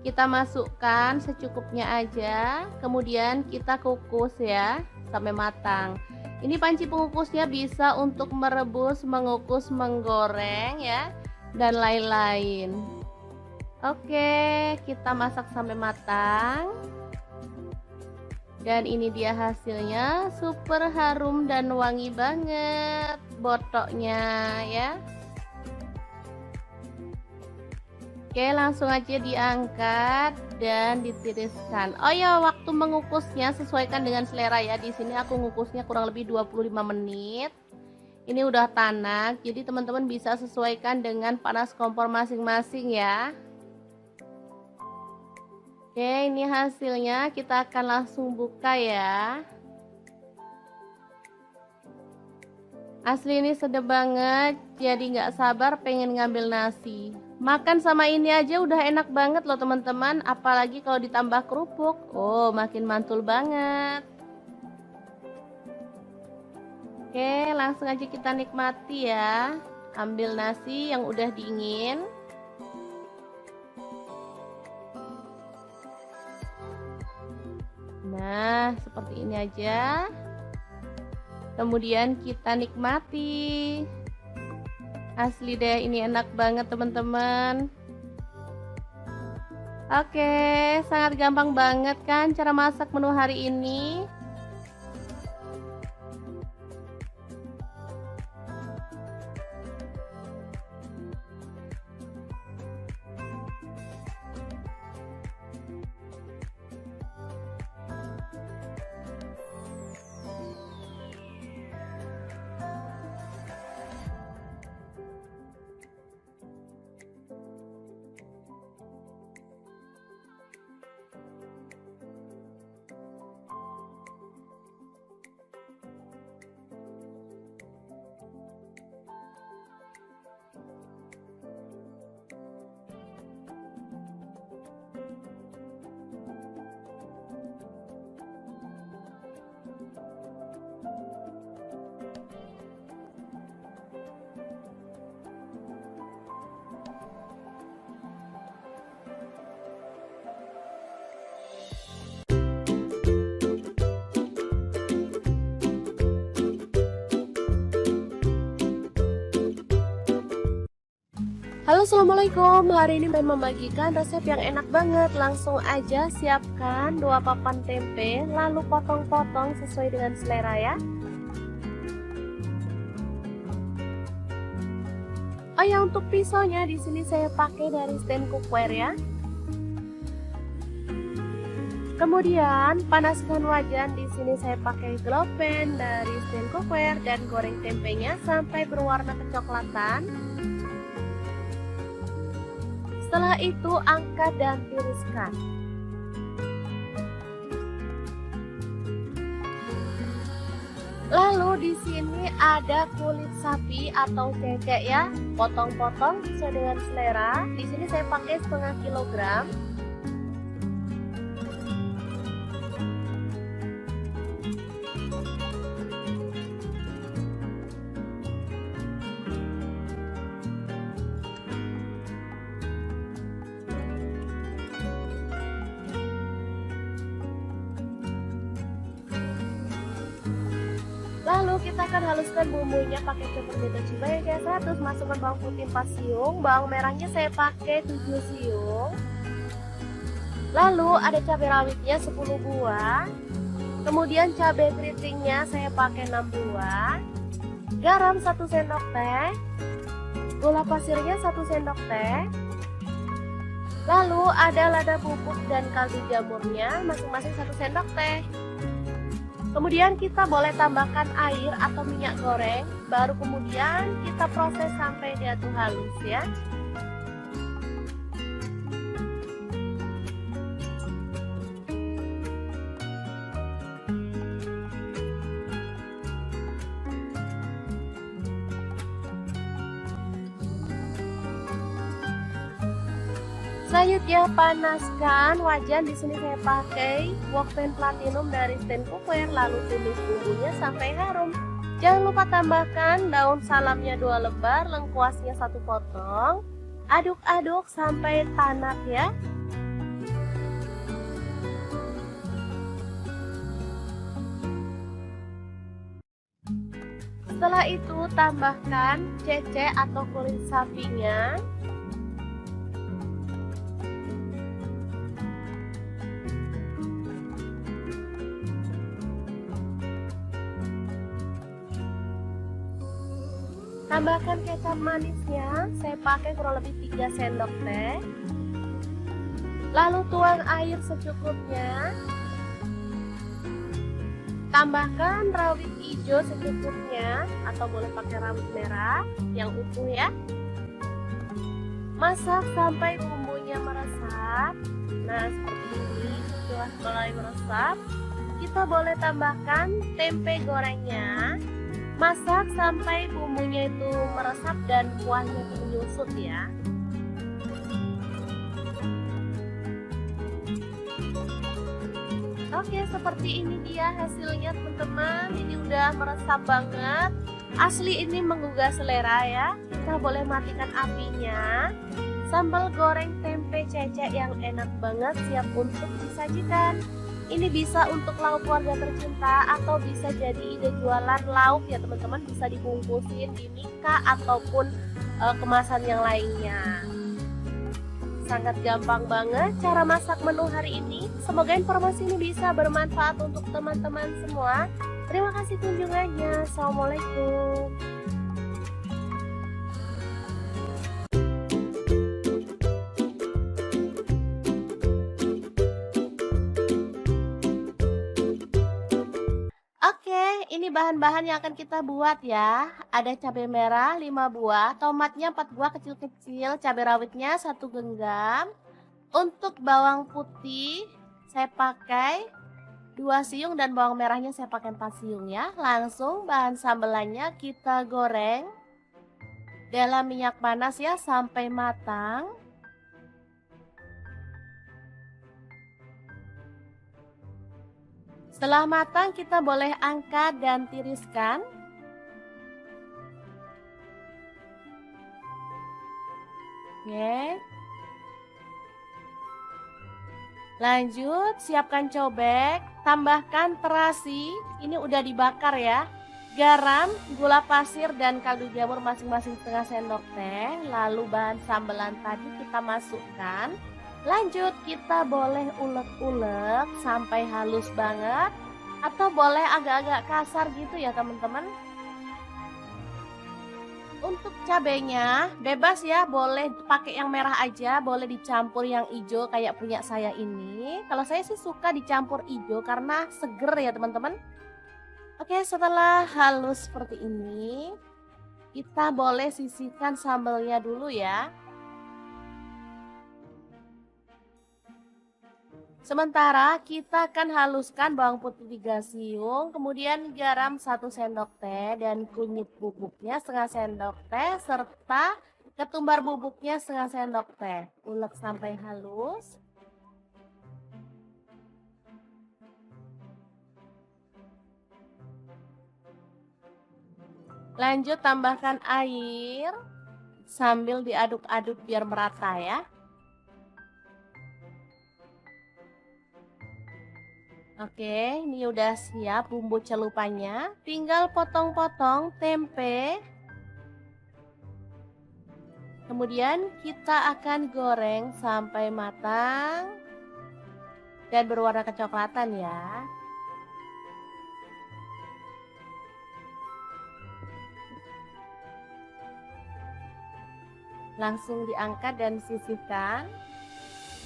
Kita masukkan secukupnya aja, kemudian kita kukus ya sampai matang. Ini panci pengukusnya bisa untuk merebus, mengukus, menggoreng ya, dan lain-lain. Oke, kita masak sampai matang. Dan ini dia hasilnya, super harum dan wangi banget botoknya ya. Oke, langsung aja diangkat dan ditiriskan. Oh ya, waktu mengukusnya sesuaikan dengan selera ya. Di sini aku ngukusnya kurang lebih 25 menit. Ini udah tanak, jadi teman-teman bisa sesuaikan dengan panas kompor masing-masing ya. Oke, ini hasilnya, kita akan langsung buka ya. Asli ini sedap banget, jadi nggak sabar pengen ngambil nasi. Makan sama ini aja udah enak banget loh teman-teman, apalagi kalau ditambah kerupuk. Oh, makin mantul banget. Oke, langsung aja kita nikmati ya. Ambil nasi yang udah dingin. Nah, seperti ini aja. Kemudian kita nikmati. Asli deh, ini enak banget teman-teman. Oke, sangat gampang banget kan cara masak menu hari ini. Halo, assalamualaikum. Hari ini saya membagikan resep yang enak banget. Langsung aja siapkan 2 papan tempe, lalu potong-potong sesuai dengan selera ya. Oh ya, untuk pisaunya di sini saya pakai dari stand cookware ya. Kemudian panaskan wajan, di sini saya pakai glow pan dari stand cookware dan goreng tempenya sampai berwarna kecoklatan. Setelah itu angkat dan tiriskan. Lalu di sini ada kulit sapi atau cecek ya, potong-potong sesuai dengan selera. Di sini saya pakai setengah kilogram. Lalu kita akan haluskan bumbunya pakai chopper beta cibai kayak saya. Terus masukkan bawang putih 4 siung, bawang merahnya saya pakai 7 siung. Lalu ada cabai rawitnya 10 buah. Kemudian cabai keritingnya saya pakai 6 buah. Garam 1 sendok teh. Gula pasirnya 1 sendok teh. Lalu ada lada bubuk dan kaldu jamurnya masing-masing 1 sendok teh. Kemudian kita boleh tambahkan air atau minyak goreng, baru kemudian kita proses sampai dia tuh halus ya. Selanjutnya panaskan wajan, di sini saya pakai wokpan platinum dari stand cookware, lalu tumis bumbunya sampai harum. Jangan lupa tambahkan daun salamnya 2 lembar, lengkuasnya 1 potong. Aduk-aduk sampai tanak ya. Setelah itu tambahkan cecek atau kulit sapinya. Tambahkan kecap manisnya, saya pakai kurang lebih 3 sendok teh. Lalu tuang air secukupnya. Tambahkan rawit hijau secukupnya atau boleh pakai rawit merah yang utuh ya. Masak sampai bumbunya meresap. Nah, seperti ini. Setelah mulai meresap, kita boleh tambahkan tempe gorengnya. Masak sampai bumbunya itu meresap dan kuahnya itu menyusut ya. Oke, seperti ini dia hasilnya teman-teman. Ini udah meresap banget. Asli ini menggugah selera ya. Kita boleh matikan apinya. Sambal goreng tempe cecek yang enak banget siap untuk disajikan. Ini bisa untuk lauk keluarga tercinta atau bisa jadi ide jualan lauk ya teman-teman. Bisa dibungkusin di mika ataupun kemasan yang lainnya. Sangat gampang banget cara masak menu hari ini. Semoga informasi ini bisa bermanfaat untuk teman-teman semua. Terima kasih kunjungannya. Assalamualaikum. Oke, ini bahan-bahan yang akan kita buat ya. Ada cabai merah 5 buah, tomatnya 4 buah kecil-kecil, cabai rawitnya 1 genggam. Untuk bawang putih saya pakai 2 siung dan bawang merahnya saya pakai 4 siung ya. Langsung bahan sambelannya kita goreng dalam minyak panas ya sampai matang. Setelah matang kita boleh angkat dan tiriskan. Oke. Lanjut siapkan cobek, tambahkan terasi, ini udah dibakar ya. Garam, gula pasir dan kaldu jamur masing-masing setengah sendok teh. Lalu bahan sambelan tadi kita masukkan. Lanjut kita boleh ulek-ulek sampai halus banget atau boleh agak-agak kasar gitu ya teman-teman. Untuk cabenya bebas ya, boleh pakai yang merah aja, boleh dicampur yang hijau kayak punya saya ini. Kalau saya sih suka dicampur hijau karena seger ya teman-teman. Oke, setelah halus seperti ini, kita boleh sisihkan sambelnya dulu ya. Sementara kita akan haluskan bawang putih 3 siung, kemudian garam 1 sendok teh dan kunyit bubuknya setengah sendok teh serta ketumbar bubuknya setengah sendok teh. Ulek sampai halus. Lanjut tambahkan air sambil diaduk-aduk biar merata ya. Oke, ini udah siap bumbu celupannya. Tinggal potong-potong tempe. Kemudian kita akan goreng sampai matang dan berwarna kecoklatan ya. Langsung diangkat dan sisihkan.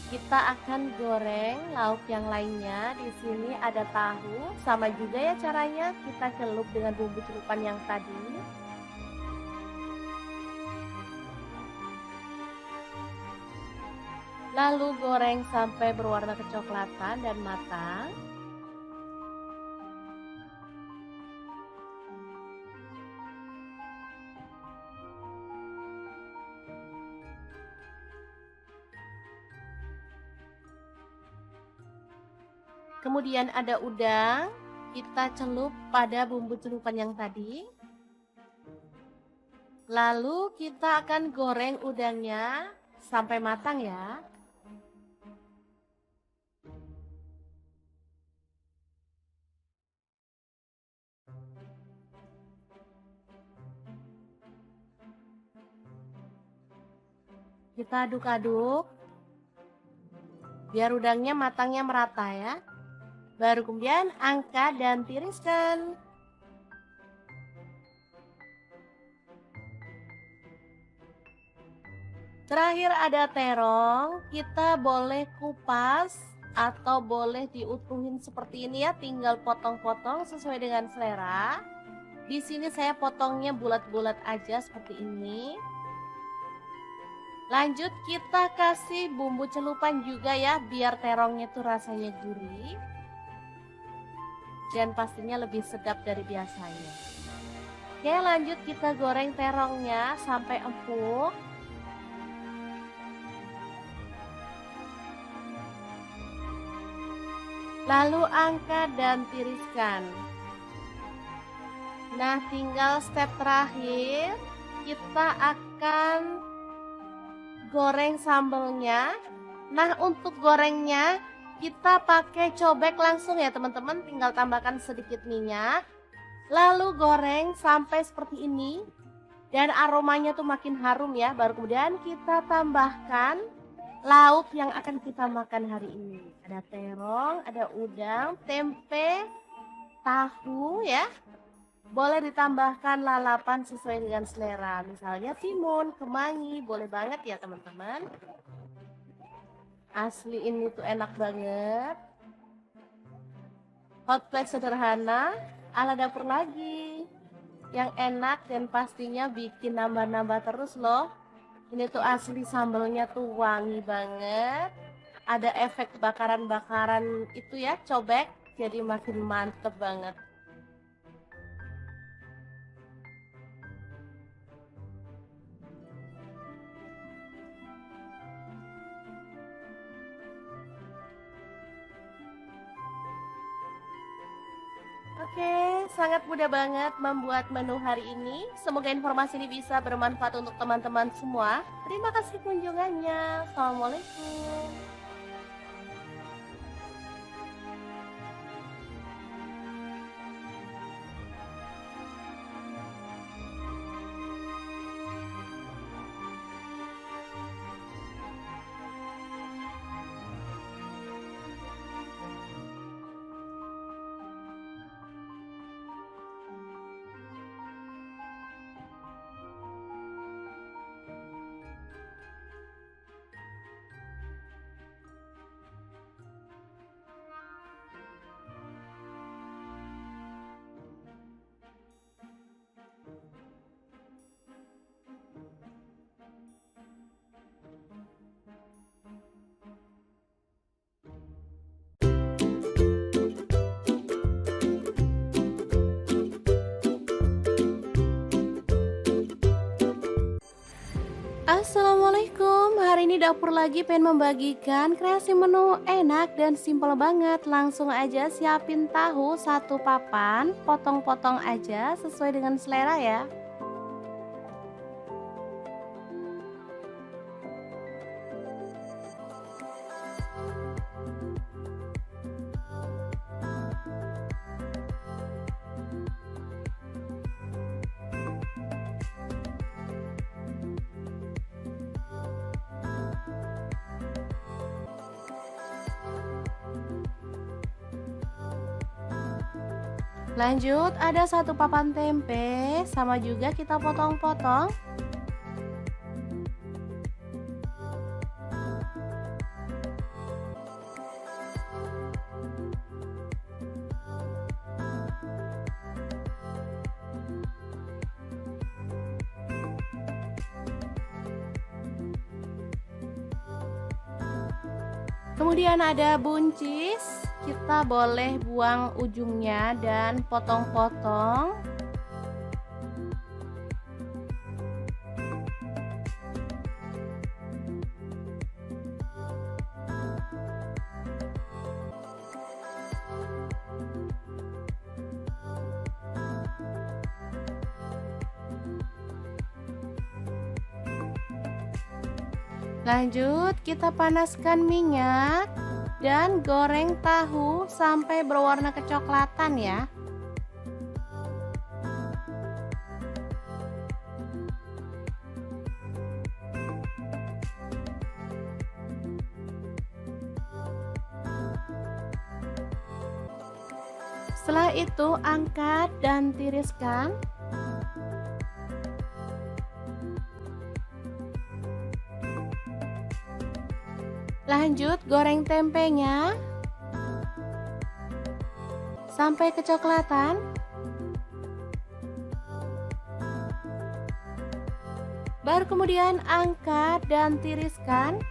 Kita akan goreng lauk yang lainnya. Di sini ada tahu, sama juga ya caranya. Kita celup dengan bumbu celupan yang tadi. Lalu goreng sampai berwarna kecoklatan dan matang. Kemudian ada udang, kita celup pada bumbu celupan yang tadi. Lalu kita akan goreng udangnya sampai matang ya. Kita aduk-aduk biar udangnya matangnya merata ya. Baru kemudian angkat dan tiriskan. Terakhir ada terong, kita boleh kupas atau boleh diutuhin seperti ini ya, tinggal potong-potong sesuai dengan selera. Di sini saya potongnya bulat-bulat aja seperti ini. Lanjut kita kasih bumbu celupan juga ya, biar terongnya tuh rasanya gurih. Dan pastinya lebih sedap dari biasanya. Oke, lanjut kita goreng terongnya sampai empuk. Lalu angkat dan tiriskan. Nah, tinggal step terakhir, kita akan goreng sambelnya. Nah, untuk gorengnya kita pakai cobek langsung ya teman-teman, tinggal tambahkan sedikit minyak. Lalu goreng sampai seperti ini. Dan aromanya tuh makin harum ya, baru kemudian kita tambahkan lauk yang akan kita makan hari ini. Ada terong, ada udang, tempe, tahu ya. Boleh ditambahkan lalapan sesuai dengan selera. Misalnya timun, kemangi, boleh banget ya teman-teman. Asli ini tuh enak banget. Hot plate sederhana, ala dapur lagi. Yang enak dan pastinya bikin nambah-nambah terus loh. Ini tuh asli sambelnya tuh wangi banget. Ada efek bakaran-bakaran itu ya, cobek. Jadi makin mantep banget. Oke, sangat mudah banget membuat menu hari ini. Semoga informasi ini bisa bermanfaat untuk teman-teman semua. Terima kasih kunjungannya. Assalamualaikum. Assalamualaikum, hari ini dapur lagi pengen membagikan kreasi menu enak dan simpel banget. Langsung aja siapin tahu satu papan, potong-potong aja sesuai dengan selera ya. Lanjut ada satu papan tempe, sama juga kita potong-potong. Kemudian ada buncis, kita boleh buang ujungnya dan potong-potong. Lanjut kita panaskan minyak dan goreng tahu sampai berwarna kecoklatan ya. Setelah itu angkat dan tiriskan. Lanjut goreng tempenya sampai kecoklatan. Baru kemudian angkat dan tiriskan.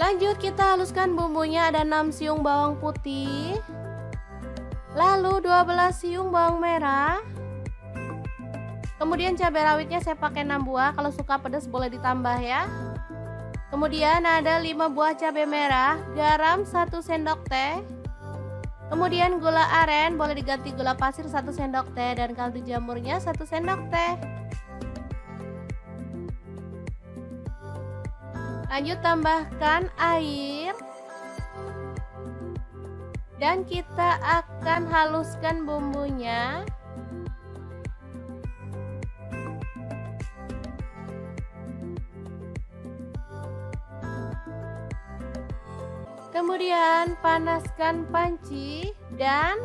Lanjut kita haluskan bumbunya, ada 6 siung bawang putih, lalu 12 siung bawang merah. Kemudian cabai rawitnya saya pakai 6 buah, kalau suka pedas boleh ditambah ya. Kemudian ada 5 buah cabai merah, garam 1 sendok teh. Kemudian gula aren, boleh diganti gula pasir 1 sendok teh, dan kaldu jamurnya 1 sendok teh. Lanjut tambahkan air. Dan kita akan haluskan bumbunya. Kemudian panaskan panci dan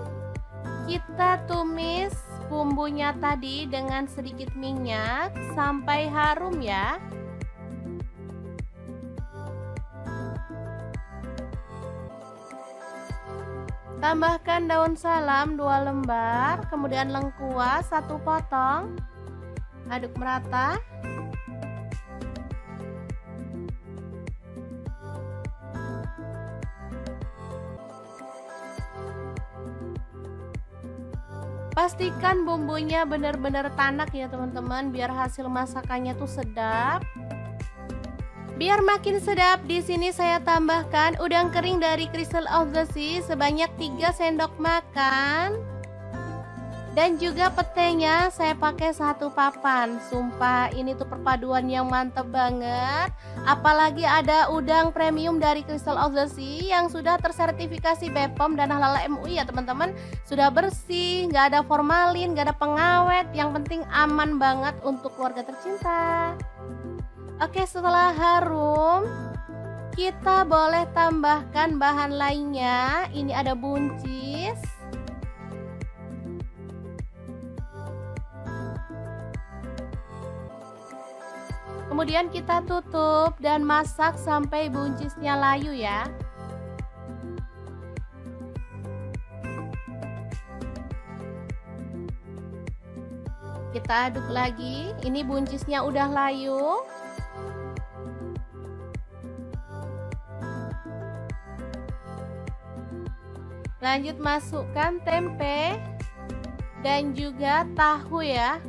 kita tumis bumbunya tadi dengan sedikit minyak sampai harum ya. Tambahkan daun salam 2 lembar, kemudian lengkuas 1 potong. Aduk merata. Pastikan bumbunya benar-benar tanak ya teman-teman, biar hasil masakannya tuh sedap. Biar makin sedap, di sini saya tambahkan udang kering dari Crystal of the Sea sebanyak 3 sendok makan. Dan juga petenya saya pakai 1 papan. Sumpah ini tuh perpaduan yang mantep banget. Apalagi ada udang premium dari Crystal of the Sea yang sudah tersertifikasi BPOM dan Halal MUI ya teman-teman. Sudah bersih, nggak ada formalin, nggak ada pengawet. Yang penting aman banget untuk keluarga tercinta. Oke, setelah harum, kita boleh tambahkan bahan lainnya. Ini ada buncis. Kemudian kita tutup dan masak sampai buncisnya layu ya. Kita aduk lagi. Ini buncisnya udah layu. Lanjut masukkan tempe dan juga tahu ya.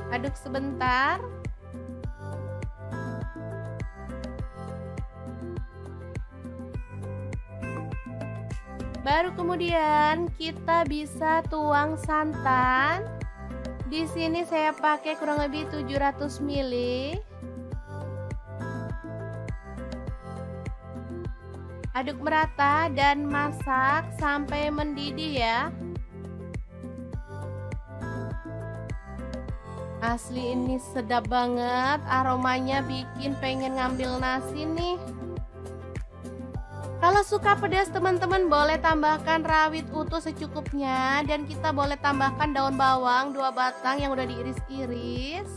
Aduk sebentar. Baru kemudian kita bisa tuang santan. Di sini saya pakai kurang lebih 700 ml. Aduk merata dan masak sampai mendidih ya. Asli ini sedap banget, aromanya bikin pengen ngambil nasi nih. Kalau suka pedas teman-teman boleh tambahkan rawit utuh secukupnya. Dan kita boleh tambahkan daun bawang 2 batang yang udah diiris-iris.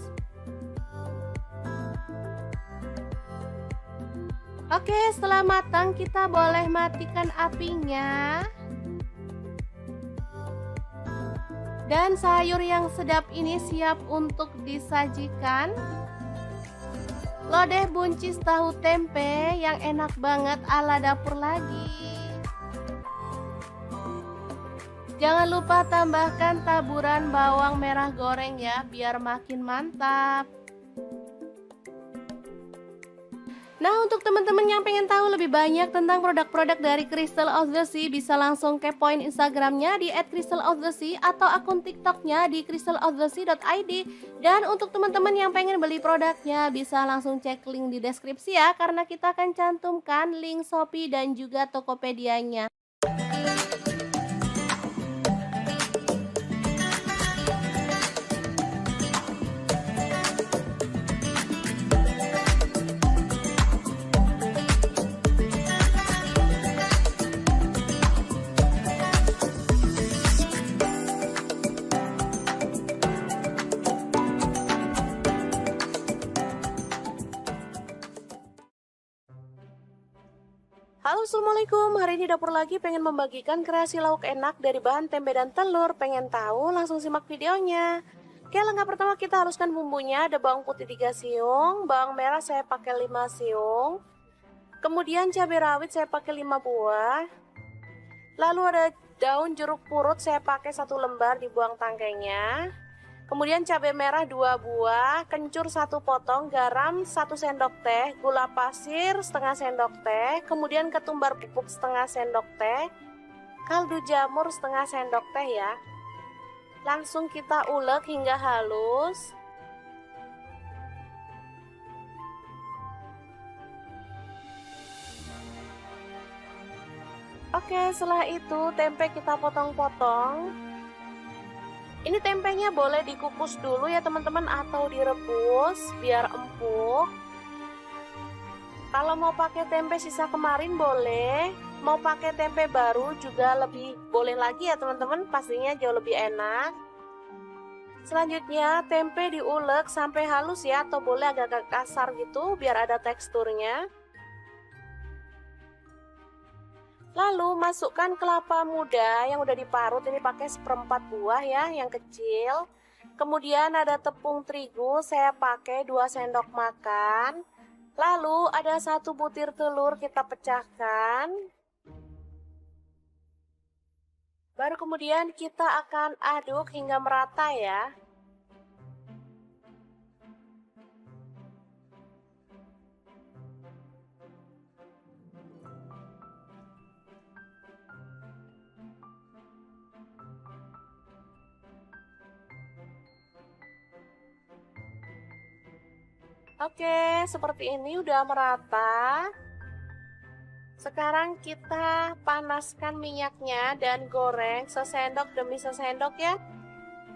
Oke, setelah matang kita boleh matikan apinya. Dan sayur yang sedap ini siap untuk disajikan. Lodeh buncis tahu tempe yang enak banget ala dapur lagi. Jangan lupa tambahkan taburan bawang merah goreng ya, biar makin mantap. Nah, untuk teman-teman yang pengen tahu lebih banyak tentang produk-produk dari Crystal of the Sea, bisa langsung kepoin Instagramnya di @crystalofthesea atau akun TikToknya di crystalofthesea.id. Dan untuk teman-teman yang pengen beli produknya, bisa langsung cek link di deskripsi ya, karena kita akan cantumkan link Shopee dan juga Tokopedia-nya. Halo, assalamualaikum. Hari ini dapur lagi pengen membagikan kreasi lauk enak dari bahan tempe dan telur. Pengen tahu? Langsung simak videonya. Oke, langkah pertama kita haluskan bumbunya. Ada bawang putih 3 siung, bawang merah saya pakai 5 siung. Kemudian cabai rawit saya pakai 5 buah. Lalu ada daun jeruk purut saya pakai 1 lembar, dibuang tangkainya. Kemudian cabai merah 2 buah, kencur 1 potong, garam 1 sendok teh, gula pasir setengah sendok teh, kemudian ketumbar bubuk setengah sendok teh, kaldu jamur setengah sendok teh ya. Langsung kita ulek hingga halus. Oke, setelah itu tempe kita potong-potong. Ini tempenya boleh dikukus dulu ya teman-teman atau direbus biar empuk. Kalau mau pakai tempe sisa kemarin boleh, mau pakai tempe baru juga lebih boleh lagi ya teman-teman, pastinya jauh lebih enak. Selanjutnya tempe diulek sampai halus ya, atau boleh agak kasar gitu biar ada teksturnya. Lalu masukkan kelapa muda yang udah diparut, ini pakai 1/4 buah ya, yang kecil. Kemudian ada tepung terigu, saya pakai 2 sendok makan. Lalu ada 1 butir telur kita pecahkan. Baru kemudian kita akan aduk hingga merata ya. Oke, seperti ini udah merata. Sekarang kita panaskan minyaknya dan goreng sesendok demi sesendok ya,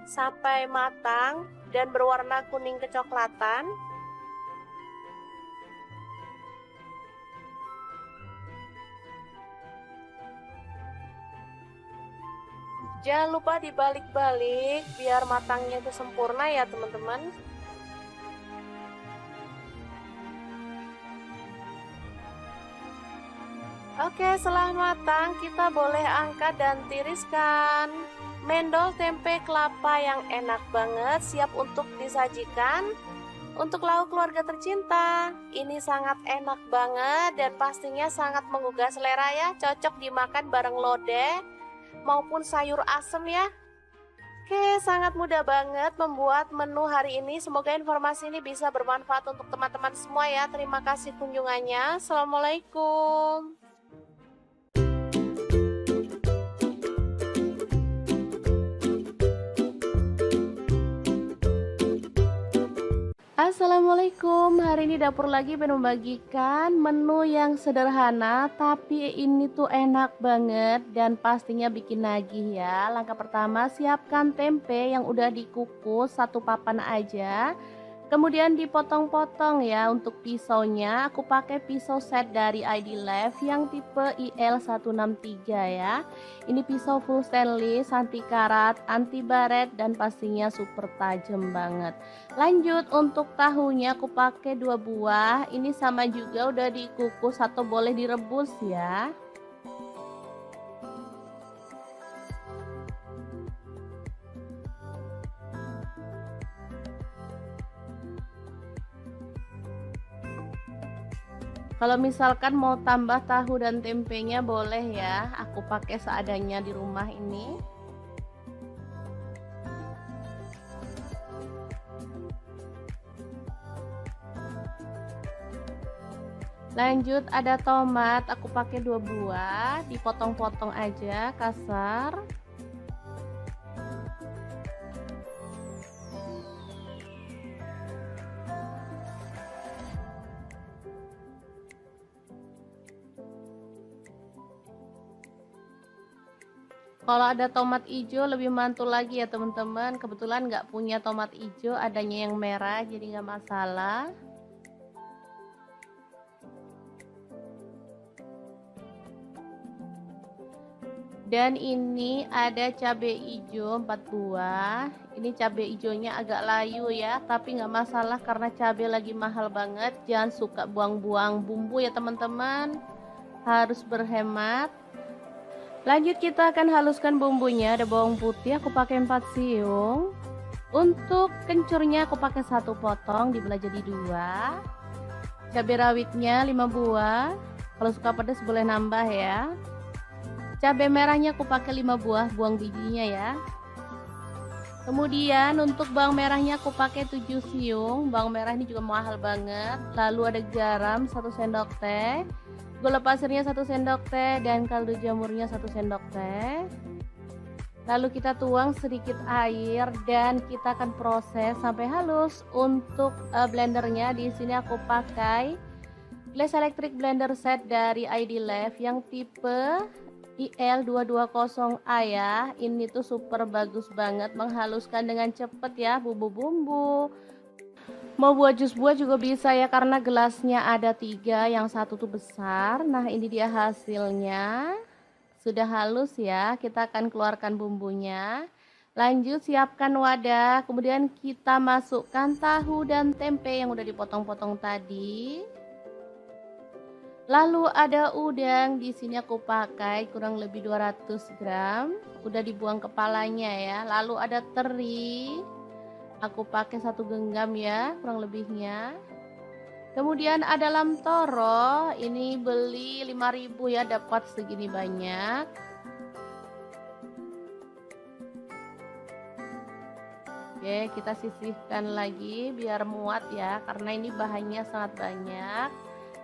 sampai matang dan berwarna kuning kecoklatan. Jangan lupa dibalik-balik biar matangnya itu sempurna ya teman-teman. Oke, setelah matang kita boleh angkat dan tiriskan. Mendol tempe kelapa yang enak banget, siap untuk disajikan. Untuk lauk keluarga tercinta, ini sangat enak banget dan pastinya sangat menggugah selera ya. Cocok dimakan bareng lodeh maupun sayur asem ya. Oke, sangat mudah banget membuat menu hari ini. Semoga informasi ini bisa bermanfaat untuk teman-teman semua ya. Terima kasih kunjungannya. Assalamualaikum. Assalamualaikum, hari ini dapur lagi pengen membagikan menu yang sederhana tapi ini tuh enak banget dan pastinya bikin nagih ya. Langkah pertama, siapkan tempe yang udah dikukus 1 papan aja. Kemudian dipotong-potong ya. Untuk pisaunya aku pakai pisau set dari ID Life yang tipe IL163 ya. Ini pisau full stainless, anti karat, anti baret dan pastinya super tajam banget. Lanjut untuk tahunya aku pakai 2 buah. Ini sama juga udah dikukus atau boleh direbus ya. Kalau misalkan mau tambah tahu dan tempenya boleh ya, aku pakai seadanya di rumah ini. Lanjut ada tomat, aku pakai 2 buah, dipotong-potong aja kasar. Kalau ada tomat hijau lebih mantul lagi ya teman-teman. Kebetulan nggak punya tomat hijau, adanya yang merah jadi nggak masalah. Dan ini ada cabai hijau 4 buah. Ini cabai hijaunya agak layu ya, tapi nggak masalah karena cabai lagi mahal banget. Jangan suka buang-buang bumbu ya teman-teman. harus berhemat. Lanjut kita akan haluskan bumbunya. Ada bawang putih aku pakai 4 siung. Untuk kencurnya aku pakai 1 potong dibelah jadi 2. Cabai rawitnya 5 buah. Kalau suka pedas boleh nambah ya. Cabai merahnya aku pakai 5 buah, buang bijinya ya. Kemudian untuk bawang merahnya aku pakai 7 siung. Bawang merah ini juga mahal banget. Lalu ada garam 1 sendok teh, gula pasirnya 1 sendok teh, dan kaldu jamurnya 1 sendok teh. Lalu kita tuang sedikit air dan kita akan proses sampai halus. Untuk blendernya di sini aku pakai Glass Electric Blender Set dari ID Love yang tipe IL220A ya. Ini tuh super bagus banget, menghaluskan dengan cepet ya bumbu-bumbu. Mau buat jus buah juga bisa ya, karena gelasnya ada 3, yang satu tuh besar. Nah ini dia hasilnya, sudah halus ya. Kita akan keluarkan bumbunya. Lanjut siapkan wadah, kemudian kita masukkan tahu dan tempe yang udah dipotong-potong tadi. Lalu ada udang, di sini aku pakai kurang lebih 200 gram, udah dibuang kepalanya ya. Lalu ada teri, aku pakai 1 genggam ya kurang lebihnya. Kemudian ada lam toro, ini beli 5.000 ya, dapat segini banyak. Oke, kita sisihkan lagi biar muat ya, karena ini bahannya sangat banyak.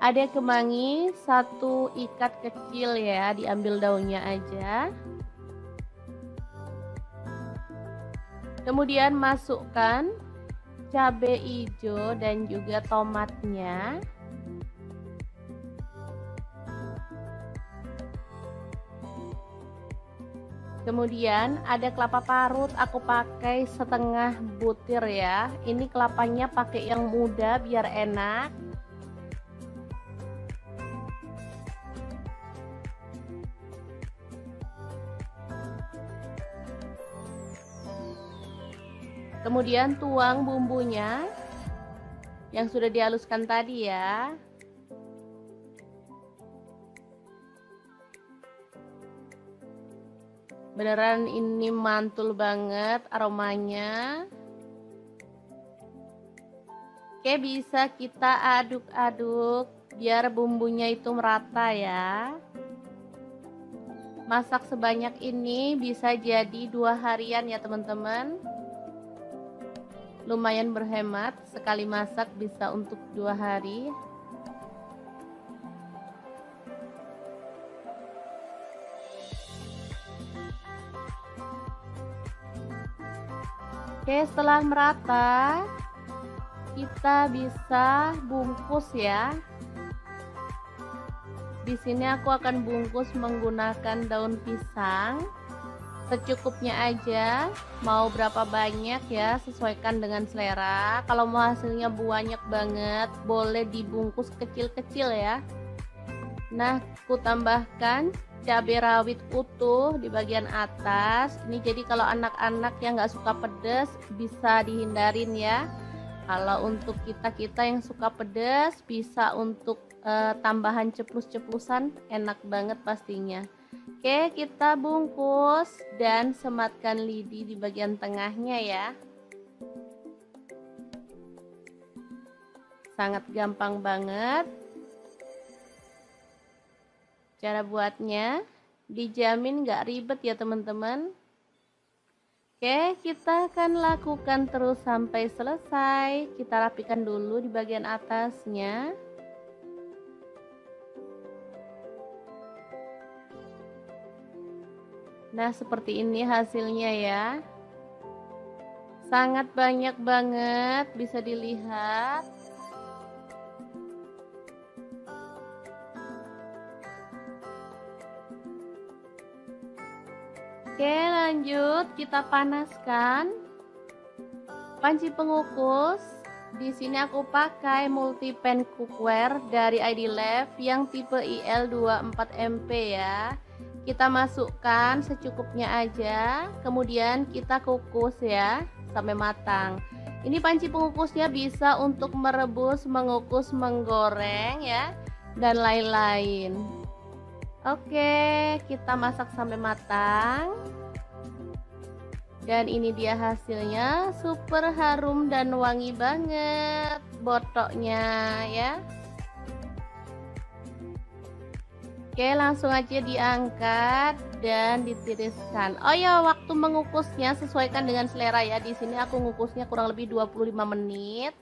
Ada kemangi 1 ikat kecil ya, diambil daunnya aja. Kemudian masukkan cabai hijau dan juga tomatnya. Kemudian ada kelapa parut, aku pakai setengah butir ya. Ini kelapanya pakai yang muda biar enak. Kemudian tuang bumbunya yang sudah dihaluskan tadi ya. Beneran ini mantul banget aromanya. Oke, bisa kita aduk-aduk biar bumbunya itu merata ya. Masak sebanyak ini bisa jadi 2 harian ya teman-teman. Lumayan berhemat, sekali masak bisa untuk 2 hari. Oke, setelah merata kita bisa bungkus ya. Di sini aku akan bungkus menggunakan daun pisang. Secukupnya aja, mau berapa banyak ya, sesuaikan dengan selera. Kalau mau hasilnya banyak banget, boleh dibungkus kecil-kecil ya. Nah, aku tambahkan cabai rawit utuh di bagian atas. Ini jadi kalau anak-anak yang nggak suka pedas bisa dihindarin ya. Kalau untuk kita-kita yang suka pedas, bisa untuk tambahan ceplus-ceplusan, enak banget pastinya. Oke, kita bungkus dan sematkan lidi di bagian tengahnya ya. Sangat gampang banget. Cara buatnya dijamin gak ribet ya teman-teman. Oke, kita akan lakukan terus sampai selesai. Kita rapikan dulu di bagian atasnya. Nah, seperti ini hasilnya ya. Sangat banyak banget, bisa dilihat. Oke, lanjut kita panaskan panci pengukus. Di sini aku pakai multi pan cookware dari ID Love yang tipe IL24MP ya. Kita masukkan secukupnya aja, kemudian kita kukus ya sampai matang. Ini panci pengukusnya bisa untuk merebus, mengukus, menggoreng ya, dan lain-lain. Oke, kita masak sampai matang. Dan ini dia hasilnya, super harum dan wangi banget botoknya ya. Oke, langsung aja diangkat dan ditiriskan. Oh ya, waktu mengukusnya sesuaikan dengan selera ya. Di sini aku ngukusnya kurang lebih 25 menit.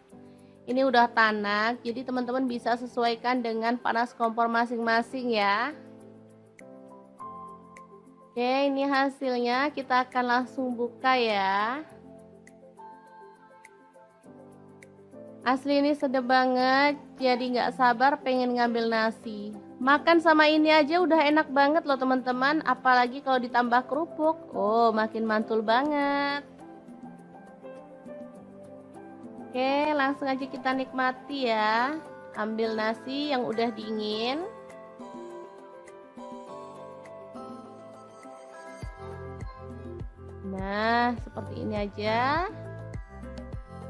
Ini udah tanak, jadi teman-teman bisa sesuaikan dengan panas kompor masing-masing ya. Oke, ini hasilnya, kita akan langsung buka ya. Asli ini sedap banget, jadi nggak sabar pengen ngambil nasi. Makan sama ini aja udah enak banget loh teman-teman, apalagi kalau ditambah kerupuk. Oh, makin mantul banget. Oke, langsung aja kita nikmati ya. Ambil nasi yang udah dingin. Nah, seperti ini aja.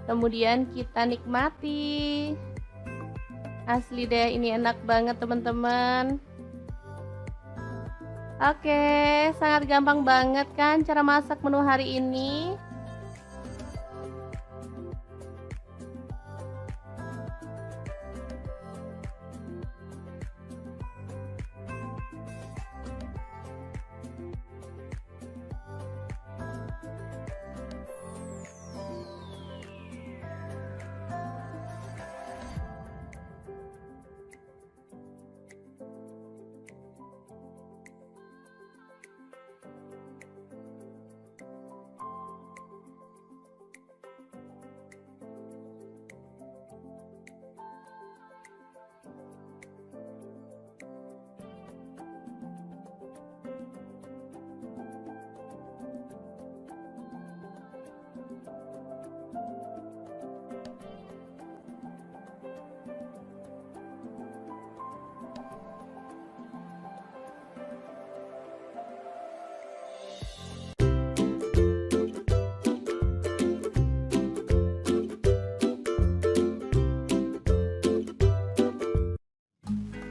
Kemudian kita nikmati. Asli deh, ini enak banget teman-teman. Oke, sangat gampang banget kan cara masak menu hari ini.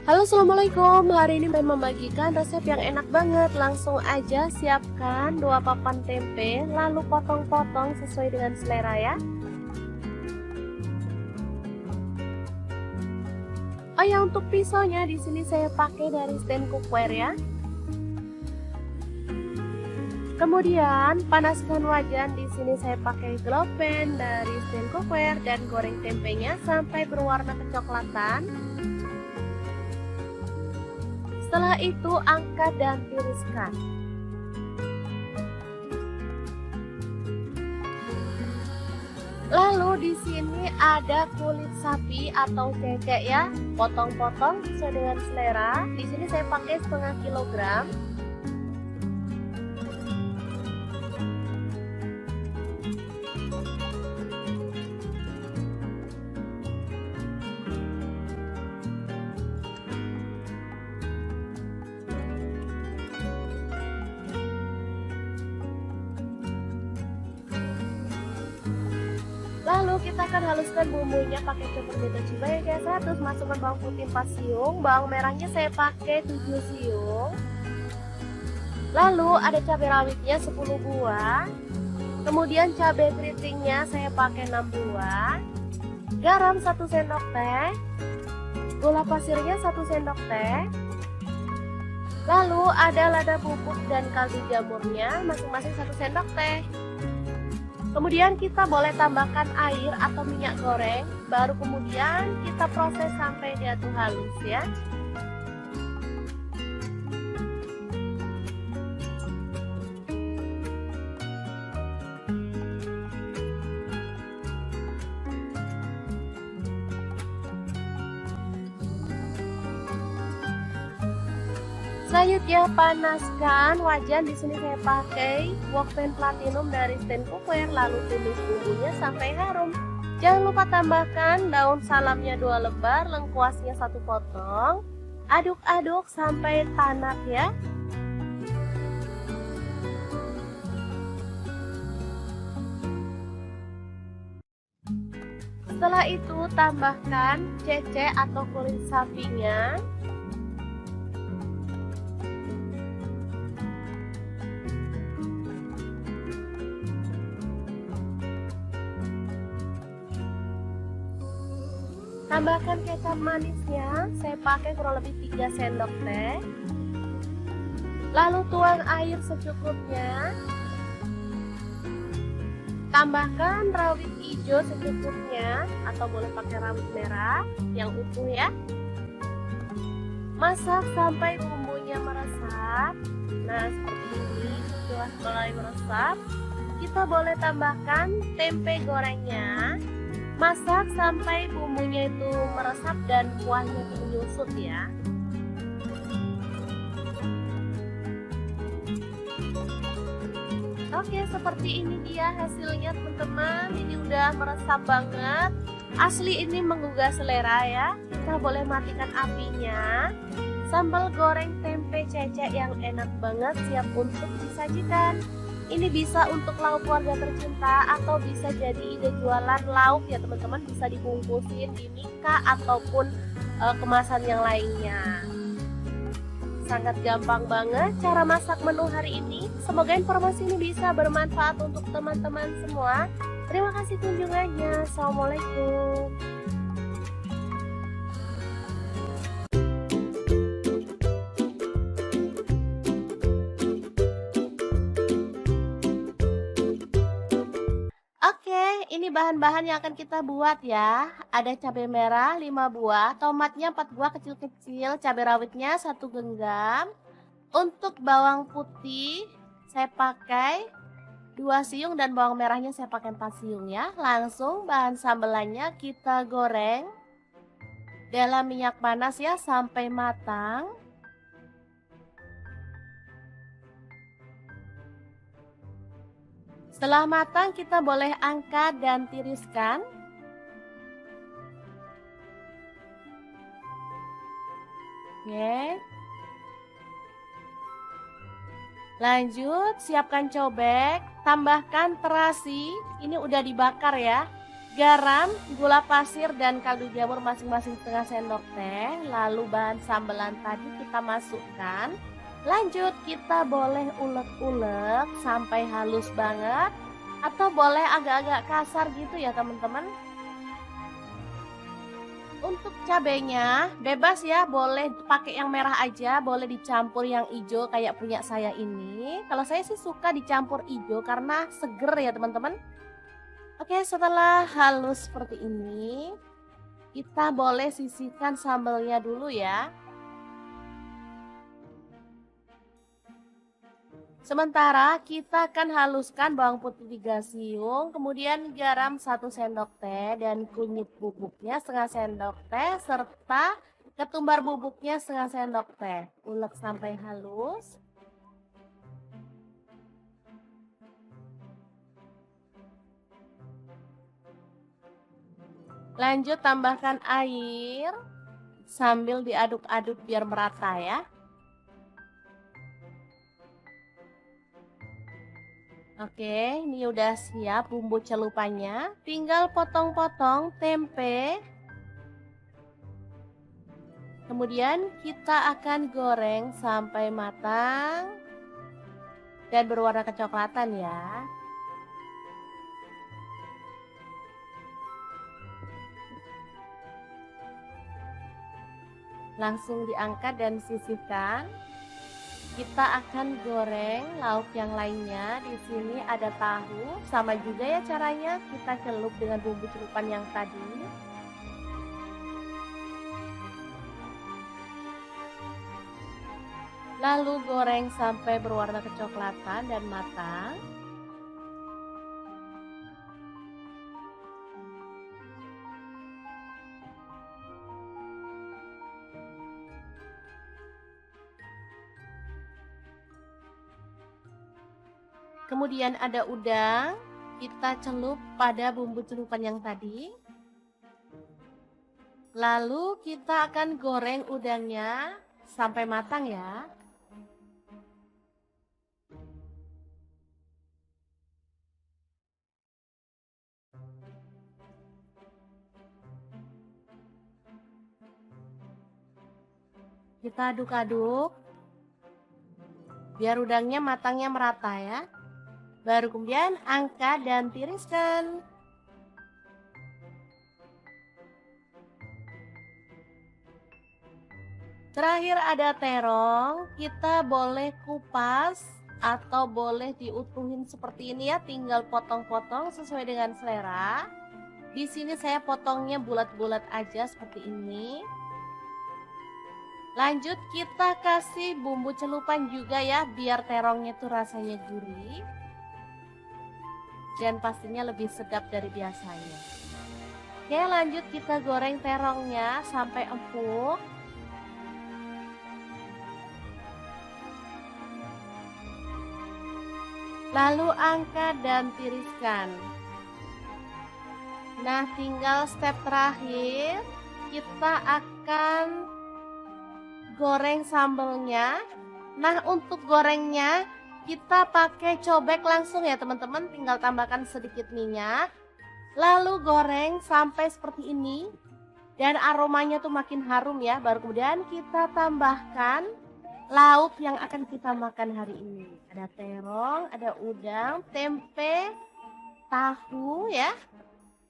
Halo, assalamualaikum. Hari ini pengen membagikan resep yang enak banget. Langsung aja siapkan 2 papan tempe, lalu potong-potong sesuai dengan selera ya. Oh ya, untuk pisaunya di sini saya pakai dari stand cookware ya. Kemudian panaskan wajan, di sini saya pakai glow pan dari stand cookware dan goreng tempenya sampai berwarna kecoklatan. Setelah itu angkat dan tiriskan. Lalu di sini ada kulit sapi atau cecek ya, potong-potong sesuai dengan selera. Di sini saya pakai setengah kilogram. Lalu kita akan haluskan bumbunya pakai chopper beta cibai kayak 100, masukkan bawang putih 4 siung, bawang merahnya saya pakai 7 siung. Lalu ada cabai rawitnya 10 buah. Kemudian cabai keritingnya saya pakai 6 buah. Garam 1 sendok teh. Gula pasirnya 1 sendok teh. Lalu ada lada bubuk dan kaldu jamurnya masing-masing 1 sendok teh. Kemudian kita boleh tambahkan air atau minyak goreng, baru kemudian kita proses sampai dia tuh halus ya. Selanjutnya panaskan wajan, di sini saya pakai wok pan platinum dari stand cookware, lalu tumis bumbunya sampai harum. Jangan lupa tambahkan daun salamnya 2 lembar, lengkuasnya 1 potong. Aduk-aduk sampai tanak ya. Setelah itu tambahkan cecek atau kulit sapinya. Tambahkan kecap manisnya, saya pakai kurang lebih 3 sendok teh. Lalu tuang air secukupnya. Tambahkan rawit hijau secukupnya atau boleh pakai rawit merah yang utuh ya. Masak sampai bumbunya meresap. Nah, seperti ini. Setelah mulai meresap, kita boleh tambahkan tempe gorengnya. Masak sampai bumbunya itu meresap dan kuahnya itu menyusut ya. Oke, seperti ini dia hasilnya teman-teman. Ini udah meresap banget. Asli ini menggugah selera ya. Kita boleh matikan apinya. Sambal goreng tempe cecek yang enak banget siap untuk disajikan. Ini bisa untuk lauk keluarga tercinta atau bisa jadi ide jualan lauk ya teman-teman. Bisa dibungkusin di mika ataupun kemasan yang lainnya. Sangat gampang banget cara masak menu hari ini. Semoga informasi ini bisa bermanfaat untuk teman-teman semua. Terima kasih kunjungannya. Assalamualaikum. Oke, ini bahan-bahan yang akan kita buat ya. Ada cabai merah 5 buah, tomatnya 4 buah kecil-kecil, cabai rawitnya 1 genggam. Untuk bawang putih saya pakai 2 siung dan bawang merahnya saya pakai 4 siung ya. Langsung bahan sambelannya kita goreng dalam minyak panas ya sampai matang. Setelah matang kita boleh angkat dan tiriskan. Oke. Lanjut, siapkan cobek, tambahkan terasi, ini udah dibakar ya. Garam, gula pasir dan kaldu jamur masing-masing setengah sendok teh. Lalu bahan sambelan tadi kita masukkan. Lanjut, kita boleh ulek-ulek sampai halus banget atau boleh agak-agak kasar gitu ya teman-teman. Untuk cabenya bebas ya, boleh pakai yang merah aja, boleh dicampur yang hijau kayak punya saya ini. Kalau saya sih suka dicampur hijau karena seger ya teman-teman. Oke, setelah halus seperti ini, kita boleh sisihkan sambelnya dulu ya. Sementara kita akan haluskan bawang putih 3 siung, kemudian garam 1 sendok teh dan kunyit bubuknya setengah sendok teh serta ketumbar bubuknya setengah sendok teh. Ulek sampai halus. Lanjut tambahkan air sambil diaduk-aduk biar merata ya. Oke, ini udah siap bumbu celupannya. Tinggal potong-potong tempe. Kemudian kita akan goreng sampai matang dan berwarna kecoklatan ya. Langsung diangkat dan sisihkan. Kita akan goreng lauk yang lainnya. Di sini ada tahu, sama juga ya caranya. Kita celup dengan bumbu celupan yang tadi. Lalu goreng sampai berwarna kecoklatan dan matang. Kemudian ada udang, kita celup pada bumbu celupan yang tadi. Lalu kita akan goreng udangnya sampai matang ya. Kita aduk-aduk biar udangnya matangnya merata ya. Baru kemudian angkat dan tiriskan. Terakhir ada terong, kita boleh kupas atau boleh diutuhin seperti ini ya, tinggal potong-potong sesuai dengan selera. Di sini saya potongnya bulat-bulat aja seperti ini. Lanjut kita kasih bumbu celupan juga ya, biar terongnya tuh rasanya gurih dan pastinya lebih sedap dari biasanya. Oke, lanjut kita goreng terongnya sampai empuk. Lalu angkat dan tiriskan. Nah, tinggal step terakhir, kita akan goreng sambelnya. Nah, untuk gorengnya kita pakai cobek langsung ya teman-teman, tinggal tambahkan sedikit minyak. Lalu goreng sampai seperti ini dan aromanya tuh makin harum ya. Baru kemudian kita tambahkan lauk yang akan kita makan hari ini. Ada terong, ada udang, tempe, tahu ya.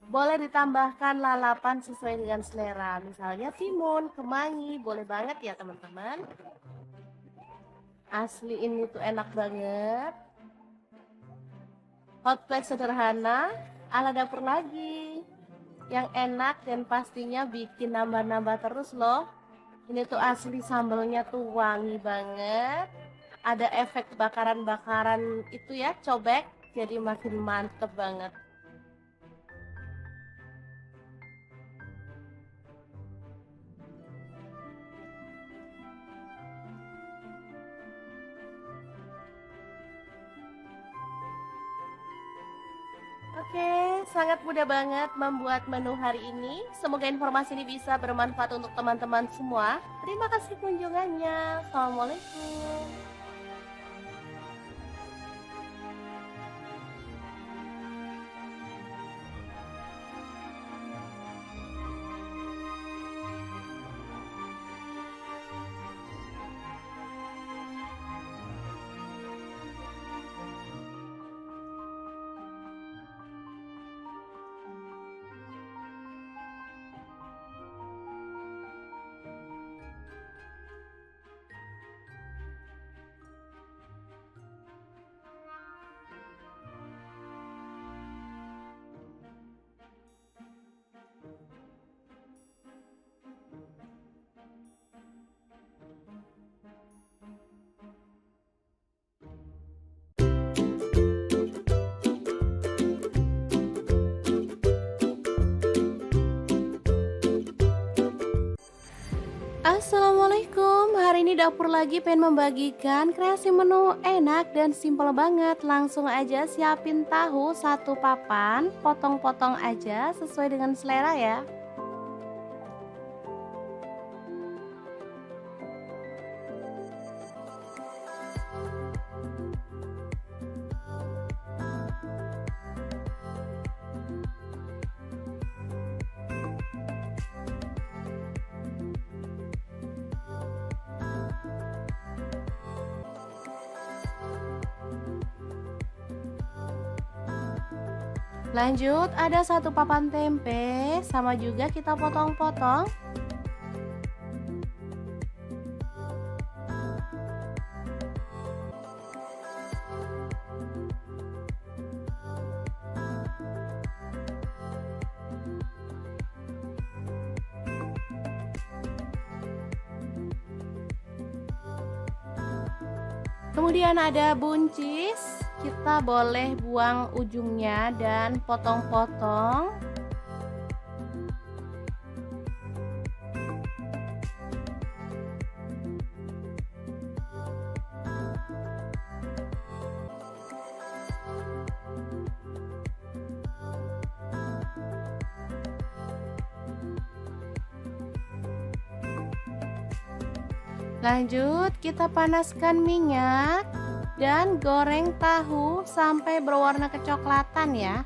Boleh ditambahkan lalapan sesuai dengan selera. Misalnya timun, kemangi, boleh banget ya teman-teman. Asli ini tuh enak banget. Hot plate sederhana ala dapur lagi. Yang enak dan pastinya bikin nambah-nambah terus loh. Ini tuh asli sambelnya tuh wangi banget. Ada efek bakaran-bakaran itu ya, cobek. Jadi makin mantep banget. Oke, sangat mudah banget membuat menu hari ini. Semoga informasi ini bisa bermanfaat untuk teman-teman semua. Terima kasih kunjungannya. Assalamualaikum. Assalamualaikum, hari ini dapur lagi pengen membagikan kreasi menu enak dan simpel banget. Langsung aja siapin tahu satu papan, potong-potong aja sesuai dengan selera ya. Lanjut ada satu papan tempe, sama juga kita potong-potong. Kemudian ada buncis, kita boleh buang ujungnya dan potong-potong. Lanjut kita panaskan minyak dan goreng tahu sampai berwarna kecoklatan ya.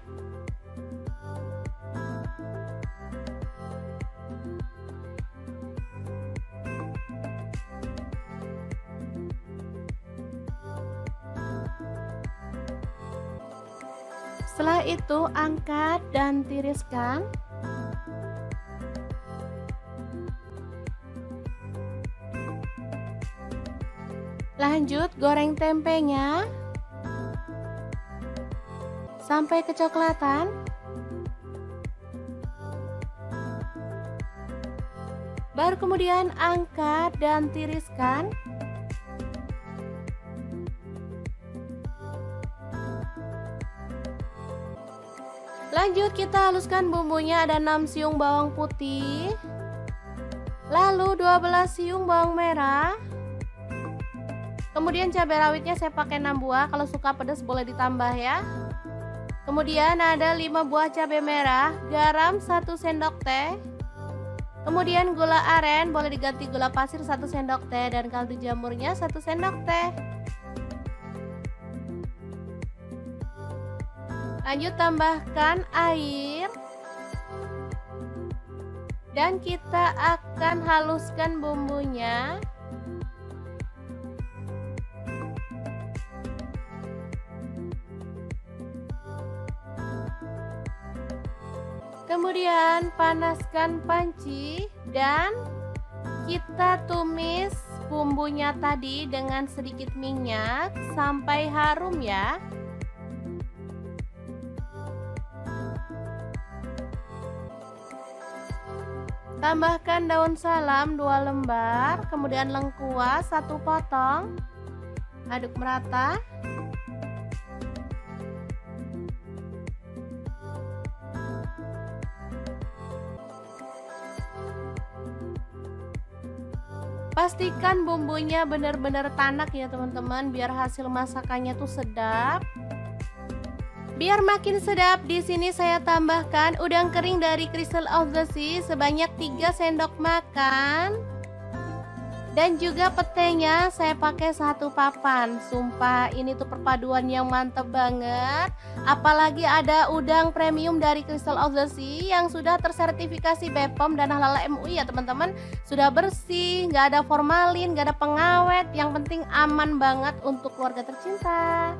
Setelah itu angkat dan tiriskan. Lanjut goreng tempenya sampai kecoklatan. Baru kemudian angkat dan tiriskan. Lanjut kita haluskan bumbunya, ada 6 siung bawang putih, lalu 12 siung bawang merah. Kemudian cabai rawitnya saya pakai 6 buah, kalau suka pedas boleh ditambah ya. Kemudian ada 5 buah cabai merah, garam 1 sendok teh. Kemudian gula aren, boleh diganti gula pasir 1 sendok teh, dan kaldu jamurnya 1 sendok teh. Lanjut tambahkan air. Dan kita akan haluskan bumbunya. Kemudian panaskan panci dan kita tumis bumbunya tadi dengan sedikit minyak sampai harum ya. Tambahkan daun salam 2 lembar, kemudian lengkuas 1 potong. Aduk merata. Pastikan bumbunya benar-benar tanak ya teman-teman, biar hasil masakannya tuh sedap. Biar makin sedap, di sini saya tambahkan udang kering dari Crystal of the Sea sebanyak 3 sendok makan. Dan juga petenya saya pakai 1 papan. Sumpah ini tuh perpaduan yang mantep banget. Apalagi ada udang premium dari Crystal of the Sea yang sudah tersertifikasi BPOM dan Halal MUI ya teman-teman. Sudah bersih, nggak ada formalin, nggak ada pengawet. Yang penting aman banget untuk keluarga tercinta.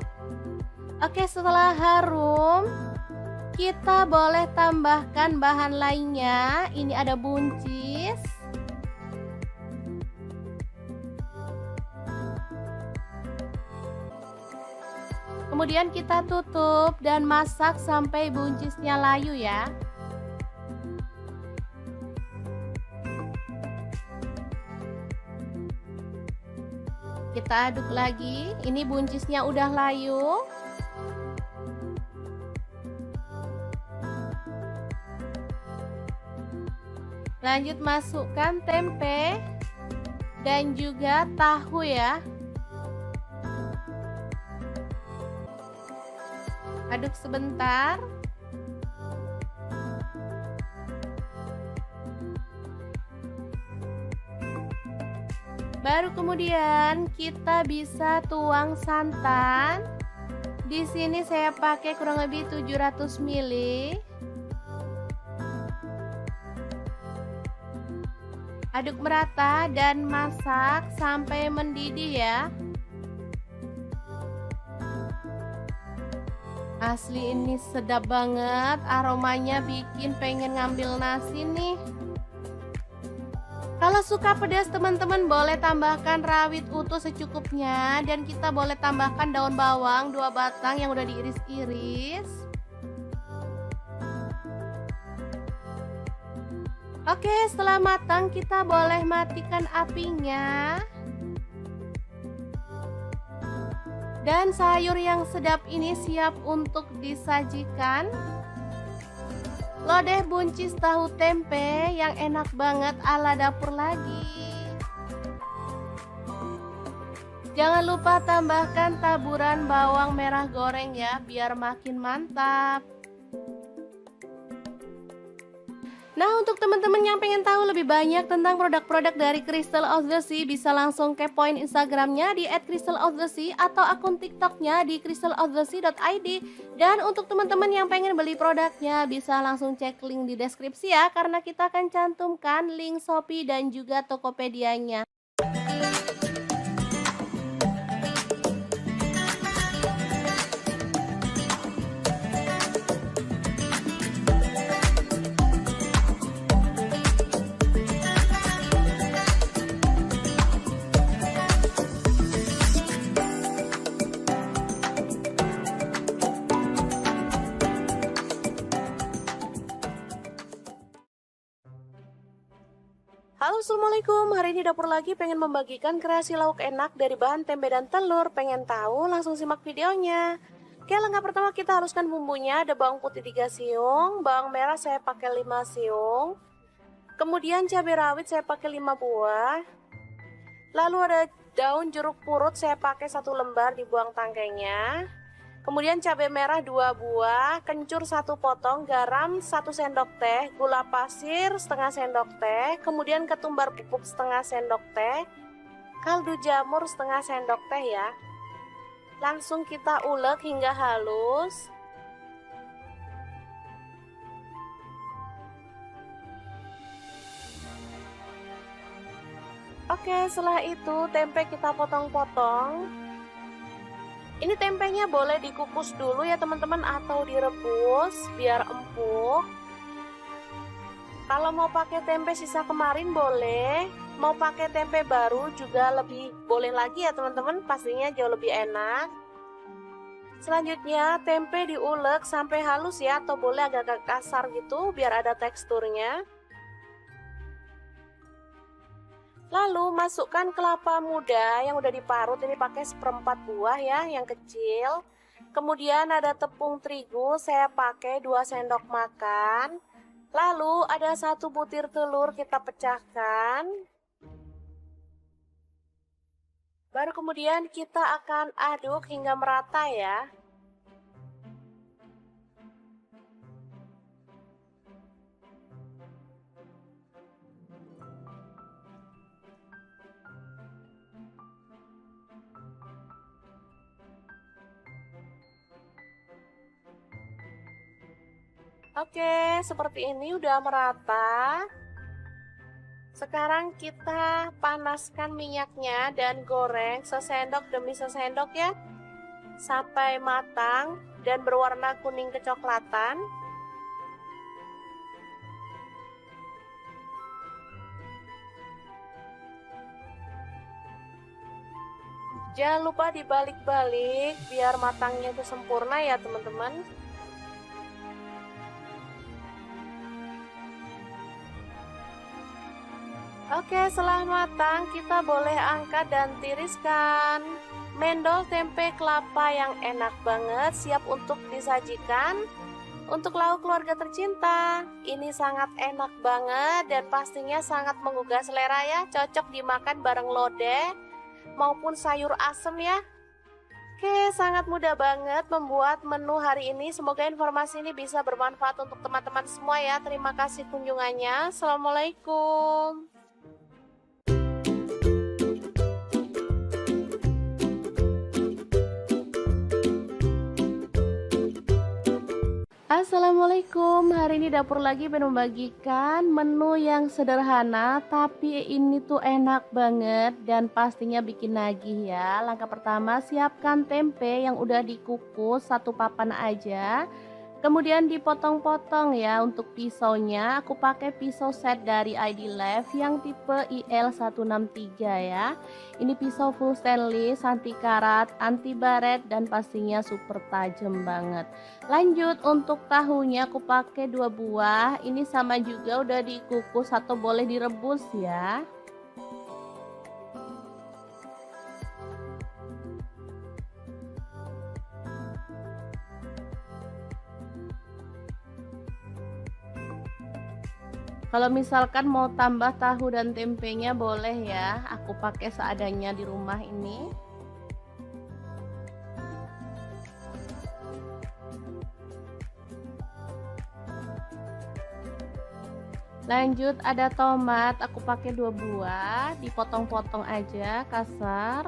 Oke, setelah harum, kita boleh tambahkan bahan lainnya. Ini ada buncis. Kemudian kita tutup dan masak sampai buncisnya layu ya. Kita aduk lagi. Ini buncisnya udah layu. Lanjut masukkan tempe dan juga tahu ya. Aduk sebentar. Baru kemudian kita bisa tuang santan. Di sini saya pakai kurang lebih 700 ml. Aduk merata dan masak sampai mendidih ya. Asli ini sedap banget, aromanya bikin pengen ngambil nasi nih. Kalau suka pedas teman-teman boleh tambahkan rawit utuh secukupnya. Dan kita boleh tambahkan daun bawang 2 batang yang udah diiris-iris. Oke, setelah matang kita boleh matikan apinya. Dan sayur yang sedap ini siap untuk disajikan. Lodeh buncis tahu tempe yang enak banget ala dapur lagi. Jangan lupa tambahkan taburan bawang merah goreng ya, biar makin mantap. Nah, untuk teman-teman yang pengen tahu lebih banyak tentang produk-produk dari Crystal of the Sea, bisa langsung kepoin Instagramnya di @crystalofthesea atau akun TikToknya di crystalofthesea.id. Dan untuk teman-teman yang pengen beli produknya, bisa langsung cek link di deskripsi ya, karena kita akan cantumkan link Shopee dan juga Tokopedia-nya. Halo, assalamualaikum. Hari ini dapur lagi pengen membagikan kreasi lauk enak dari bahan tempe dan telur. Pengen tahu? Langsung simak videonya. Oke, langkah pertama kita haluskan bumbunya. Ada bawang putih 3 siung, bawang merah saya pakai 5 siung, kemudian cabai rawit saya pakai 5 buah. Lalu ada daun jeruk purut saya pakai 1 lembar, dibuang tangkainya. Kemudian cabai merah 2 buah, kencur 1 potong, garam 1 sendok teh, gula pasir setengah sendok teh, kemudian ketumbar bubuk setengah sendok teh, kaldu jamur setengah sendok teh ya. Langsung kita ulek hingga halus. Oke, setelah itu tempe kita potong-potong. Ini tempenya boleh dikukus dulu ya teman-teman atau direbus biar empuk. Kalau mau pakai tempe sisa kemarin boleh, mau pakai tempe baru juga lebih boleh lagi ya teman-teman, pastinya jauh lebih enak. Selanjutnya tempe diulek sampai halus ya, atau boleh agak kasar gitu biar ada teksturnya. Lalu masukkan kelapa muda yang udah diparut, ini pakai 1/4 buah ya, yang kecil. Kemudian ada tepung terigu, saya pakai 2 sendok makan. Lalu ada 1 butir telur kita pecahkan. Baru kemudian kita akan aduk hingga merata ya. Oke, seperti ini udah merata. Sekarang kita panaskan minyaknya dan goreng sesendok demi sesendok ya, sampai matang dan berwarna kuning kecoklatan. Jangan lupa dibalik-balik biar matangnya itu sempurna ya teman-teman. Oke, setelah matang kita boleh angkat dan tiriskan. Mendol tempe kelapa yang enak banget, siap untuk disajikan. Untuk lauk keluarga tercinta, ini sangat enak banget dan pastinya sangat menggugah selera ya. Cocok dimakan bareng lodeh maupun sayur asem ya. Oke, sangat mudah banget membuat menu hari ini. Semoga informasi ini bisa bermanfaat untuk teman-teman semua ya. Terima kasih kunjungannya. Assalamualaikum. Assalamualaikum, hari ini dapur lagi pengen membagikan menu yang sederhana tapi ini tuh enak banget dan pastinya bikin nagih ya. Langkah pertama, siapkan tempe yang udah dikukus 1 papan aja, kemudian dipotong-potong ya. Untuk pisaunya aku pakai pisau set dari ID Life yang tipe IL163 ya. Ini pisau full stainless, anti karat, anti baret, dan pastinya super tajam banget. Lanjut, untuk tahunya aku pakai 2 buah. Ini sama juga udah dikukus atau boleh direbus ya. Kalau misalkan mau tambah tahu dan tempenya boleh ya, aku pakai seadanya di rumah ini. Lanjut, ada tomat, aku pakai 2 buah, dipotong-potong aja kasar.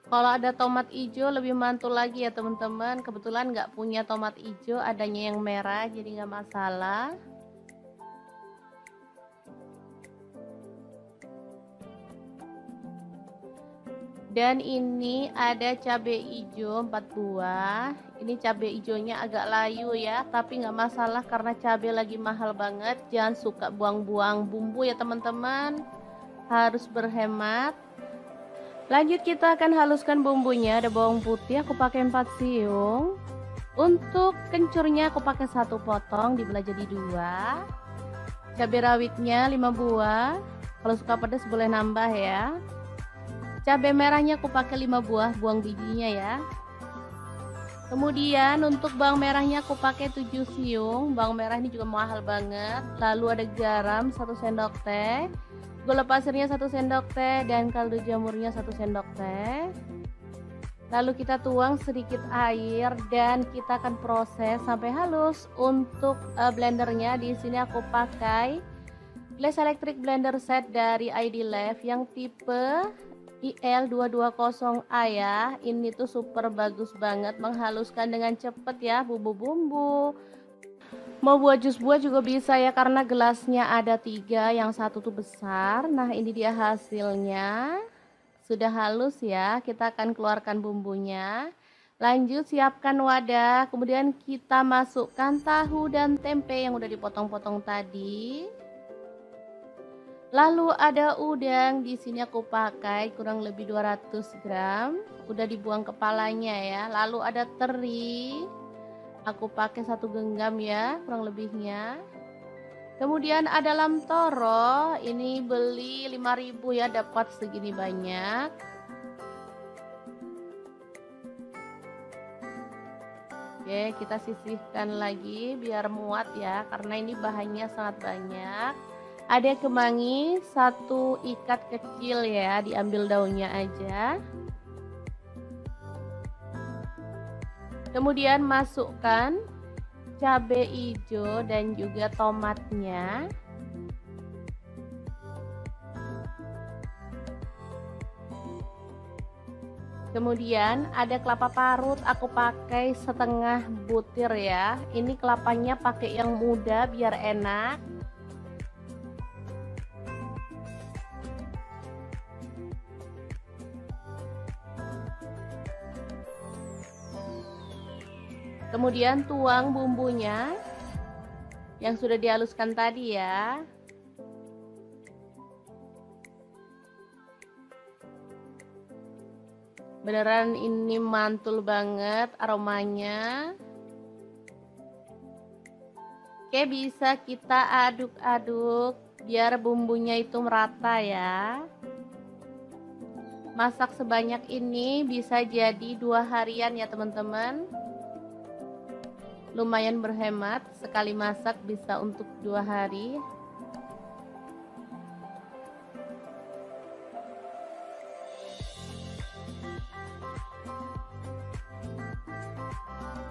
Kalau ada tomat hijau lebih mantul lagi ya teman-teman. Kebetulan nggak punya tomat hijau, adanya yang merah, jadi nggak masalah. Dan ini ada cabai hijau 4 buah. Ini cabai hijaunya agak layu ya, tapi nggak masalah karena cabai lagi mahal banget. Jangan suka buang-buang bumbu ya teman-teman. harus berhemat. Lanjut kita akan haluskan bumbunya. Ada bawang putih aku pakai 4 siung. Untuk kencurnya aku pakai 1 potong dibelah jadi 2. Cabai rawitnya 5 buah. Kalau suka pedas boleh nambah ya. Cabai merahnya aku pakai 5 buah, buang bijinya ya. Kemudian untuk bawang merahnya aku pakai 7 siung. Bawang merah ini juga mahal banget. Lalu ada garam 1 sendok teh. Gula pasirnya 1 sendok teh dan kaldu jamurnya 1 sendok teh. Lalu kita tuang sedikit air dan kita akan proses sampai halus. Untuk blendernya di sini aku pakai Glass Electric Blender Set dari ID Love yang tipe IL220A ya. Ini tuh super bagus banget, menghaluskan dengan cepet ya bumbu-bumbu. Mau buat jus buah juga bisa ya, karena gelasnya ada 3, yang satu tuh besar. Nah ini dia hasilnya, sudah halus ya. Kita akan keluarkan bumbunya. Lanjut siapkan wadah, kemudian kita masukkan tahu dan tempe yang udah dipotong-potong tadi. Lalu ada udang, di sini aku pakai kurang lebih 200 gram, udah dibuang kepalanya ya. Lalu ada teri. Aku pakai 1 genggam ya, kurang lebihnya. Kemudian ada lam toro, ini beli 5.000 ya, dapat segini banyak. Oke, kita sisihkan lagi biar muat ya, karena ini bahannya sangat banyak. Ada kemangi 1 ikat kecil ya, diambil daunnya aja. Kemudian masukkan cabai hijau dan juga tomatnya. Kemudian ada kelapa parut, aku pakai setengah butir ya. Ini kelapanya pakai yang muda biar enak. Kemudian tuang bumbunya yang sudah dihaluskan tadi ya. Beneran ini mantul banget aromanya. Oke, bisa kita aduk-aduk biar bumbunya itu merata ya. Masak sebanyak ini bisa jadi 2 harian ya teman-teman. Lumayan berhemat, sekali masak bisa untuk 2 hari.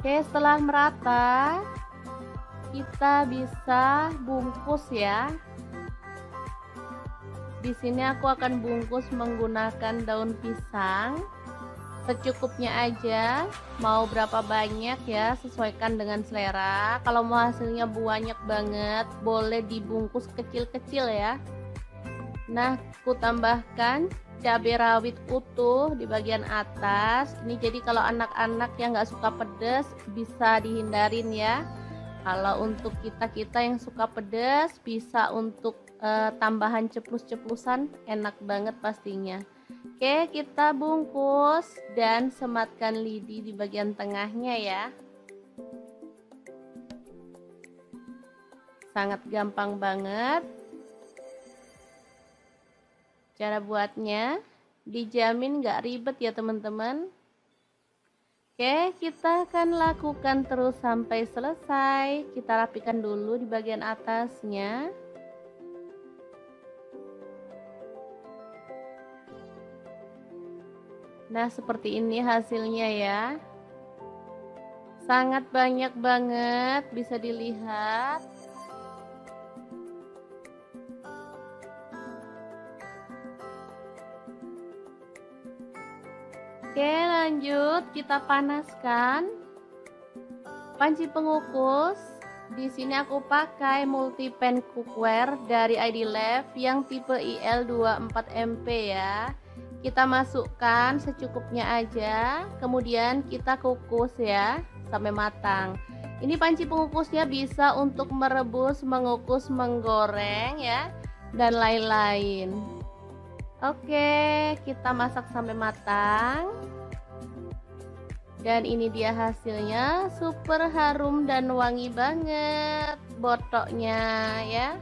Oke, setelah merata kita bisa bungkus ya. Di sini aku akan bungkus menggunakan daun pisang. Secukupnya aja, mau berapa banyak ya, sesuaikan dengan selera. Kalau mau hasilnya banyak banget, boleh dibungkus kecil-kecil ya. Nah, aku tambahkan cabai rawit utuh di bagian atas. Ini jadi kalau anak-anak yang nggak suka pedas bisa dihindarin ya. Kalau untuk kita-kita yang suka pedas, bisa untuk tambahan ceplus-ceplusan, enak banget pastinya. Oke, kita bungkus dan sematkan lidi di bagian tengahnya ya. Sangat gampang banget. Cara buatnya dijamin gak ribet ya teman-teman. Oke, kita akan lakukan terus sampai selesai. Kita rapikan dulu di bagian atasnya. Nah, seperti ini hasilnya ya. Sangat banyak banget, bisa dilihat. Oke, lanjut kita panaskan panci pengukus. Di sini aku pakai multi pan cookware dari ID Love yang tipe IL24MP ya. Kita masukkan secukupnya aja, kemudian kita kukus ya sampai matang. Ini panci pengukusnya bisa untuk merebus, mengukus, menggoreng ya, dan lain-lain. Oke, kita masak sampai matang. Dan ini dia hasilnya, super harum dan wangi banget botoknya ya.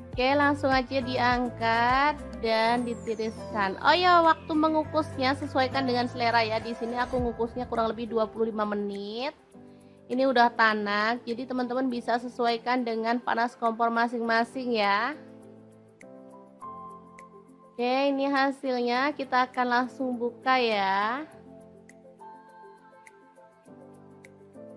Oke, langsung aja diangkat dan ditiriskan. Oh ya, waktu mengukusnya sesuaikan dengan selera ya. Di sini aku ngukusnya kurang lebih 25 menit. Ini udah tanak, jadi teman-teman bisa sesuaikan dengan panas kompor masing-masing ya. Oke, ini hasilnya, kita akan langsung buka ya.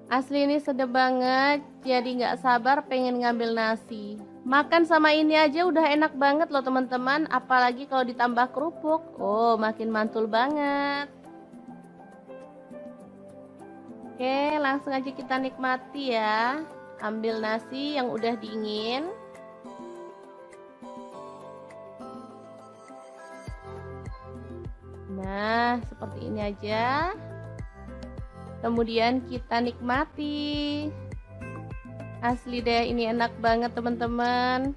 Asli ini sedap banget, jadi nggak sabar pengen ngambil nasi. Makan sama ini aja udah enak banget loh teman-teman, apalagi kalau ditambah kerupuk. Oh, makin mantul banget. Oke, langsung aja kita nikmati ya. Ambil nasi yang udah dingin. Nah, seperti ini aja. Kemudian kita nikmati. Asli deh, ini enak banget teman-teman.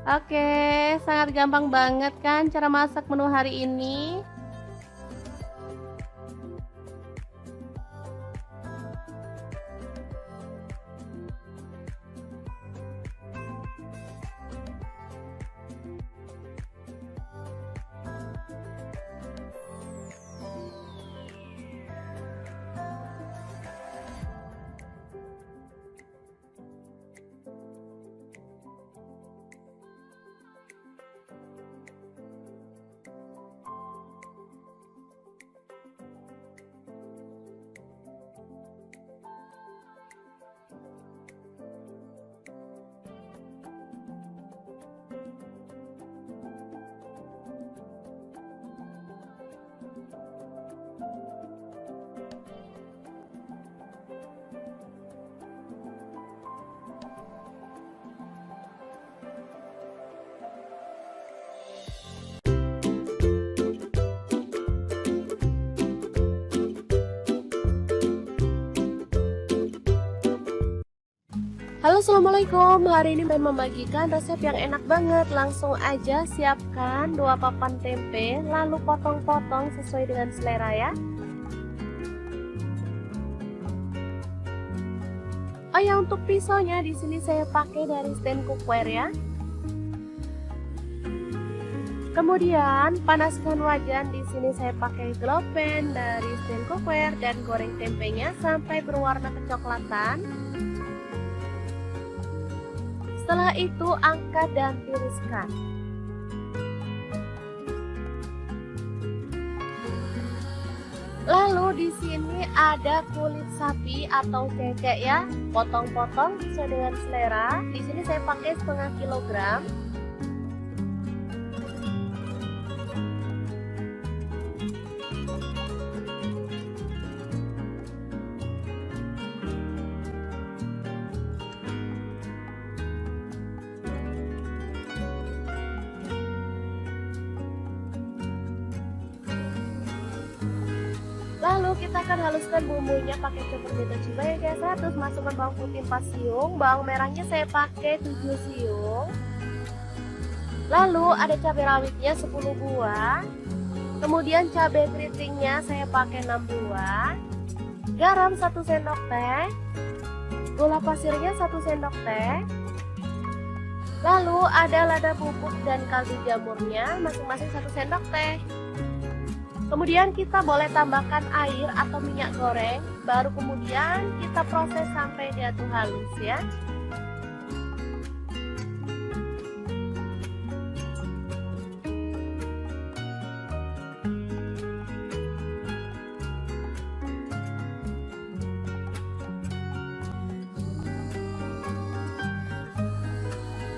Oke, sangat gampang banget kan cara masak menu hari ini. Halo, assalamualaikum. Hari ini pengen membagikan resep yang enak banget. Langsung aja siapkan 2 papan tempe, lalu potong-potong sesuai dengan selera ya. Oh ya, untuk pisaunya di sini saya pakai dari stand cookware ya. Kemudian panaskan wajan, di sini saya pakai glow pan dari stand cookware dan goreng tempenya sampai berwarna kecoklatan. Setelah itu angkat dan tiriskan. Lalu di sini ada kulit sapi atau cecek ya, potong-potong sesuai dengan selera. Di sini saya pakai setengah kilogram. Lalu kita akan haluskan bumbunya pakai chopper beta cibai biasa. Terus masukkan bawang putih 4 siung, bawang merahnya saya pakai 7 siung. Lalu ada cabai rawitnya 10 buah. Kemudian cabai keritingnya saya pakai 6 buah. Garam 1 sendok teh. Gula pasirnya 1 sendok teh. Lalu ada lada bubuk dan kaldu jamurnya masing-masing 1 sendok teh. Kemudian kita boleh tambahkan air atau minyak goreng, baru kemudian kita proses sampai dia tuh halus ya.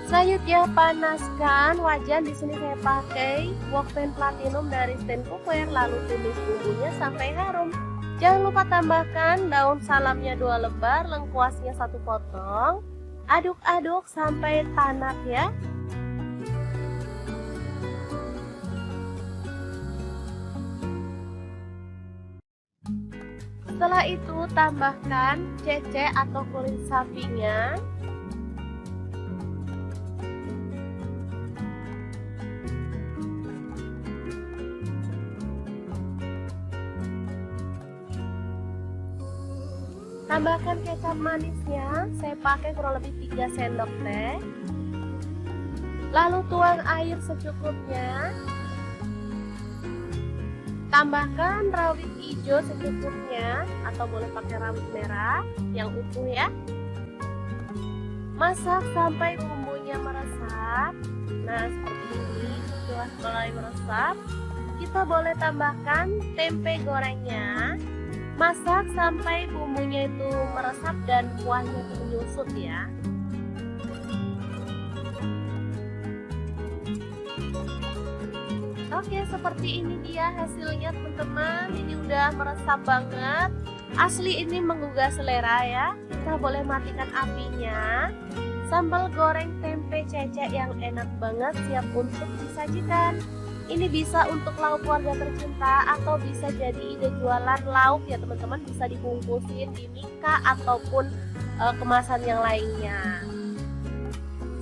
Selanjutnya panaskan wajan, di sini saya pakai wok pan platinum dari stand cookware, lalu tumis bumbunya sampai harum. Jangan lupa tambahkan daun salamnya 2 lembar, lengkuasnya 1 potong. Aduk-aduk sampai tanak ya. Setelah itu tambahkan cecek atau kulit sapinya. Tambahkan kecap manisnya, saya pakai kurang lebih 3 sendok teh. Lalu tuang air secukupnya. Tambahkan rawit hijau secukupnya atau boleh pakai rawit merah yang utuh ya. Masak sampai bumbunya meresap. Nah, seperti ini sudah mulai meresap. Kita boleh tambahkan tempe gorengnya. Masak sampai bumbunya itu meresap dan kuahnya itu menyusut ya. Oke, seperti ini dia hasilnya teman-teman. Ini udah meresap banget. Asli ini menggugah selera ya. Kita boleh matikan apinya. Sambal goreng tempe cecek yang enak banget siap untuk disajikan. Ini bisa untuk lauk keluarga tercinta atau bisa jadi ide jualan lauk ya teman-teman. Bisa dibungkusin di mika ataupun kemasan yang lainnya.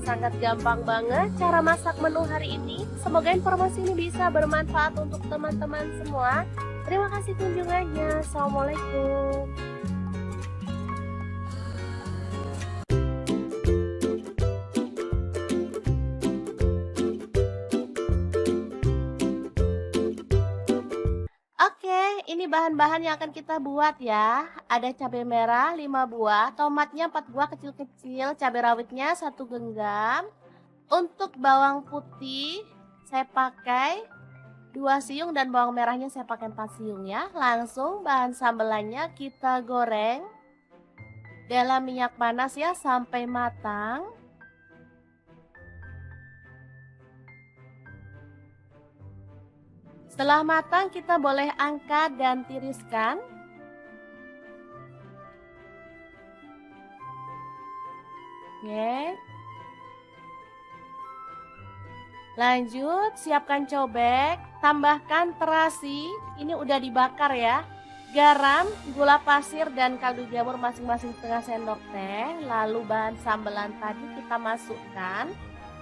Sangat gampang banget cara masak menu hari ini. Semoga informasi ini bisa bermanfaat untuk teman-teman semua. Terima kasih kunjungannya. Assalamualaikum. Oke, ini bahan-bahan yang akan kita buat ya. Ada cabai merah 5 buah, tomatnya 4 buah kecil-kecil, cabai rawitnya 1 genggam. Untuk bawang putih saya pakai 2 siung dan bawang merahnya saya pakai 4 siung ya. Langsung bahan sambelannya kita goreng dalam minyak panas ya sampai matang. Setelah matang kita boleh angkat dan tiriskan. Oke. Lanjut siapkan cobek, tambahkan terasi, ini udah dibakar ya. Garam, gula pasir dan kaldu jamur masing-masing setengah sendok teh. Lalu bahan sambelan tadi kita masukkan.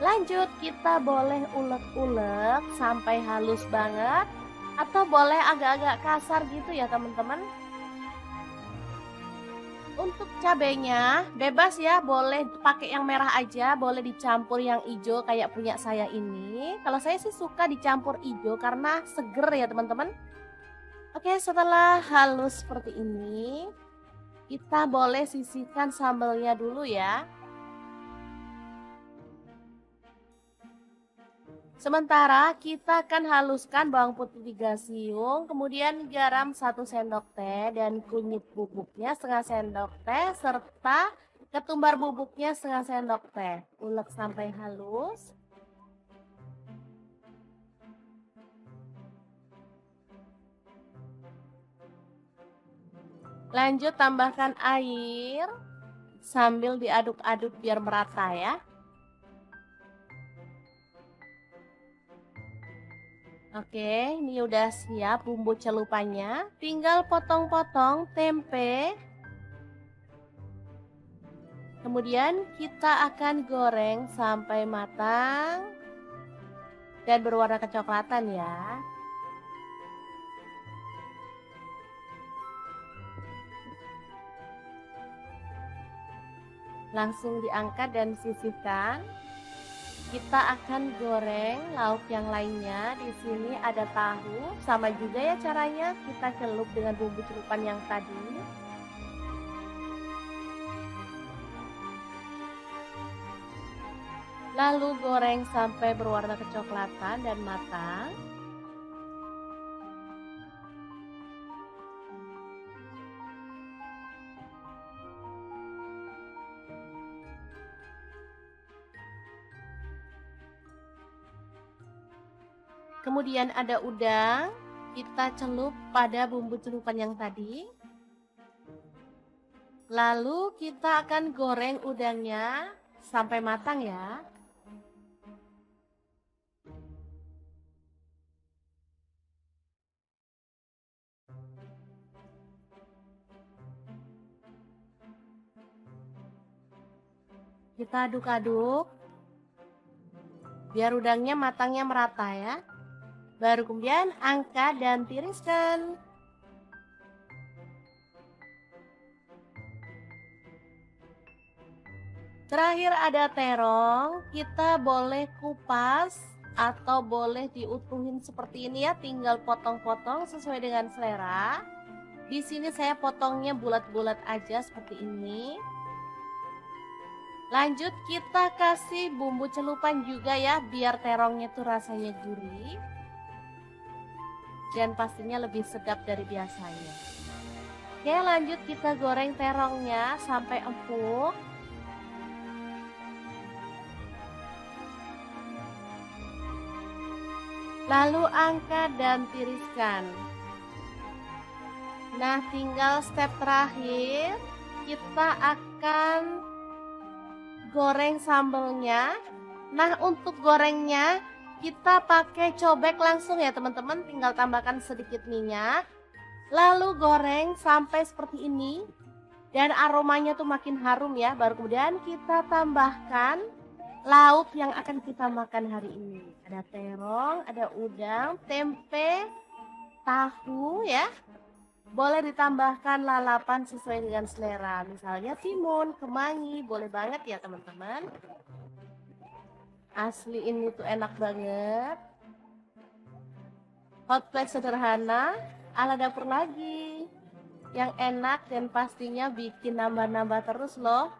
Lanjut kita boleh ulek-ulek sampai halus banget atau boleh agak-agak kasar gitu ya teman-teman. Untuk cabenya bebas ya, boleh pakai yang merah aja, boleh dicampur yang hijau kayak punya saya ini. Kalau saya sih suka dicampur hijau karena seger ya teman-teman. Oke, setelah halus seperti ini, kita boleh sisihkan sambelnya dulu ya. Sementara kita akan haluskan bawang putih 3 siung, kemudian garam 1 sendok teh dan kunyit bubuknya setengah sendok teh serta ketumbar bubuknya setengah sendok teh. Ulek sampai halus. Lanjut tambahkan air sambil diaduk-aduk biar merata ya. Oke, ini udah siap bumbu celupannya. Tinggal potong-potong tempe. Kemudian kita akan goreng sampai matang dan berwarna kecoklatan ya. Langsung diangkat dan sisihkan. Kita akan goreng lauk yang lainnya. Di sini ada tahu, sama juga ya caranya. Kita celup dengan bumbu celupan yang tadi. Lalu goreng sampai berwarna kecoklatan dan matang. Kemudian ada udang, kita celup pada bumbu celupan yang tadi. Lalu kita akan goreng udangnya sampai matang ya. Kita aduk-aduk biar udangnya matangnya merata ya. Baru kemudian angkat dan tiriskan. Terakhir ada terong, kita boleh kupas atau boleh diutuhin seperti ini ya, tinggal potong-potong sesuai dengan selera. Di sini saya potongnya bulat-bulat aja seperti ini. Lanjut kita kasih bumbu celupan juga ya, biar terongnya tuh rasanya gurih. Dan pastinya lebih sedap dari biasanya. Oke, lanjut kita goreng terongnya sampai empuk. Lalu angkat dan tiriskan. Nah, tinggal step terakhir, kita akan goreng sambelnya. Nah, untuk gorengnya kita pakai cobek langsung ya teman-teman, tinggal tambahkan sedikit minyak. Lalu goreng sampai seperti ini. Dan aromanya tuh makin harum ya, baru kemudian kita tambahkan lauk yang akan kita makan hari ini. Ada terong, ada udang, tempe, tahu ya. Boleh ditambahkan lalapan sesuai dengan selera. Misalnya timun, kemangi, boleh banget ya teman-teman. Asli ini tuh enak banget. Hot plate sederhana ala dapur lagi. Yang enak dan pastinya bikin nambah-nambah terus loh.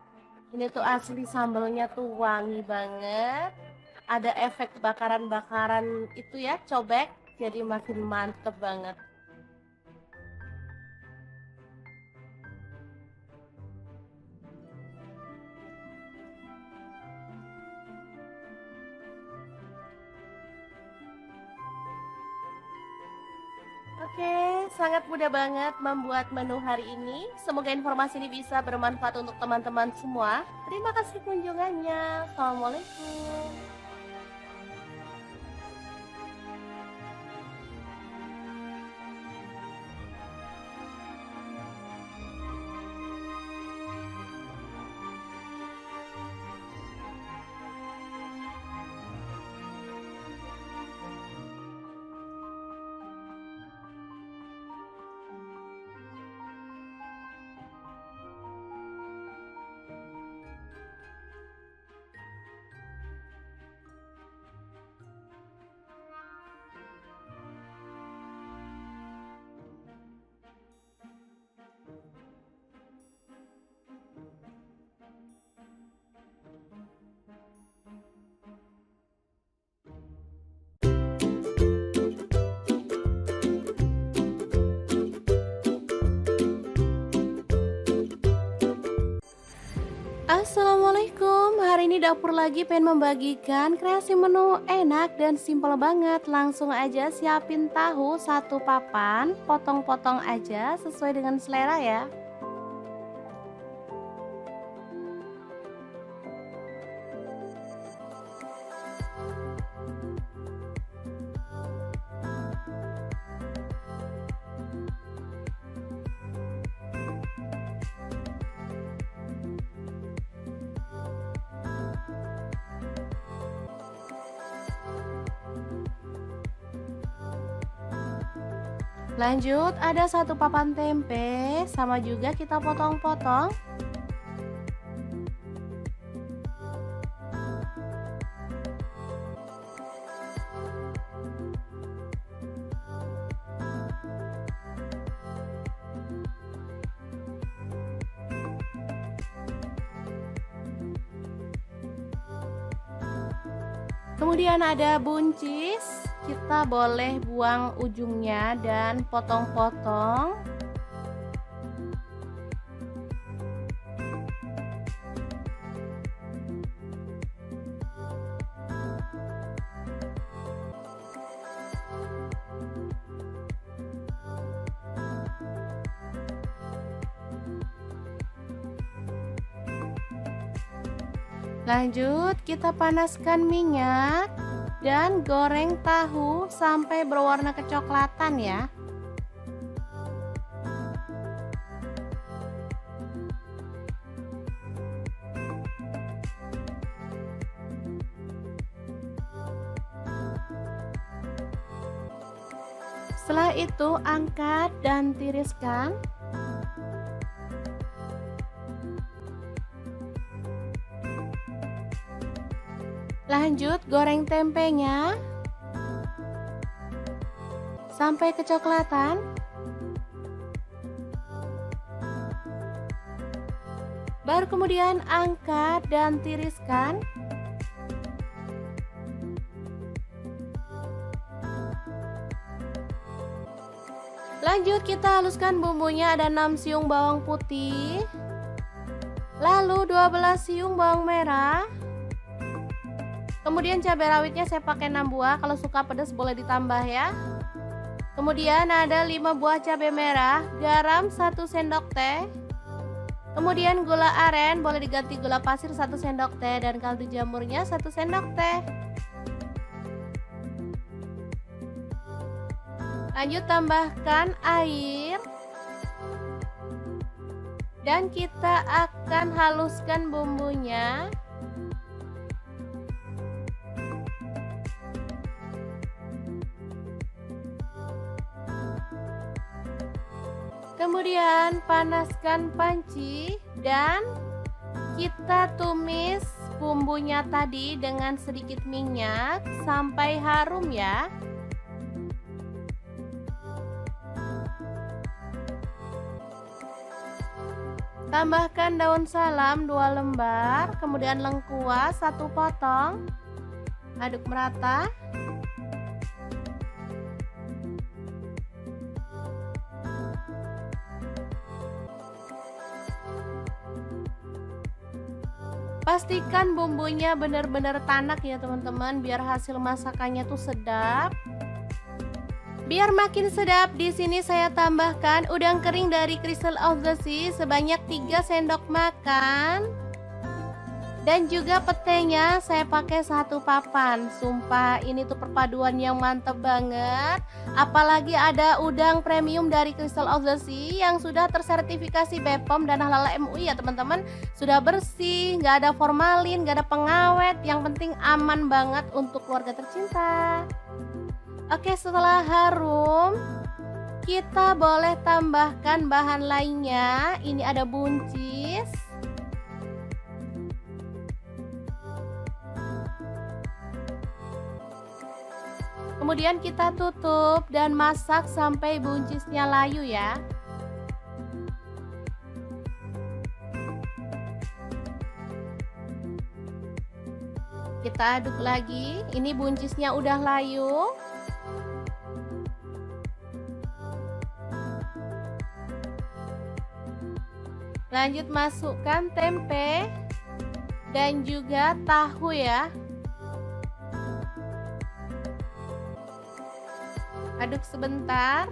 Ini tuh asli sambelnya tuh wangi banget. Ada efek bakaran-bakaran itu ya, cobek. Jadi makin mantep banget. Oke, sangat mudah banget membuat menu hari ini. Semoga informasi ini bisa bermanfaat untuk teman-teman semua. Terima kasih kunjungannya. Assalamualaikum. Assalamualaikum, hari ini dapur lagi pengen membagikan kreasi menu enak dan simpel banget. Langsung aja siapin tahu satu papan, potong-potong aja sesuai dengan selera ya. Lanjut ada satu papan tempe, sama juga kita potong-potong. Kemudian ada buncis, kita boleh buang ujungnya dan potong-potong. Lanjut kita panaskan minyak dan goreng tahu sampai berwarna kecoklatan ya. Setelah itu angkat dan tiriskan. Lanjut goreng tempenya sampai kecoklatan. Baru kemudian angkat dan tiriskan. Lanjut kita haluskan bumbunya, ada 6 siung bawang putih, lalu 12 siung bawang merah. Kemudian cabai rawitnya saya pakai 6 buah, kalau suka pedas boleh ditambah ya. Kemudian ada 5 buah cabai merah, garam 1 sendok teh. Kemudian gula aren, boleh diganti gula pasir 1 sendok teh, dan kaldu jamurnya 1 sendok teh. Lanjut tambahkan air. Dan kita akan haluskan bumbunya. Kemudian panaskan panci dan kita tumis bumbunya tadi dengan sedikit minyak sampai harum ya. Tambahkan daun salam 2 lembar, kemudian lengkuas 1 potong. Aduk merata. Pastikan bumbunya benar-benar tanak ya teman-teman, biar hasil masakannya tuh sedap. Biar makin sedap, di sini saya tambahkan udang kering dari Crystal of the Sea sebanyak 3 sendok makan. Dan juga petenya saya pakai 1 papan. Sumpah ini tuh perpaduan yang mantep banget. Apalagi ada udang premium dari Crystal of the Sea yang sudah tersertifikasi BPOM dan Halal MUI ya teman-teman. Sudah bersih, nggak ada formalin, nggak ada pengawet. Yang penting aman banget untuk keluarga tercinta. Oke, setelah harum, kita boleh tambahkan bahan lainnya. Ini ada buncis. Kemudian kita tutup dan masak sampai buncisnya layu ya. Kita aduk lagi. Ini buncisnya udah layu. Lanjut masukkan tempe dan juga tahu ya. Aduk sebentar.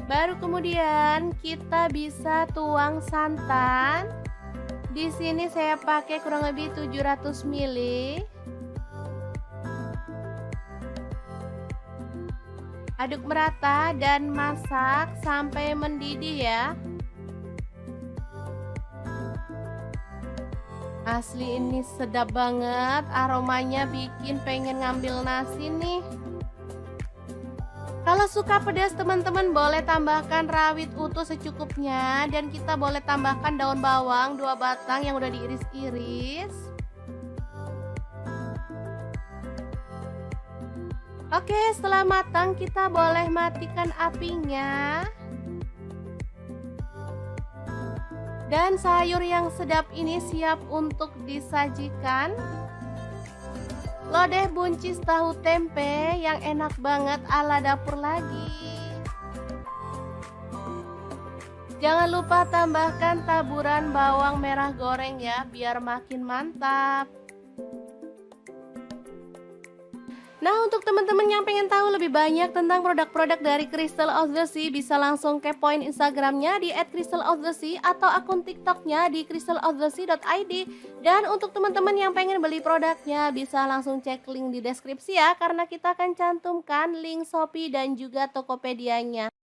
Baru kemudian kita bisa tuang santan. Di sini saya pakai kurang lebih 700 ml. Aduk merata dan masak sampai mendidih ya. Asli ini sedap banget, aromanya bikin pengen ngambil nasi nih. Kalau suka pedas teman-teman boleh tambahkan rawit utuh secukupnya. Dan kita boleh tambahkan daun bawang 2 batang yang udah diiris-iris. Oke, setelah matang kita boleh matikan apinya. Dan sayur yang sedap ini siap untuk disajikan. Lodeh buncis tahu tempe yang enak banget ala dapur lagi. Jangan lupa tambahkan taburan bawang merah goreng ya, biar makin mantap. Nah, untuk teman-teman yang pengen tahu lebih banyak tentang produk-produk dari Crystal of the Sea, bisa langsung kepoin Instagramnya di @crystalofthesea atau akun TikToknya di crystalofthesea.id. Dan untuk teman-teman yang pengen beli produknya, bisa langsung cek link di deskripsi ya, karena kita akan cantumkan link Shopee dan juga Tokopedia-nya.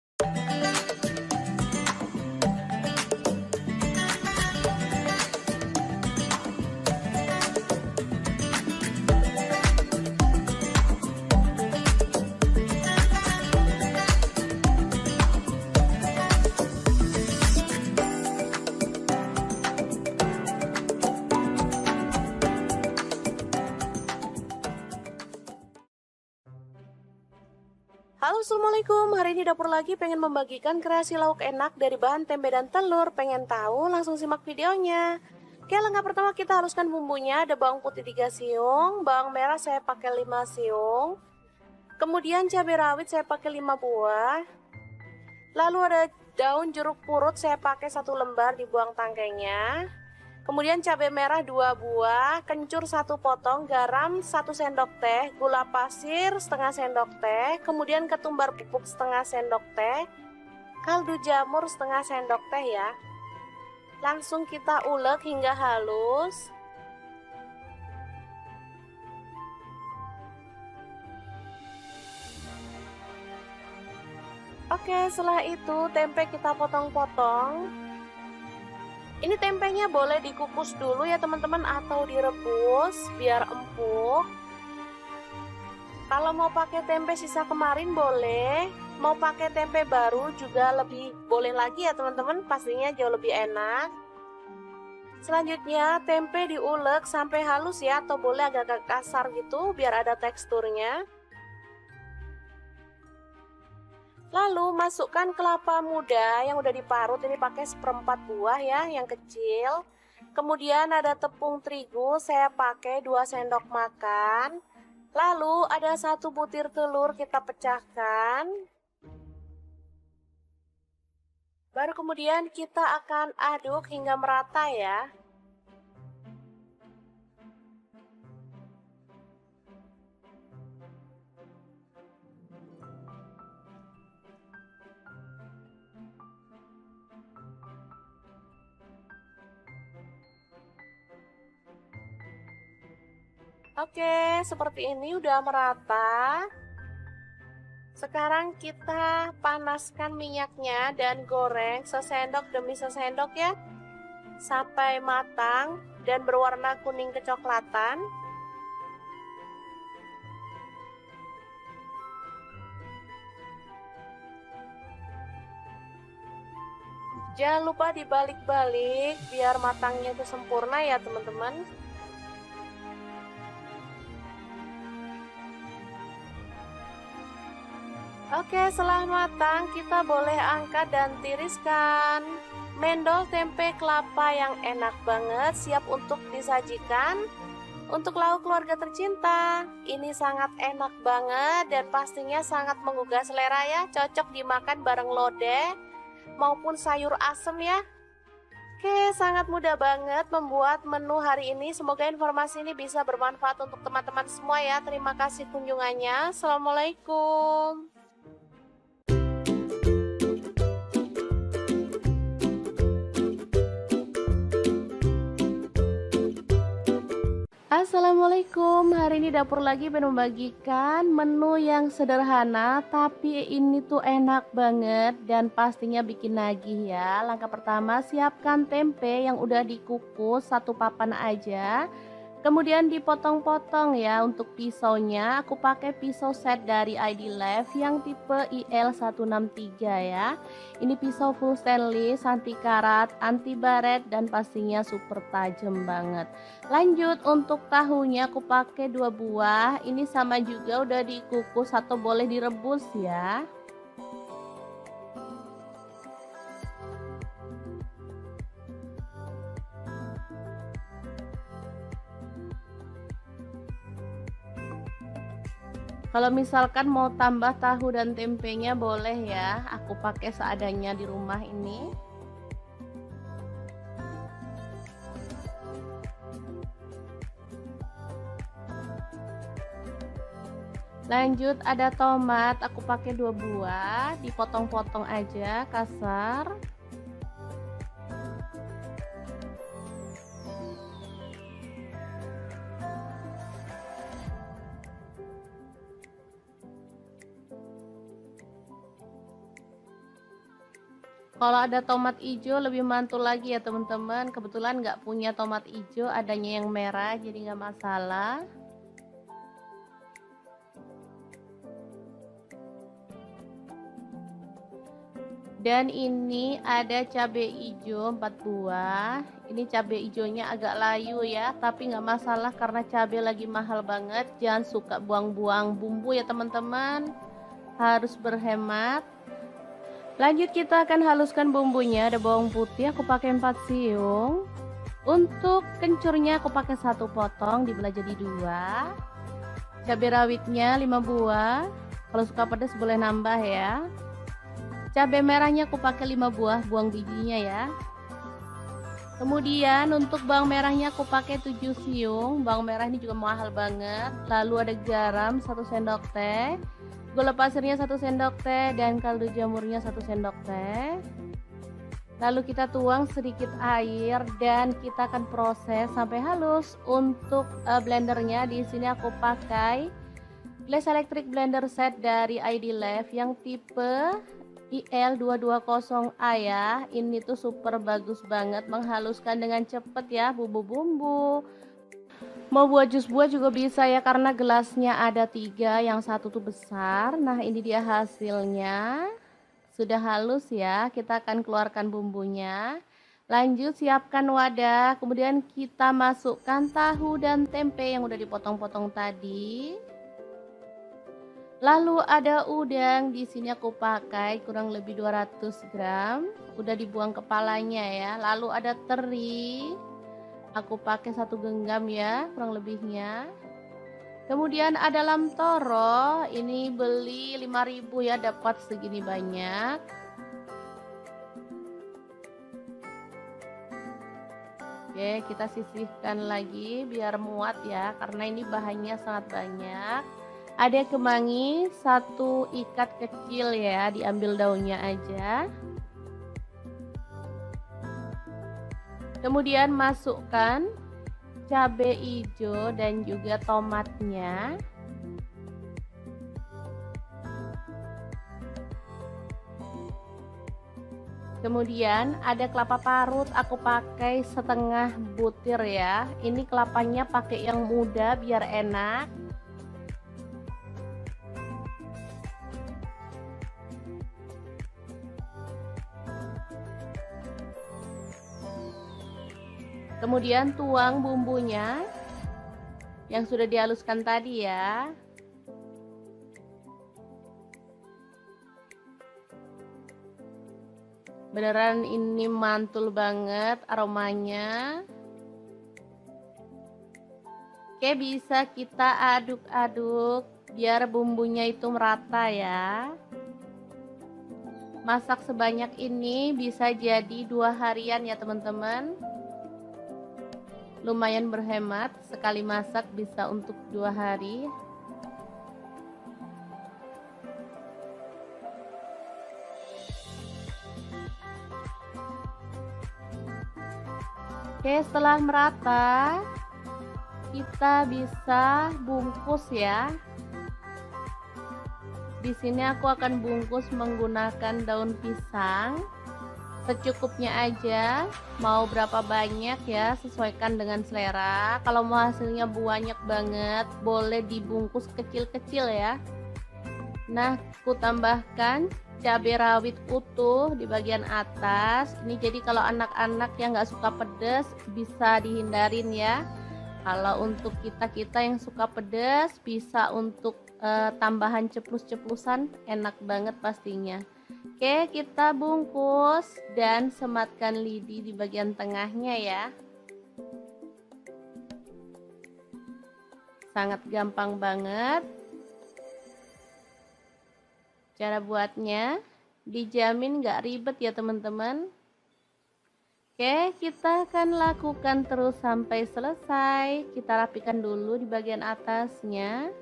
Halo, assalamualaikum. Hari ini dapur lagi pengen membagikan kreasi lauk enak dari bahan tempe dan telur. Pengen tahu? Langsung simak videonya. Oke, langkah pertama kita haluskan bumbunya. Ada bawang putih 3 siung, bawang merah saya pakai 5 siung, kemudian cabai rawit saya pakai 5 buah. Lalu ada daun jeruk purut saya pakai 1 lembar, dibuang tangkainya. Kemudian cabai merah 2 buah, kencur 1 potong, garam 1 sendok teh, gula pasir setengah sendok teh, kemudian ketumbar bubuk setengah sendok teh, kaldu jamur setengah sendok teh ya. Langsung kita ulek hingga halus. Oke, setelah itu tempe kita potong-potong. Ini tempenya boleh dikukus dulu ya teman-teman atau direbus biar empuk. Kalau mau pakai tempe sisa kemarin boleh, mau pakai tempe baru juga lebih boleh lagi ya teman-teman, pastinya jauh lebih enak. Selanjutnya tempe diulek sampai halus ya, atau boleh agak kasar gitu biar ada teksturnya. Lalu masukkan kelapa muda yang udah diparut, ini pakai 1/4 buah ya, yang kecil. Kemudian ada tepung terigu, saya pakai 2 sendok makan. Lalu ada 1 butir telur kita pecahkan. Baru kemudian kita akan aduk hingga merata ya. Oke, seperti ini udah merata. Sekarang kita panaskan minyaknya dan goreng sesendok demi sesendok ya, sampai matang dan berwarna kuning kecoklatan. Jangan lupa dibalik-balik biar matangnya itu sempurna ya teman-teman. Oke, setelah matang kita boleh angkat dan tiriskan. Mendol tempe kelapa yang enak banget, siap untuk disajikan. Untuk lauk keluarga tercinta, ini sangat enak banget dan pastinya sangat menggugah selera ya. Cocok dimakan bareng lodeh maupun sayur asem ya. Oke, sangat mudah banget membuat menu hari ini. Semoga informasi ini bisa bermanfaat untuk teman-teman semua ya. Terima kasih kunjungannya. Assalamualaikum. Assalamualaikum, hari ini dapur lagi pengen membagikan menu yang sederhana tapi ini tuh enak banget dan pastinya bikin nagih ya. Langkah pertama, siapkan tempe yang udah dikukus 1 papan aja. Kemudian dipotong-potong ya. Untuk pisaunya aku pakai pisau set dari ID Life yang tipe IL163 ya. Ini pisau full stainless, anti karat, anti baret dan pastinya super tajam banget. Lanjut untuk tahunya aku pakai 2 buah. Ini sama juga udah dikukus atau boleh direbus ya. Kalau misalkan mau tambah tahu dan tempenya boleh ya, aku pakai seadanya di rumah ini. Lanjut ada tomat, aku pakai 2 buah, dipotong-potong aja kasar. Kalau ada tomat hijau lebih mantul lagi ya teman-teman. Kebetulan nggak punya tomat hijau, adanya yang merah jadi nggak masalah. Dan ini ada cabai hijau 4 buah. Ini cabai hijaunya agak layu ya, tapi nggak masalah karena cabai lagi mahal banget. Jangan suka buang-buang bumbu ya teman-teman. harus berhemat. Lanjut kita akan haluskan bumbunya. Ada bawang putih aku pakai 4 siung. Untuk kencurnya aku pakai 1 potong dibelah jadi 2. Cabai rawitnya 5 buah. Kalau suka pedas boleh nambah ya. Cabai merahnya aku pakai 5 buah, buang bijinya ya. Kemudian untuk bawang merahnya aku pakai 7 siung. Bawang merah ini juga mahal banget. Lalu ada garam 1 sendok teh, gula pasirnya 1 sendok teh, dan kaldu jamurnya 1 sendok teh. Lalu kita tuang sedikit air dan kita akan proses sampai halus. Untuk blendernya di sini aku pakai Glass Electric Blender Set dari ID Life yang tipe IL220A ya. Ini tuh super bagus banget, menghaluskan dengan cepet ya bumbu-bumbu. Mau buat jus buah juga bisa ya, karena gelasnya ada 3, yang satu tuh besar. Nah ini dia hasilnya. Sudah halus ya, kita akan keluarkan bumbunya. Lanjut siapkan wadah, kemudian kita masukkan tahu dan tempe yang udah dipotong-potong tadi. Lalu ada udang, di sini aku pakai kurang lebih 200 gram, udah dibuang kepalanya ya. Lalu ada teri, aku pakai 1 genggam ya, kurang lebihnya. Kemudian ada lam toro, ini beli 5.000 ya, dapat segini banyak. Oke, kita sisihkan lagi biar muat ya, karena ini bahannya sangat banyak. Ada kemangi 1 ikat kecil ya, diambil daunnya aja. Kemudian masukkan cabai hijau dan juga tomatnya. Kemudian ada kelapa parut, aku pakai setengah butir ya. Ini kelapanya pakai yang muda biar enak. Kemudian tuang bumbunya yang sudah dihaluskan tadi ya. Beneran ini mantul banget aromanya. Oke, bisa kita aduk-aduk biar bumbunya itu merata ya. Masak sebanyak ini bisa jadi 2 harian ya teman-teman. Lumayan berhemat, sekali masak bisa untuk 2 hari. Oke, setelah merata kita bisa bungkus ya. Di sini aku akan bungkus menggunakan daun pisang. Secukupnya aja, mau berapa banyak ya, sesuaikan dengan selera. Kalau mau hasilnya banyak banget, boleh dibungkus kecil-kecil ya. Nah, aku tambahkan cabai rawit utuh di bagian atas. Ini jadi kalau anak-anak yang nggak suka pedas bisa dihindarin ya. Kalau untuk kita-kita yang suka pedas, bisa untuk tambahan ceplus-ceplusan, enak banget pastinya. Oke, kita bungkus dan sematkan lidi di bagian tengahnya ya. Sangat gampang banget. Cara buatnya dijamin gak ribet ya teman-teman. Oke, kita akan lakukan terus sampai selesai. Kita rapikan dulu di bagian atasnya.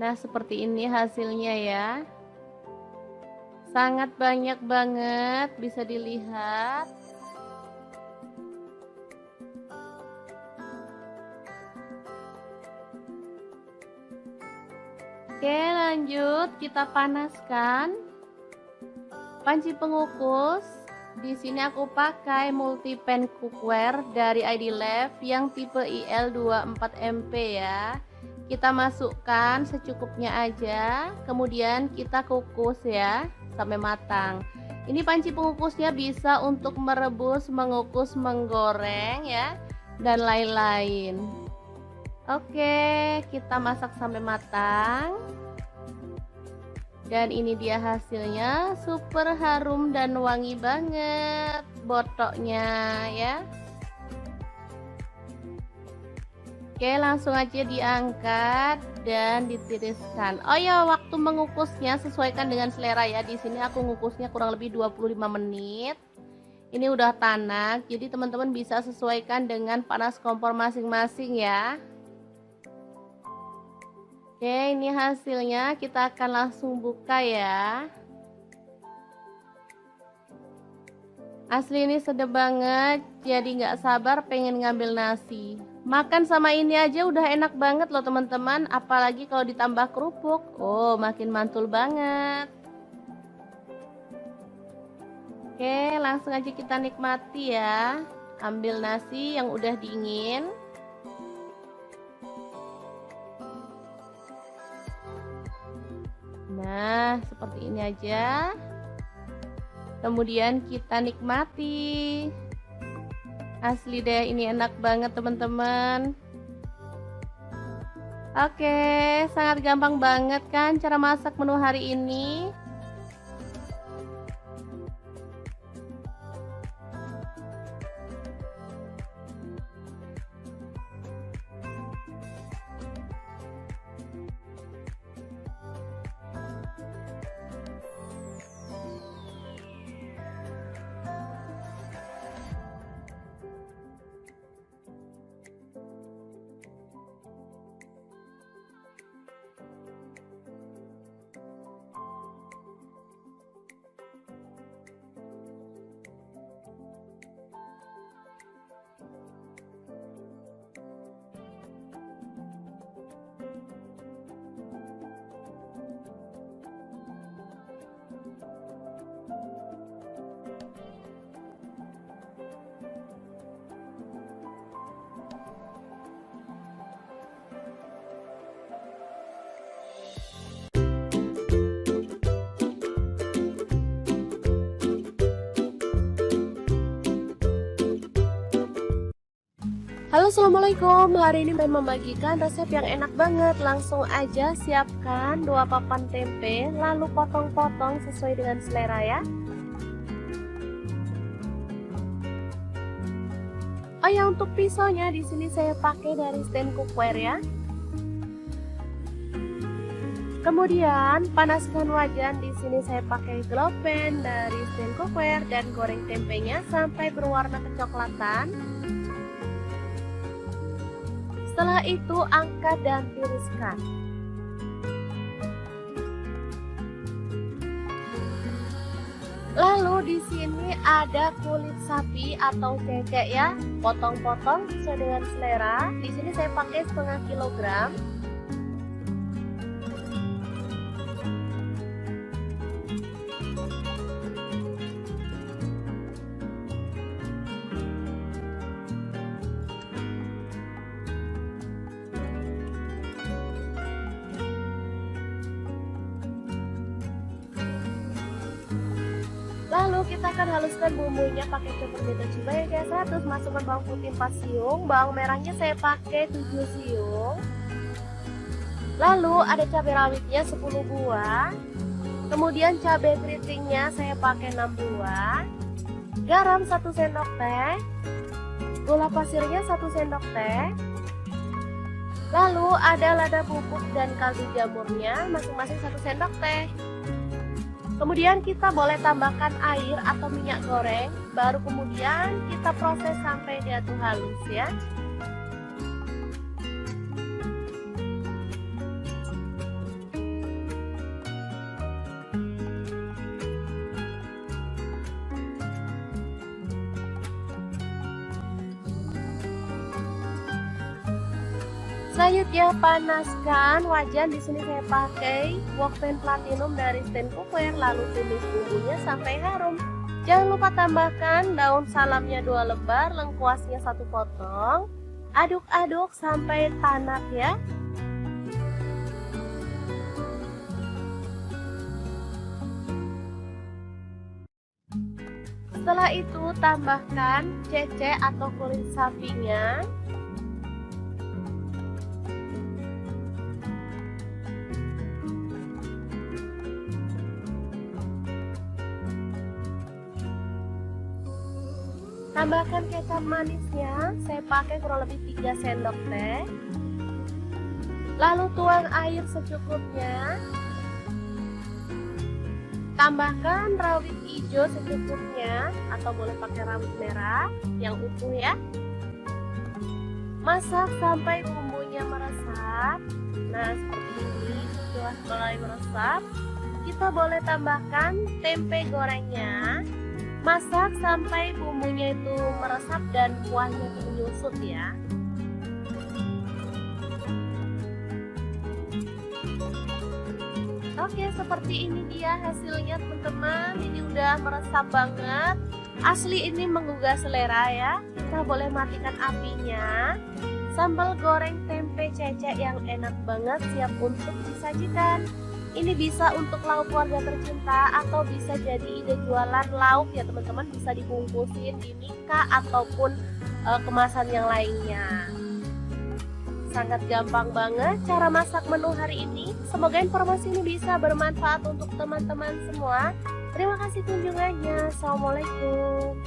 Nah, seperti ini hasilnya ya. Sangat banyak banget, bisa dilihat. Oke, lanjut kita panaskan panci pengukus. Di sini aku pakai multi-pan cookware dari ID Life yang tipe IL24MP ya. Kita masukkan secukupnya aja, kemudian kita kukus ya sampai matang. Ini panci pengukusnya bisa untuk merebus, mengukus, menggoreng ya, dan lain-lain. Oke, kita masak sampai matang. Dan ini dia hasilnya, super harum dan wangi banget botoknya ya. Oke, langsung aja diangkat dan ditiriskan. Oh ya, waktu mengukusnya sesuaikan dengan selera ya. Di sini aku ngukusnya kurang lebih 25 menit. Ini udah tanak, jadi teman-teman bisa sesuaikan dengan panas kompor masing-masing ya. Oke, ini hasilnya, kita akan langsung buka ya. Asli ini sedap banget, jadi nggak sabar pengen ngambil nasi. Makan sama ini aja udah enak banget loh teman-teman, apalagi kalau ditambah kerupuk. Oh, makin mantul banget. Oke, langsung aja kita nikmati ya. Ambil nasi yang udah dingin. Nah, seperti ini aja. Kemudian kita nikmati. Asli deh, ini enak banget teman-teman. Oke, sangat gampang banget kan cara masak menu hari ini. Halo, assalamualaikum. Hari ini pengen membagikan resep yang enak banget. Langsung aja siapkan 2 papan tempe, lalu potong-potong sesuai dengan selera ya. Oh ya, untuk pisaunya di sini saya pakai dari stand cookware ya. Kemudian panaskan wajan, di sini saya pakai glow pan dari stand cookware dan goreng tempenya sampai berwarna kecoklatan. Setelah itu angkat dan tiriskan. Lalu di sini ada kulit sapi atau cecek ya, potong-potong sesuai dengan selera. Di sini saya pakai setengah kilogram. Lalu kita akan haluskan bumbunya pakai chopper beta cibai yang 100, masukkan bawang putih 4 siung, bawang merahnya saya pakai 7 siung. Lalu ada cabai rawitnya 10 buah. Kemudian cabai keritingnya saya pakai 6 buah. Garam 1 sendok teh. Gula pasirnya 1 sendok teh. Lalu ada lada bubuk dan kaldu jamurnya masing-masing 1 sendok teh. Kemudian kita boleh tambahkan air atau minyak goreng, baru kemudian kita proses sampai dia tuh halus ya. Selanjutnya panaskan wajan, di sini saya pakai wok pan platinum dari stand cookware, lalu tumis bumbunya sampai harum. Jangan lupa tambahkan daun salamnya 2 lembar, lengkuasnya 1 potong. Aduk-aduk sampai tanak ya. Setelah itu tambahkan cece atau kulit sapinya. Tambahkan kecap manisnya, saya pakai kurang lebih 3 sendok teh. Lalu tuang air secukupnya. Tambahkan rawit hijau secukupnya atau boleh pakai rawit merah yang utuh ya. Masak sampai bumbunya meresap. Nah, seperti ini setelah mulai meresap, kita boleh tambahkan tempe gorengnya. Masak sampai bumbunya itu meresap dan kuahnya itu menyusut ya. Oke, seperti ini dia hasilnya teman-teman. Ini udah meresap banget. Asli ini menggugah selera ya. Kita boleh matikan apinya. Sambal goreng tempe cecek yang enak banget siap untuk disajikan. Ini bisa untuk lauk keluarga tercinta atau bisa jadi ide jualan lauk ya teman-teman. Bisa dibungkusin di mika ataupun kemasan yang lainnya. Sangat gampang banget cara masak menu hari ini. Semoga informasi ini bisa bermanfaat untuk teman-teman semua. Terima kasih kunjungannya. Assalamualaikum.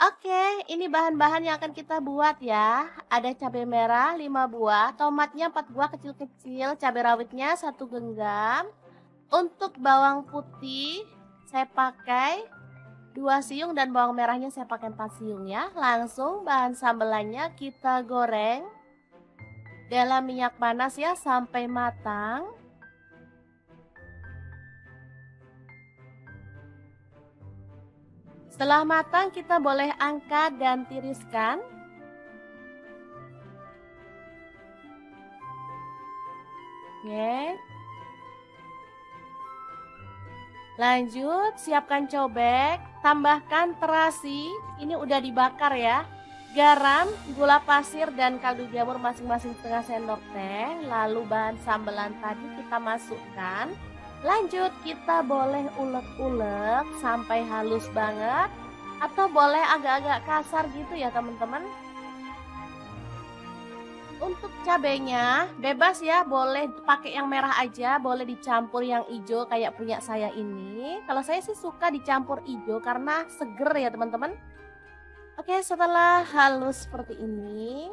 Oke, ini bahan-bahan yang akan kita buat ya. Ada cabai merah 5 buah, tomatnya 4 buah kecil-kecil, cabai rawitnya 1 genggam. Untuk bawang putih saya pakai 2 siung dan bawang merahnya saya pakai 4 siung ya. Langsung bahan sambelannya kita goreng dalam minyak panas ya sampai matang. Setelah matang kita boleh angkat dan tiriskan. Oke. Lanjut siapkan cobek, tambahkan terasi, ini udah dibakar ya. Garam, gula pasir dan kaldu jamur masing-masing setengah sendok teh. Lalu bahan sambelan tadi kita masukkan. Lanjut kita boleh ulek-ulek sampai halus banget atau boleh agak-agak kasar gitu ya teman-teman. Untuk cabenya bebas ya, boleh pakai yang merah aja, boleh dicampur yang hijau kayak punya saya ini. Kalau saya sih suka dicampur hijau karena seger ya teman-teman. Oke, setelah halus seperti ini,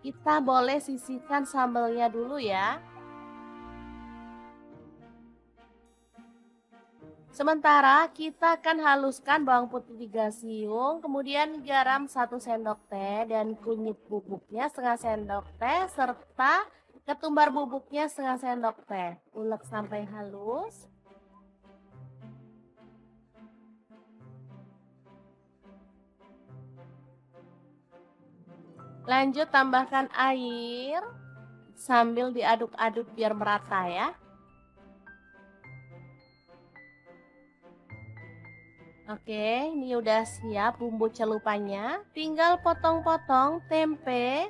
kita boleh sisihkan sambelnya dulu ya. Sementara kita akan haluskan bawang putih 3 siung, kemudian garam 1 sendok teh dan kunyit bubuknya setengah sendok teh serta ketumbar bubuknya setengah sendok teh. Ulek sampai halus. Lanjut tambahkan air sambil diaduk-aduk biar merata ya. Oke, ini udah siap bumbu celupannya. Tinggal potong-potong tempe.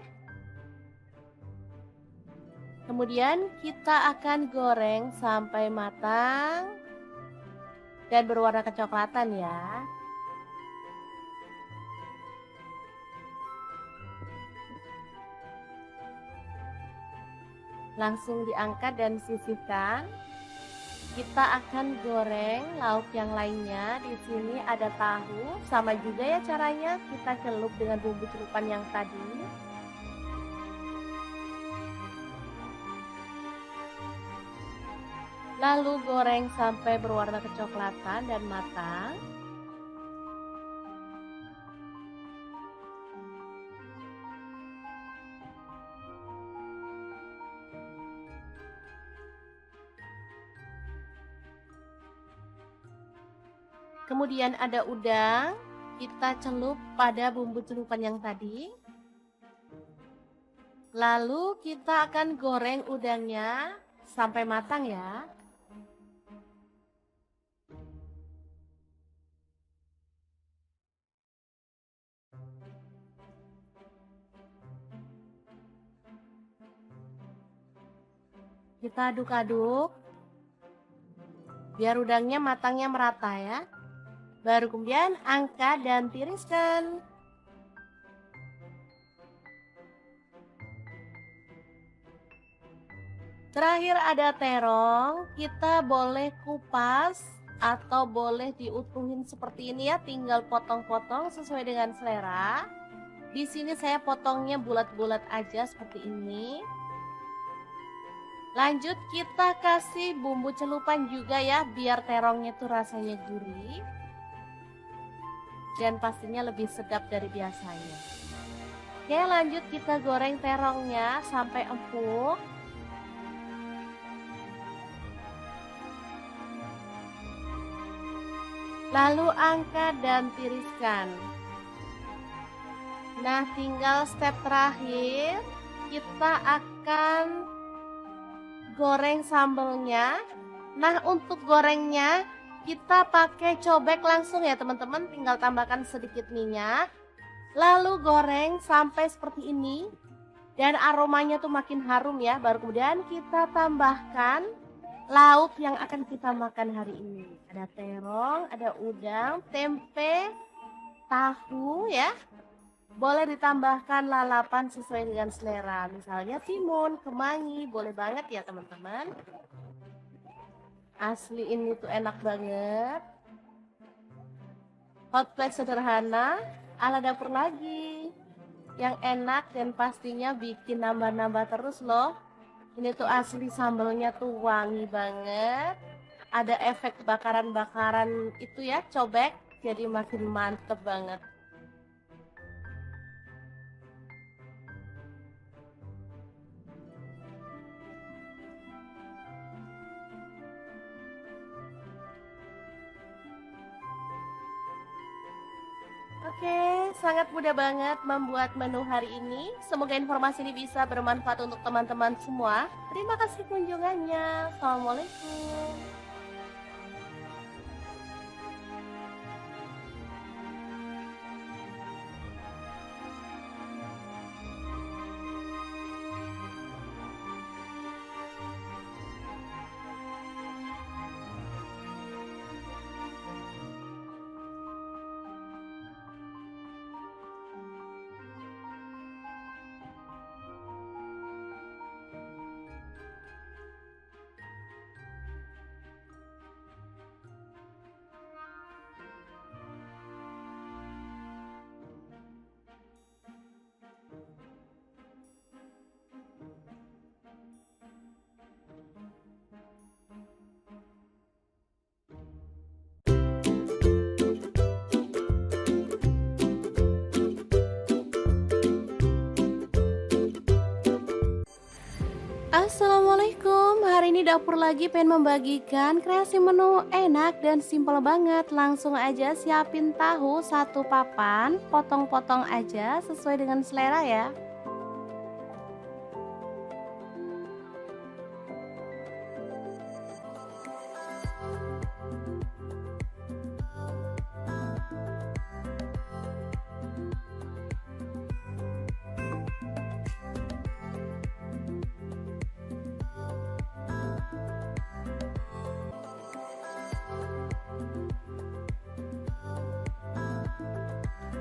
Kemudian kita akan goreng sampai matang dan berwarna kecoklatan ya. Langsung diangkat dan sisihkan. Kita akan goreng lauk yang lainnya. Di sini ada tahu, sama juga ya caranya. Kita celup dengan bumbu celupan yang tadi. Lalu goreng sampai berwarna kecoklatan dan matang. Kemudian ada udang, kita celup pada bumbu celupan yang tadi. Lalu kita akan goreng udangnya sampai matang ya. Kita aduk-aduk biar udangnya matangnya merata ya. Baru kemudian angkat dan tiriskan. Terakhir ada terong, kita boleh kupas atau boleh diutuhin seperti ini ya, tinggal potong-potong sesuai dengan selera. Di sini saya potongnya bulat-bulat aja seperti ini. Lanjut kita kasih bumbu celupan juga ya, biar terongnya tuh rasanya gurih. Dan pastinya lebih sedap dari biasanya. Oke, lanjut kita goreng terongnya sampai empuk. Lalu angkat dan tiriskan. Nah, tinggal step terakhir, kita akan goreng sambelnya. Nah, untuk gorengnya kita pakai cobek langsung ya teman-teman, tinggal tambahkan sedikit minyak. Lalu goreng sampai seperti ini. Dan aromanya tuh makin harum ya, baru kemudian kita tambahkan lauk yang akan kita makan hari ini. Ada terong, ada udang, tempe, tahu ya. Boleh ditambahkan lalapan sesuai dengan selera. Misalnya timun, kemangi, boleh banget ya teman-teman. Asli ini tuh enak banget. Hot plate sederhana ala dapur lagi. Yang enak dan pastinya bikin nambah-nambah terus loh. Ini tuh asli sambelnya tuh wangi banget. Ada efek bakaran-bakaran itu ya, cobek. Jadi makin mantep banget. Oke, sangat mudah banget membuat menu hari ini. Semoga informasi ini bisa bermanfaat untuk teman-teman semua. Terima kasih kunjungannya. Assalamualaikum. Assalamualaikum, hari ini dapur lagi pengen membagikan kreasi menu enak dan simpel banget. Langsung aja siapin tahu satu papan, potong-potong aja sesuai dengan selera ya.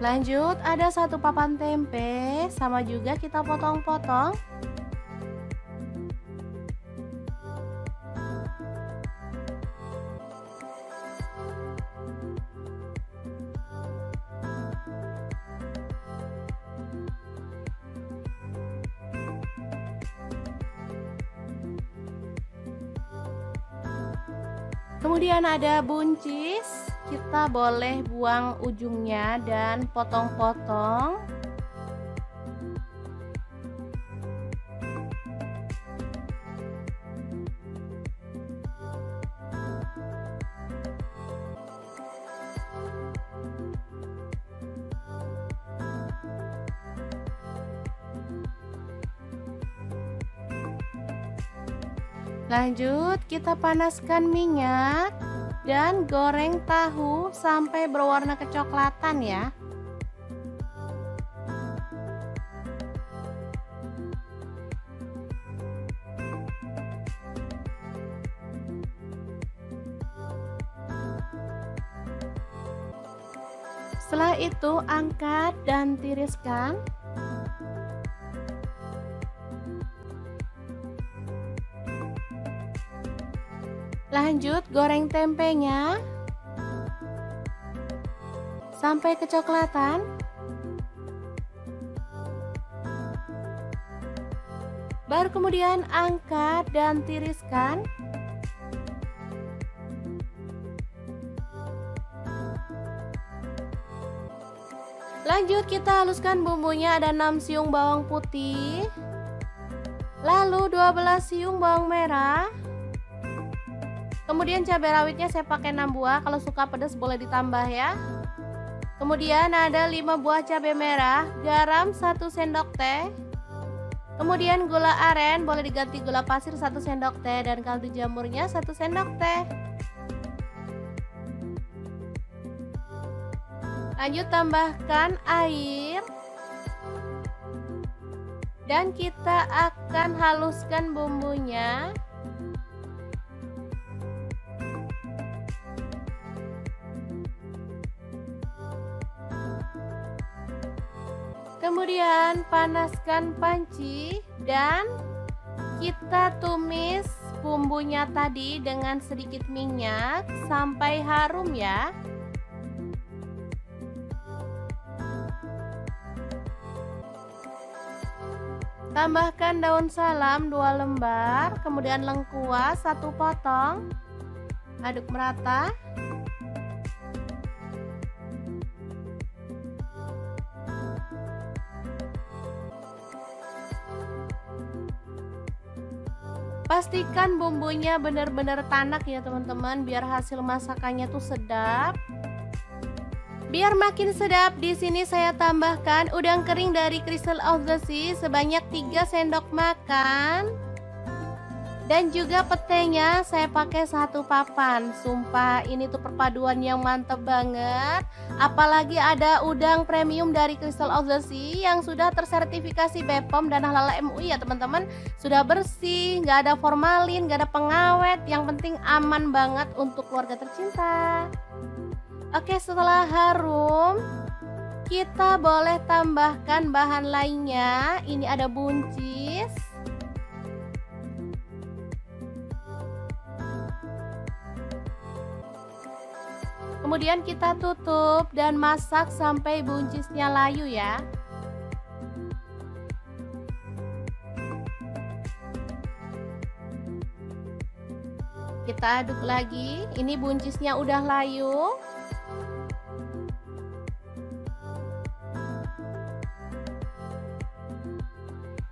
Lanjut ada satu papan tempe, sama juga kita potong-potong. Kemudian ada buncis, kita boleh buang ujungnya dan potong-potong. Lanjut kita panaskan minyak dan goreng tahu sampai berwarna kecoklatan ya. Setelah itu angkat dan tiriskan. Lanjut goreng tempenya sampai kecoklatan. Baru kemudian angkat dan tiriskan. Lanjut kita haluskan bumbunya, ada 6 siung bawang putih, lalu 12 siung bawang merah. Kemudian cabai rawitnya saya pakai 6 buah, kalau suka pedas boleh ditambah ya. Kemudian ada 5 buah cabai merah, garam 1 sendok teh. Kemudian gula aren, boleh diganti gula pasir 1 sendok teh, dan kaldu jamurnya 1 sendok teh. Lanjut tambahkan air. Dan kita akan haluskan bumbunya. Kemudian panaskan panci dan kita tumis bumbunya tadi dengan sedikit minyak sampai harum ya. Tambahkan daun salam 2 lembar, kemudian lengkuas 1 potong. Aduk merata. Pastikan bumbunya benar-benar tanak ya teman-teman, biar hasil masakannya tuh sedap. Biar makin sedap, di sini saya tambahkan udang kering dari Crystal of the Sea sebanyak 3 sendok makan. Dan juga petenya saya pakai 1 papan. Sumpah ini tuh perpaduan yang mantep banget. Apalagi ada udang premium dari Crystal of the Sea yang sudah tersertifikasi BPOM dan halal MUI ya teman-teman. Sudah bersih, nggak ada formalin, nggak ada pengawet. Yang penting aman banget untuk keluarga tercinta. Oke, setelah harum, kita boleh tambahkan bahan lainnya. Ini ada buncis. Kemudian kita tutup dan masak sampai buncisnya layu ya. Kita aduk lagi. Ini buncisnya udah layu.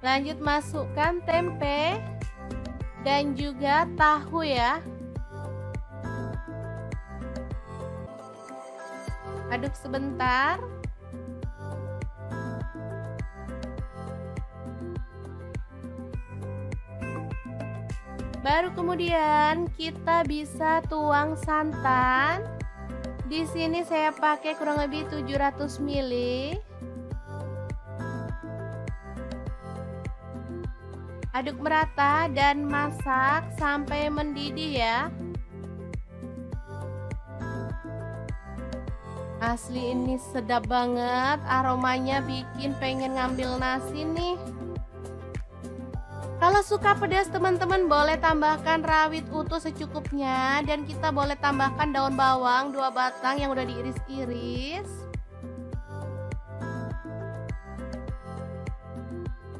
Lanjut masukkan tempe dan juga tahu ya. Aduk sebentar. Baru kemudian kita bisa tuang santan. Di sini saya pakai kurang lebih 700 ml. Aduk merata dan masak sampai mendidih ya. Asli ini sedap banget, aromanya bikin pengen ngambil nasi nih. Kalau suka pedas teman-teman boleh tambahkan rawit utuh secukupnya. Dan kita boleh tambahkan daun bawang 2 batang yang udah diiris-iris.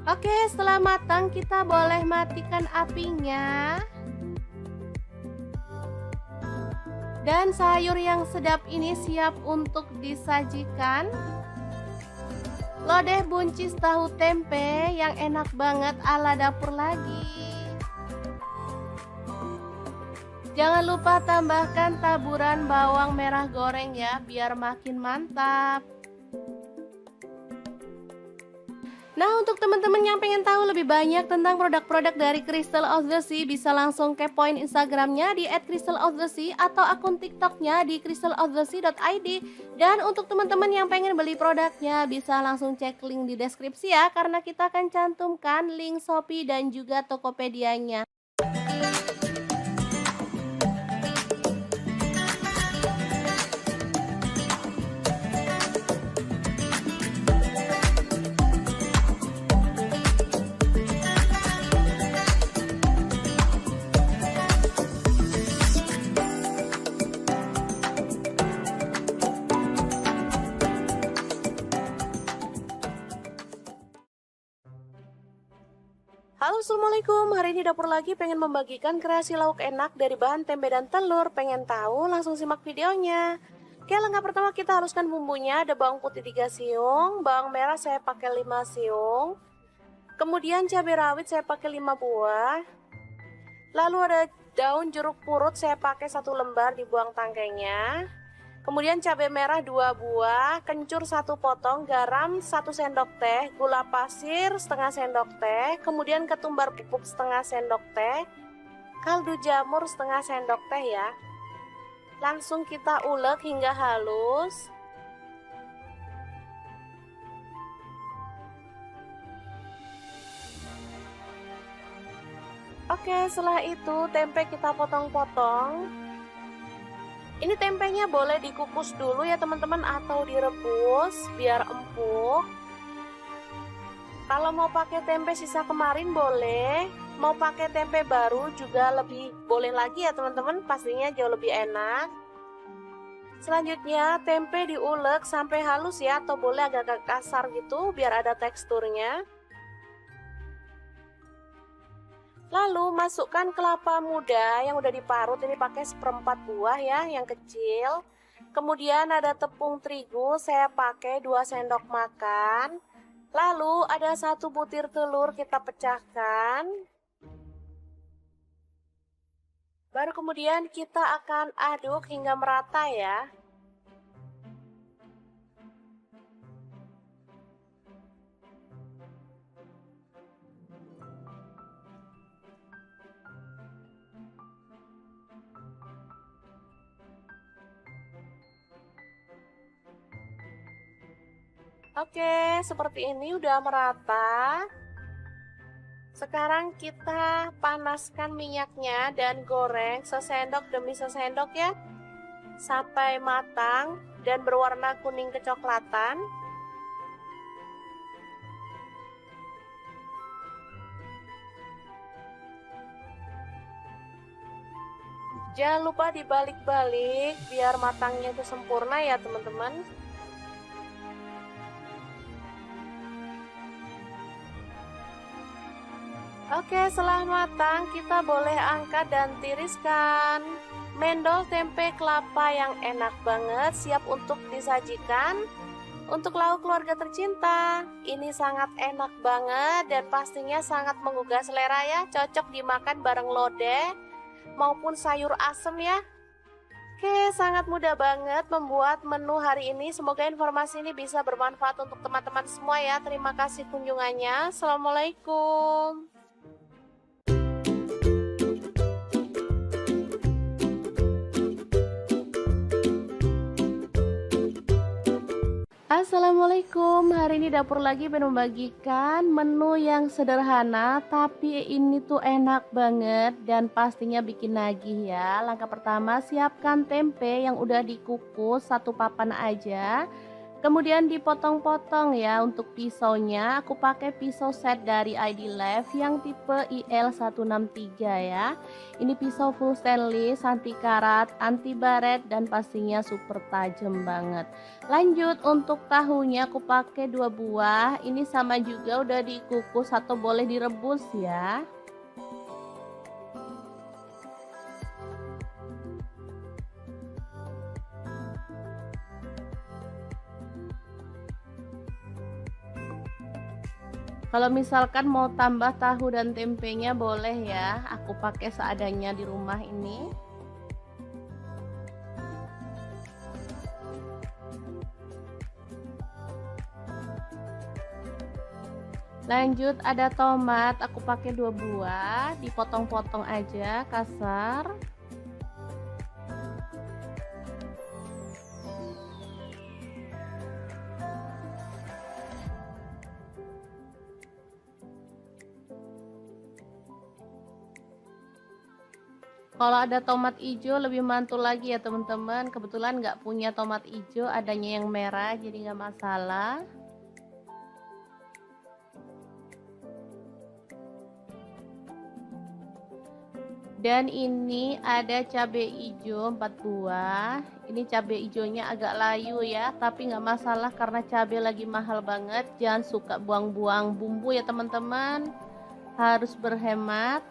Oke, setelah matang kita boleh matikan apinya. Dan sayur yang sedap ini siap untuk disajikan. Lodeh buncis tahu tempe yang enak banget ala dapur lagi. Jangan lupa tambahkan taburan bawang merah goreng ya, biar makin mantap. Nah, untuk teman-teman yang pengen tahu lebih banyak tentang produk-produk dari Crystal of the Sea, bisa langsung kepoin Instagramnya di @crystalofthesea atau akun TikToknya di crystalofthesea.id. Dan untuk teman-teman yang pengen beli produknya, bisa langsung cek link di deskripsi ya, karena kita akan cantumkan link Shopee dan juga Tokopedia-nya. Halo, assalamualaikum. Hari ini dapur lagi pengen membagikan kreasi lauk enak dari bahan tempe dan telur. Pengen tahu? Langsung simak videonya. Oke, langkah pertama kita haluskan bumbunya. Ada bawang putih 3 siung, bawang merah saya pakai 5 siung. Kemudian cabai rawit saya pakai 5 buah. Lalu ada daun jeruk purut saya pakai 1 lembar, dibuang tangkainya. Kemudian cabai merah 2 buah, kencur 1 potong, garam 1 sendok teh, gula pasir setengah sendok teh, kemudian ketumbar bubuk setengah sendok teh, kaldu jamur setengah sendok teh ya. Langsung kita ulek hingga halus. Oke, setelah itu tempe kita potong-potong. Ini tempenya boleh dikukus dulu ya teman-teman atau direbus biar empuk. Kalau mau pakai tempe sisa kemarin boleh, mau pakai tempe baru juga lebih boleh lagi ya teman-teman, pastinya jauh lebih enak. Selanjutnya tempe diulek sampai halus ya, atau boleh agak kasar gitu biar ada teksturnya. Lalu masukkan kelapa muda yang udah diparut, ini pakai 1/4 buah ya, yang kecil. Kemudian ada tepung terigu, saya pakai 2 sendok makan. Lalu ada 1 butir telur kita pecahkan. Baru kemudian kita akan aduk hingga merata ya. Oke, seperti ini udah merata. Sekarang kita panaskan minyaknya dan goreng sesendok demi sesendok ya, sampai matang dan berwarna kuning kecoklatan. Jangan lupa dibalik-balik biar matangnya itu sempurna ya teman-teman. Oke, setelah matang kita boleh angkat dan tiriskan. Mendol tempe kelapa yang enak banget, siap untuk disajikan. Untuk lauk keluarga tercinta, ini sangat enak banget dan pastinya sangat menggugah selera ya. Cocok dimakan bareng lodeh maupun sayur asem ya. Oke, sangat mudah banget membuat menu hari ini. Semoga informasi ini bisa bermanfaat untuk teman-teman semua ya. Terima kasih kunjungannya. Assalamualaikum. Assalamualaikum, hari ini dapur lagi pengen membagikan menu yang sederhana tapi ini tuh enak banget dan pastinya bikin nagih ya. Langkah pertama, siapkan tempe yang udah dikukus 1 papan aja. Kemudian dipotong-potong ya. Untuk pisaunya aku pakai pisau set dari ID Life yang tipe IL163 ya. Ini pisau full stainless, anti karat, anti baret dan pastinya super tajam banget. Lanjut untuk tahunya aku pakai 2 buah. Ini sama juga udah dikukus atau boleh direbus ya. Kalau misalkan mau tambah tahu dan tempenya boleh ya, aku pakai seadanya di rumah ini. Lanjut ada tomat, aku pakai 2 buah, dipotong-potong aja kasar. Kalau ada tomat hijau lebih mantul lagi ya teman-teman. Kebetulan nggak punya tomat hijau, adanya yang merah jadi nggak masalah. Dan ini ada cabai hijau 4 buah. Ini cabai hijaunya agak layu ya, tapi nggak masalah karena cabai lagi mahal banget. Jangan suka buang-buang bumbu ya teman-teman. harus berhemat.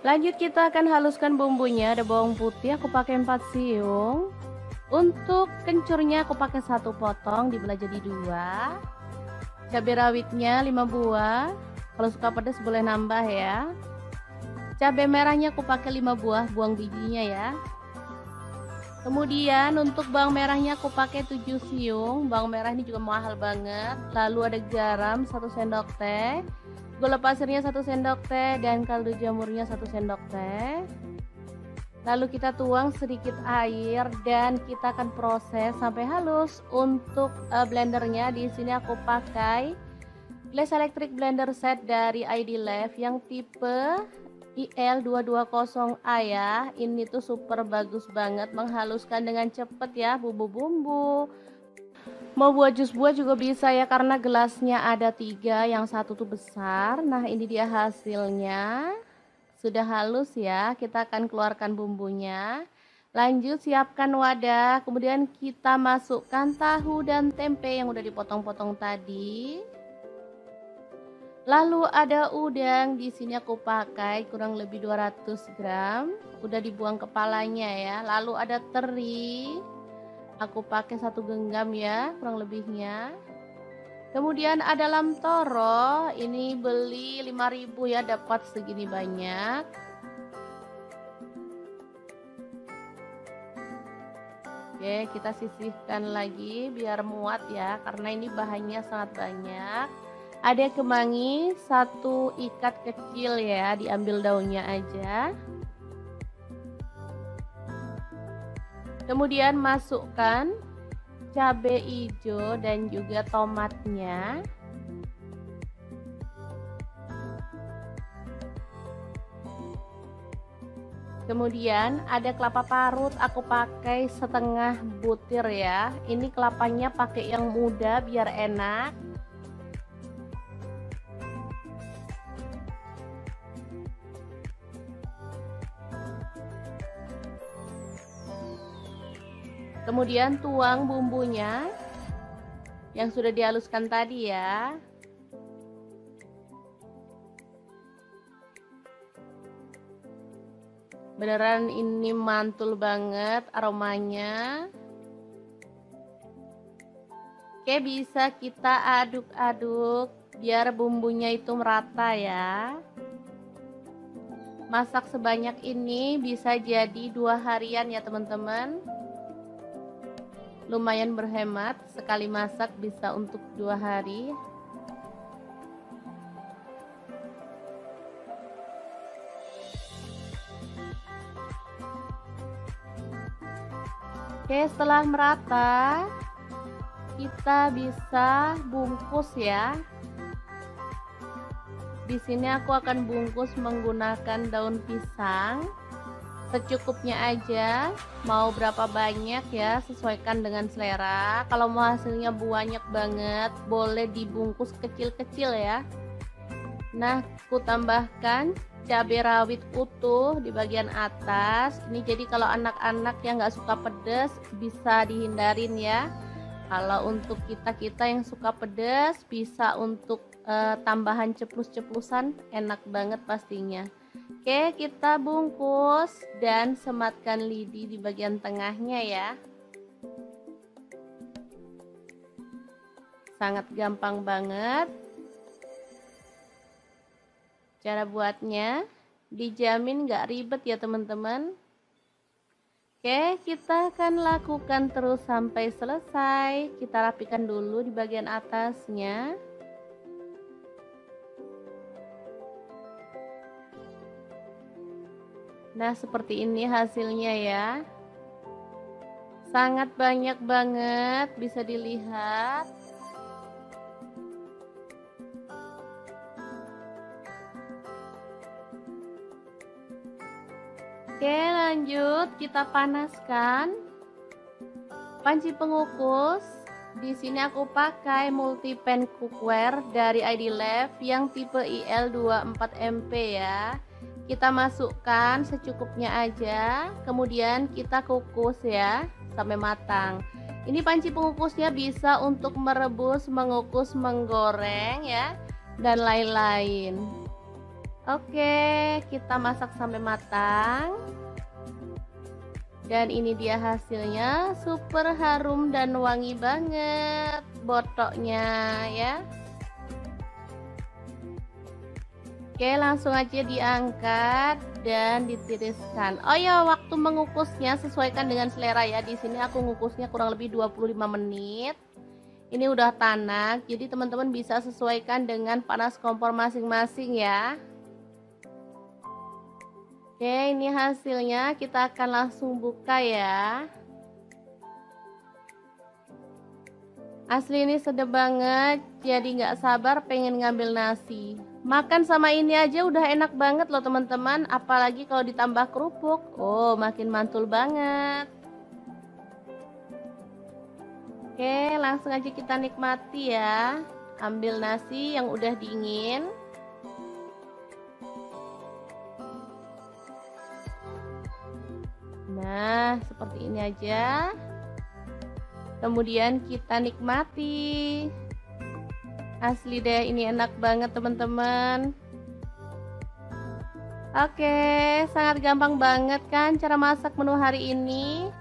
Lanjut kita akan haluskan bumbunya. Ada bawang putih aku pakai 4 siung. Untuk kencurnya aku pakai 1 potong dibelah jadi 2. Cabai rawitnya 5 buah. Kalau suka pedas boleh nambah ya. Cabai merahnya aku pakai 5 buah, buang bijinya ya. Kemudian untuk bawang merahnya aku pakai 7 siung. Bawang merah ini juga mahal banget. Lalu ada garam 1 sendok teh, gula pasirnya 1 sendok teh, dan kaldu jamurnya 1 sendok teh. Lalu kita tuang sedikit air dan kita akan proses sampai halus. Untuk blendernya di sini aku pakai Glass Electric Blender Set dari ID Life yang tipe IL220A ya. Ini tuh super bagus banget, menghaluskan dengan cepet ya bumbu-bumbu. Mau buat jus buah juga bisa ya, karena gelasnya ada 3, yang satu tuh besar. Nah ini dia hasilnya, sudah halus ya. Kita akan keluarkan bumbunya. Lanjut siapkan wadah, kemudian kita masukkan tahu dan tempe yang udah dipotong-potong tadi. Lalu ada udang, di sini aku pakai kurang lebih 200 gram, udah dibuang kepalanya ya. Lalu ada teri, aku pakai 1 genggam ya kurang lebihnya. Kemudian ada lam toro, ini beli 5.000 ya, dapat segini banyak. Oke, kita sisihkan lagi biar muat ya, karena ini bahannya sangat banyak. Ada kemangi 1 ikat kecil ya, diambil daunnya aja. Kemudian masukkan cabai hijau dan juga tomatnya. Kemudian ada kelapa parut, aku pakai setengah butir ya. Ini kelapanya pakai yang muda biar enak. Kemudian tuang bumbunya yang sudah dihaluskan tadi ya. Beneran ini mantul banget aromanya. Oke, bisa kita aduk-aduk biar bumbunya itu merata ya. Masak sebanyak ini bisa jadi 2 harian ya teman-teman. Lumayan berhemat, sekali masak bisa untuk 2 hari. Oke, setelah merata kita bisa bungkus ya. Di sini aku akan bungkus menggunakan daun pisang. Secukupnya aja, mau berapa banyak ya, sesuaikan dengan selera. Kalau mau hasilnya banyak banget, boleh dibungkus kecil-kecil ya. Nah, aku tambahkan cabai rawit utuh di bagian atas. Ini jadi kalau anak-anak yang nggak suka pedas bisa dihindarin ya. Kalau untuk kita-kita yang suka pedas, bisa untuk tambahan ceplus-ceplusan, enak banget pastinya. Oke, kita bungkus dan sematkan lidi di bagian tengahnya ya. Sangat gampang banget. Cara buatnya dijamin gak ribet ya teman-teman. Oke, kita akan lakukan terus sampai selesai. Kita rapikan dulu di bagian atasnya. Nah, seperti ini hasilnya ya. Sangat banyak banget, bisa dilihat. Oke, lanjut kita panaskan panci pengukus. Di sini aku pakai multi-pan cookware dari ID Life yang tipe IL24MP ya. Kita masukkan secukupnya aja, kemudian kita kukus ya sampai matang. Ini panci pengukusnya bisa untuk merebus, mengukus, menggoreng ya, dan lain-lain. Oke, kita masak sampai matang. Dan ini dia hasilnya, super harum dan wangi banget botoknya ya. Oke, langsung aja diangkat dan ditiriskan. Oh ya, waktu mengukusnya sesuaikan dengan selera ya. Di sini aku ngukusnya kurang lebih 25 menit. Ini udah tanak, jadi teman-teman bisa sesuaikan dengan panas kompor masing-masing ya. Oke, ini hasilnya, kita akan langsung buka ya. Asli ini sedap banget, jadi nggak sabar pengen ngambil nasi. Makan sama ini aja udah enak banget loh teman-teman, apalagi kalau ditambah kerupuk. Oh, makin mantul banget. Oke, langsung aja kita nikmati ya. Ambil nasi yang udah dingin. Nah, seperti ini aja. Kemudian kita nikmati. Asli deh, ini enak banget teman-teman. Oke, sangat gampang banget kan cara masak menu hari ini.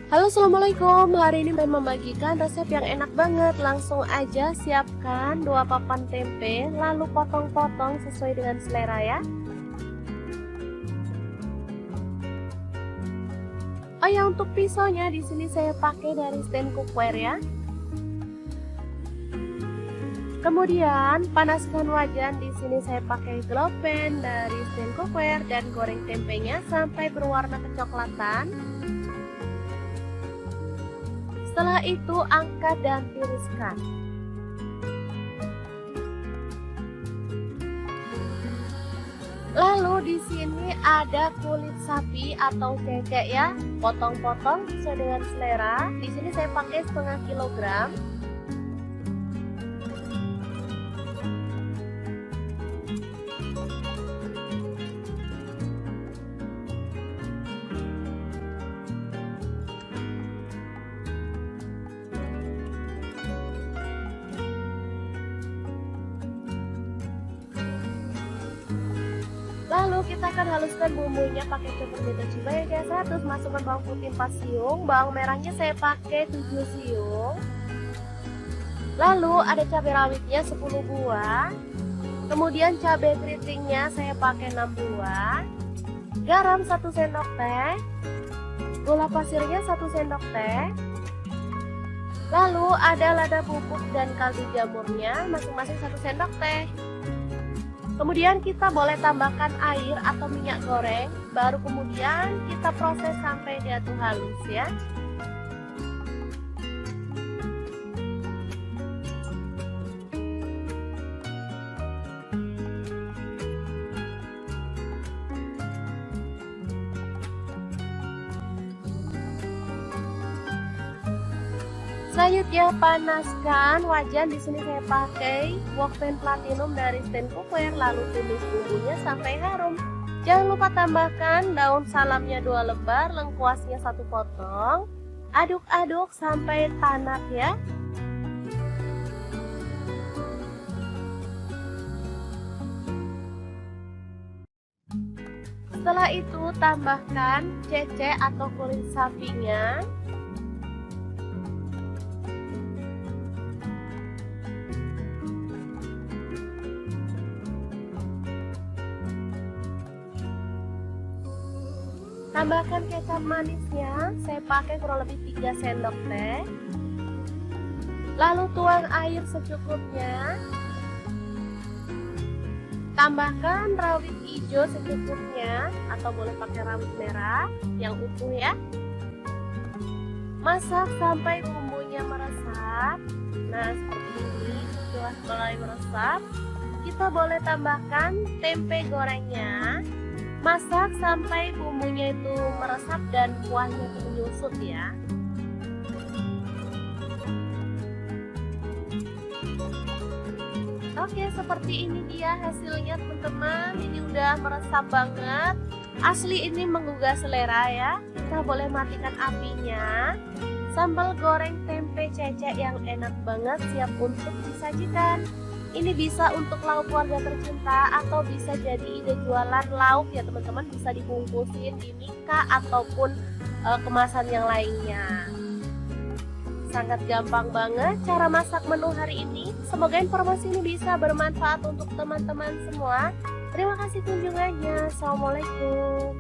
Halo, assalamualaikum. Hari ini saya membagikan resep yang enak banget. Langsung aja siapkan 2 papan tempe, lalu potong-potong sesuai dengan selera ya. Oh ya, untuk pisaunya di sini saya pakai dari stand cookware ya. Kemudian panaskan wajan, di sini saya pakai glow pan dari stand cookware dan goreng tempenya sampai berwarna kecoklatan. Setelah itu angkat dan tiriskan. Lalu di sini ada kulit sapi atau cecek ya, potong-potong sesuai dengan selera. Di sini saya pakai setengah kilogram. Lalu kita akan haluskan bumbunya pakai chopper beta cibai biasa, terus masukkan bawang putih 4 siung, bawang merahnya saya pakai 7 siung. Lalu ada cabai rawitnya 10 buah. Kemudian cabai keritingnya saya pakai 6 buah. Garam 1 sendok teh. Gula pasirnya 1 sendok teh. Lalu ada lada bubuk dan kaldu jamurnya masing-masing 1 sendok teh. Kemudian kita boleh tambahkan air atau minyak goreng, baru kemudian kita proses sampai dia tuh halus ya. Selanjutnya panaskan wajan, di sini saya pakai wok pan platinum dari stand cookware, lalu tumis bumbunya sampai harum. Jangan lupa tambahkan daun salamnya 2 lembar, lengkuasnya 1 potong. Aduk-aduk sampai tanak ya. Setelah itu tambahkan cecek atau kulit sapinya. Tambahkan kecap manisnya, saya pakai kurang lebih 3 sendok teh. Lalu tuang air secukupnya. Tambahkan rawit hijau secukupnya atau boleh pakai rawit merah yang utuh ya. Masak sampai bumbunya meresap. Nah, seperti ini. Setelah mulai meresap, kita boleh tambahkan tempe gorengnya. Masak sampai bumbunya itu meresap dan kuahnya itu menyusut ya. Oke, seperti ini dia hasilnya teman-teman. Ini udah meresap banget. Asli ini menggugah selera ya. Kita boleh matikan apinya. Sambal goreng tempe cecek yang enak banget siap untuk disajikan. Ini bisa untuk lauk keluarga tercinta atau bisa jadi ide jualan lauk ya teman-teman. Bisa dibungkusin di mika ataupun kemasan yang lainnya. Sangat gampang banget cara masak menu hari ini. Semoga informasi ini bisa bermanfaat untuk teman-teman semua. Terima kasih kunjungannya. Assalamualaikum.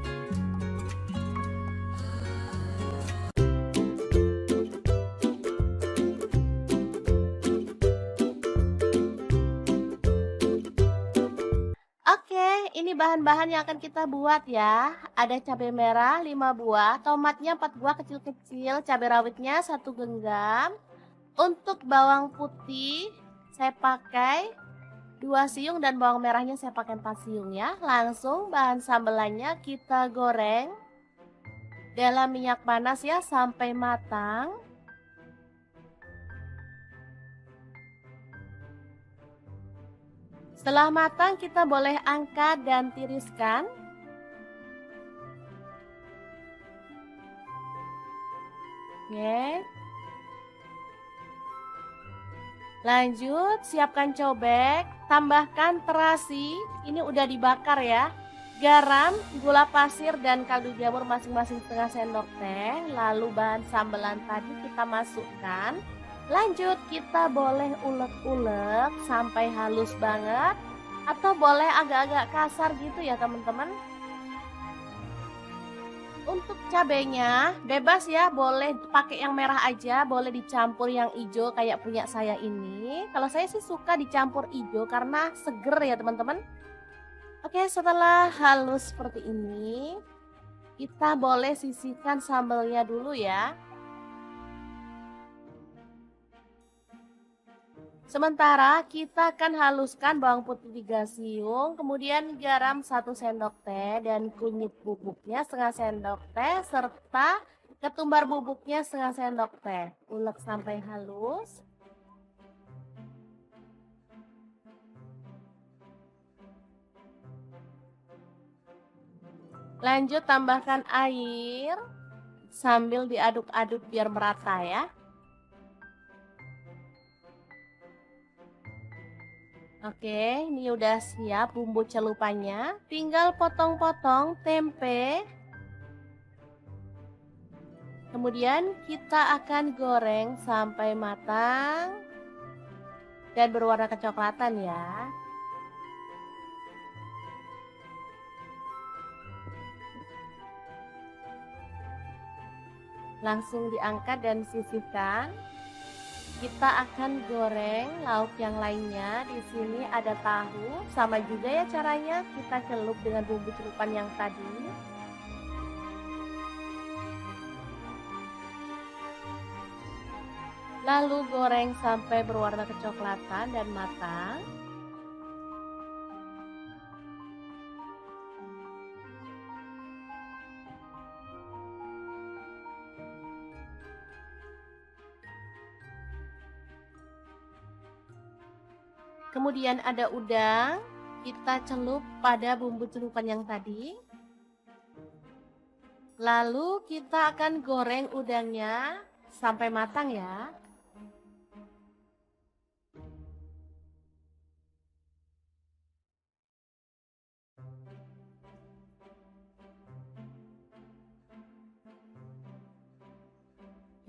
Oke, ini bahan-bahan yang akan kita buat ya. Ada cabai merah 5 buah, tomatnya 4 buah kecil-kecil, cabai rawitnya 1 genggam. Untuk bawang putih saya pakai 2 siung dan bawang merahnya saya pakai 4 siung ya. Langsung bahan sambelannya kita goreng dalam minyak panas ya sampai matang. Setelah matang kita boleh angkat dan tiriskan. Oke. Lanjut, siapkan cobek, tambahkan terasi, ini udah dibakar ya. Garam, gula pasir dan kaldu jamur masing-masing setengah sendok teh. Lalu bahan sambelan tadi kita masukkan. Lanjut, kita boleh ulek-ulek sampai halus banget atau boleh agak-agak kasar gitu ya teman-teman. Untuk cabenya bebas ya, boleh pakai yang merah aja, boleh dicampur yang hijau kayak punya saya ini. Kalau saya sih suka dicampur hijau karena seger ya teman-teman. Oke, setelah halus seperti ini, kita boleh sisihkan sambelnya dulu ya. Sementara kita akan haluskan bawang putih 3 siung, kemudian garam 1 sendok teh dan kunyit bubuknya setengah sendok teh serta ketumbar bubuknya setengah sendok teh. Ulek sampai halus. Lanjut tambahkan air sambil diaduk-aduk biar merata ya. Oke, ini udah siap bumbu celupannya. Tinggal potong-potong tempe. Kemudian kita akan goreng sampai matang dan berwarna kecoklatan ya. Langsung diangkat dan sisihkan. Kita akan goreng lauk yang lainnya. Di sini ada tahu, sama juga ya caranya kita celup dengan bumbu celupan yang tadi. Lalu goreng sampai berwarna kecoklatan dan matang. Kemudian ada udang, kita celup pada bumbu celupan yang tadi. Lalu kita akan goreng udangnya sampai matang ya.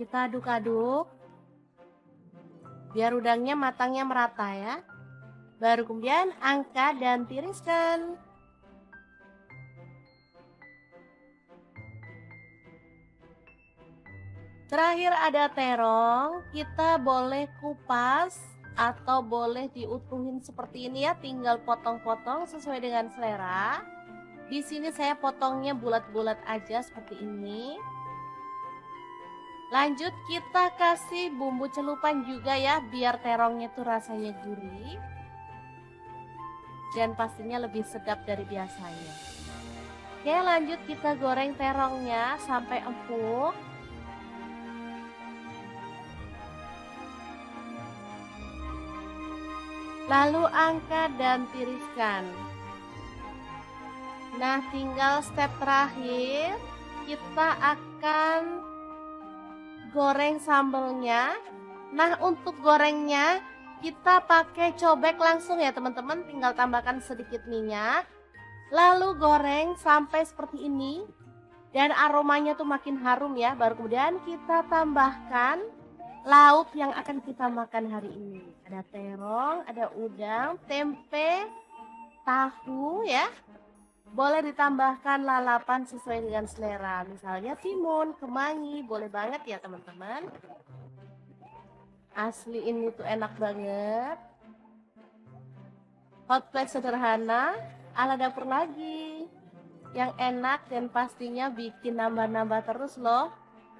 Kita aduk-aduk biar udangnya matangnya merata ya. Baru kemudian angkat dan tiriskan. Terakhir ada terong, kita boleh kupas atau boleh diutuhin seperti ini ya, tinggal potong-potong sesuai dengan selera. Di sini saya potongnya bulat-bulat aja seperti ini. Lanjut kita kasih bumbu celupan juga ya, biar terongnya tuh rasanya gurih. Dan pastinya lebih sedap dari biasanya. Oke, lanjut kita goreng terongnya sampai empuk. Lalu angkat dan tiriskan. Nah, tinggal step terakhir, kita akan goreng sambelnya. Nah, untuk gorengnya kita pakai cobek langsung ya teman-teman, tinggal tambahkan sedikit minyak. Lalu goreng sampai seperti ini. Dan aromanya tuh makin harum ya, baru kemudian kita tambahkan lauk yang akan kita makan hari ini. Ada terong, ada udang, tempe, tahu ya. Boleh ditambahkan lalapan sesuai dengan selera. Misalnya timun, kemangi, boleh banget ya teman-teman. Asli ini tuh enak banget. Hot plate sederhana, ala dapur lagi. Yang enak dan pastinya bikin nambah-nambah terus loh.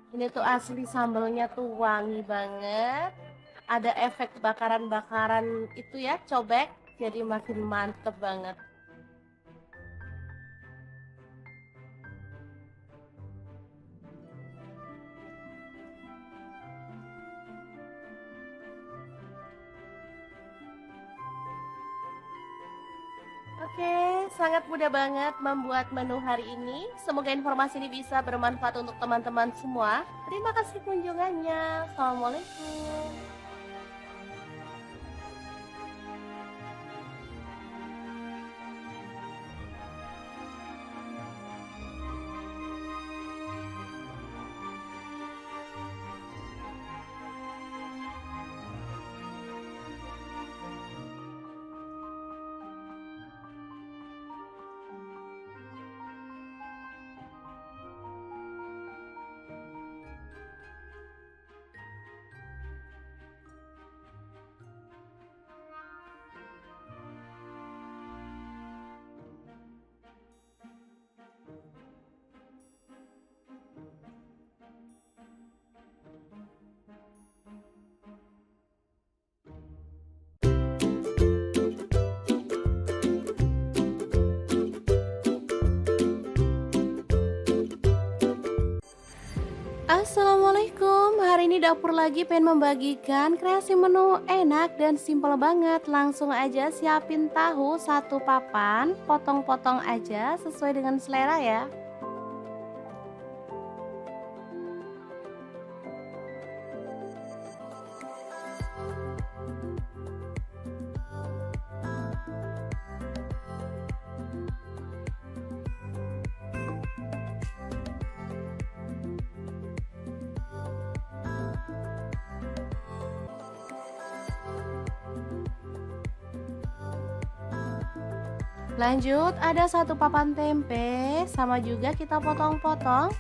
Ini tuh asli sambelnya tuh wangi banget. Ada efek bakaran-bakaran itu ya, cobek. Jadi makin mantep banget. Oke, sangat mudah banget membuat menu hari ini. Semoga informasi ini bisa bermanfaat untuk teman-teman semua. Terima kasih kunjungannya. Assalamualaikum. Assalamualaikum, hari ini dapur lagi pengen membagikan kreasi menu enak dan simple banget. Langsung aja siapin tahu satu papan, potong-potong aja sesuai dengan selera ya. Lanjut ada satu papan tempe, sama juga kita potong-potong.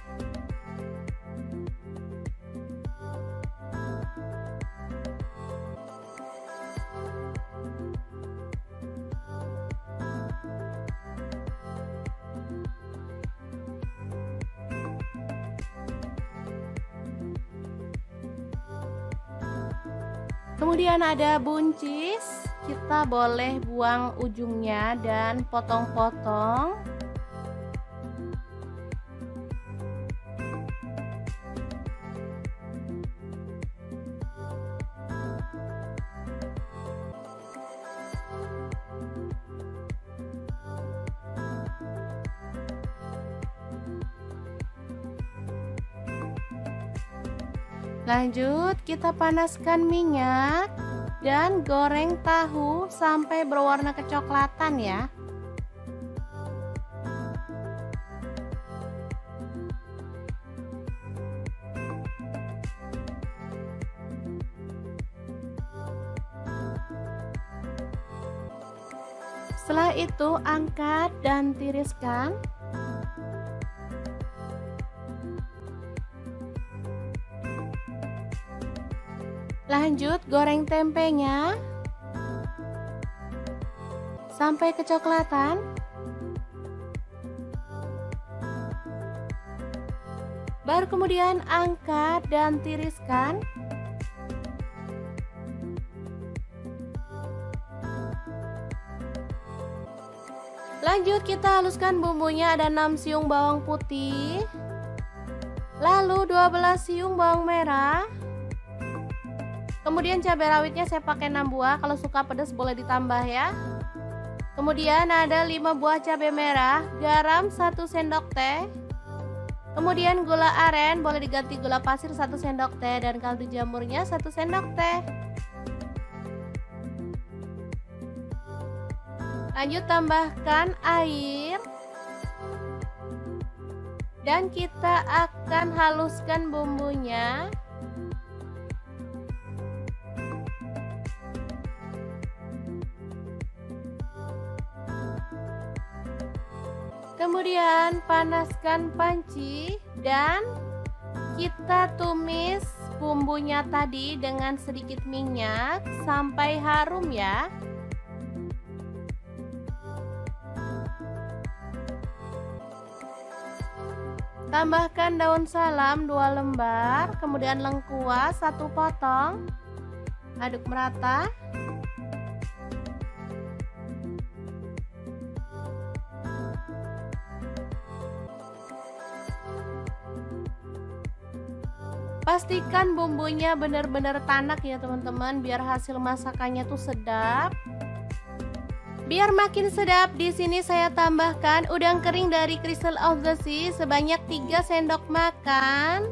Kemudian ada buncis, kita boleh buang ujungnya dan potong-potong. Lanjut kita panaskan minyak dan goreng tahu sampai berwarna kecoklatan ya. Setelah itu angkat dan tiriskan. Lanjut goreng tempenya sampai kecoklatan. Baru kemudian angkat dan tiriskan. Lanjut kita haluskan bumbunya, ada 6 siung bawang putih, lalu 12 siung bawang merah. Kemudian cabai rawitnya saya pakai 6 buah, kalau suka pedas boleh ditambah ya. Kemudian ada 5 buah cabai merah, garam 1 sendok teh. Kemudian gula aren, boleh diganti gula pasir 1 sendok teh, dan kaldu jamurnya 1 sendok teh. Lanjut tambahkan air. Dan kita akan haluskan bumbunya. Kemudian panaskan panci dan kita tumis bumbunya tadi dengan sedikit minyak sampai harum ya. Tambahkan daun salam 2 lembar, kemudian lengkuas 1 potong. Aduk merata. Pastikan bumbunya benar-benar tanak ya teman-teman, biar hasil masakannya tuh sedap. Biar makin sedap, di sini saya tambahkan udang kering dari Crystal of the Sea sebanyak 3 sendok makan.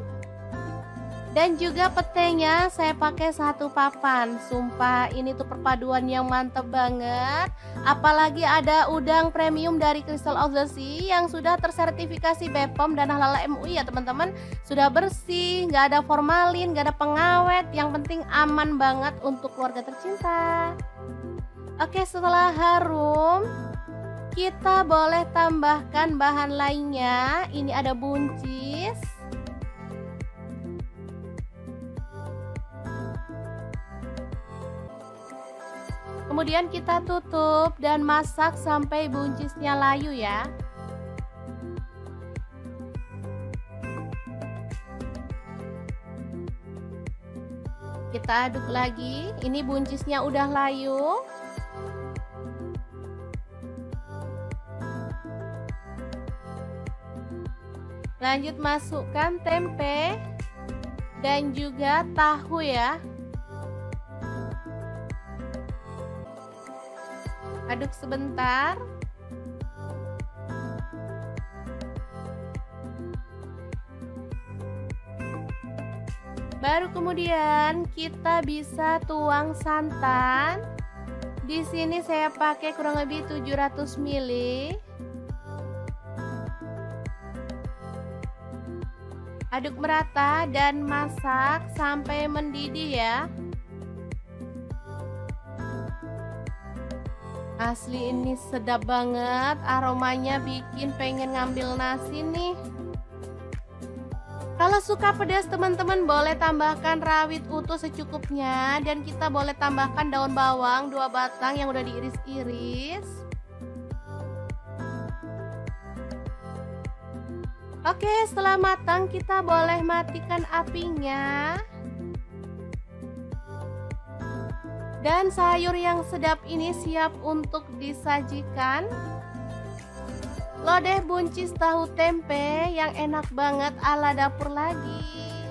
Dan juga petenya saya pakai 1 papan. Sumpah ini tuh perpaduan yang mantep banget. Apalagi ada udang premium dari Crystal of the Sea yang sudah tersertifikasi BPOM dan Halal MUI ya teman-teman. Sudah bersih, nggak ada formalin, nggak ada pengawet. Yang penting aman banget untuk keluarga tercinta. Oke, setelah harum, kita boleh tambahkan bahan lainnya. Ini ada buncis. Kemudian kita tutup dan masak sampai buncisnya layu ya. Kita aduk lagi. Ini buncisnya udah layu. Lanjut masukkan tempe dan juga tahu ya. Aduk sebentar. Baru kemudian kita bisa tuang santan. Di sini saya pakai kurang lebih 700 ml. Aduk merata dan masak sampai mendidih ya. Asli ini sedap banget, aromanya bikin pengen ngambil nasi nih. Kalau suka pedas teman-teman boleh tambahkan rawit utuh secukupnya. Dan kita boleh tambahkan daun bawang 2 batang yang udah diiris-iris. Oke, setelah matang kita boleh matikan apinya. Dan sayur yang sedap ini siap untuk disajikan. Lodeh buncis tahu tempe yang enak banget ala dapur lagi.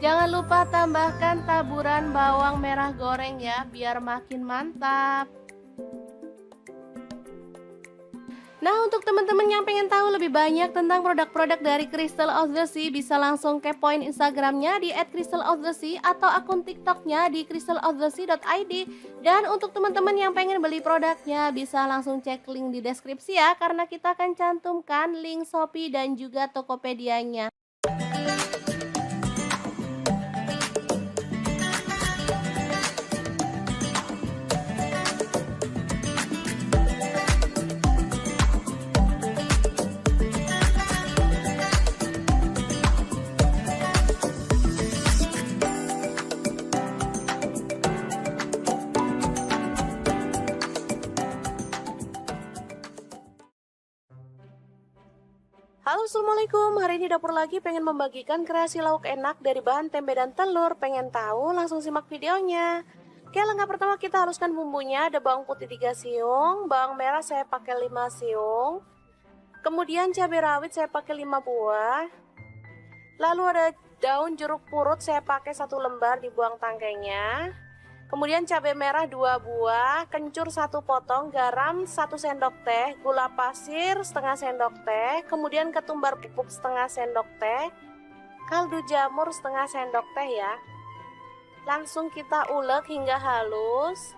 Jangan lupa tambahkan taburan bawang merah goreng ya, biar makin mantap. Nah, untuk teman-teman yang pengen tahu lebih banyak tentang produk-produk dari Crystal of the Sea, bisa langsung kepoin Instagramnya di @crystalofthesea atau akun TikToknya di crystalofthesea.id. Dan untuk teman-teman yang pengen beli produknya, bisa langsung cek link di deskripsi ya, karena kita akan cantumkan link Shopee dan juga Tokopedia-nya. Halo, Assalamualaikum. Hari ini dapur lagi pengen membagikan kreasi lauk enak dari bahan tempe dan telur. Pengen tahu? Langsung simak videonya. Oke, langkah pertama kita haluskan bumbunya. Ada bawang putih 3 siung, bawang merah saya pakai 5 siung. Kemudian cabai rawit saya pakai 5 buah. Lalu ada daun jeruk purut saya pakai 1 lembar, dibuang tangkainya. Kemudian cabai merah 2 buah, kencur 1 potong, garam 1 sendok teh, gula pasir setengah sendok teh, kemudian ketumbar bubuk setengah sendok teh, kaldu jamur setengah sendok teh ya. Langsung kita ulek hingga halus.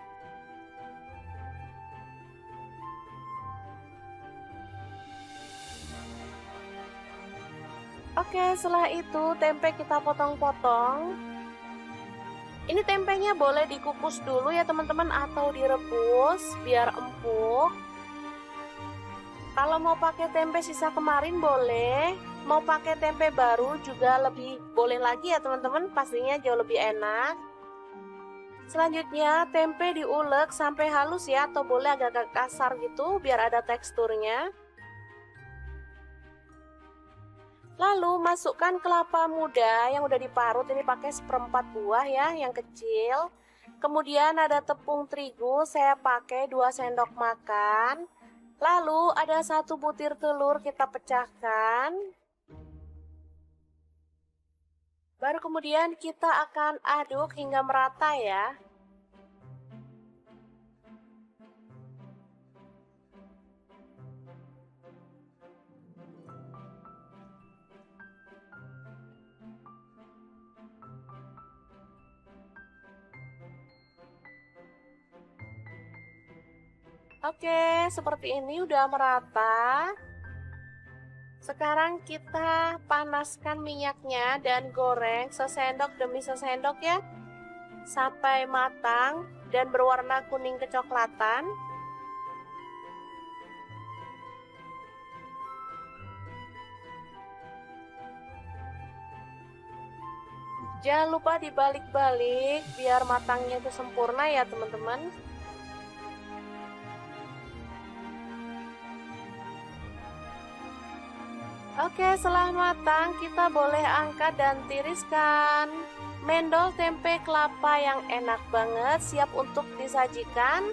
Oke, setelah itu tempe kita potong-potong. Ini tempenya boleh dikukus dulu ya teman-teman atau direbus biar empuk. Kalau mau pakai tempe sisa kemarin boleh, mau pakai tempe baru juga lebih boleh lagi ya teman-teman, pastinya jauh lebih enak. Selanjutnya tempe diulek sampai halus ya, atau boleh agak kasar gitu biar ada teksturnya. Lalu masukkan kelapa muda yang udah diparut, ini pakai 1/4 buah ya, yang kecil. Kemudian ada tepung terigu, saya pakai 2 sendok makan. Lalu ada 1 butir telur kita pecahkan. Baru kemudian kita akan aduk hingga merata ya. Oke, seperti ini udah merata. Sekarang kita panaskan minyaknya dan goreng sesendok demi sesendok ya, sampai matang dan berwarna kuning kecoklatan. Jangan lupa dibalik-balik biar matangnya itu sempurna ya teman-teman. Oke, setelah matang kita boleh angkat dan tiriskan. Mendol tempe kelapa yang enak banget, siap untuk disajikan.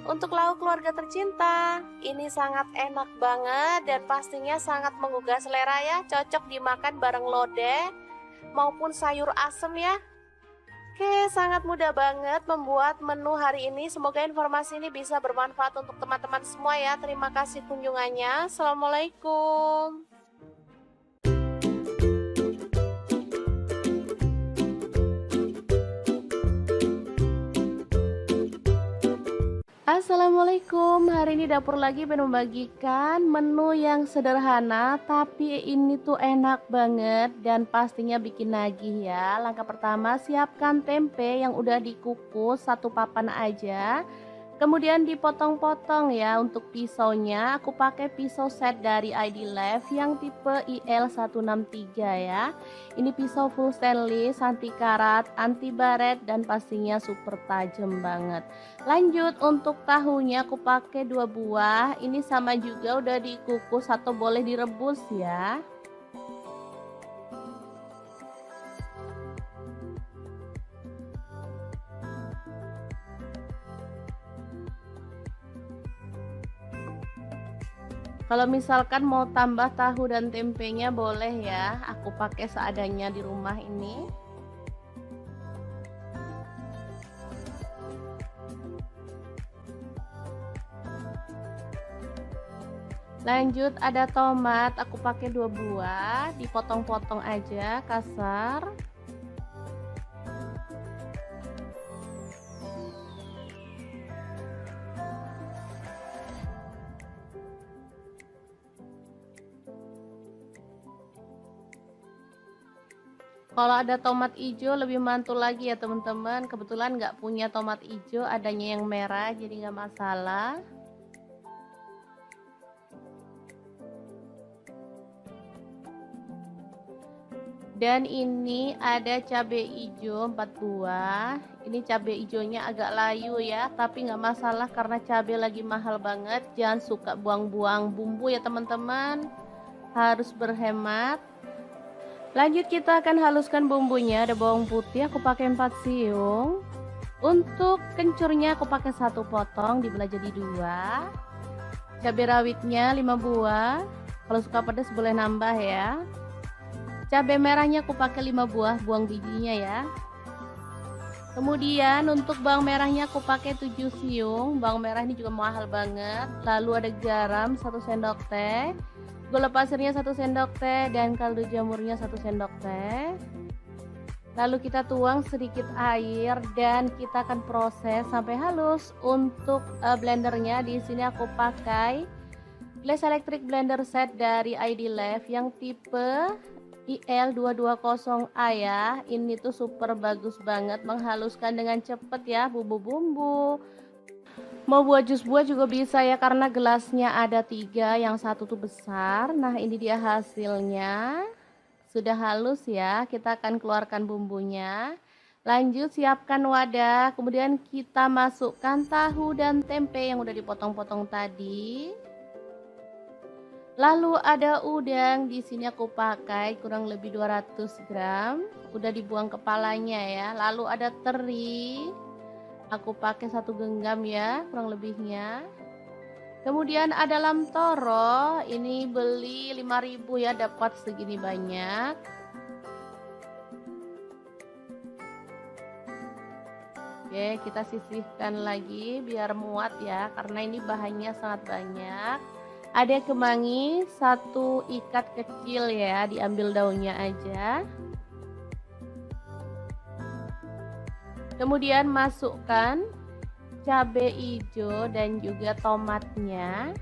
Untuk lauk keluarga tercinta, ini sangat enak banget dan pastinya sangat menggugah selera ya. Cocok dimakan bareng lodeh maupun sayur asem ya. Oke, sangat mudah banget membuat menu hari ini. Semoga informasi ini bisa bermanfaat untuk teman-teman semua ya. Terima kasih kunjungannya. Assalamualaikum. Assalamualaikum, hari ini dapur lagi pengen membagikan menu yang sederhana tapi ini tuh enak banget dan pastinya bikin nagih ya. Langkah pertama, siapkan tempe yang udah dikukus 1 papan aja. Kemudian dipotong-potong ya. Untuk pisaunya aku pakai pisau set dari ID Life yang tipe IL163 ya. Ini pisau full stainless, anti karat, anti baret dan pastinya super tajam banget. Lanjut untuk tahunya aku pakai 2 buah. Ini sama juga udah dikukus atau boleh direbus ya. Kalau misalkan mau tambah tahu dan tempenya boleh ya, aku pakai seadanya di rumah ini. Lanjut ada tomat, aku pakai 2 buah, dipotong-potong aja kasar. Kalau ada tomat hijau lebih mantul lagi ya teman-teman. Kebetulan nggak punya tomat hijau, adanya yang merah jadi nggak masalah. Dan ini ada cabai hijau 4 buah. Ini cabai hijaunya agak layu ya, tapi nggak masalah karena cabai lagi mahal banget. Jangan suka buang-buang bumbu ya teman-teman. harus berhemat. Lanjut kita akan haluskan bumbunya. Ada bawang putih aku pakai 4 siung. Untuk kencurnya aku pakai 1 potong dibelah jadi 2. Cabai rawitnya 5 buah. Kalau suka pedas boleh nambah ya. Cabai merahnya aku pakai 5 buah, buang bijinya ya. Kemudian untuk bawang merahnya aku pakai 7 siung. Bawang merah ini juga mahal banget. Lalu ada garam 1 sendok teh. Gula pasirnya 1 sendok teh dan kaldu jamurnya 1 sendok teh. Lalu kita tuang sedikit air dan kita akan proses sampai halus. Untuk blendernya di sini aku pakai Glass Electric Blender Set dari ID Lab yang tipe IL220A ya. Ini tuh super bagus banget, menghaluskan dengan cepet ya bumbu-bumbu. Mau buat jus buah juga bisa ya, karena gelasnya ada 3, yang satu tuh besar. Nah ini dia hasilnya, sudah halus ya. Kita akan keluarkan bumbunya. Lanjut siapkan wadah, kemudian kita masukkan tahu dan tempe yang udah dipotong-potong tadi. Lalu ada udang, di sini aku pakai kurang lebih 200 gram, udah dibuang kepalanya ya. Lalu ada teri. Aku pakai 1 genggam ya kurang lebihnya. Kemudian ada lam toro, ini beli 5.000 ya, dapat segini banyak. Oke, kita sisihkan lagi biar muat ya, karena ini bahannya sangat banyak. Ada kemangi 1 ikat kecil ya, diambil daunnya aja. Kemudian masukkan cabai hijau dan juga tomatnya.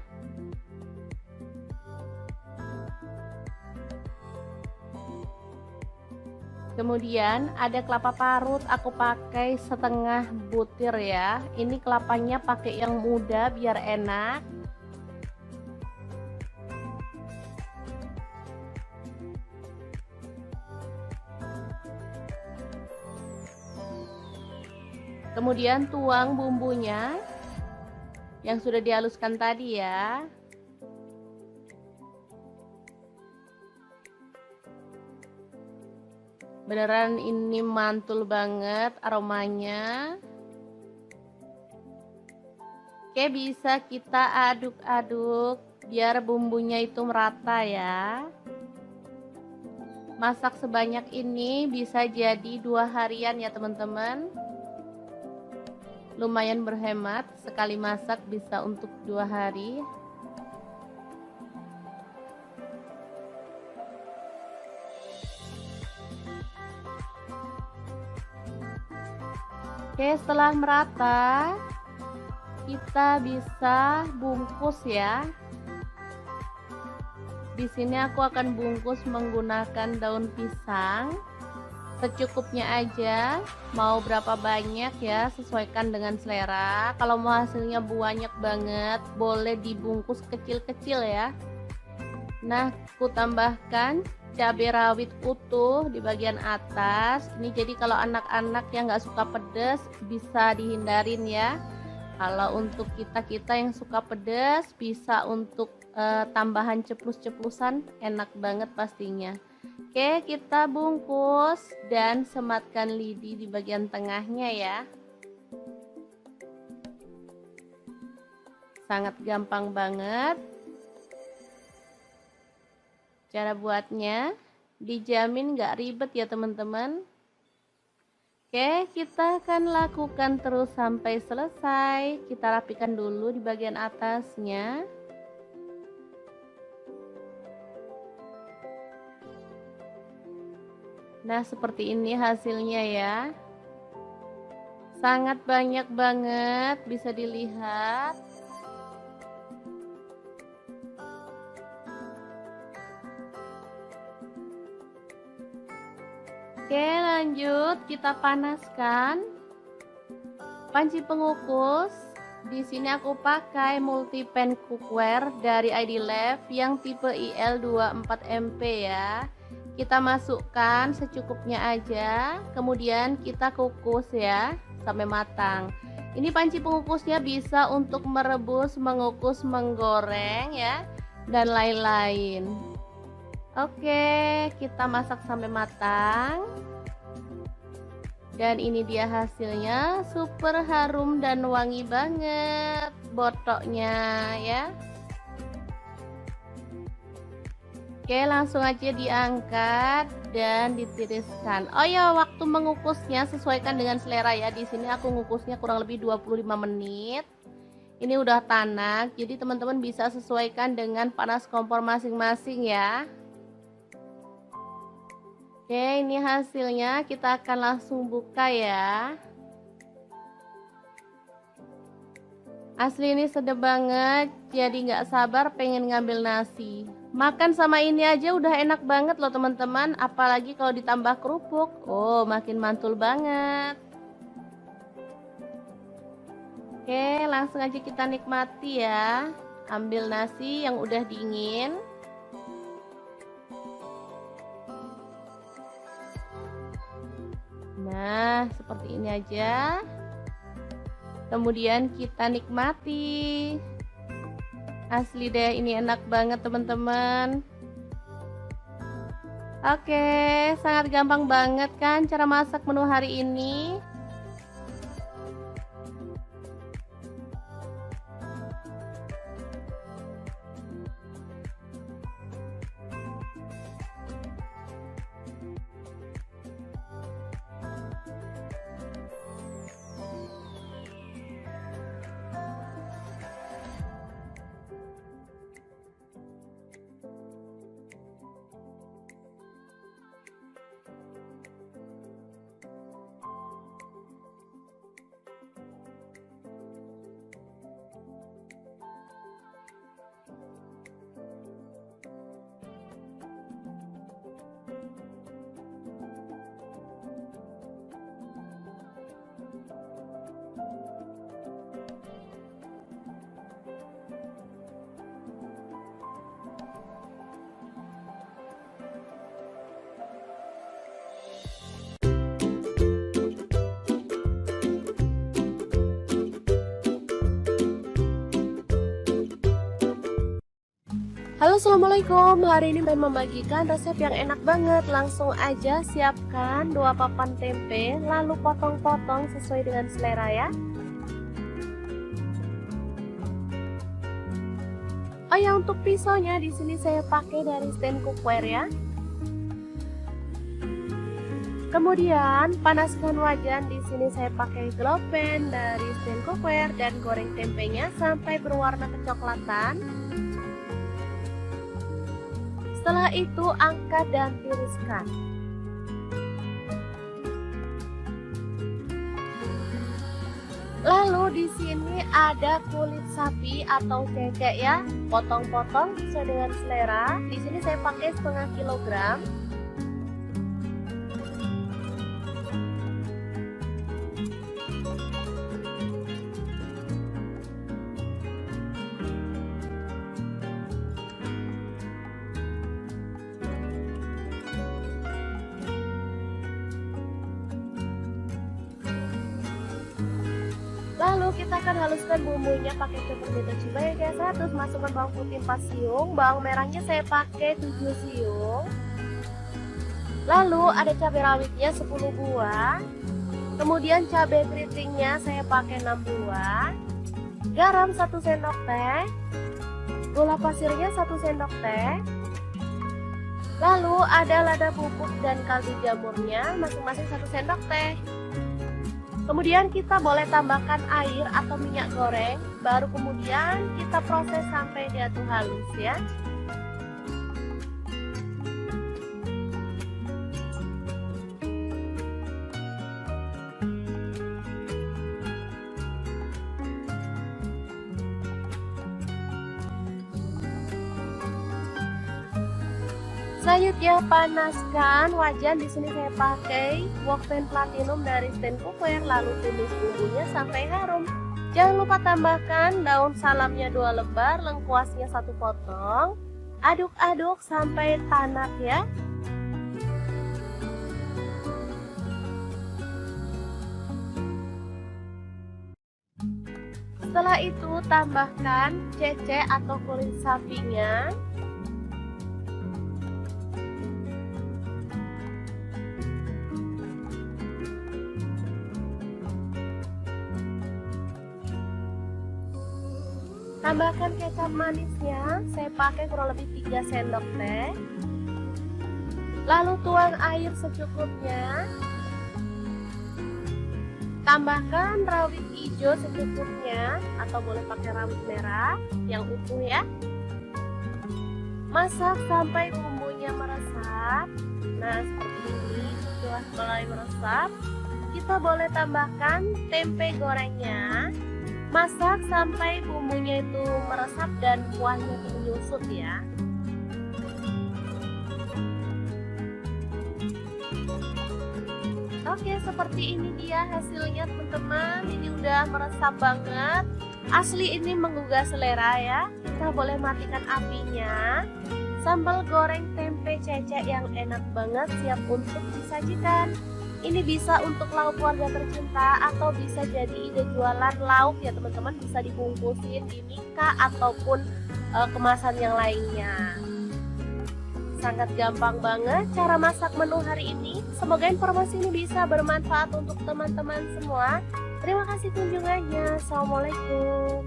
Kemudian ada kelapa parut, aku pakai setengah butir ya. Ini kelapanya pakai yang muda biar enak. Kemudian tuang bumbunya yang sudah dihaluskan tadi ya. Beneran ini mantul banget aromanya. Oke, bisa kita aduk-aduk biar bumbunya itu merata ya. Masak sebanyak ini bisa jadi 2 harian ya teman-teman. Lumayan berhemat, sekali masak bisa untuk 2 hari. Oke, setelah merata kita bisa bungkus ya. Di sini aku akan bungkus menggunakan daun pisang. Secukupnya aja, mau berapa banyak ya, sesuaikan dengan selera. Kalau mau hasilnya banyak banget, boleh dibungkus kecil-kecil ya. Nah, aku tambahkan cabai rawit utuh di bagian atas. Ini jadi kalau anak-anak yang nggak suka pedas bisa dihindarin ya. Kalau untuk kita-kita yang suka pedas, bisa untuk tambahan ceplus-ceplusan, enak banget pastinya. Oke, kita bungkus dan sematkan lidi di bagian tengahnya ya. Sangat gampang banget. Cara buatnya dijamin gak ribet ya teman-teman. Oke, kita akan lakukan terus sampai selesai. Kita rapikan dulu di bagian atasnya. Nah, seperti ini hasilnya ya. Sangat banyak banget, bisa dilihat. Oke, lanjut kita panaskan panci pengukus. Di sini aku pakai multi-pan cookware dari ID Lab yang tipe IL24MP ya. Kita masukkan secukupnya aja, kemudian kita kukus ya sampai matang. Ini panci pengukusnya bisa untuk merebus, mengukus, menggoreng ya, dan lain-lain. Oke, kita masak sampai matang. Dan ini dia hasilnya, super harum dan wangi banget botoknya ya. Oke, langsung aja diangkat dan ditiriskan. Oh ya, waktu mengukusnya sesuaikan dengan selera ya. Di sini aku ngukusnya kurang lebih 25 menit. Ini udah tanak, jadi teman-teman bisa sesuaikan dengan panas kompor masing-masing ya. Oke, ini hasilnya, kita akan langsung buka ya. Asli ini sedap banget, jadi nggak sabar pengen ngambil nasi. Makan sama ini aja udah enak banget loh teman-teman, apalagi kalau ditambah kerupuk. Oh, makin mantul banget. Oke, langsung aja kita nikmati ya. Ambil nasi yang udah dingin. Nah, seperti ini aja. Kemudian kita nikmati. Asli deh, ini enak banget teman-teman. Oke, sangat gampang banget kan cara masak menu hari ini. Halo, assalamualaikum. Hari ini saya membagikan resep yang enak banget. Langsung aja siapkan 2 papan tempe, lalu potong-potong sesuai dengan selera ya. Oh ya, untuk pisaunya di sini saya pakai dari stand cookware ya. Kemudian panaskan wajan, di sini saya pakai glow pan dari stand cookware dan goreng tempenya sampai berwarna kecoklatan. Setelah itu angkat dan tiriskan. Lalu di sini ada kulit sapi atau cecek ya, potong-potong sesuai dengan selera. Di sini saya pakai setengah kilogram. Lalu kita akan haluskan bumbunya pakai peppermint cibai kayak 100, masukkan bawang putih 4 siung, bawang merahnya saya pakai 7 siung. Lalu ada cabai rawitnya 10 buah. Kemudian cabai keritingnya saya pakai 6 buah. Garam 1 sendok teh. Gula pasirnya 1 sendok teh. Lalu ada lada bubuk dan kaldu jamurnya masing-masing 1 sendok teh. Kemudian kita boleh tambahkan air atau minyak goreng, baru kemudian kita proses sampai dia tuh halus ya. Selanjutnya panaskan wajan, di sini saya pakai wok pan platinum dari stand cookware, lalu tumis bumbunya sampai harum. Jangan lupa tambahkan daun salamnya 2 lembar, lengkuasnya 1 potong. Aduk-aduk sampai tanak ya. Setelah itu tambahkan cecek atau kulit sapinya. Tambahkan kecap manisnya, saya pakai kurang lebih 3 sendok teh. Lalu tuang air secukupnya. Tambahkan rawit hijau secukupnya atau boleh pakai rawit merah yang utuh ya. Masak sampai bumbunya meresap. Nah, seperti ini setelah mulai meresap, kita boleh tambahkan tempe gorengnya. Masak sampai bumbunya itu meresap dan kuahnya itu menyusut ya. Oke, seperti ini dia hasilnya teman-teman. Ini udah meresap banget. Asli ini menggugah selera ya. Kita boleh matikan apinya. Sambal goreng tempe cecek yang enak banget siap untuk disajikan. Ini bisa untuk lauk keluarga tercinta atau bisa jadi ide jualan lauk ya teman-teman. Bisa dibungkusin di mika ataupun kemasan yang lainnya. Sangat gampang banget cara masak menu hari ini. Semoga informasi ini bisa bermanfaat untuk teman-teman semua. Terima kasih kunjungannya. Assalamualaikum.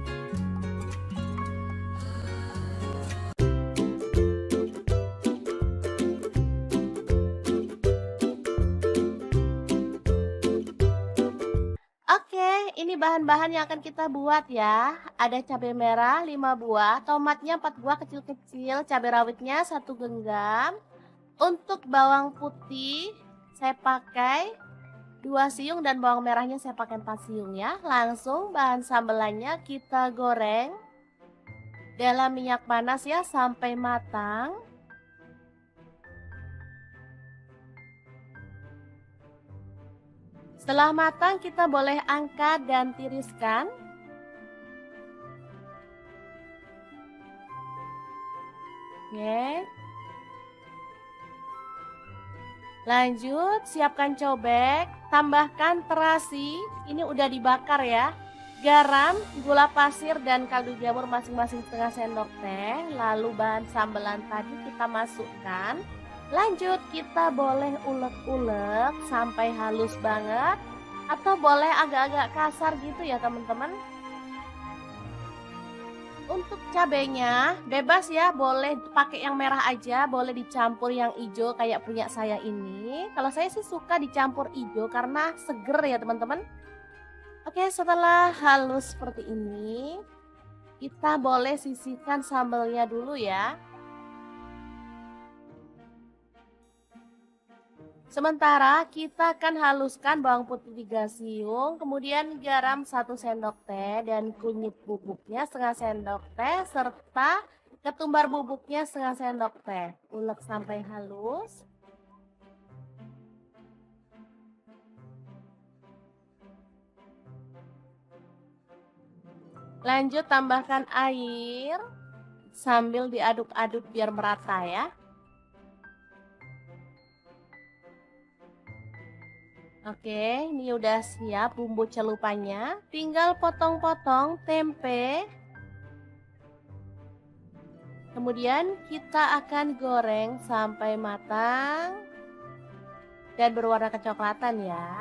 Oke, ini bahan-bahan yang akan kita buat ya. Ada cabai merah 5 buah, tomatnya 4 buah kecil-kecil, cabai rawitnya 1 genggam. Untuk bawang putih saya pakai 2 siung dan bawang merahnya saya pakai 4 siung ya. Langsung bahan sambelannya kita goreng dalam minyak panas ya sampai matang. Setelah matang kita boleh angkat dan tiriskan. Oke. Lanjut siapkan cobek, tambahkan terasi, ini udah dibakar ya. Garam, gula pasir dan kaldu jamur masing-masing setengah sendok teh. Lalu bahan sambelan tadi kita masukkan. Lanjut kita boleh ulek-ulek sampai halus banget atau boleh agak-agak kasar gitu ya teman-teman. Untuk cabenya bebas ya, boleh pakai yang merah aja, boleh dicampur yang hijau kayak punya saya ini. Kalau saya sih suka dicampur hijau karena seger ya teman-teman. Oke, setelah halus seperti ini, kita boleh sisihkan sambelnya dulu ya. Sementara kita akan haluskan bawang putih 3 siung, kemudian garam 1 sendok teh dan kunyit bubuknya setengah sendok teh serta ketumbar bubuknya setengah sendok teh. Ulek sampai halus. Lanjut tambahkan air sambil diaduk-aduk biar merata ya. Oke, ini udah siap bumbu celupannya. Tinggal potong-potong tempe. Kemudian kita akan goreng sampai matang dan berwarna kecoklatan ya.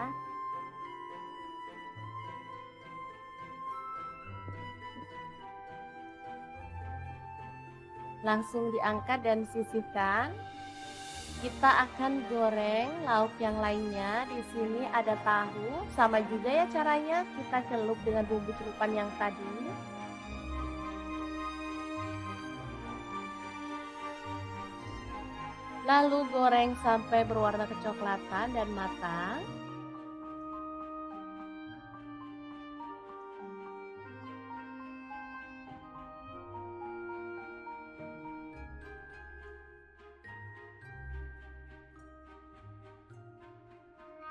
Langsung diangkat dan sisihkan. Kita akan goreng lauk yang lainnya. Di sini ada tahu, sama juga ya caranya. Kita celup dengan bumbu celupan yang tadi. Lalu goreng sampai berwarna kecoklatan dan matang.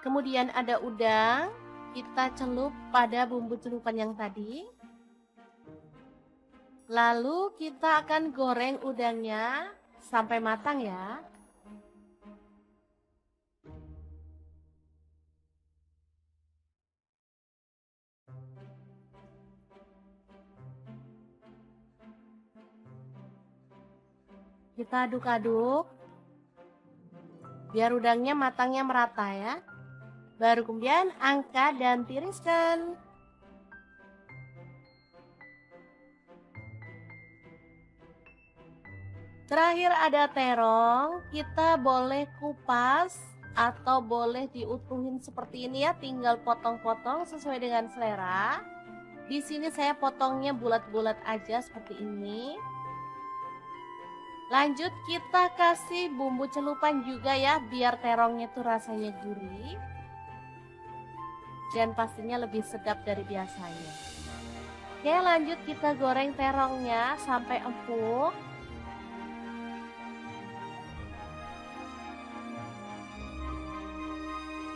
Kemudian ada udang, kita celup pada bumbu celupan yang tadi. Lalu kita akan goreng udangnya sampai matang ya. Kita aduk-aduk biar udangnya matangnya merata ya. Baru kemudian angkat dan tiriskan. Terakhir ada terong, kita boleh kupas atau boleh diutuhin seperti ini ya, tinggal potong-potong sesuai dengan selera. Di sini saya potongnya bulat-bulat aja seperti ini. Lanjut kita kasih bumbu celupan juga ya, biar terongnya tuh rasanya gurih. Dan pastinya lebih sedap dari biasanya. Oke, lanjut kita goreng terongnya sampai empuk.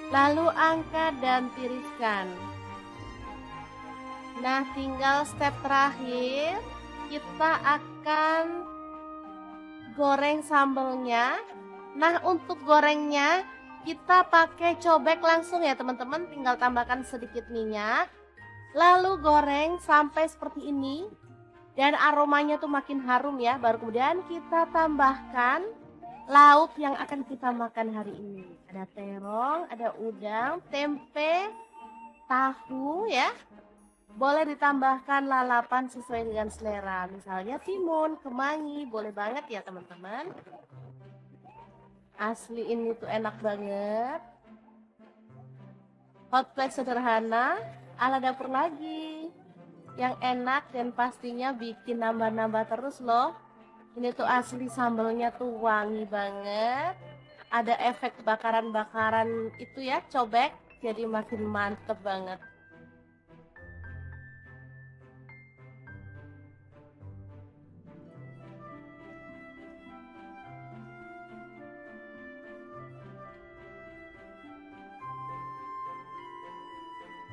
Lalu angkat dan tiriskan. Nah, tinggal step terakhir, kita akan goreng sambelnya. Nah, untuk gorengnya kita pakai cobek langsung ya teman-teman, tinggal tambahkan sedikit minyak. Lalu goreng sampai seperti ini. Dan aromanya tuh makin harum ya, baru kemudian kita tambahkan lauk yang akan kita makan hari ini. Ada terong, ada udang, tempe, tahu ya. Boleh ditambahkan lalapan sesuai dengan selera. Misalnya timun, kemangi, boleh banget ya teman-teman. Asli ini tuh enak banget. Hot plate sederhana, ala dapur lagi. Yang enak dan pastinya bikin nambah-nambah terus loh. Ini tuh asli sambelnya tuh wangi banget. Ada efek bakaran-bakaran itu ya, cobek. Jadi makin mantep banget.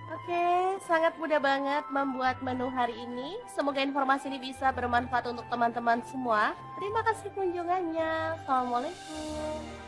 Oke, sangat mudah banget membuat menu hari ini. Semoga informasi ini bisa bermanfaat untuk teman-teman semua. Terima kasih kunjungannya. Assalamualaikum.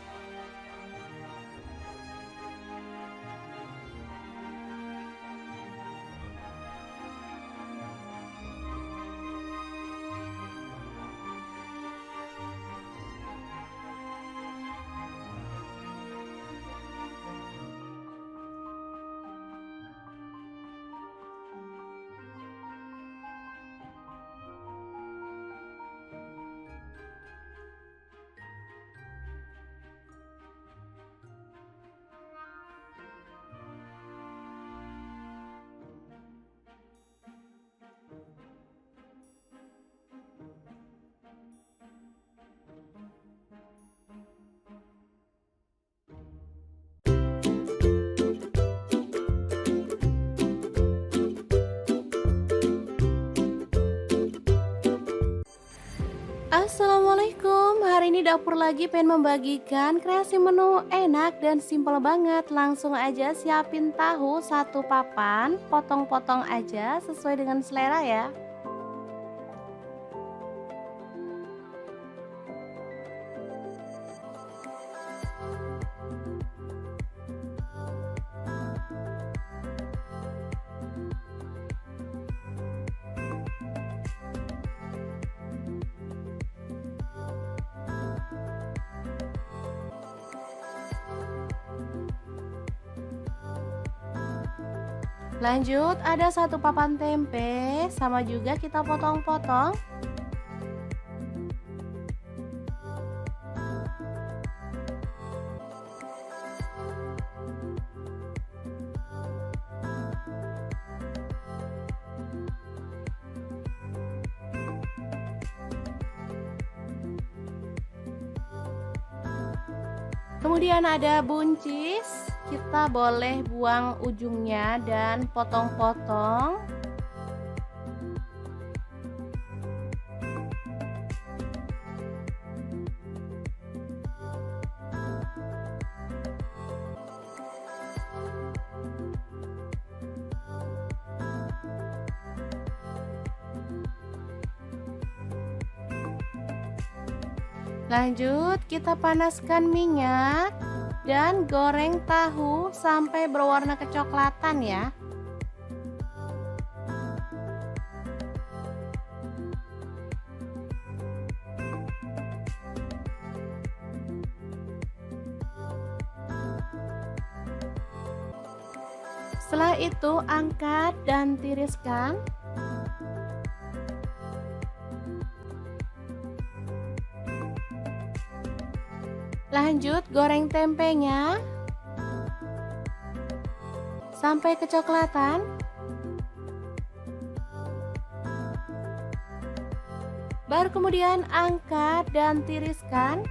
Assalamualaikum, hari ini dapur lagi pengen membagikan kreasi menu enak dan simpel banget. Langsung aja siapin tahu satu papan, potong-potong aja sesuai dengan selera ya. Lanjut ada satu papan tempe, sama juga kita potong-potong. Kemudian ada buncis, kita boleh buang ujungnya dan potong-potong. Lanjut kita panaskan minyak dan goreng tahu sampai berwarna kecoklatan ya. Setelah itu angkat dan tiriskan. Lanjut goreng tempenya sampai kecoklatan. Baru kemudian angkat dan tiriskan.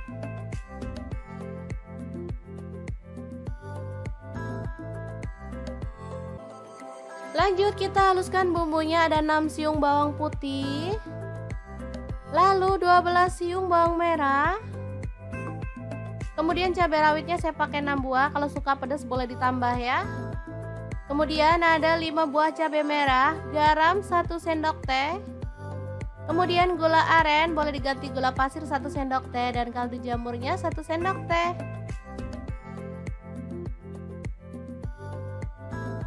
Lanjut kita haluskan bumbunya, ada 6 siung bawang putih, lalu 12 siung bawang merah. Kemudian cabai rawitnya saya pakai 6 buah, kalau suka pedas boleh ditambah ya. Kemudian ada 5 buah cabai merah, garam 1 sendok teh. Kemudian gula aren, boleh diganti gula pasir 1 sendok teh, dan kaldu jamurnya 1 sendok teh.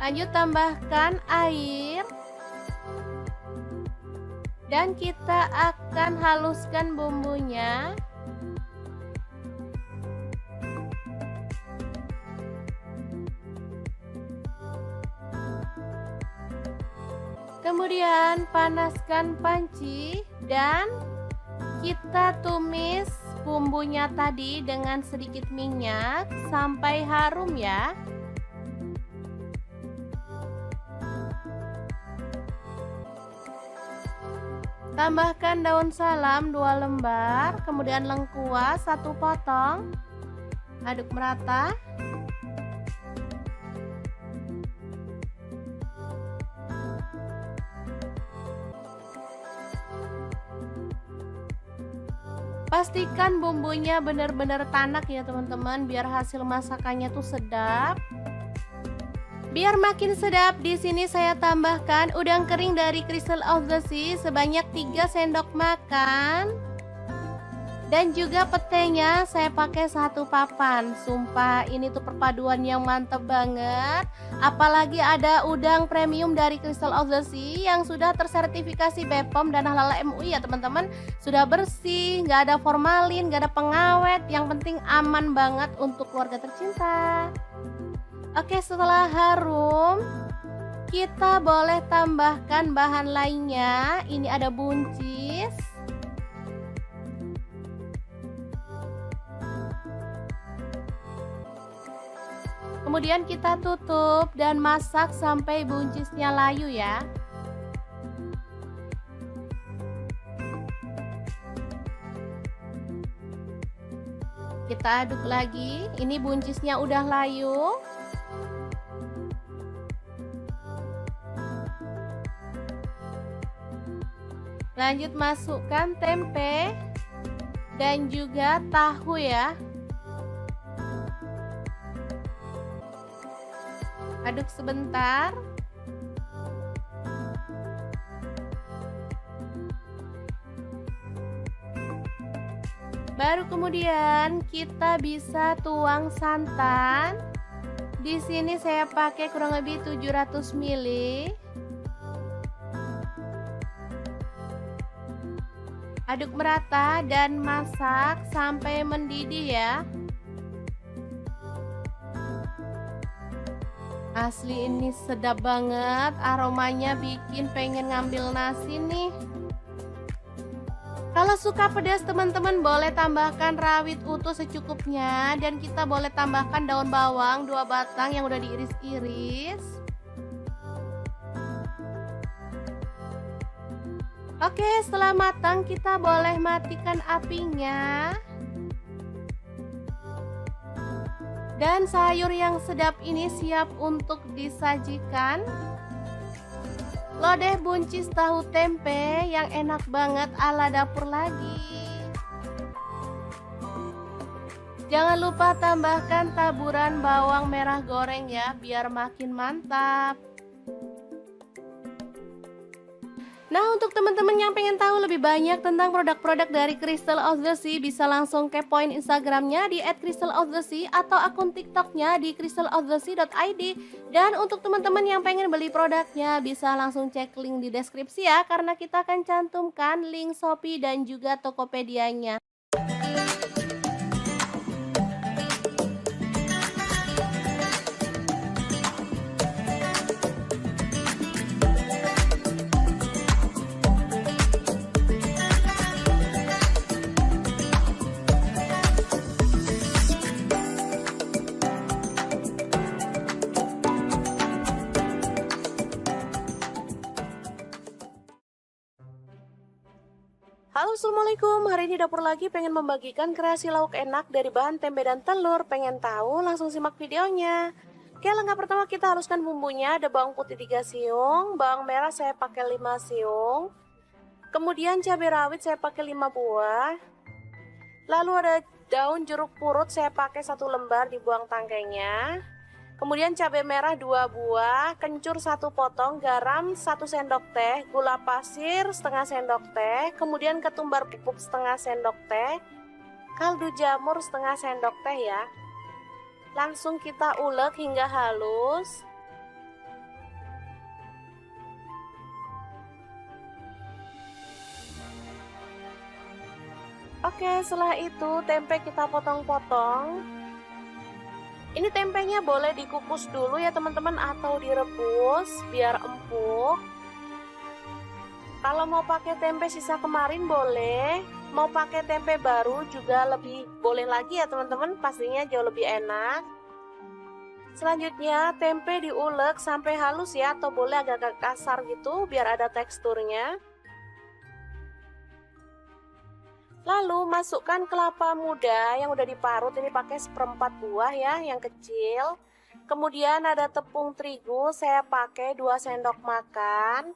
Lanjut tambahkan air. Dan kita akan haluskan bumbunya. Kemudian panaskan panci dan kita tumis bumbunya tadi dengan sedikit minyak sampai harum ya. Tambahkan daun salam 2 lembar, kemudian lengkuas 1 potong. Aduk merata. Pastikan bumbunya benar-benar tanak ya teman-teman, biar hasil masakannya tuh sedap. Biar makin sedap, di sini saya tambahkan udang kering dari Crystal of the Sea sebanyak 3 sendok makan. Dan juga petenya saya pakai 1 papan. Sumpah ini tuh perpaduan yang mantep banget. Apalagi ada udang premium dari Crystal of the Sea yang sudah tersertifikasi BPOM dan Halal MUI ya teman-teman. Sudah bersih, nggak ada formalin, nggak ada pengawet. Yang penting aman banget untuk keluarga tercinta. Oke, setelah harum, kita boleh tambahkan bahan lainnya. Ini ada buncis. Kemudian kita tutup dan masak sampai buncisnya layu ya. Kita aduk lagi. Ini buncisnya udah layu. Lanjut masukkan tempe dan juga tahu ya. Aduk sebentar. Baru kemudian kita bisa tuang santan. Di sini saya pakai kurang lebih 700 ml. Aduk merata dan masak sampai mendidih ya. Asli ini sedap banget, aromanya bikin pengen ngambil nasi nih. Kalau suka pedas teman-teman boleh tambahkan rawit utuh secukupnya. Dan kita boleh tambahkan daun bawang 2 batang yang udah diiris-iris. Oke, setelah matang kita boleh matikan apinya. Dan sayur yang sedap ini siap untuk disajikan. Lodeh buncis tahu tempe yang enak banget ala dapur lagi. Jangan lupa tambahkan taburan bawang merah goreng ya, biar makin mantap. Nah, untuk teman-teman yang pengen tahu lebih banyak tentang produk-produk dari Crystal of the Sea, bisa langsung kepoin Instagramnya di @crystalofthesea atau akun TikToknya di crystalofthesea.id. Dan untuk teman-teman yang pengen beli produknya, bisa langsung cek link di deskripsi ya, karena kita akan cantumkan link Shopee dan juga Tokopedia-nya. Halo, assalamualaikum. Hari ini dapur lagi pengen membagikan kreasi lauk enak dari bahan tempe dan telur. Pengen tahu? Langsung simak videonya. Oke, langkah pertama kita haluskan bumbunya. Ada bawang putih 3 siung, bawang merah saya pakai 5 siung. Kemudian cabai rawit saya pakai 5 buah. Lalu ada daun jeruk purut saya pakai 1 lembar, dibuang tangkainya. Kemudian cabai merah 2 buah, kencur 1 potong, garam 1 sendok teh, gula pasir setengah sendok teh, kemudian ketumbar pupuk setengah sendok teh, kaldu jamur setengah sendok teh ya. Langsung kita ulek hingga halus. Oke, setelah itu tempe kita potong-potong. Ini tempenya boleh dikukus dulu ya teman-teman atau direbus biar empuk. Kalau mau pakai tempe sisa kemarin boleh, mau pakai tempe baru juga lebih boleh lagi ya teman-teman, pastinya jauh lebih enak. Selanjutnya tempe diulek sampai halus ya, atau boleh agak kasar gitu biar ada teksturnya. Lalu masukkan kelapa muda yang udah diparut, ini pakai 1/4 buah ya, yang kecil. Kemudian ada tepung terigu, saya pakai 2 sendok makan.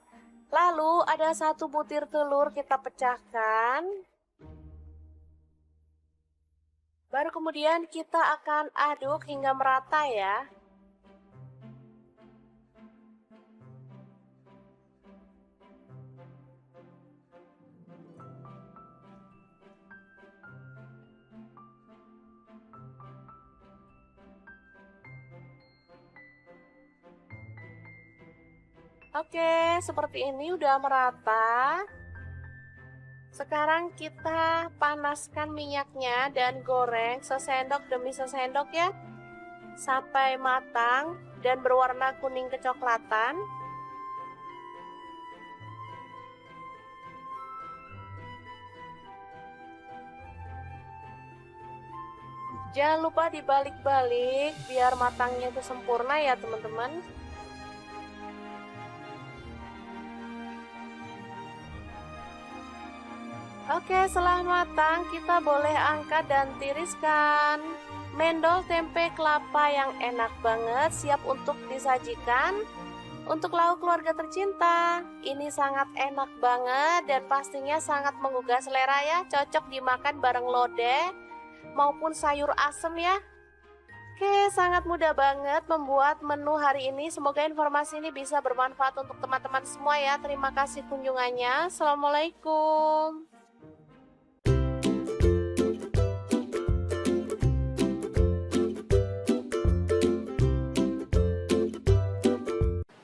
Lalu ada 1 butir telur kita pecahkan. Baru kemudian kita akan aduk hingga merata ya. Oke, seperti ini udah merata. Sekarang kita panaskan minyaknya dan goreng sesendok demi sesendok ya, sampai matang dan berwarna kuning kecoklatan. Jangan lupa dibalik-balik biar matangnya itu sempurna ya teman-teman. Oke, setelah matang kita boleh angkat dan tiriskan. Mendol tempe kelapa yang enak banget, siap untuk disajikan. Untuk lauk keluarga tercinta, ini sangat enak banget dan pastinya sangat menggugah selera ya. Cocok dimakan bareng lodeh maupun sayur asem ya. Oke, sangat mudah banget membuat menu hari ini. Semoga informasi ini bisa bermanfaat untuk teman-teman semua ya. Terima kasih kunjungannya. Assalamualaikum.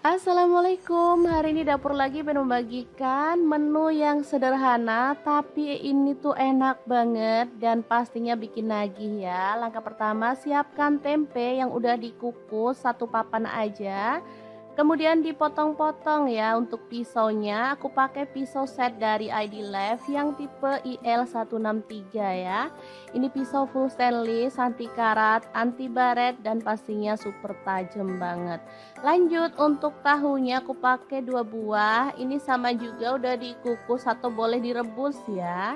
Assalamualaikum, hari ini dapur lagi pengen membagikan menu yang sederhana tapi ini tuh enak banget dan pastinya bikin nagih ya. Langkah pertama, siapkan tempe yang udah dikukus 1 papan aja. Kemudian dipotong-potong ya. Untuk pisaunya aku pakai pisau set dari ID Life yang tipe IL163 ya. Ini pisau full stainless, anti karat, anti baret dan pastinya super tajam banget. Lanjut untuk tahunya aku pakai 2 buah. Ini sama juga udah dikukus atau boleh direbus ya.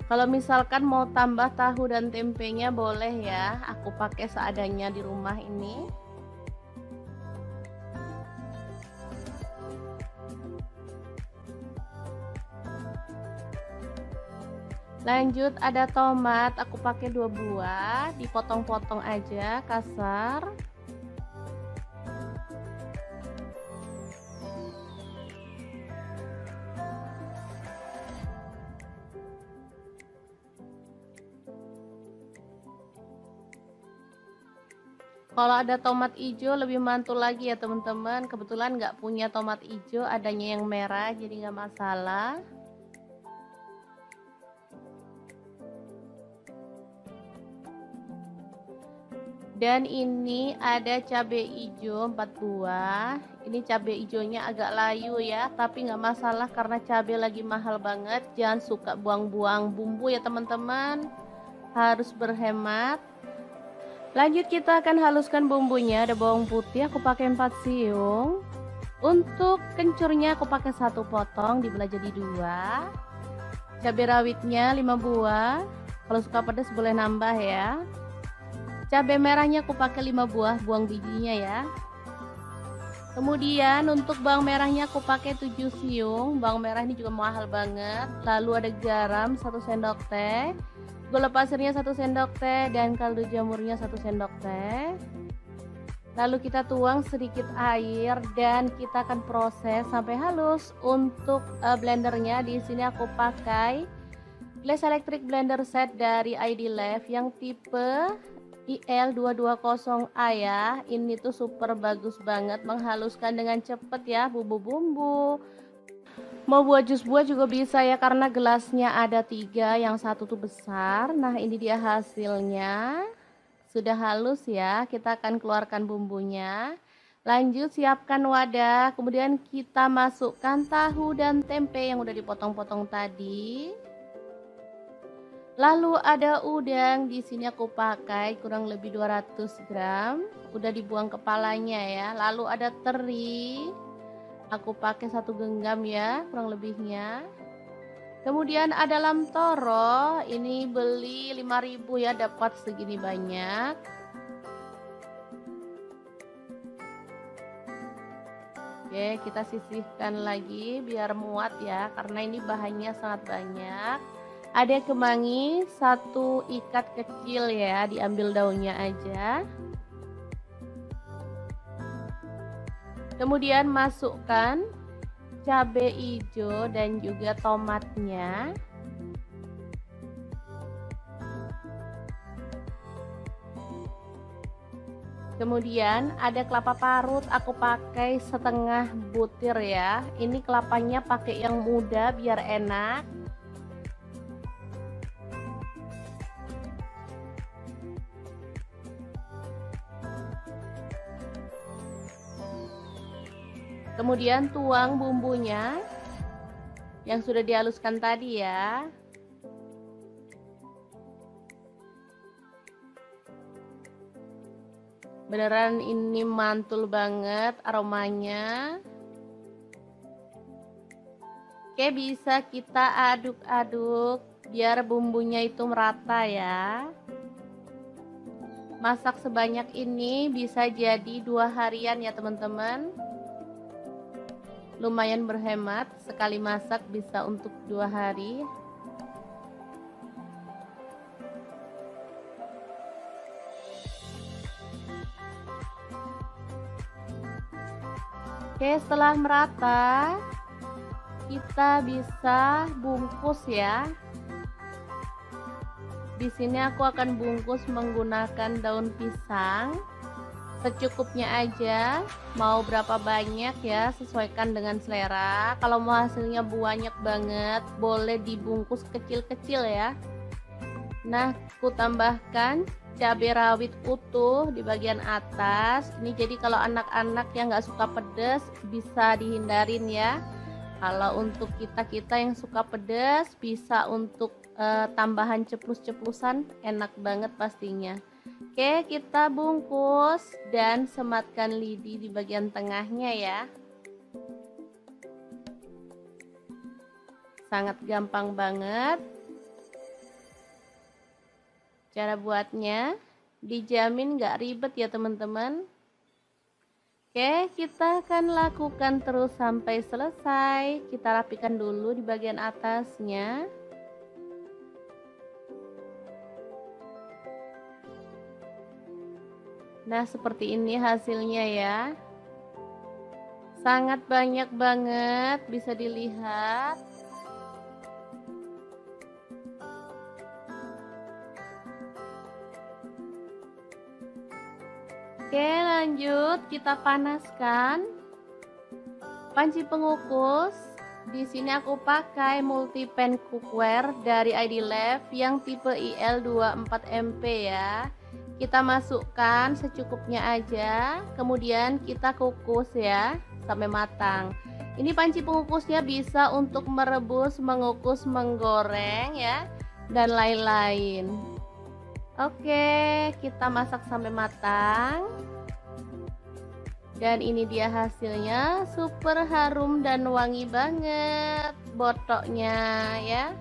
Kalau misalkan mau tambah tahu dan tempenya boleh ya, aku pakai seadanya di rumah ini. Lanjut ada tomat, aku pakai 2 buah, dipotong-potong aja kasar. Kalau ada tomat hijau lebih mantul lagi ya teman-teman. Kebetulan nggak punya tomat hijau, adanya yang merah jadi nggak masalah. Dan ini ada cabai hijau 4 buah. Ini cabai hijaunya agak layu ya, tapi nggak masalah karena cabai lagi mahal banget. Jangan suka buang-buang bumbu ya teman-teman. harus berhemat. Lanjut kita akan haluskan bumbunya. Ada bawang putih aku pakai 4 siung. Untuk kencurnya aku pakai 1 potong dibelah jadi 2. Cabai rawitnya 5 buah. Kalau suka pedas boleh nambah ya. Cabai merahnya aku pakai 5 buah, buang bijinya ya. Kemudian untuk bawang merahnya aku pakai 7 siung. Bawang merah ini juga mahal banget. Lalu ada garam 1 sendok teh, gula pasirnya 1 sendok teh, dan kaldu jamurnya 1 sendok teh. Lalu kita tuang sedikit air dan kita akan proses sampai halus. Untuk blendernya di sini aku pakai Glass Electric Blender Set dari ID Love yang tipe IL220A ya. Ini tuh super bagus banget, menghaluskan dengan cepet ya bumbu-bumbu. Mau buat jus buah juga bisa ya, karena gelasnya ada 3, yang satu tuh besar. Nah ini dia hasilnya. Sudah halus ya, kita akan keluarkan bumbunya. Lanjut siapkan wadah, kemudian kita masukkan tahu dan tempe yang udah dipotong-potong tadi. Lalu ada udang, di sini aku pakai kurang lebih 200 gram, udah dibuang kepalanya ya. Lalu ada teri, aku pakai 1 genggam ya, kurang lebihnya. Kemudian ada lam toro, ini beli 5.000 ya, dapat segini banyak. Oke, kita sisihkan lagi biar muat ya, karena ini bahannya sangat banyak. Ada kemangi 1 ikat kecil ya, diambil daunnya aja. Kemudian masukkan cabai hijau dan juga tomatnya. Kemudian ada kelapa parut, aku pakai setengah butir ya. Ini kelapanya pakai yang muda biar enak. Kemudian tuang bumbunya yang sudah dihaluskan tadi ya. Beneran ini mantul banget aromanya. Oke, bisa kita aduk-aduk biar bumbunya itu merata ya. Masak sebanyak ini bisa jadi 2 harian ya teman-teman. Lumayan berhemat, sekali masak bisa untuk 2 hari. Oke, setelah merata kita bisa bungkus ya. Di sini aku akan bungkus menggunakan daun pisang. Secukupnya aja, mau berapa banyak ya, sesuaikan dengan selera. Kalau mau hasilnya banyak banget, boleh dibungkus kecil-kecil ya. Nah, aku tambahkan cabai rawit utuh di bagian atas. Ini jadi kalau anak-anak yang nggak suka pedas bisa dihindarin ya. Kalau untuk kita-kita yang suka pedas, bisa untuk tambahan ceplus-ceplusan, enak banget pastinya. Oke, kita bungkus dan sematkan lidi di bagian tengahnya ya. Sangat gampang banget. Cara buatnya dijamin gak ribet ya teman-teman. Oke, kita akan lakukan terus sampai selesai. Kita rapikan dulu di bagian atasnya. Nah, seperti ini hasilnya ya. Sangat banyak banget, bisa dilihat. Oke, lanjut kita panaskan panci pengukus. Di sini aku pakai multi pan cookware dari ID Love yang tipe IL24MP ya. Kita masukkan secukupnya aja, kemudian kita kukus ya sampai matang. Ini panci pengukusnya bisa untuk merebus, mengukus, menggoreng ya, dan lain-lain. Oke, kita masak sampai matang. Dan ini dia hasilnya, super harum dan wangi banget botoknya ya.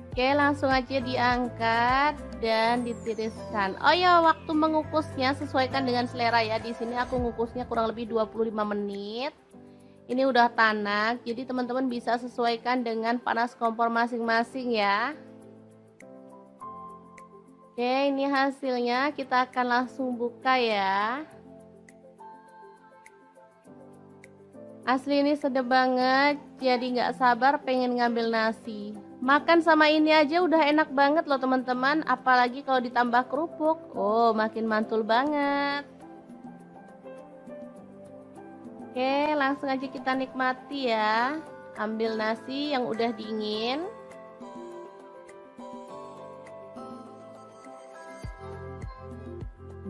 Oke, langsung aja diangkat dan ditiriskan. Oh ya, waktu mengukusnya sesuaikan dengan selera ya. Di sini aku ngukusnya kurang lebih 25 menit. Ini udah tanak, jadi teman-teman bisa sesuaikan dengan panas kompor masing-masing ya. Oke, ini hasilnya, kita akan langsung buka ya. Asli ini sedap banget, jadi nggak sabar pengen ngambil nasi. Makan sama ini aja udah enak banget loh teman-teman, apalagi kalau ditambah kerupuk. Oh, makin mantul banget. Oke, langsung aja kita nikmati ya. Ambil nasi yang udah dingin.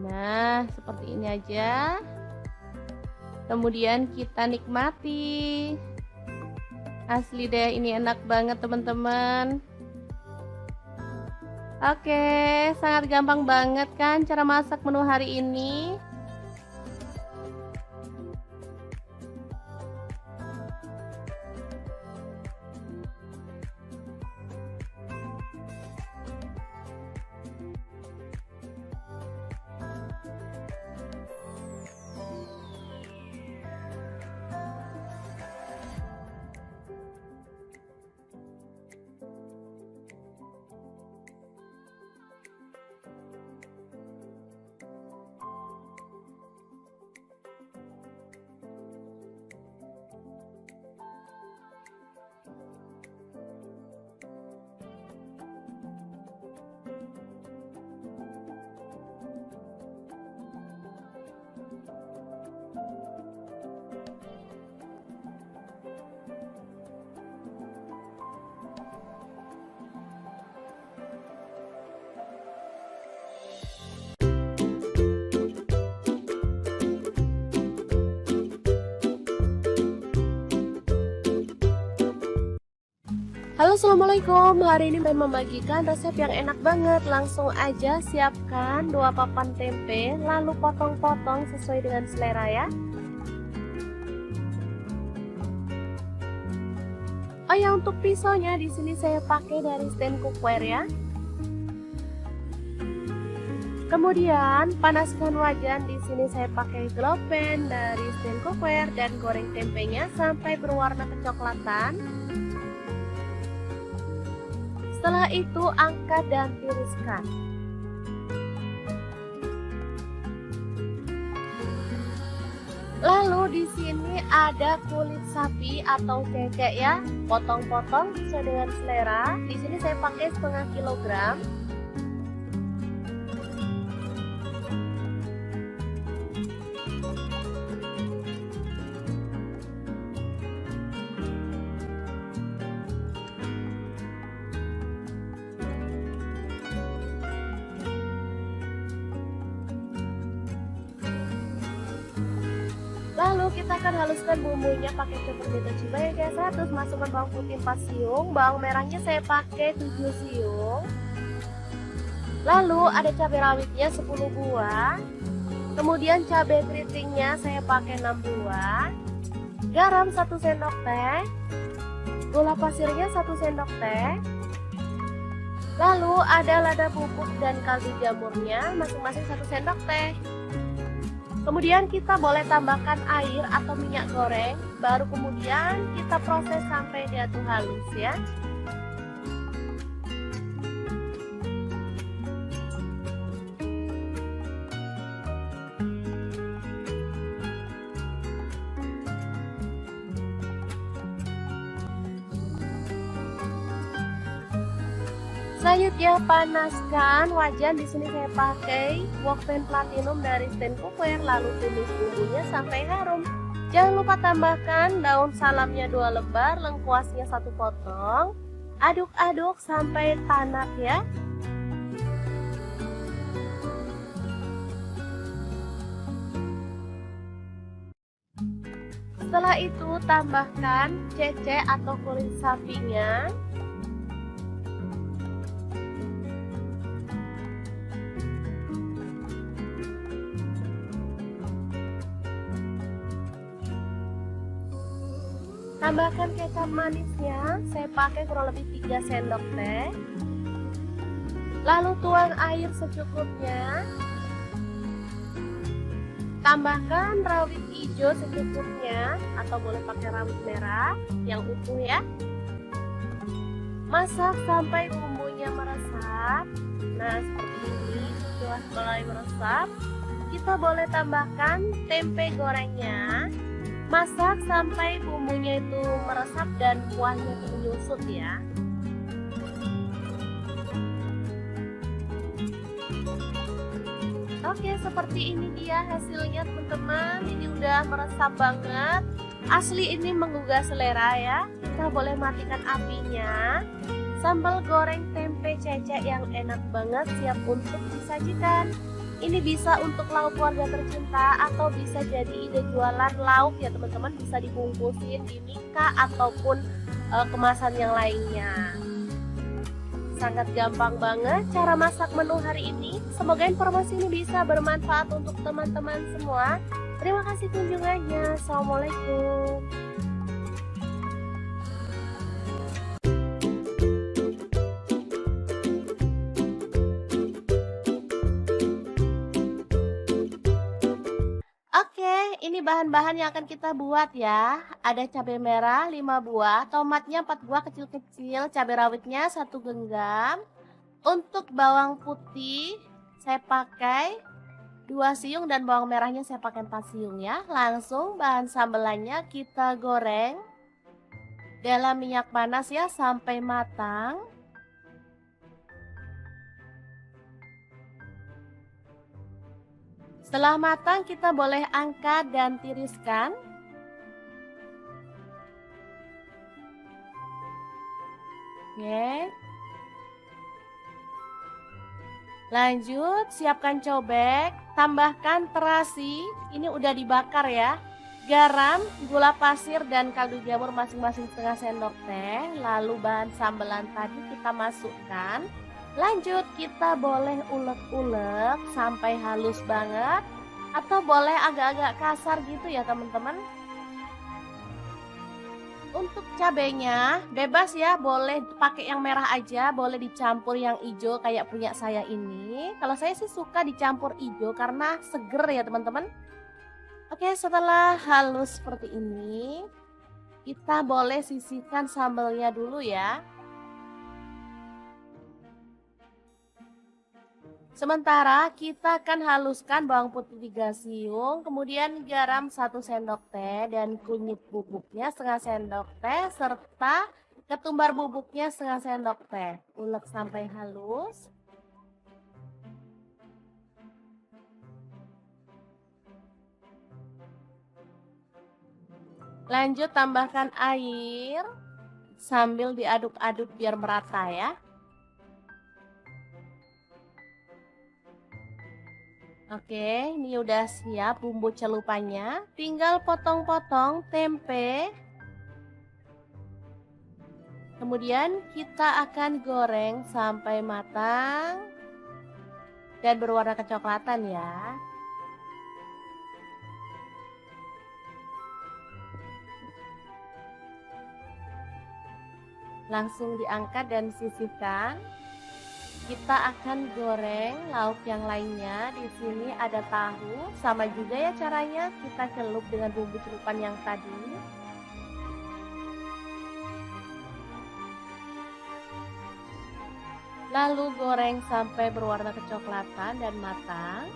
Nah, seperti ini aja. Kemudian kita nikmati. Asli deh, ini enak banget teman-teman. Oke, sangat gampang banget kan cara masak menu hari ini. Halo, assalamualaikum. Hari ini pengen membagikan resep yang enak banget. Langsung aja siapkan 2 papan tempe, lalu potong-potong sesuai dengan selera ya. Oh ya, untuk pisaunya di sini saya pakai dari stand cookware ya. Kemudian panaskan wajan, di sini saya pakai glow pan dari stand cookware dan goreng tempenya sampai berwarna kecoklatan. Setelah itu angkat dan tiriskan. Lalu di sini ada kulit sapi atau cecek ya, potong-potong sesuai dengan selera. Di sini saya pakai setengah kilogram. Lalu kita akan haluskan bumbunya pakai peppermint cibai kayak 100, masukkan bawang putih 4 siung, bawang merahnya saya pakai 7 siung. Lalu ada cabai rawitnya 10 buah. Kemudian cabai keritingnya saya pakai 6 buah. Garam 1 sendok teh. Gula pasirnya 1 sendok teh. Lalu ada lada bubuk dan kaldu jamurnya masing-masing 1 sendok teh. Kemudian kita boleh tambahkan air atau minyak goreng, baru kemudian kita proses sampai diaduk halus ya. Selanjutnya panaskan wajan, di sini saya pakai wok pan platinum dari stand cookware, lalu tumis bumbunya sampai harum. Jangan lupa tambahkan daun salamnya 2 lembar, lengkuasnya 1 potong. Aduk-aduk sampai tanak ya. Setelah itu tambahkan cecek atau kulit sapinya. Tambahkan kecap manisnya, saya pakai kurang lebih 3 sendok teh. Lalu tuang air secukupnya. Tambahkan rawit hijau secukupnya atau boleh pakai rawit merah yang utuh ya. Masak sampai bumbunya meresap. Nah, seperti ini. Setelah mulai meresap, kita boleh tambahkan tempe gorengnya. Masak sampai bumbunya itu meresap dan kuahnya itu menyusut ya. Oke, seperti ini dia hasilnya teman-teman. Ini udah meresap banget. Asli ini menggugah selera ya. Kita boleh matikan apinya. Sambal goreng tempe cecek yang enak banget siap untuk disajikan. Ini bisa untuk lauk keluarga tercinta atau bisa jadi ide jualan lauk ya teman-teman. Bisa dibungkusin di mika ataupun kemasan yang lainnya. Sangat gampang banget cara masak menu hari ini. Semoga informasi ini bisa bermanfaat untuk teman-teman semua. Terima kasih kunjungannya. Assalamualaikum. Oke, ini bahan-bahan yang akan kita buat ya. Ada cabai merah 5 buah, tomatnya 4 buah kecil-kecil, cabai rawitnya 1 genggam. Untuk bawang putih saya pakai 2 siung dan bawang merahnya saya pakai 4 siung ya. Langsung bahan sambelannya kita goreng dalam minyak panas ya sampai matang. Setelah matang kita boleh angkat dan tiriskan. Oke. Lanjut, siapkan cobek, tambahkan terasi, ini udah dibakar ya. Garam, gula pasir dan kaldu jamur masing-masing setengah sendok teh. Lalu bahan sambelan tadi kita masukkan. Lanjut, kita boleh ulek-ulek sampai halus banget atau boleh agak-agak kasar gitu ya teman-teman. Untuk cabenya bebas ya, boleh pakai yang merah aja, boleh dicampur yang hijau kayak punya saya ini. Kalau saya sih suka dicampur hijau karena seger ya teman-teman. Oke, setelah halus seperti ini, kita boleh sisihkan sambelnya dulu ya. Sementara kita akan haluskan bawang putih 3 siung, kemudian garam 1 sendok teh dan kunyit bubuknya setengah sendok teh serta ketumbar bubuknya setengah sendok teh. Ulek sampai halus. Lanjut tambahkan air sambil diaduk-aduk biar merata ya. Oke, ini udah siap bumbu celupannya. Tinggal potong-potong tempe. Kemudian kita akan goreng sampai matang dan berwarna kecoklatan ya. Langsung diangkat dan sisihkan. Kita akan goreng lauk yang lainnya. Di sini ada tahu, sama juga ya caranya. Kita celup dengan bumbu celupan yang tadi. Lalu goreng sampai berwarna kecoklatan dan matang.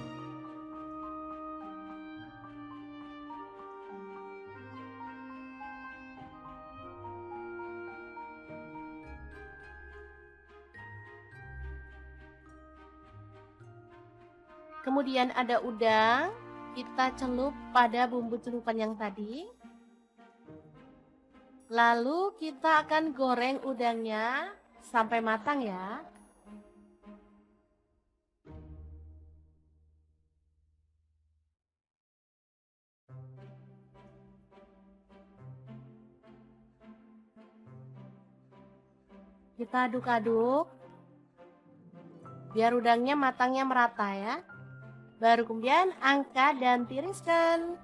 Kemudian ada udang, kita celup pada bumbu celupan yang tadi. Lalu kita akan goreng udangnya sampai matang ya. Kita aduk-aduk biar udangnya matangnya merata ya. Baru kemudian angkat dan tiriskan.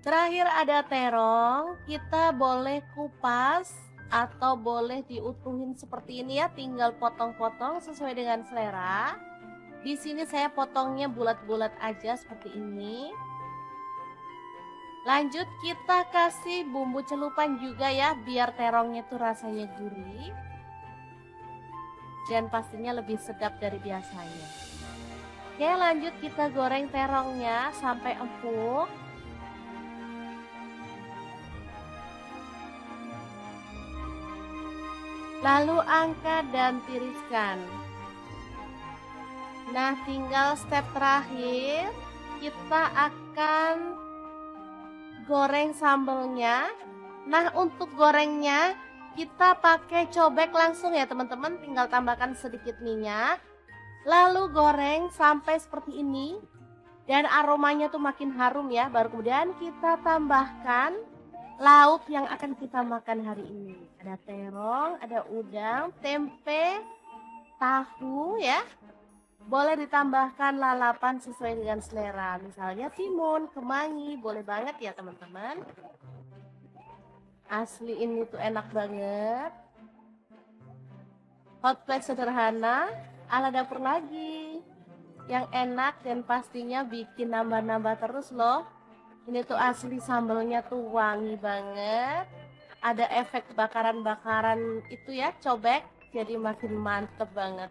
Terakhir ada terong, kita boleh kupas atau boleh diutuhin seperti ini ya, tinggal potong-potong sesuai dengan selera. Di sini saya potongnya bulat-bulat aja seperti ini. Lanjut kita kasih bumbu celupan juga ya, biar terongnya tuh rasanya gurih. Dan pastinya lebih sedap dari biasanya. Oke, lanjut kita goreng terongnya sampai empuk. Lalu angkat dan tiriskan. Nah, tinggal step terakhir, kita akan goreng sambelnya. Nah, untuk gorengnya kita pakai cobek langsung ya teman-teman, tinggal tambahkan sedikit minyak. Lalu goreng sampai seperti ini. Dan aromanya tuh makin harum ya, baru kemudian kita tambahkan lauk yang akan kita makan hari ini. Ada terong, ada udang, tempe, tahu ya. Boleh ditambahkan lalapan sesuai dengan selera. Misalnya timun, kemangi, boleh banget ya teman-teman. Asli ini tuh enak banget. Hot plate sederhana, ala dapur lagi. Yang enak dan pastinya bikin nambah-nambah terus loh. Ini tuh asli sambelnya tuh wangi banget. Ada efek bakaran-bakaran itu ya, cobek. Jadi makin mantep banget.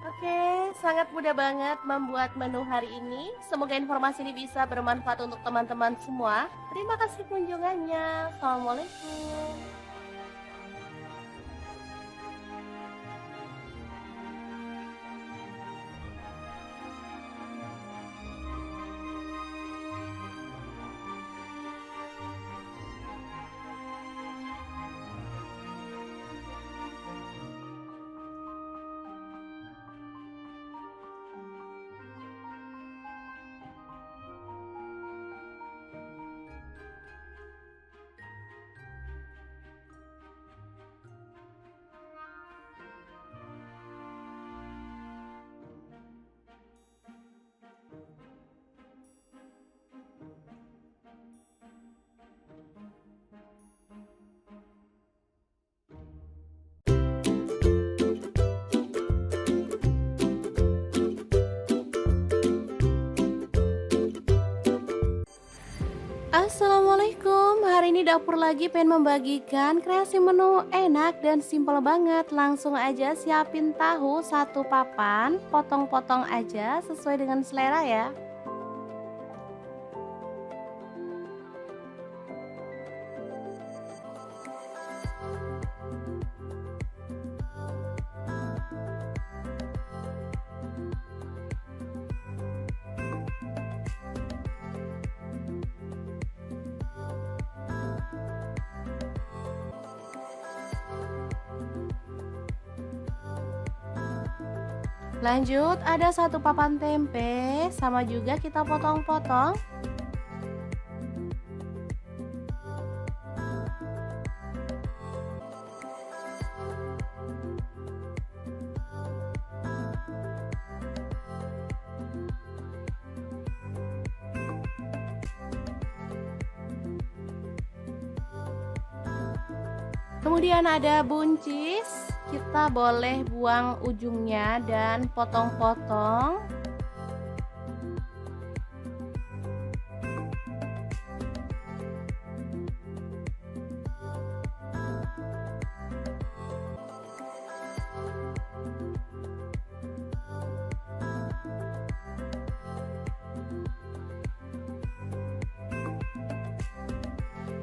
Oke, sangat mudah banget membuat menu hari ini. Semoga informasi ini bisa bermanfaat untuk teman-teman semua. Terima kasih kunjungannya. Assalamualaikum. Assalamualaikum, hari ini dapur lagi pengen membagikan kreasi menu enak dan simpel banget. Langsung aja siapin tahu satu papan, potong-potong aja sesuai dengan selera ya. Lanjut ada satu papan tempe, sama juga kita potong-potong. Kemudian ada buncis, kita boleh buang ujungnya dan potong-potong.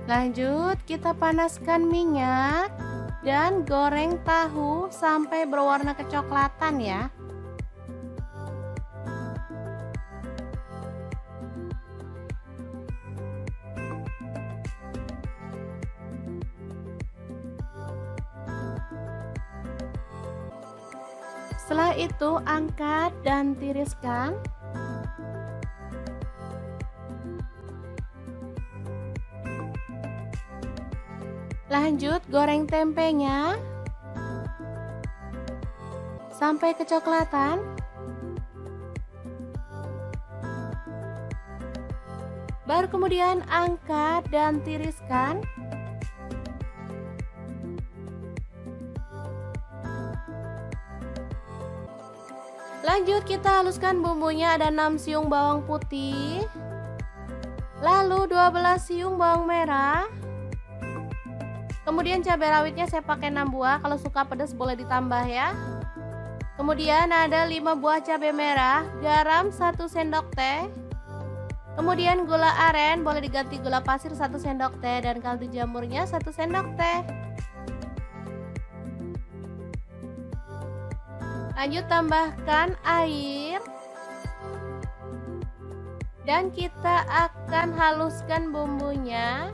Lanjut kita panaskan minyak dan goreng tahu sampai berwarna kecoklatan ya. Setelah itu angkat dan tiriskan. Lanjut goreng tempenya sampai kecoklatan. Baru kemudian angkat dan tiriskan. Lanjut kita haluskan bumbunya, ada 6 siung bawang putih, lalu 12 siung bawang merah. Kemudian cabai rawitnya saya pakai 6 buah, kalau suka pedas boleh ditambah ya. Kemudian ada 5 buah cabai merah, garam 1 sendok teh. Kemudian gula aren, boleh diganti gula pasir 1 sendok teh, dan kaldu jamurnya 1 sendok teh. Lanjut tambahkan air. Dan kita akan haluskan bumbunya.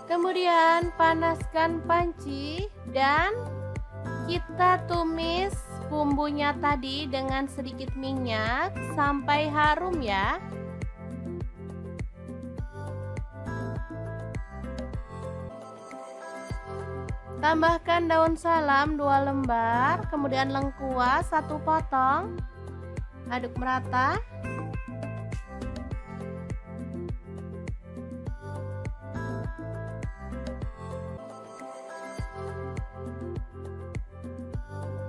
Kemudian panaskan panci dan kita tumis bumbunya tadi dengan sedikit minyak sampai harum ya. Tambahkan daun salam 2 lembar, kemudian lengkuas 1 potong. Aduk merata.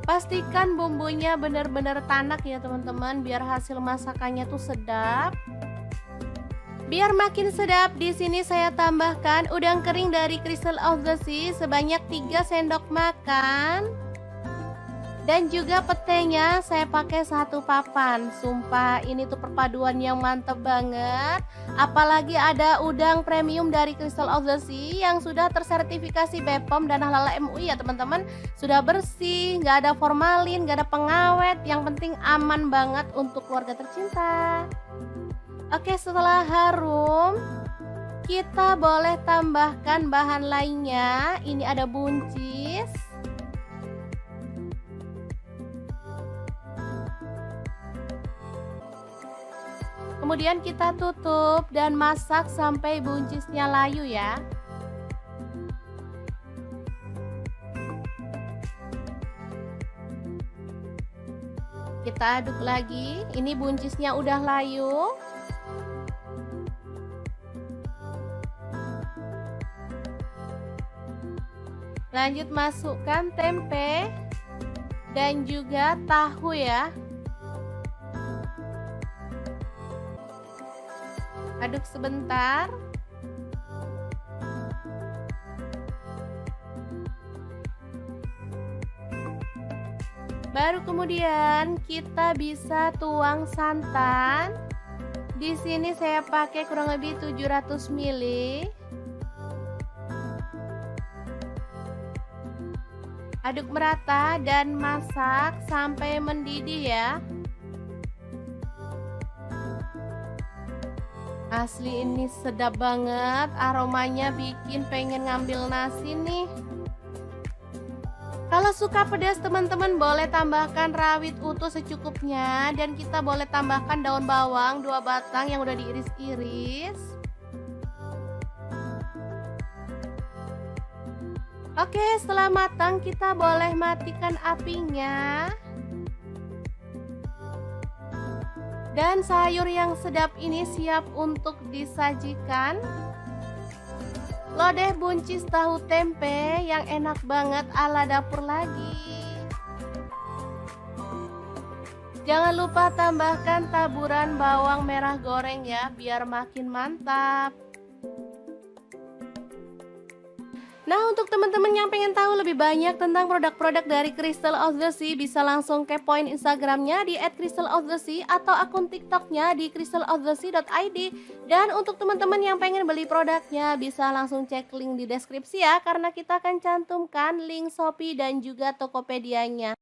Pastikan bumbunya benar-benar tanak ya teman-teman, biar hasil masakannya tuh sedap. Biar makin sedap, di sini saya tambahkan udang kering dari Crystal of the Sea sebanyak 3 sendok makan. Dan juga petenya saya pakai 1 papan. Sumpah ini tuh perpaduan yang mantep banget. Apalagi ada udang premium dari Crystal of the Sea yang sudah tersertifikasi BPOM dan Halal MUI ya teman-teman. Sudah bersih, nggak ada formalin, nggak ada pengawet. Yang penting aman banget untuk keluarga tercinta. Oke, setelah harum, kita boleh tambahkan bahan lainnya. Ini ada buncis. Kemudian kita tutup dan masak sampai buncisnya layu ya. Kita aduk lagi. Ini buncisnya udah layu. Lanjut masukkan tempe dan juga tahu ya. Aduk sebentar. Baru kemudian kita bisa tuang santan. Di sini saya pakai kurang lebih 700 ml. Aduk merata dan masak sampai mendidih ya. Asli ini sedap banget, aromanya bikin pengen ngambil nasi nih. Kalau suka pedas teman-teman boleh tambahkan rawit utuh secukupnya. Dan kita boleh tambahkan daun bawang 2 batang yang udah diiris-iris. Oke, setelah matang kita boleh matikan apinya. Dan sayur yang sedap ini siap untuk disajikan. Lodeh buncis tahu tempe yang enak banget ala dapur lagi. Jangan lupa tambahkan taburan bawang merah goreng ya, biar makin mantap. Nah, untuk teman-teman yang pengen tahu lebih banyak tentang produk-produk dari Crystal of the Sea, bisa langsung kepoin Instagramnya di @crystalofthesea atau akun TikToknya di crystalofthesea.id. Dan untuk teman-teman yang pengen beli produknya, bisa langsung cek link di deskripsi ya, karena kita akan cantumkan link Shopee dan juga Tokopedia-nya.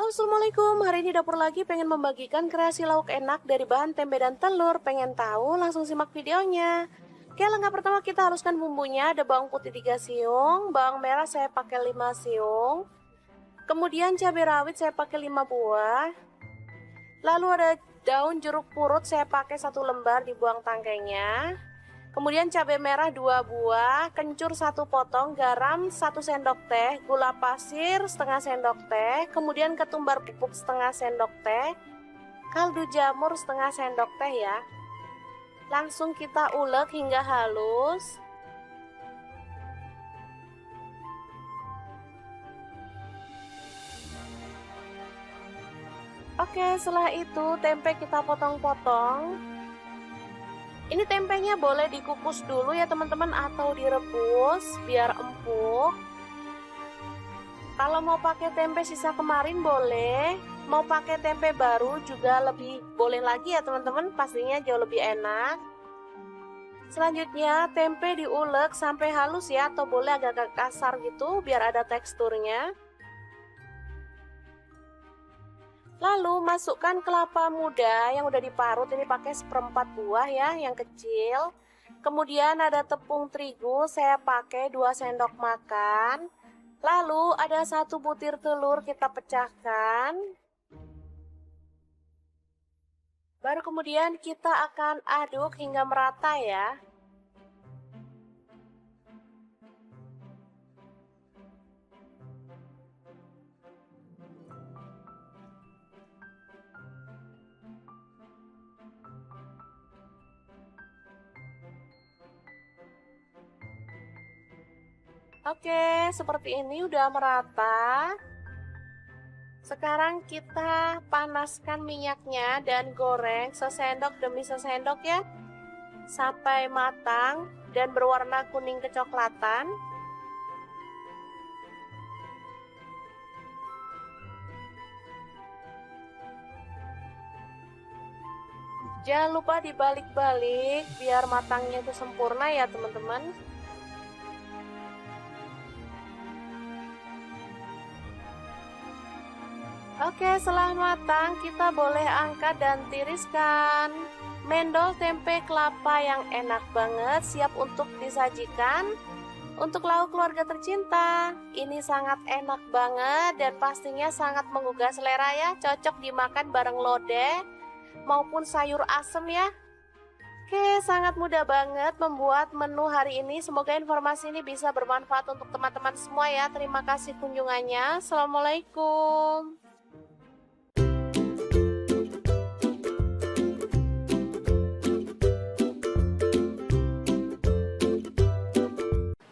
Halo, assalamualaikum. Hari ini dapur lagi pengen membagikan kreasi lauk enak dari bahan tempe dan telur. Pengen tahu? Langsung simak videonya. Oke, langkah pertama kita haluskan bumbunya. Ada bawang putih 3 siung, bawang merah saya pakai 5 siung. Kemudian cabai rawit saya pakai 5 buah. Lalu ada daun jeruk purut saya pakai 1 lembar, dibuang tangkainya. Kemudian cabai merah 2 buah, kencur 1 potong, garam 1 sendok teh, gula pasir setengah sendok teh, kemudian ketumbar bubuk setengah sendok teh, kaldu jamur setengah sendok teh ya. Langsung kita ulek hingga halus. Oke, setelah itu tempe kita potong-potong. Ini tempenya boleh dikukus dulu ya teman-teman atau direbus biar empuk. Kalau mau pakai tempe sisa kemarin boleh, mau pakai tempe baru juga lebih boleh lagi ya teman-teman, pastinya jauh lebih enak. Selanjutnya tempe diulek sampai halus ya, atau boleh agak kasar gitu biar ada teksturnya. Lalu masukkan kelapa muda yang udah diparut, ini pakai 1/4 buah ya, yang kecil. Kemudian ada tepung terigu, saya pakai 2 sendok makan. Lalu ada 1 butir telur kita pecahkan. Baru kemudian kita akan aduk hingga merata ya. Oke, seperti ini udah merata. Sekarang kita panaskan minyaknya dan goreng sesendok demi sesendok ya, sampai matang dan berwarna kuning kecoklatan. Jangan lupa dibalik-balik biar matangnya itu sempurna ya teman-teman. Oke, setelah matang kita boleh angkat dan tiriskan. Mendol tempe kelapa yang enak banget, siap untuk disajikan. Untuk lauk keluarga tercinta, ini sangat enak banget dan pastinya sangat menggugah selera ya. Cocok dimakan bareng lodeh maupun sayur asem ya. Oke, sangat mudah banget membuat menu hari ini. Semoga informasi ini bisa bermanfaat untuk teman-teman semua ya. Terima kasih kunjungannya. Assalamualaikum.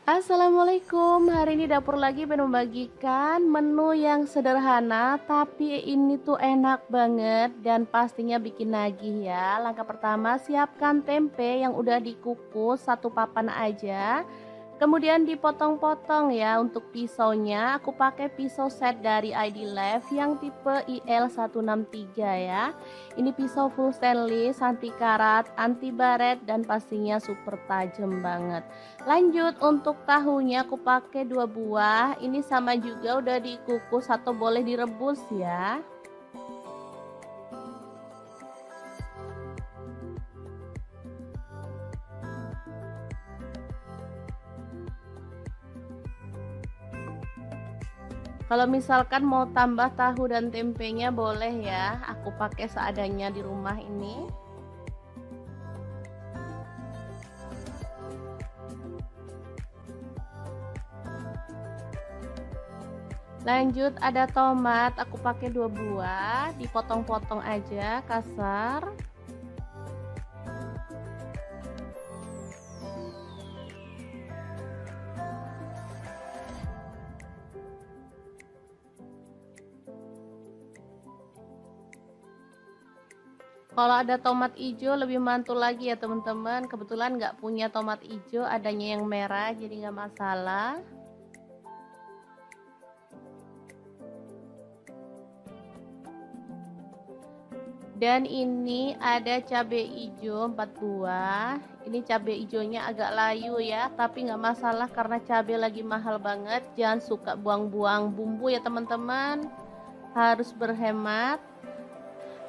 Assalamualaikum, hari ini dapur lagi pengen membagikan menu yang sederhana tapi ini tuh enak banget dan pastinya bikin nagih ya. Langkah pertama, siapkan tempe yang udah dikukus 1 papan aja. Kemudian dipotong-potong ya. Untuk pisaunya aku pakai pisau set dari ID Life yang tipe IL163 ya. Ini pisau full stainless, anti karat, anti baret dan pastinya super tajam banget. Lanjut untuk tahunya aku pakai 2 buah. Ini sama juga udah dikukus atau boleh direbus ya. Kalau misalkan mau tambah tahu dan tempenya boleh ya, aku pakai seadanya di rumah ini. Lanjut ada tomat, aku pakai 2 buah, dipotong-potong aja kasar. Kalau ada tomat hijau lebih mantul lagi ya teman-teman. Kebetulan nggak punya tomat hijau, adanya yang merah jadi nggak masalah. Dan ini ada cabai hijau 4 buah. Ini cabai hijaunya agak layu ya, tapi nggak masalah karena cabai lagi mahal banget. Jangan suka buang-buang bumbu ya teman-teman. harus berhemat.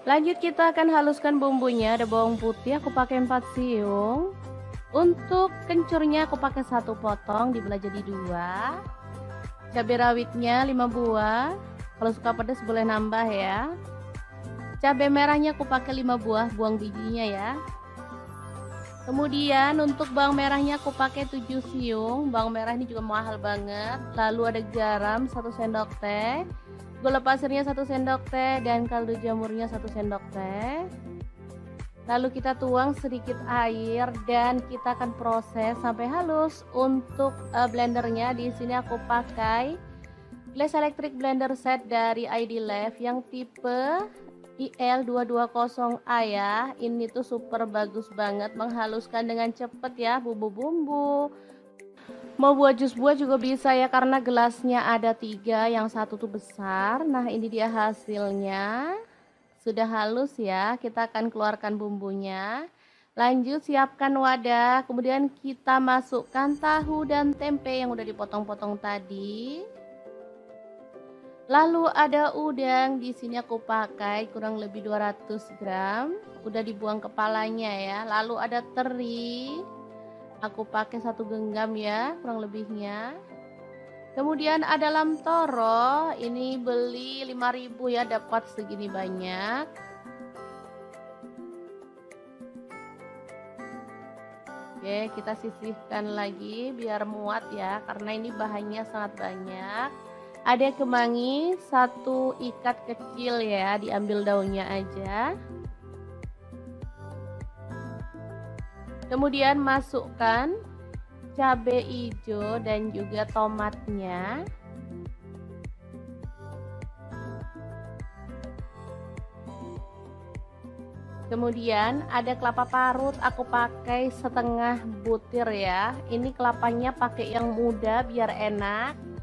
Lanjut kita akan haluskan bumbunya. Ada bawang putih aku pakai 4 siung. Untuk kencurnya aku pakai 1 potong dibelah jadi 2. Cabai rawitnya 5 buah. Kalau suka pedas boleh nambah ya. Cabai merahnya aku pakai 5 buah, buang bijinya ya. Kemudian untuk bawang merahnya aku pakai 7 siung. Bawang merah ini juga mahal banget. Lalu ada garam 1 sendok teh, gula pasirnya 1 sendok teh, dan kaldu jamurnya 1 sendok teh. Lalu kita tuang sedikit air dan kita akan proses sampai halus. Untuk blendernya di sini aku pakai Glass Electric Blender Set dari ID Lab yang tipe IL220A ya. Ini tuh super bagus banget, menghaluskan dengan cepet ya bumbu-bumbu. Mau buat jus buah juga bisa ya, karena gelasnya ada 3, yang satu tuh besar. Nah ini dia hasilnya, sudah halus ya. Kita akan keluarkan bumbunya. Lanjut siapkan wadah, kemudian kita masukkan tahu dan tempe yang udah dipotong-potong tadi. Lalu ada udang, di sini aku pakai kurang lebih 200 gram, udah dibuang kepalanya ya. Lalu ada teri, aku pakai 1 genggam ya kurang lebihnya. Kemudian ada lam toro, ini beli 5.000 ya, dapat segini banyak. Oke, kita sisihkan lagi biar muat ya, karena ini bahannya sangat banyak. Ada kemangi 1 ikat kecil ya, diambil daunnya aja. Kemudian masukkan cabai hijau dan juga tomatnya. Kemudian ada kelapa parut, aku pakai setengah butir ya. Ini kelapanya pakai yang muda biar enak.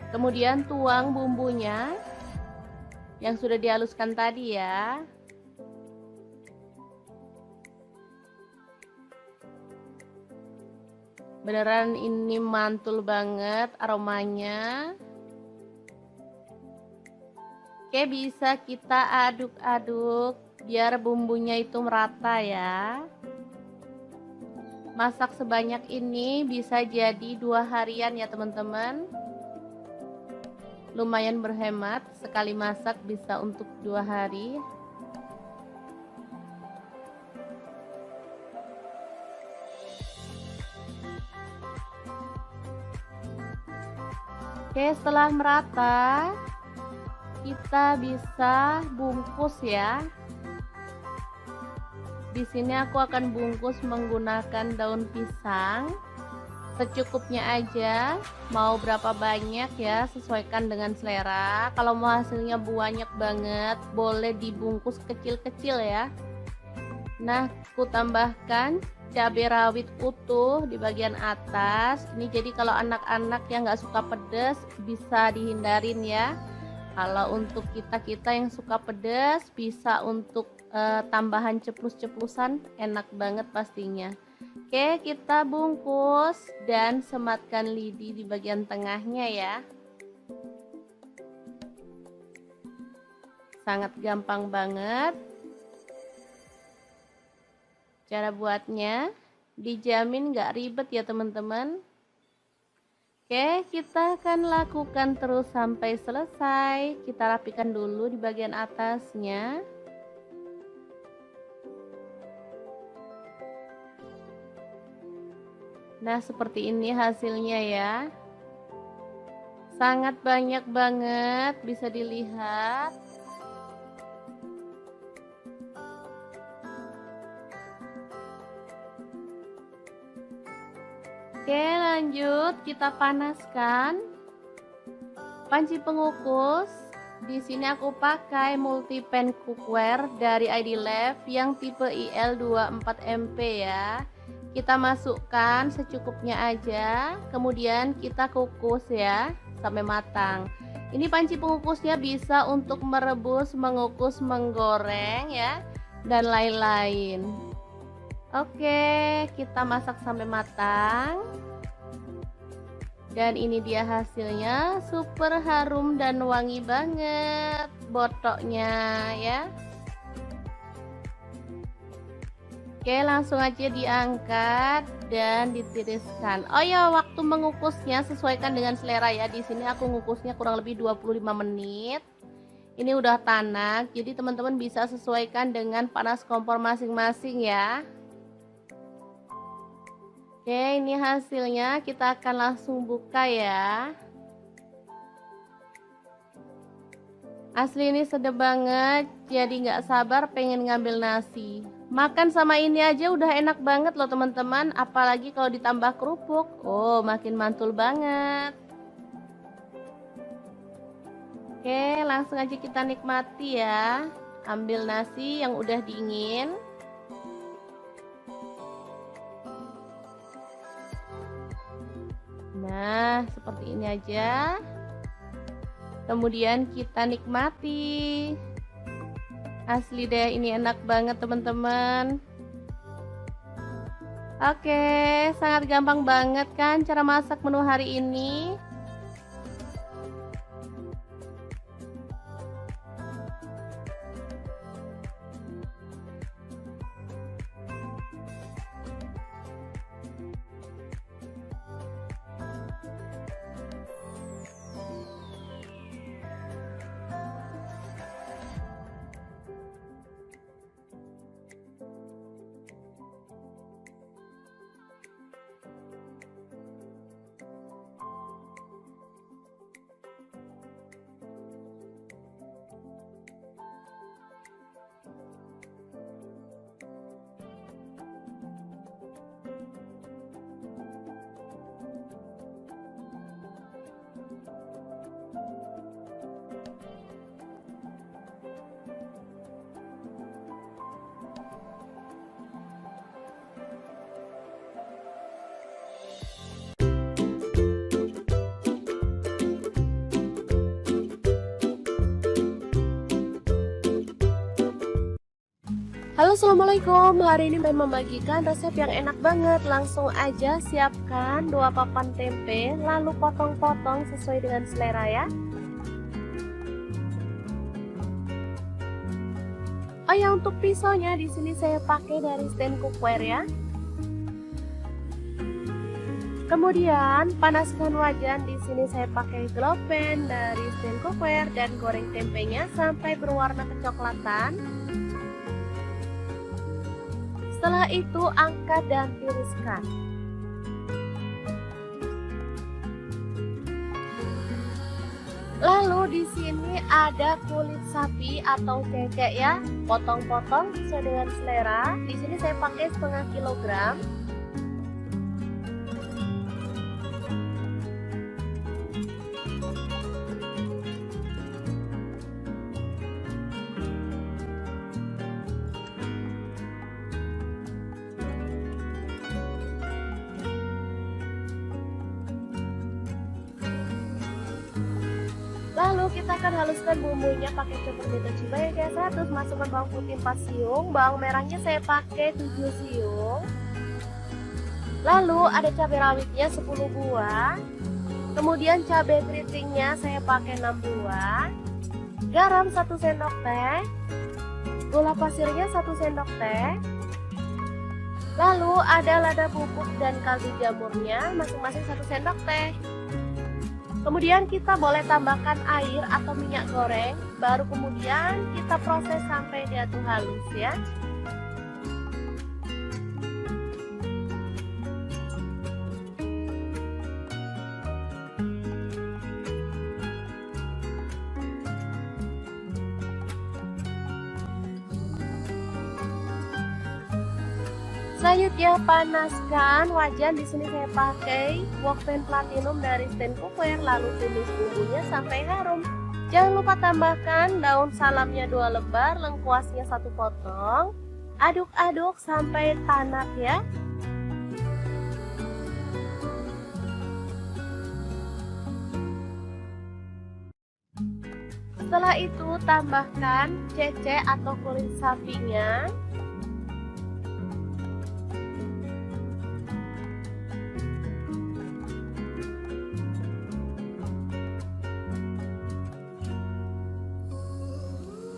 Kemudian tuang bumbunya yang sudah dihaluskan tadi ya. Beneran ini mantul banget aromanya. Oke, bisa kita aduk-aduk biar bumbunya itu merata ya. Masak sebanyak ini bisa jadi 2 harian ya teman-teman. Lumayan berhemat, sekali masak bisa untuk 2 hari. Oke, setelah merata kita bisa bungkus ya. Di sini aku akan bungkus menggunakan daun pisang. Secukupnya aja, mau berapa banyak ya, sesuaikan dengan selera. Kalau mau hasilnya banyak banget, boleh dibungkus kecil-kecil ya. Nah, aku tambahkan cabai rawit utuh di bagian atas. Ini jadi kalau anak-anak yang nggak suka pedas bisa dihindarin ya. Kalau untuk kita-kita yang suka pedas, bisa untuk tambahan ceplus-ceplusan, enak banget pastinya. Oke, kita bungkus dan sematkan lidi di bagian tengahnya ya. Sangat gampang banget. Cara buatnya dijamin gak ribet ya teman-teman. Oke, kita akan lakukan terus sampai selesai. Kita rapikan dulu di bagian atasnya. Nah, seperti ini hasilnya ya. Sangat banyak banget, bisa dilihat. Oke, lanjut kita panaskan panci pengukus. Di sini aku pakai multi-pan cookware dari ID Lab yang tipe IL24MP ya. Kita masukkan secukupnya aja, kemudian kita kukus ya sampai matang. Ini panci pengukusnya bisa untuk merebus, mengukus, menggoreng ya, dan lain-lain. Oke, kita masak sampai matang. Dan ini dia hasilnya, super harum dan wangi banget botoknya ya. Oke, langsung aja diangkat dan ditiriskan. Oh ya, waktu mengukusnya sesuaikan dengan selera ya. Di sini aku ngukusnya kurang lebih 25 menit. Ini udah tanak, jadi teman-teman bisa sesuaikan dengan panas kompor masing-masing ya. Oke, ini hasilnya, kita akan langsung buka ya. Asli ini sedap banget, jadi nggak sabar pengen ngambil nasi. Makan sama ini aja udah enak banget loh teman-teman, apalagi kalau ditambah kerupuk. Oh, makin mantul banget. Oke, langsung aja kita nikmati ya. Ambil nasi yang udah dingin. Nah, seperti ini aja. Kemudian kita nikmati. Asli deh, ini enak banget teman-teman. Oke, sangat gampang banget kan cara masak menu hari ini. Halo, assalamualaikum. Hari ini pengen membagikan resep yang enak banget. Langsung aja siapkan 2 papan tempe, lalu potong-potong sesuai dengan selera ya. Oh ya, untuk pisaunya di sini saya pakai dari stand cookware ya. Kemudian panaskan wajan, di sini saya pakai glow pan dari stand cookware dan goreng tempenya sampai berwarna kecoklatan. Setelah itu angkat dan tiriskan. Lalu di sini ada kulit sapi atau cecek ya, potong-potong sesuai dengan selera. Di sini saya pakai setengah kilogram. Lalu kita akan haluskan bumbunya pakai cukup beta cibai biasa, terus masukkan bawang putih 4 siung, bawang merahnya saya pakai 7 siung. Lalu ada cabai rawitnya 10 buah. Kemudian cabai keritingnya saya pakai 6 buah. Garam 1 sendok teh. Gula pasirnya 1 sendok teh. Lalu ada lada bubuk dan kaldu jamurnya masing-masing 1 sendok teh. Kemudian kita boleh tambahkan air atau minyak goreng, baru kemudian kita proses sampai dia tuh halus ya. Selanjutnya panaskan wajan, di sini saya pakai wok pan platinum dari stand cookware, lalu tumis bumbunya sampai harum. Jangan lupa tambahkan daun salamnya 2 lembar, lengkuasnya 1 potong. Aduk-aduk sampai tanak ya. Setelah itu tambahkan cecek atau kulit sapinya.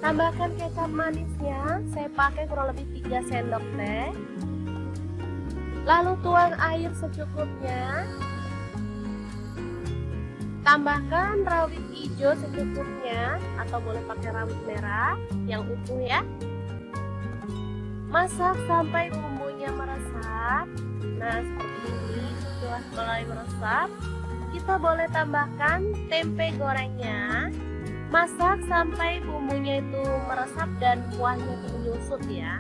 Tambahkan kecap manisnya, saya pakai kurang lebih 3 sendok teh. Lalu tuang air secukupnya. Tambahkan rawit hijau secukupnya atau boleh pakai rawit merah yang utuh ya. Masak sampai bumbunya meresap. Nah, seperti ini. Setelah mulai meresap, kita boleh tambahkan tempe gorengnya. Masak sampai bumbunya itu meresap dan kuahnya itu menyusut ya.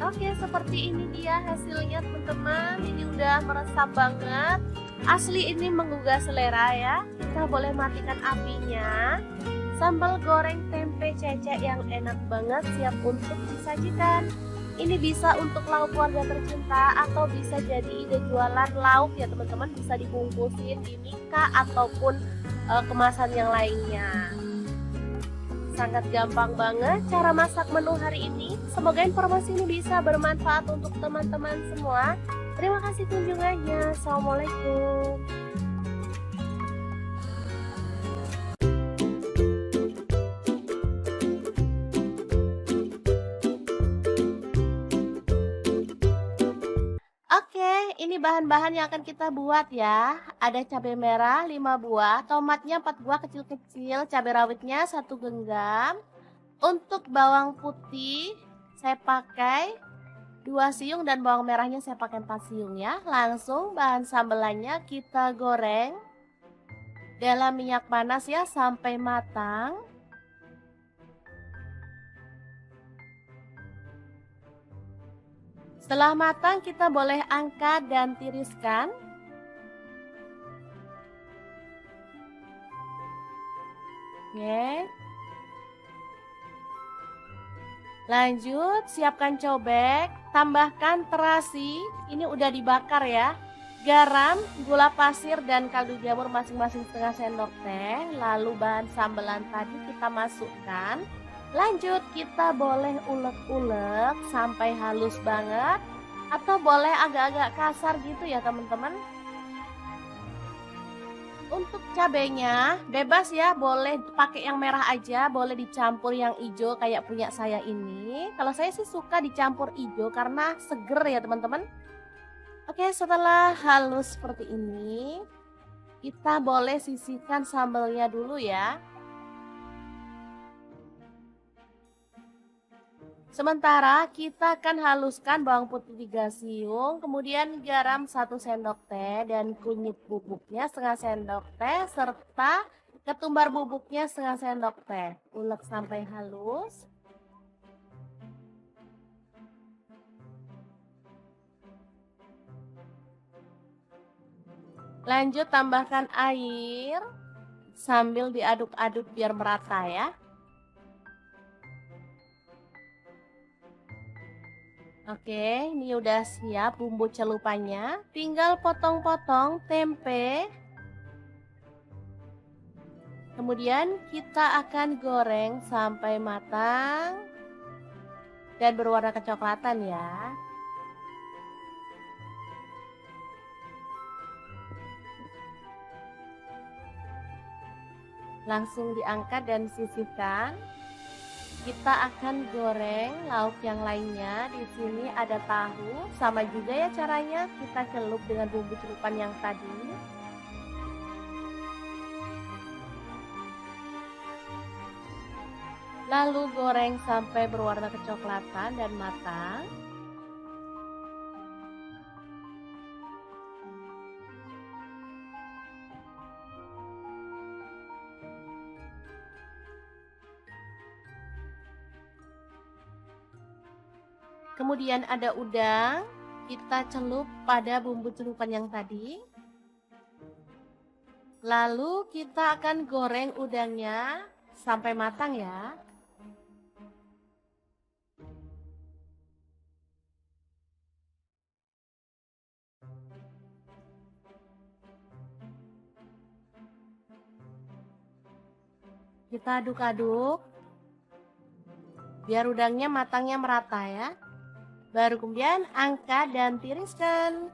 Oke, seperti ini dia hasilnya teman-teman. Ini udah meresap banget. Asli ini menggugah selera ya. Kita boleh matikan apinya. Sambal goreng tempe cecek yang enak banget siap untuk disajikan. Ini bisa untuk lauk keluarga tercinta atau bisa jadi ide jualan lauk ya teman-teman. Bisa dibungkusin di mika ataupun kemasan yang lainnya. Sangat gampang banget cara masak menu hari ini. Semoga informasi ini bisa bermanfaat untuk teman-teman semua. Terima kasih kunjungannya. Assalamualaikum. Oke, ini bahan-bahan yang akan kita buat ya. Ada cabai merah 5 buah, tomatnya 4 buah kecil-kecil, cabai rawitnya 1 genggam. Untuk bawang putih saya pakai 2 siung dan bawang merahnya saya pakai 4 siung ya. Langsung bahan sambelannya kita goreng dalam minyak panas ya sampai matang. Setelah matang kita boleh angkat dan tiriskan. Oke. Lanjut siapkan cobek, tambahkan terasi, ini udah dibakar ya. Garam, gula pasir dan kaldu jamur masing-masing setengah sendok teh. Lalu bahan sambelan tadi kita masukkan. Lanjut kita boleh ulek-ulek sampai halus banget atau boleh agak-agak kasar gitu ya teman-teman. Untuk cabenya bebas ya, boleh pakai yang merah aja, boleh dicampur yang hijau kayak punya saya ini. Kalau saya sih suka dicampur hijau karena seger ya teman-teman. Oke, setelah halus seperti ini, kita boleh sisihkan sambelnya dulu ya. Sementara kita akan haluskan bawang putih 3 siung, kemudian garam 1 sendok teh dan kunyit bubuknya setengah sendok teh serta ketumbar bubuknya setengah sendok teh. Ulek sampai halus. Lanjut tambahkan air sambil diaduk-aduk biar merata ya. Oke, ini udah siap bumbu celupannya. Tinggal potong-potong tempe. Kemudian kita akan goreng sampai matang dan berwarna kecoklatan ya. Langsung diangkat dan sisihkan. Kita akan goreng lauk yang lainnya. Di sini ada tahu, sama juga ya caranya. Kita celup dengan bumbu celupan yang tadi. Lalu goreng sampai berwarna kecoklatan dan matang. Kemudian ada udang, kita celup pada bumbu celupan yang tadi. Lalu kita akan goreng udangnya sampai matang ya. Kita aduk-aduk biar udangnya matangnya merata ya. Baru kemudian angkat dan tiriskan.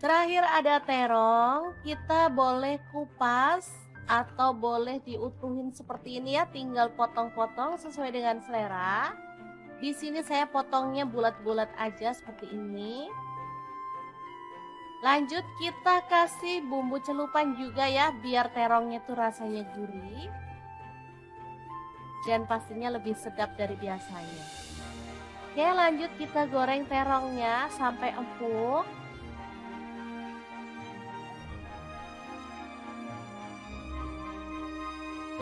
Terakhir ada terong, kita boleh kupas atau boleh diutuhin seperti ini ya, tinggal potong-potong sesuai dengan selera. Di sini saya potongnya bulat-bulat aja seperti ini. Lanjut kita kasih bumbu celupan juga ya, biar terongnya tuh rasanya gurih. Dan pastinya lebih sedap dari biasanya. Oke, lanjut kita goreng terongnya sampai empuk.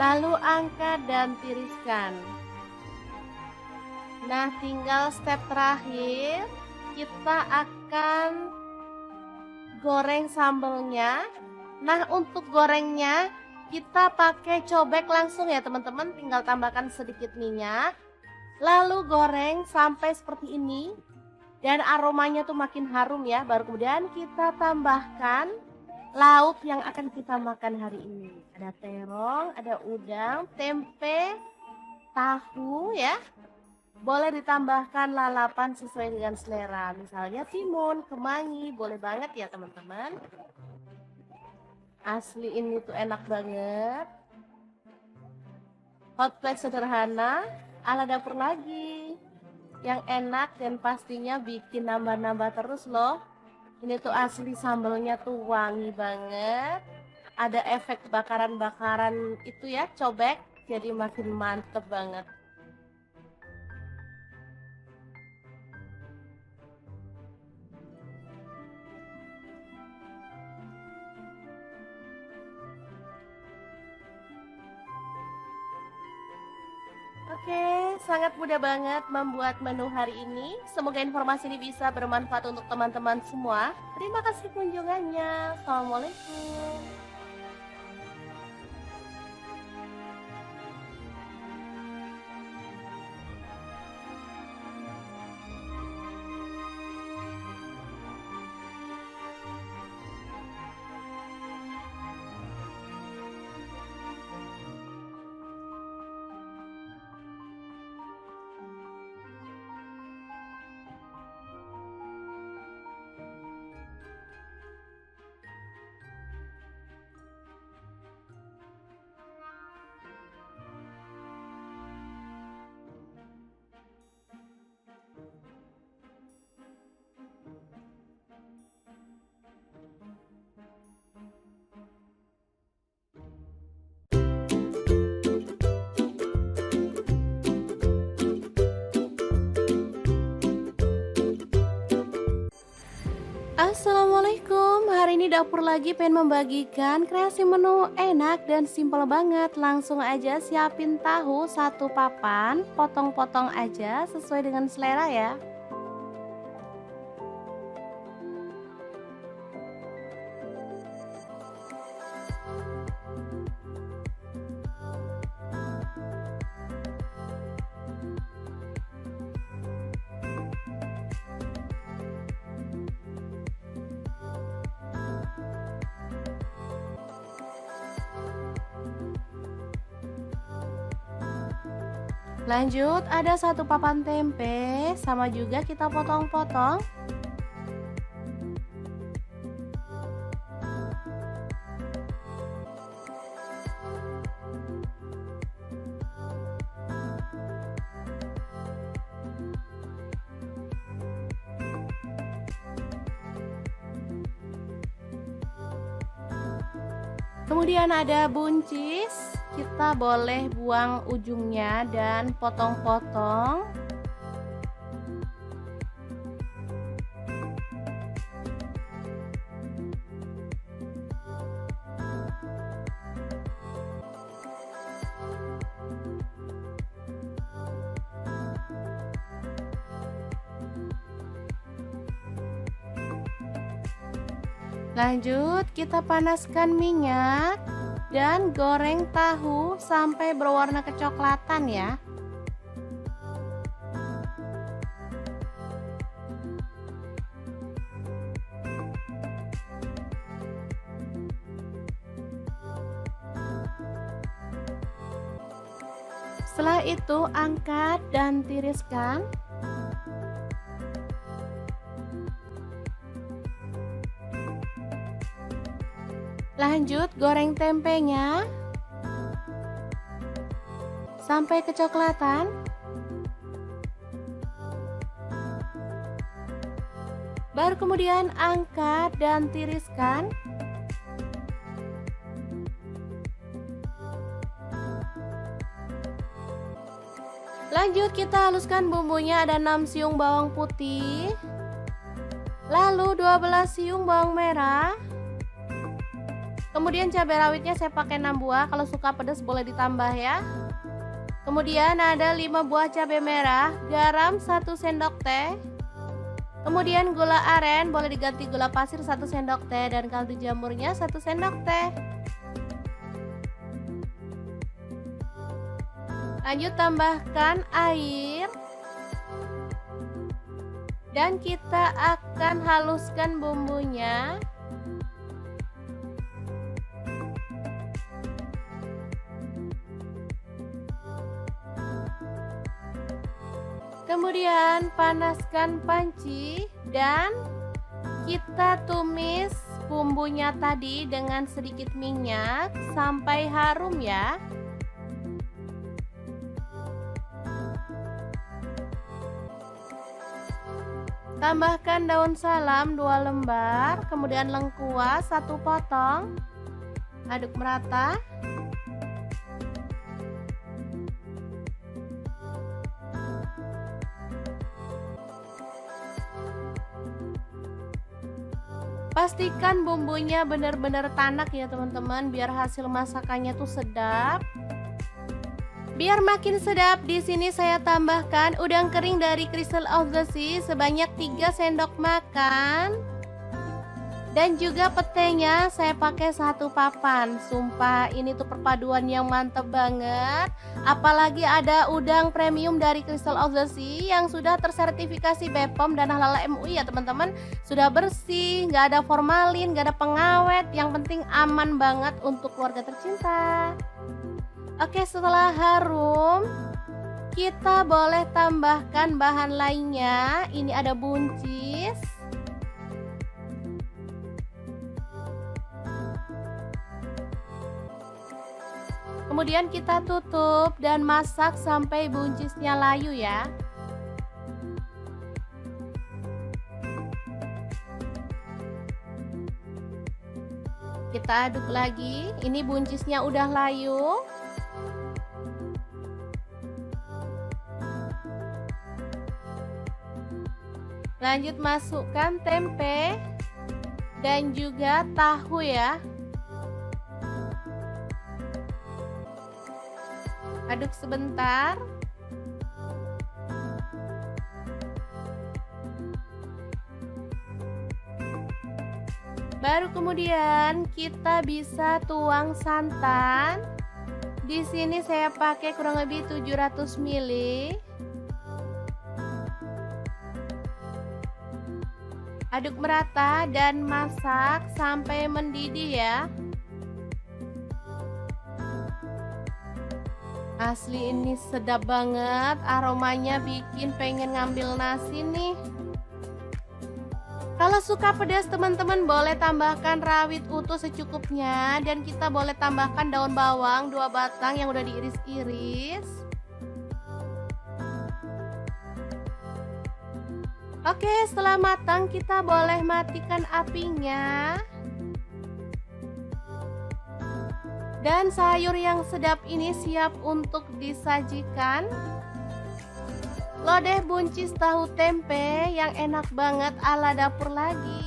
Lalu angkat dan tiriskan. Nah, tinggal step terakhir, kita akan goreng sambelnya. Nah, untuk gorengnya kita pakai cobek langsung ya teman-teman, tinggal tambahkan sedikit minyak. Lalu goreng sampai seperti ini. Dan aromanya tuh makin harum ya, baru kemudian kita tambahkan lauk yang akan kita makan hari ini. Ada terong, ada udang, tempe, tahu ya. Boleh ditambahkan lalapan sesuai dengan selera. Misalnya timun, kemangi, boleh banget ya teman-teman. Asli ini tuh enak banget. Hot plate sederhana ala dapur lagi. Yang enak dan pastinya bikin nambah-nambah terus loh. Ini tuh asli sambelnya tuh wangi banget. Ada efek bakaran-bakaran itu ya, cobek. Jadi makin mantep banget. Oke, sangat mudah banget membuat menu hari ini. Semoga informasi ini bisa bermanfaat untuk teman-teman semua. Terima kasih kunjungannya. Assalamualaikum. Assalamualaikum, hari ini dapur lagi pengen membagikan kreasi menu enak dan simpel banget. Langsung aja siapin tahu satu papan, potong-potong aja sesuai dengan selera ya. Lanjut ada satu papan tempe, sama juga kita potong-potong. Kemudian ada buncis, kita boleh buang ujungnya dan potong-potong. Lanjut kita panaskan minyak dan goreng tahu sampai berwarna kecoklatan ya. Setelah itu angkat dan tiriskan. Lanjut goreng tempenya sampai kecoklatan. Baru kemudian angkat dan tiriskan. Lanjut kita haluskan bumbunya, ada 6 siung bawang putih, lalu 12 siung bawang merah. Kemudian cabai rawitnya saya pakai 6 buah, kalau suka pedas boleh ditambah ya. Kemudian ada 5 buah cabai merah, garam 1 sendok teh. Kemudian gula aren, boleh diganti gula pasir 1 sendok teh, dan kaldu jamurnya 1 sendok teh. Lanjut tambahkan air. Dan kita akan haluskan bumbunya. Kemudian panaskan panci dan kita tumis bumbunya tadi dengan sedikit minyak sampai harum ya. Tambahkan daun salam 2 lembar, kemudian lengkuas 1 potong. Aduk merata. Pastikan bumbunya benar-benar tanak ya teman-teman, biar hasil masakannya tuh sedap. Biar makin sedap, di sini saya tambahkan udang kering dari Crystal of the Sea sebanyak 3 sendok makan. Dan juga petenya saya pakai 1 papan. Sumpah ini tuh perpaduan yang mantep banget. Apalagi ada udang premium dari Crystal of the Sea yang sudah tersertifikasi BPOM dan Halal MUI ya teman-teman. Sudah bersih, nggak ada formalin, nggak ada pengawet. Yang penting aman banget untuk keluarga tercinta. Oke, setelah harum, kita boleh tambahkan bahan lainnya. Ini ada buncis. Kemudian kita tutup dan masak sampai buncisnya layu ya. Kita aduk lagi. Ini buncisnya udah layu. Lanjut masukkan tempe dan juga tahu ya. Aduk sebentar. Baru kemudian kita bisa tuang santan. Di sini saya pakai kurang lebih 700 ml. Aduk merata dan masak sampai mendidih ya. Asli ini sedap banget, aromanya bikin pengen ngambil nasi nih. Kalau suka pedas teman-teman boleh tambahkan rawit utuh secukupnya. Dan kita boleh tambahkan daun bawang 2 batang yang udah diiris-iris. Oke, setelah matang kita boleh matikan apinya. Dan sayur yang sedap ini siap untuk disajikan. Lodeh buncis tahu tempe yang enak banget ala dapur lagi.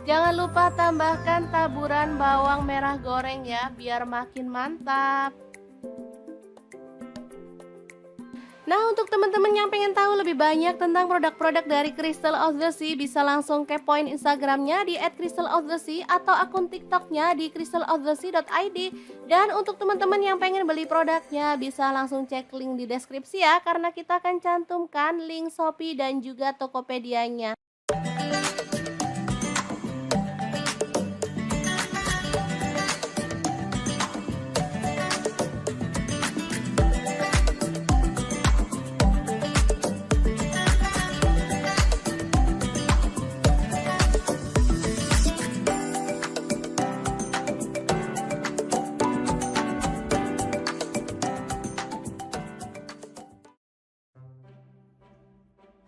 Jangan lupa tambahkan taburan bawang merah goreng ya, biar makin mantap. Nah, untuk teman-teman yang pengen tahu lebih banyak tentang produk-produk dari Crystal of the Sea, bisa langsung kepoin Instagramnya di @crystalofthesea atau akun TikToknya di crystalofthesea.id. Dan untuk teman-teman yang pengen beli produknya, bisa langsung cek link di deskripsi ya, karena kita akan cantumkan link Shopee dan juga Tokopedia-nya.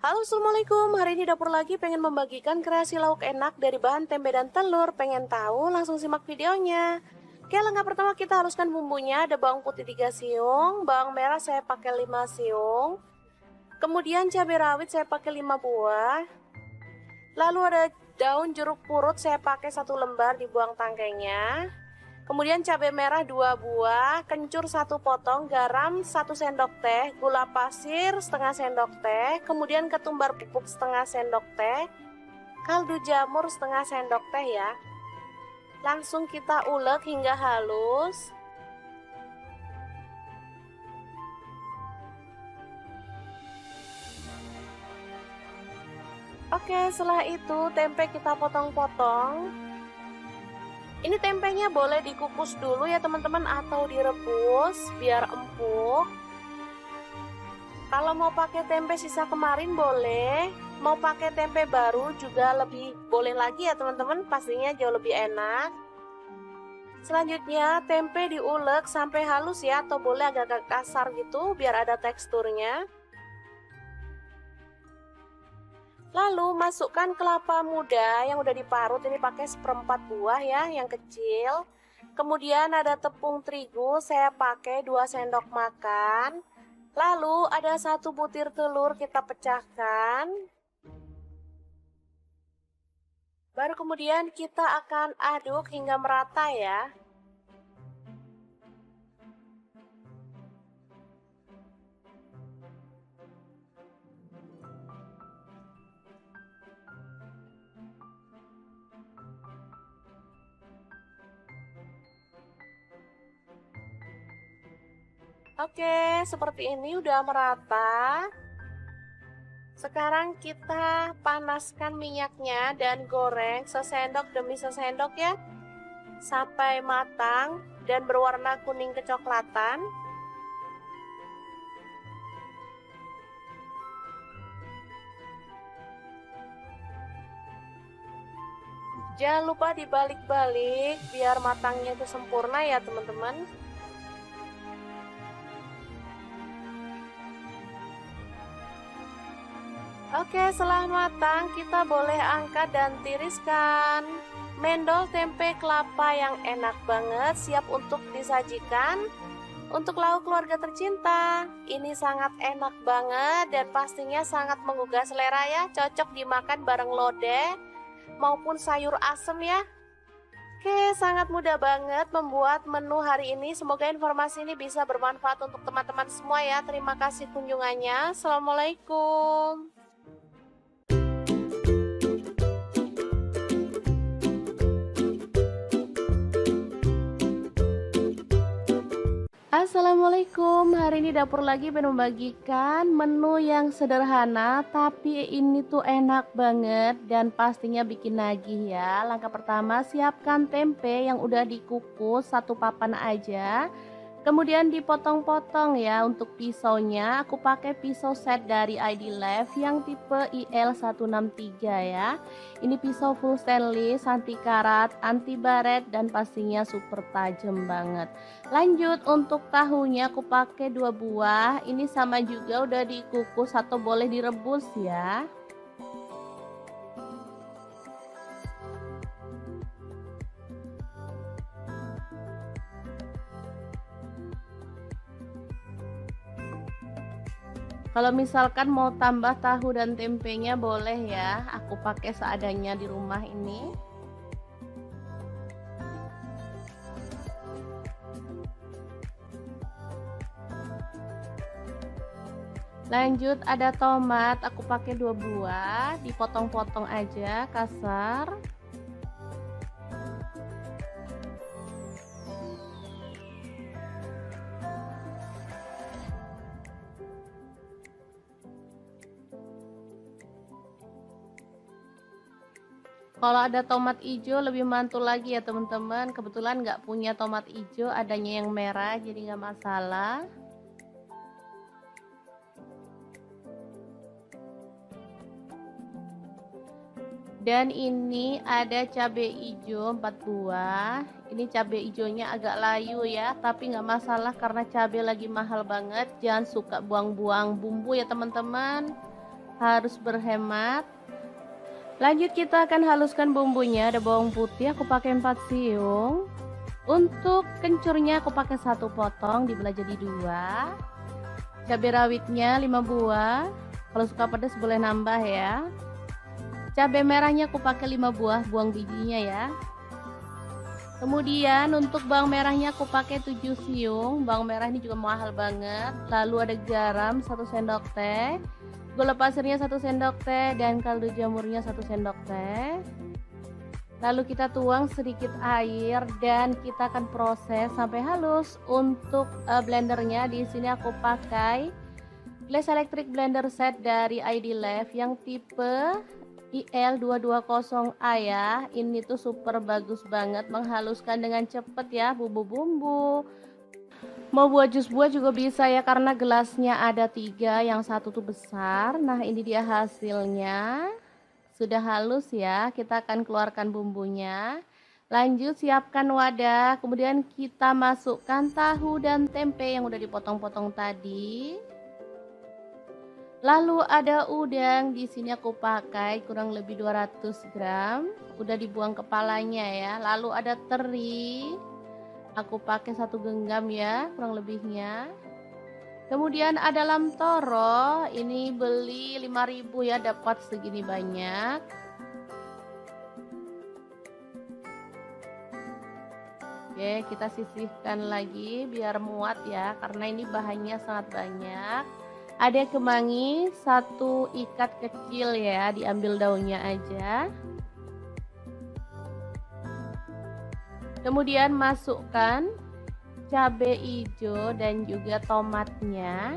Halo, assalamualaikum. Hari ini dapur lagi pengen membagikan kreasi lauk enak dari bahan tempe dan telur. Pengen tahu? Langsung simak videonya. Oke, langkah pertama kita haluskan bumbunya. Ada bawang putih 3 siung, bawang merah saya pakai 5 siung, kemudian cabai rawit saya pakai 5 buah, lalu ada daun jeruk purut saya pakai 1 lembar, dibuang tangkainya. Kemudian cabai merah 2 buah, kencur 1 potong, garam 1 sendok teh, gula pasir setengah sendok teh, kemudian ketumbar bubuk setengah sendok teh, kaldu jamur setengah sendok teh ya. Langsung kita ulek hingga halus. Oke, setelah itu tempe kita potong-potong. Ini tempenya boleh dikukus dulu ya teman-teman atau direbus biar empuk. Kalau mau pakai tempe sisa kemarin boleh, mau pakai tempe baru juga lebih boleh lagi ya teman-teman, pastinya jauh lebih enak. Selanjutnya tempe diulek sampai halus ya, atau boleh agak kasar gitu biar ada teksturnya. Lalu masukkan kelapa muda yang udah diparut, ini pakai 1/4 buah ya, yang kecil. Kemudian ada tepung terigu, saya pakai 2 sendok makan. Lalu ada 1 butir telur kita pecahkan. Baru kemudian kita akan aduk hingga merata ya. Oke, seperti ini udah merata. Sekarang kita panaskan minyaknya dan goreng sesendok demi sesendok ya, sampai matang dan berwarna kuning kecoklatan. Jangan lupa dibalik-balik biar matangnya itu sempurna ya teman-teman. Oke, setelah matang kita boleh angkat dan tiriskan. Mendol tempe kelapa yang enak banget, siap untuk disajikan. Untuk lauk keluarga tercinta, ini sangat enak banget dan pastinya sangat menggugah selera ya. Cocok dimakan bareng lodeh maupun sayur asem ya. Oke, sangat mudah banget membuat menu hari ini. Semoga informasi ini bisa bermanfaat untuk teman-teman semua ya. Terima kasih kunjungannya. Assalamualaikum. Assalamualaikum, hari ini dapur lagi pengen membagikan menu yang sederhana tapi ini tuh enak banget dan pastinya bikin nagih ya. Langkah pertama, siapkan tempe yang udah dikukus 1 papan aja, kemudian dipotong-potong ya. Untuk pisaunya aku pakai pisau set dari ID Life yang tipe IL163 ya. Ini pisau full stainless, anti karat, anti baret, dan pastinya super tajam banget. Lanjut, untuk tahunya aku pakai 2 buah. Ini sama juga udah dikukus atau boleh direbus ya. Kalau misalkan mau tambah tahu dan tempenya boleh ya, aku pakai seadanya di rumah ini. Lanjut, ada tomat, aku pakai 2 buah, dipotong-potong aja kasar. Kalau ada tomat hijau lebih mantul lagi ya teman-teman. Kebetulan nggak punya tomat hijau, adanya yang merah, jadi nggak masalah. Dan ini ada cabai hijau 4 buah. Ini cabai hijaunya agak layu ya, tapi nggak masalah karena cabai lagi mahal banget. Jangan suka buang-buang bumbu ya teman-teman. harus berhemat. Lanjut kita akan haluskan bumbunya. Ada bawang putih aku pakai 4 siung. Untuk kencurnya aku pakai 1 potong dibelah jadi 2. Cabai rawitnya 5 buah. Kalau suka pedas boleh nambah ya. Cabai merahnya aku pakai 5 buah, buang bijinya ya. Kemudian untuk bawang merahnya aku pakai 7 siung. Bawang merah ini juga mahal banget. Lalu ada garam 1 sendok teh, gula pasirnya 1 sendok teh, dan kaldu jamurnya 1 sendok teh. Lalu kita tuang sedikit air dan kita akan proses sampai halus. Untuk blendernya di sini aku pakai Glass Electric Blender Set dari ID Lab yang tipe IL220A ya. Ini tuh super bagus banget, menghaluskan dengan cepet ya bumbu-bumbu. Mau buat jus buah juga bisa ya, karena gelasnya ada 3, yang satu tuh besar. Nah ini dia hasilnya. Sudah halus ya, kita akan keluarkan bumbunya. Lanjut siapkan wadah, kemudian kita masukkan tahu dan tempe yang udah dipotong-potong tadi. Lalu ada udang, di sini aku pakai kurang lebih 200 gram, udah dibuang kepalanya ya. Lalu ada teri, aku pakai 1 genggam ya, kurang lebihnya. Kemudian ada lam toro, ini beli 5.000 ya, dapat segini banyak. Oke, kita sisihkan lagi biar muat ya, karena ini bahannya sangat banyak. Ada kemangi 1 ikat kecil ya, diambil daunnya aja. Kemudian masukkan cabai hijau dan juga tomatnya.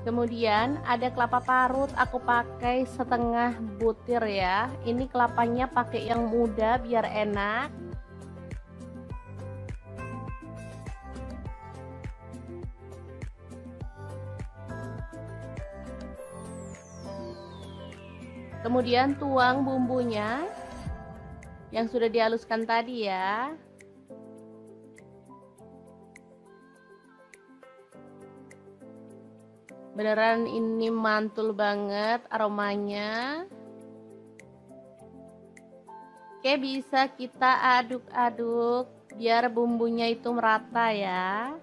Kemudian ada kelapa parut, aku pakai setengah butir ya. Ini kelapanya pakai yang muda biar enak. Kemudian tuang bumbunya yang sudah dihaluskan tadi ya. Beneran ini mantul banget aromanya. Oke, bisa kita aduk-aduk biar bumbunya itu merata ya.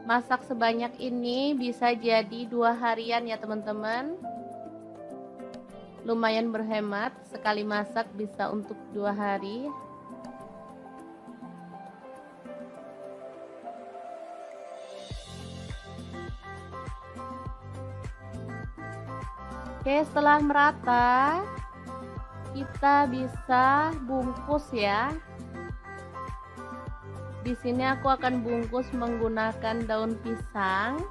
Masak sebanyak ini bisa jadi 2 harian ya teman-teman. Lumayan berhemat, sekali masak bisa untuk 2 hari. Oke, setelah merata kita bisa bungkus ya. Di sini aku akan bungkus menggunakan daun pisang.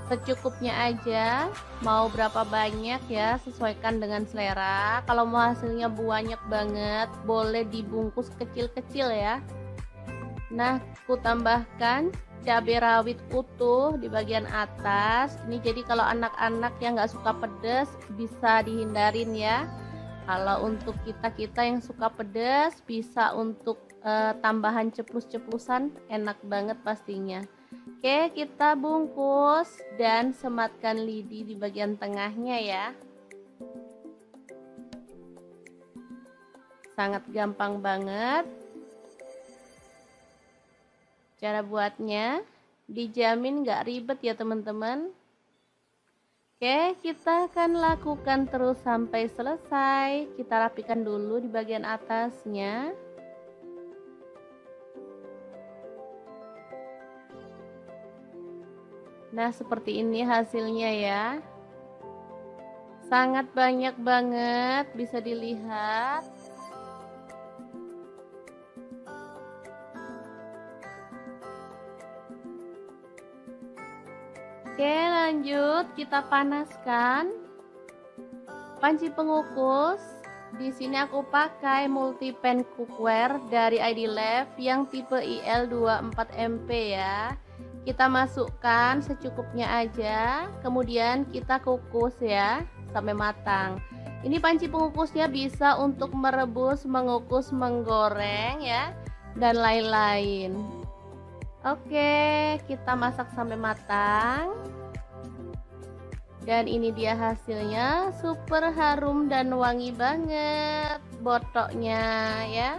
Secukupnya aja, mau berapa banyak ya, sesuaikan dengan selera. Kalau mau hasilnya banyak banget, boleh dibungkus kecil-kecil ya. Nah, aku tambahkan cabai rawit utuh di bagian atas. Ini jadi kalau anak-anak yang nggak suka pedas bisa dihindarin ya. Kalau untuk kita-kita yang suka pedas, bisa untuk tambahan ceplus-ceplusan, enak banget pastinya. Oke, kita bungkus dan sematkan lidi di bagian tengahnya ya. Sangat gampang banget. Cara buatnya dijamin gak ribet ya teman-teman. Oke, kita akan lakukan terus sampai selesai. Kita rapikan dulu di bagian atasnya. Nah, seperti ini hasilnya ya. Sangat banyak banget, bisa dilihat. Oke, lanjut kita panaskan panci pengukus. Di sini aku pakai multi-pan cookware dari ID Lab yang tipe IL24MP ya. Kita masukkan secukupnya aja, kemudian kita kukus ya sampai matang. Ini panci pengukusnya bisa untuk merebus, mengukus, menggoreng ya, dan lain-lain. Oke, kita masak sampai matang. Dan ini dia hasilnya, super harum dan wangi banget botoknya ya.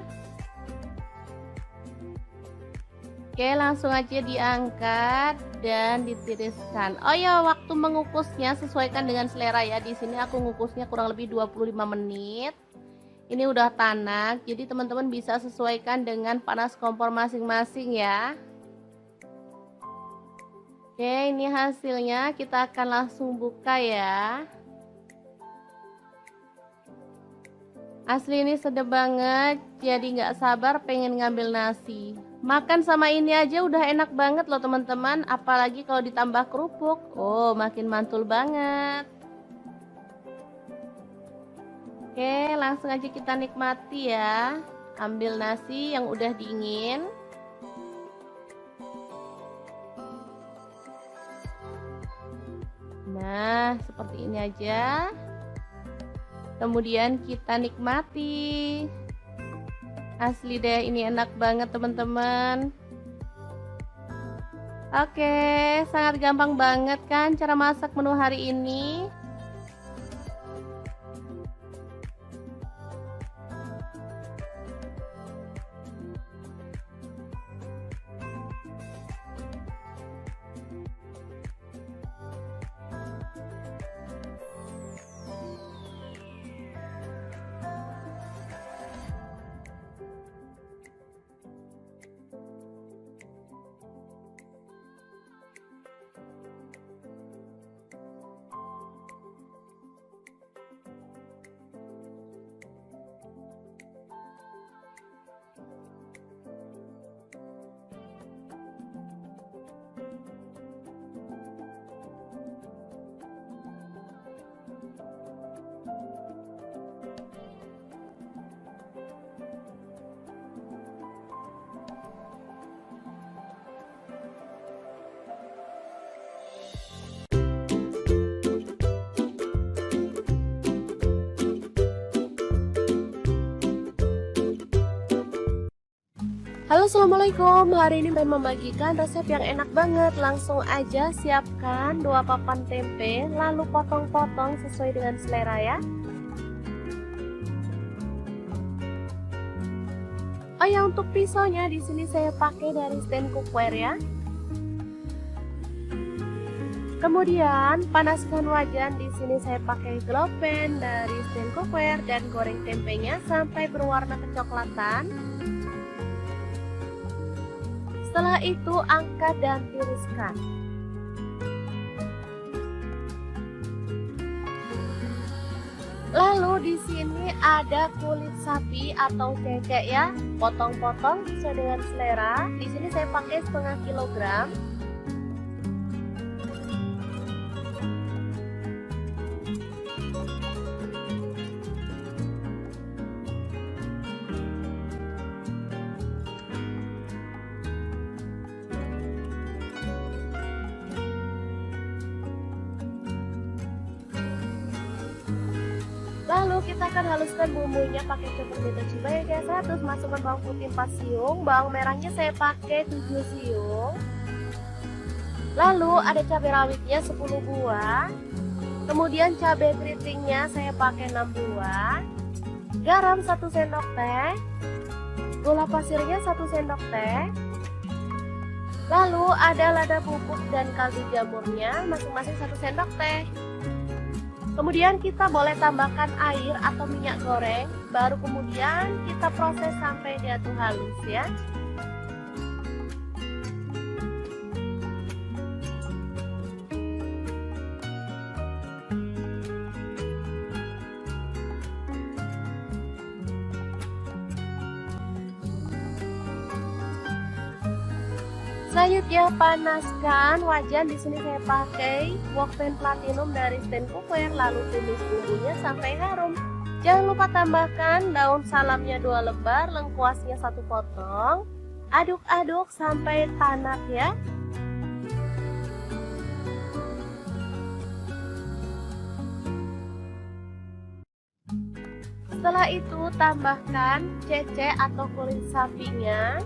Oke, langsung aja diangkat dan ditiriskan. Oh ya, waktu mengukusnya sesuaikan dengan selera ya. Di sini aku ngukusnya kurang lebih 25 menit. Ini udah tanak, jadi teman-teman bisa sesuaikan dengan panas kompor masing-masing ya. Oke, ini hasilnya, kita akan langsung buka ya. Asli ini sedap banget, jadi nggak sabar pengen ngambil nasi. Makan sama ini aja udah enak banget loh teman-teman, apalagi kalau ditambah kerupuk. Oh, makin mantul banget. Oke, langsung aja kita nikmati ya. Ambil nasi yang udah dingin. Nah, seperti ini aja. Kemudian kita nikmati. Asli deh, ini enak banget teman-teman. Oke, sangat gampang banget kan cara masak menu hari ini. Halo, assalamualaikum. Hari ini pengen membagikan resep yang enak banget. Langsung aja siapkan 2 papan tempe, lalu potong-potong sesuai dengan selera ya. Oh ya, untuk pisaunya di sini saya pakai dari stand cookware ya. Kemudian panaskan wajan, di sini saya pakai glow pan dari stand cookware dan goreng tempenya sampai berwarna kecoklatan. Setelah itu angkat dan tiriskan. Lalu di sini ada kulit sapi atau cecek ya, potong-potong sesuai dengan selera. Di sini saya pakai setengah kilogram. Lalu kita akan haluskan bumbunya pakai chopper beta cibai biasa. Terus masukkan bawang putih 4 siung, bawang merahnya saya pakai 7 siung. Lalu ada cabai rawitnya 10 buah. Kemudian cabai keritingnya saya pakai 6 buah. Garam 1 sendok teh. Gula pasirnya 1 sendok teh. Lalu ada lada bubuk dan kaldu jamurnya masing-masing 1 sendok teh. Kemudian kita boleh tambahkan air atau minyak goreng, baru kemudian kita proses sampai dia tuh halus ya. Selanjutnya panaskan wajan. Di sini saya pakai wok pan platinum dari stand cookware, lalu tumis bumbunya sampai harum. Jangan lupa tambahkan daun salamnya 2 lembar, lengkuasnya 1 potong. Aduk-aduk sampai tanak ya. Setelah itu tambahkan cecek atau kulit sapinya.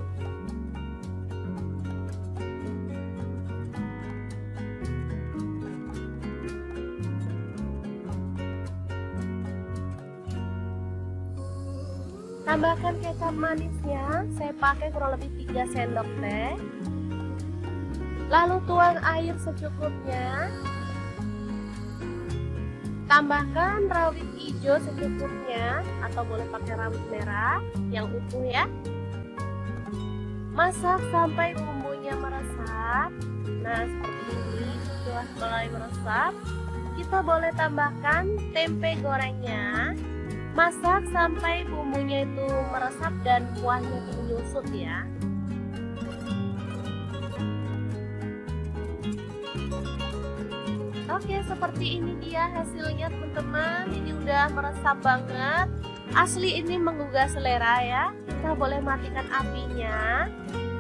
Tambahkan kecap manisnya, saya pakai kurang lebih 3 sendok teh. Lalu tuang air secukupnya. Tambahkan rawit hijau secukupnya atau boleh pakai rawit merah yang utuh ya. Masak sampai bumbunya meresap. Nah, seperti ini setelah mulai meresap, kita boleh tambahkan tempe gorengnya. Masak sampai bumbunya itu meresap dan kuahnya itu menyusut ya. Oke, seperti ini dia hasilnya teman-teman. Ini udah meresap banget. Asli ini menggugah selera ya. Kita boleh matikan apinya.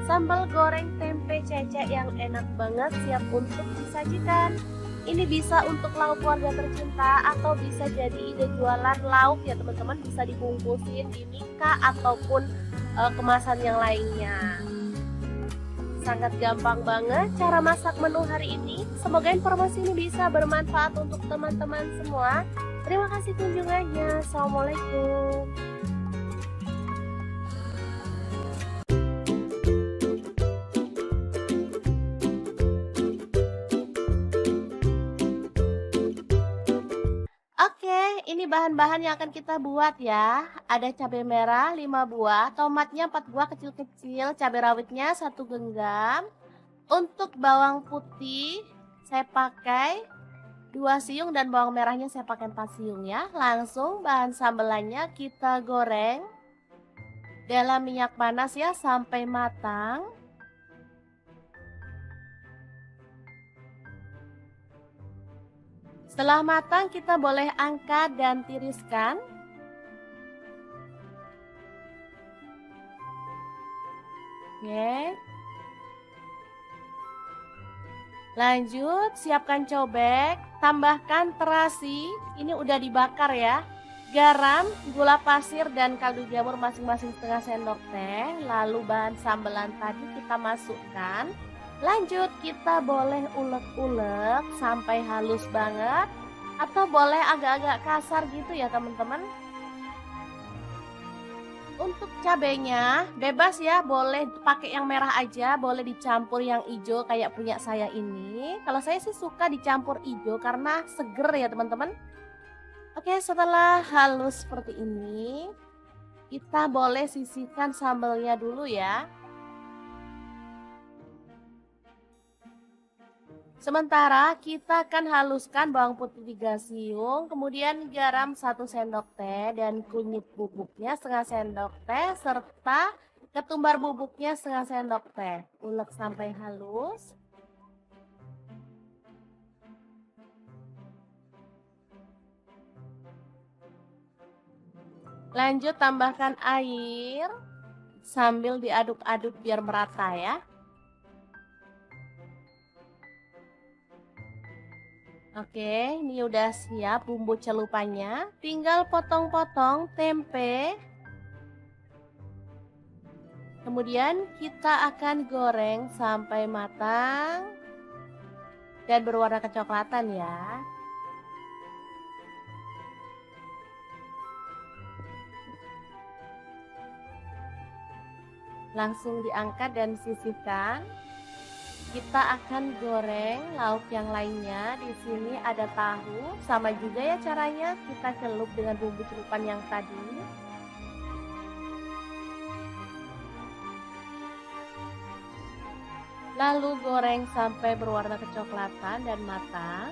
Sambal goreng tempe cecek yang enak banget siap untuk disajikan. Ini bisa untuk lauk keluarga tercinta atau bisa jadi ide jualan lauk ya teman-teman. Bisa dibungkusin di mika ataupun kemasan yang lainnya. Sangat gampang banget cara masak menu hari ini. Semoga informasi ini bisa bermanfaat untuk teman-teman semua. Terima kasih kunjungannya. Assalamualaikum. Oke, ini bahan-bahan yang akan kita buat ya. Ada cabai merah 5 buah, tomatnya 4 buah kecil-kecil, cabai rawitnya 1 genggam. Untuk bawang putih saya pakai 2 siung dan bawang merahnya saya pakai 4 siung ya. Langsung bahan sambelannya kita goreng dalam minyak panas ya sampai matang. Setelah matang kita boleh angkat dan tiriskan. Oke. Lanjut siapkan cobek, tambahkan terasi, ini udah dibakar ya. Garam, gula pasir dan kaldu jamur masing-masing setengah sendok teh. Lalu bahan sambelan tadi kita masukkan. Lanjut kita boleh ulek-ulek sampai halus banget atau boleh agak-agak kasar gitu ya teman-teman. Untuk cabenya bebas ya, boleh pakai yang merah aja, boleh dicampur yang hijau kayak punya saya ini. Kalau saya sih suka dicampur hijau karena seger ya teman-teman. Oke, setelah halus seperti ini, kita boleh sisihkan sambelnya dulu ya. Sementara kita akan haluskan bawang putih 3 siung, kemudian garam 1 sendok teh dan kunyit bubuknya setengah sendok teh serta ketumbar bubuknya setengah sendok teh. Ulek sampai halus. Lanjut tambahkan air sambil diaduk-aduk biar merata ya. Oke, ini udah siap bumbu celupannya. Tinggal potong-potong tempe. Kemudian kita akan goreng sampai matang dan berwarna kecoklatan ya. Langsung diangkat dan sisihkan. Kita akan goreng lauk yang lainnya. Di sini ada tahu, sama juga ya caranya. Kita celup dengan bumbu celupan yang tadi. Lalu goreng sampai berwarna kecoklatan dan matang.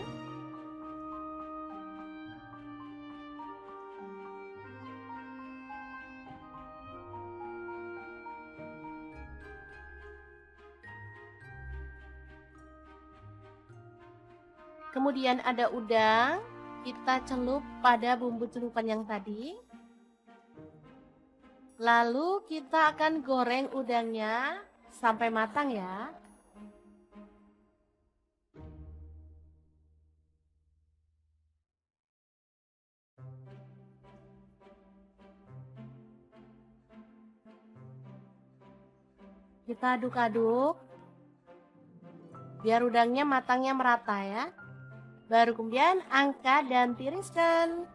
Kemudian ada udang, kita celup pada bumbu celupan yang tadi. Lalu kita akan goreng udangnya sampai matang ya. Kita aduk-aduk biar udangnya matangnya merata ya. Baru kemudian angkat dan tiriskan.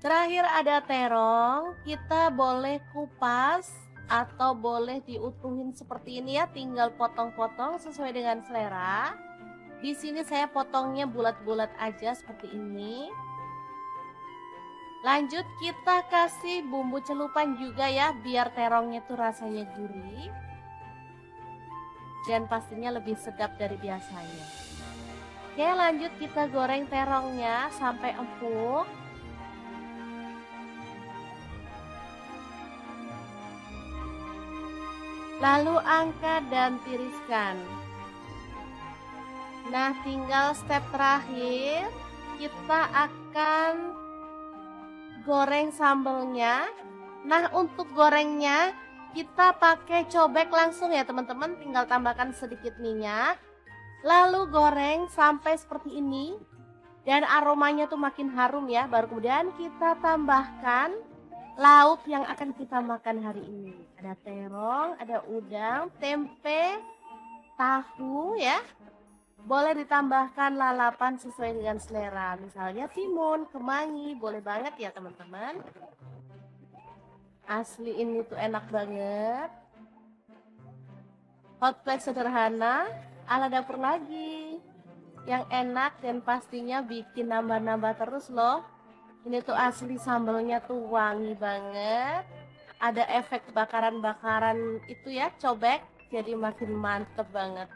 Terakhir ada terong, kita boleh kupas atau boleh diutuhin seperti ini ya, tinggal potong-potong sesuai dengan selera. Di sini saya potongnya bulat-bulat aja seperti ini. Lanjut kita kasih bumbu celupan juga ya, biar terongnya tuh rasanya gurih. Dan pastinya lebih sedap dari biasanya. Oke, lanjut kita goreng terongnya sampai empuk. Lalu angkat dan tiriskan. Nah, tinggal step terakhir, kita akan goreng sambelnya. Nah, untuk gorengnya kita pakai cobek langsung ya teman-teman, tinggal tambahkan sedikit minyak. Lalu goreng sampai seperti ini. Dan aromanya tuh makin harum ya, baru kemudian kita tambahkan lauk yang akan kita makan hari ini. Ada terong, ada udang, tempe, tahu ya. Boleh ditambahkan lalapan sesuai dengan selera. Misalnya timun, kemangi, boleh banget ya teman-teman. Asli ini tuh enak banget. Hot plate sederhana ala dapur lagi. Yang enak dan pastinya bikin nambah-nambah terus loh. Ini tuh asli sambelnya tuh wangi banget. Ada efek bakaran-bakaran itu ya, cobek. Jadi makin mantep banget.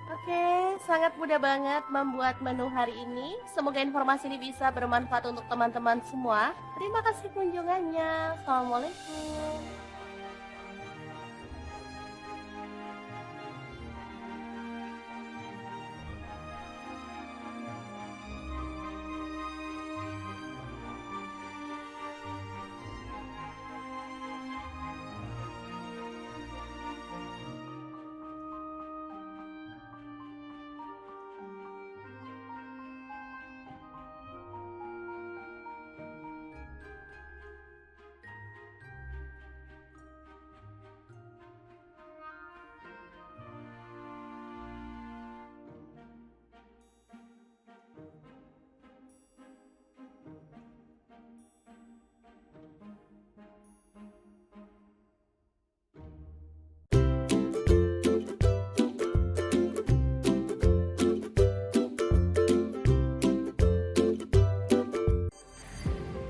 Oke, sangat mudah banget membuat menu hari ini. Semoga informasi ini bisa bermanfaat untuk teman-teman semua. Terima kasih kunjungannya. Assalamualaikum.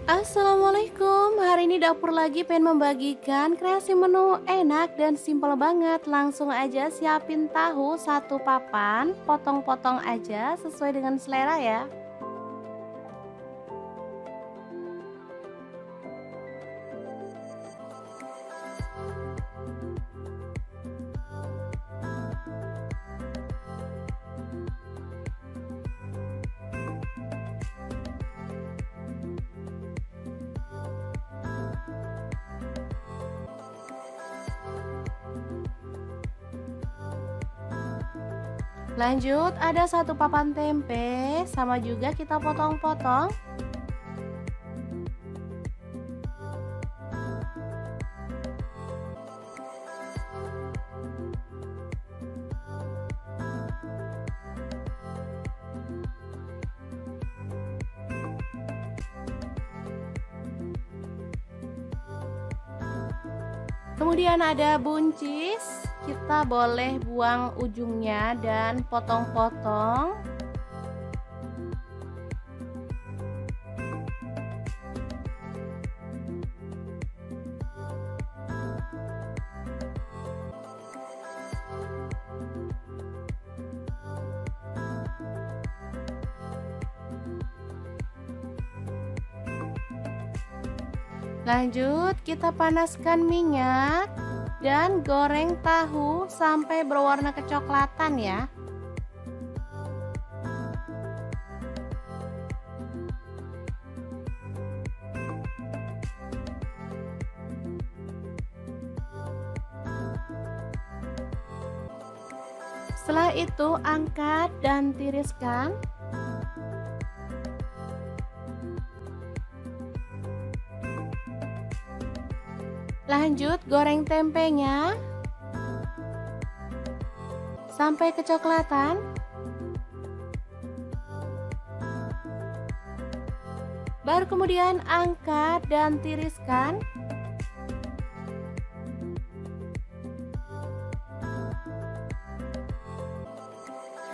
Assalamualaikum, hari ini dapur lagi pengen membagikan kreasi menu enak dan simpel banget. Langsung aja siapin tahu satu papan, potong-potong aja sesuai dengan selera ya. Lanjut ada satu papan tempe, sama juga kita potong-potong. Kemudian ada buncis, kita boleh buang ujungnya dan potong-potong. Lanjut kita panaskan minyak dan goreng tahu sampai berwarna kecoklatan ya. Setelah itu angkat dan tiriskan. Lanjut goreng tempenya sampai kecoklatan. Baru kemudian angkat dan tiriskan.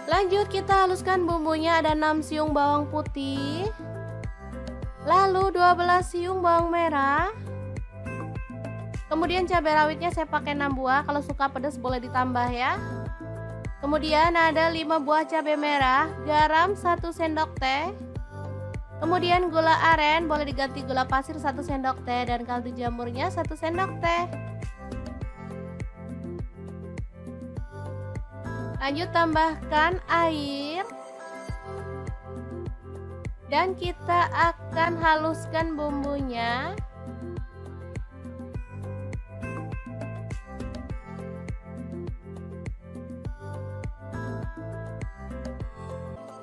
Lanjut kita haluskan bumbunya, ada 6 siung bawang putih, lalu 12 siung bawang merah. Kemudian cabai rawitnya saya pakai 6 buah, kalau suka pedas boleh ditambah ya. Kemudian ada 5 buah cabai merah, garam 1 sendok teh. Kemudian gula aren, boleh diganti gula pasir 1 sendok teh, dan kaldu jamurnya 1 sendok teh. Lanjut tambahkan air. Dan kita akan haluskan bumbunya.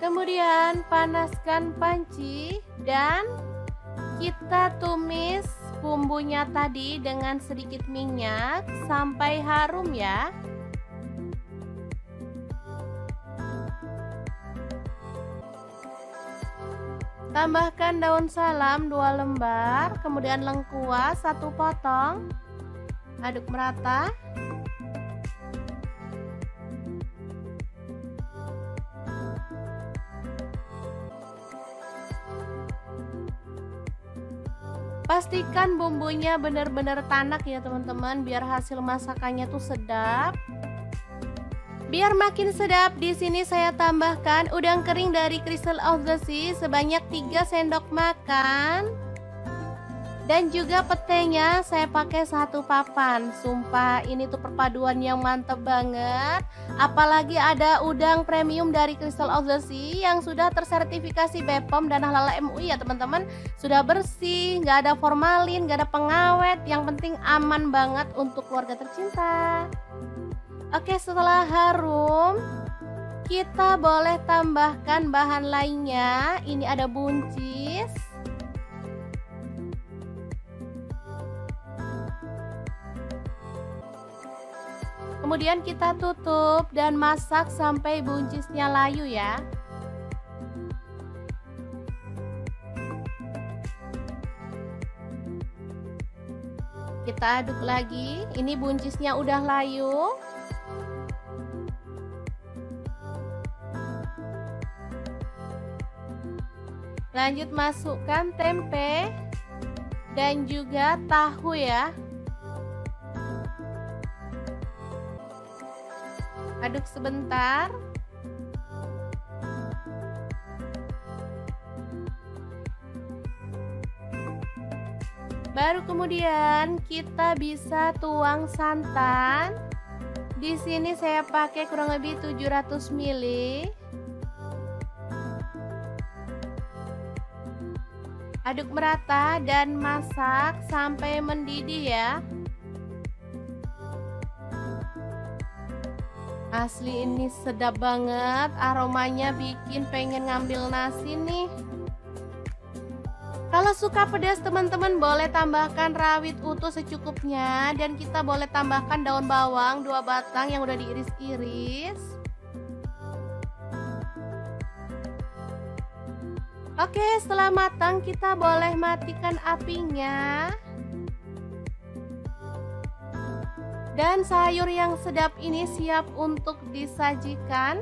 Kemudian panaskan panci dan kita tumis bumbunya tadi dengan sedikit minyak sampai harum ya. Tambahkan daun salam 2 lembar, kemudian lengkuas 1 potong. Aduk merata. Pastikan bumbunya benar-benar tanak ya teman-teman, biar hasil masakannya tuh sedap. Biar makin sedap, di sini saya tambahkan udang kering dari Crystal of the Sea sebanyak 3 sendok makan. Dan juga petenya saya pakai 1 papan. Sumpah ini tuh perpaduan yang mantep banget. Apalagi ada udang premium dari Crystal of the Sea yang sudah tersertifikasi BPOM dan Halal MUI ya teman-teman. Sudah bersih, nggak ada formalin, nggak ada pengawet. Yang penting aman banget untuk keluarga tercinta. Oke, setelah harum, kita boleh tambahkan bahan lainnya. Ini ada buncis. Kemudian kita tutup dan masak sampai buncisnya layu ya. Kita aduk lagi. Ini buncisnya udah layu. Lanjut masukkan tempe dan juga tahu ya. Aduk sebentar. Baru kemudian kita bisa tuang santan. Di sini saya pakai kurang lebih 700 ml. Aduk merata dan masak sampai mendidih ya. Asli ini sedap banget, aromanya bikin pengen ngambil nasi nih. Kalau suka pedas teman-teman boleh tambahkan rawit utuh secukupnya. Dan kita boleh tambahkan daun bawang 2 batang yang udah diiris-iris. Oke, setelah matang kita boleh matikan apinya. Dan sayur yang sedap ini siap untuk disajikan.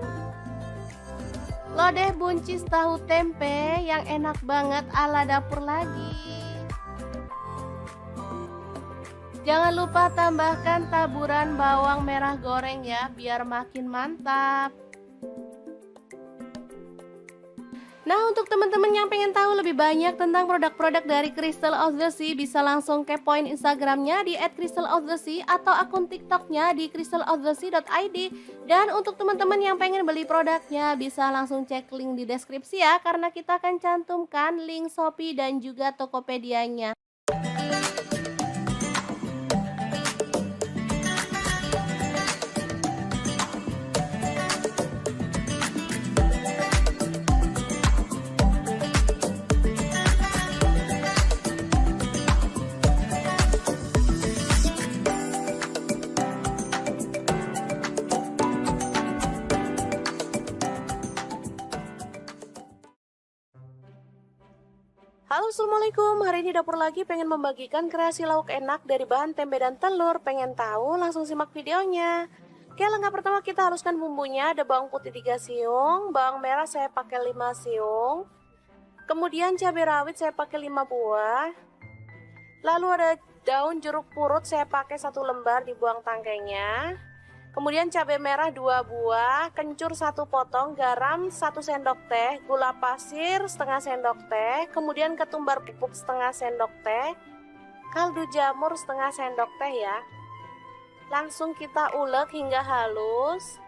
Lodeh buncis tahu tempe yang enak banget ala dapur lagi. Jangan lupa tambahkan taburan bawang merah goreng ya, biar makin mantap. Nah, untuk teman-teman yang pengen tahu lebih banyak tentang produk-produk dari Crystal of the Sea, bisa langsung kepoin Instagramnya di @crystalofthesea atau akun TikToknya di crystalofthesea.id. Dan untuk teman-teman yang pengen beli produknya, bisa langsung cek link di deskripsi ya, karena kita akan cantumkan link Shopee dan juga Tokopedia-nya. Halo, Assalamualaikum. Hari ini dapur lagi pengen membagikan kreasi lauk enak dari bahan tempe dan telur. Pengen tahu? Langsung simak videonya. Oke, langkah pertama kita haluskan bumbunya. Ada bawang putih 3 siung, bawang merah saya pakai 5 siung. Kemudian cabai rawit saya pakai 5 buah. Lalu ada daun jeruk purut saya pakai 1 lembar, dibuang tangkainya. Kemudian cabai merah 2 buah, kencur 1 potong, garam 1 sendok teh, gula pasir setengah sendok teh, kemudian ketumbar bubuk setengah sendok teh, kaldu jamur setengah sendok teh ya. Langsung kita ulek hingga halus.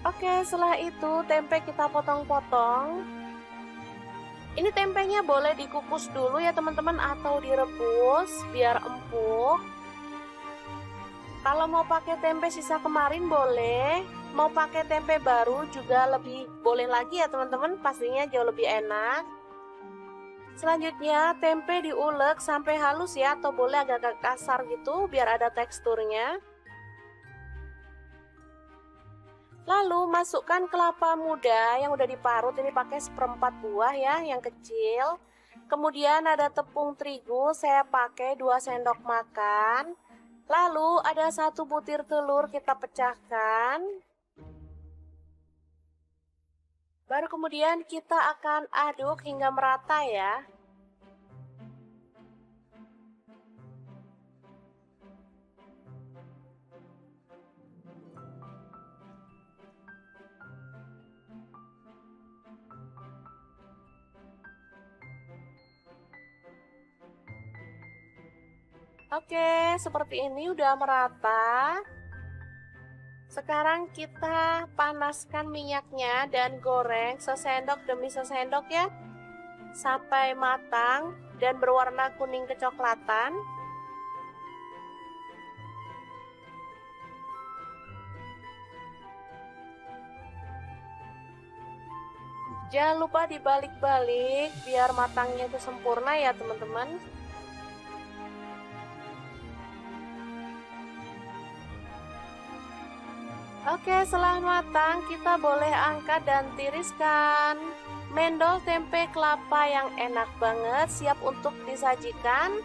Oke, setelah itu tempe kita potong-potong. Ini tempenya boleh dikukus dulu ya teman-teman atau direbus biar empuk. Kalau mau pakai tempe sisa kemarin boleh, mau pakai tempe baru juga lebih boleh lagi ya teman-teman, pastinya jauh lebih enak. Selanjutnya tempe diulek sampai halus ya, atau boleh agak kasar gitu biar ada teksturnya. Lalu masukkan kelapa muda yang udah diparut, ini pakai 1/4 buah ya, yang kecil. Kemudian ada tepung terigu, saya pakai 2 sendok makan. Lalu ada 1 butir telur kita pecahkan. Baru kemudian kita akan aduk hingga merata ya. Oke, seperti ini udah merata. Sekarang kita panaskan minyaknya dan goreng sesendok demi sesendok ya, sampai matang dan berwarna kuning kecoklatan. Jangan lupa dibalik-balik biar matangnya itu sempurna ya teman-teman. Oke, setelah matang kita boleh angkat dan tiriskan. Mendol tempe kelapa yang enak banget, siap untuk disajikan.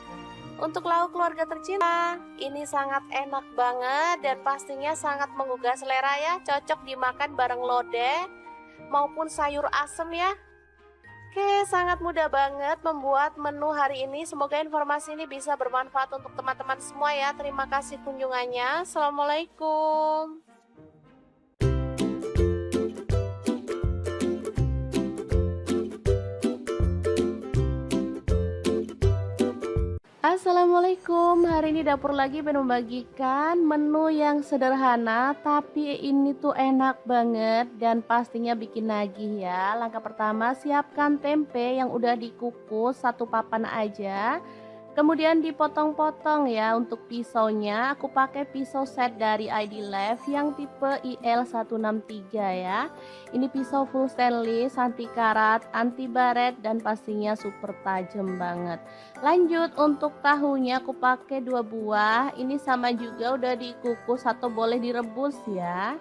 Untuk lauk keluarga tercinta, ini sangat enak banget dan pastinya sangat menggugah selera ya. Cocok dimakan bareng lodeh maupun sayur asem ya. Oke, sangat mudah banget membuat menu hari ini. Semoga informasi ini bisa bermanfaat untuk teman-teman semua ya. Terima kasih kunjungannya. Assalamualaikum. Assalamualaikum, hari ini dapur lagi pengen membagikan menu yang sederhana tapi ini tuh enak banget dan pastinya bikin nagih ya. Langkah pertama, siapkan tempe yang udah dikukus 1 papan aja. Kemudian dipotong-potong ya. Untuk pisaunya aku pakai pisau set dari ID Life yang tipe IL163 ya. Ini pisau full stainless, anti karat, anti baret dan pastinya super tajam banget. Lanjut untuk tahunya aku pakai 2 buah. Ini sama juga udah dikukus atau boleh direbus ya.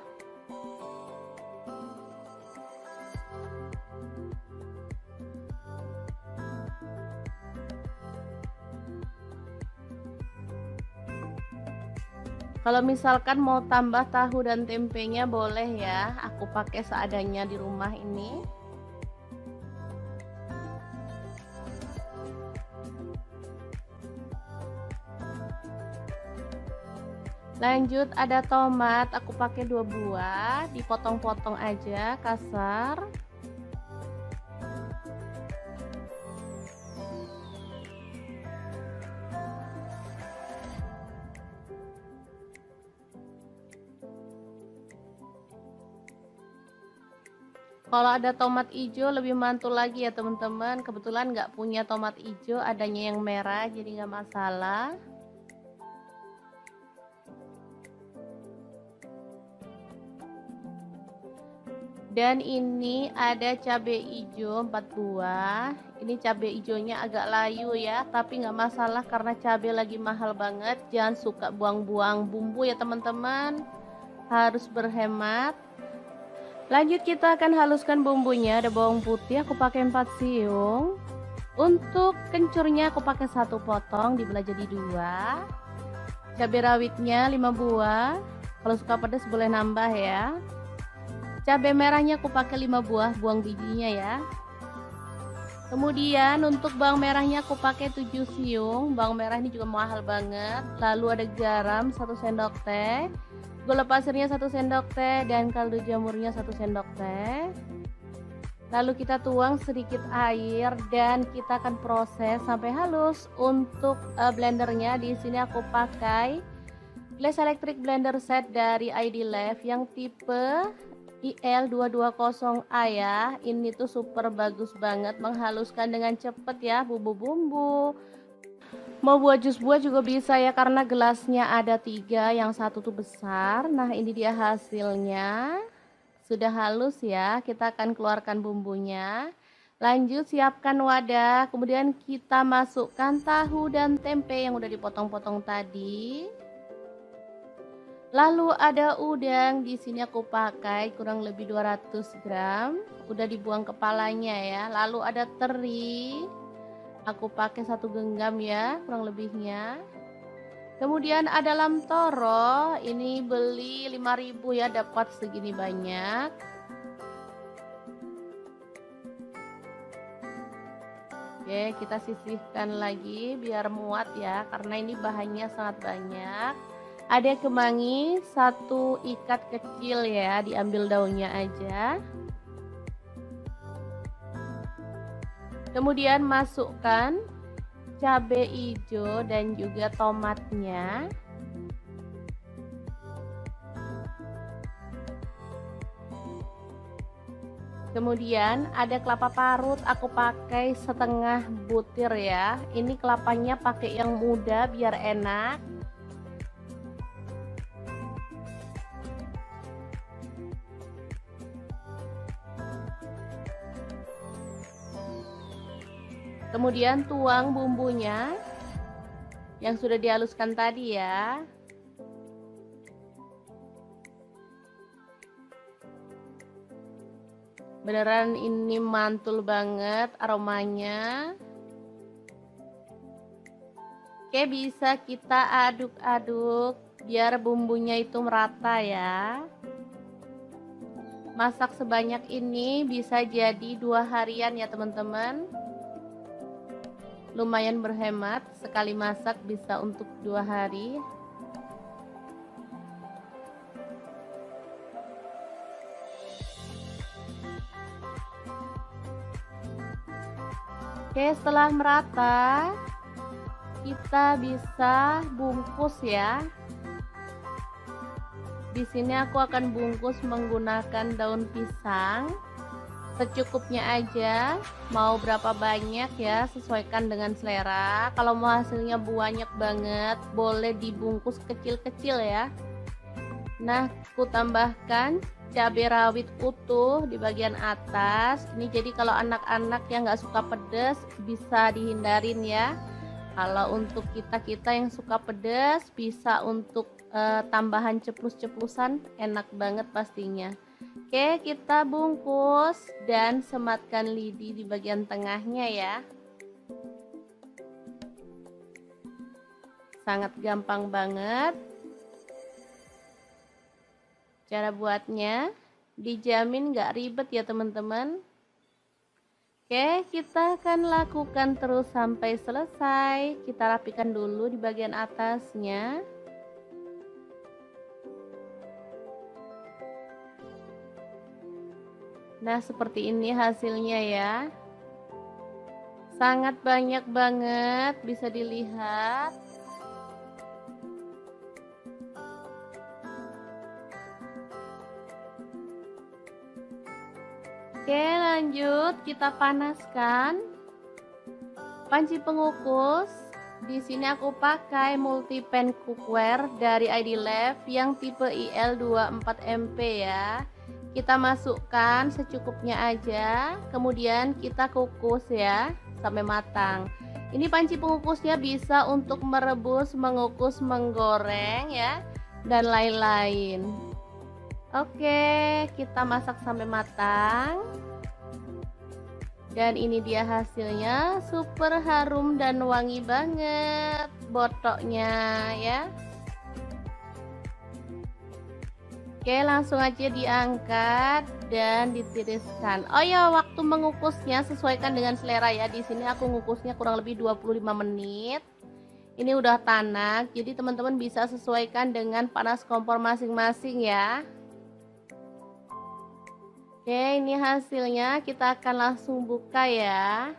Kalau misalkan mau tambah tahu dan tempenya boleh ya, aku pakai seadanya di rumah ini. Lanjut ada tomat, aku pakai 2 buah, dipotong-potong aja kasar. Kalau ada tomat hijau lebih mantul lagi ya teman-teman. Kebetulan nggak punya tomat hijau, adanya yang merah jadi nggak masalah. Dan ini ada cabai hijau 4 buah. Ini cabai hijaunya agak layu ya, tapi nggak masalah karena cabai lagi mahal banget. Jangan suka buang-buang bumbu ya teman-teman. harus berhemat. Lanjut kita akan haluskan bumbunya. Ada bawang putih aku pakai 4 siung. Untuk kencurnya aku pakai 1 potong dibelah jadi 2. Cabai rawitnya 5 buah. Kalau suka pedas boleh nambah ya. Cabai merahnya aku pakai 5 buah, buang bijinya ya. Kemudian untuk bawang merahnya aku pakai 7 siung. Bawang merah ini juga mahal banget. Lalu ada garam 1 sendok teh, gula pasirnya 1 sendok teh, dan kaldu jamurnya 1 sendok teh. Lalu kita tuang sedikit air dan kita akan proses sampai halus. Untuk blendernya di sini aku pakai Glass Electric Blender Set dari ID Love yang tipe IL220A ya. Ini tuh super bagus banget, menghaluskan dengan cepet ya bumbu-bumbu. Mau buat jus buah juga bisa ya, karena gelasnya ada 3, yang satu tuh besar. Nah ini dia hasilnya, sudah halus ya. Kita akan keluarkan bumbunya. Lanjut siapkan wadah, kemudian kita masukkan tahu dan tempe yang udah dipotong-potong tadi. Lalu ada udang, di sini aku pakai kurang lebih 200 gram, udah dibuang kepalanya ya. Lalu ada teri, aku pakai 1 genggam ya kurang lebihnya. Kemudian ada lam toro, ini beli 5.000 ya, dapat segini banyak. Oke, kita sisihkan lagi biar muat ya, karena ini bahannya sangat banyak. Ada kemangi 1 ikat kecil ya, diambil daunnya aja. Kemudian masukkan cabai hijau dan juga tomatnya. Kemudian ada kelapa parut, aku pakai setengah butir ya. Ini kelapanya pakai yang muda biar enak. Kemudian tuang bumbunya yang sudah dihaluskan tadi ya. Beneran ini mantul banget aromanya. Oke, bisa kita aduk-aduk biar bumbunya itu merata ya. Masak sebanyak ini bisa jadi 2 harian ya teman-teman. Lumayan berhemat, sekali masak bisa untuk 2 hari. Oke, setelah merata kita bisa bungkus ya. Di sini aku akan bungkus menggunakan daun pisang. Secukupnya aja, mau berapa banyak ya, sesuaikan dengan selera. Kalau mau hasilnya banyak banget, boleh dibungkus kecil-kecil ya. Nah, aku tambahkan cabai rawit utuh di bagian atas. Ini jadi kalau anak-anak yang nggak suka pedas bisa dihindarin ya. Kalau untuk kita-kita yang suka pedas, bisa untuk tambahan ceplus-ceplusan, enak banget pastinya. Oke, kita bungkus dan sematkan lidi di bagian tengahnya ya. Sangat gampang banget. Cara buatnya dijamin gak ribet ya teman-teman. Oke, kita akan lakukan terus sampai selesai. Kita rapikan dulu di bagian atasnya. Nah, seperti ini hasilnya ya. Sangat banyak banget, bisa dilihat. Oke, lanjut kita panaskan panci pengukus. Di sini aku pakai multi pan cookware dari ID Love yang tipe IL24MP ya. Kita masukkan secukupnya aja, kemudian kita kukus ya sampai matang. Ini panci pengukusnya bisa untuk merebus, mengukus, menggoreng ya, dan lain-lain. Oke, kita masak sampai matang. Dan ini dia hasilnya, super harum dan wangi banget botoknya ya. Oke, langsung aja diangkat dan ditiriskan. Oh ya, waktu mengukusnya sesuaikan dengan selera ya. Di sini aku ngukusnya kurang lebih 25 menit. Ini udah tanak, jadi teman-teman bisa sesuaikan dengan panas kompor masing-masing ya. Oke, ini hasilnya, kita akan langsung buka ya.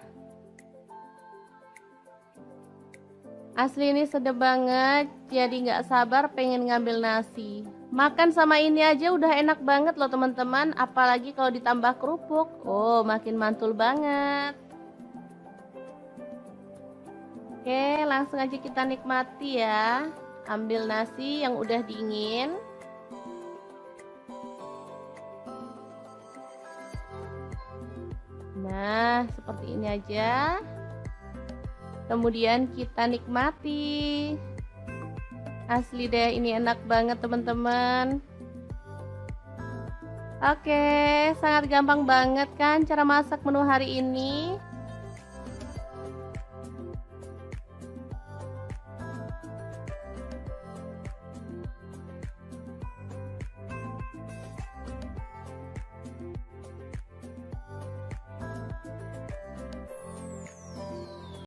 Asli ini sedap banget, jadi nggak sabar pengen ngambil nasi. Makan sama ini aja udah enak banget loh teman-teman, apalagi kalau ditambah kerupuk. Oh, makin mantul banget. Oke, langsung aja kita nikmati ya. Ambil nasi yang udah dingin. Nah, seperti ini aja. Kemudian kita nikmati. Asli deh, ini enak banget teman-teman. Oke, sangat gampang banget kan cara masak menu hari ini.